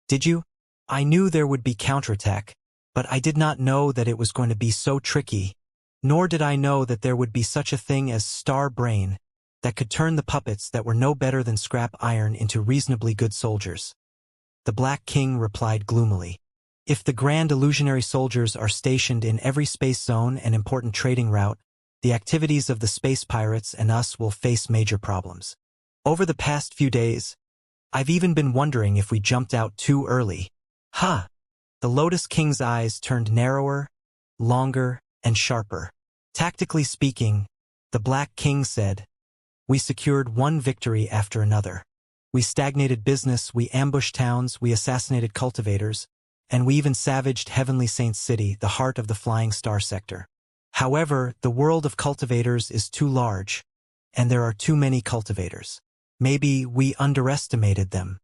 A: Did you? I knew there would be counterattack, but I did not know that it was going to be so tricky. Nor did I know that there would be such a thing as Star Brain that could turn the puppets that were no better than scrap iron into reasonably good soldiers. The Black King replied gloomily. If the Grand Illusionary Soldiers are stationed in every space zone and important trading route, the activities of the space pirates and us will face major problems. Over the past few days, I've even been wondering if we jumped out too early. Huh! The Lotus King's eyes turned narrower, longer, and sharper. Tactically speaking, the Black King said, we secured one victory after another. We stagnated business, we ambushed towns, we assassinated cultivators, and we even savaged Heavenly Saint City, the heart of the Flying Star sector. However, the world of cultivators is too large, and there are too many cultivators. Maybe we underestimated them.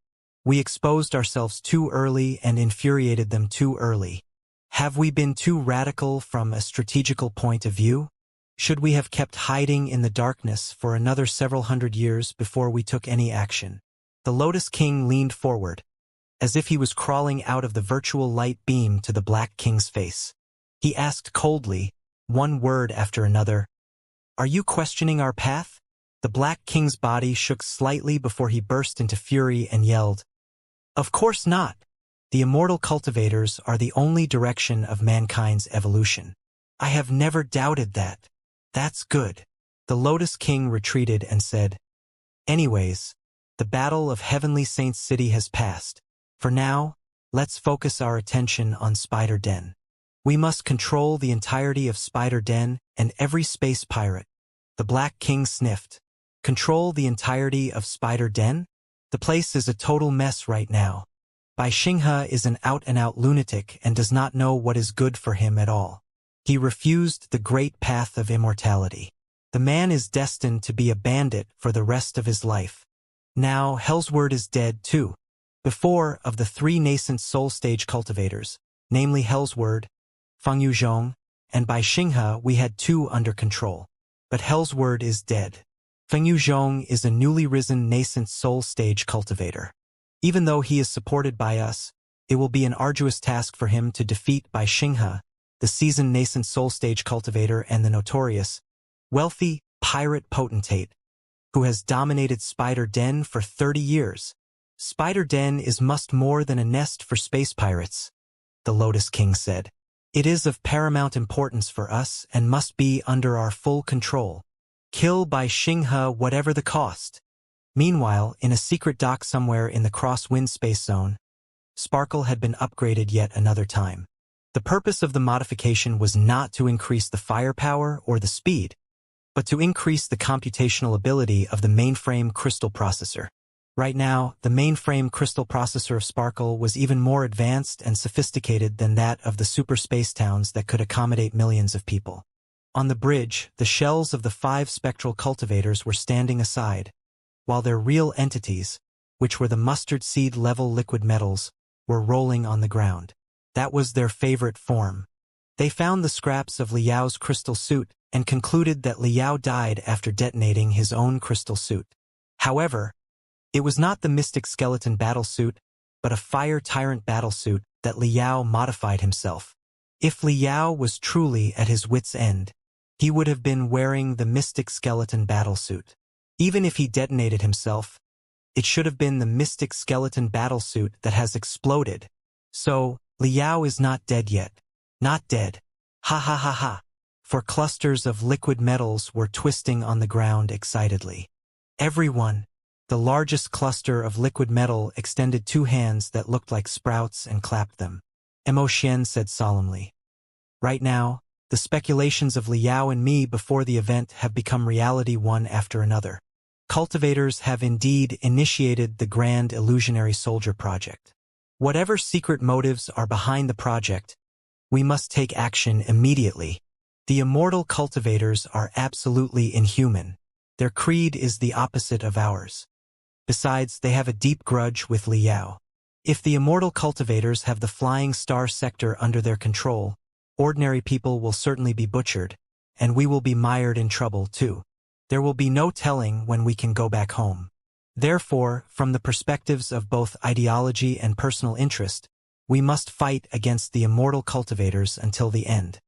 A: We exposed ourselves too early and infuriated them too early. Have we been too radical from a strategical point of view? Should we have kept hiding in the darkness for another several hundred years before we took any action? The Lotus King leaned forward, as if he was crawling out of the virtual light beam to the Black King's face. He asked coldly, one word after another, are you questioning our path? The Black King's body shook slightly before he burst into fury and yelled, of course not. The immortal cultivators are the only direction of mankind's evolution. I have never doubted that. That's good. The Lotus King retreated and said, anyways, the battle of Heavenly Saint City has passed. For now, let's focus our attention on Spider Den. We must control the entirety of Spider Den and every space pirate. The Black King sniffed. Control the entirety of Spider Den? The place is a total mess right now. Xianxia is an out-and-out lunatic and does not know what is good for him at all. He refused the great path of immortality. The man is destined to be a bandit for the rest of his life. Now Hellsword is dead too. Before, of the 3 nascent soul stage cultivators, namely Hellsword, Feng Yuzhong, and Xianxia, we had 2 under control. But Hellsword is dead. Feng Yuzhong is a newly risen nascent soul stage cultivator. Even though he is supported by us, it will be an arduous task for him to defeat Xianxia, the seasoned nascent soul stage cultivator and the notorious, wealthy pirate potentate, who has dominated Spider Den for 30 years. Spider Den is much more than a nest for space pirates, the Lotus King said. It is of paramount importance for us and must be under our full control. Kill by Xinghe whatever the cost. Meanwhile, in a secret dock somewhere in the crosswind space zone, Sparkle had been upgraded yet another time. The purpose of the modification was not to increase the firepower or the speed, but to increase the computational ability of the mainframe crystal processor. Right now, the mainframe crystal processor of Sparkle was even more advanced and sophisticated than that of the super space towns that could accommodate millions of people. On the bridge, the shells of the 5 spectral cultivators were standing aside, while their real entities, which were the mustard seed level liquid metals, were rolling on the ground. That was their favorite form. They found the scraps of Liao's crystal suit and concluded that Liao died after detonating his own crystal suit. However, it was not the Mystic Skeleton battlesuit, but a Fire Tyrant battlesuit that Liao modified himself. If Liao was truly at his wit's end, he would have been wearing the Mystic Skeleton battlesuit. Even if he detonated himself, it should have been the Mystic Skeleton battlesuit that has exploded. So, Liao is not dead yet. Not dead. Ha ha ha ha. For clusters of liquid metals were twisting on the ground excitedly. Everyone, the largest cluster of liquid metal extended 2 hands that looked like sprouts and clapped them. Mo Xian said solemnly. Right now, the speculations of Liao and me before the event have become reality one after another. Cultivators have indeed initiated the Grand Illusionary Soldier project. Whatever secret motives are behind the project, we must take action immediately. The immortal cultivators are absolutely inhuman. Their creed is the opposite of ours. Besides, they have a deep grudge with Liao. If the immortal cultivators have the flying star sector under their control, ordinary people will certainly be butchered, and we will be mired in trouble too. There will be no telling when we can go back home. Therefore, from the perspectives of both ideology and personal interest, we must fight against the immortal cultivators until the end.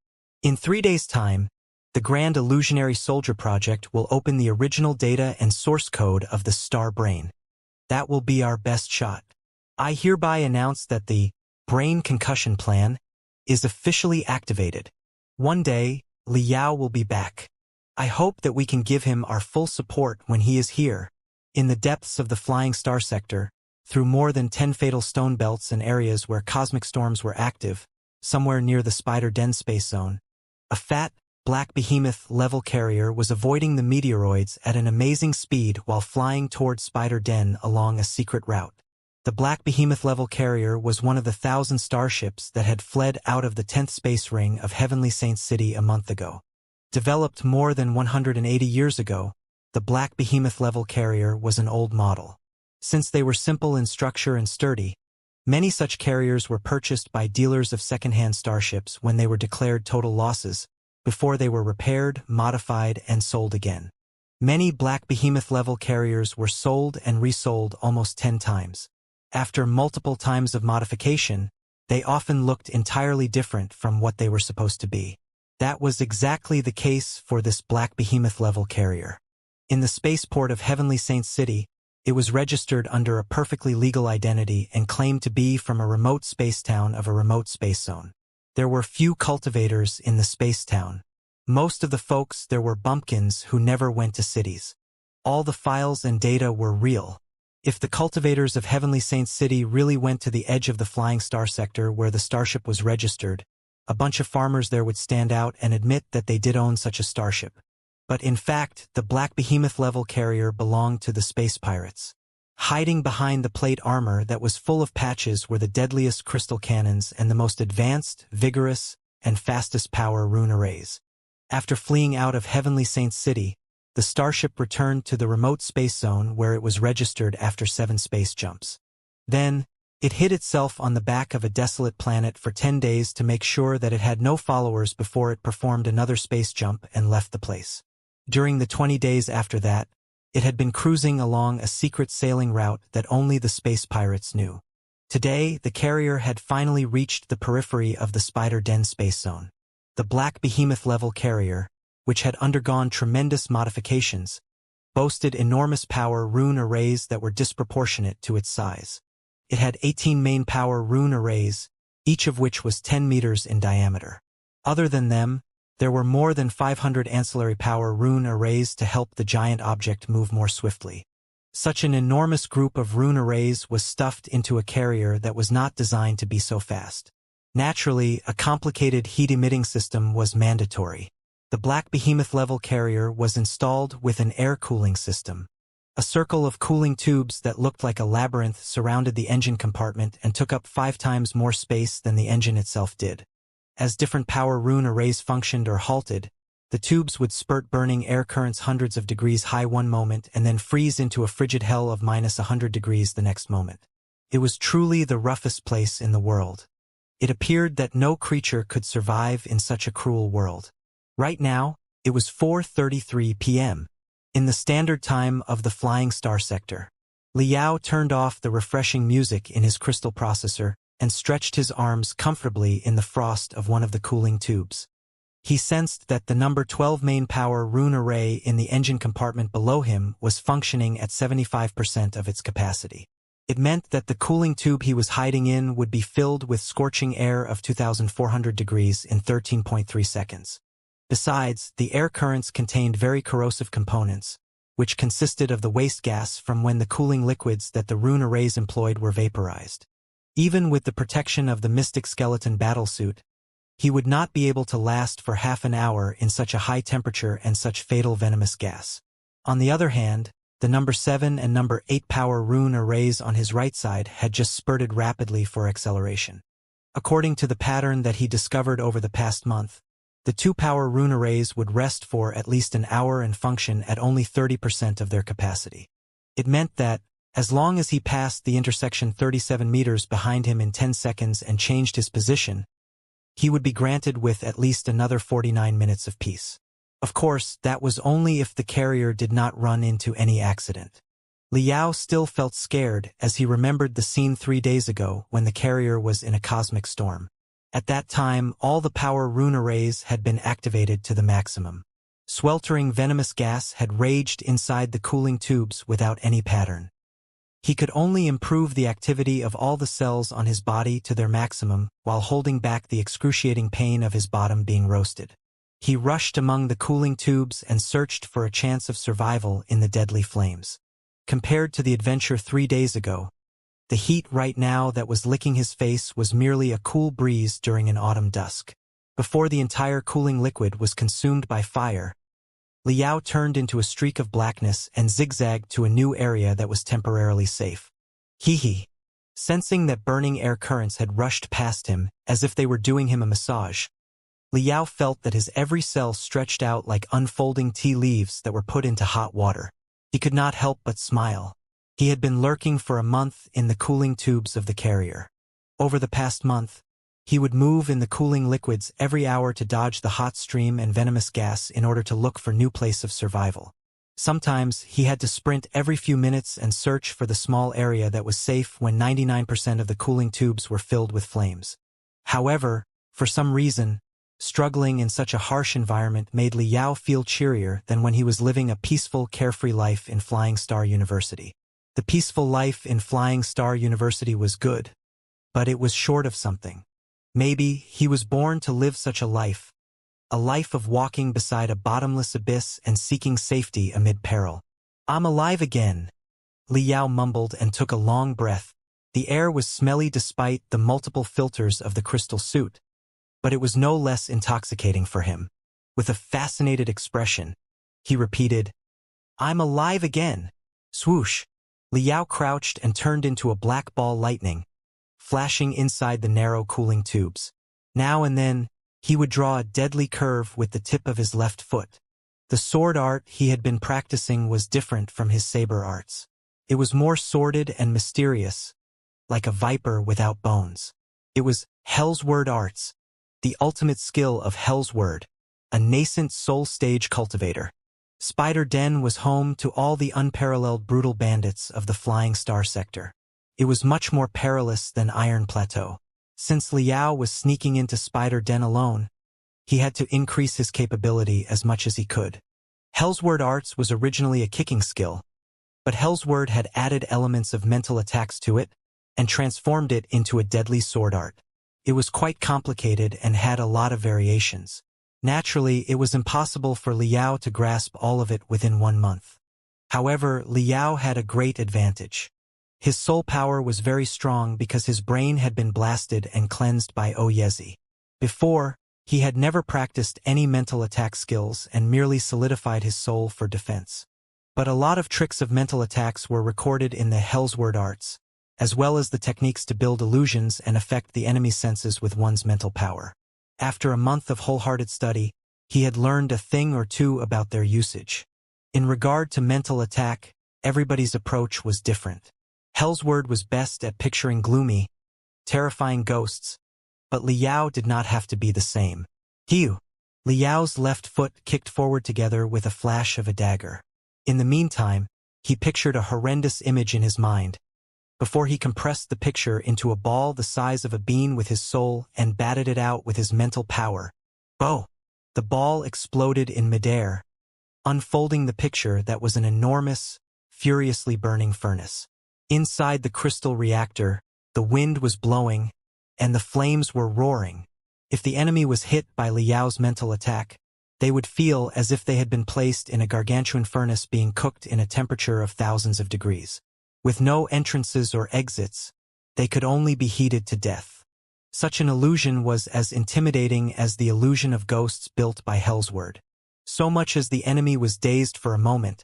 A: In 3 days' time, the Grand Illusionary Soldier project will open the original data and source code of the Star Brain. That will be our best shot. I hereby announce that the Brain Concussion Plan is officially activated. One day, Liao will be back. I hope that we can give him our full support when he is here. In the depths of the Flying Star Sector, through more than 10 fatal stone belts and areas where cosmic storms were active, somewhere near the Spider Den space zone, a fat, black behemoth-level carrier was avoiding the meteoroids at an amazing speed while flying toward Spider Den along a secret route. The black behemoth-level carrier was one of the 1,000 starships that had fled out of the 10th space ring of Heavenly Saint City a month ago. Developed more than 180 years ago, the black behemoth-level carrier was an old model. Since they were simple in structure and sturdy, many such carriers were purchased by dealers of second-hand starships when they were declared total losses, before they were repaired, modified, and sold again. Many black behemoth-level carriers were sold and resold almost 10 times. After multiple times of modification, they often looked entirely different from what they were supposed to be. That was exactly the case for this black behemoth-level carrier. In the spaceport of Heavenly Saint City, it was registered under a perfectly legal identity and claimed to be from a remote space town of a remote space zone. There were few cultivators in the space town. Most of the folks there were bumpkins who never went to cities. All the files and data were real. If the cultivators of Heavenly Saint City really went to the edge of the Flying Star Sector where the starship was registered, a bunch of farmers there would stand out and admit that they did own such a starship. But in fact, the black behemoth-level carrier belonged to the space pirates. Hiding behind the plate armor that was full of patches were the deadliest crystal cannons and the most advanced, vigorous, and fastest power rune arrays. After fleeing out of Heavenly Saint City, the starship returned to the remote space zone where it was registered after 7 space jumps. Then, it hid itself on the back of a desolate planet for 10 days to make sure that it had no followers before it performed another space jump and left the place. During the 20 days after that, it had been cruising along a secret sailing route that only the space pirates knew. Today, the carrier had finally reached the periphery of the Spider Den space zone. The black behemoth-level carrier, which had undergone tremendous modifications, boasted enormous power rune arrays that were disproportionate to its size. It had 18 main power rune arrays, each of which was 10 meters in diameter. Other than them, there were more than 500 ancillary power rune arrays to help the giant object move more swiftly. Such an enormous group of rune arrays was stuffed into a carrier that was not designed to be so fast. Naturally, a complicated heat-emitting system was mandatory. The Black Behemoth-level carrier was installed with an air cooling system. A circle of cooling tubes that looked like a labyrinth surrounded the engine compartment and took up 5 times more space than the engine itself did. As different power rune arrays functioned or halted, the tubes would spurt burning air currents hundreds of degrees high one moment and then freeze into a frigid hell of -100 degrees the next moment. It was truly the roughest place in the world. It appeared that no creature could survive in such a cruel world. Right now, it was 4:33 p.m. in the standard time of the Flying Star sector. Liao turned off the refreshing music in his crystal processor and stretched his arms comfortably in the frost of one of the cooling tubes. He sensed that the number 12 main power rune array in the engine compartment below him was functioning at 75% of its capacity. It meant that the cooling tube he was hiding in would be filled with scorching air of 2,400 degrees in 13.3 seconds. Besides, the air currents contained very corrosive components, which consisted of the waste gas from when the cooling liquids that the rune arrays employed were vaporized. Even with the protection of the Mystic Skeleton battlesuit, he would not be able to last for half an hour in such a high temperature and such fatal venomous gas. On the other hand, the number 7 and number 8 power rune arrays on his right side had just spurted rapidly for acceleration. According to the pattern that he discovered over the past month, the 2 power rune arrays would rest for at least an hour and function at only 30% of their capacity. It meant that, as long as he passed the intersection 37 meters behind him in 10 seconds and changed his position, he would be granted with at least another 49 minutes of peace. Of course, that was only if the carrier did not run into any accident. Liao still felt scared as he remembered the scene 3 days ago when the carrier was in a cosmic storm. At that time, all the power rune arrays had been activated to the maximum. Sweltering venomous gas had raged inside the cooling tubes without any pattern. He could only improve the activity of all the cells on his body to their maximum while holding back the excruciating pain of his bottom being roasted. He rushed among the cooling tubes and searched for a chance of survival in the deadly flames. Compared to the adventure 3 days ago, the heat right now that was licking his face was merely a cool breeze during an autumn dusk. Before the entire cooling liquid was consumed by fire, Liao turned into a streak of blackness and zigzagged to a new area that was temporarily safe. Hee. Sensing that burning air currents had rushed past him as if they were doing him a massage, Liao felt that his every cell stretched out like unfolding tea leaves that were put into hot water. He could not help but smile. He had been lurking for a month in the cooling tubes of the carrier. Over the past month, he would move in the cooling liquids every hour to dodge the hot stream and venomous gas in order to look for new place of survival. Sometimes he had to sprint every few minutes and search for the small area that was safe when 99% of the cooling tubes were filled with flames. However, for some reason, struggling in such a harsh environment made Liao feel cheerier than when he was living a peaceful, carefree life in Flying Star University. The peaceful life in Flying Star University was good, but it was short of something. Maybe he was born to live such a life of walking beside a bottomless abyss and seeking safety amid peril. "I'm alive again," Liao mumbled and took a long breath. The air was smelly despite the multiple filters of the crystal suit, but it was no less intoxicating for him. With a fascinated expression, he repeated, "I'm alive again." Swoosh! Liao crouched and turned into a black ball lightning, flashing inside the narrow cooling tubes. Now and then, he would draw a deadly curve with the tip of his left foot. The sword art he had been practicing was different from his saber arts. It was more sordid and mysterious, like a viper without bones. It was Hell's Word arts, the ultimate skill of Hell's Word, a nascent soul stage cultivator. Spider Den was home to all the unparalleled brutal bandits of the Flying Star sector. It was much more perilous than Iron Plateau. Since Liao was sneaking into Spider Den alone, he had to increase his capability as much as he could. Hell's Word arts was originally a kicking skill, but Hell's Word had added elements of mental attacks to it and transformed it into a deadly sword art. It was quite complicated and had a lot of variations. Naturally, it was impossible for Liao to grasp all of it within 1 month. However, Liao had a great advantage. His soul power was very strong because his brain had been blasted and cleansed by Oyezi. Before, he had never practiced any mental attack skills and merely solidified his soul for defense. But a lot of tricks of mental attacks were recorded in the Hellsword arts, as well as the techniques to build illusions and affect the enemy's senses with one's mental power. After a month of wholehearted study, he had learned a thing or two about their usage. In regard to mental attack, everybody's approach was different. Hellsword was best at picturing gloomy, terrifying ghosts, but Liao did not have to be the same. Liao's left foot kicked forward together with a flash of a dagger. In the meantime, he pictured a horrendous image in his mind, before he compressed the picture into a ball the size of a bean with his soul and batted it out with his mental power. Boom! The ball exploded in midair, unfolding the picture that was an enormous, furiously burning furnace. Inside the crystal reactor, the wind was blowing, and the flames were roaring. If the enemy was hit by Liao's mental attack, they would feel as if they had been placed in a gargantuan furnace being cooked in a temperature of thousands of degrees. With no entrances or exits, they could only be heated to death. Such an illusion was as intimidating as the illusion of ghosts built by Hellsword. So much as the enemy was dazed for a moment,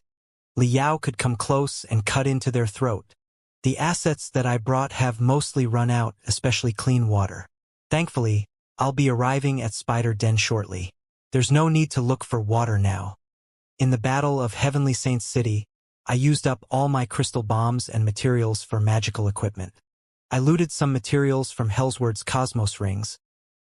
A: Liao could come close and cut into their throat. The assets that I brought have mostly run out, especially clean water. Thankfully, I'll be arriving at Spider Den shortly. There's no need to look for water now. In the Battle of Heavenly Saints City, I used up all my crystal bombs and materials for magical equipment. I looted some materials from Hellsword's Cosmos Rings,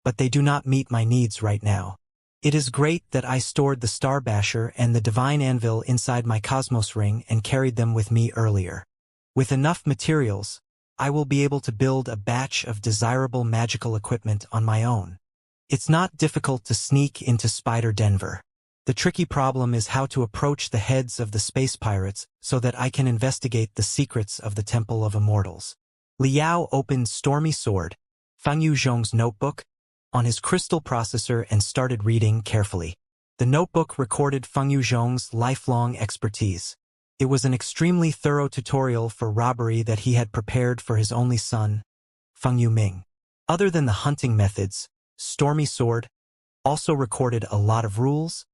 A: but they do not meet my needs right now. It is great that I stored the Star Basher and the Divine Anvil inside my Cosmos Ring and carried them with me earlier. With enough materials, I will be able to build a batch of desirable magical equipment on my own. It's not difficult to sneak into Spider Denver. The tricky problem is how to approach the heads of the space pirates so that I can investigate the secrets of the Temple of Immortals. Liao opened Stormy Sword, Feng Yuzhong's notebook, on his crystal processor and started reading carefully. The notebook recorded Feng Yuzhong's lifelong expertise. It was an extremely thorough tutorial for robbery that he had prepared for his only son, Feng Yuming. Other than the hunting methods, Stormy Sword also recorded a lot of rules,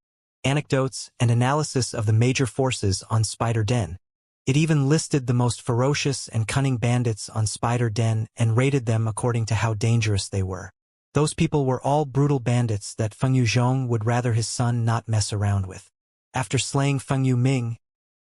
A: anecdotes, and analysis of the major forces on Spider Den. It even listed the most ferocious and cunning bandits on Spider Den and rated them according to how dangerous they were. Those people were all brutal bandits that Feng Yuzhong would rather his son not mess around with. After slaying Feng Yuming,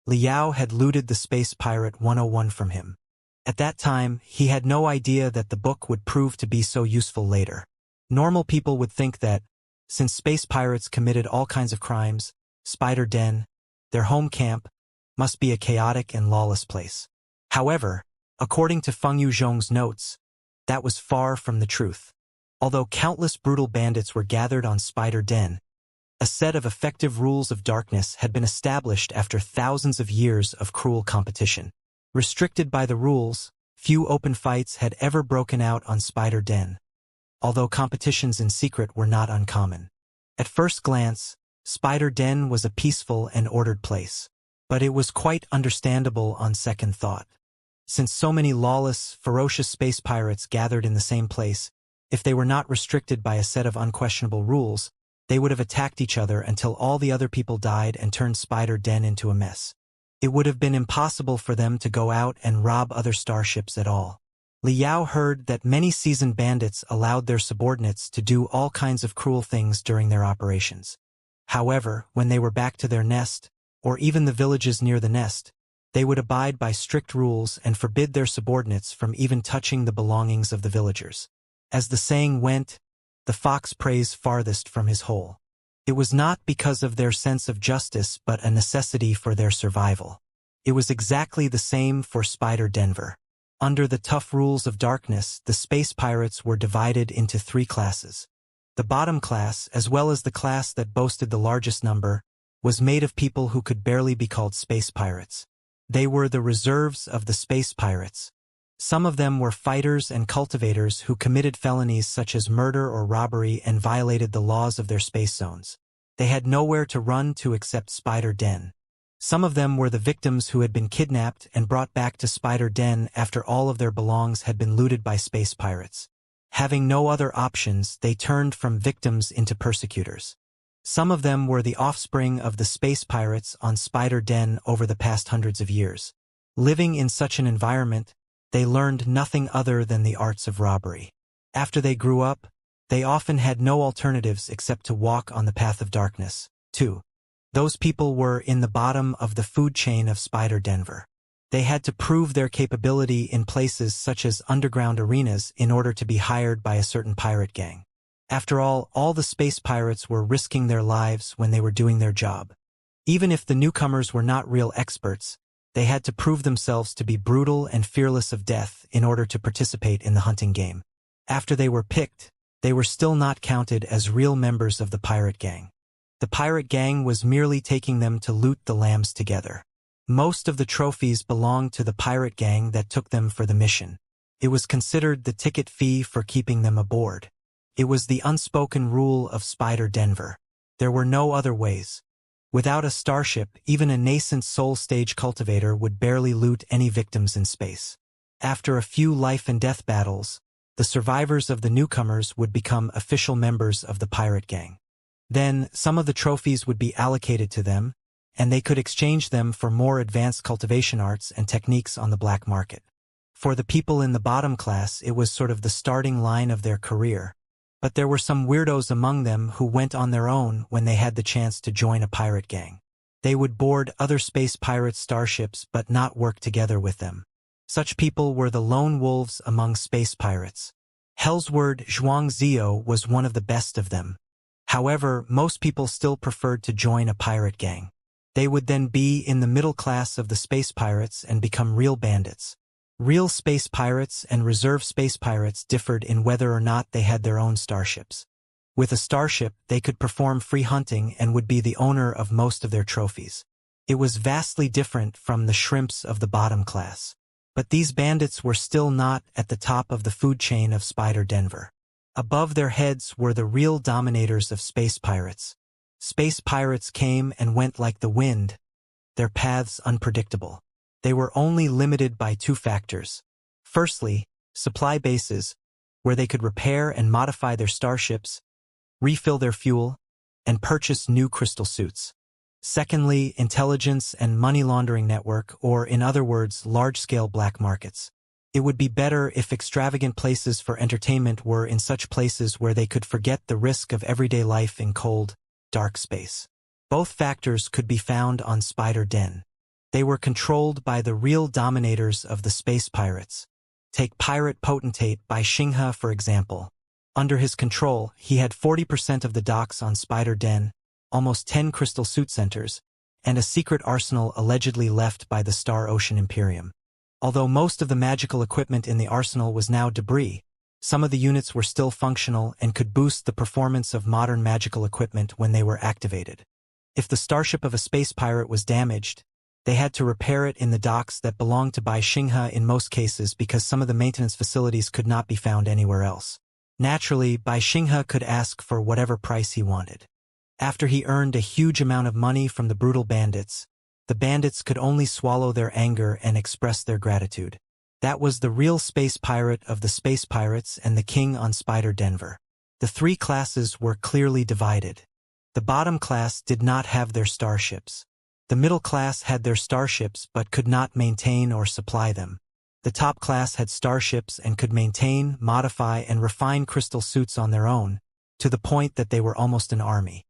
A: Liao had looted the Space Pirate 101 from him. At that time, he had no idea that the book would prove to be so useful later. Normal people would think that, since space pirates committed all kinds of crimes, Spider Den, their home camp, must be a chaotic and lawless place. However, according to Feng Yuzhong's notes, that was far from the truth. Although countless brutal bandits were gathered on Spider Den, a set of effective rules of darkness had been established after thousands of years of cruel competition. Restricted by the rules, few open fights had ever broken out on Spider Den, although competitions in secret were not uncommon. At first glance, Spider Den was a peaceful and ordered place, but it was quite understandable on second thought. Since so many lawless, ferocious space pirates gathered in the same place, if they were not restricted by a set of unquestionable rules, they would have attacked each other until all the other people died and turned Spider Den into a mess. It would have been impossible for them to go out and rob other starships at all. Liao heard that many seasoned bandits allowed their subordinates to do all kinds of cruel things during their operations. However, when they were back to their nest, or even the villages near the nest, they would abide by strict rules and forbid their subordinates from even touching the belongings of the villagers. As the saying went, the fox prays farthest from his hole. It was not because of their sense of justice but a necessity for their survival. It was exactly the same for Spider Denver. Under the tough rules of darkness, the space pirates were divided into 3 classes. The bottom class, as well as the class that boasted the largest number, was made of people who could barely be called space pirates. They were the reserves of the space pirates, Some of them were fighters and cultivators who committed felonies such as murder or robbery and violated the laws of their space zones. They had nowhere to run to except Spider Den. Some of them were the victims who had been kidnapped and brought back to Spider Den after all of their belongings had been looted by space pirates. Having no other options, they turned from victims into persecutors. Some of them were the offspring of the space pirates on Spider Den over the past hundreds of years. Living in such an environment, they learned nothing other than the arts of robbery. After they grew up, they often had no alternatives except to walk on the path of darkness. 2. Those people were in the bottom of the food chain of Spider Denver. They had to prove their capability in places such as underground arenas in order to be hired by a certain pirate gang. After all the space pirates were risking their lives when they were doing their job. Even if the newcomers were not real experts, they had to prove themselves to be brutal and fearless of death in order to participate in the hunting game. After they were picked, they were still not counted as real members of the pirate gang. The pirate gang was merely taking them to loot the lambs together. Most of the trophies belonged to the pirate gang that took them for the mission. It was considered the ticket fee for keeping them aboard. It was the unspoken rule of Spider Denver. There were no other ways. Without a starship, even a nascent soul stage cultivator would barely loot any victims in space. After a few life and death battles, the survivors of the newcomers would become official members of the pirate gang. Then, some of the trophies would be allocated to them, and they could exchange them for more advanced cultivation arts and techniques on the black market. For the people in the bottom class, it was sort of the starting line of their career. But there were some weirdos among them who went on their own when they had the chance to join a pirate gang. They would board other space pirate starships but not work together with them. Such people were the lone wolves among space pirates. Hellsword Xianxia was one of the best of them. However, most people still preferred to join a pirate gang. They would then be in the middle class of the space pirates and become real bandits. Real space pirates and reserve space pirates differed in whether or not they had their own starships. With a starship, they could perform free hunting and would be the owner of most of their trophies. It was vastly different from the shrimps of the bottom class. But these bandits were still not at the top of the food chain of Spider Denver. Above their heads were the real dominators of space pirates. Space pirates came and went like the wind, their paths unpredictable. They were only limited by two factors. Firstly, supply bases, where they could repair and modify their starships, refill their fuel, and purchase new crystal suits. Secondly, intelligence and money laundering network, or in other words, large-scale black markets. It would be better if extravagant places for entertainment were in such places where they could forget the risk of everyday life in cold, dark space. Both factors could be found on Spider Den. They were controlled by the real dominators of the space pirates. Take Pirate Potentate by Xianxia for example. Under his control, he had 40% of the docks on Spider Den, almost 10 crystal suit centers, and a secret arsenal allegedly left by the Star Ocean Imperium. Although most of the magical equipment in the arsenal was now debris, some of the units were still functional and could boost the performance of modern magical equipment when they were activated. If the starship of a space pirate was damaged, they had to repair it in the docks that belonged to Bai Xianxia in most cases because some of the maintenance facilities could not be found anywhere else. Naturally, Bai Xianxia could ask for whatever price he wanted. After he earned a huge amount of money from the brutal bandits, the bandits could only swallow their anger and express their gratitude. That was the real space pirate of the space pirates and the king on Spider Denver. The three classes were clearly divided. The bottom class did not have their starships. The middle class had their starships but could not maintain or supply them. The top class had starships and could maintain, modify, and refine crystal suits on their own, to the point that they were almost an army.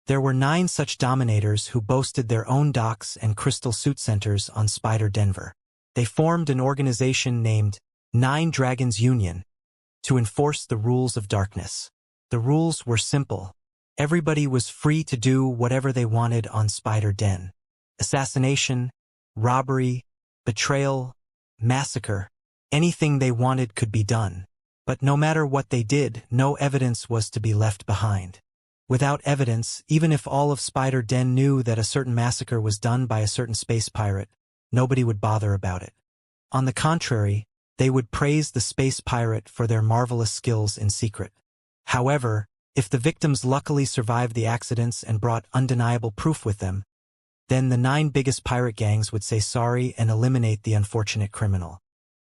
A: There were 9 such dominators who boasted their own docks and crystal suit centers on Spider Denver. They formed an organization named 9 Dragons Union to enforce the rules of darkness. The rules were simple. Everybody was free to do whatever they wanted on Spider Den. Assassination, robbery, betrayal, massacre, anything they wanted could be done. But no matter what they did, no evidence was to be left behind. Without evidence, even if all of Spider Den knew that a certain massacre was done by a certain space pirate, nobody would bother about it. On the contrary, They would praise the space pirate for their marvelous skills in secret. However, if the victims luckily survived the accidents and brought undeniable proof with them, then the 9 biggest pirate gangs would say sorry and eliminate the unfortunate criminal.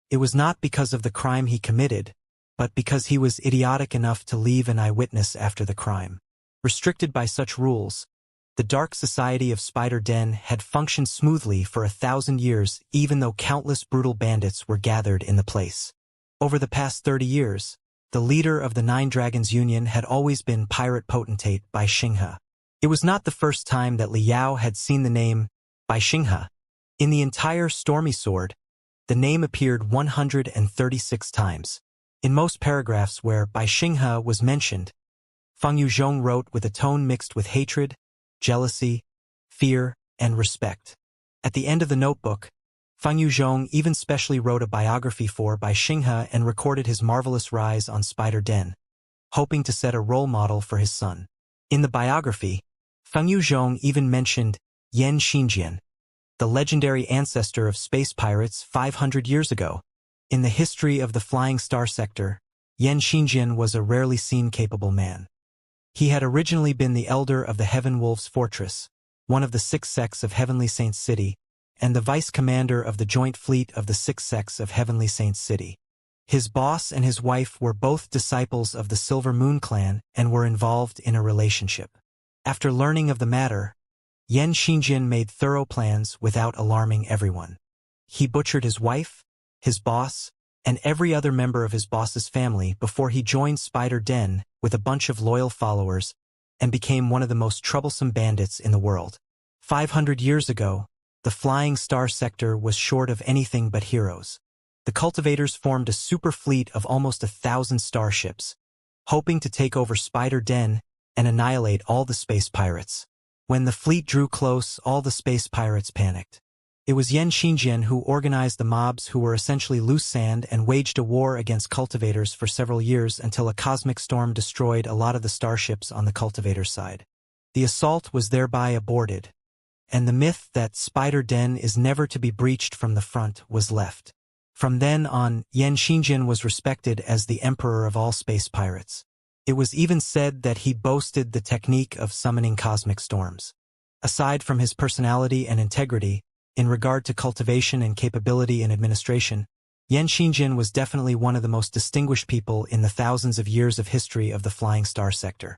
A: It was not because of the crime he committed, but because he was idiotic enough to leave an eyewitness after the crime. Restricted by such rules, the dark society of Spider Den had functioned smoothly for 1,000 years, even though countless brutal bandits were gathered in the place. Over the past 30 years, the leader of the 9 Dragons Union had always been pirate potentate Bai Xinghe. It was not the first time that Li Yao had seen the name Bai Xinghe. In the entire Stormy Sword, the name appeared 136 times. In most paragraphs where Bai Xinghe was mentioned, Feng Yuzhong wrote with a tone mixed with hatred, jealousy, fear, and respect. At the end of the notebook, Feng Yuzhong even specially wrote a biography for Bai Xinghe and recorded his marvelous rise on Spider Den, hoping to set a role model for his son. In the biography, Feng Yuzhong even mentioned Yan Xinjian, the legendary ancestor of space pirates 500 years ago. In the history of the Flying Star sector, Yan Xinjian was a rarely seen capable man. He had originally been the elder of the Heaven Wolves Fortress, one of the 6 sects of Heavenly Saints City, and the vice-commander of the joint fleet of the 6 sects of Heavenly Saints City. His boss and his wife were both disciples of the Silver Moon clan and were involved in a relationship. After learning of the matter, Yan Xinjian made thorough plans without alarming everyone. He butchered his wife, his boss, and every other member of his boss's family before he joined Spider Den with a bunch of loyal followers and became one of the most troublesome bandits in the world. 500 years ago, the Flying Star sector was short of anything but heroes. The Cultivators formed a super fleet of almost 1,000 starships, hoping to take over Spider Den and annihilate all the space pirates. When the fleet drew close, all the space pirates panicked. It was Yan Xinjian who organized the mobs who were essentially loose sand and waged a war against cultivators for several years until a cosmic storm destroyed a lot of the starships on the cultivators' side. The assault was thereby aborted, and the myth that Spider Den is never to be breached from the front was left. From then on, Yan Xinjian was respected as the emperor of all space pirates. It was even said that he boasted the technique of summoning cosmic storms. Aside from his personality and integrity, in regard to cultivation and capability in administration, Yan Xinjian was definitely one of the most distinguished people in the thousands of years of history of the Flying Star sector.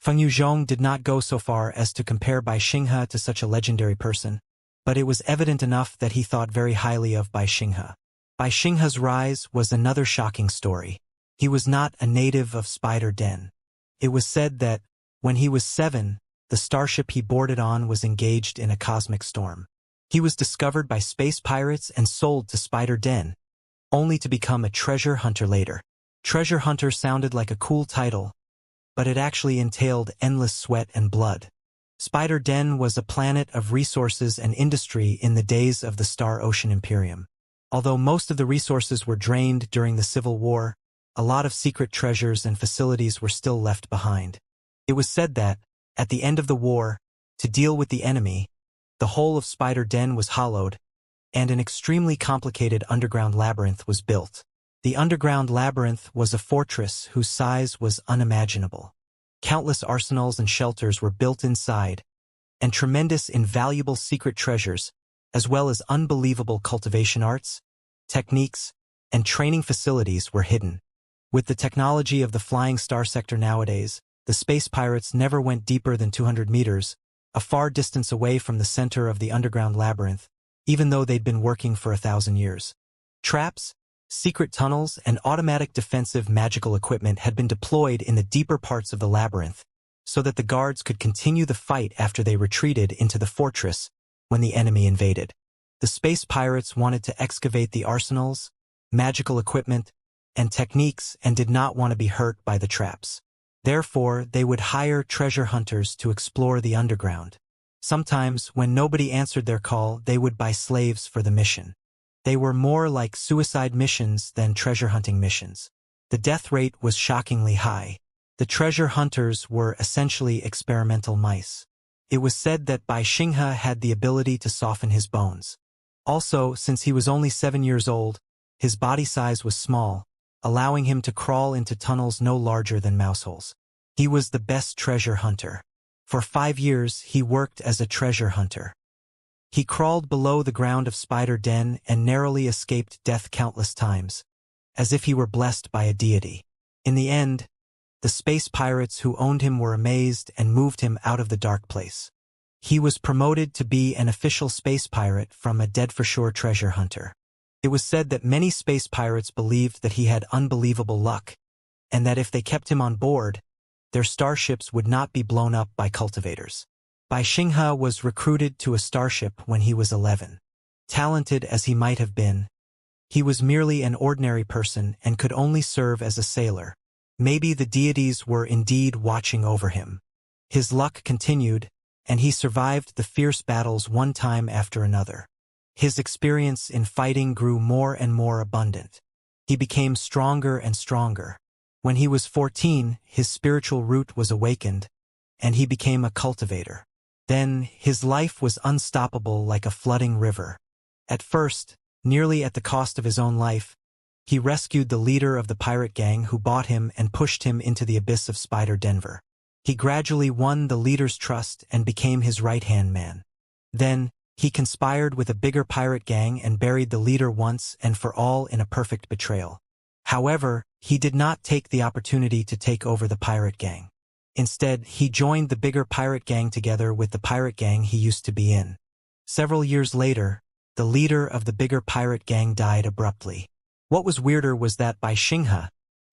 A: Feng Yuzhong did not go so far as to compare Bai Xinghe to such a legendary person, but it was evident enough that he thought very highly of Bai Xinghe. Bai Xinghe's rise was another shocking story. He was not a native of Spider Den. It was said that, when he was 7, the starship he boarded on was engaged in a cosmic storm. He was discovered by space pirates and sold to Spider Den, only to become a treasure hunter later. Treasure hunter sounded like a cool title, but it actually entailed endless sweat and blood. Spider Den was a planet of resources and industry in the days of the Star Ocean Imperium. Although most of the resources were drained during the Civil War, a lot of secret treasures and facilities were still left behind. It was said that, at the end of the war, to deal with the enemy, the whole of Spider Den was hollowed, and an extremely complicated underground labyrinth was built. The underground labyrinth was a fortress whose size was unimaginable. Countless arsenals and shelters were built inside, and tremendous invaluable secret treasures, as well as unbelievable cultivation arts, techniques, and training facilities were hidden. With the technology of the Flying Star sector nowadays, the space pirates never went deeper than 200 meters, a far distance away from the center of the underground labyrinth, even though they'd been working for 1,000 years. Traps, secret tunnels, and automatic defensive magical equipment had been deployed in the deeper parts of the labyrinth, so that the guards could continue the fight after they retreated into the fortress when the enemy invaded. The space pirates wanted to excavate the arsenals, magical equipment, and techniques and did not want to be hurt by the traps. Therefore, they would hire treasure hunters to explore the underground. Sometimes, when nobody answered their call, they would buy slaves for the mission. They were more like suicide missions than treasure hunting missions. The death rate was shockingly high. The treasure hunters were essentially experimental mice. It was said that Bai Xinghe had the ability to soften his bones. Also, since he was only 7 years old, His body size was small, allowing him to crawl into tunnels no larger than mouseholes. He was the best treasure hunter. For 5 years, he worked as a treasure hunter. He crawled below the ground of Spider Den and narrowly escaped death countless times, as if he were blessed by a deity. In the end, the space pirates who owned him were amazed and moved him out of the dark place. He was promoted to be an official space pirate from a dead-for-sure treasure hunter. It was said that many space pirates believed that he had unbelievable luck, and that if they kept him on board, their starships would not be blown up by cultivators. Bai Xinghe was recruited to a starship when he was 11. Talented as he might have been, he was merely an ordinary person and could only serve as a sailor. Maybe the deities were indeed watching over him. His luck continued, and he survived the fierce battles one time after another. His experience in fighting grew more and more abundant. He became stronger and stronger. When he was 14, his spiritual root was awakened, and he became a cultivator. Then, his life was unstoppable like a flooding river. At first, nearly at the cost of his own life, he rescued the leader of the pirate gang who bought him and pushed him into the abyss of Spider Denver. He gradually won the leader's trust and became his right-hand man. Then, he conspired with a bigger pirate gang and buried the leader once and for all in a perfect betrayal. However, he did not take the opportunity to take over the pirate gang. Instead, he joined the bigger pirate gang together with the pirate gang he used to be in. Several years later, the leader of the bigger pirate gang died abruptly. What was weirder was that Bai Xinghe,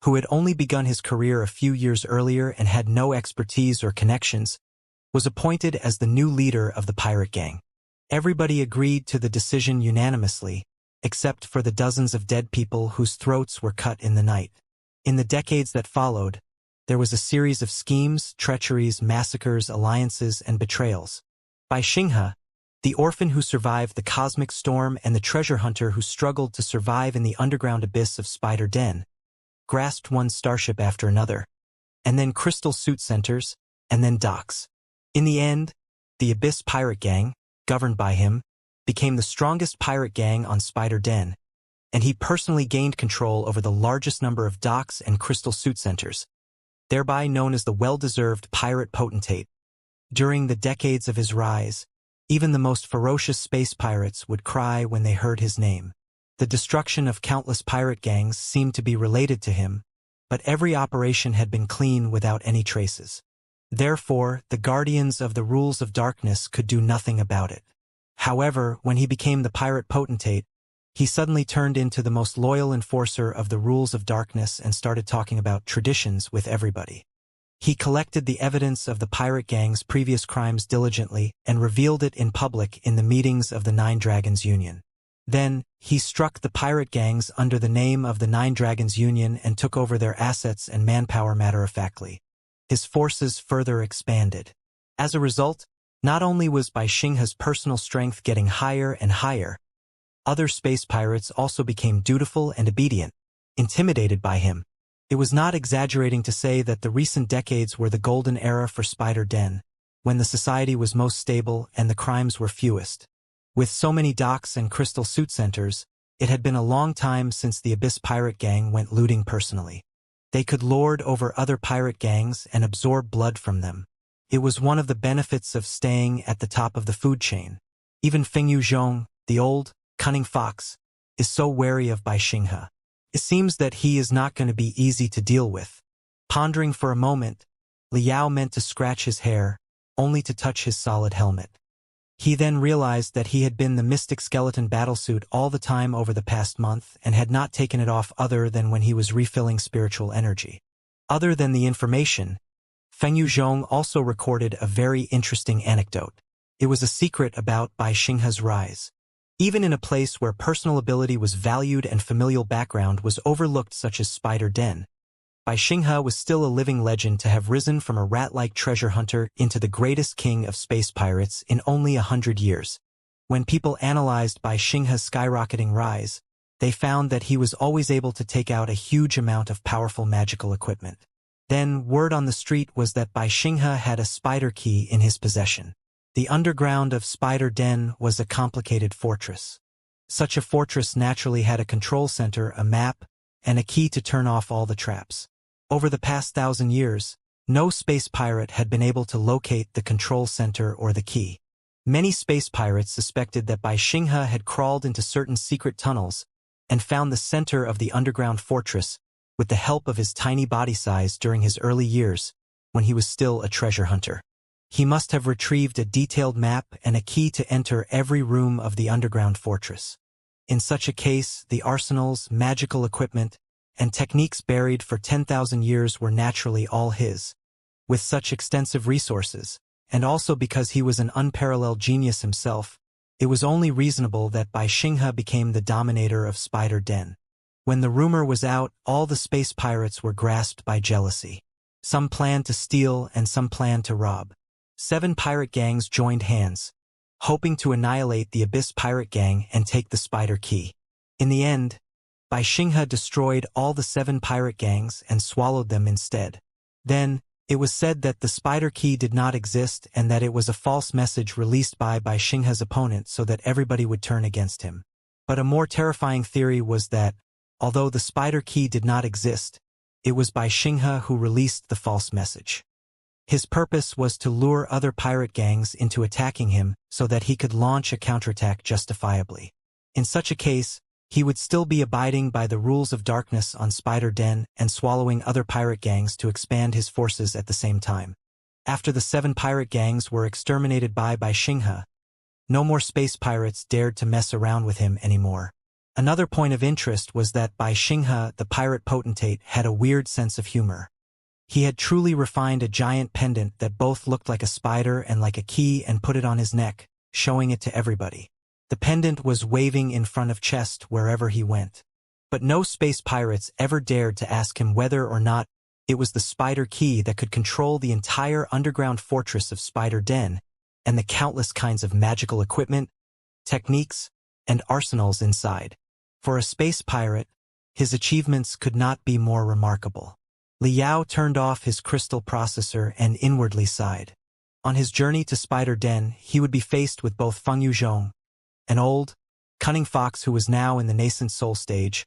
A: who had only begun his career a few years earlier and had no expertise or connections, was appointed as the new leader of the pirate gang. Everybody agreed to the decision unanimously, except for the dozens of dead people whose throats were cut in the night. In the decades that followed, there was a series of schemes, treacheries, massacres, alliances, and betrayals. Bai Xinghe, the orphan who survived the cosmic storm and the treasure hunter who struggled to survive in the underground abyss of Spider Den, grasped one starship after another, and then crystal suit centers, and then docks. In the end, the Abyss Pirate Gang, governed by him, became the strongest pirate gang on Spider Den, and he personally gained control over the largest number of docks and crystal suit centers, thereby known as the well-deserved pirate potentate. During the decades of his rise, even the most ferocious space pirates would cry when they heard his name. The destruction of countless pirate gangs seemed to be related to him, but every operation had been clean without any traces. Therefore, the guardians of the rules of darkness could do nothing about it. However, when he became the pirate potentate, he suddenly turned into the most loyal enforcer of the rules of darkness and started talking about traditions with everybody. He collected the evidence of the pirate gang's previous crimes diligently and revealed it in public in the meetings of the Nine Dragons Union. Then, he struck the pirate gangs under the name of the Nine Dragons Union and took over their assets and manpower matter-of-factly. His forces further expanded. As a result, not only was Bai Xinghe's personal strength getting higher and higher, other space pirates also became dutiful and obedient, intimidated by him. It was not exaggerating to say that the recent decades were the golden era for Spider Den, when the society was most stable and the crimes were fewest. With so many docks and crystal suit centers, it had been a long time since the Abyss Pirate Gang went looting personally. They could lord over other pirate gangs and absorb blood from them. It was one of the benefits of staying at the top of the food chain. Even Feng Yuzhong, the old, cunning fox, is so wary of Bai Xinghe. It seems that he is not going to be easy to deal with. Pondering for a moment, Liao meant to scratch his hair, only to touch his solid helmet. He then realized that he had been the mystic skeleton battlesuit all the time over the past month and had not taken it off other than when he was refilling spiritual energy. Other than the information, Feng Yuzhong also recorded a very interesting anecdote. It was a secret about Bai Xinghe's rise. Even in a place where personal ability was valued and familial background was overlooked such as Spider Den, Bai Xinghe was still a living legend to have risen from a rat-like treasure hunter into the greatest king of space pirates in only 100 years. When people analyzed Bai Xinghe's skyrocketing rise, they found that he was always able to take out a huge amount of powerful magical equipment. Then, word on the street was that Bai Xinghe had a spider key in his possession. The underground of Spider Den was a complicated fortress. Such a fortress naturally had a control center, a map, and a key to turn off all the traps. Over the past 1,000 years, no space pirate had been able to locate the control center or the key. Many space pirates suspected that Xianxia had crawled into certain secret tunnels and found the center of the underground fortress with the help of his tiny body size during his early years when he was still a treasure hunter. He must have retrieved a detailed map and a key to enter every room of the underground fortress. In such a case, the arsenals, magical equipment, and techniques buried for 10,000 years were naturally all his. With such extensive resources, and also because he was an unparalleled genius himself, it was only reasonable that Xianxia became the dominator of Spider Den. When the rumor was out, all the space pirates were grasped by jealousy. Some planned to steal and some planned to rob. 7 pirate gangs joined hands, hoping to annihilate the Abyss pirate gang and take the Spider Key. In the end, Xianxia destroyed all the 7 pirate gangs and swallowed them instead. Then, it was said that the Spider Key did not exist and that it was a false message released by Xianxia's opponent so that everybody would turn against him. But a more terrifying theory was that, although the Spider Key did not exist, it was Xianxia who released the false message. His purpose was to lure other pirate gangs into attacking him so that he could launch a counterattack justifiably. In such a case, he would still be abiding by the rules of darkness on Spider Den and swallowing other pirate gangs to expand his forces at the same time. After the 7 pirate gangs were exterminated by Xianxia, no more space pirates dared to mess around with him anymore. Another point of interest was that Xianxia, the pirate potentate, had a weird sense of humor. He had truly refined a giant pendant that both looked like a spider and like a key and put it on his neck, showing it to everybody. The pendant was waving in front of chest wherever he went. But no space pirates ever dared to ask him whether or not it was the Spider Key that could control the entire underground fortress of Spider Den and the countless kinds of magical equipment, techniques, and arsenals inside. For a space pirate, his achievements could not be more remarkable. Liao turned off his crystal processor and inwardly sighed. On his journey to Spider Den, he would be faced with both Feng Yuzhong, an old, cunning fox who was now in the nascent soul stage,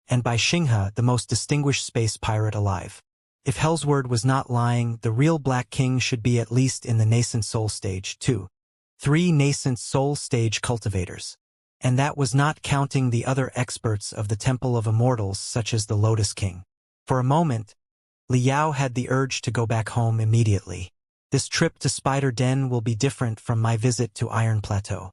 A: and Xianxia, the most distinguished space pirate alive. If Hellsword was not lying, the real Black King should be at least in the nascent soul stage too. 3 nascent soul stage cultivators. And that was not counting the other experts of the Temple of Immortals such as the Lotus King. For a moment, Liao had the urge to go back home immediately. This trip to Spider Den will be different from my visit to Iron Plateau.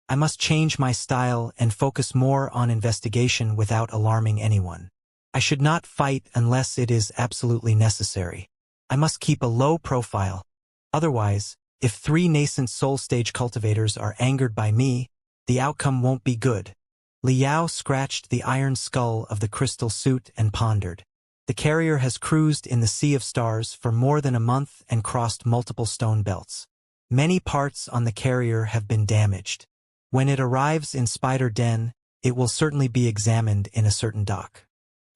A: I must change my style and focus more on investigation without alarming anyone. I should not fight unless it is absolutely necessary. I must keep a low profile. Otherwise, if 3 nascent soul stage cultivators are angered by me, the outcome won't be good. Liao scratched the iron skull of the crystal suit and pondered. The carrier has cruised in the Sea of Stars for more than a month and crossed multiple stone belts. Many parts on the carrier have been damaged. When it arrives in Spider Den, it will certainly be examined in a certain dock.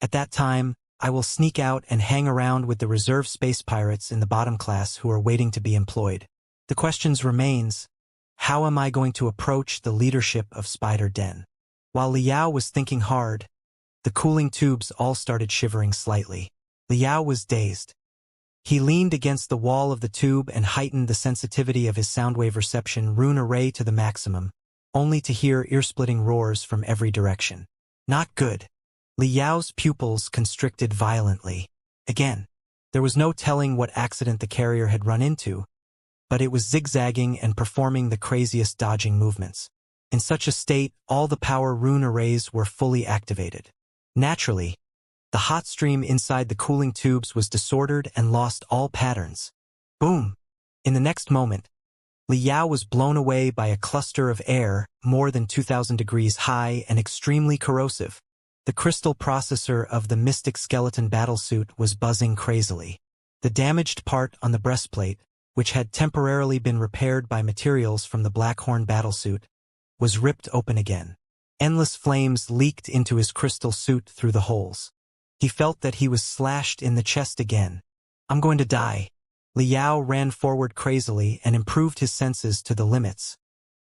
A: At that time, I will sneak out and hang around with the reserve space pirates in the bottom class who are waiting to be employed. The question remains, how am I going to approach the leadership of Spider Den? While Liao was thinking hard, the cooling tubes all started shivering slightly. Liao was dazed. He leaned against the wall of the tube and heightened the sensitivity of his soundwave reception rune array to the maximum, only to hear ear-splitting roars from every direction. Not good. Liao's pupils constricted violently. Again, there was no telling what accident the carrier had run into, but it was zigzagging and performing the craziest dodging movements. In such a state, all the power rune arrays were fully activated. Naturally, the hot stream inside the cooling tubes was disordered and lost all patterns. Boom! In the next moment, Liao was blown away by a cluster of air more than 2,000 degrees high and extremely corrosive. The crystal processor of the Mystic Skeleton battlesuit was buzzing crazily. The damaged part on the breastplate, which had temporarily been repaired by materials from the Blackhorn battlesuit, was ripped open again. Endless flames leaked into his crystal suit through the holes. He felt that he was slashed in the chest again. I'm going to die. Liao ran forward crazily and improved his senses to the limits.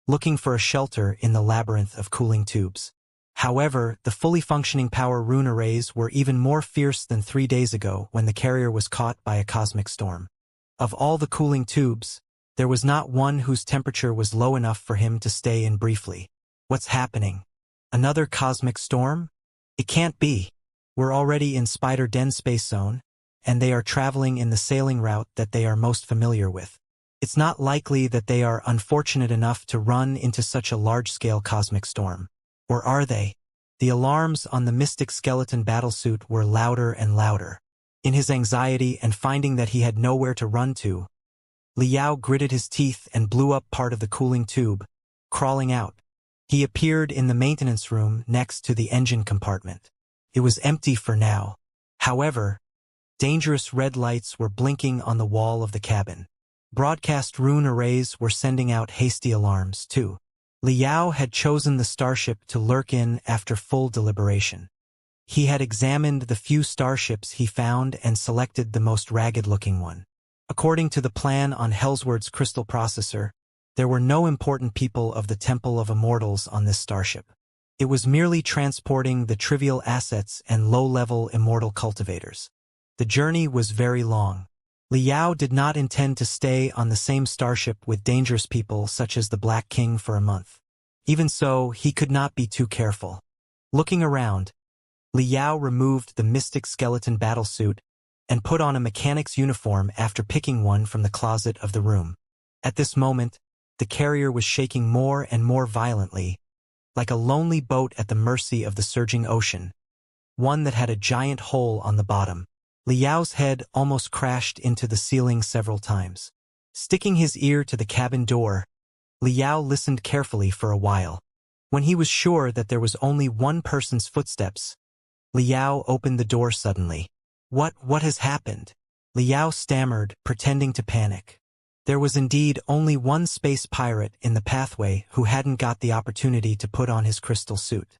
A: looking for a shelter in the labyrinth of cooling tubes. However, the fully functioning power rune arrays were even more fierce than 3 days ago when the carrier was caught by a cosmic storm. Of all the cooling tubes, there was not one whose temperature was low enough for him to stay in briefly. What's happening? Another cosmic storm? It can't be. We're already in Spider Den space zone, and they are traveling in the sailing route that they are most familiar with. It's not likely that they are unfortunate enough to run into such a large-scale cosmic storm. Or are they? The alarms on the mystic skeleton battlesuit were louder and louder. In his anxiety and finding that he had nowhere to run to, Liao gritted his teeth and blew up part of the cooling tube, crawling out. He appeared in the maintenance room next to the engine compartment. It was empty for now. However, dangerous red lights were blinking on the wall of the cabin. Broadcast rune arrays were sending out hasty alarms, too. Liao had chosen the starship to lurk in after full deliberation. He had examined the few starships he found and selected the most ragged-looking one. According to the plan on Hellsword's crystal processor, there were no important people of the Temple of Immortals on this starship. It was merely transporting the trivial assets and low-level immortal cultivators. The journey was very long. Liao did not intend to stay on the same starship with dangerous people such as the Black King for a month. Even so, he could not be too careful. Looking around, Liao removed the mystic skeleton battlesuit and put on a mechanic's uniform after picking one from the closet of the room. At this moment, the carrier was shaking more and more violently, like a lonely boat at the mercy of the surging ocean, one that had a giant hole on the bottom. Liao's head almost crashed into the ceiling several times. Sticking his ear to the cabin door, Liao listened carefully for a while. When he was sure that there was only one person's footsteps, Liao opened the door suddenly. What has happened? Liao stammered, pretending to panic. There was indeed only one space pirate in the pathway who hadn't got the opportunity to put on his crystal suit.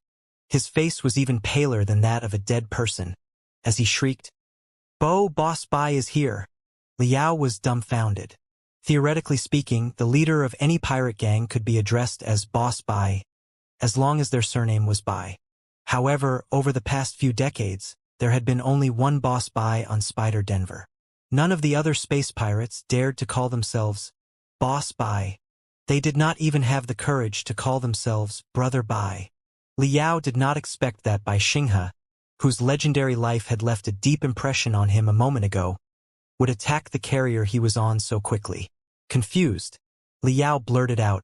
A: His face was even paler than that of a dead person, as he shrieked, Boss Bai is here." Liao was dumbfounded. Theoretically speaking, the leader of any pirate gang could be addressed as Boss Bai, as long as their surname was Bai. However, over the past few decades, there had been only one Boss Bai on Spider Denver. None of the other space pirates dared to call themselves Boss Bai. They did not even have the courage to call themselves Brother Bai. Liao did not expect that Bai Xinghe, whose legendary life had left a deep impression on him a moment ago, would attack the carrier he was on so quickly. Confused, Liao blurted out,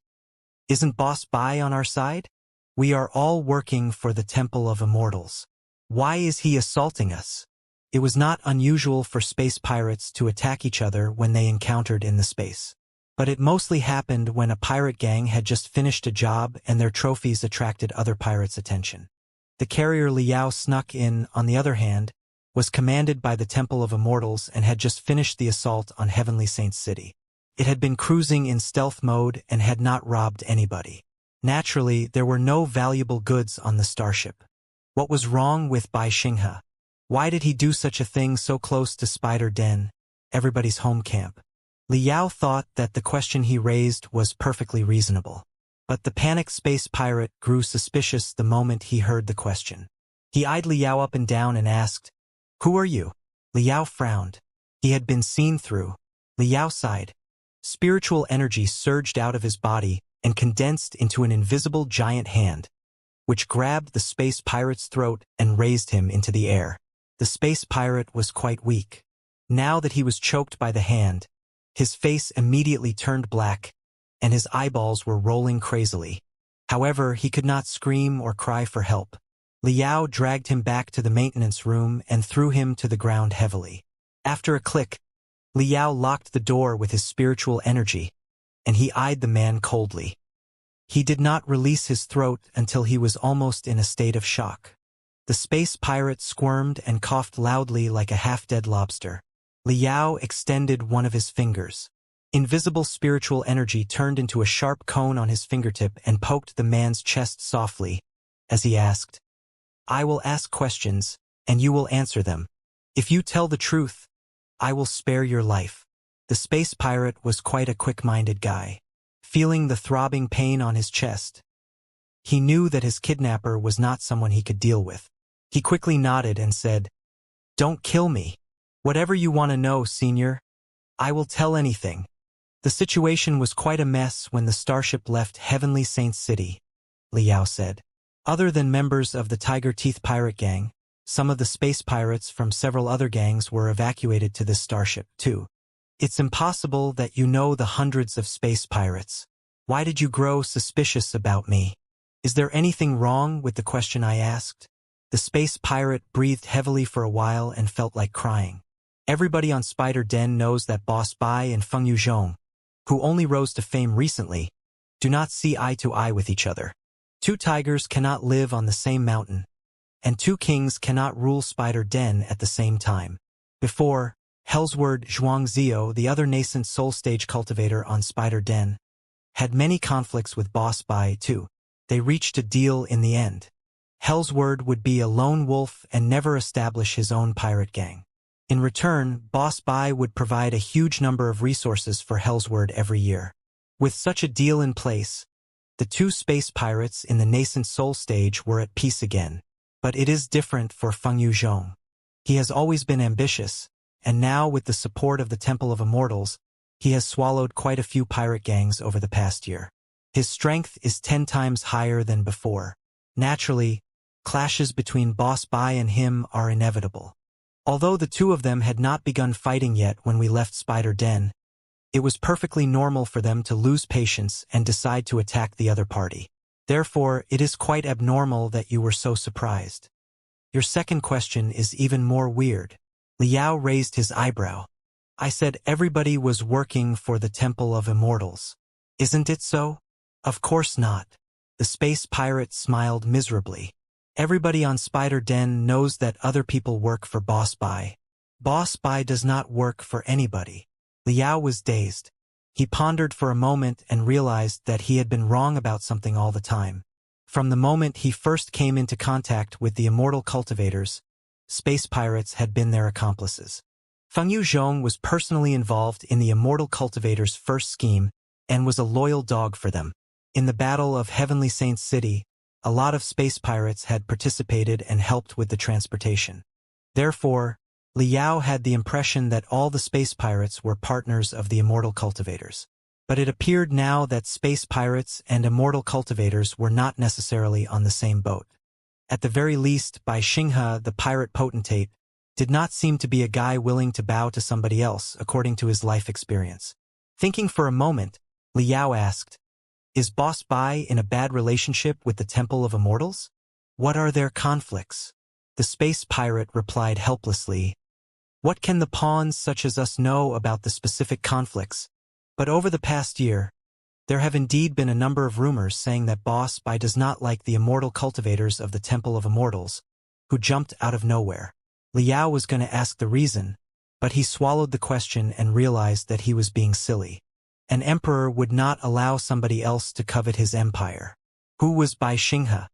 A: "Isn't Boss Bai on our side? We are all working for the Temple of Immortals. Why is he assaulting us?" It was not unusual for space pirates to attack each other when they encountered in the space. But it mostly happened when a pirate gang had just finished a job and their trophies attracted other pirates' attention. The carrier Liao snuck in, on the other hand, was commanded by the Temple of Immortals and had just finished the assault on Heavenly Saints City. It had been cruising in stealth mode and had not robbed anybody. Naturally, there were no valuable goods on the starship. What was wrong with Bai Xinghe? Why did he do such a thing so close to Spider Den, everybody's home camp? Liao thought that the question he raised was perfectly reasonable. But the panicked space pirate grew suspicious the moment he heard the question. He eyed Liao up and down and asked, "Who are you?" Liao frowned. He had been seen through. Liao sighed. Spiritual energy surged out of his body and condensed into an invisible giant hand, which grabbed the space pirate's throat and raised him into the air. The space pirate was quite weak. Now that he was choked by the hand, his face immediately turned black, and his eyeballs were rolling crazily. However, he could not scream or cry for help. Liao dragged him back to the maintenance room and threw him to the ground heavily. After a click, Liao locked the door with his spiritual energy, and he eyed the man coldly. He did not release his throat until he was almost in a state of shock. The space pirate squirmed and coughed loudly like a half-dead lobster. Liao extended one of his fingers. Invisible spiritual energy turned into a sharp cone on his fingertip and poked the man's chest softly, as he asked, "I will ask questions, and you will answer them. If you tell the truth, I will spare your life." The space pirate was quite a quick-minded guy. feeling the throbbing pain on his chest. He knew that his kidnapper was not someone he could deal with. He quickly nodded and said, "Don't kill me. Whatever you want to know, Senior. I will tell anything." The situation was quite a mess when the starship left Heavenly Saints City, Liao said. Other than members of the Tiger Teeth pirate gang, some of the space pirates from several other gangs were evacuated to this starship, too. It's impossible that you know the hundreds of space pirates. Why did you grow suspicious about me? Is there anything wrong with the question I asked? The space pirate breathed heavily for a while and felt like crying. Everybody on Spider Den knows that Boss Bai and Feng Yuzhong, who only rose to fame recently, do not see eye to eye with each other. Two tigers cannot live on the same mountain, and two kings cannot rule Spider Den at the same time. Before, Hellsword Xianxia, the other nascent soul stage cultivator on Spider Den, had many conflicts with Boss Bai too. They reached a deal in the end. Hellsword would be a lone wolf and never establish his own pirate gang. In return, Boss Bai would provide a huge number of resources for Hellsword every year. With such a deal in place, the two space pirates in the nascent soul stage were at peace again. But it is different for Feng Yuzhong. He has always been ambitious, and now with the support of the Temple of Immortals, he has swallowed quite a few pirate gangs over the past year. His strength is 10 times higher than before. Naturally, clashes between Boss Bai and him are inevitable. Although the two of them had not begun fighting yet when we left Spider Den, it was perfectly normal for them to lose patience and decide to attack the other party. Therefore, it is quite abnormal that you were so surprised. Your second question is even more weird. Liao raised his eyebrow. I said everybody was working for the Temple of Immortals. Isn't it so? Of course not. The space pirate smiled miserably. Everybody on Spider Den knows that other people work for Boss Bai. Boss Bai does not work for anybody. Liao was dazed. He pondered for a moment and realized that he had been wrong about something all the time. From the moment he first came into contact with the immortal cultivators, space pirates had been their accomplices. Feng Yuzhong was personally involved in the immortal cultivators' first scheme and was a loyal dog for them. In the Battle of Heavenly Saints City, a lot of space pirates had participated and helped with the transportation. Therefore, Liao had the impression that all the space pirates were partners of the immortal cultivators. But it appeared now that space pirates and immortal cultivators were not necessarily on the same boat. At the very least, Bai Xinghe, the pirate potentate, did not seem to be a guy willing to bow to somebody else according to his life experience. Thinking for a moment, Liao asked, "Is Boss Bai in a bad relationship with the Temple of Immortals? What are their conflicts?" The space pirate replied helplessly, "What can the pawns such as us know about the specific conflicts? But over the past year, there have indeed been a number of rumors saying that Boss Bai does not like the immortal cultivators of the Temple of Immortals, who jumped out of nowhere." Liao was going to ask the reason, but he swallowed the question and realized that he was being silly. An emperor would not allow somebody else to covet his empire. Who was Bai Xinghe?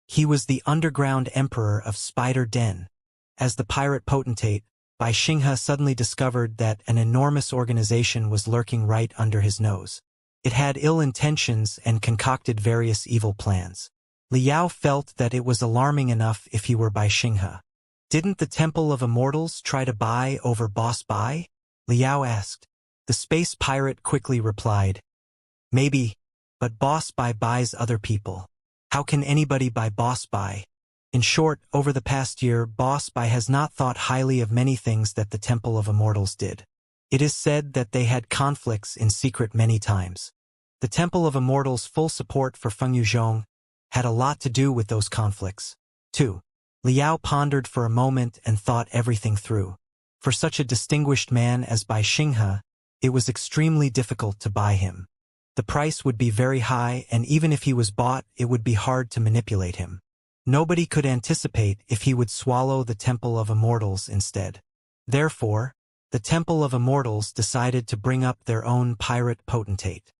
A: He was the underground emperor of Spider Den. As the pirate potentate, Bai Xinghe suddenly discovered that an enormous organization was lurking right under his nose. It had ill intentions and concocted various evil plans. Liao felt that it was alarming enough if he were Bai Xinghe. Didn't the Temple of Immortals try to buy over Boss Bai? Liao asked. The space pirate quickly replied, "Maybe, but Boss Bai buys other people. How can anybody buy Boss Bai?" In short, over the past year, Boss Bai has not thought highly of many things that the Temple of Immortals did. It is said that they had conflicts in secret many times. The Temple of Immortals' full support for Feng Yuzhong had a lot to do with those conflicts, too. Liao pondered for a moment and thought everything through. For such a distinguished man as Bai Xinghe, it was extremely difficult to buy him. The price would be very high, and even if he was bought, it would be hard to manipulate him. Nobody could anticipate if he would swallow the Temple of Immortals instead. Therefore, the Temple of Immortals decided to bring up their own pirate potentate.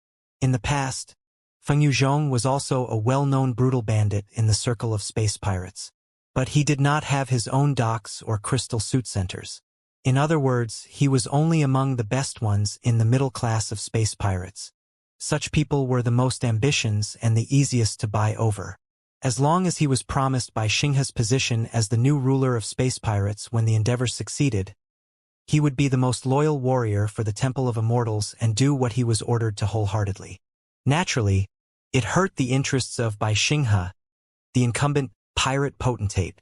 A: In the past, Feng Yuzhong was also a well-known brutal bandit in the circle of space pirates. But he did not have his own docks or crystal suit centers. In other words, he was only among the best ones in the middle class of space pirates. Such people were the most ambitious and the easiest to buy over. As long as he was promised by Xianxia's position as the new ruler of space pirates when the endeavor succeeded, he would be the most loyal warrior for the Temple of Immortals and do what he was ordered to wholeheartedly. Naturally, it hurt the interests of Bai Xinghe, the incumbent pirate potentate.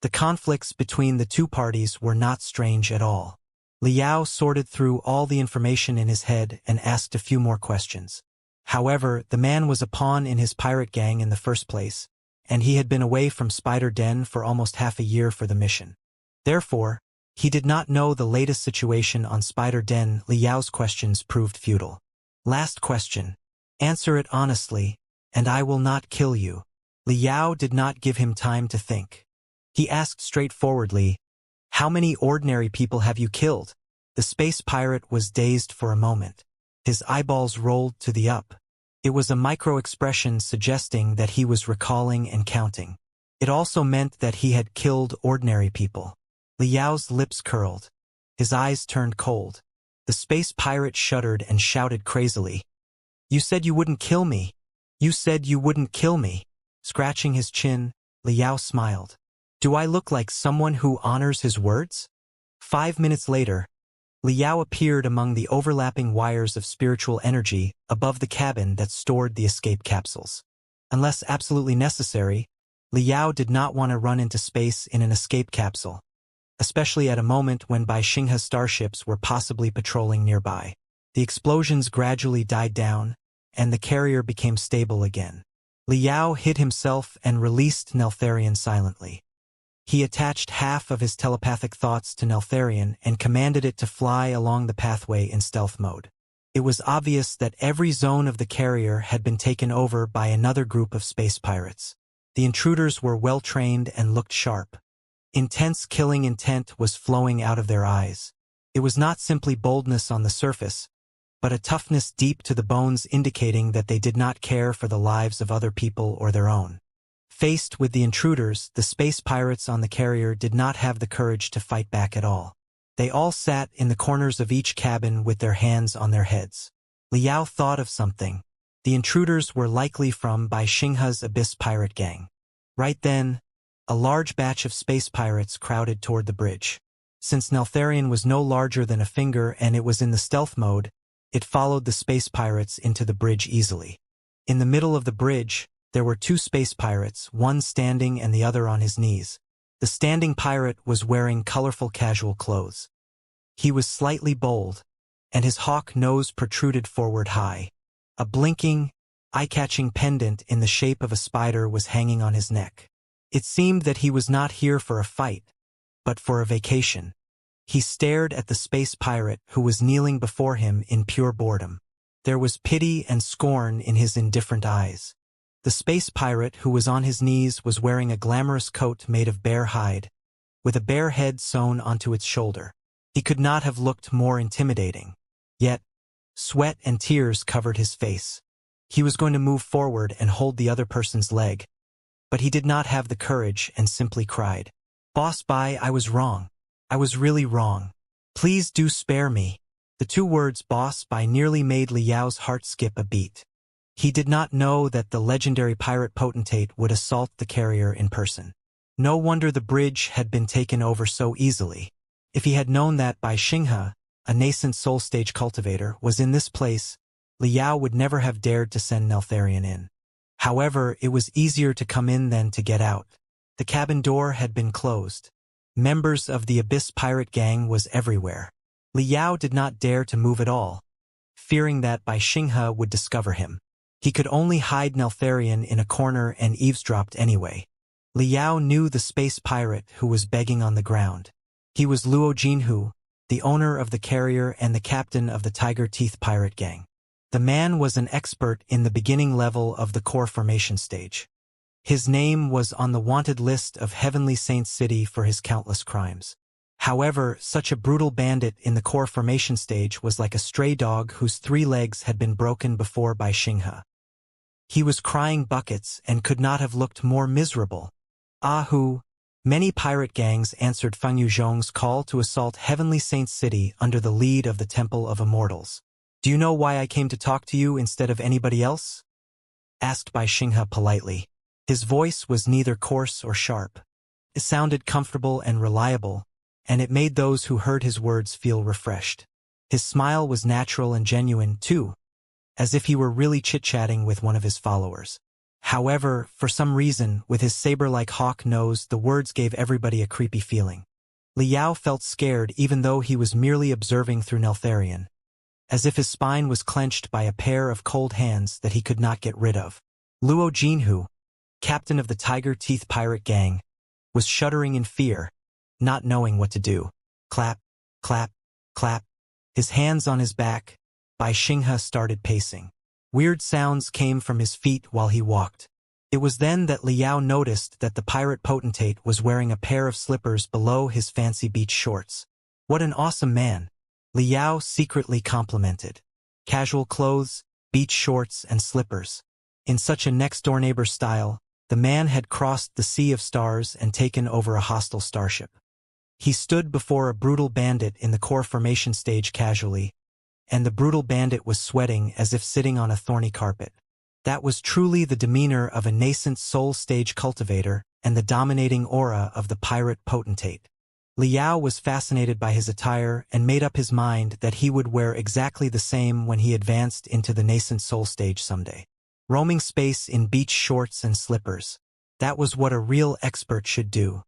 A: The conflicts between the two parties were not strange at all. Liao sorted through all the information in his head and asked a few more questions. However, the man was a pawn in his pirate gang in the first place, and he had been away from Spider Den for almost half a year for the mission. Therefore, he did not know the latest situation on Spider Den. Liao's questions proved futile. Last question. Answer it honestly, and I will not kill you. Liao did not give him time to think. He asked straightforwardly, how many ordinary people have you killed? The space pirate was dazed for a moment. His eyeballs rolled to the up. It was a micro-expression suggesting that he was recalling and counting. It also meant that he had killed ordinary people. Liao's lips curled. His eyes turned cold. The space pirate shuddered and shouted crazily, "You said you wouldn't kill me! You said you wouldn't kill me!" Scratching his chin, Liao smiled. Do I look like someone who honors his words? 5 minutes later, Liao appeared among the overlapping wires of spiritual energy above the cabin that stored the escape capsules. Unless absolutely necessary, Liao did not want to run into space in an escape capsule, especially at a moment when Bai Xinghe's starships were possibly patrolling nearby. The explosions gradually died down, and the carrier became stable again. Liao hid himself and released Neltharion silently. He attached half of his telepathic thoughts to Neltharion and commanded it to fly along the pathway in stealth mode. It was obvious that every zone of the carrier had been taken over by another group of space pirates. The intruders were well-trained and looked sharp. Intense killing intent was flowing out of their eyes. It was not simply boldness on the surface, but a toughness deep to the bones indicating that they did not care for the lives of other people or their own. Faced with the intruders, the space pirates on the carrier did not have the courage to fight back at all. They all sat in the corners of each cabin with their hands on their heads. Liao thought of something. The intruders were likely from Bai Xinghe's Abyss pirate gang. Right then, a large batch of space pirates crowded toward the bridge. Since Neltharion was no larger than a finger and it was in the stealth mode, it followed the space pirates into the bridge easily. In the middle of the bridge, there were two space pirates, one standing and the other on his knees. The standing pirate was wearing colorful casual clothes. He was slightly bold, and his hawk nose protruded forward high. A blinking, eye-catching pendant in the shape of a spider was hanging on his neck. It seemed that he was not here for a fight, but for a vacation. He stared at the space pirate who was kneeling before him in pure boredom. There was pity and scorn in his indifferent eyes. The space pirate who was on his knees was wearing a glamorous coat made of bear hide, with a bear head sewn onto its shoulder. He could not have looked more intimidating. Yet, sweat and tears covered his face. He was going to move forward and hold the other person's leg, but he did not have the courage and simply cried, "Boss Bai, I was wrong. I was really wrong. Please do spare me." The two words "Boss Bai" nearly made Liao's heart skip a beat. He did not know that the legendary pirate potentate would assault the carrier in person. No wonder the bridge had been taken over so easily. If he had known that Bai Xinghe, a nascent soul stage cultivator, was in this place, Liao would never have dared to send Neltharion in. However, it was easier to come in than to get out. The cabin door had been closed. Members of the Abyss pirate gang was everywhere. Liao did not dare to move at all, fearing that Bai Xinghe would discover him. He could only hide Neltharion in a corner and eavesdropped anyway. Liao knew the space pirate who was begging on the ground. He was Luo Jinhu, the owner of the carrier and the captain of the Tiger Teeth pirate gang. The man was an expert in the beginning level of the core formation stage. His name was on the wanted list of Heavenly Saints City for his countless crimes. However, such a brutal bandit in the core formation stage was like a stray dog whose 3 legs had been broken before by Xinghe. He was crying buckets and could not have looked more miserable. Ahu! Many pirate gangs answered Feng Yuzhong's call to assault Heavenly Saints City under the lead of the Temple of Immortals. Do you know why I came to talk to you instead of anybody else? Asked Bai Xinghe politely. His voice was neither coarse or sharp. It sounded comfortable and reliable, and it made those who heard his words feel refreshed. His smile was natural and genuine, too, as if he were really chit-chatting with one of his followers. However, for some reason, with his saber-like hawk nose, the words gave everybody a creepy feeling. Liao felt scared even though he was merely observing through Neltharion, as if his spine was clenched by a pair of cold hands that he could not get rid of. Luo Jinhu, captain of the Tiger Teeth pirate gang, was shuddering in fear, not knowing what to do. Clap, clap, clap. His hands on his back, Bai Xinghe started pacing. Weird sounds came from his feet while he walked. It was then that Liao noticed that the pirate potentate was wearing a pair of slippers below his fancy beach shorts. What an awesome man, Liao secretly complimented. Casual clothes, beach shorts, and slippers. In such a next-door neighbor style, the man had crossed the sea of stars and taken over a hostile starship. He stood before a brutal bandit in the core formation stage casually, and the brutal bandit was sweating as if sitting on a thorny carpet. That was truly the demeanor of a nascent soul stage cultivator and the dominating aura of the pirate potentate. Liao was fascinated by his attire and made up his mind that he would wear exactly the same when he advanced into the nascent soul stage someday. Roaming space in beach shorts and slippers. That was what a real expert should do.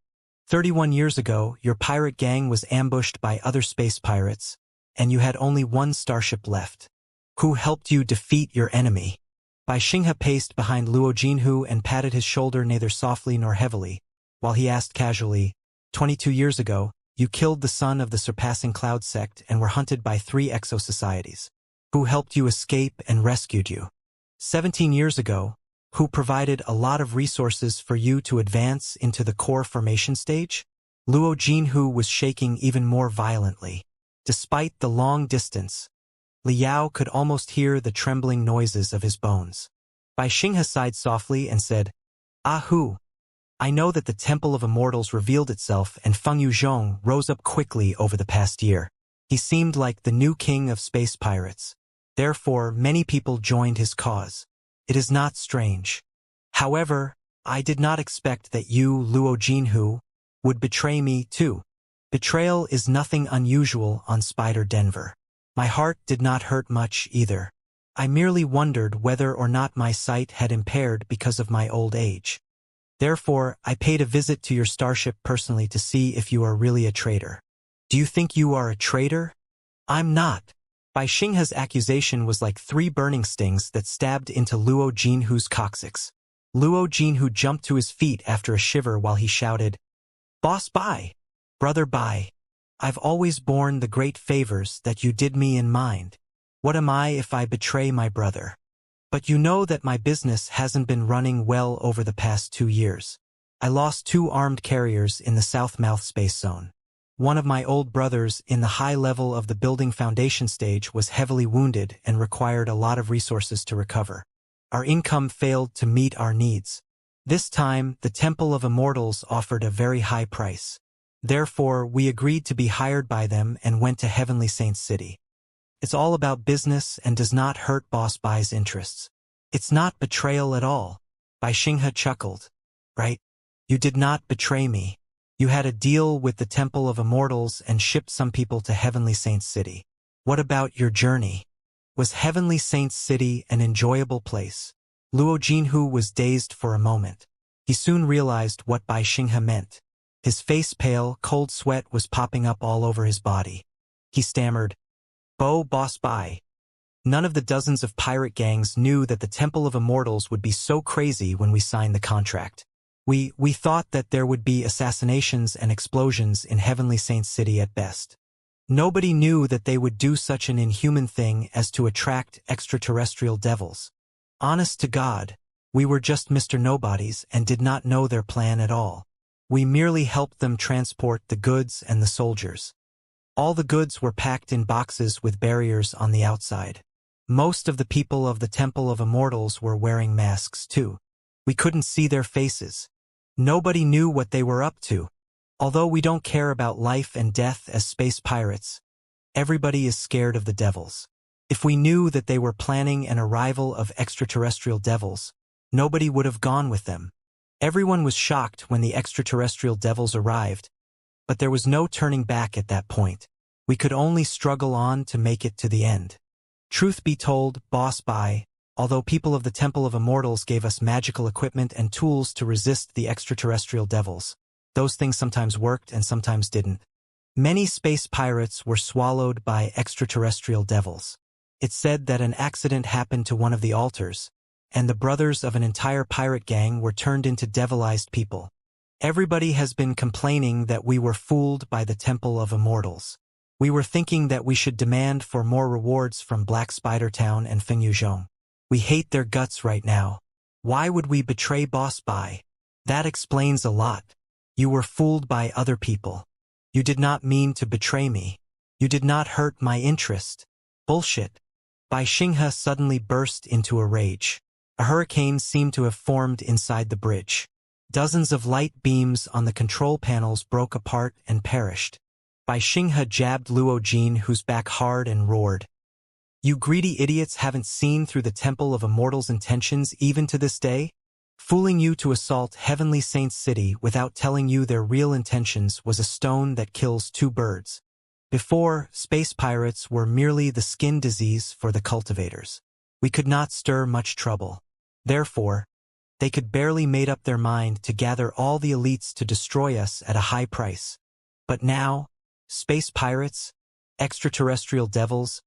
A: 31 years ago, your pirate gang was ambushed by other space pirates, and you had only one starship left. Who helped you defeat your enemy? Bai Xinghe paced behind Luo Jinhu and patted his shoulder neither softly nor heavily, while he asked casually, 22 years ago, you killed the son of the Surpassing Cloud sect and were hunted by 3 exo-societies. Who helped you escape and rescued you? 17 years ago, who provided a lot of resources for you to advance into the core formation stage? Luo Jinhu was shaking even more violently. Despite the long distance, Liao could almost hear the trembling noises of his bones. Bai Xinghe sighed softly and said, "Ahu! I know that the Temple of Immortals revealed itself and Feng Yuzhong rose up quickly over the past year. He seemed like the new king of space pirates. Therefore, many people joined his cause. It is not strange. However, I did not expect that you, Luo Jinhu, would betray me too. Betrayal is nothing unusual on Spider Denver. My heart did not hurt much either. I merely wondered whether or not my sight had impaired because of my old age. Therefore, I paid a visit to your starship personally to see if you are really a traitor. Do you think you are a traitor? I'm not." Bai Xinghe's accusation was like 3 burning stings that stabbed into Luo Jinhu's coccyx. Luo Jinhu jumped to his feet after a shiver while he shouted, "Boss Bai! Brother Bai! I've always borne the great favors that you did me in mind. What am I if I betray my brother? But you know that my business hasn't been running well over the past 2 years. I lost 2 armed carriers in the Southmouth space zone. One of my old brothers in the high level of the building foundation stage was heavily wounded and required a lot of resources to recover. Our income failed to meet our needs. This time, the Temple of Immortals offered a very high price. Therefore, we agreed to be hired by them and went to Heavenly Saints City. It's all about business and does not hurt Boss Bai's interests. It's not betrayal at all." Bai Xinghe chuckled. "Right? You did not betray me. You had a deal with the Temple of Immortals and shipped some people to Heavenly Saints City. What about your journey? Was Heavenly Saints City an enjoyable place?" Luo Jinhu was dazed for a moment. He soon realized what Bai Xinghe meant. His face pale, cold sweat was popping up all over his body. He stammered, Boss Bai. None of the dozens of pirate gangs knew that the Temple of Immortals would be so crazy when we signed the contract. We thought that there would be assassinations and explosions in Heavenly Saints City at best. Nobody knew that they would do such an inhuman thing as to attract extraterrestrial devils. Honest to God, we were just Mr. Nobodies and did not know their plan at all. We merely helped them transport the goods and the soldiers. All the goods were packed in boxes with barriers on the outside. Most of the people of the Temple of Immortals were wearing masks too. We couldn't see their faces. Nobody knew what they were up to. Although we don't care about life and death as space pirates, everybody is scared of the devils. If we knew that they were planning an arrival of extraterrestrial devils, nobody would have gone with them. Everyone was shocked when the extraterrestrial devils arrived, but there was no turning back at that point. We could only struggle on to make it to the end. Truth be told, Boss Bai, although people of the Temple of Immortals gave us magical equipment and tools to resist the extraterrestrial devils, those things sometimes worked and sometimes didn't. Many space pirates were swallowed by extraterrestrial devils. It's said that an accident happened to one of the altars, and the brothers of an entire pirate gang were turned into devilized people. Everybody has been complaining that we were fooled by the Temple of Immortals. We were thinking that we should demand for more rewards from Black Spider Town and Fengyuzhong. We hate their guts right now. Why would we betray Boss Bai? That explains a lot. You were fooled by other people. You did not mean to betray me. You did not hurt my interest. Bullshit. Bai Xinghe suddenly burst into a rage. A hurricane seemed to have formed inside the bridge. Dozens of light beams on the control panels broke apart and perished. Bai Xinghe jabbed Luo Jin, whose back hard, and roared. You greedy idiots haven't seen through the Temple of Immortals' intentions even to this day? Fooling you to assault Heavenly Saints City without telling you their real intentions was a stone that kills two birds. Before, space pirates were merely the skin disease for the cultivators. We could not stir much trouble. Therefore, they could barely made up their mind to gather all the elites to destroy us at a high price. But now, space pirates, extraterrestrial devils,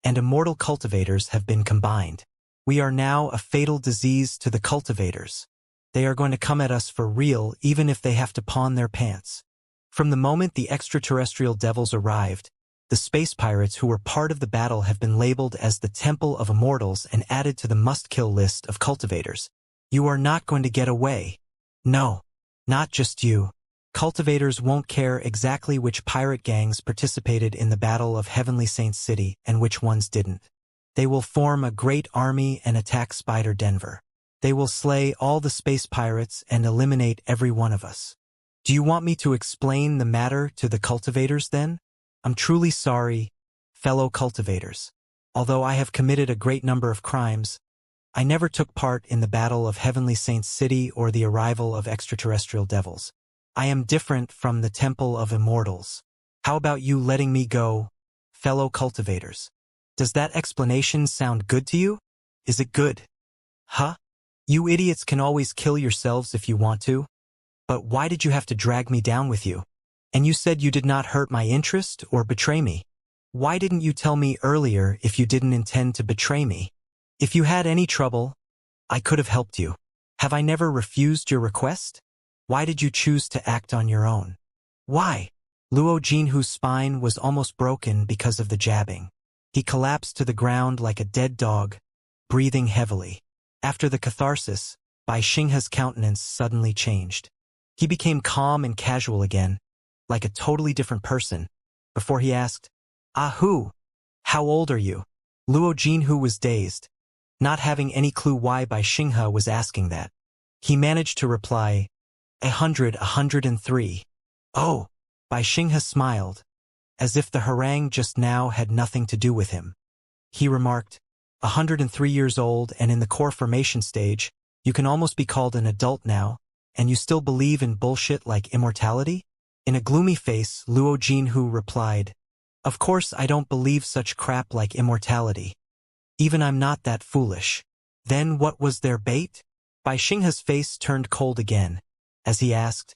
A: and immortal cultivators have been combined. We are now a fatal disease to the cultivators. They are going to come at us for real even if they have to pawn their pants. From the moment the extraterrestrial devils arrived, the space pirates who were part of the battle have been labeled as the Temple of Immortals and added to the must-kill list of cultivators. You are not going to get away. No, not just you. Cultivators won't care exactly which pirate gangs participated in the Battle of Heavenly Saints City and which ones didn't. They will form a great army and attack Spider Denver. They will slay all the space pirates and eliminate every one of us. Do you want me to explain the matter to the cultivators then? I'm truly sorry, fellow cultivators. Although I have committed a great number of crimes, I never took part in the Battle of Heavenly Saints City or the arrival of extraterrestrial devils. I am different from the Temple of Immortals. How about you letting me go, fellow cultivators? Does that explanation sound good to you? Is it good? Huh? You idiots can always kill yourselves if you want to. But why did you have to drag me down with you? And you said you did not hurt my interest or betray me. Why didn't you tell me earlier if you didn't intend to betray me? If you had any trouble, I could have helped you. Have I never refused your request? Why did you choose to act on your own? Why? Luo Jin, whose spine was almost broken because of the jabbing. He collapsed to the ground like a dead dog, breathing heavily. After the catharsis, Bai Xinghe's countenance suddenly changed. He became calm and casual again, like a totally different person, before he asked, "Who? How old are you?" Luo Jin, who was dazed, not having any clue why Bai Xinghe was asking that. He managed to reply, 103. Oh, Bai Xinghe smiled, as if the harangue just now had nothing to do with him. He remarked, 103 years old and in the core formation stage, you can almost be called an adult now, and you still believe in bullshit like immortality? In a gloomy face, Luo Jinhu replied, Of course I don't believe such crap like immortality. Even I'm not that foolish. Then what was their bait? Bai Xinghe's face turned cold again, as he asked,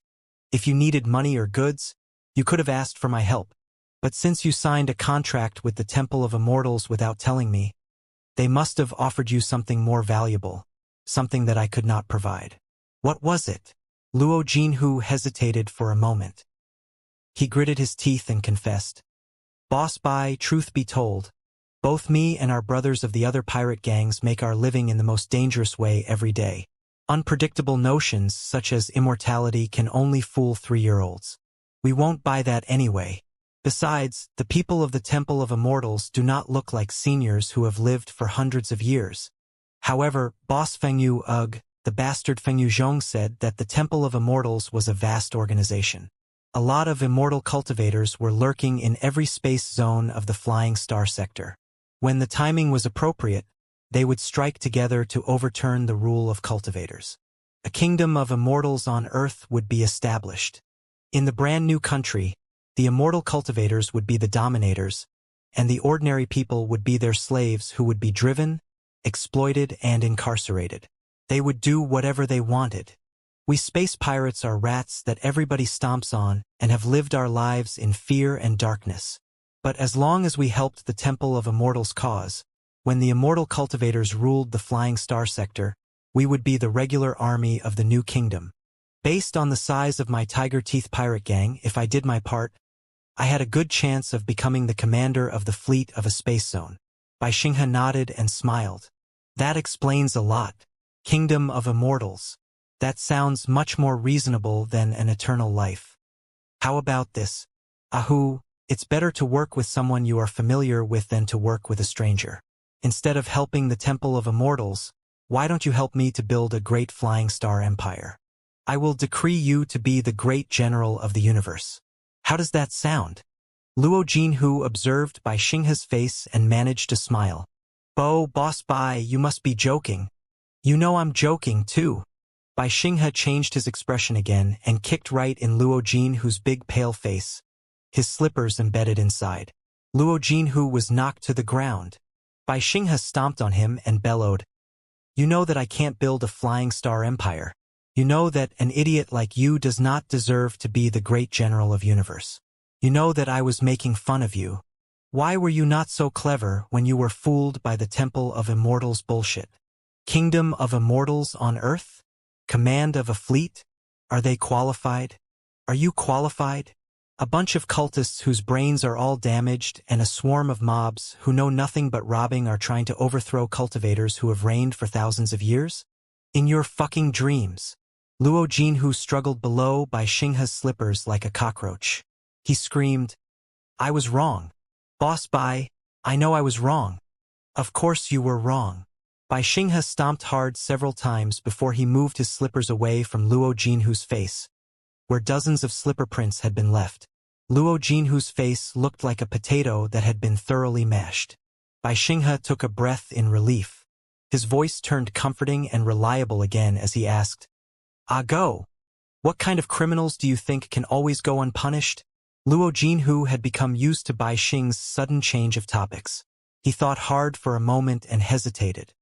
A: If you needed money or goods, you could have asked for my help. But since you signed a contract with the Temple of Immortals without telling me, they must have offered you something more valuable, something that I could not provide. What was it? Luo Jinhu hesitated for a moment. He gritted his teeth and confessed. Boss Bai, truth be told, both me and our brothers of the other pirate gangs make our living in the most dangerous way every day. Unpredictable notions such as immortality can only fool 3-year-olds. We won't buy that anyway. Besides, the people of the Temple of Immortals do not look like seniors who have lived for hundreds of years. However, Boss Fengyu the bastard Fengyu Zhong, said that the Temple of Immortals was a vast organization. A lot of immortal cultivators were lurking in every space zone of the Flying Star sector. When the timing was appropriate, they would strike together to overturn the rule of cultivators. A kingdom of immortals on Earth would be established. In the brand new country, the immortal cultivators would be the dominators, and the ordinary people would be their slaves who would be driven, exploited, and incarcerated. They would do whatever they wanted. We space pirates are rats that everybody stomps on and have lived our lives in fear and darkness. But as long as we helped the Temple of Immortals cause, when the immortal cultivators ruled the Flying Star sector, we would be the regular army of the new kingdom. Based on the size of my Tiger Teeth pirate gang, if I did my part, I had a good chance of becoming the commander of the fleet of a space zone. Xianxia nodded and smiled. That explains a lot. Kingdom of Immortals. That sounds much more reasonable than an eternal life. How about this? Ahu, it's better to work with someone you are familiar with than to work with a stranger. Instead of helping the Temple of Immortals, why don't you help me to build a great flying star empire? I will decree you to be the great general of the universe. How does that sound? Luo Jinhu observed Xianxia's face and managed to smile. Boss Bai, you must be joking. You know I'm joking too. Xianxia changed his expression again and kicked right in Luo Jinhu's big pale face, his slippers embedded inside. Luo Jinhu was knocked to the ground. Xianxia stomped on him and bellowed, "You know that I can't build a flying star empire. You know that an idiot like you does not deserve to be the great general of universe. You know that I was making fun of you. Why were you not so clever when you were fooled by the Temple of Immortals bullshit? Kingdom of Immortals on Earth? Command of a fleet? Are they qualified? Are you qualified? A bunch of cultists whose brains are all damaged and a swarm of mobs who know nothing but robbing are trying to overthrow cultivators who have reigned for thousands of years? In your fucking dreams." Luo Jinhu struggled below Xianxia's slippers like a cockroach. He screamed, "I was wrong. Boss Bai, I know I was wrong." "Of course you were wrong." Xianxia stomped hard several times before he moved his slippers away from Luo Jinhu's face, where dozens of slipper prints had been left. Luo Jinhu's face looked like a potato that had been thoroughly mashed. Xianxia took a breath in relief. His voice turned comforting and reliable again as he asked, "Go. What kind of criminals do you think can always go unpunished?" Luo Jinhu had become used to Bai Xing's sudden change of topics. He thought hard for a moment and hesitated.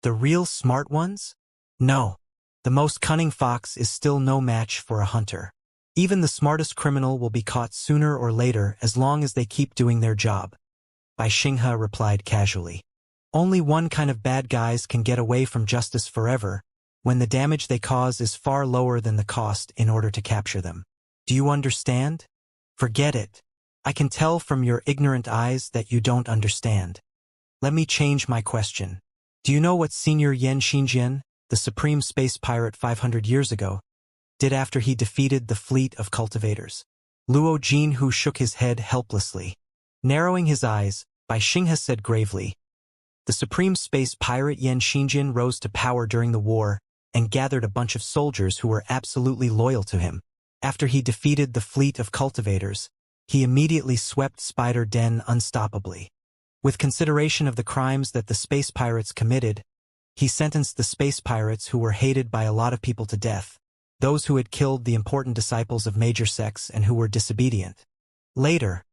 A: The real smart ones? No. The most cunning fox is still no match for a hunter. Even the smartest criminal will be caught sooner or later as long as they keep doing their job. Xianxia replied casually. Only one kind of bad guys can get away from justice forever, when the damage they cause is far lower than the cost in order to capture them. Do you understand? Forget it. I can tell from your ignorant eyes that you don't understand. Let me change my question. Do you know what Senior Xianxia, the supreme space pirate 500 years ago, did after he defeated the fleet of cultivators? Luo Jinhu shook his head helplessly. Narrowing his eyes, Xianxia said gravely, "The supreme space pirate Xianxia rose to power during the war and gathered a bunch of soldiers who were absolutely loyal to him. After he defeated the fleet of cultivators, he immediately swept Spider Den unstoppably. With consideration of the crimes that the space pirates committed, he sentenced the space pirates who were hated by a lot of people to death, those who had killed the important disciples of major sects and who were disobedient. Later,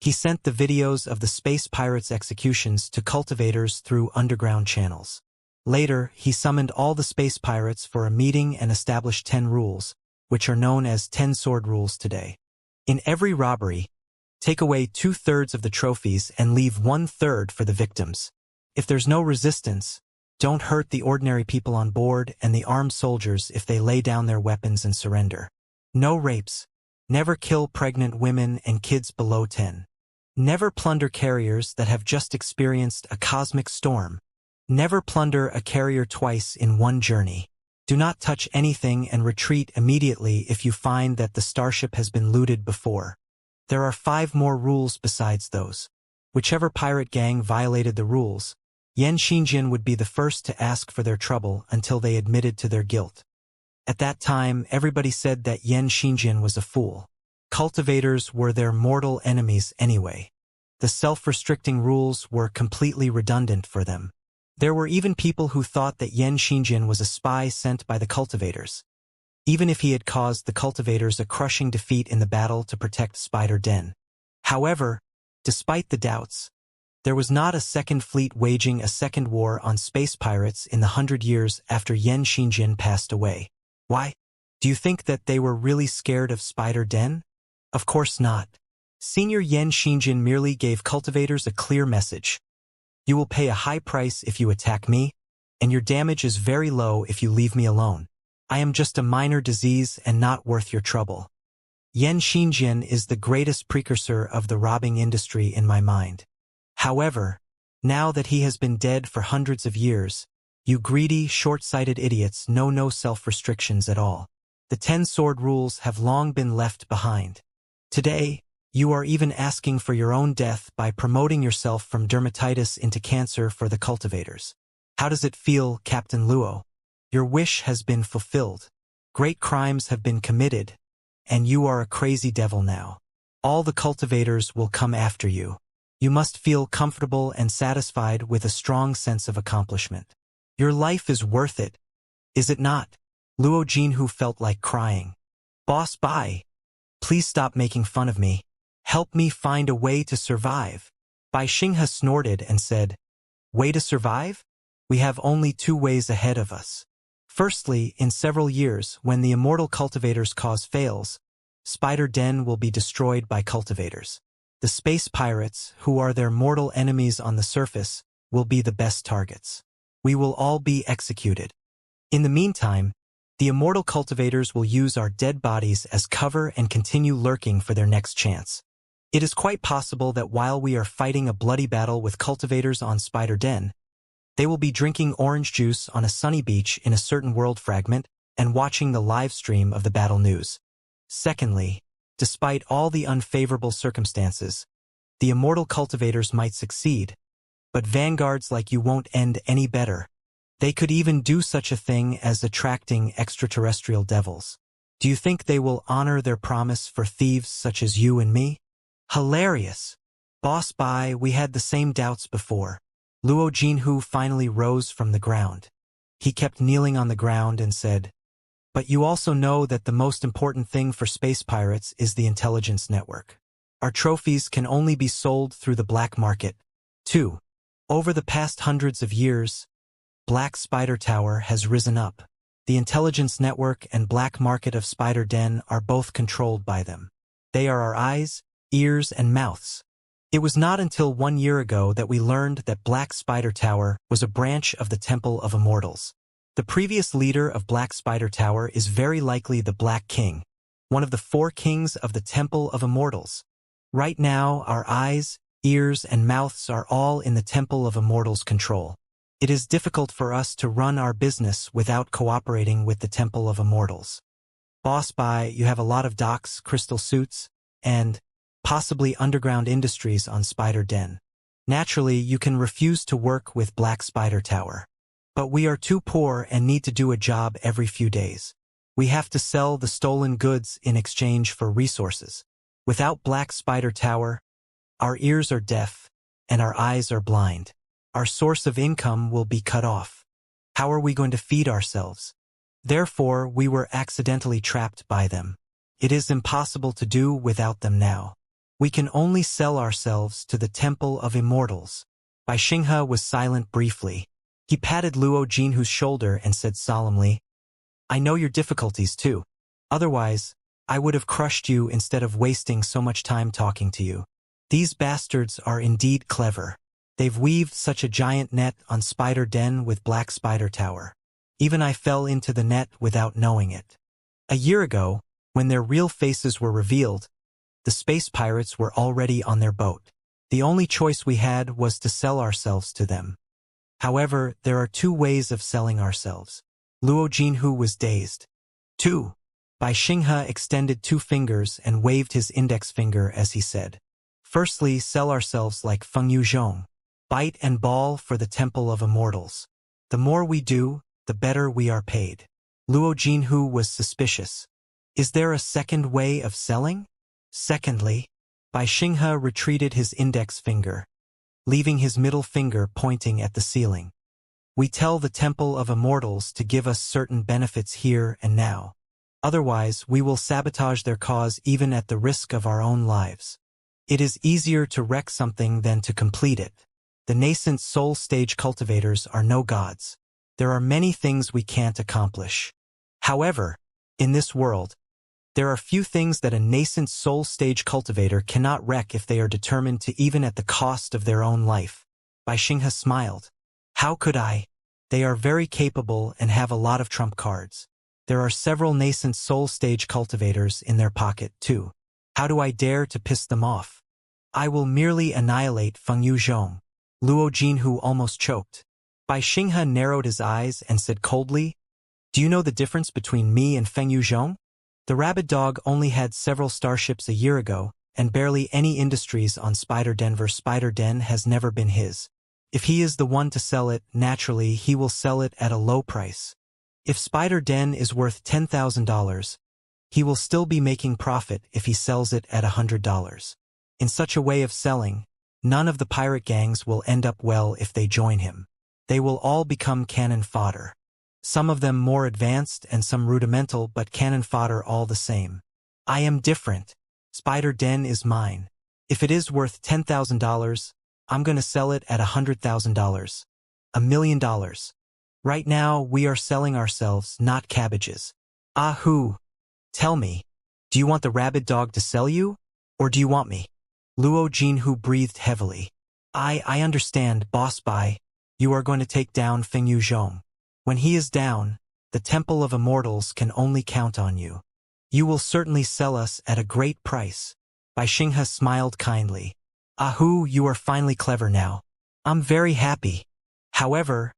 A: he sent the videos of the space pirates' executions to cultivators through underground channels. Later, he summoned all the space pirates for a meeting and established 10 rules, which are known as 10 sword rules today. In every robbery, take away 2/3 of the trophies and leave 1/3 for the victims. If there's no resistance, don't hurt the ordinary people on board and the armed soldiers if they lay down their weapons and surrender. No rapes. Never kill pregnant women and kids below 10. Never plunder carriers that have just experienced a cosmic storm. Never plunder a carrier twice in one journey. Do not touch anything and retreat immediately if you find that the starship has been looted before. There are 5 more rules besides those. Whichever pirate gang violated the rules, Xianxia would be the first to ask for their trouble until they admitted to their guilt. At that time, everybody said that Xianxia was a fool. Cultivators were their mortal enemies anyway. The self-restricting rules were completely redundant for them. There were even people who thought that Xianxia was a spy sent by the Cultivators, even if he had caused the Cultivators a crushing defeat in the battle to protect Spider Den. However, despite the doubts, there was not a second fleet waging a second war on space pirates in the 100 years after Xianxia passed away. Why? Do you think that they were really scared of Spider Den? Of course not. Senior Xianxia merely gave Cultivators a clear message. You will pay a high price if you attack me, and your damage is very low if you leave me alone. I am just a minor disease and not worth your trouble. Xianxia is the greatest precursor of the robbing industry in my mind. However, now that he has been dead for hundreds of years, you greedy, short-sighted idiots know no self-restrictions at all. The 10-sword rules have long been left behind. Today, you are even asking for your own death by promoting yourself from dermatitis into cancer for the Cultivators. How does it feel, Captain Luo? Your wish has been fulfilled. Great crimes have been committed, and you are a crazy devil now. All the Cultivators will come after you. You must feel comfortable and satisfied with a strong sense of accomplishment. Your life is worth it, is it not? Luo Jinhu felt like crying. Boss, bye. Please stop making fun of me. Help me find a way to survive. Bai Xinghe snorted and said, Way to survive? We have only 2 ways ahead of us. Firstly, in several years, when the immortal Cultivators' cause fails, Spider Den will be destroyed by Cultivators. The space pirates, who are their mortal enemies on the surface, will be the best targets. We will all be executed. In the meantime, the immortal Cultivators will use our dead bodies as cover and continue lurking for their next chance. It is quite possible that while we are fighting a bloody battle with Cultivators on Spider Den, they will be drinking orange juice on a sunny beach in a certain world fragment and watching the live stream of the battle news. Secondly, despite all the unfavorable circumstances, the immortal Cultivators might succeed, but vanguards like you won't end any better. They could even do such a thing as attracting extraterrestrial devils. Do you think they will honor their promise for thieves such as you and me? Hilarious. Boss Bai, we had the same doubts before. Luo Jinhu finally rose from the ground. He kept kneeling on the ground and said, But you also know that the most important thing for space pirates is the intelligence network. Our trophies can only be sold through the black market. 2. Over the past hundreds of years, Black Spider Tower has risen up. The intelligence network and black market of Spider Den are both controlled by them. They are our eyes, ears, and mouths. It was not until 1 year ago that we learned that Black Spider Tower was a branch of the Temple of Immortals. The previous leader of Black Spider Tower is very likely the Black King, one of the 4 kings of the Temple of Immortals. Right now, our eyes, ears, and mouths are all in the Temple of Immortals' control. It is difficult for us to run our business without cooperating with the Temple of Immortals. Boss Bai, you have a lot of docks, crystal suits, and possibly underground industries on Spider Den. Naturally, you can refuse to work with Black Spider Tower. But we are too poor and need to do a job every few days. We have to sell the stolen goods in exchange for resources. Without Black Spider Tower, our ears are deaf and our eyes are blind. Our source of income will be cut off. How are we going to feed ourselves? Therefore, we were accidentally trapped by them. It is impossible to do without them now. We can only sell ourselves to the Temple of Immortals. Bai Xinghe was silent briefly. He patted Luo Jinhu's shoulder and said solemnly, I know your difficulties too. Otherwise, I would have crushed you instead of wasting so much time talking to you. These bastards are indeed clever. They've weaved such a giant net on Spider Den with Black Spider Tower. Even I fell into the net without knowing it. A year ago, when their real faces were revealed, the space pirates were already on their boat. The only choice we had was to sell ourselves to them. However, there are 2 ways of selling ourselves. Luo Jinhu was dazed. 2. Bai Xinghe extended 2 fingers and waved his index finger as he said, Firstly, sell ourselves like Feng Yuzhong. Bite and ball for the Temple of Immortals. The more we do, the better we are paid. Luo Jinhu was suspicious. Is there a second way of selling? Secondly, Bai Xinghe retreated his index finger, leaving his middle finger pointing at the ceiling. We tell the Temple of Immortals to give us certain benefits here and now. Otherwise, we will sabotage their cause even at the risk of our own lives. It is easier to wreck something than to complete it. The nascent soul stage cultivators are no gods. There are many things we can't accomplish. However, in this world, there are few things that a nascent soul stage cultivator cannot wreck if they are determined to, even at the cost of their own life. Bai Xinghe smiled. How could I? They are very capable and have a lot of trump cards. There are several nascent soul stage cultivators in their pocket, too. How do I dare to piss them off? I will merely annihilate Feng Yuzhong. Luo Jinhu almost choked. Bai Xinghe narrowed his eyes and said coldly, Do you know the difference between me and Feng Yuzhong? The rabid dog only had several starships a year ago, and barely any industries on Spider Denver. Spider Den has never been his. If he is the one to sell it, naturally he will sell it at a low price. If Spider Den is worth $10,000, he will still be making profit if he sells it at $100. In such a way of selling, none of the pirate gangs will end up well if they join him. They will all become cannon fodder. Some of them more advanced and some rudimental, but cannon fodder all the same. I am different. Spider Den is mine. If it is worth $10,000, I'm gonna sell it at $100,000. $1 million. Right now, we are selling ourselves, not cabbages. Ahoo! Tell me, do you want the rabid dog to sell you? Or do you want me? Luo Jinhu breathed heavily. I understand, Boss Bai. You are going to take down Feng Yuzhong. When he is down, the Temple of Immortals can only count on you. You will certainly sell us at a great price. Bai Xinghe smiled kindly. Ahoo, you are finally clever now. I'm very happy. However,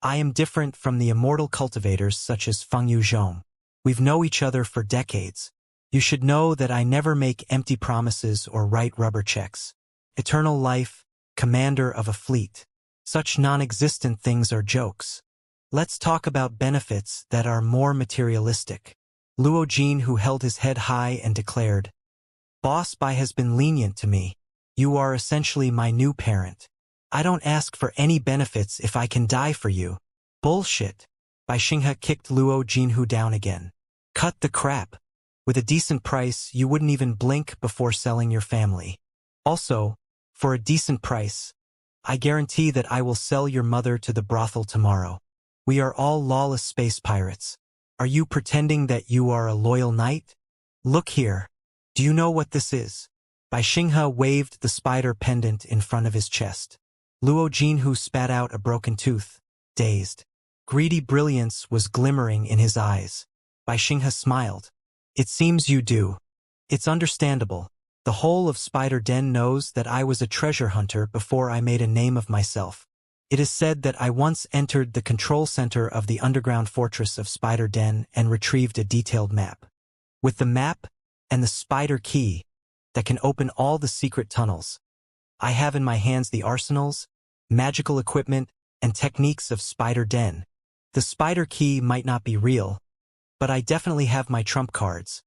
A: I am different from the immortal cultivators such as Feng Yuzhong. We've known each other for decades. You should know that I never make empty promises or write rubber checks. Eternal life, commander of a fleet. Such non-existent things are jokes. Let's talk about benefits that are more materialistic. Luo Jin, who held his head high and declared, Boss Bai has been lenient to me. You are essentially my new parent. I don't ask for any benefits if I can die for you. Bullshit. Bai Xinghe kicked Luo Jinhu down again. Cut the crap. With a decent price, you wouldn't even blink before selling your family. Also, for a decent price, I guarantee that I will sell your mother to the brothel tomorrow. We are all lawless space pirates. Are you pretending that you are a loyal knight? Look here. Do you know what this is? Bai Xinghe waved the spider pendant in front of his chest. Luo Jinhu spat out a broken tooth, dazed. Greedy brilliance was glimmering in his eyes. Bai Xinghe smiled. It seems you do. It's understandable. The whole of Spider Den knows that I was a treasure hunter before I made a name of myself. It is said that I once entered the control center of the underground fortress of Spider Den and retrieved a detailed map. With the map and the spider key that can open all the secret tunnels, I have in my hands the arsenals, magical equipment, and techniques of Spider Den. The spider key might not be real, but I definitely have my trump cards,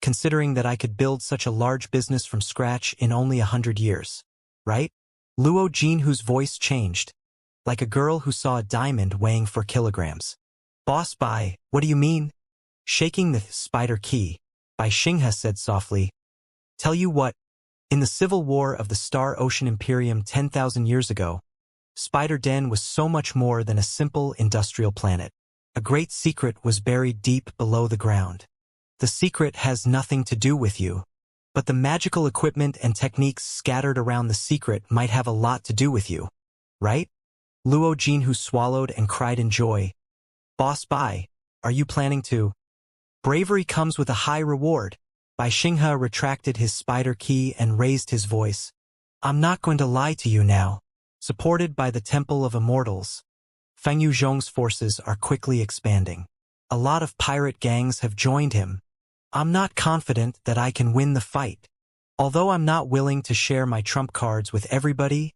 A: considering that I could build such a large business from scratch in only 100 years. Right? Luo Jinhu's voice changed, like a girl who saw a diamond weighing 4 kilograms. Boss Bai, what do you mean? Shaking the spider key, Bai Xinghe said softly. Tell you what, in the civil war of the Star Ocean Imperium 10,000 years ago, Spider Den was so much more than a simple industrial planet. A great secret was buried deep below the ground. The secret has nothing to do with you, but the magical equipment and techniques scattered around the secret might have a lot to do with you. Right? Luo Jinhu swallowed and cried in joy. Boss Bai, are you planning to? Bravery comes with a high reward. Bai Xinghe retracted his spider key and raised his voice. I'm not going to lie to you now. Supported by the Temple of Immortals, Feng Yuzhong's forces are quickly expanding. A lot of pirate gangs have joined him. I'm not confident that I can win the fight. Although I'm not willing to share my trump cards with everybody,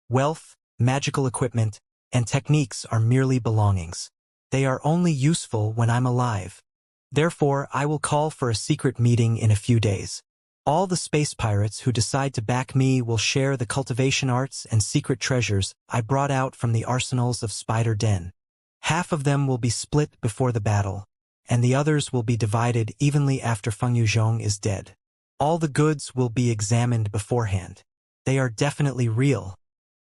A: wealth, magical equipment, and techniques are merely belongings. They are only useful when I'm alive. Therefore, I will call for a secret meeting in a few days. All the space pirates who decide to back me will share the cultivation arts and secret treasures I brought out from the arsenals of Spider Den. Half of them will be split before the battle, and the others will be divided evenly after Feng Yuzhong is dead. All the goods will be examined beforehand. They are definitely real.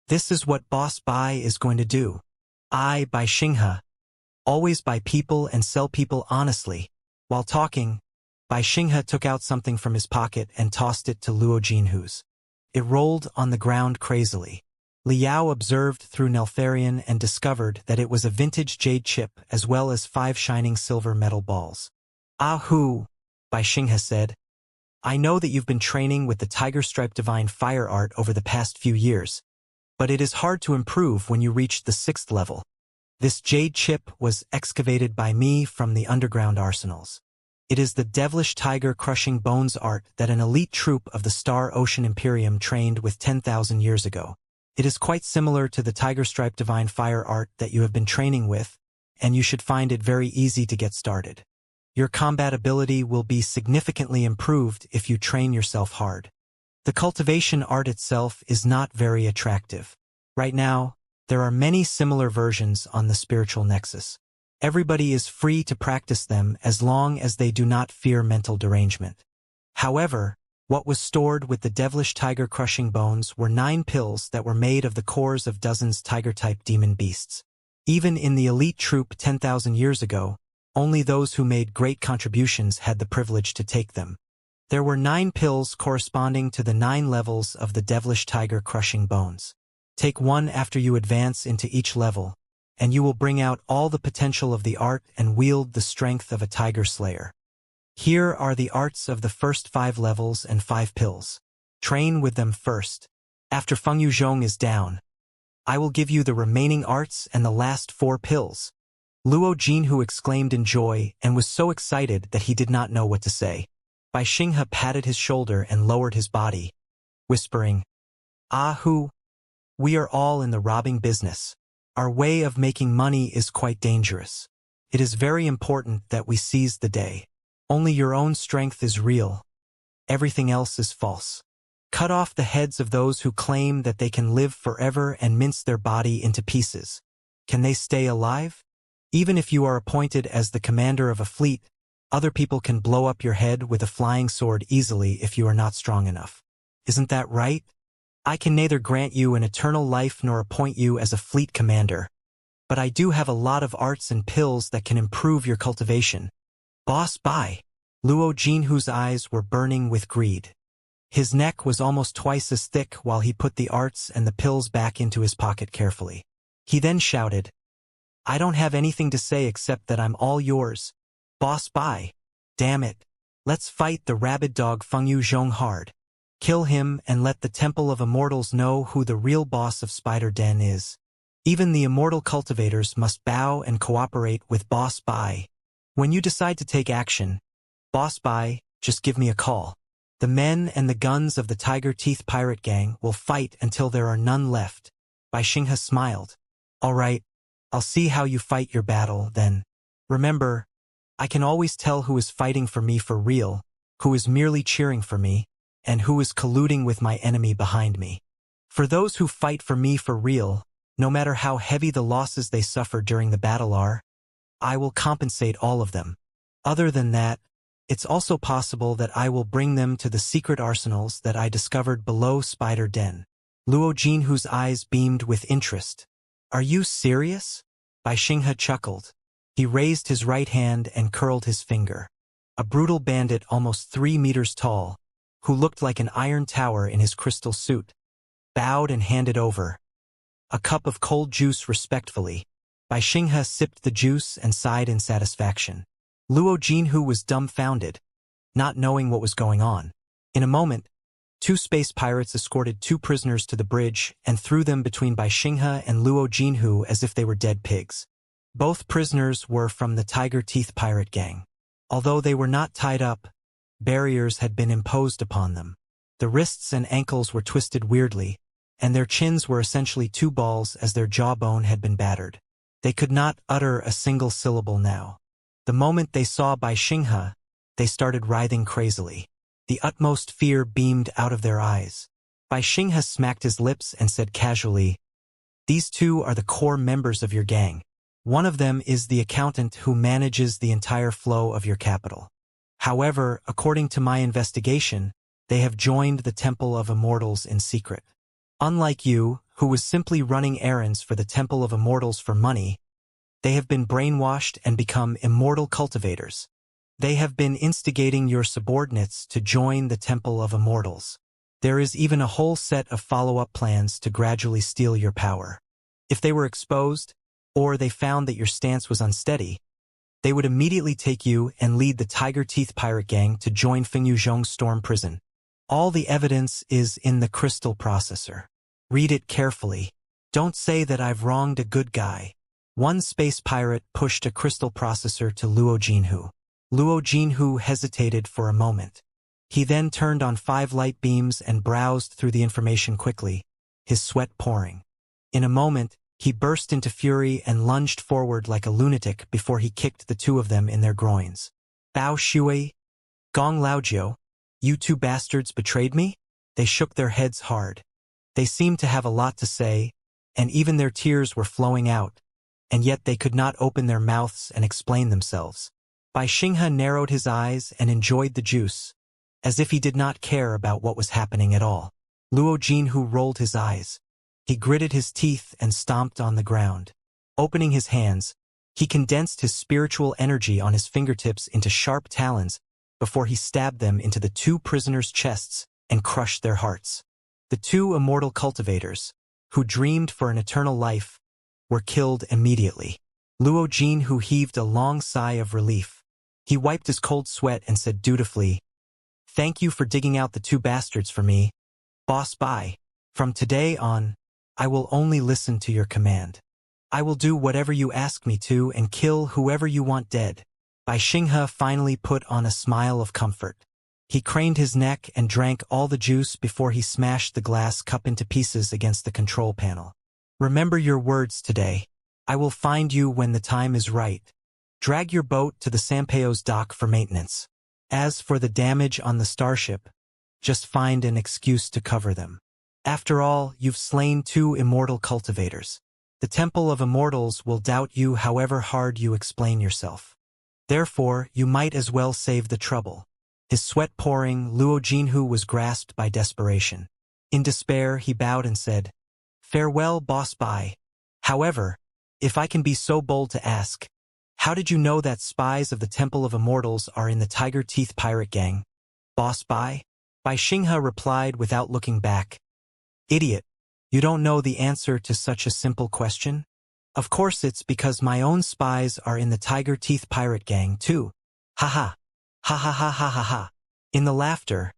A: This is what Boss Bai is going to do. I, Bai Xinghe, always buy people and sell people honestly. While talking, Bai Xinghe took out something from his pocket and tossed it to Luo Jinhu's. It rolled on the ground crazily. Liao observed through Neltharion and discovered that it was a vintage jade chip as well as 5 shining silver metal balls. "Ah-hoo," Bai Xinghe said. "I know that you've been training with the Tiger Stripe Divine Fire art over the past few years, but it is hard to improve when you reach the 6th level. This jade chip was excavated by me from the underground arsenals. It is the devilish tiger crushing bones art that an elite troop of the Star Ocean Imperium trained with 10,000 years ago. It is quite similar to the Tiger Stripe Divine Fire art that you have been training with, and you should find it very easy to get started. Your combat ability will be significantly improved if you train yourself hard. The cultivation art itself is not very attractive. Right now, there are many similar versions on the spiritual nexus. Everybody is free to practice them as long as they do not fear mental derangement. However, what was stored with the devilish tiger-crushing bones were 9 pills that were made of the cores of dozens tiger-type demon beasts. Even in the elite troop 10,000 years ago, only those who made great contributions had the privilege to take them. There were 9 pills corresponding to the 9 levels of the devilish tiger-crushing bones. Take one after you advance into each level, and you will bring out all the potential of the art and wield the strength of a tiger slayer. Here are the arts of the first 5 levels and 5 pills. Train with them first. After Feng Yuzhong is down, I will give you the remaining arts and the last 4 pills." Luo Jinhu exclaimed in joy and was so excited that he did not know what to say. Bai Xinghe patted his shoulder and lowered his body, whispering, "Ah-hoo, we are all in the robbing business. Our way of making money is quite dangerous. It is very important that we seize the day. Only your own strength is real. Everything else is false. Cut off the heads of those who claim that they can live forever and mince their body into pieces. Can they stay alive? Even if you are appointed as the commander of a fleet, other people can blow up your head with a flying sword easily if you are not strong enough. Isn't that right? I can neither grant you an eternal life nor appoint you as a fleet commander, but I do have a lot of arts and pills that can improve your cultivation." "Boss Bai." Luo Jinhu's eyes were burning with greed. His neck was almost twice as thick while he put the arts and the pills back into his pocket carefully. He then shouted, "I don't have anything to say except that I'm all yours. Boss Bai. Damn it. Let's fight the rabid dog Feng Yuzhong hard. Kill him and let the Temple of Immortals know who the real boss of Spider Den is. Even the immortal cultivators must bow and cooperate with Boss Bai. When you decide to take action, Boss Bai, just give me a call. The men and the guns of the Tiger Teeth Pirate Gang will fight until there are none left." Bai Xinghe smiled. "All right, I'll see how you fight your battle, then. Remember, I can always tell who is fighting for me for real, who is merely cheering for me, and who is colluding with my enemy behind me. For those who fight for me for real, no matter how heavy the losses they suffer during the battle are, I will compensate all of them. Other than that, it's also possible that I will bring them to the secret arsenals that I discovered below Spider Den." Luo Jinhu's eyes beamed with interest. "Are you serious?" Bai Xinghe chuckled. He raised his right hand and curled his finger. A brutal bandit almost 3 meters tall, who looked like an iron tower in his crystal suit, bowed and handed over a cup of cold juice respectfully. Bai Xinghe sipped the juice and sighed in satisfaction. Luo Jinhu was dumbfounded, not knowing what was going on. In a moment, 2 space pirates escorted 2 prisoners to the bridge and threw them between Bai Xinghe and Luo Jinhu as if they were dead pigs. Both prisoners were from the Tiger Teeth Pirate Gang. Although they were not tied up, barriers had been imposed upon them. The wrists and ankles were twisted weirdly, and their chins were essentially 2 balls as their jawbone had been battered. They could not utter a single syllable now. The moment they saw Bai Xinghe, they started writhing crazily. The utmost fear beamed out of their eyes. Bai Xinghe smacked his lips and said casually, "These two are the core members of your gang. One of them is the accountant who manages the entire flow of your capital. However, according to my investigation, they have joined the Temple of Immortals in secret. Unlike you, who was simply running errands for the Temple of Immortals for money, they have been brainwashed and become immortal cultivators. They have been instigating your subordinates to join the Temple of Immortals. There is even a whole set of follow-up plans to gradually steal your power. If they were exposed, or they found that your stance was unsteady, they would immediately take you and lead the Tiger Teeth pirate gang to join Fengyuzhong's storm prison. All the evidence is in the crystal processor. Read it carefully. Don't say that I've wronged a good guy." One space pirate pushed a crystal processor to Luo Jinhu. Luo Jinhu hesitated for a moment. He then turned on 5 light beams and browsed through the information quickly, his sweat pouring. In a moment, he burst into fury and lunged forward like a lunatic before he kicked the two of them in their groins. "Bao Shui, Gong Laojiu, you two bastards betrayed me?" They shook their heads hard. They seemed to have a lot to say, and even their tears were flowing out, and yet they could not open their mouths and explain themselves. Bai Xinghe narrowed his eyes and enjoyed the juice, as if he did not care about what was happening at all. Luo Jinhu rolled his eyes. He gritted his teeth and stomped on the ground. Opening his hands, he condensed his spiritual energy on his fingertips into sharp talons before he stabbed them into the two prisoners' chests and crushed their hearts. The two immortal cultivators, who dreamed for an eternal life, were killed immediately. Luo Jinhu heaved a long sigh of relief. He wiped his cold sweat and said dutifully, "Thank you for digging out the two bastards for me, Boss Bai. From today on, I will only listen to your command. I will do whatever you ask me to and kill whoever you want dead." Bai Xinghe finally put on a smile of comfort. He craned his neck and drank all the juice before he smashed the glass cup into pieces against the control panel. "Remember your words today. I will find you when the time is right. Drag your boat to the Sampeo's dock for maintenance. As for the damage on the Starship, just find an excuse to cover them. After all, you've slain two immortal cultivators. The Temple of Immortals will doubt you however hard you explain yourself. Therefore, you might as well save the trouble." His sweat pouring, Luo Jinhu was grasped by desperation. In despair, he bowed and said, "Farewell, Boss Bai. However, if I can be so bold to ask, how did you know that spies of the Temple of Immortals are in the Tiger Teeth pirate gang, Boss Bai?" Bai Xinghe replied without looking back, "Idiot, you don't know the answer to such a simple question? Of course it's because my own spies are in the Tiger Teeth pirate gang too. Ha ha. Ha ha ha ha ha ha." In the laughter,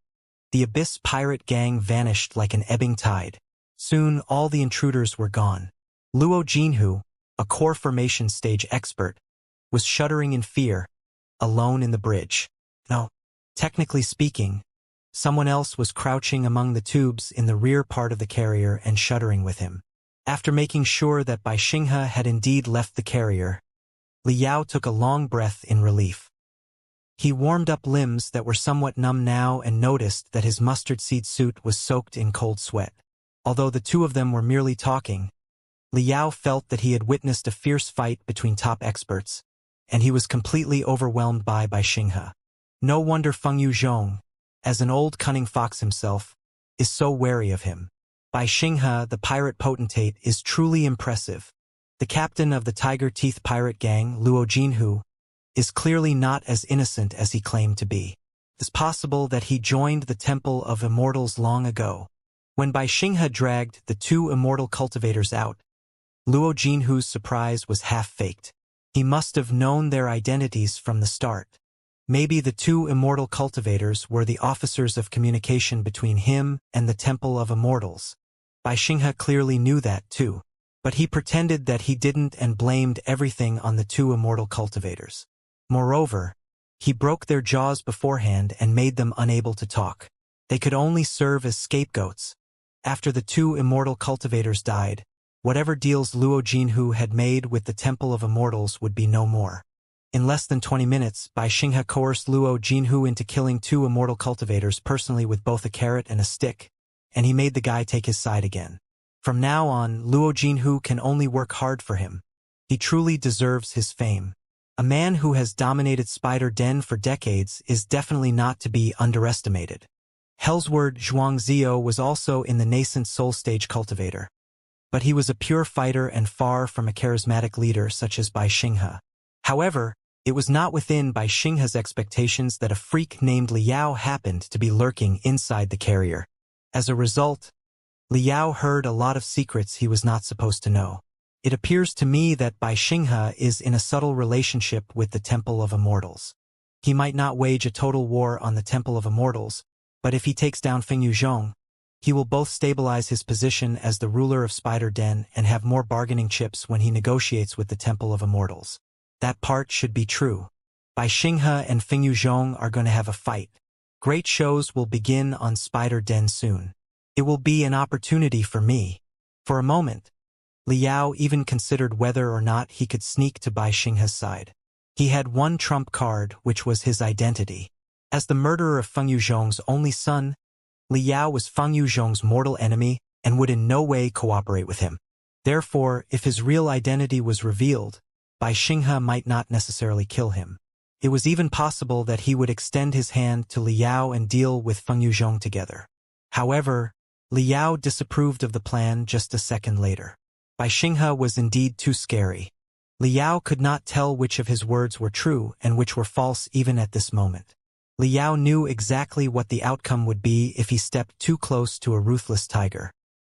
A: the Abyss pirate gang vanished like an ebbing tide. Soon all the intruders were gone. Luo Jinhu, a core formation stage expert, was shuddering in fear, alone in the bridge. No, technically speaking, someone else was crouching among the tubes in the rear part of the carrier and shuddering with him. After making sure that Bai Xinghe had indeed left the carrier, Li Yao took a long breath in relief. He warmed up limbs that were somewhat numb now and noticed that his mustard seed suit was soaked in cold sweat. Although the two of them were merely talking, Li Yao felt that he had witnessed a fierce fight between top experts, and he was completely overwhelmed by Bai Xinghe. No wonder Feng Yuzhong, as an old cunning fox himself, is so wary of him. Bai Xinghe, the pirate potentate, is truly impressive. The captain of the Tiger Teeth pirate gang, Luo Jinhu, is clearly not as innocent as he claimed to be. It's possible that he joined the Temple of Immortals long ago. When Bai Xinghe dragged the two immortal cultivators out, Luo Jinhu's surprise was half-faked. He must have known their identities from the start. Maybe the two immortal cultivators were the officers of communication between him and the Temple of Immortals. Bai Xinghe clearly knew that too, but he pretended that he didn't and blamed everything on the two immortal cultivators. Moreover, he broke their jaws beforehand and made them unable to talk. They could only serve as scapegoats. After the two immortal cultivators died, whatever deals Luo Jinhu had made with the Temple of Immortals would be no more. In less than 20 minutes, Bai Xinghe coerced Luo Jinhu into killing 2 immortal cultivators personally with both a carrot and a stick, and he made the guy take his side again. From now on, Luo Jinhu can only work hard for him. He truly deserves his fame. A man who has dominated Spider Den for decades is definitely not to be underestimated. Hellsword Xianxia was also in the nascent soul stage cultivator. But he was a pure fighter and far from a charismatic leader such as Bai Xinghe. However, it was not within Bai Xinghe's expectations that a freak named Liao happened to be lurking inside the carrier. As a result, Liao heard a lot of secrets he was not supposed to know. It appears to me that Bai Xinghe is in a subtle relationship with the Temple of Immortals. He might not wage a total war on the Temple of Immortals, but if he takes down Feng Yuzhong, he will both stabilize his position as the ruler of Spider Den and have more bargaining chips when he negotiates with the Temple of Immortals. That part should be true. Bai Xinghe and Feng Yuzhong are going to have a fight. Great shows will begin on Spider Den soon. It will be an opportunity for me. For a moment, Liao even considered whether or not he could sneak to Bai Xinghe's side. He had one trump card, which was his identity. As the murderer of Feng Yuzhong's only son, Liao was Feng Yuzhong's mortal enemy and would in no way cooperate with him. Therefore, if his real identity was revealed, Bai Xinghe might not necessarily kill him. It was even possible that he would extend his hand to Liao and deal with Feng Yuzhong together. However, Liao disapproved of the plan just a second later. Bai Xinghe was indeed too scary. Liao could not tell which of his words were true and which were false even at this moment. Liao knew exactly what the outcome would be if he stepped too close to a ruthless tiger.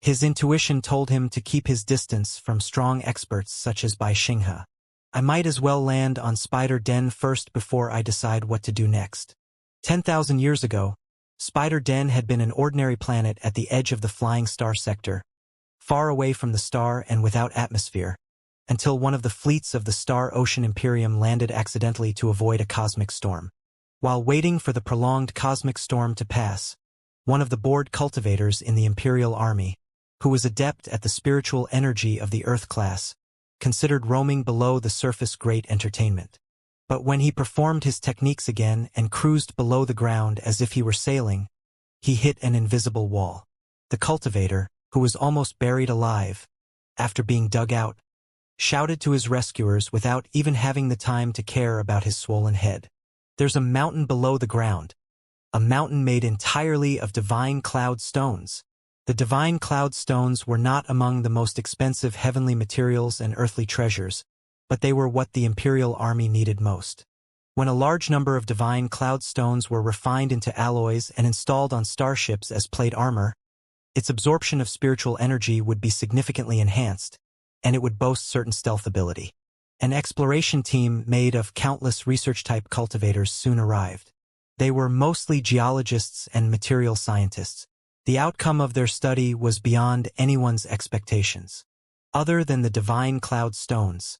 A: His intuition told him to keep his distance from strong experts such as Bai Xinghe. I might as well land on Spider Den first before I decide what to do next. 10,000 years ago, Spider Den had been an ordinary planet at the edge of the flying star sector, far away from the star and without atmosphere, until one of the fleets of the Star Ocean Imperium landed accidentally to avoid a cosmic storm. While waiting for the prolonged cosmic storm to pass, one of the bored cultivators in the Imperial Army, who was adept at the spiritual energy of the Earth class, considered roaming below the surface great entertainment. But when he performed his techniques again and cruised below the ground as if he were sailing, he hit an invisible wall. The cultivator, who was almost buried alive, after being dug out, shouted to his rescuers without even having the time to care about his swollen head. There's a mountain below the ground, a mountain made entirely of divine cloud stones. The divine cloud stones were not among the most expensive heavenly materials and earthly treasures, but they were what the Imperial Army needed most. When a large number of divine cloud stones were refined into alloys and installed on starships as plate armor, its absorption of spiritual energy would be significantly enhanced, and it would boast certain stealth ability. An exploration team made of countless research-type cultivators soon arrived. They were mostly geologists and material scientists. The outcome of their study was beyond anyone's expectations. Other than the divine cloud stones,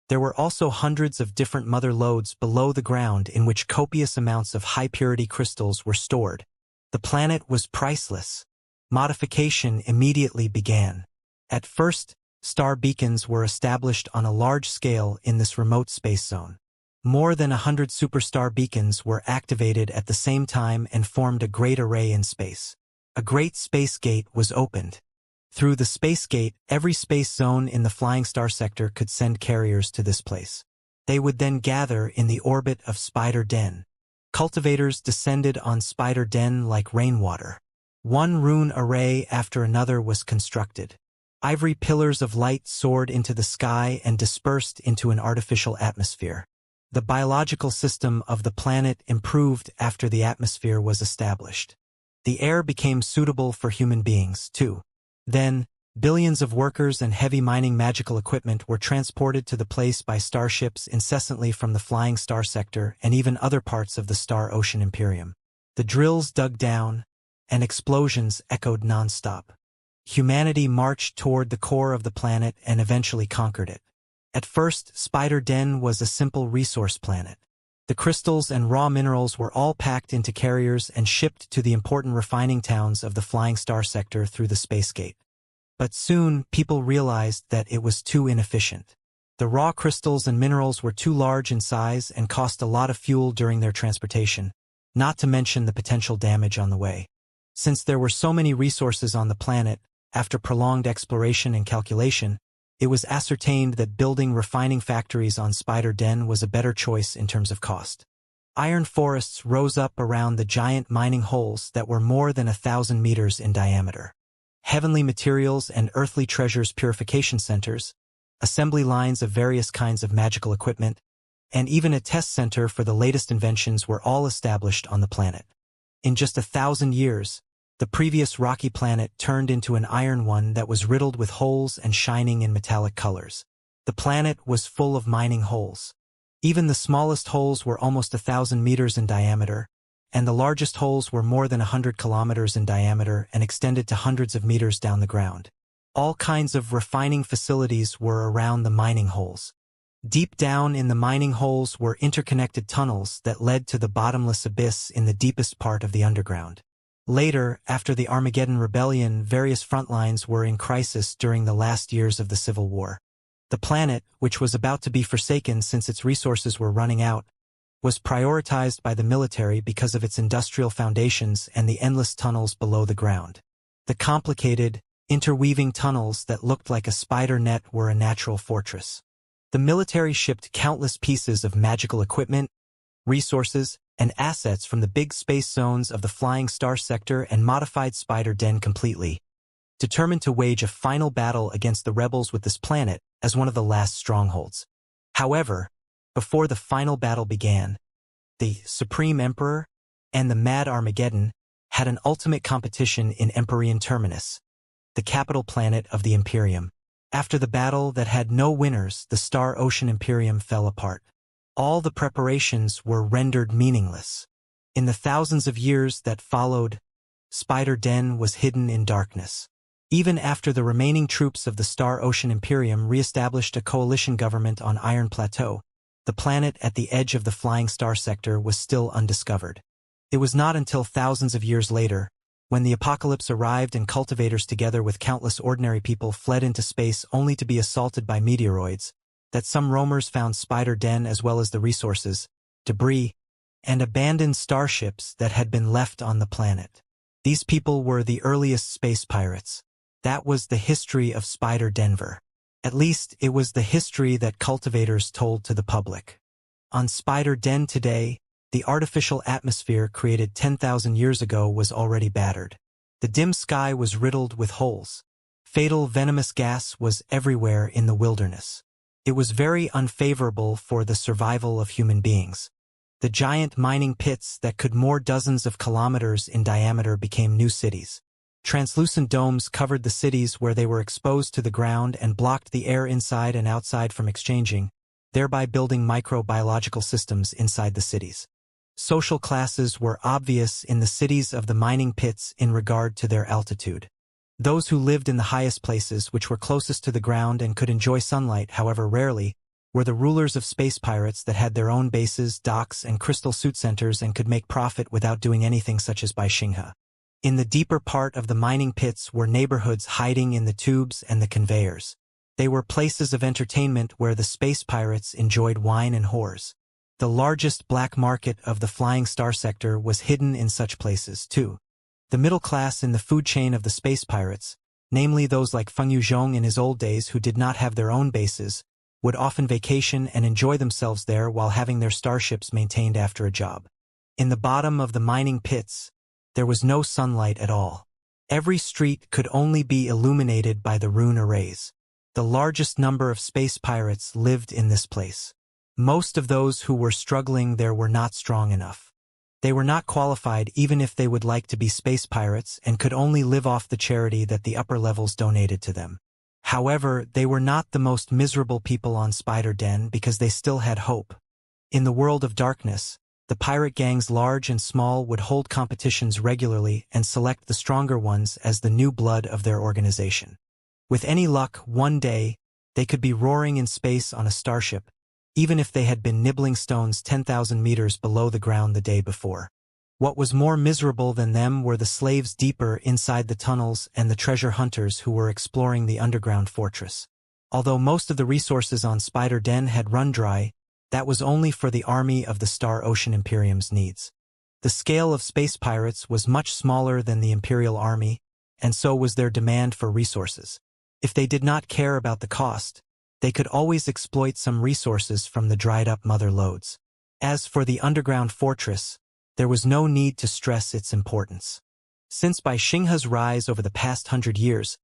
A: there were also hundreds of different mother lodes below the ground in which copious amounts of high-purity crystals were stored. The planet was priceless. Modification immediately began. At first, star beacons were established on a large scale in this remote space zone. More than 100 superstar beacons were activated at the same time and formed a great array in space. A great space gate was opened. Through the space gate, every space zone in the flying star sector could send carriers to this place. They would then gather in the orbit of Spider Den. Cultivators descended on Spider Den like rainwater. One rune array after another was constructed. Ivory pillars of light soared into the sky and dispersed into an artificial atmosphere. The biological system of the planet improved after the atmosphere was established. The air became suitable for human beings, too. Then, billions of workers and heavy mining magical equipment were transported to the place by starships incessantly from the flying star sector and even other parts of the Star Ocean Imperium. The drills dug down, and explosions echoed non-stop. Humanity marched toward the core of the planet and eventually conquered it. At first, Spider Den was a simple resource planet. The crystals and raw minerals were all packed into carriers and shipped to the important refining towns of the flying star sector through the space gate. But soon, people realized that it was too inefficient. The raw crystals and minerals were too large in size and cost a lot of fuel during their transportation, not to mention the potential damage on the way. Since there were so many resources on the planet, after prolonged exploration and calculation, it was ascertained that building refining factories on Spider Den was a better choice in terms of cost. Iron forests rose up around the giant mining holes that were more than 1,000 meters in diameter. Heavenly materials and earthly treasures purification centers, assembly lines of various kinds of magical equipment, and even a test center for the latest inventions were all established on the planet. In just 1,000 years, the previous rocky planet turned into an iron one that was riddled with holes and shining in metallic colors. The planet was full of mining holes. Even the smallest holes were almost 1,000 meters in diameter, and the largest holes were more than 100 kilometers in diameter and extended to hundreds of meters down the ground. All kinds of refining facilities were around the mining holes. Deep down in the mining holes were interconnected tunnels that led to the bottomless abyss in the deepest part of the underground. Later, after the Armageddon Rebellion, various front lines were in crisis during the last years of the Civil War. The planet, which was about to be forsaken since its resources were running out, was prioritized by the military because of its industrial foundations and the endless tunnels below the ground. The complicated, interweaving tunnels that looked like a spider net were a natural fortress. The military shipped countless pieces of magical equipment, resources, and assets from the big space zones of the Flying Star sector and modified Spider Den completely, determined to wage a final battle against the rebels with this planet as one of the last strongholds. However, before the final battle began, the Supreme Emperor and the Mad Armageddon had an ultimate competition in Empyrean Terminus, the capital planet of the Imperium. After the battle that had no winners, the Star Ocean Imperium fell apart. All the preparations were rendered meaningless. In the thousands of years that followed, Spider Den was hidden in darkness. Even after the remaining troops of the Star Ocean Imperium re-established a coalition government on Iron Plateau, the planet at the edge of the Flying Star sector was still undiscovered. It was not until thousands of years later, when the apocalypse arrived and cultivators together with countless ordinary people fled into space only to be assaulted by meteoroids, that some roamers found Spider Den as well as the resources, debris, and abandoned starships that had been left on the planet. These people were the earliest space pirates. That was the history of Spider Denver. At least it was the history that cultivators told to the public. On Spider Den today, the artificial atmosphere created 10,000 years ago was already battered. The dim sky was riddled with holes. Fatal venomous gas was everywhere in the wilderness. It was very unfavorable for the survival of human beings. The giant mining pits that could more dozens of kilometers in diameter became new cities. Translucent domes covered the cities where they were exposed to the ground and blocked the air inside and outside from exchanging, thereby building microbiological systems inside the cities. Social classes were obvious in the cities of the mining pits in regard to their altitude. Those who lived in the highest places, which were closest to the ground and could enjoy sunlight, however rarely, were the rulers of space pirates that had their own bases, docks, and crystal suit centers and could make profit without doing anything such as buy Xianxia. In the deeper part of the mining pits were neighborhoods hiding in the tubes and the conveyors. They were places of entertainment where the space pirates enjoyed wine and whores. The largest black market of the Flying Star sector was hidden in such places, too. The middle class in the food chain of the space pirates, namely those like Feng Yuzhong in his old days who did not have their own bases, would often vacation and enjoy themselves there while having their starships maintained after a job. In the bottom of the mining pits, there was no sunlight at all. Every street could only be illuminated by the rune arrays. The largest number of space pirates lived in this place. Most of those who were struggling there were not strong enough. They were not qualified even if they would like to be space pirates and could only live off the charity that the upper levels donated to them. However, they were not the most miserable people on Spider Den because they still had hope. In the world of darkness, the pirate gangs large and small would hold competitions regularly and select the stronger ones as the new blood of their organization. With any luck, one day, they could be roaring in space on a starship, even if they had been nibbling stones 10,000 meters below the ground the day before. What was more miserable than them were the slaves deeper inside the tunnels and the treasure hunters who were exploring the underground fortress. Although most of the resources on Spider Den had run dry, that was only for the army of the Star Ocean Imperium's needs. The scale of space pirates was much smaller than the Imperial Army, and so was their demand for resources. If they did not care about the cost, they could always exploit some resources from the dried-up mother lodes. As for the underground fortress, there was no need to stress its importance. Since by Xinghe's rise over the past 100 years,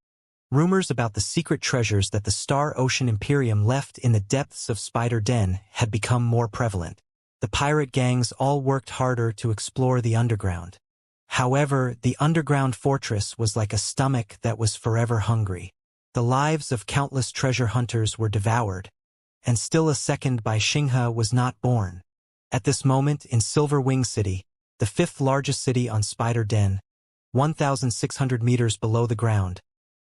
A: rumors about the secret treasures that the Star Ocean Imperium left in the depths of Spider Den had become more prevalent. The pirate gangs all worked harder to explore the underground. However, the underground fortress was like a stomach that was forever hungry. The lives of countless treasure hunters were devoured, and still a second by Xinghe was not born. At this moment in Silver Wing City, the fifth largest city on Spider Den, 1,600 meters below the ground,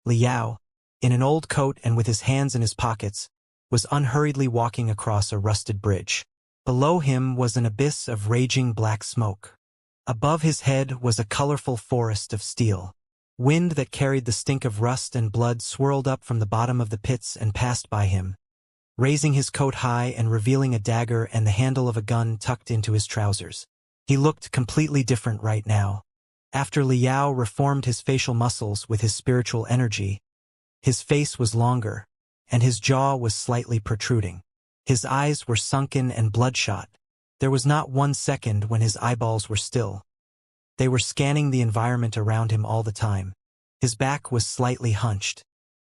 A: Liao, in an old coat and with his hands in his pockets, was unhurriedly walking across a rusted bridge. Below him was an abyss of raging black smoke. Above his head was a colorful forest of steel. Wind that carried the stink of rust and blood swirled up from the bottom of the pits and passed by him, raising his coat high and revealing a dagger and the handle of a gun tucked into his trousers. He looked completely different right now. After Liao reformed his facial muscles with his spiritual energy, his face was longer, and his jaw was slightly protruding. His eyes were sunken and bloodshot. There was not 1 second when his eyeballs were still. They were scanning the environment around him all the time. His back was slightly hunched.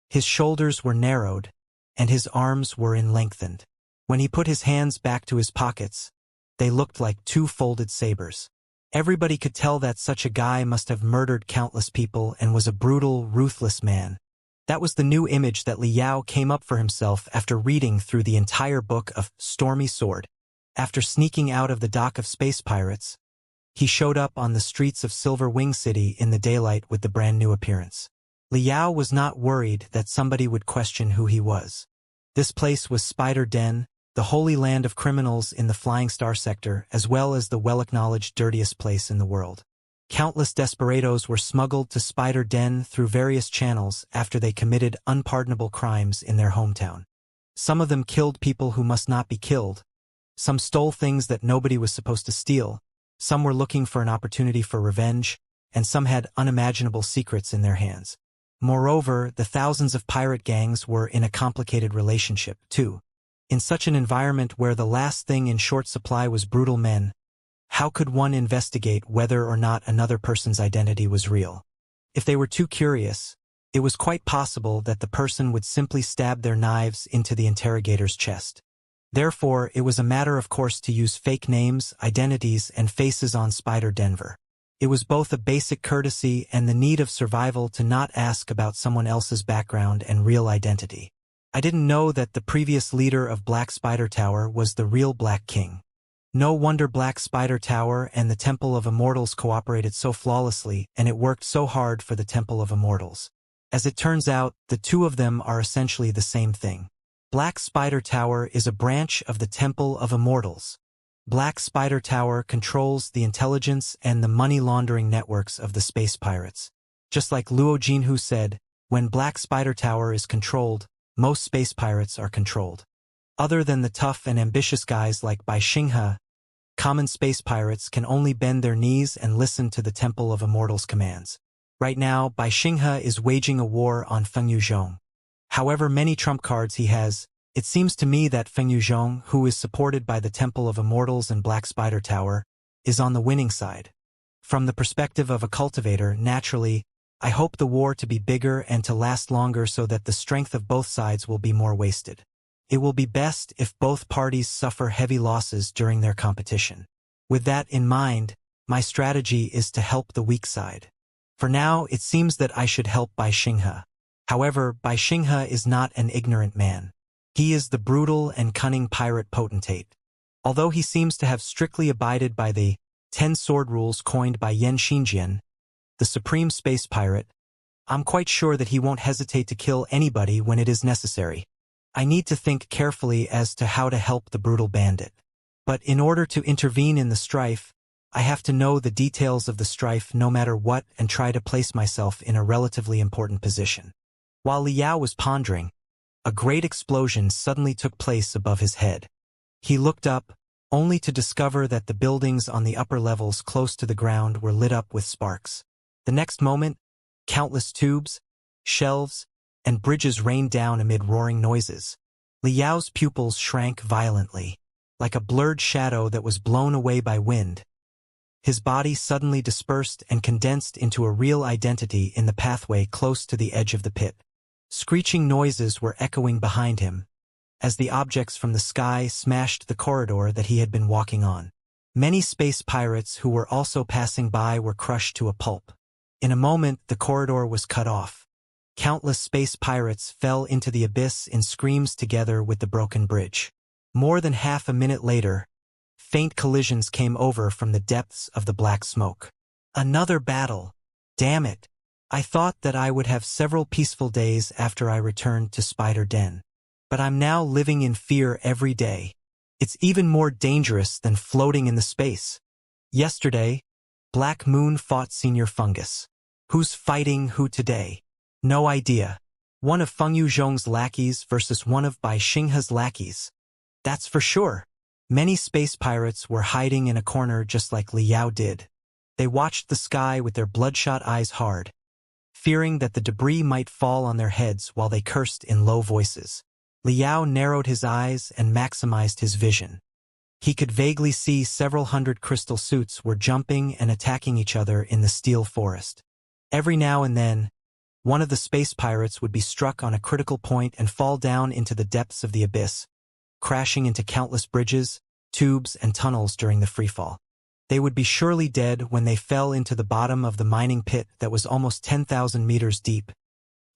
A: His shoulders were narrowed, and his arms were lengthened. When he put his hands back to his pockets, they looked like 2 folded sabers. Everybody could tell that such a guy must have murdered countless people and was a brutal, ruthless man. That was the new image that Liao came up for himself after reading through the entire book of Stormy Sword. After sneaking out of the dock of space pirates, he showed up on the streets of Silver Wing City in the daylight with the brand new appearance. Liao was not worried that somebody would question who he was. This place was Spider Den, the holy land of criminals in the Flying Star sector, as well as the well-acknowledged dirtiest place in the world. Countless desperados were smuggled to Spider Den through various channels after they committed unpardonable crimes in their hometown. Some of them killed people who must not be killed. Some stole things that nobody was supposed to steal. Some were looking for an opportunity for revenge, and some had unimaginable secrets in their hands. Moreover, the thousands of pirate gangs were in a complicated relationship, too. In such an environment where the last thing in short supply was brutal men, how could one investigate whether or not another person's identity was real? If they were too curious, it was quite possible that the person would simply stab their knives into the interrogator's chest. Therefore, it was a matter of course to use fake names, identities, and faces on Spider Denver. It was both a basic courtesy and the need of survival to not ask about someone else's background and real identity. I didn't know that the previous leader of Black Spider Tower was the real Black King. No wonder Black Spider Tower and the Temple of Immortals cooperated so flawlessly, and it worked so hard for the Temple of Immortals. As it turns out, the two of them are essentially the same thing. Black Spider Tower is a branch of the Temple of Immortals. Black Spider Tower controls the intelligence and the money laundering networks of the space pirates. Just like Luo Jinhu said, when Black Spider Tower is controlled, most space pirates are controlled. Other than the tough and ambitious guys like Bai Xinghe, common space pirates can only bend their knees and listen to the Temple of Immortals' commands. Right now, Bai Xinghe is waging a war on Feng Yuzhong. However many trump cards he has, it seems to me that Feng Yuzhong, who is supported by the Temple of Immortals and Black Spider Tower, is on the winning side. From the perspective of a cultivator, naturally, I hope the war to be bigger and to last longer so that the strength of both sides will be more wasted. It will be best if both parties suffer heavy losses during their competition. With that in mind, my strategy is to help the weak side. For now, it seems that I should help Bai Xinghe. However, Bai Xinghe is not an ignorant man. He is the brutal and cunning pirate potentate. Although he seems to have strictly abided by the 10 sword rules coined by Yan Xinjian, the supreme space pirate, I'm quite sure that he won't hesitate to kill anybody when it is necessary. I need to think carefully as to how to help the brutal bandit. But in order to intervene in the strife, I have to know the details of the strife no matter what and try to place myself in a relatively important position. While Liao was pondering, a great explosion suddenly took place above his head. He looked up, only to discover that the buildings on the upper levels close to the ground were lit up with sparks. The next moment, countless tubes, shelves, and bridges rained down amid roaring noises. Liao's pupils shrank violently, like a blurred shadow that was blown away by wind. His body suddenly dispersed and condensed into a real identity in the pathway close to the edge of the pit. Screeching noises were echoing behind him, as the objects from the sky smashed the corridor that he had been walking on. Many space pirates who were also passing by were crushed to a pulp. In a moment, the corridor was cut off. Countless space pirates fell into the abyss in screams together with the broken bridge. More than half a minute later, faint collisions came over from the depths of the black smoke. Another battle. Damn it. I thought that I would have several peaceful days after I returned to Spider Den. But I'm now living in fear every day. It's even more dangerous than floating in the space. Yesterday, Black Moon fought Senior Fungus. Who's fighting who today? No idea. One of Feng Yuzhong's lackeys versus one of Bai Xinghe's lackeys. That's for sure. Many space pirates were hiding in a corner just like Liao did. They watched the sky with their bloodshot eyes hard, fearing that the debris might fall on their heads while they cursed in low voices. Liao narrowed his eyes and maximized his vision. He could vaguely see several hundred crystal suits were jumping and attacking each other in the steel forest. Every now and then, one of the space pirates would be struck on a critical point and fall down into the depths of the abyss, crashing into countless bridges, tubes, and tunnels during the freefall. They would be surely dead when they fell into the bottom of the mining pit that was almost 10,000 meters deep,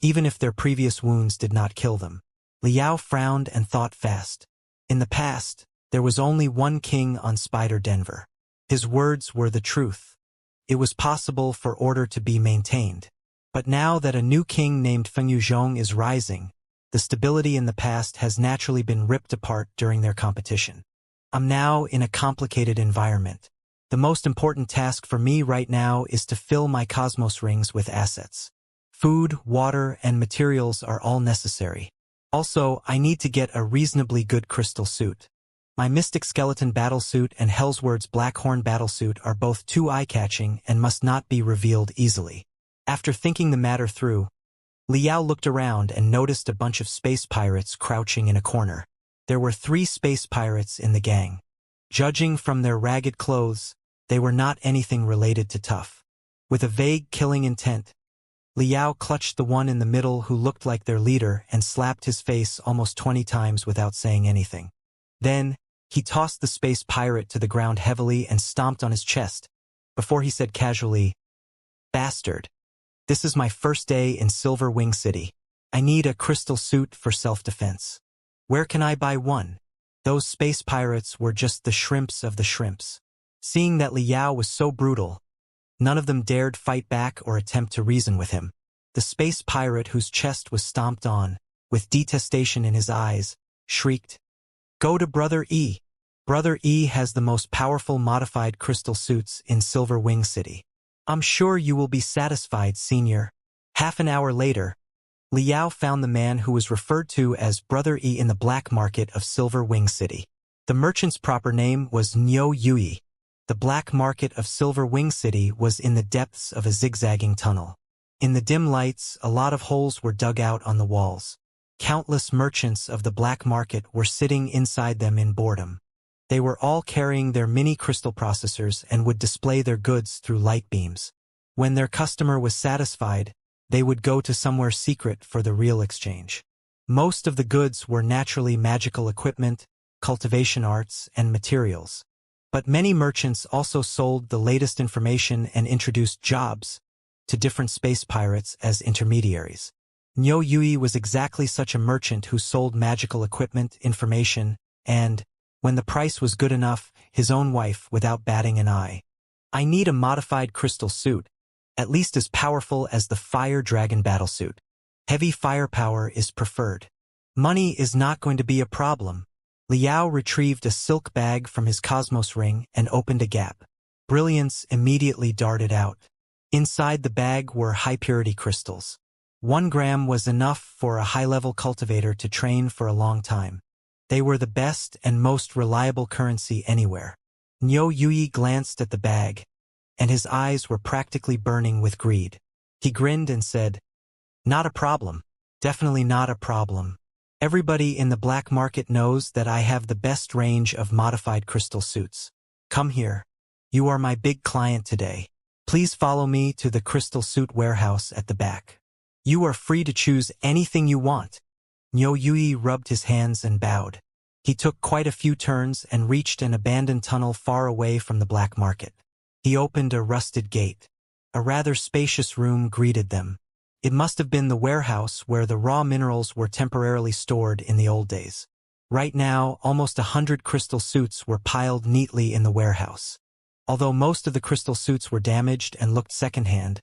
A: even if their previous wounds did not kill them. Liao frowned and thought fast. In the past, there was only one king on Spider Denver. His words were the truth. It was possible for order to be maintained. But now that a new king named Feng Yuzhong is rising, the stability in the past has naturally been ripped apart during their competition. I'm now in a complicated environment. The most important task for me right now is to fill my cosmos rings with assets. Food, water, and materials are all necessary. Also, I need to get a reasonably good crystal suit. My Mystic Skeleton battlesuit and Hellsword's Blackhorn battlesuit are both too eye-catching and must not be revealed easily. After thinking the matter through, Liao looked around and noticed a bunch of space pirates crouching in a corner. There were 3 space pirates in the gang. Judging from their ragged clothes, they were not anything related to tough. With a vague killing intent, Liao clutched the one in the middle who looked like their leader and slapped his face almost 20 times without saying anything. Then, he tossed the space pirate to the ground heavily and stomped on his chest, before he said casually, "Bastard. This is my first day in Silver Wing City. I need a crystal suit for self-defense. Where can I buy one?" Those space pirates were just the shrimps of the shrimps. Seeing that Liao was so brutal, none of them dared fight back or attempt to reason with him. The space pirate whose chest was stomped on, with detestation in his eyes, shrieked, "Go to Brother E. Brother E has the most powerful modified crystal suits in Silver Wing City. I'm sure you will be satisfied, Senior." Half an hour later, Liao found the man who was referred to as Brother E in the black market of Silver Wing City. The merchant's proper name was Niu Yui. The black market of Silver Wing City was in the depths of a zigzagging tunnel. In the dim lights, a lot of holes were dug out on the walls. Countless merchants of the black market were sitting inside them in boredom. They were all carrying their mini crystal processors and would display their goods through light beams. When their customer was satisfied, they would go to somewhere secret for the real exchange. Most of the goods were naturally magical equipment, cultivation arts, and materials. But many merchants also sold the latest information and introduced jobs to different space pirates as intermediaries. Niu Yui was exactly such a merchant who sold magical equipment, information, and, when the price was good enough, his own wife without batting an eye. I need a modified crystal suit, at least as powerful as the Fire Dragon battlesuit. Heavy firepower is preferred. Money is not going to be a problem. Liao retrieved a silk bag from his cosmos ring and opened a gap. Brilliance immediately darted out. Inside the bag were high-purity crystals. 1 gram was enough for a high-level cultivator to train for a long time. They were the best and most reliable currency anywhere. Niu Yui glanced at the bag, and his eyes were practically burning with greed. He grinned and said, "Not a problem. Definitely not a problem. Everybody in the black market knows that I have the best range of modified crystal suits. Come here. You are my big client today. Please follow me to the crystal suit warehouse at the back. You are free to choose anything you want." Niu Yui rubbed his hands and bowed. He took quite a few turns and reached an abandoned tunnel far away from the black market. He opened a rusted gate. A rather spacious room greeted them. It must have been the warehouse where the raw minerals were temporarily stored in the old days. Right now, almost 100 crystal suits were piled neatly in the warehouse. Although most of the crystal suits were damaged and looked secondhand,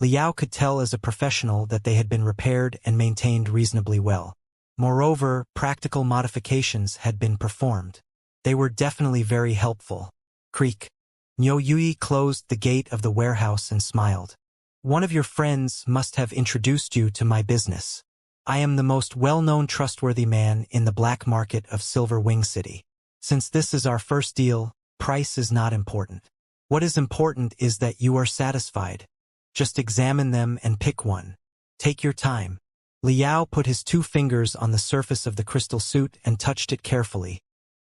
A: Liao could tell as a professional that they had been repaired and maintained reasonably well. Moreover, practical modifications had been performed. They were definitely very helpful. Creak. Niu Yui closed the gate of the warehouse and smiled. "One of your friends must have introduced you to my business. I am the most well-known trustworthy man in the black market of Silver Wing City. Since this is our first deal, price is not important. What is important is that you are satisfied. Just examine them and pick one. Take your time." Liao put his 2 fingers on the surface of the crystal suit and touched it carefully,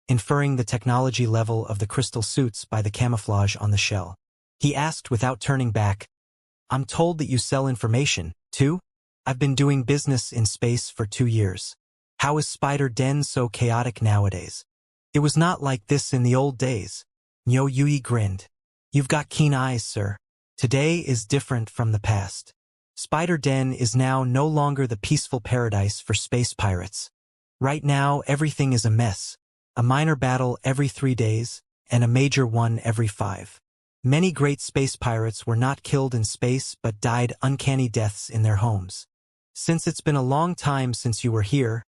A: inferring the technology level of the crystal suits by the camouflage on the shell. He asked without turning back, "I'm told that you sell information, too? I've been doing business in space for 2 years. How is Spider Den so chaotic nowadays? It was not like this in the old days." Niu Yui grinned. "You've got keen eyes, sir. Today is different from the past. Spider Den is now no longer the peaceful paradise for space pirates. Right now, everything is a mess. A minor battle every 3 days, and a major one every 5. Many great space pirates were not killed in space but died uncanny deaths in their homes. Since it's been a long time since you were here,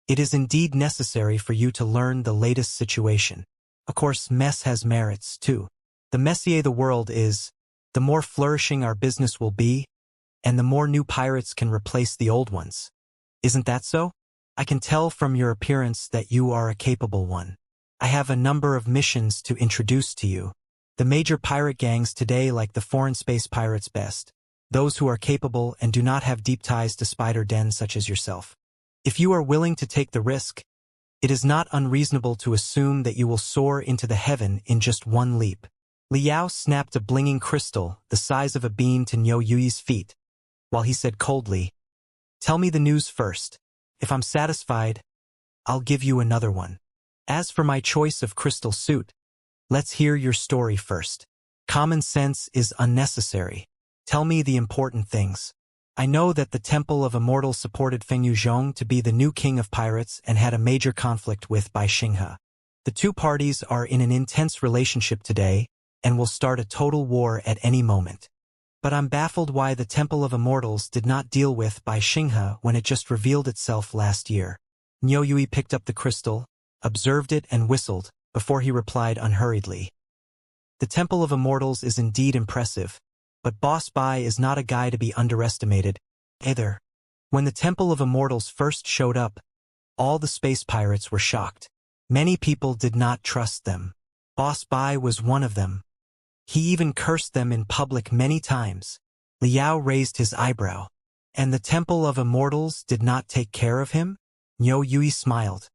A: it is indeed necessary for you to learn the latest situation. Of course, mess has merits, too. The messier the world is, the more flourishing our business will be, and the more new pirates can replace the old ones. Isn't that so? I can tell from your appearance that you are a capable one. I have a number of missions to introduce to you. The major pirate gangs today like the foreign space pirates best, those who are capable and do not have deep ties to Spider Den such as yourself. If you are willing to take the risk, it is not unreasonable to assume that you will soar into the heaven in just 1 leap." Liao snapped a blinging crystal the size of a bean to Niu Yui's feet, while he said coldly, "Tell me the news first. If I'm satisfied, I'll give you another one. As for my choice of crystal suit, let's hear your story first. Common sense is unnecessary. Tell me the important things. I know that the Temple of Immortals supported Feng Yuzhong to be the new king of pirates and had a major conflict with Bai Xinghe. The 2 parties are in an intense relationship today and will start a total war at any moment. But I'm baffled why the Temple of Immortals did not deal with Bai Xinghe when it just revealed itself last year." Niu Yui picked up the crystal, observed it and whistled, before he replied unhurriedly. "The Temple of Immortals is indeed impressive, but Boss Bai is not a guy to be underestimated, either. When the Temple of Immortals first showed up, all the space pirates were shocked. Many people did not trust them. Boss Bai was one of them. He even cursed them in public many times." Liao raised his eyebrow. "And the Temple of Immortals did not take care of him?" Niu Yui smiled.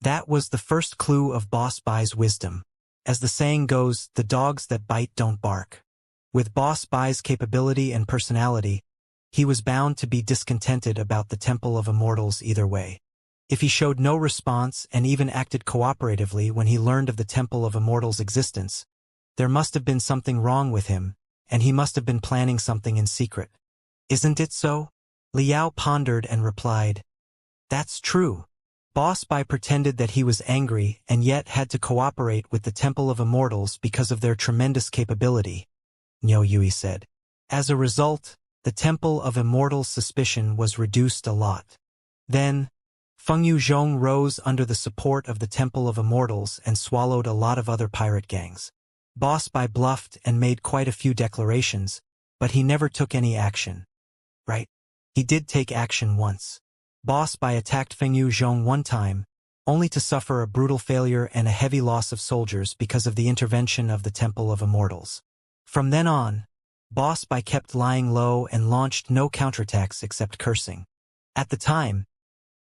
A: "That was the first clue of Boss Bai's wisdom. As the saying goes, the dogs that bite don't bark. With Boss Bai's capability and personality, he was bound to be discontented about the Temple of Immortals either way. If he showed no response and even acted cooperatively when he learned of the Temple of Immortals' existence, there must have been something wrong with him, and he must have been planning something in secret. Isn't it so?" Liao pondered and replied, "That's true. Boss Bai pretended that he was angry and yet had to cooperate with the Temple of Immortals because of their tremendous capability," Niu Yui said. "As a result, the Temple of Immortals' suspicion was reduced a lot. Then, Feng Yuzhong rose under the support of the Temple of Immortals and swallowed a lot of other pirate gangs. Boss Bai bluffed and made quite a few declarations, but he never took any action. Right? He did take action once. Boss Bai attacked Fengyu Zhong one time, only to suffer a brutal failure and a heavy loss of soldiers because of the intervention of the Temple of Immortals. From then on, Boss Bai kept lying low and launched no counterattacks except cursing. At the time,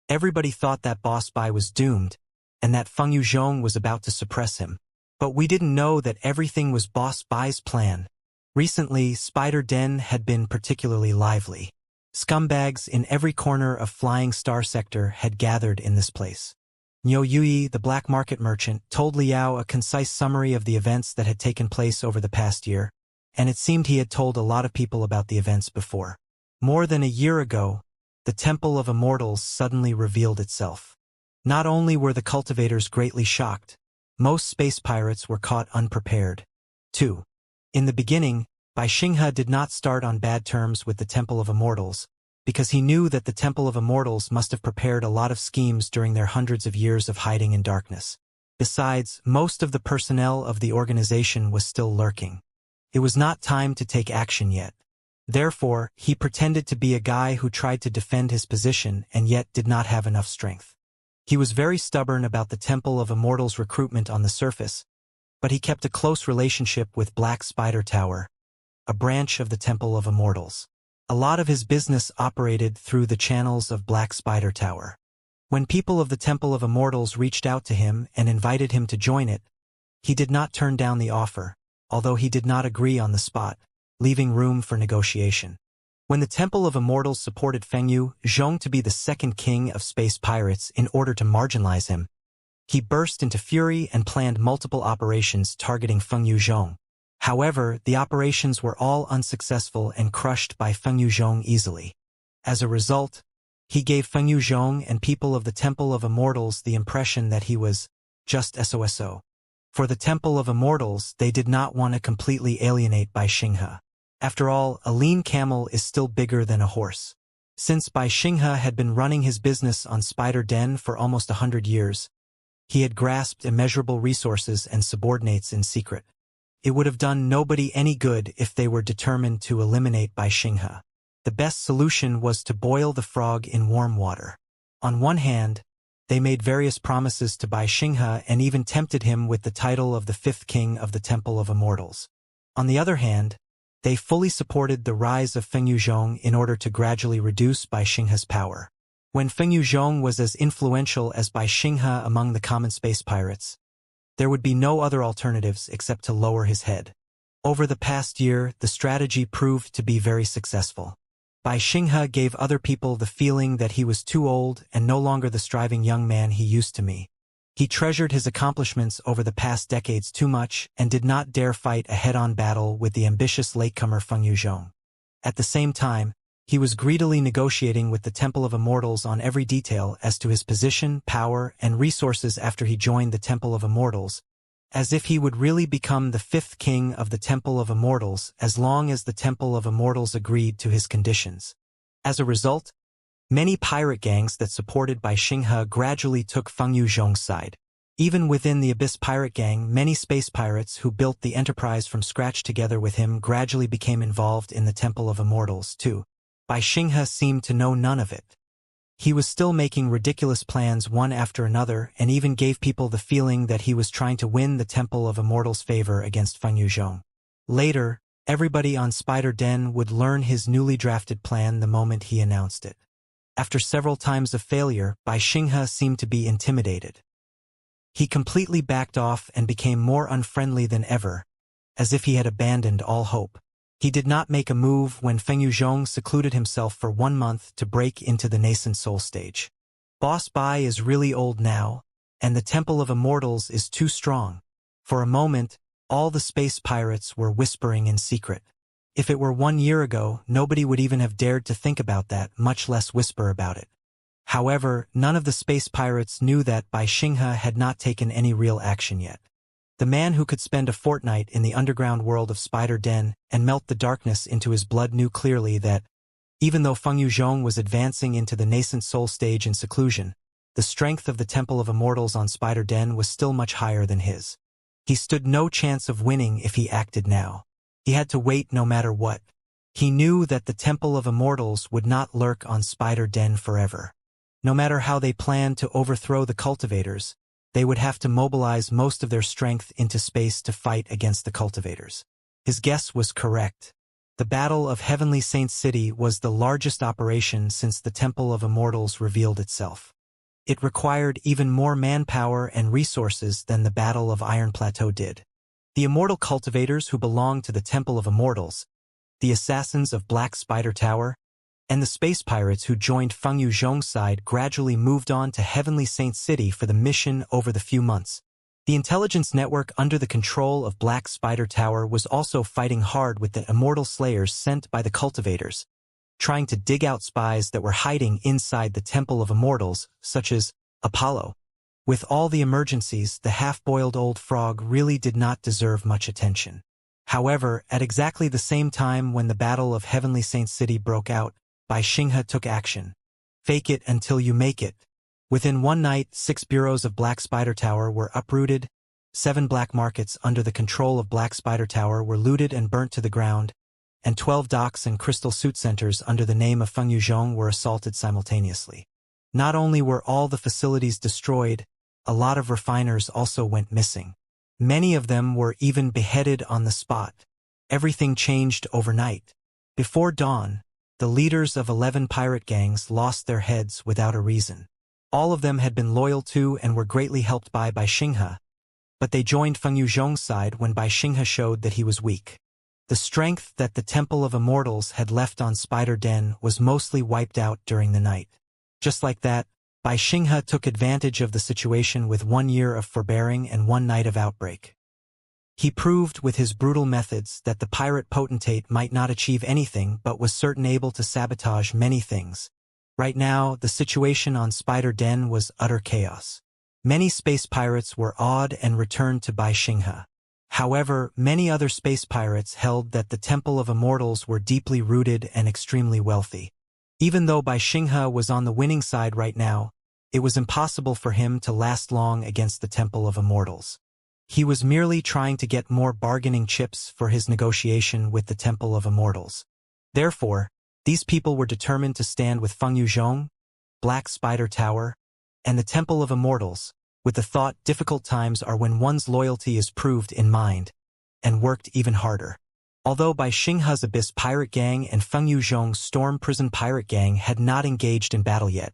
A: everybody thought that Boss Bai was doomed, and that Fengyu Zhong was about to suppress him. But we didn't know that everything was Boss Bai's plan. Recently, Spider Den had been particularly lively. Scumbags in every corner of Flying Star Sector had gathered in this place. Niu Yui, the black market merchant, told Liao a concise summary of the events that had taken place over the past year, and it seemed he had told a lot of people about the events before. More than a year ago, the Temple of Immortals suddenly revealed itself. Not only were the cultivators greatly shocked, most space pirates were caught unprepared. 2. In the beginning, Bai Xinghe did not start on bad terms with the Temple of Immortals, because he knew that the Temple of Immortals must have prepared a lot of schemes during their hundreds of years of hiding in darkness. Besides, most of the personnel of the organization was still lurking. It was not time to take action yet. Therefore, he pretended to be a guy who tried to defend his position and yet did not have enough strength. He was very stubborn about the Temple of Immortals recruitment on the surface, but he kept a close relationship with Black Spider Tower, a branch of the Temple of Immortals. A lot of his business operated through the channels of Black Spider Tower. When people of the Temple of Immortals reached out to him and invited him to join it, he did not turn down the offer, although he did not agree on the spot, leaving room for negotiation. When the Temple of Immortals supported Fengyu Zhong to be the second king of space pirates in order to marginalize him, he burst into fury and planned multiple operations targeting Fengyu Zhong. However, the operations were all unsuccessful and crushed by Fengyu Zhong easily. As a result, he gave Fengyu Zhong and people of the Temple of Immortals the impression that he was just SOSO. For the Temple of Immortals, they did not want to completely alienate Bai Xinghe. After all, a lean camel is still bigger than a horse. Since Bai Xinghe had been running his business on Spider Den for almost 100 years, he had grasped immeasurable resources and subordinates in secret. It would have done nobody any good if they were determined to eliminate Bai Xinghe. The best solution was to boil the frog in warm water. On one hand, they made various promises to Bai Xinghe and even tempted him with the title of the fifth king of the Temple of Immortals. On the other hand, they fully supported the rise of Fengyu Zhong in order to gradually reduce Bai Xinghe's power. When Fengyu Zhong was as influential as Bai Xinghe among the common space pirates, there would be no other alternatives except to lower his head. Over the past year, the strategy proved to be very successful. Bai Xinghe gave other people the feeling that he was too old and no longer the striving young man he used to be. He treasured his accomplishments over the past decades too much and did not dare fight a head-on battle with the ambitious latecomer Fengyu Zhong. At the same time, he was greedily negotiating with the Temple of Immortals on every detail as to his position, power, and resources after he joined the Temple of Immortals, as if he would really become the fifth king of the Temple of Immortals as long as the Temple of Immortals agreed to his conditions. As a result, many pirate gangs that supported Bai Xinghe gradually took Fengyu Zhong's side. Even within the Abyss Pirate Gang, many space pirates who built the Enterprise from scratch together with him gradually became involved in the Temple of Immortals, too. Bai Xinghe seemed to know none of it. He was still making ridiculous plans one after another and even gave people the feeling that he was trying to win the Temple of Immortals' favor against Fengyu Zhong. Later, everybody on Spider Den would learn his newly drafted plan the moment he announced it. After several times of failure, Bai Xinghe seemed to be intimidated. He completely backed off and became more unfriendly than ever, as if he had abandoned all hope. He did not make a move when Fengyu Zhong secluded himself for 1 month to break into the nascent soul stage. Boss Bai is really old now, and the Temple of Immortals is too strong. For a moment, all the space pirates were whispering in secret. If it were 1 year ago, nobody would even have dared to think about that, much less whisper about it. However, none of the space pirates knew that Bai Xinghe had not taken any real action yet. The man who could spend a fortnight in the underground world of Spider Den and melt the darkness into his blood knew clearly that, even though Fengyu Zhong was advancing into the nascent soul stage in seclusion, the strength of the Temple of Immortals on Spider Den was still much higher than his. He stood no chance of winning if he acted now. He had to wait no matter what. He knew that the Temple of Immortals would not lurk on Spider Den forever. No matter how they planned to overthrow the Cultivators, they would have to mobilize most of their strength into space to fight against the Cultivators. His guess was correct. The Battle of Heavenly Saints City was the largest operation since the Temple of Immortals revealed itself. It required even more manpower and resources than the Battle of Iron Plateau did. The immortal cultivators who belonged to the Temple of Immortals, the assassins of Black Spider Tower, and the space pirates who joined Feng Yuzhong's side gradually moved on to Heavenly Saint City for the mission over the few months. The intelligence network under the control of Black Spider Tower was also fighting hard with the immortal slayers sent by the cultivators, trying to dig out spies that were hiding inside the Temple of Immortals, such as Apollo. With all the emergencies, the half-boiled old frog really did not deserve much attention. However, at exactly the same time when the Battle of Heavenly Saint City broke out, Bai Xinghe took action. Fake it until you make it. Within one night, 6 bureaus of Black Spider Tower were uprooted, 7 black markets under the control of Black Spider Tower were looted and burnt to the ground, and 12 docks and crystal suit centers under the name of Feng Yuzhong were assaulted simultaneously. Not only were all the facilities destroyed, a lot of refiners also went missing. Many of them were even beheaded on the spot. Everything changed overnight. Before dawn, the leaders of 11 pirate gangs lost their heads without a reason. All of them had been loyal to and were greatly helped by Bai Xinghe, but they joined Feng Yuzhong's side when Bai Xinghe showed that he was weak. The strength that the Temple of Immortals had left on Spider Den was mostly wiped out during the night. Just like that, Bai Xinghe took advantage of the situation with 1 year of forbearing and 1 night of outbreak. He proved with his brutal methods that the pirate potentate might not achieve anything but was certain able to sabotage many things. Right now, the situation on Spider Den was utter chaos. Many space pirates were awed and returned to Bai Xinghe. However, many other space pirates held that the Temple of Immortals were deeply rooted and extremely wealthy. Even though Bai Xinghe was on the winning side right now, it was impossible for him to last long against the Temple of Immortals. He was merely trying to get more bargaining chips for his negotiation with the Temple of Immortals. Therefore, these people were determined to stand with Feng Yuzhong, Black Spider Tower, and the Temple of Immortals, with the thought difficult times are when one's loyalty is proved in mind, and worked even harder. Although Bai Xinghe's Abyss Pirate Gang and Feng Yuzhong's Storm Prison Pirate Gang had not engaged in battle yet,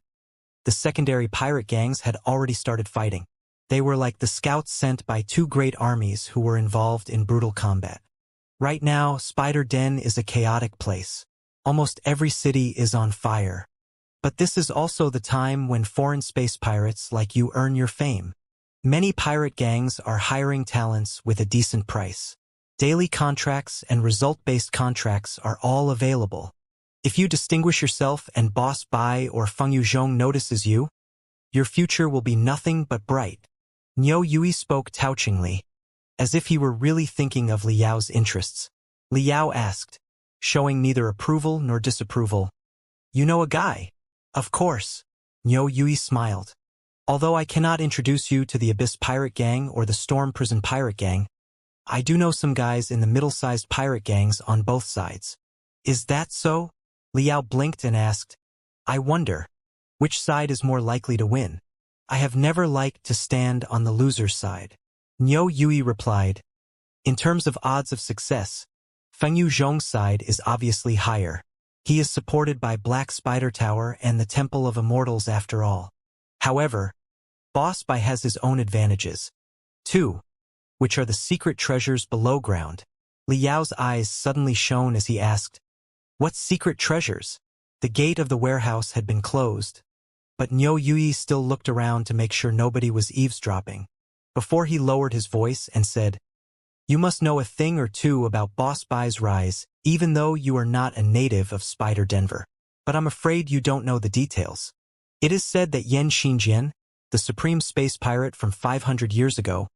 A: the secondary pirate gangs had already started fighting. They were like the scouts sent by 2 great armies who were involved in brutal combat. Right now, Spider Den is a chaotic place. Almost every city is on fire. But this is also the time when foreign space pirates like you earn your fame. Many pirate gangs are hiring talents with a decent price. Daily contracts and result-based contracts are all available. If you distinguish yourself and Boss Bai or Feng Yuzhong notices you, your future will be nothing but bright. Niu Yui spoke touchingly, as if he were really thinking of Li Yao's interests. Li Yao asked, showing neither approval nor disapproval, "You know a guy?" "Of course." Niu Yui smiled. "Although I cannot introduce you to the Abyss Pirate Gang or the Storm Prison Pirate Gang, I do know some guys in the middle-sized pirate gangs on both sides." "Is that so?" Li Yao blinked and asked, "I wonder, which side is more likely to win?" "I have never liked to stand on the loser's side." Niu Yui replied, "In terms of odds of success, Feng Yuzhong's side is obviously higher. He is supported by Black Spider Tower and the Temple of Immortals after all. However, Boss Bai has his own advantages, too, which are the secret treasures below ground." Li Yao's eyes suddenly shone as he asked, "What secret treasures?" The gate of the warehouse had been closed, but Niu Yui still looked around to make sure nobody was eavesdropping, before he lowered his voice and said, "You must know a thing or two about Boss Bai's rise, even though you are not a native of Spider Denver. But I'm afraid you don't know the details. It is said that Yan Xinjian, the supreme space pirate from 500 years ago,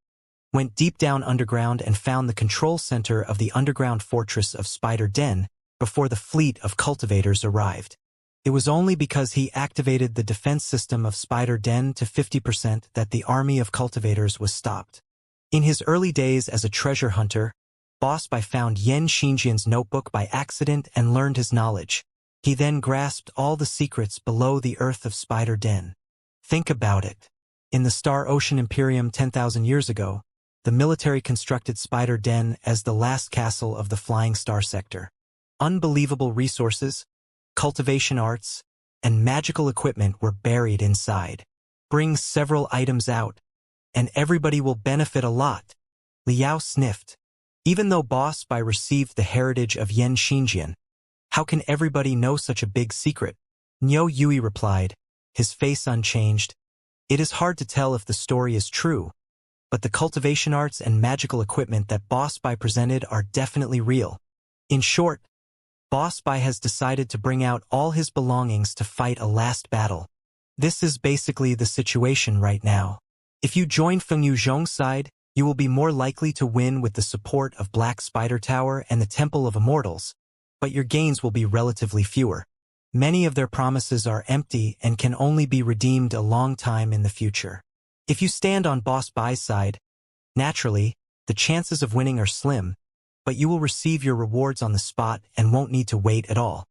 A: went deep down underground and found the control center of the underground fortress of Spider Den before the fleet of cultivators arrived. It was only because he activated the defense system of Spider Den to 50% that the army of cultivators was stopped. In his early days as a treasure hunter, Boss Bai found Xianxia's notebook by accident and learned his knowledge. He then grasped all the secrets below the earth of Spider Den. Think about it. In the Star Ocean Imperium 10,000 years ago, the military constructed Spider Den as the last castle of the Flying Star sector. Unbelievable resources, cultivation arts, and magical equipment were buried inside. Bring several items out, and everybody will benefit a lot. Liao sniffed. Even though Boss Bai received the heritage of Xianxia, how can everybody know such a big secret? Niu Yui replied, his face unchanged. It is hard to tell if the story is true, but the cultivation arts and magical equipment that Boss Bai presented are definitely real. In short, Boss Bai has decided to bring out all his belongings to fight a last battle. This is basically the situation right now. If you join Feng Yuzhong's side, you will be more likely to win with the support of Black Spider Tower and the Temple of Immortals, but your gains will be relatively fewer. Many of their promises are empty and can only be redeemed a long time in the future. If you stand on Boss Bai's side, naturally, the chances of winning are slim, but you will receive your rewards on the spot and won't need to wait at all.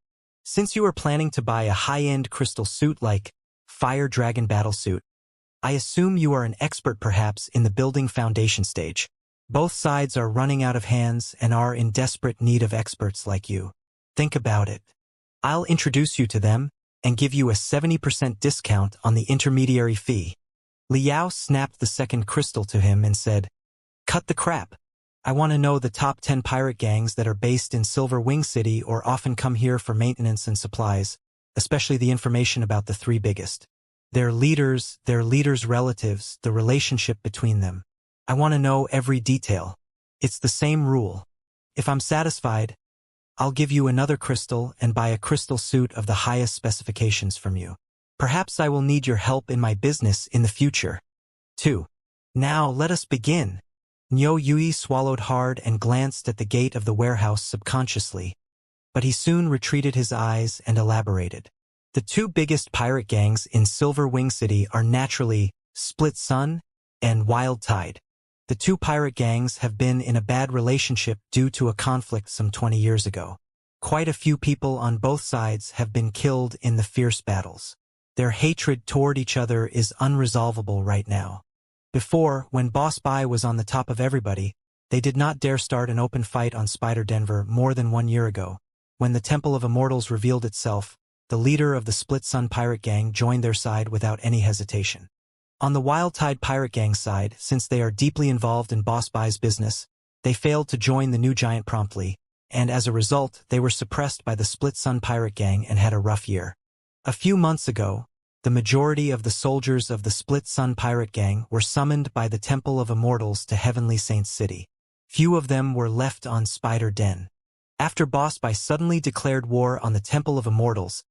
A: Since you are planning to buy a high-end crystal suit like Fire Dragon Battlesuit, I assume you are an expert perhaps in the building foundation stage. Both sides are running out of hands and are in desperate need of experts like you. Think about it. I'll introduce you to them and give you a 70% discount on the intermediary fee. Liao snapped the second crystal to him and said, "Cut the crap. I want to know the top 10 pirate gangs that are based in Silver Wing City or often come here for maintenance and supplies, especially the information about the 3 biggest. Their leaders' relatives, the relationship between them. I want to know every detail. It's the same rule. If I'm satisfied, I'll give you another crystal and buy a crystal suit of the highest specifications from you. Perhaps I will need your help in my business in the future. 2. Now let us begin." Niu Yui swallowed hard and glanced at the gate of the warehouse subconsciously, but he soon retreated his eyes and elaborated. The 2 biggest pirate gangs in Silver Wing City are naturally Split Sun and Wild Tide. The 2 pirate gangs have been in a bad relationship due to a conflict some 20 years ago. Quite a few people on both sides have been killed in the fierce battles. Their hatred toward each other is unresolvable right now. Before, when Boss Bai was on the top of everybody, they did not dare start an open fight on Spider Denver more than 1 year ago. When the Temple of Immortals revealed itself, the leader of the Split Sun pirate gang joined their side without any hesitation. On the Wild Tide pirate gang side, since they are deeply involved in Boss Bai's business, they failed to join the new giant promptly, and as a result, they were suppressed by the Split Sun pirate gang and had a rough year. A few months ago, the majority of the soldiers of the Split Sun pirate gang were summoned by the Temple of Immortals to Heavenly Saints City. Few of them were left on Spider Den. After Boss Bai suddenly declared war on the Temple of Immortals,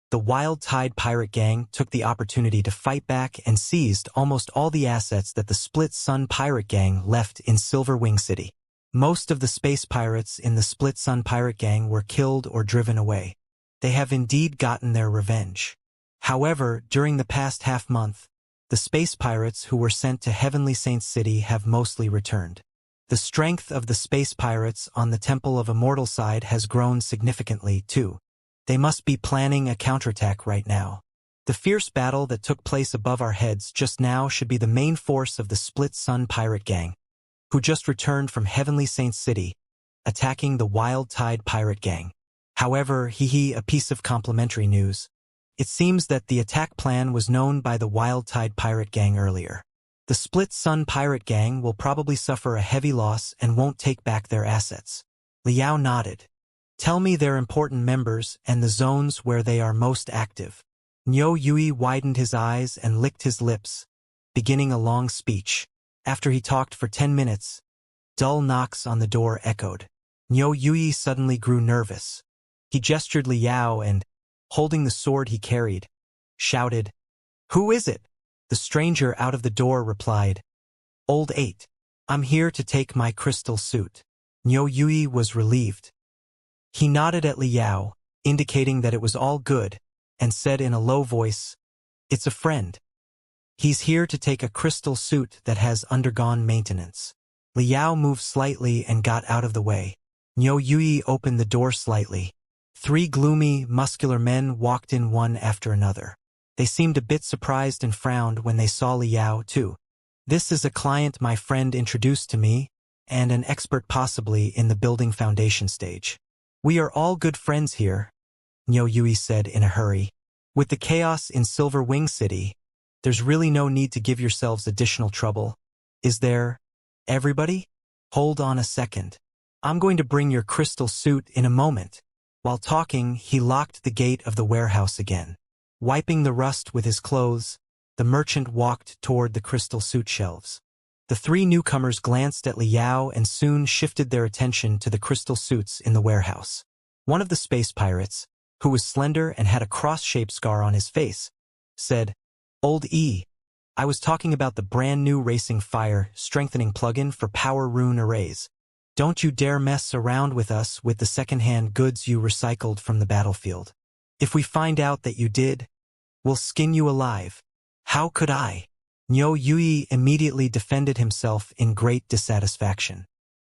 A: the Wild Tide pirate gang took the opportunity to fight back and seized almost all the assets that the Split Sun pirate gang left in Silver Wing City. Most of the space pirates in the Split Sun pirate gang were killed or driven away. They have indeed gotten their revenge. However, during the past half-month, the space pirates who were sent to Heavenly Saints City have mostly returned. The strength of the space pirates on the Temple of Immortal side has grown significantly, too. They must be planning a counterattack right now. The fierce battle that took place above our heads just now should be the main force of the Split Sun pirate gang, who just returned from Heavenly Saints City, attacking the Wild Tide pirate gang. However, a piece of complimentary news. It seems that the attack plan was known by the Wild Tide pirate gang earlier. The Split Sun pirate gang will probably suffer a heavy loss and won't take back their assets. Liao nodded. Tell me their important members and the zones where they are most active. Niu Yui widened his eyes and licked his lips, beginning a long speech. After he talked for 10 minutes, dull knocks on the door echoed. Niu Yui suddenly grew nervous. He gestured Liao and, holding the sword he carried, shouted, "Who is it?" The stranger out of the door replied, "Old 8. I'm here to take my crystal suit." Niu Yui was relieved. He nodded at Liao, indicating that it was all good, and said in a low voice, "It's a friend. He's here to take a crystal suit that has undergone maintenance." Liao moved slightly and got out of the way. Niu Yui opened the door slightly. 3 gloomy, muscular men walked in one after another. They seemed a bit surprised and frowned when they saw Liao, too. "This is a client my friend introduced to me, and an expert possibly in the building foundation stage. We are all good friends here," Niu Yui said in a hurry. "With the chaos in Silver Wing City, there's really no need to give yourselves additional trouble. Is there, everybody? Hold on a second. I'm going to bring your crystal suit in a moment." While talking, he locked the gate of the warehouse again. Wiping the rust with his clothes, the merchant walked toward the crystal suit shelves. The 3 newcomers glanced at Liao and soon shifted their attention to the crystal suits in the warehouse. One of the space pirates, who was slender and had a cross-shaped scar on his face, said, "Old E, I was talking about the brand new Racing Fire strengthening plugin for power rune arrays. Don't you dare mess around with us with the second-hand goods you recycled from the battlefield. If we find out that you did, we'll skin you alive." "How could I?" Niu Yui immediately defended himself in great dissatisfaction.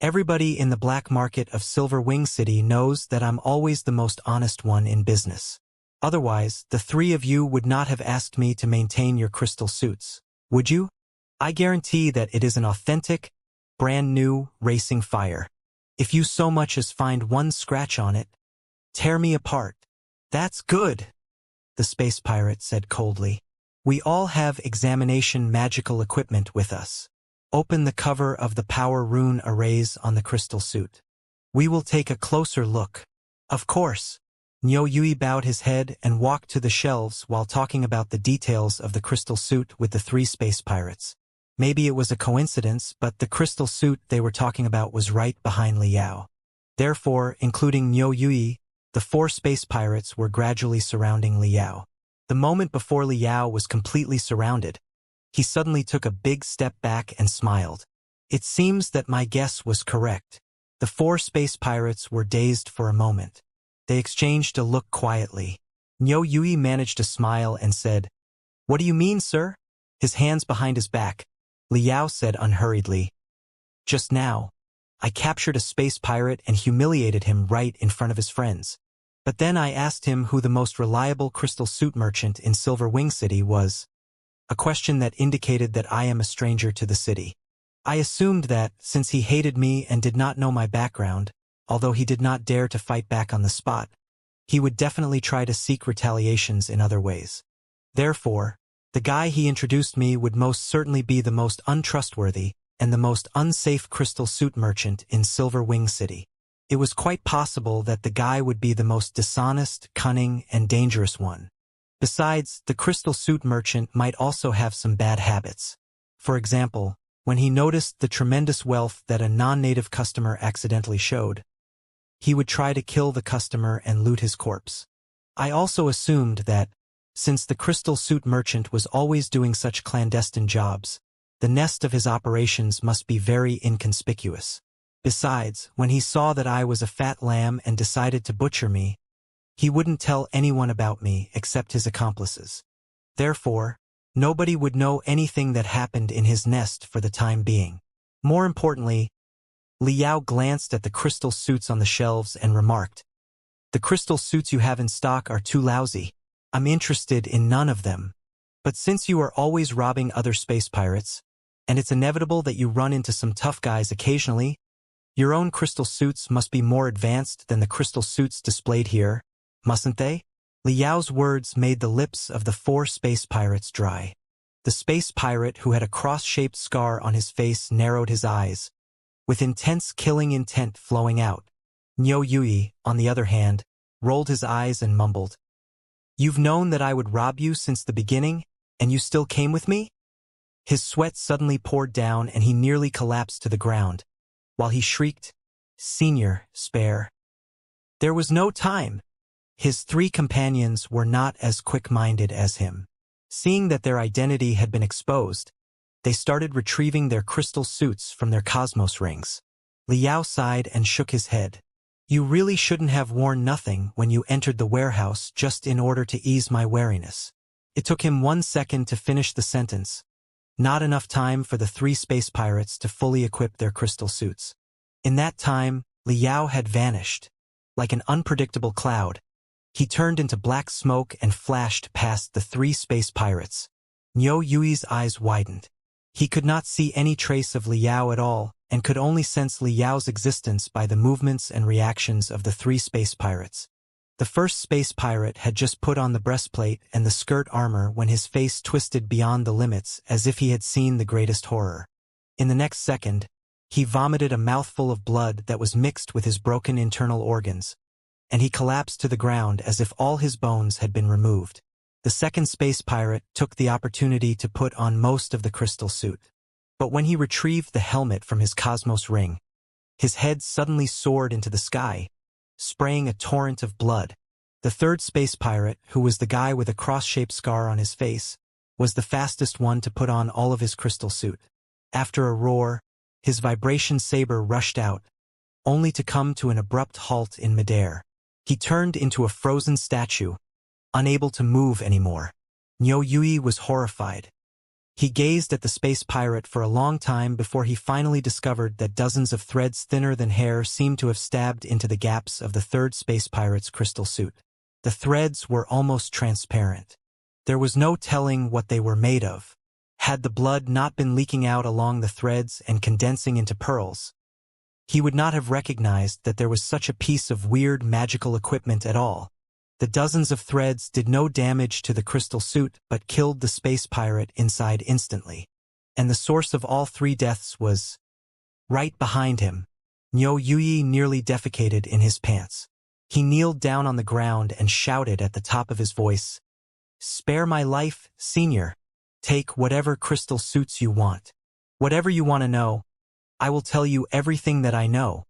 A: "Everybody in the black market of Silver Wing City knows that I'm always the most honest one in business. Otherwise, the 3 of you would not have asked me to maintain your crystal suits, would you? I guarantee that it is an authentic, brand new Racing Fire. If you so much as find one scratch on it, tear me apart." "That's good," the space pirate said coldly. "We all have examination magical equipment with us. Open the cover of the power rune arrays on the crystal suit. We will take a closer look." "Of course." Niu Yui bowed his head and walked to the shelves while talking about the details of the crystal suit with the 3 space pirates. Maybe it was a coincidence, but the crystal suit they were talking about was right behind Liao. Therefore, including Niu Yui, the 4 space pirates were gradually surrounding Liao. The moment before Liao was completely surrounded, he suddenly took a big step back and smiled. "It seems that my guess was correct." The 4 space pirates were dazed for a moment. They exchanged a look quietly. Niu Yui managed to smile and said, "What do you mean, sir?" His hands behind his back, Liao said unhurriedly, "Just now, I captured a space pirate and humiliated him right in front of his friends. But then I asked him who the most reliable crystal suit merchant in Silver Wing City was, a question that indicated that I am a stranger to the city. I assumed that, since he hated me and did not know my background, although he did not dare to fight back on the spot, he would definitely try to seek retaliations in other ways. Therefore, the guy he introduced me would most certainly be the most untrustworthy and the most unsafe crystal suit merchant in Silver Wing City. It was quite possible that the guy would be the most dishonest, cunning, and dangerous one. Besides, the crystal suit merchant might also have some bad habits. For example, when he noticed the tremendous wealth that a non-native customer accidentally showed, he would try to kill the customer and loot his corpse. I also assumed that, since the crystal suit merchant was always doing such clandestine jobs, the nest of his operations must be very inconspicuous. Besides, when he saw that I was a fat lamb and decided to butcher me, he wouldn't tell anyone about me except his accomplices. Therefore, nobody would know anything that happened in his nest for the time being. More importantly, Liao glanced at the crystal suits on the shelves and remarked, "The crystal suits you have in stock are too lousy. I'm interested in none of them. But since you are always robbing other space pirates, and it's inevitable that you run into some tough guys occasionally, your own crystal suits must be more advanced than the crystal suits displayed here, mustn't they?" Liao's words made the lips of the 4 space pirates dry. The space pirate who had a cross-shaped scar on his face narrowed his eyes, with intense killing intent flowing out. Niu Yui, on the other hand, rolled his eyes and mumbled, "You've known that I would rob you since the beginning, and you still came with me?" His sweat suddenly poured down and he nearly collapsed to the ground, while he shrieked, "Senior, spare." There was no time. His 3 companions were not as quick-minded as him. Seeing that their identity had been exposed, they started retrieving their crystal suits from their cosmos rings. Liao sighed and shook his head. "You really shouldn't have worn nothing when you entered the warehouse just in order to ease my wariness." It took him 1 second to finish the sentence. Not enough time for the 3 space pirates to fully equip their crystal suits. In that time, Liao had vanished. Like an unpredictable cloud, he turned into black smoke and flashed past the 3 space pirates. Niu Yui's eyes widened. He could not see any trace of Liao at all, and could only sense Liao's existence by the movements and reactions of the 3 space pirates. The first space pirate had just put on the breastplate and the skirt armor when his face twisted beyond the limits as if he had seen the greatest horror. In the next second, he vomited a mouthful of blood that was mixed with his broken internal organs, and he collapsed to the ground as if all his bones had been removed. The second space pirate took the opportunity to put on most of the crystal suit. But when he retrieved the helmet from his cosmos ring, his head suddenly soared into the sky, spraying a torrent of blood. The third space pirate, who was the guy with a cross-shaped scar on his face, was the fastest one to put on all of his crystal suit. After a roar, his vibration saber rushed out, only to come to an abrupt halt in midair. He turned into a frozen statue, unable to move anymore. Niu Yui was horrified. He gazed at the space pirate for a long time before he finally discovered that dozens of threads thinner than hair seemed to have stabbed into the gaps of the third space pirate's crystal suit. The threads were almost transparent. There was no telling what they were made of. Had the blood not been leaking out along the threads and condensing into pearls, he would not have recognized that there was such a piece of weird magical equipment at all. The dozens of threads did no damage to the crystal suit but killed the space pirate inside instantly. And the source of all 3 deaths was right behind him. Niu Yui nearly defecated in his pants. He kneeled down on the ground and shouted at the top of his voice, "Spare my life, Senior. Take whatever crystal suits you want. Whatever you want to know, I will tell you everything that I know.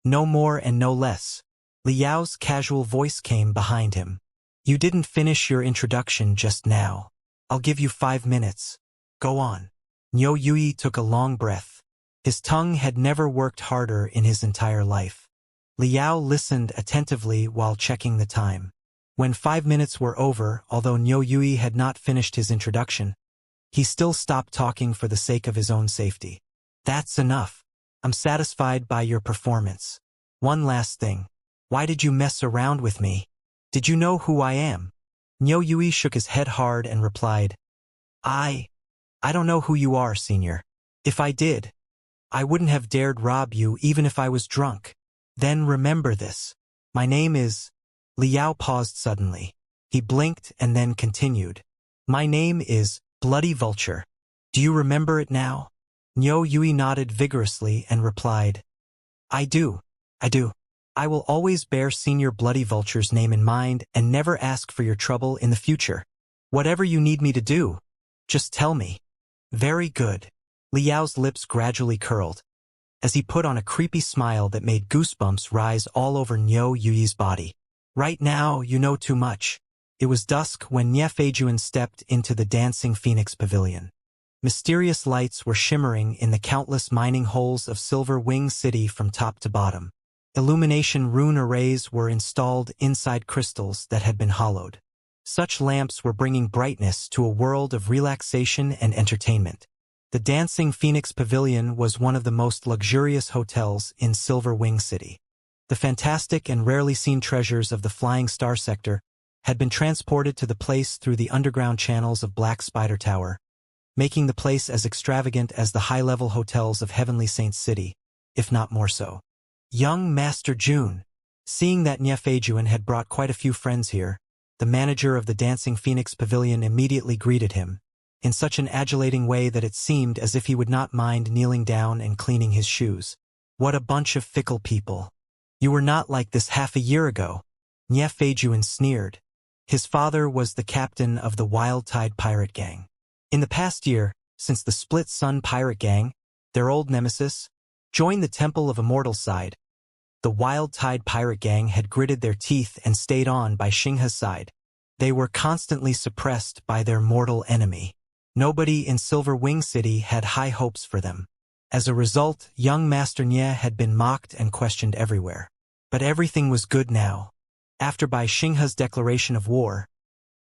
A: No more and no less." Liao's casual voice came behind him. "You didn't finish your introduction just now. I'll give you 5 minutes. Go on." Niu Yui took a long breath. His tongue had never worked harder in his entire life. Liao listened attentively while checking the time. When 5 minutes were over, although Niu Yui had not finished his introduction, he still stopped talking for the sake of his own safety. "That's enough. I'm satisfied by your performance. One last thing. Why did you mess around with me? Did you know who I am?" Niu Yui shook his head hard and replied, I don't know who you are, Senior. If I did, I wouldn't have dared rob you even if I was drunk. Then remember this. My name is..." Liao paused suddenly. He blinked and then continued. "My name is Bloody Vulture. Do you remember it now?" Niu Yui nodded vigorously and replied, I do. I will always bear Senior Bloody Vulture's name in mind and never ask for your trouble in the future. Whatever you need me to do, just tell me." "Very good." Liao's lips gradually curled, as he put on a creepy smile that made goosebumps rise all over Niu Yui's body. "Right now, you know too much." It was dusk when Nie Feijuan stepped into the Dancing Phoenix Pavilion. Mysterious lights were shimmering in the countless mining holes of Silver Wing City from top to bottom. Illumination rune arrays were installed inside crystals that had been hollowed. Such lamps were bringing brightness to a world of relaxation and entertainment. The Dancing Phoenix Pavilion was one of the most luxurious hotels in Silver Wing City. The fantastic and rarely seen treasures of the Flying Star sector had been transported to the place through the underground channels of Black Spider Tower, making the place as extravagant as the high-level hotels of Heavenly Saints City, if not more so. Young Master June. Seeing that Nie Feijuan had brought quite a few friends here, the manager of the Dancing Phoenix Pavilion immediately greeted him, in such an adulating way that it seemed as if he would not mind kneeling down and cleaning his shoes. "What a bunch of fickle people. You were not like this half a year ago." Nie Feijuan sneered. His father was the captain of the Wild Tide Pirate Gang. In the past year, since the Split Sun Pirate Gang, their old nemesis, joined the Temple of Immortal side, the Wild Tide Pirate Gang had gritted their teeth and stayed on by Xinghe's side. They were constantly suppressed by their mortal enemy. Nobody in Silver Wing City had high hopes for them. As a result, young Master Nie had been mocked and questioned everywhere. But everything was good now. After Bai Xinghe's declaration of war,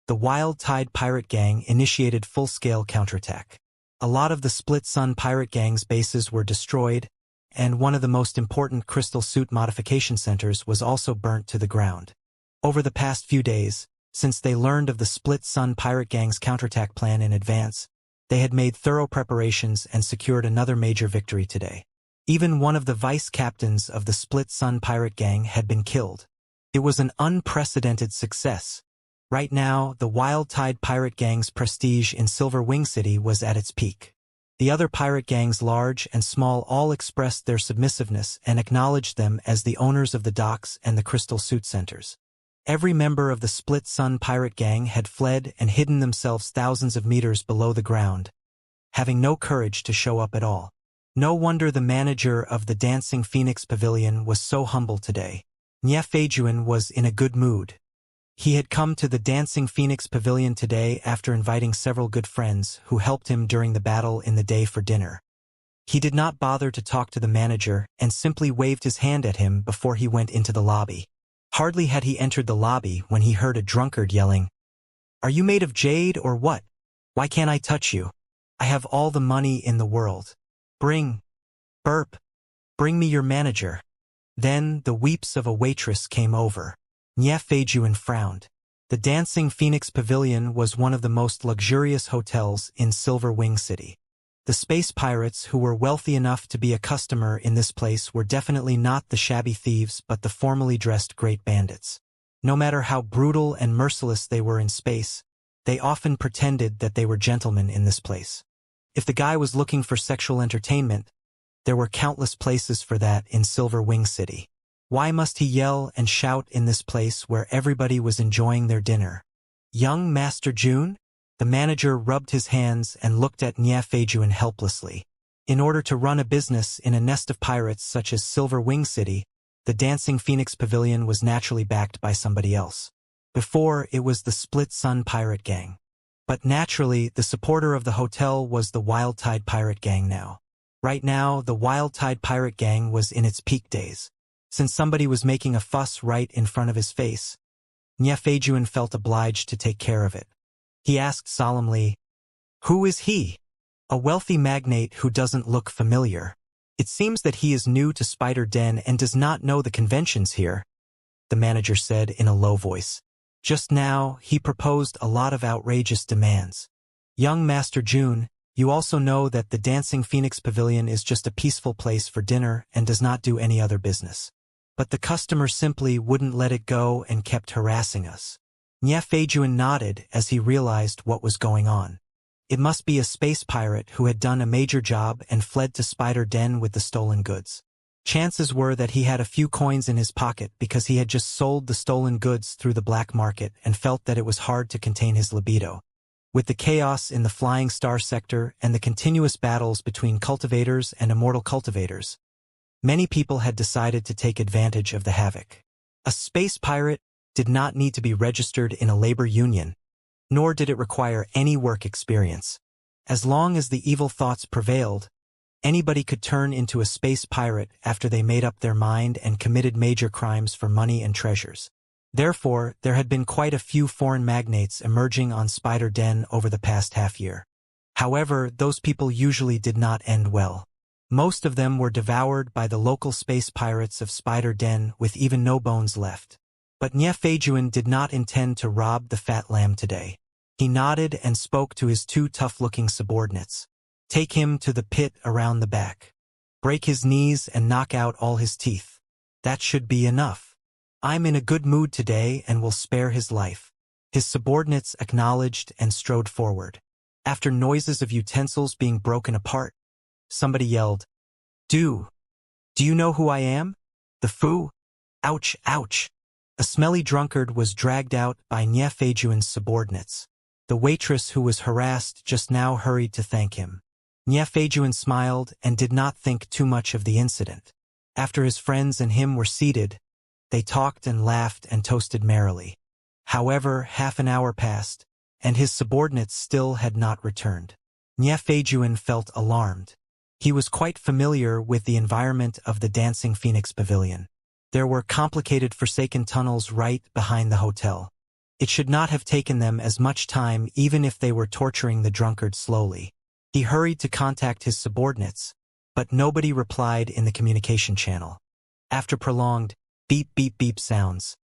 A: the Wild Tide Pirate Gang initiated full-scale counterattack. A lot of the Split Sun pirate gang's bases were destroyed, and one of the most important crystal suit modification centers was also burnt to the ground. Over the past few days, since they learned of the Split Sun pirate gang's counterattack plan in advance, they had made thorough preparations and secured another major victory today. Even one of the vice captains of the Split Sun pirate gang had been killed. It was an unprecedented success. Right now, the Wild Tide pirate gang's prestige in Silver Wing City was at its peak. The other pirate gangs, large and small, all expressed their submissiveness and acknowledged them as the owners of the docks and the crystal suit centers. Every member of the Split Sun pirate gang had fled and hidden themselves thousands of meters below the ground, having no courage to show up at all. No wonder the manager of the Dancing Phoenix Pavilion was so humble today. Niafeijuan was in a good mood. He had come to the Dancing Phoenix Pavilion today after inviting several good friends who helped him during the battle in the day for dinner. He did not bother to talk to the manager and simply waved his hand at him before he went into the lobby. Hardly had he entered the lobby when he heard a drunkard yelling, "Are you made of jade or what? Why can't I touch you? I have all the money in the world. Bring me your manager." Then the weeps of a waitress came over. Niafeijuan frowned. The Dancing Phoenix Pavilion was one of the most luxurious hotels in Silver Wing City. The space pirates who were wealthy enough to be a customer in this place were definitely not the shabby thieves but the formally dressed great bandits. No matter how brutal and merciless they were in space, they often pretended that they were gentlemen in this place. If the guy was looking for sexual entertainment, there were countless places for that in Silver Wing City. Why must he yell and shout in this place where everybody was enjoying their dinner? Young Master June? The manager rubbed his hands and looked at Niafeijuan helplessly. In order to run a business in a nest of pirates such as Silver Wing City, the Dancing Phoenix Pavilion was naturally backed by somebody else. Before, it was the Split Sun pirate gang. But naturally, the supporter of the hotel was the Wild Tide pirate gang now. Right now, the Wild Tide pirate gang was in its peak days. Since somebody was making a fuss right in front of his face, Niafeijuan felt obliged to take care of it. He asked solemnly, "Who is he?" "A wealthy magnate who doesn't look familiar. It seems that he is new to Spider Den and does not know the conventions here," the manager said in a low voice. Just now, he proposed a lot of outrageous demands. "Young Master June, you also know that the Dancing Phoenix Pavilion is just a peaceful place for dinner and does not do any other business. But the customer simply wouldn't let it go and kept harassing us." Niafeijuan nodded as he realized what was going on. It must be a space pirate who had done a major job and fled to Spider Den with the stolen goods. Chances were that he had a few coins in his pocket because he had just sold the stolen goods through the black market and felt that it was hard to contain his libido. With the chaos in the Flying Star sector and the continuous battles between cultivators and immortal cultivators, many people had decided to take advantage of the havoc. A space pirate did not need to be registered in a labor union, nor did it require any work experience. As long as the evil thoughts prevailed, anybody could turn into a space pirate after they made up their mind and committed major crimes for money and treasures. Therefore, there had been quite a few foreign magnates emerging on Spider Den over the past half-year. However, those people usually did not end well. Most of them were devoured by the local space pirates of Spider Den with even no bones left. But Niafeijuan did not intend to rob the fat lamb today. He nodded and spoke to his two tough-looking subordinates. "Take him to the pit around the back. Break his knees and knock out all his teeth. That should be enough. I'm in a good mood today and will spare his life." His subordinates acknowledged and strode forward. After noises of utensils being broken apart, somebody yelled, Do you know who I am? The Foo? Ouch, ouch." A smelly drunkard was dragged out by Niafeijuan's subordinates. The waitress who was harassed just now hurried to thank him. Niafeijuan smiled and did not think too much of the incident. After his friends and him were seated, they talked and laughed and toasted merrily. However, half an hour passed, and his subordinates still had not returned. Niafeijuan felt alarmed. He was quite familiar with the environment of the Dancing Phoenix Pavilion. There were complicated forsaken tunnels right behind the hotel. It should not have taken them as much time even if they were torturing the drunkard slowly. He hurried to contact his subordinates, but nobody replied in the communication channel. After prolonged beep beep beep sounds,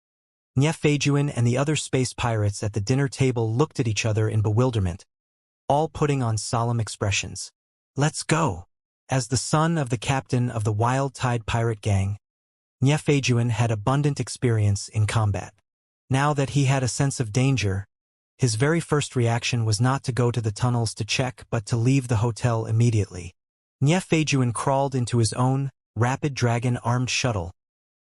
A: Niefeijuan and the other space pirates at the dinner table looked at each other in bewilderment, all putting on solemn expressions. Let's go! As the son of the captain of the Wild Tide pirate gang, Niefeijuan had abundant experience in combat. Now that he had a sense of danger, his very first reaction was not to go to the tunnels to check but to leave the hotel immediately. Niefeijuan crawled into his own Rapid Dragon armed shuttle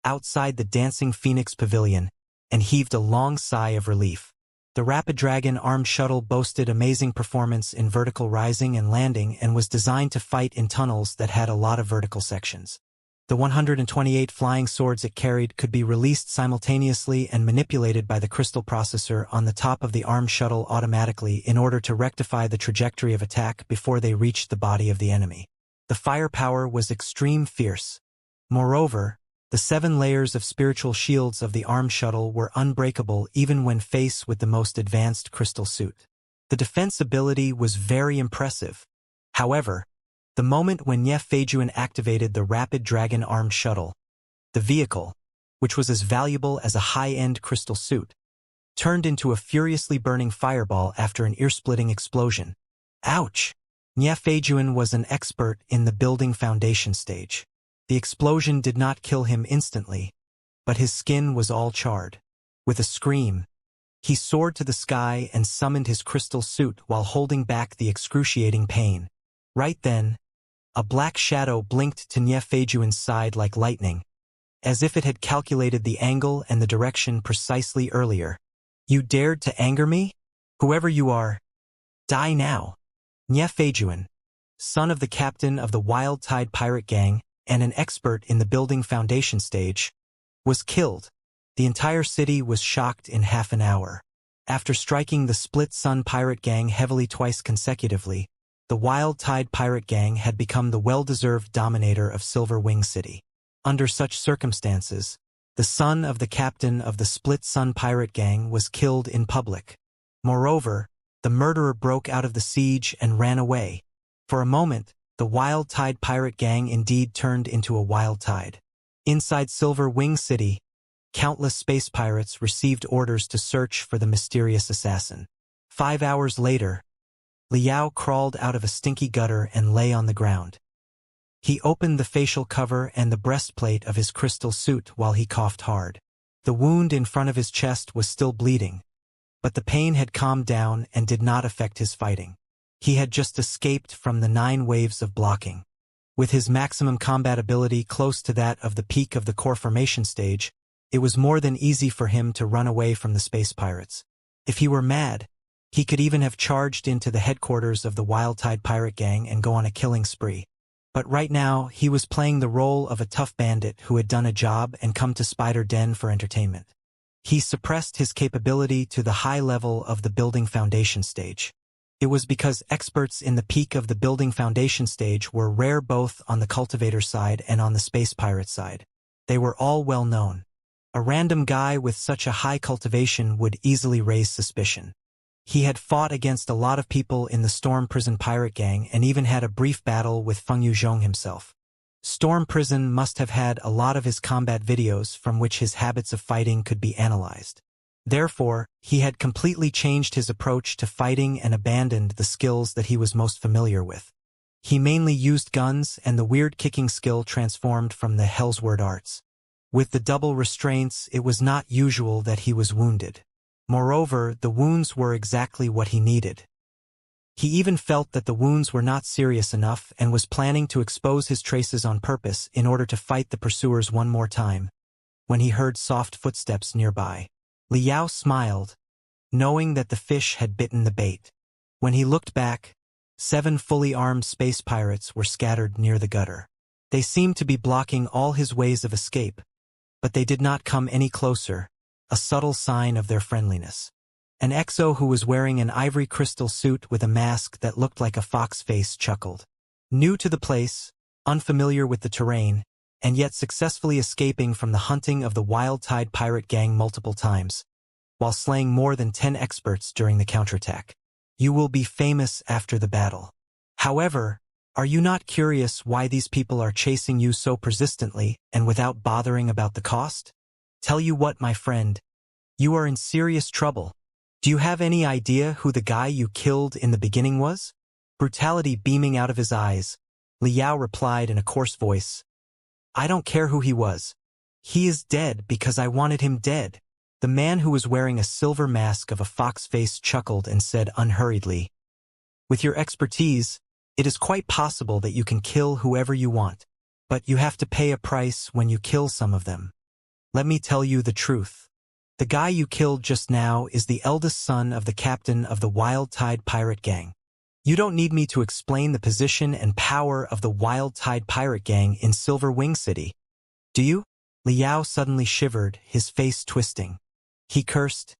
A: outside the Dancing Phoenix Pavilion and heaved a long sigh of relief. The Rapid Dragon armed shuttle boasted amazing performance in vertical rising and landing and was designed to fight in tunnels that had a lot of vertical sections. The 128 flying swords it carried could be released simultaneously and manipulated by the crystal processor on the top of the armed shuttle automatically in order to rectify the trajectory of attack before they reached the body of the enemy. The firepower was extreme fierce. Moreover, the 7 layers of spiritual shields of the armed shuttle were unbreakable even when faced with the most advanced crystal suit. The defense ability was very impressive. However, the moment when Niefeijuan activated the Rapid Dragon armed shuttle, the vehicle, which was as valuable as a high-end crystal suit, turned into a furiously burning fireball after an ear-splitting explosion. Ouch! Niefeijuan was an expert in the building foundation stage. The explosion did not kill him instantly, but his skin was all charred. With a scream, he soared to the sky and summoned his crystal suit while holding back the excruciating pain. Right then, a black shadow blinked to Niefeijuan's side like lightning, as if it had calculated the angle and the direction precisely earlier. You dared to anger me? Whoever you are, die now. Niefeijuan, son of the captain of the Wild Tide pirate gang and an expert in the building foundation stage, was killed. The entire city was shocked in half an hour. After striking the Split Sun pirate gang heavily twice consecutively, the Wild Tide pirate gang had become the well-deserved dominator of Silver Wing City. Under such circumstances, the son of the captain of the Split Sun pirate gang was killed in public. Moreover, the murderer broke out of the siege and ran away. For a moment, the Wild Tide pirate gang indeed turned into a wild tide. Inside Silver Wing City, countless space pirates received orders to search for the mysterious assassin. 5 hours later, Liao crawled out of a stinky gutter and lay on the ground. He opened the facial cover and the breastplate of his crystal suit while he coughed hard. The wound in front of his chest was still bleeding, but the pain had calmed down and did not affect his fighting. He had just escaped from the 9 waves of blocking. With his maximum combat ability close to that of the peak of the core formation stage, it was more than easy for him to run away from the space pirates. If he were mad, he could even have charged into the headquarters of the Wild Tide pirate gang and go on a killing spree. But right now, he was playing the role of a tough bandit who had done a job and come to Spider Den for entertainment. He suppressed his capability to the high level of the building foundation stage. It was because experts in the peak of the building foundation stage were rare both on the cultivator side and on the space pirate side. They were all well known. A random guy with such a high cultivation would easily raise suspicion. He had fought against a lot of people in the Storm Prison pirate gang and even had a brief battle with Feng Yuzhong himself. Storm Prison must have had a lot of his combat videos from which his habits of fighting could be analyzed. Therefore, he had completely changed his approach to fighting and abandoned the skills that he was most familiar with. He mainly used guns and the weird kicking skill transformed from the Hellsword arts. With the double restraints, it was not usual that he was wounded. Moreover, the wounds were exactly what he needed. He even felt that the wounds were not serious enough and was planning to expose his traces on purpose in order to fight the pursuers one more time, when he heard soft footsteps nearby. Liao smiled, knowing that the fish had bitten the bait. When he looked back, 7 fully armed space pirates were scattered near the gutter. They seemed to be blocking all his ways of escape, but they did not come any closer, a subtle sign of their friendliness. An exo who was wearing an ivory crystal suit with a mask that looked like a fox face chuckled. New to the place, unfamiliar with the terrain, and yet successfully escaping from the hunting of the Wild Tide pirate gang multiple times, while slaying more than 10 experts during the counterattack. You will be famous after the battle. However, are you not curious why these people are chasing you so persistently and without bothering about the cost? Tell you what, my friend, you are in serious trouble. Do you have any idea who the guy you killed in the beginning was? Brutality beaming out of his eyes, Liao replied in a coarse voice. I don't care who he was. He is dead because I wanted him dead. The man who was wearing a silver mask of a fox face chuckled and said unhurriedly, with your expertise, it is quite possible that you can kill whoever you want, but you have to pay a price when you kill some of them. Let me tell you the truth. The guy you killed just now is the eldest son of the captain of the Wild Tide Pirate Gang. You don't need me to explain the position and power of the Wild Tide Pirate Gang in Silver Wing City. Do you? Liao suddenly shivered, his face twisting. He cursed.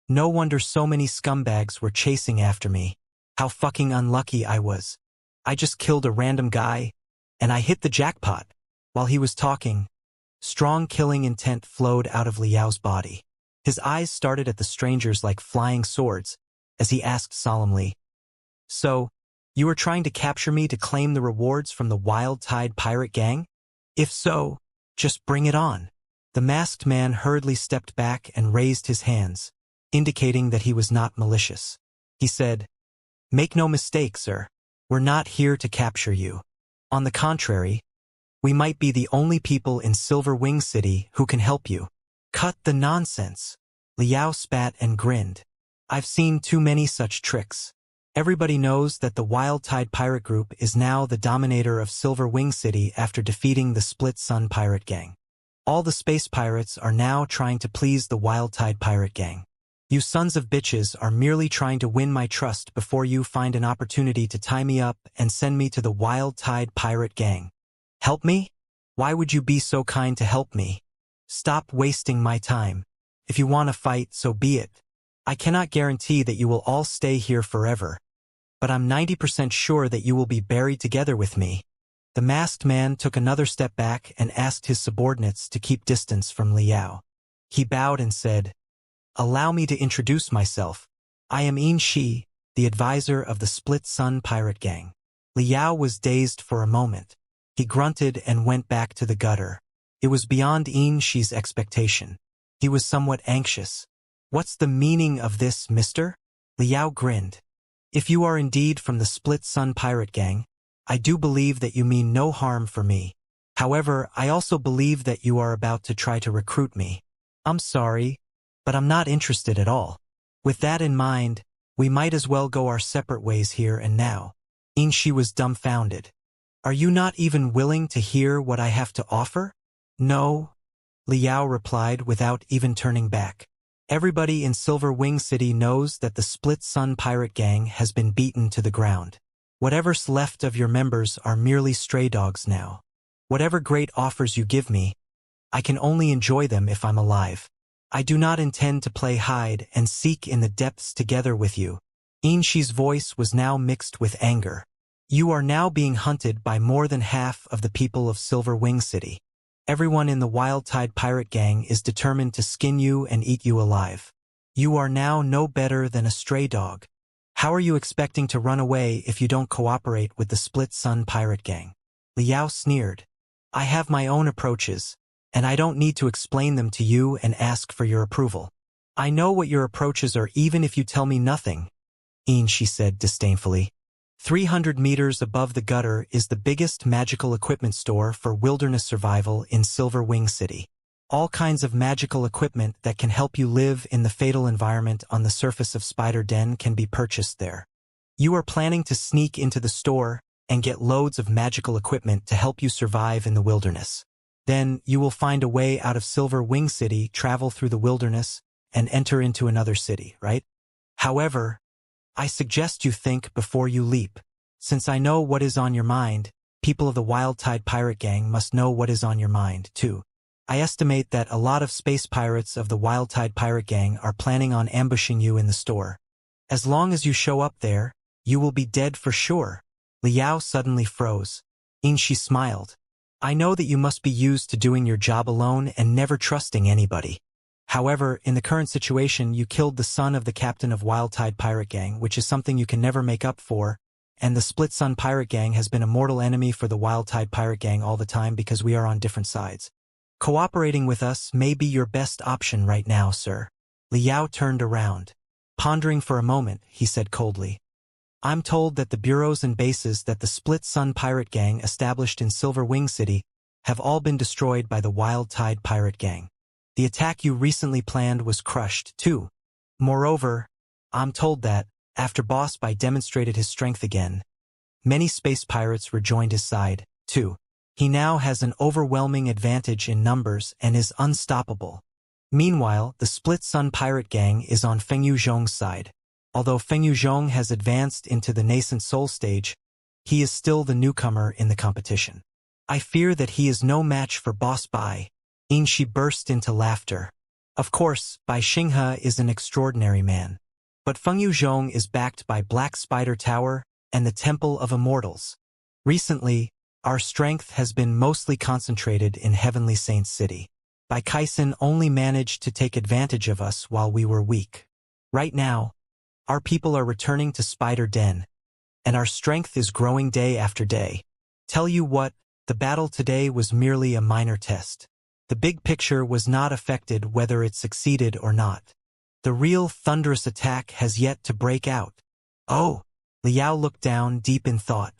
A: No wonder so many scumbags were chasing after me. How fucking unlucky I was. I just killed a random guy, and I hit the jackpot. While he was talking, strong killing intent flowed out of Liao's body. His eyes started at the strangers like flying swords, as he asked solemnly, So, you are trying to capture me to claim the rewards from the Wild Tide Pirate Gang? If so, just bring it on. The masked man hurriedly stepped back and raised his hands, indicating that he was not malicious. He said, Make no mistake, sir. We're not here to capture you. On the contrary, we might be the only people in Silver Wing City who can help you. Cut the nonsense. Liao spat and grinned. I've seen too many such tricks. Everybody knows that the Wild Tide Pirate Group is now the dominator of Silver Wing City after defeating the Split Sun Pirate Gang. All the space pirates are now trying to please the Wild Tide Pirate Gang. You sons of bitches are merely trying to win my trust before you find an opportunity to tie me up and send me to the Wild Tide Pirate Gang. Help me? Why would you be so kind to help me? Stop wasting my time. If you want to fight, so be it. I cannot guarantee that you will all stay here forever, but I'm 90% sure that you will be buried together with me. The masked man took another step back and asked his subordinates to keep distance from Liao. He bowed and said, Allow me to introduce myself. I am Xianxia, the advisor of the Split Sun Pirate Gang. Liao was dazed for a moment. He grunted and went back to the gutter. It was beyond Xianxia's expectation. He was somewhat anxious. What's the meaning of this, mister? Liao grinned. If you are indeed from the Split Sun Pirate Gang, I do believe that you mean no harm for me. However, I also believe that you are about to try to recruit me. I'm sorry, but I'm not interested at all. With that in mind, we might as well go our separate ways here and now. Xianxia was dumbfounded. Are you not even willing to hear what I have to offer? No, Liao replied without even turning back. Everybody in Silver Wing City knows that the Split Sun Pirate Gang has been beaten to the ground. Whatever's left of your members are merely stray dogs now. Whatever great offers you give me, I can only enjoy them if I'm alive. I do not intend to play hide and seek in the depths together with you. Xianxia's voice was now mixed with anger. You are now being hunted by more than half of the people of Silver Wing City. Everyone in the Wild Tide Pirate Gang is determined to skin you and eat you alive. You are now no better than a stray dog. How are you expecting to run away if you don't cooperate with the Split Sun Pirate Gang? Liao sneered. I have my own approaches, and I don't need to explain them to you and ask for your approval. I know what your approaches are even if you tell me nothing, Xianxia said disdainfully. 300 meters above the gutter is the biggest magical equipment store for wilderness survival in Silver Wing City. All kinds of magical equipment that can help you live in the fatal environment on the surface of Spider Den can be purchased there. You are planning to sneak into the store and get loads of magical equipment to help you survive in the wilderness. Then you will find a way out of Silver Wing City, travel through the wilderness, and enter into another city, right? However, I suggest you think before you leap. Since I know what is on your mind, people of the Wild Tide Pirate Gang must know what is on your mind, too. I estimate that a lot of space pirates of the Wild Tide Pirate Gang are planning on ambushing you in the store. As long as you show up there, you will be dead for sure. Liao suddenly froze. Xianxia smiled. I know that you must be used to doing your job alone and never trusting anybody. However, in the current situation, you killed the son of the captain of Wild Tide Pirate Gang, which is something you can never make up for, and the Split Sun Pirate Gang has been a mortal enemy for the Wild Tide Pirate Gang all the time because we are on different sides. Cooperating with us may be your best option right now, sir. Liao turned around. Pondering for a moment, he said coldly. I'm told that the bureaus and bases that the Split Sun Pirate Gang established in Silver Wing City have all been destroyed by the Wild Tide Pirate Gang. The attack you recently planned was crushed, too. Moreover, I'm told that, after Boss Bai demonstrated his strength again, many space pirates rejoined his side, too. He now has an overwhelming advantage in numbers and is unstoppable. Meanwhile, the Split Sun Pirate Gang is on Feng Yuzhong's side. Although Feng Yuzhong has advanced into the nascent soul stage, he is still the newcomer in the competition. I fear that he is no match for Boss Bai. Inshi burst into laughter. Of course, Bai Xinghe is an extraordinary man. But Feng Yuzhong is backed by Black Spider Tower and the Temple of Immortals. Recently, our strength has been mostly concentrated in Heavenly Saints City. Bai Kaisen only managed to take advantage of us while we were weak. Right now, our people are returning to Spider Den, and our strength is growing day after day. Tell you what, the battle today was merely a minor test. The big picture was not affected whether it succeeded or not. The real thunderous attack has yet to break out. Oh! Liao looked down deep in thought.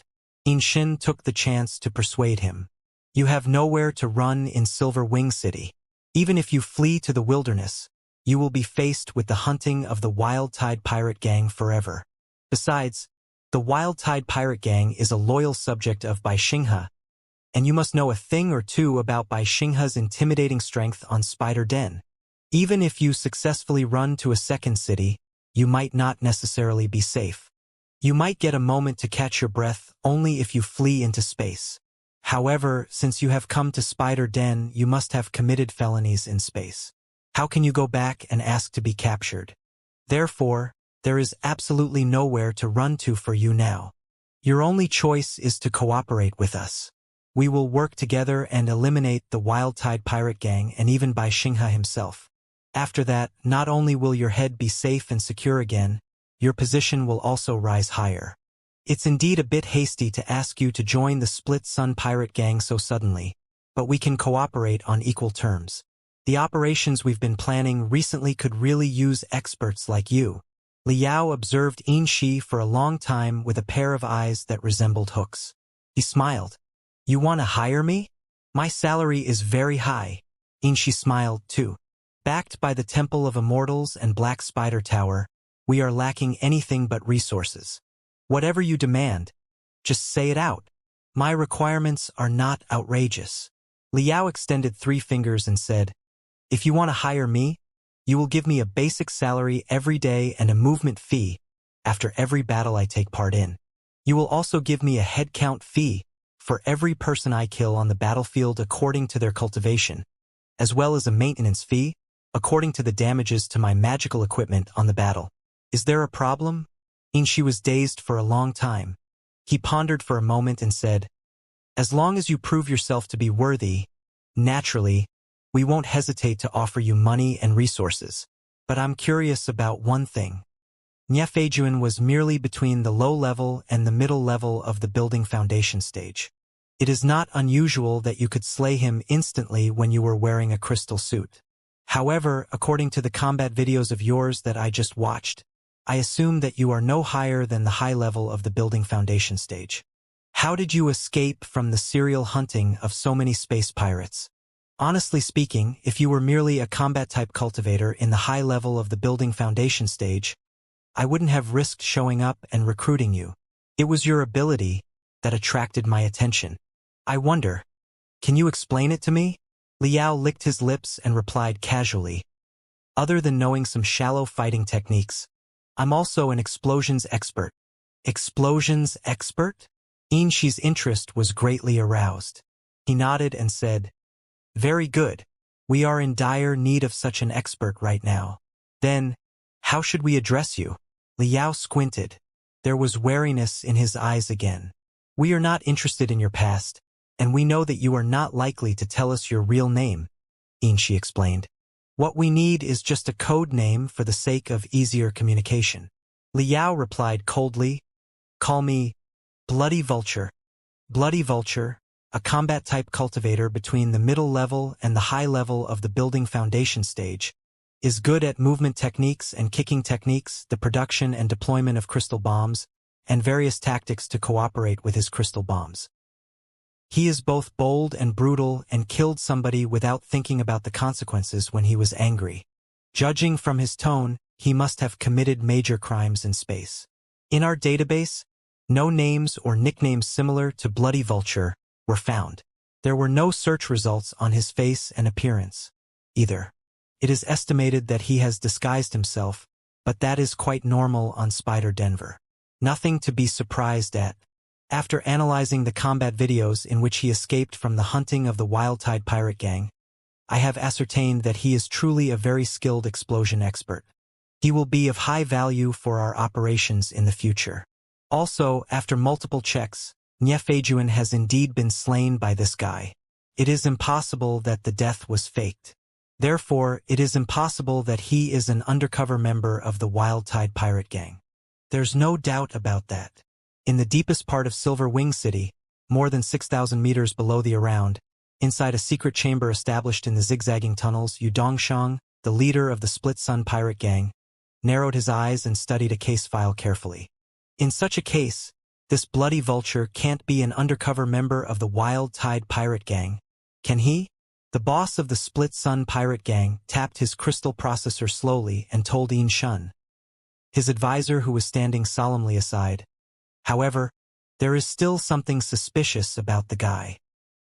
A: Inshin took the chance to persuade him. You have nowhere to run in Silver Wing City. Even if you flee to the wilderness, you will be faced with the hunting of the Wild Tide Pirate Gang forever. Besides, the Wild Tide Pirate Gang is a loyal subject of Bai Xinghe, and you must know a thing or two about Bai Xinghe's intimidating strength on Spider Den. Even if you successfully run to a second city, you might not necessarily be safe. You might get a moment to catch your breath only if you flee into space. However, since you have come to Spider Den, you must have committed felonies in space. How can you go back and ask to be captured? Therefore, there is absolutely nowhere to run to for you now. Your only choice is to cooperate with us. We will work together and eliminate the Wild Tide Pirate Gang and even Bai Xinghe himself. After that, not only will your head be safe and secure again, your position will also rise higher. It's indeed a bit hasty to ask you to join the Split Sun Pirate Gang so suddenly, but we can cooperate on equal terms. The operations we've been planning recently could really use experts like you. Liao observed Inshi for a long time with a pair of eyes that resembled hooks. He smiled. You want to hire me? My salary is very high. Inshi smiled too. Backed by the Temple of Immortals and Black Spider Tower, we are lacking anything but resources. Whatever you demand, just say it out. My requirements are not outrageous. Liao extended 3 fingers and said, if you want to hire me, you will give me a basic salary every day and a movement fee after every battle I take part in. You will also give me a headcount fee for every person I kill on the battlefield according to their cultivation, as well as a maintenance fee according to the damages to my magical equipment on the battle. Is there a problem? Inshi was dazed for a long time. He pondered for a moment and said, as long as you prove yourself to be worthy, naturally, we won't hesitate to offer you money and resources. But I'm curious about one thing. Niafeijuan was merely between the low level and the middle level of the building foundation stage. It is not unusual that you could slay him instantly when you were wearing a crystal suit. However, according to the combat videos of yours that I just watched, I assume that you are no higher than the high level of the building foundation stage. How did you escape from the serial hunting of so many space pirates? Honestly speaking, if you were merely a combat-type cultivator in the high level of the building foundation stage, I wouldn't have risked showing up and recruiting you. It was your ability that attracted my attention. I wonder, can you explain it to me? Liao licked his lips and replied casually. Other than knowing some shallow fighting techniques, I'm also an explosions expert. Explosions expert? Inshi's interest was greatly aroused. He nodded and said, very good. We are in dire need of such an expert right now. Then, how should we address you? Liao squinted. There was wariness in his eyes again. We are not interested in your past, and we know that you are not likely to tell us your real name, Inshi explained. What we need is just a code name for the sake of easier communication. Liao replied coldly, call me Bloody Vulture. Bloody Vulture, a combat-type cultivator between the middle level and the high level of the building foundation stage, is good at movement techniques and kicking techniques, the production and deployment of crystal bombs, and various tactics to cooperate with his crystal bombs. He is both bold and brutal and killed somebody without thinking about the consequences when he was angry. Judging from his tone, he must have committed major crimes in space. In our database, no names or nicknames similar to Bloody Vulture were found. There were no search results on his face and appearance, either. It is estimated that he has disguised himself, but that is quite normal on Spider Denver. Nothing to be surprised at. After analyzing the combat videos in which he escaped from the hunting of the Wild Tide pirate gang, I have ascertained that he is truly a very skilled explosion expert. He will be of high value for our operations in the future. Also, after multiple checks, Nyefejuan has indeed been slain by this guy. It is impossible that the death was faked. Therefore, it is impossible that he is an undercover member of the Wild Tide pirate gang. There's no doubt about that. In the deepest part of Silver Wing City, more than 6,000 meters below the around, inside a secret chamber established in the zigzagging tunnels, Yu Dongshang, the leader of the Split Sun pirate gang, narrowed his eyes and studied a case file carefully. In such a case, this Bloody Vulture can't be an undercover member of the Wild Tide pirate gang, can he? The boss of the Split Sun pirate gang tapped his crystal processor slowly and told Yin Shun, his advisor who was standing solemnly aside. However, there is still something suspicious about the guy.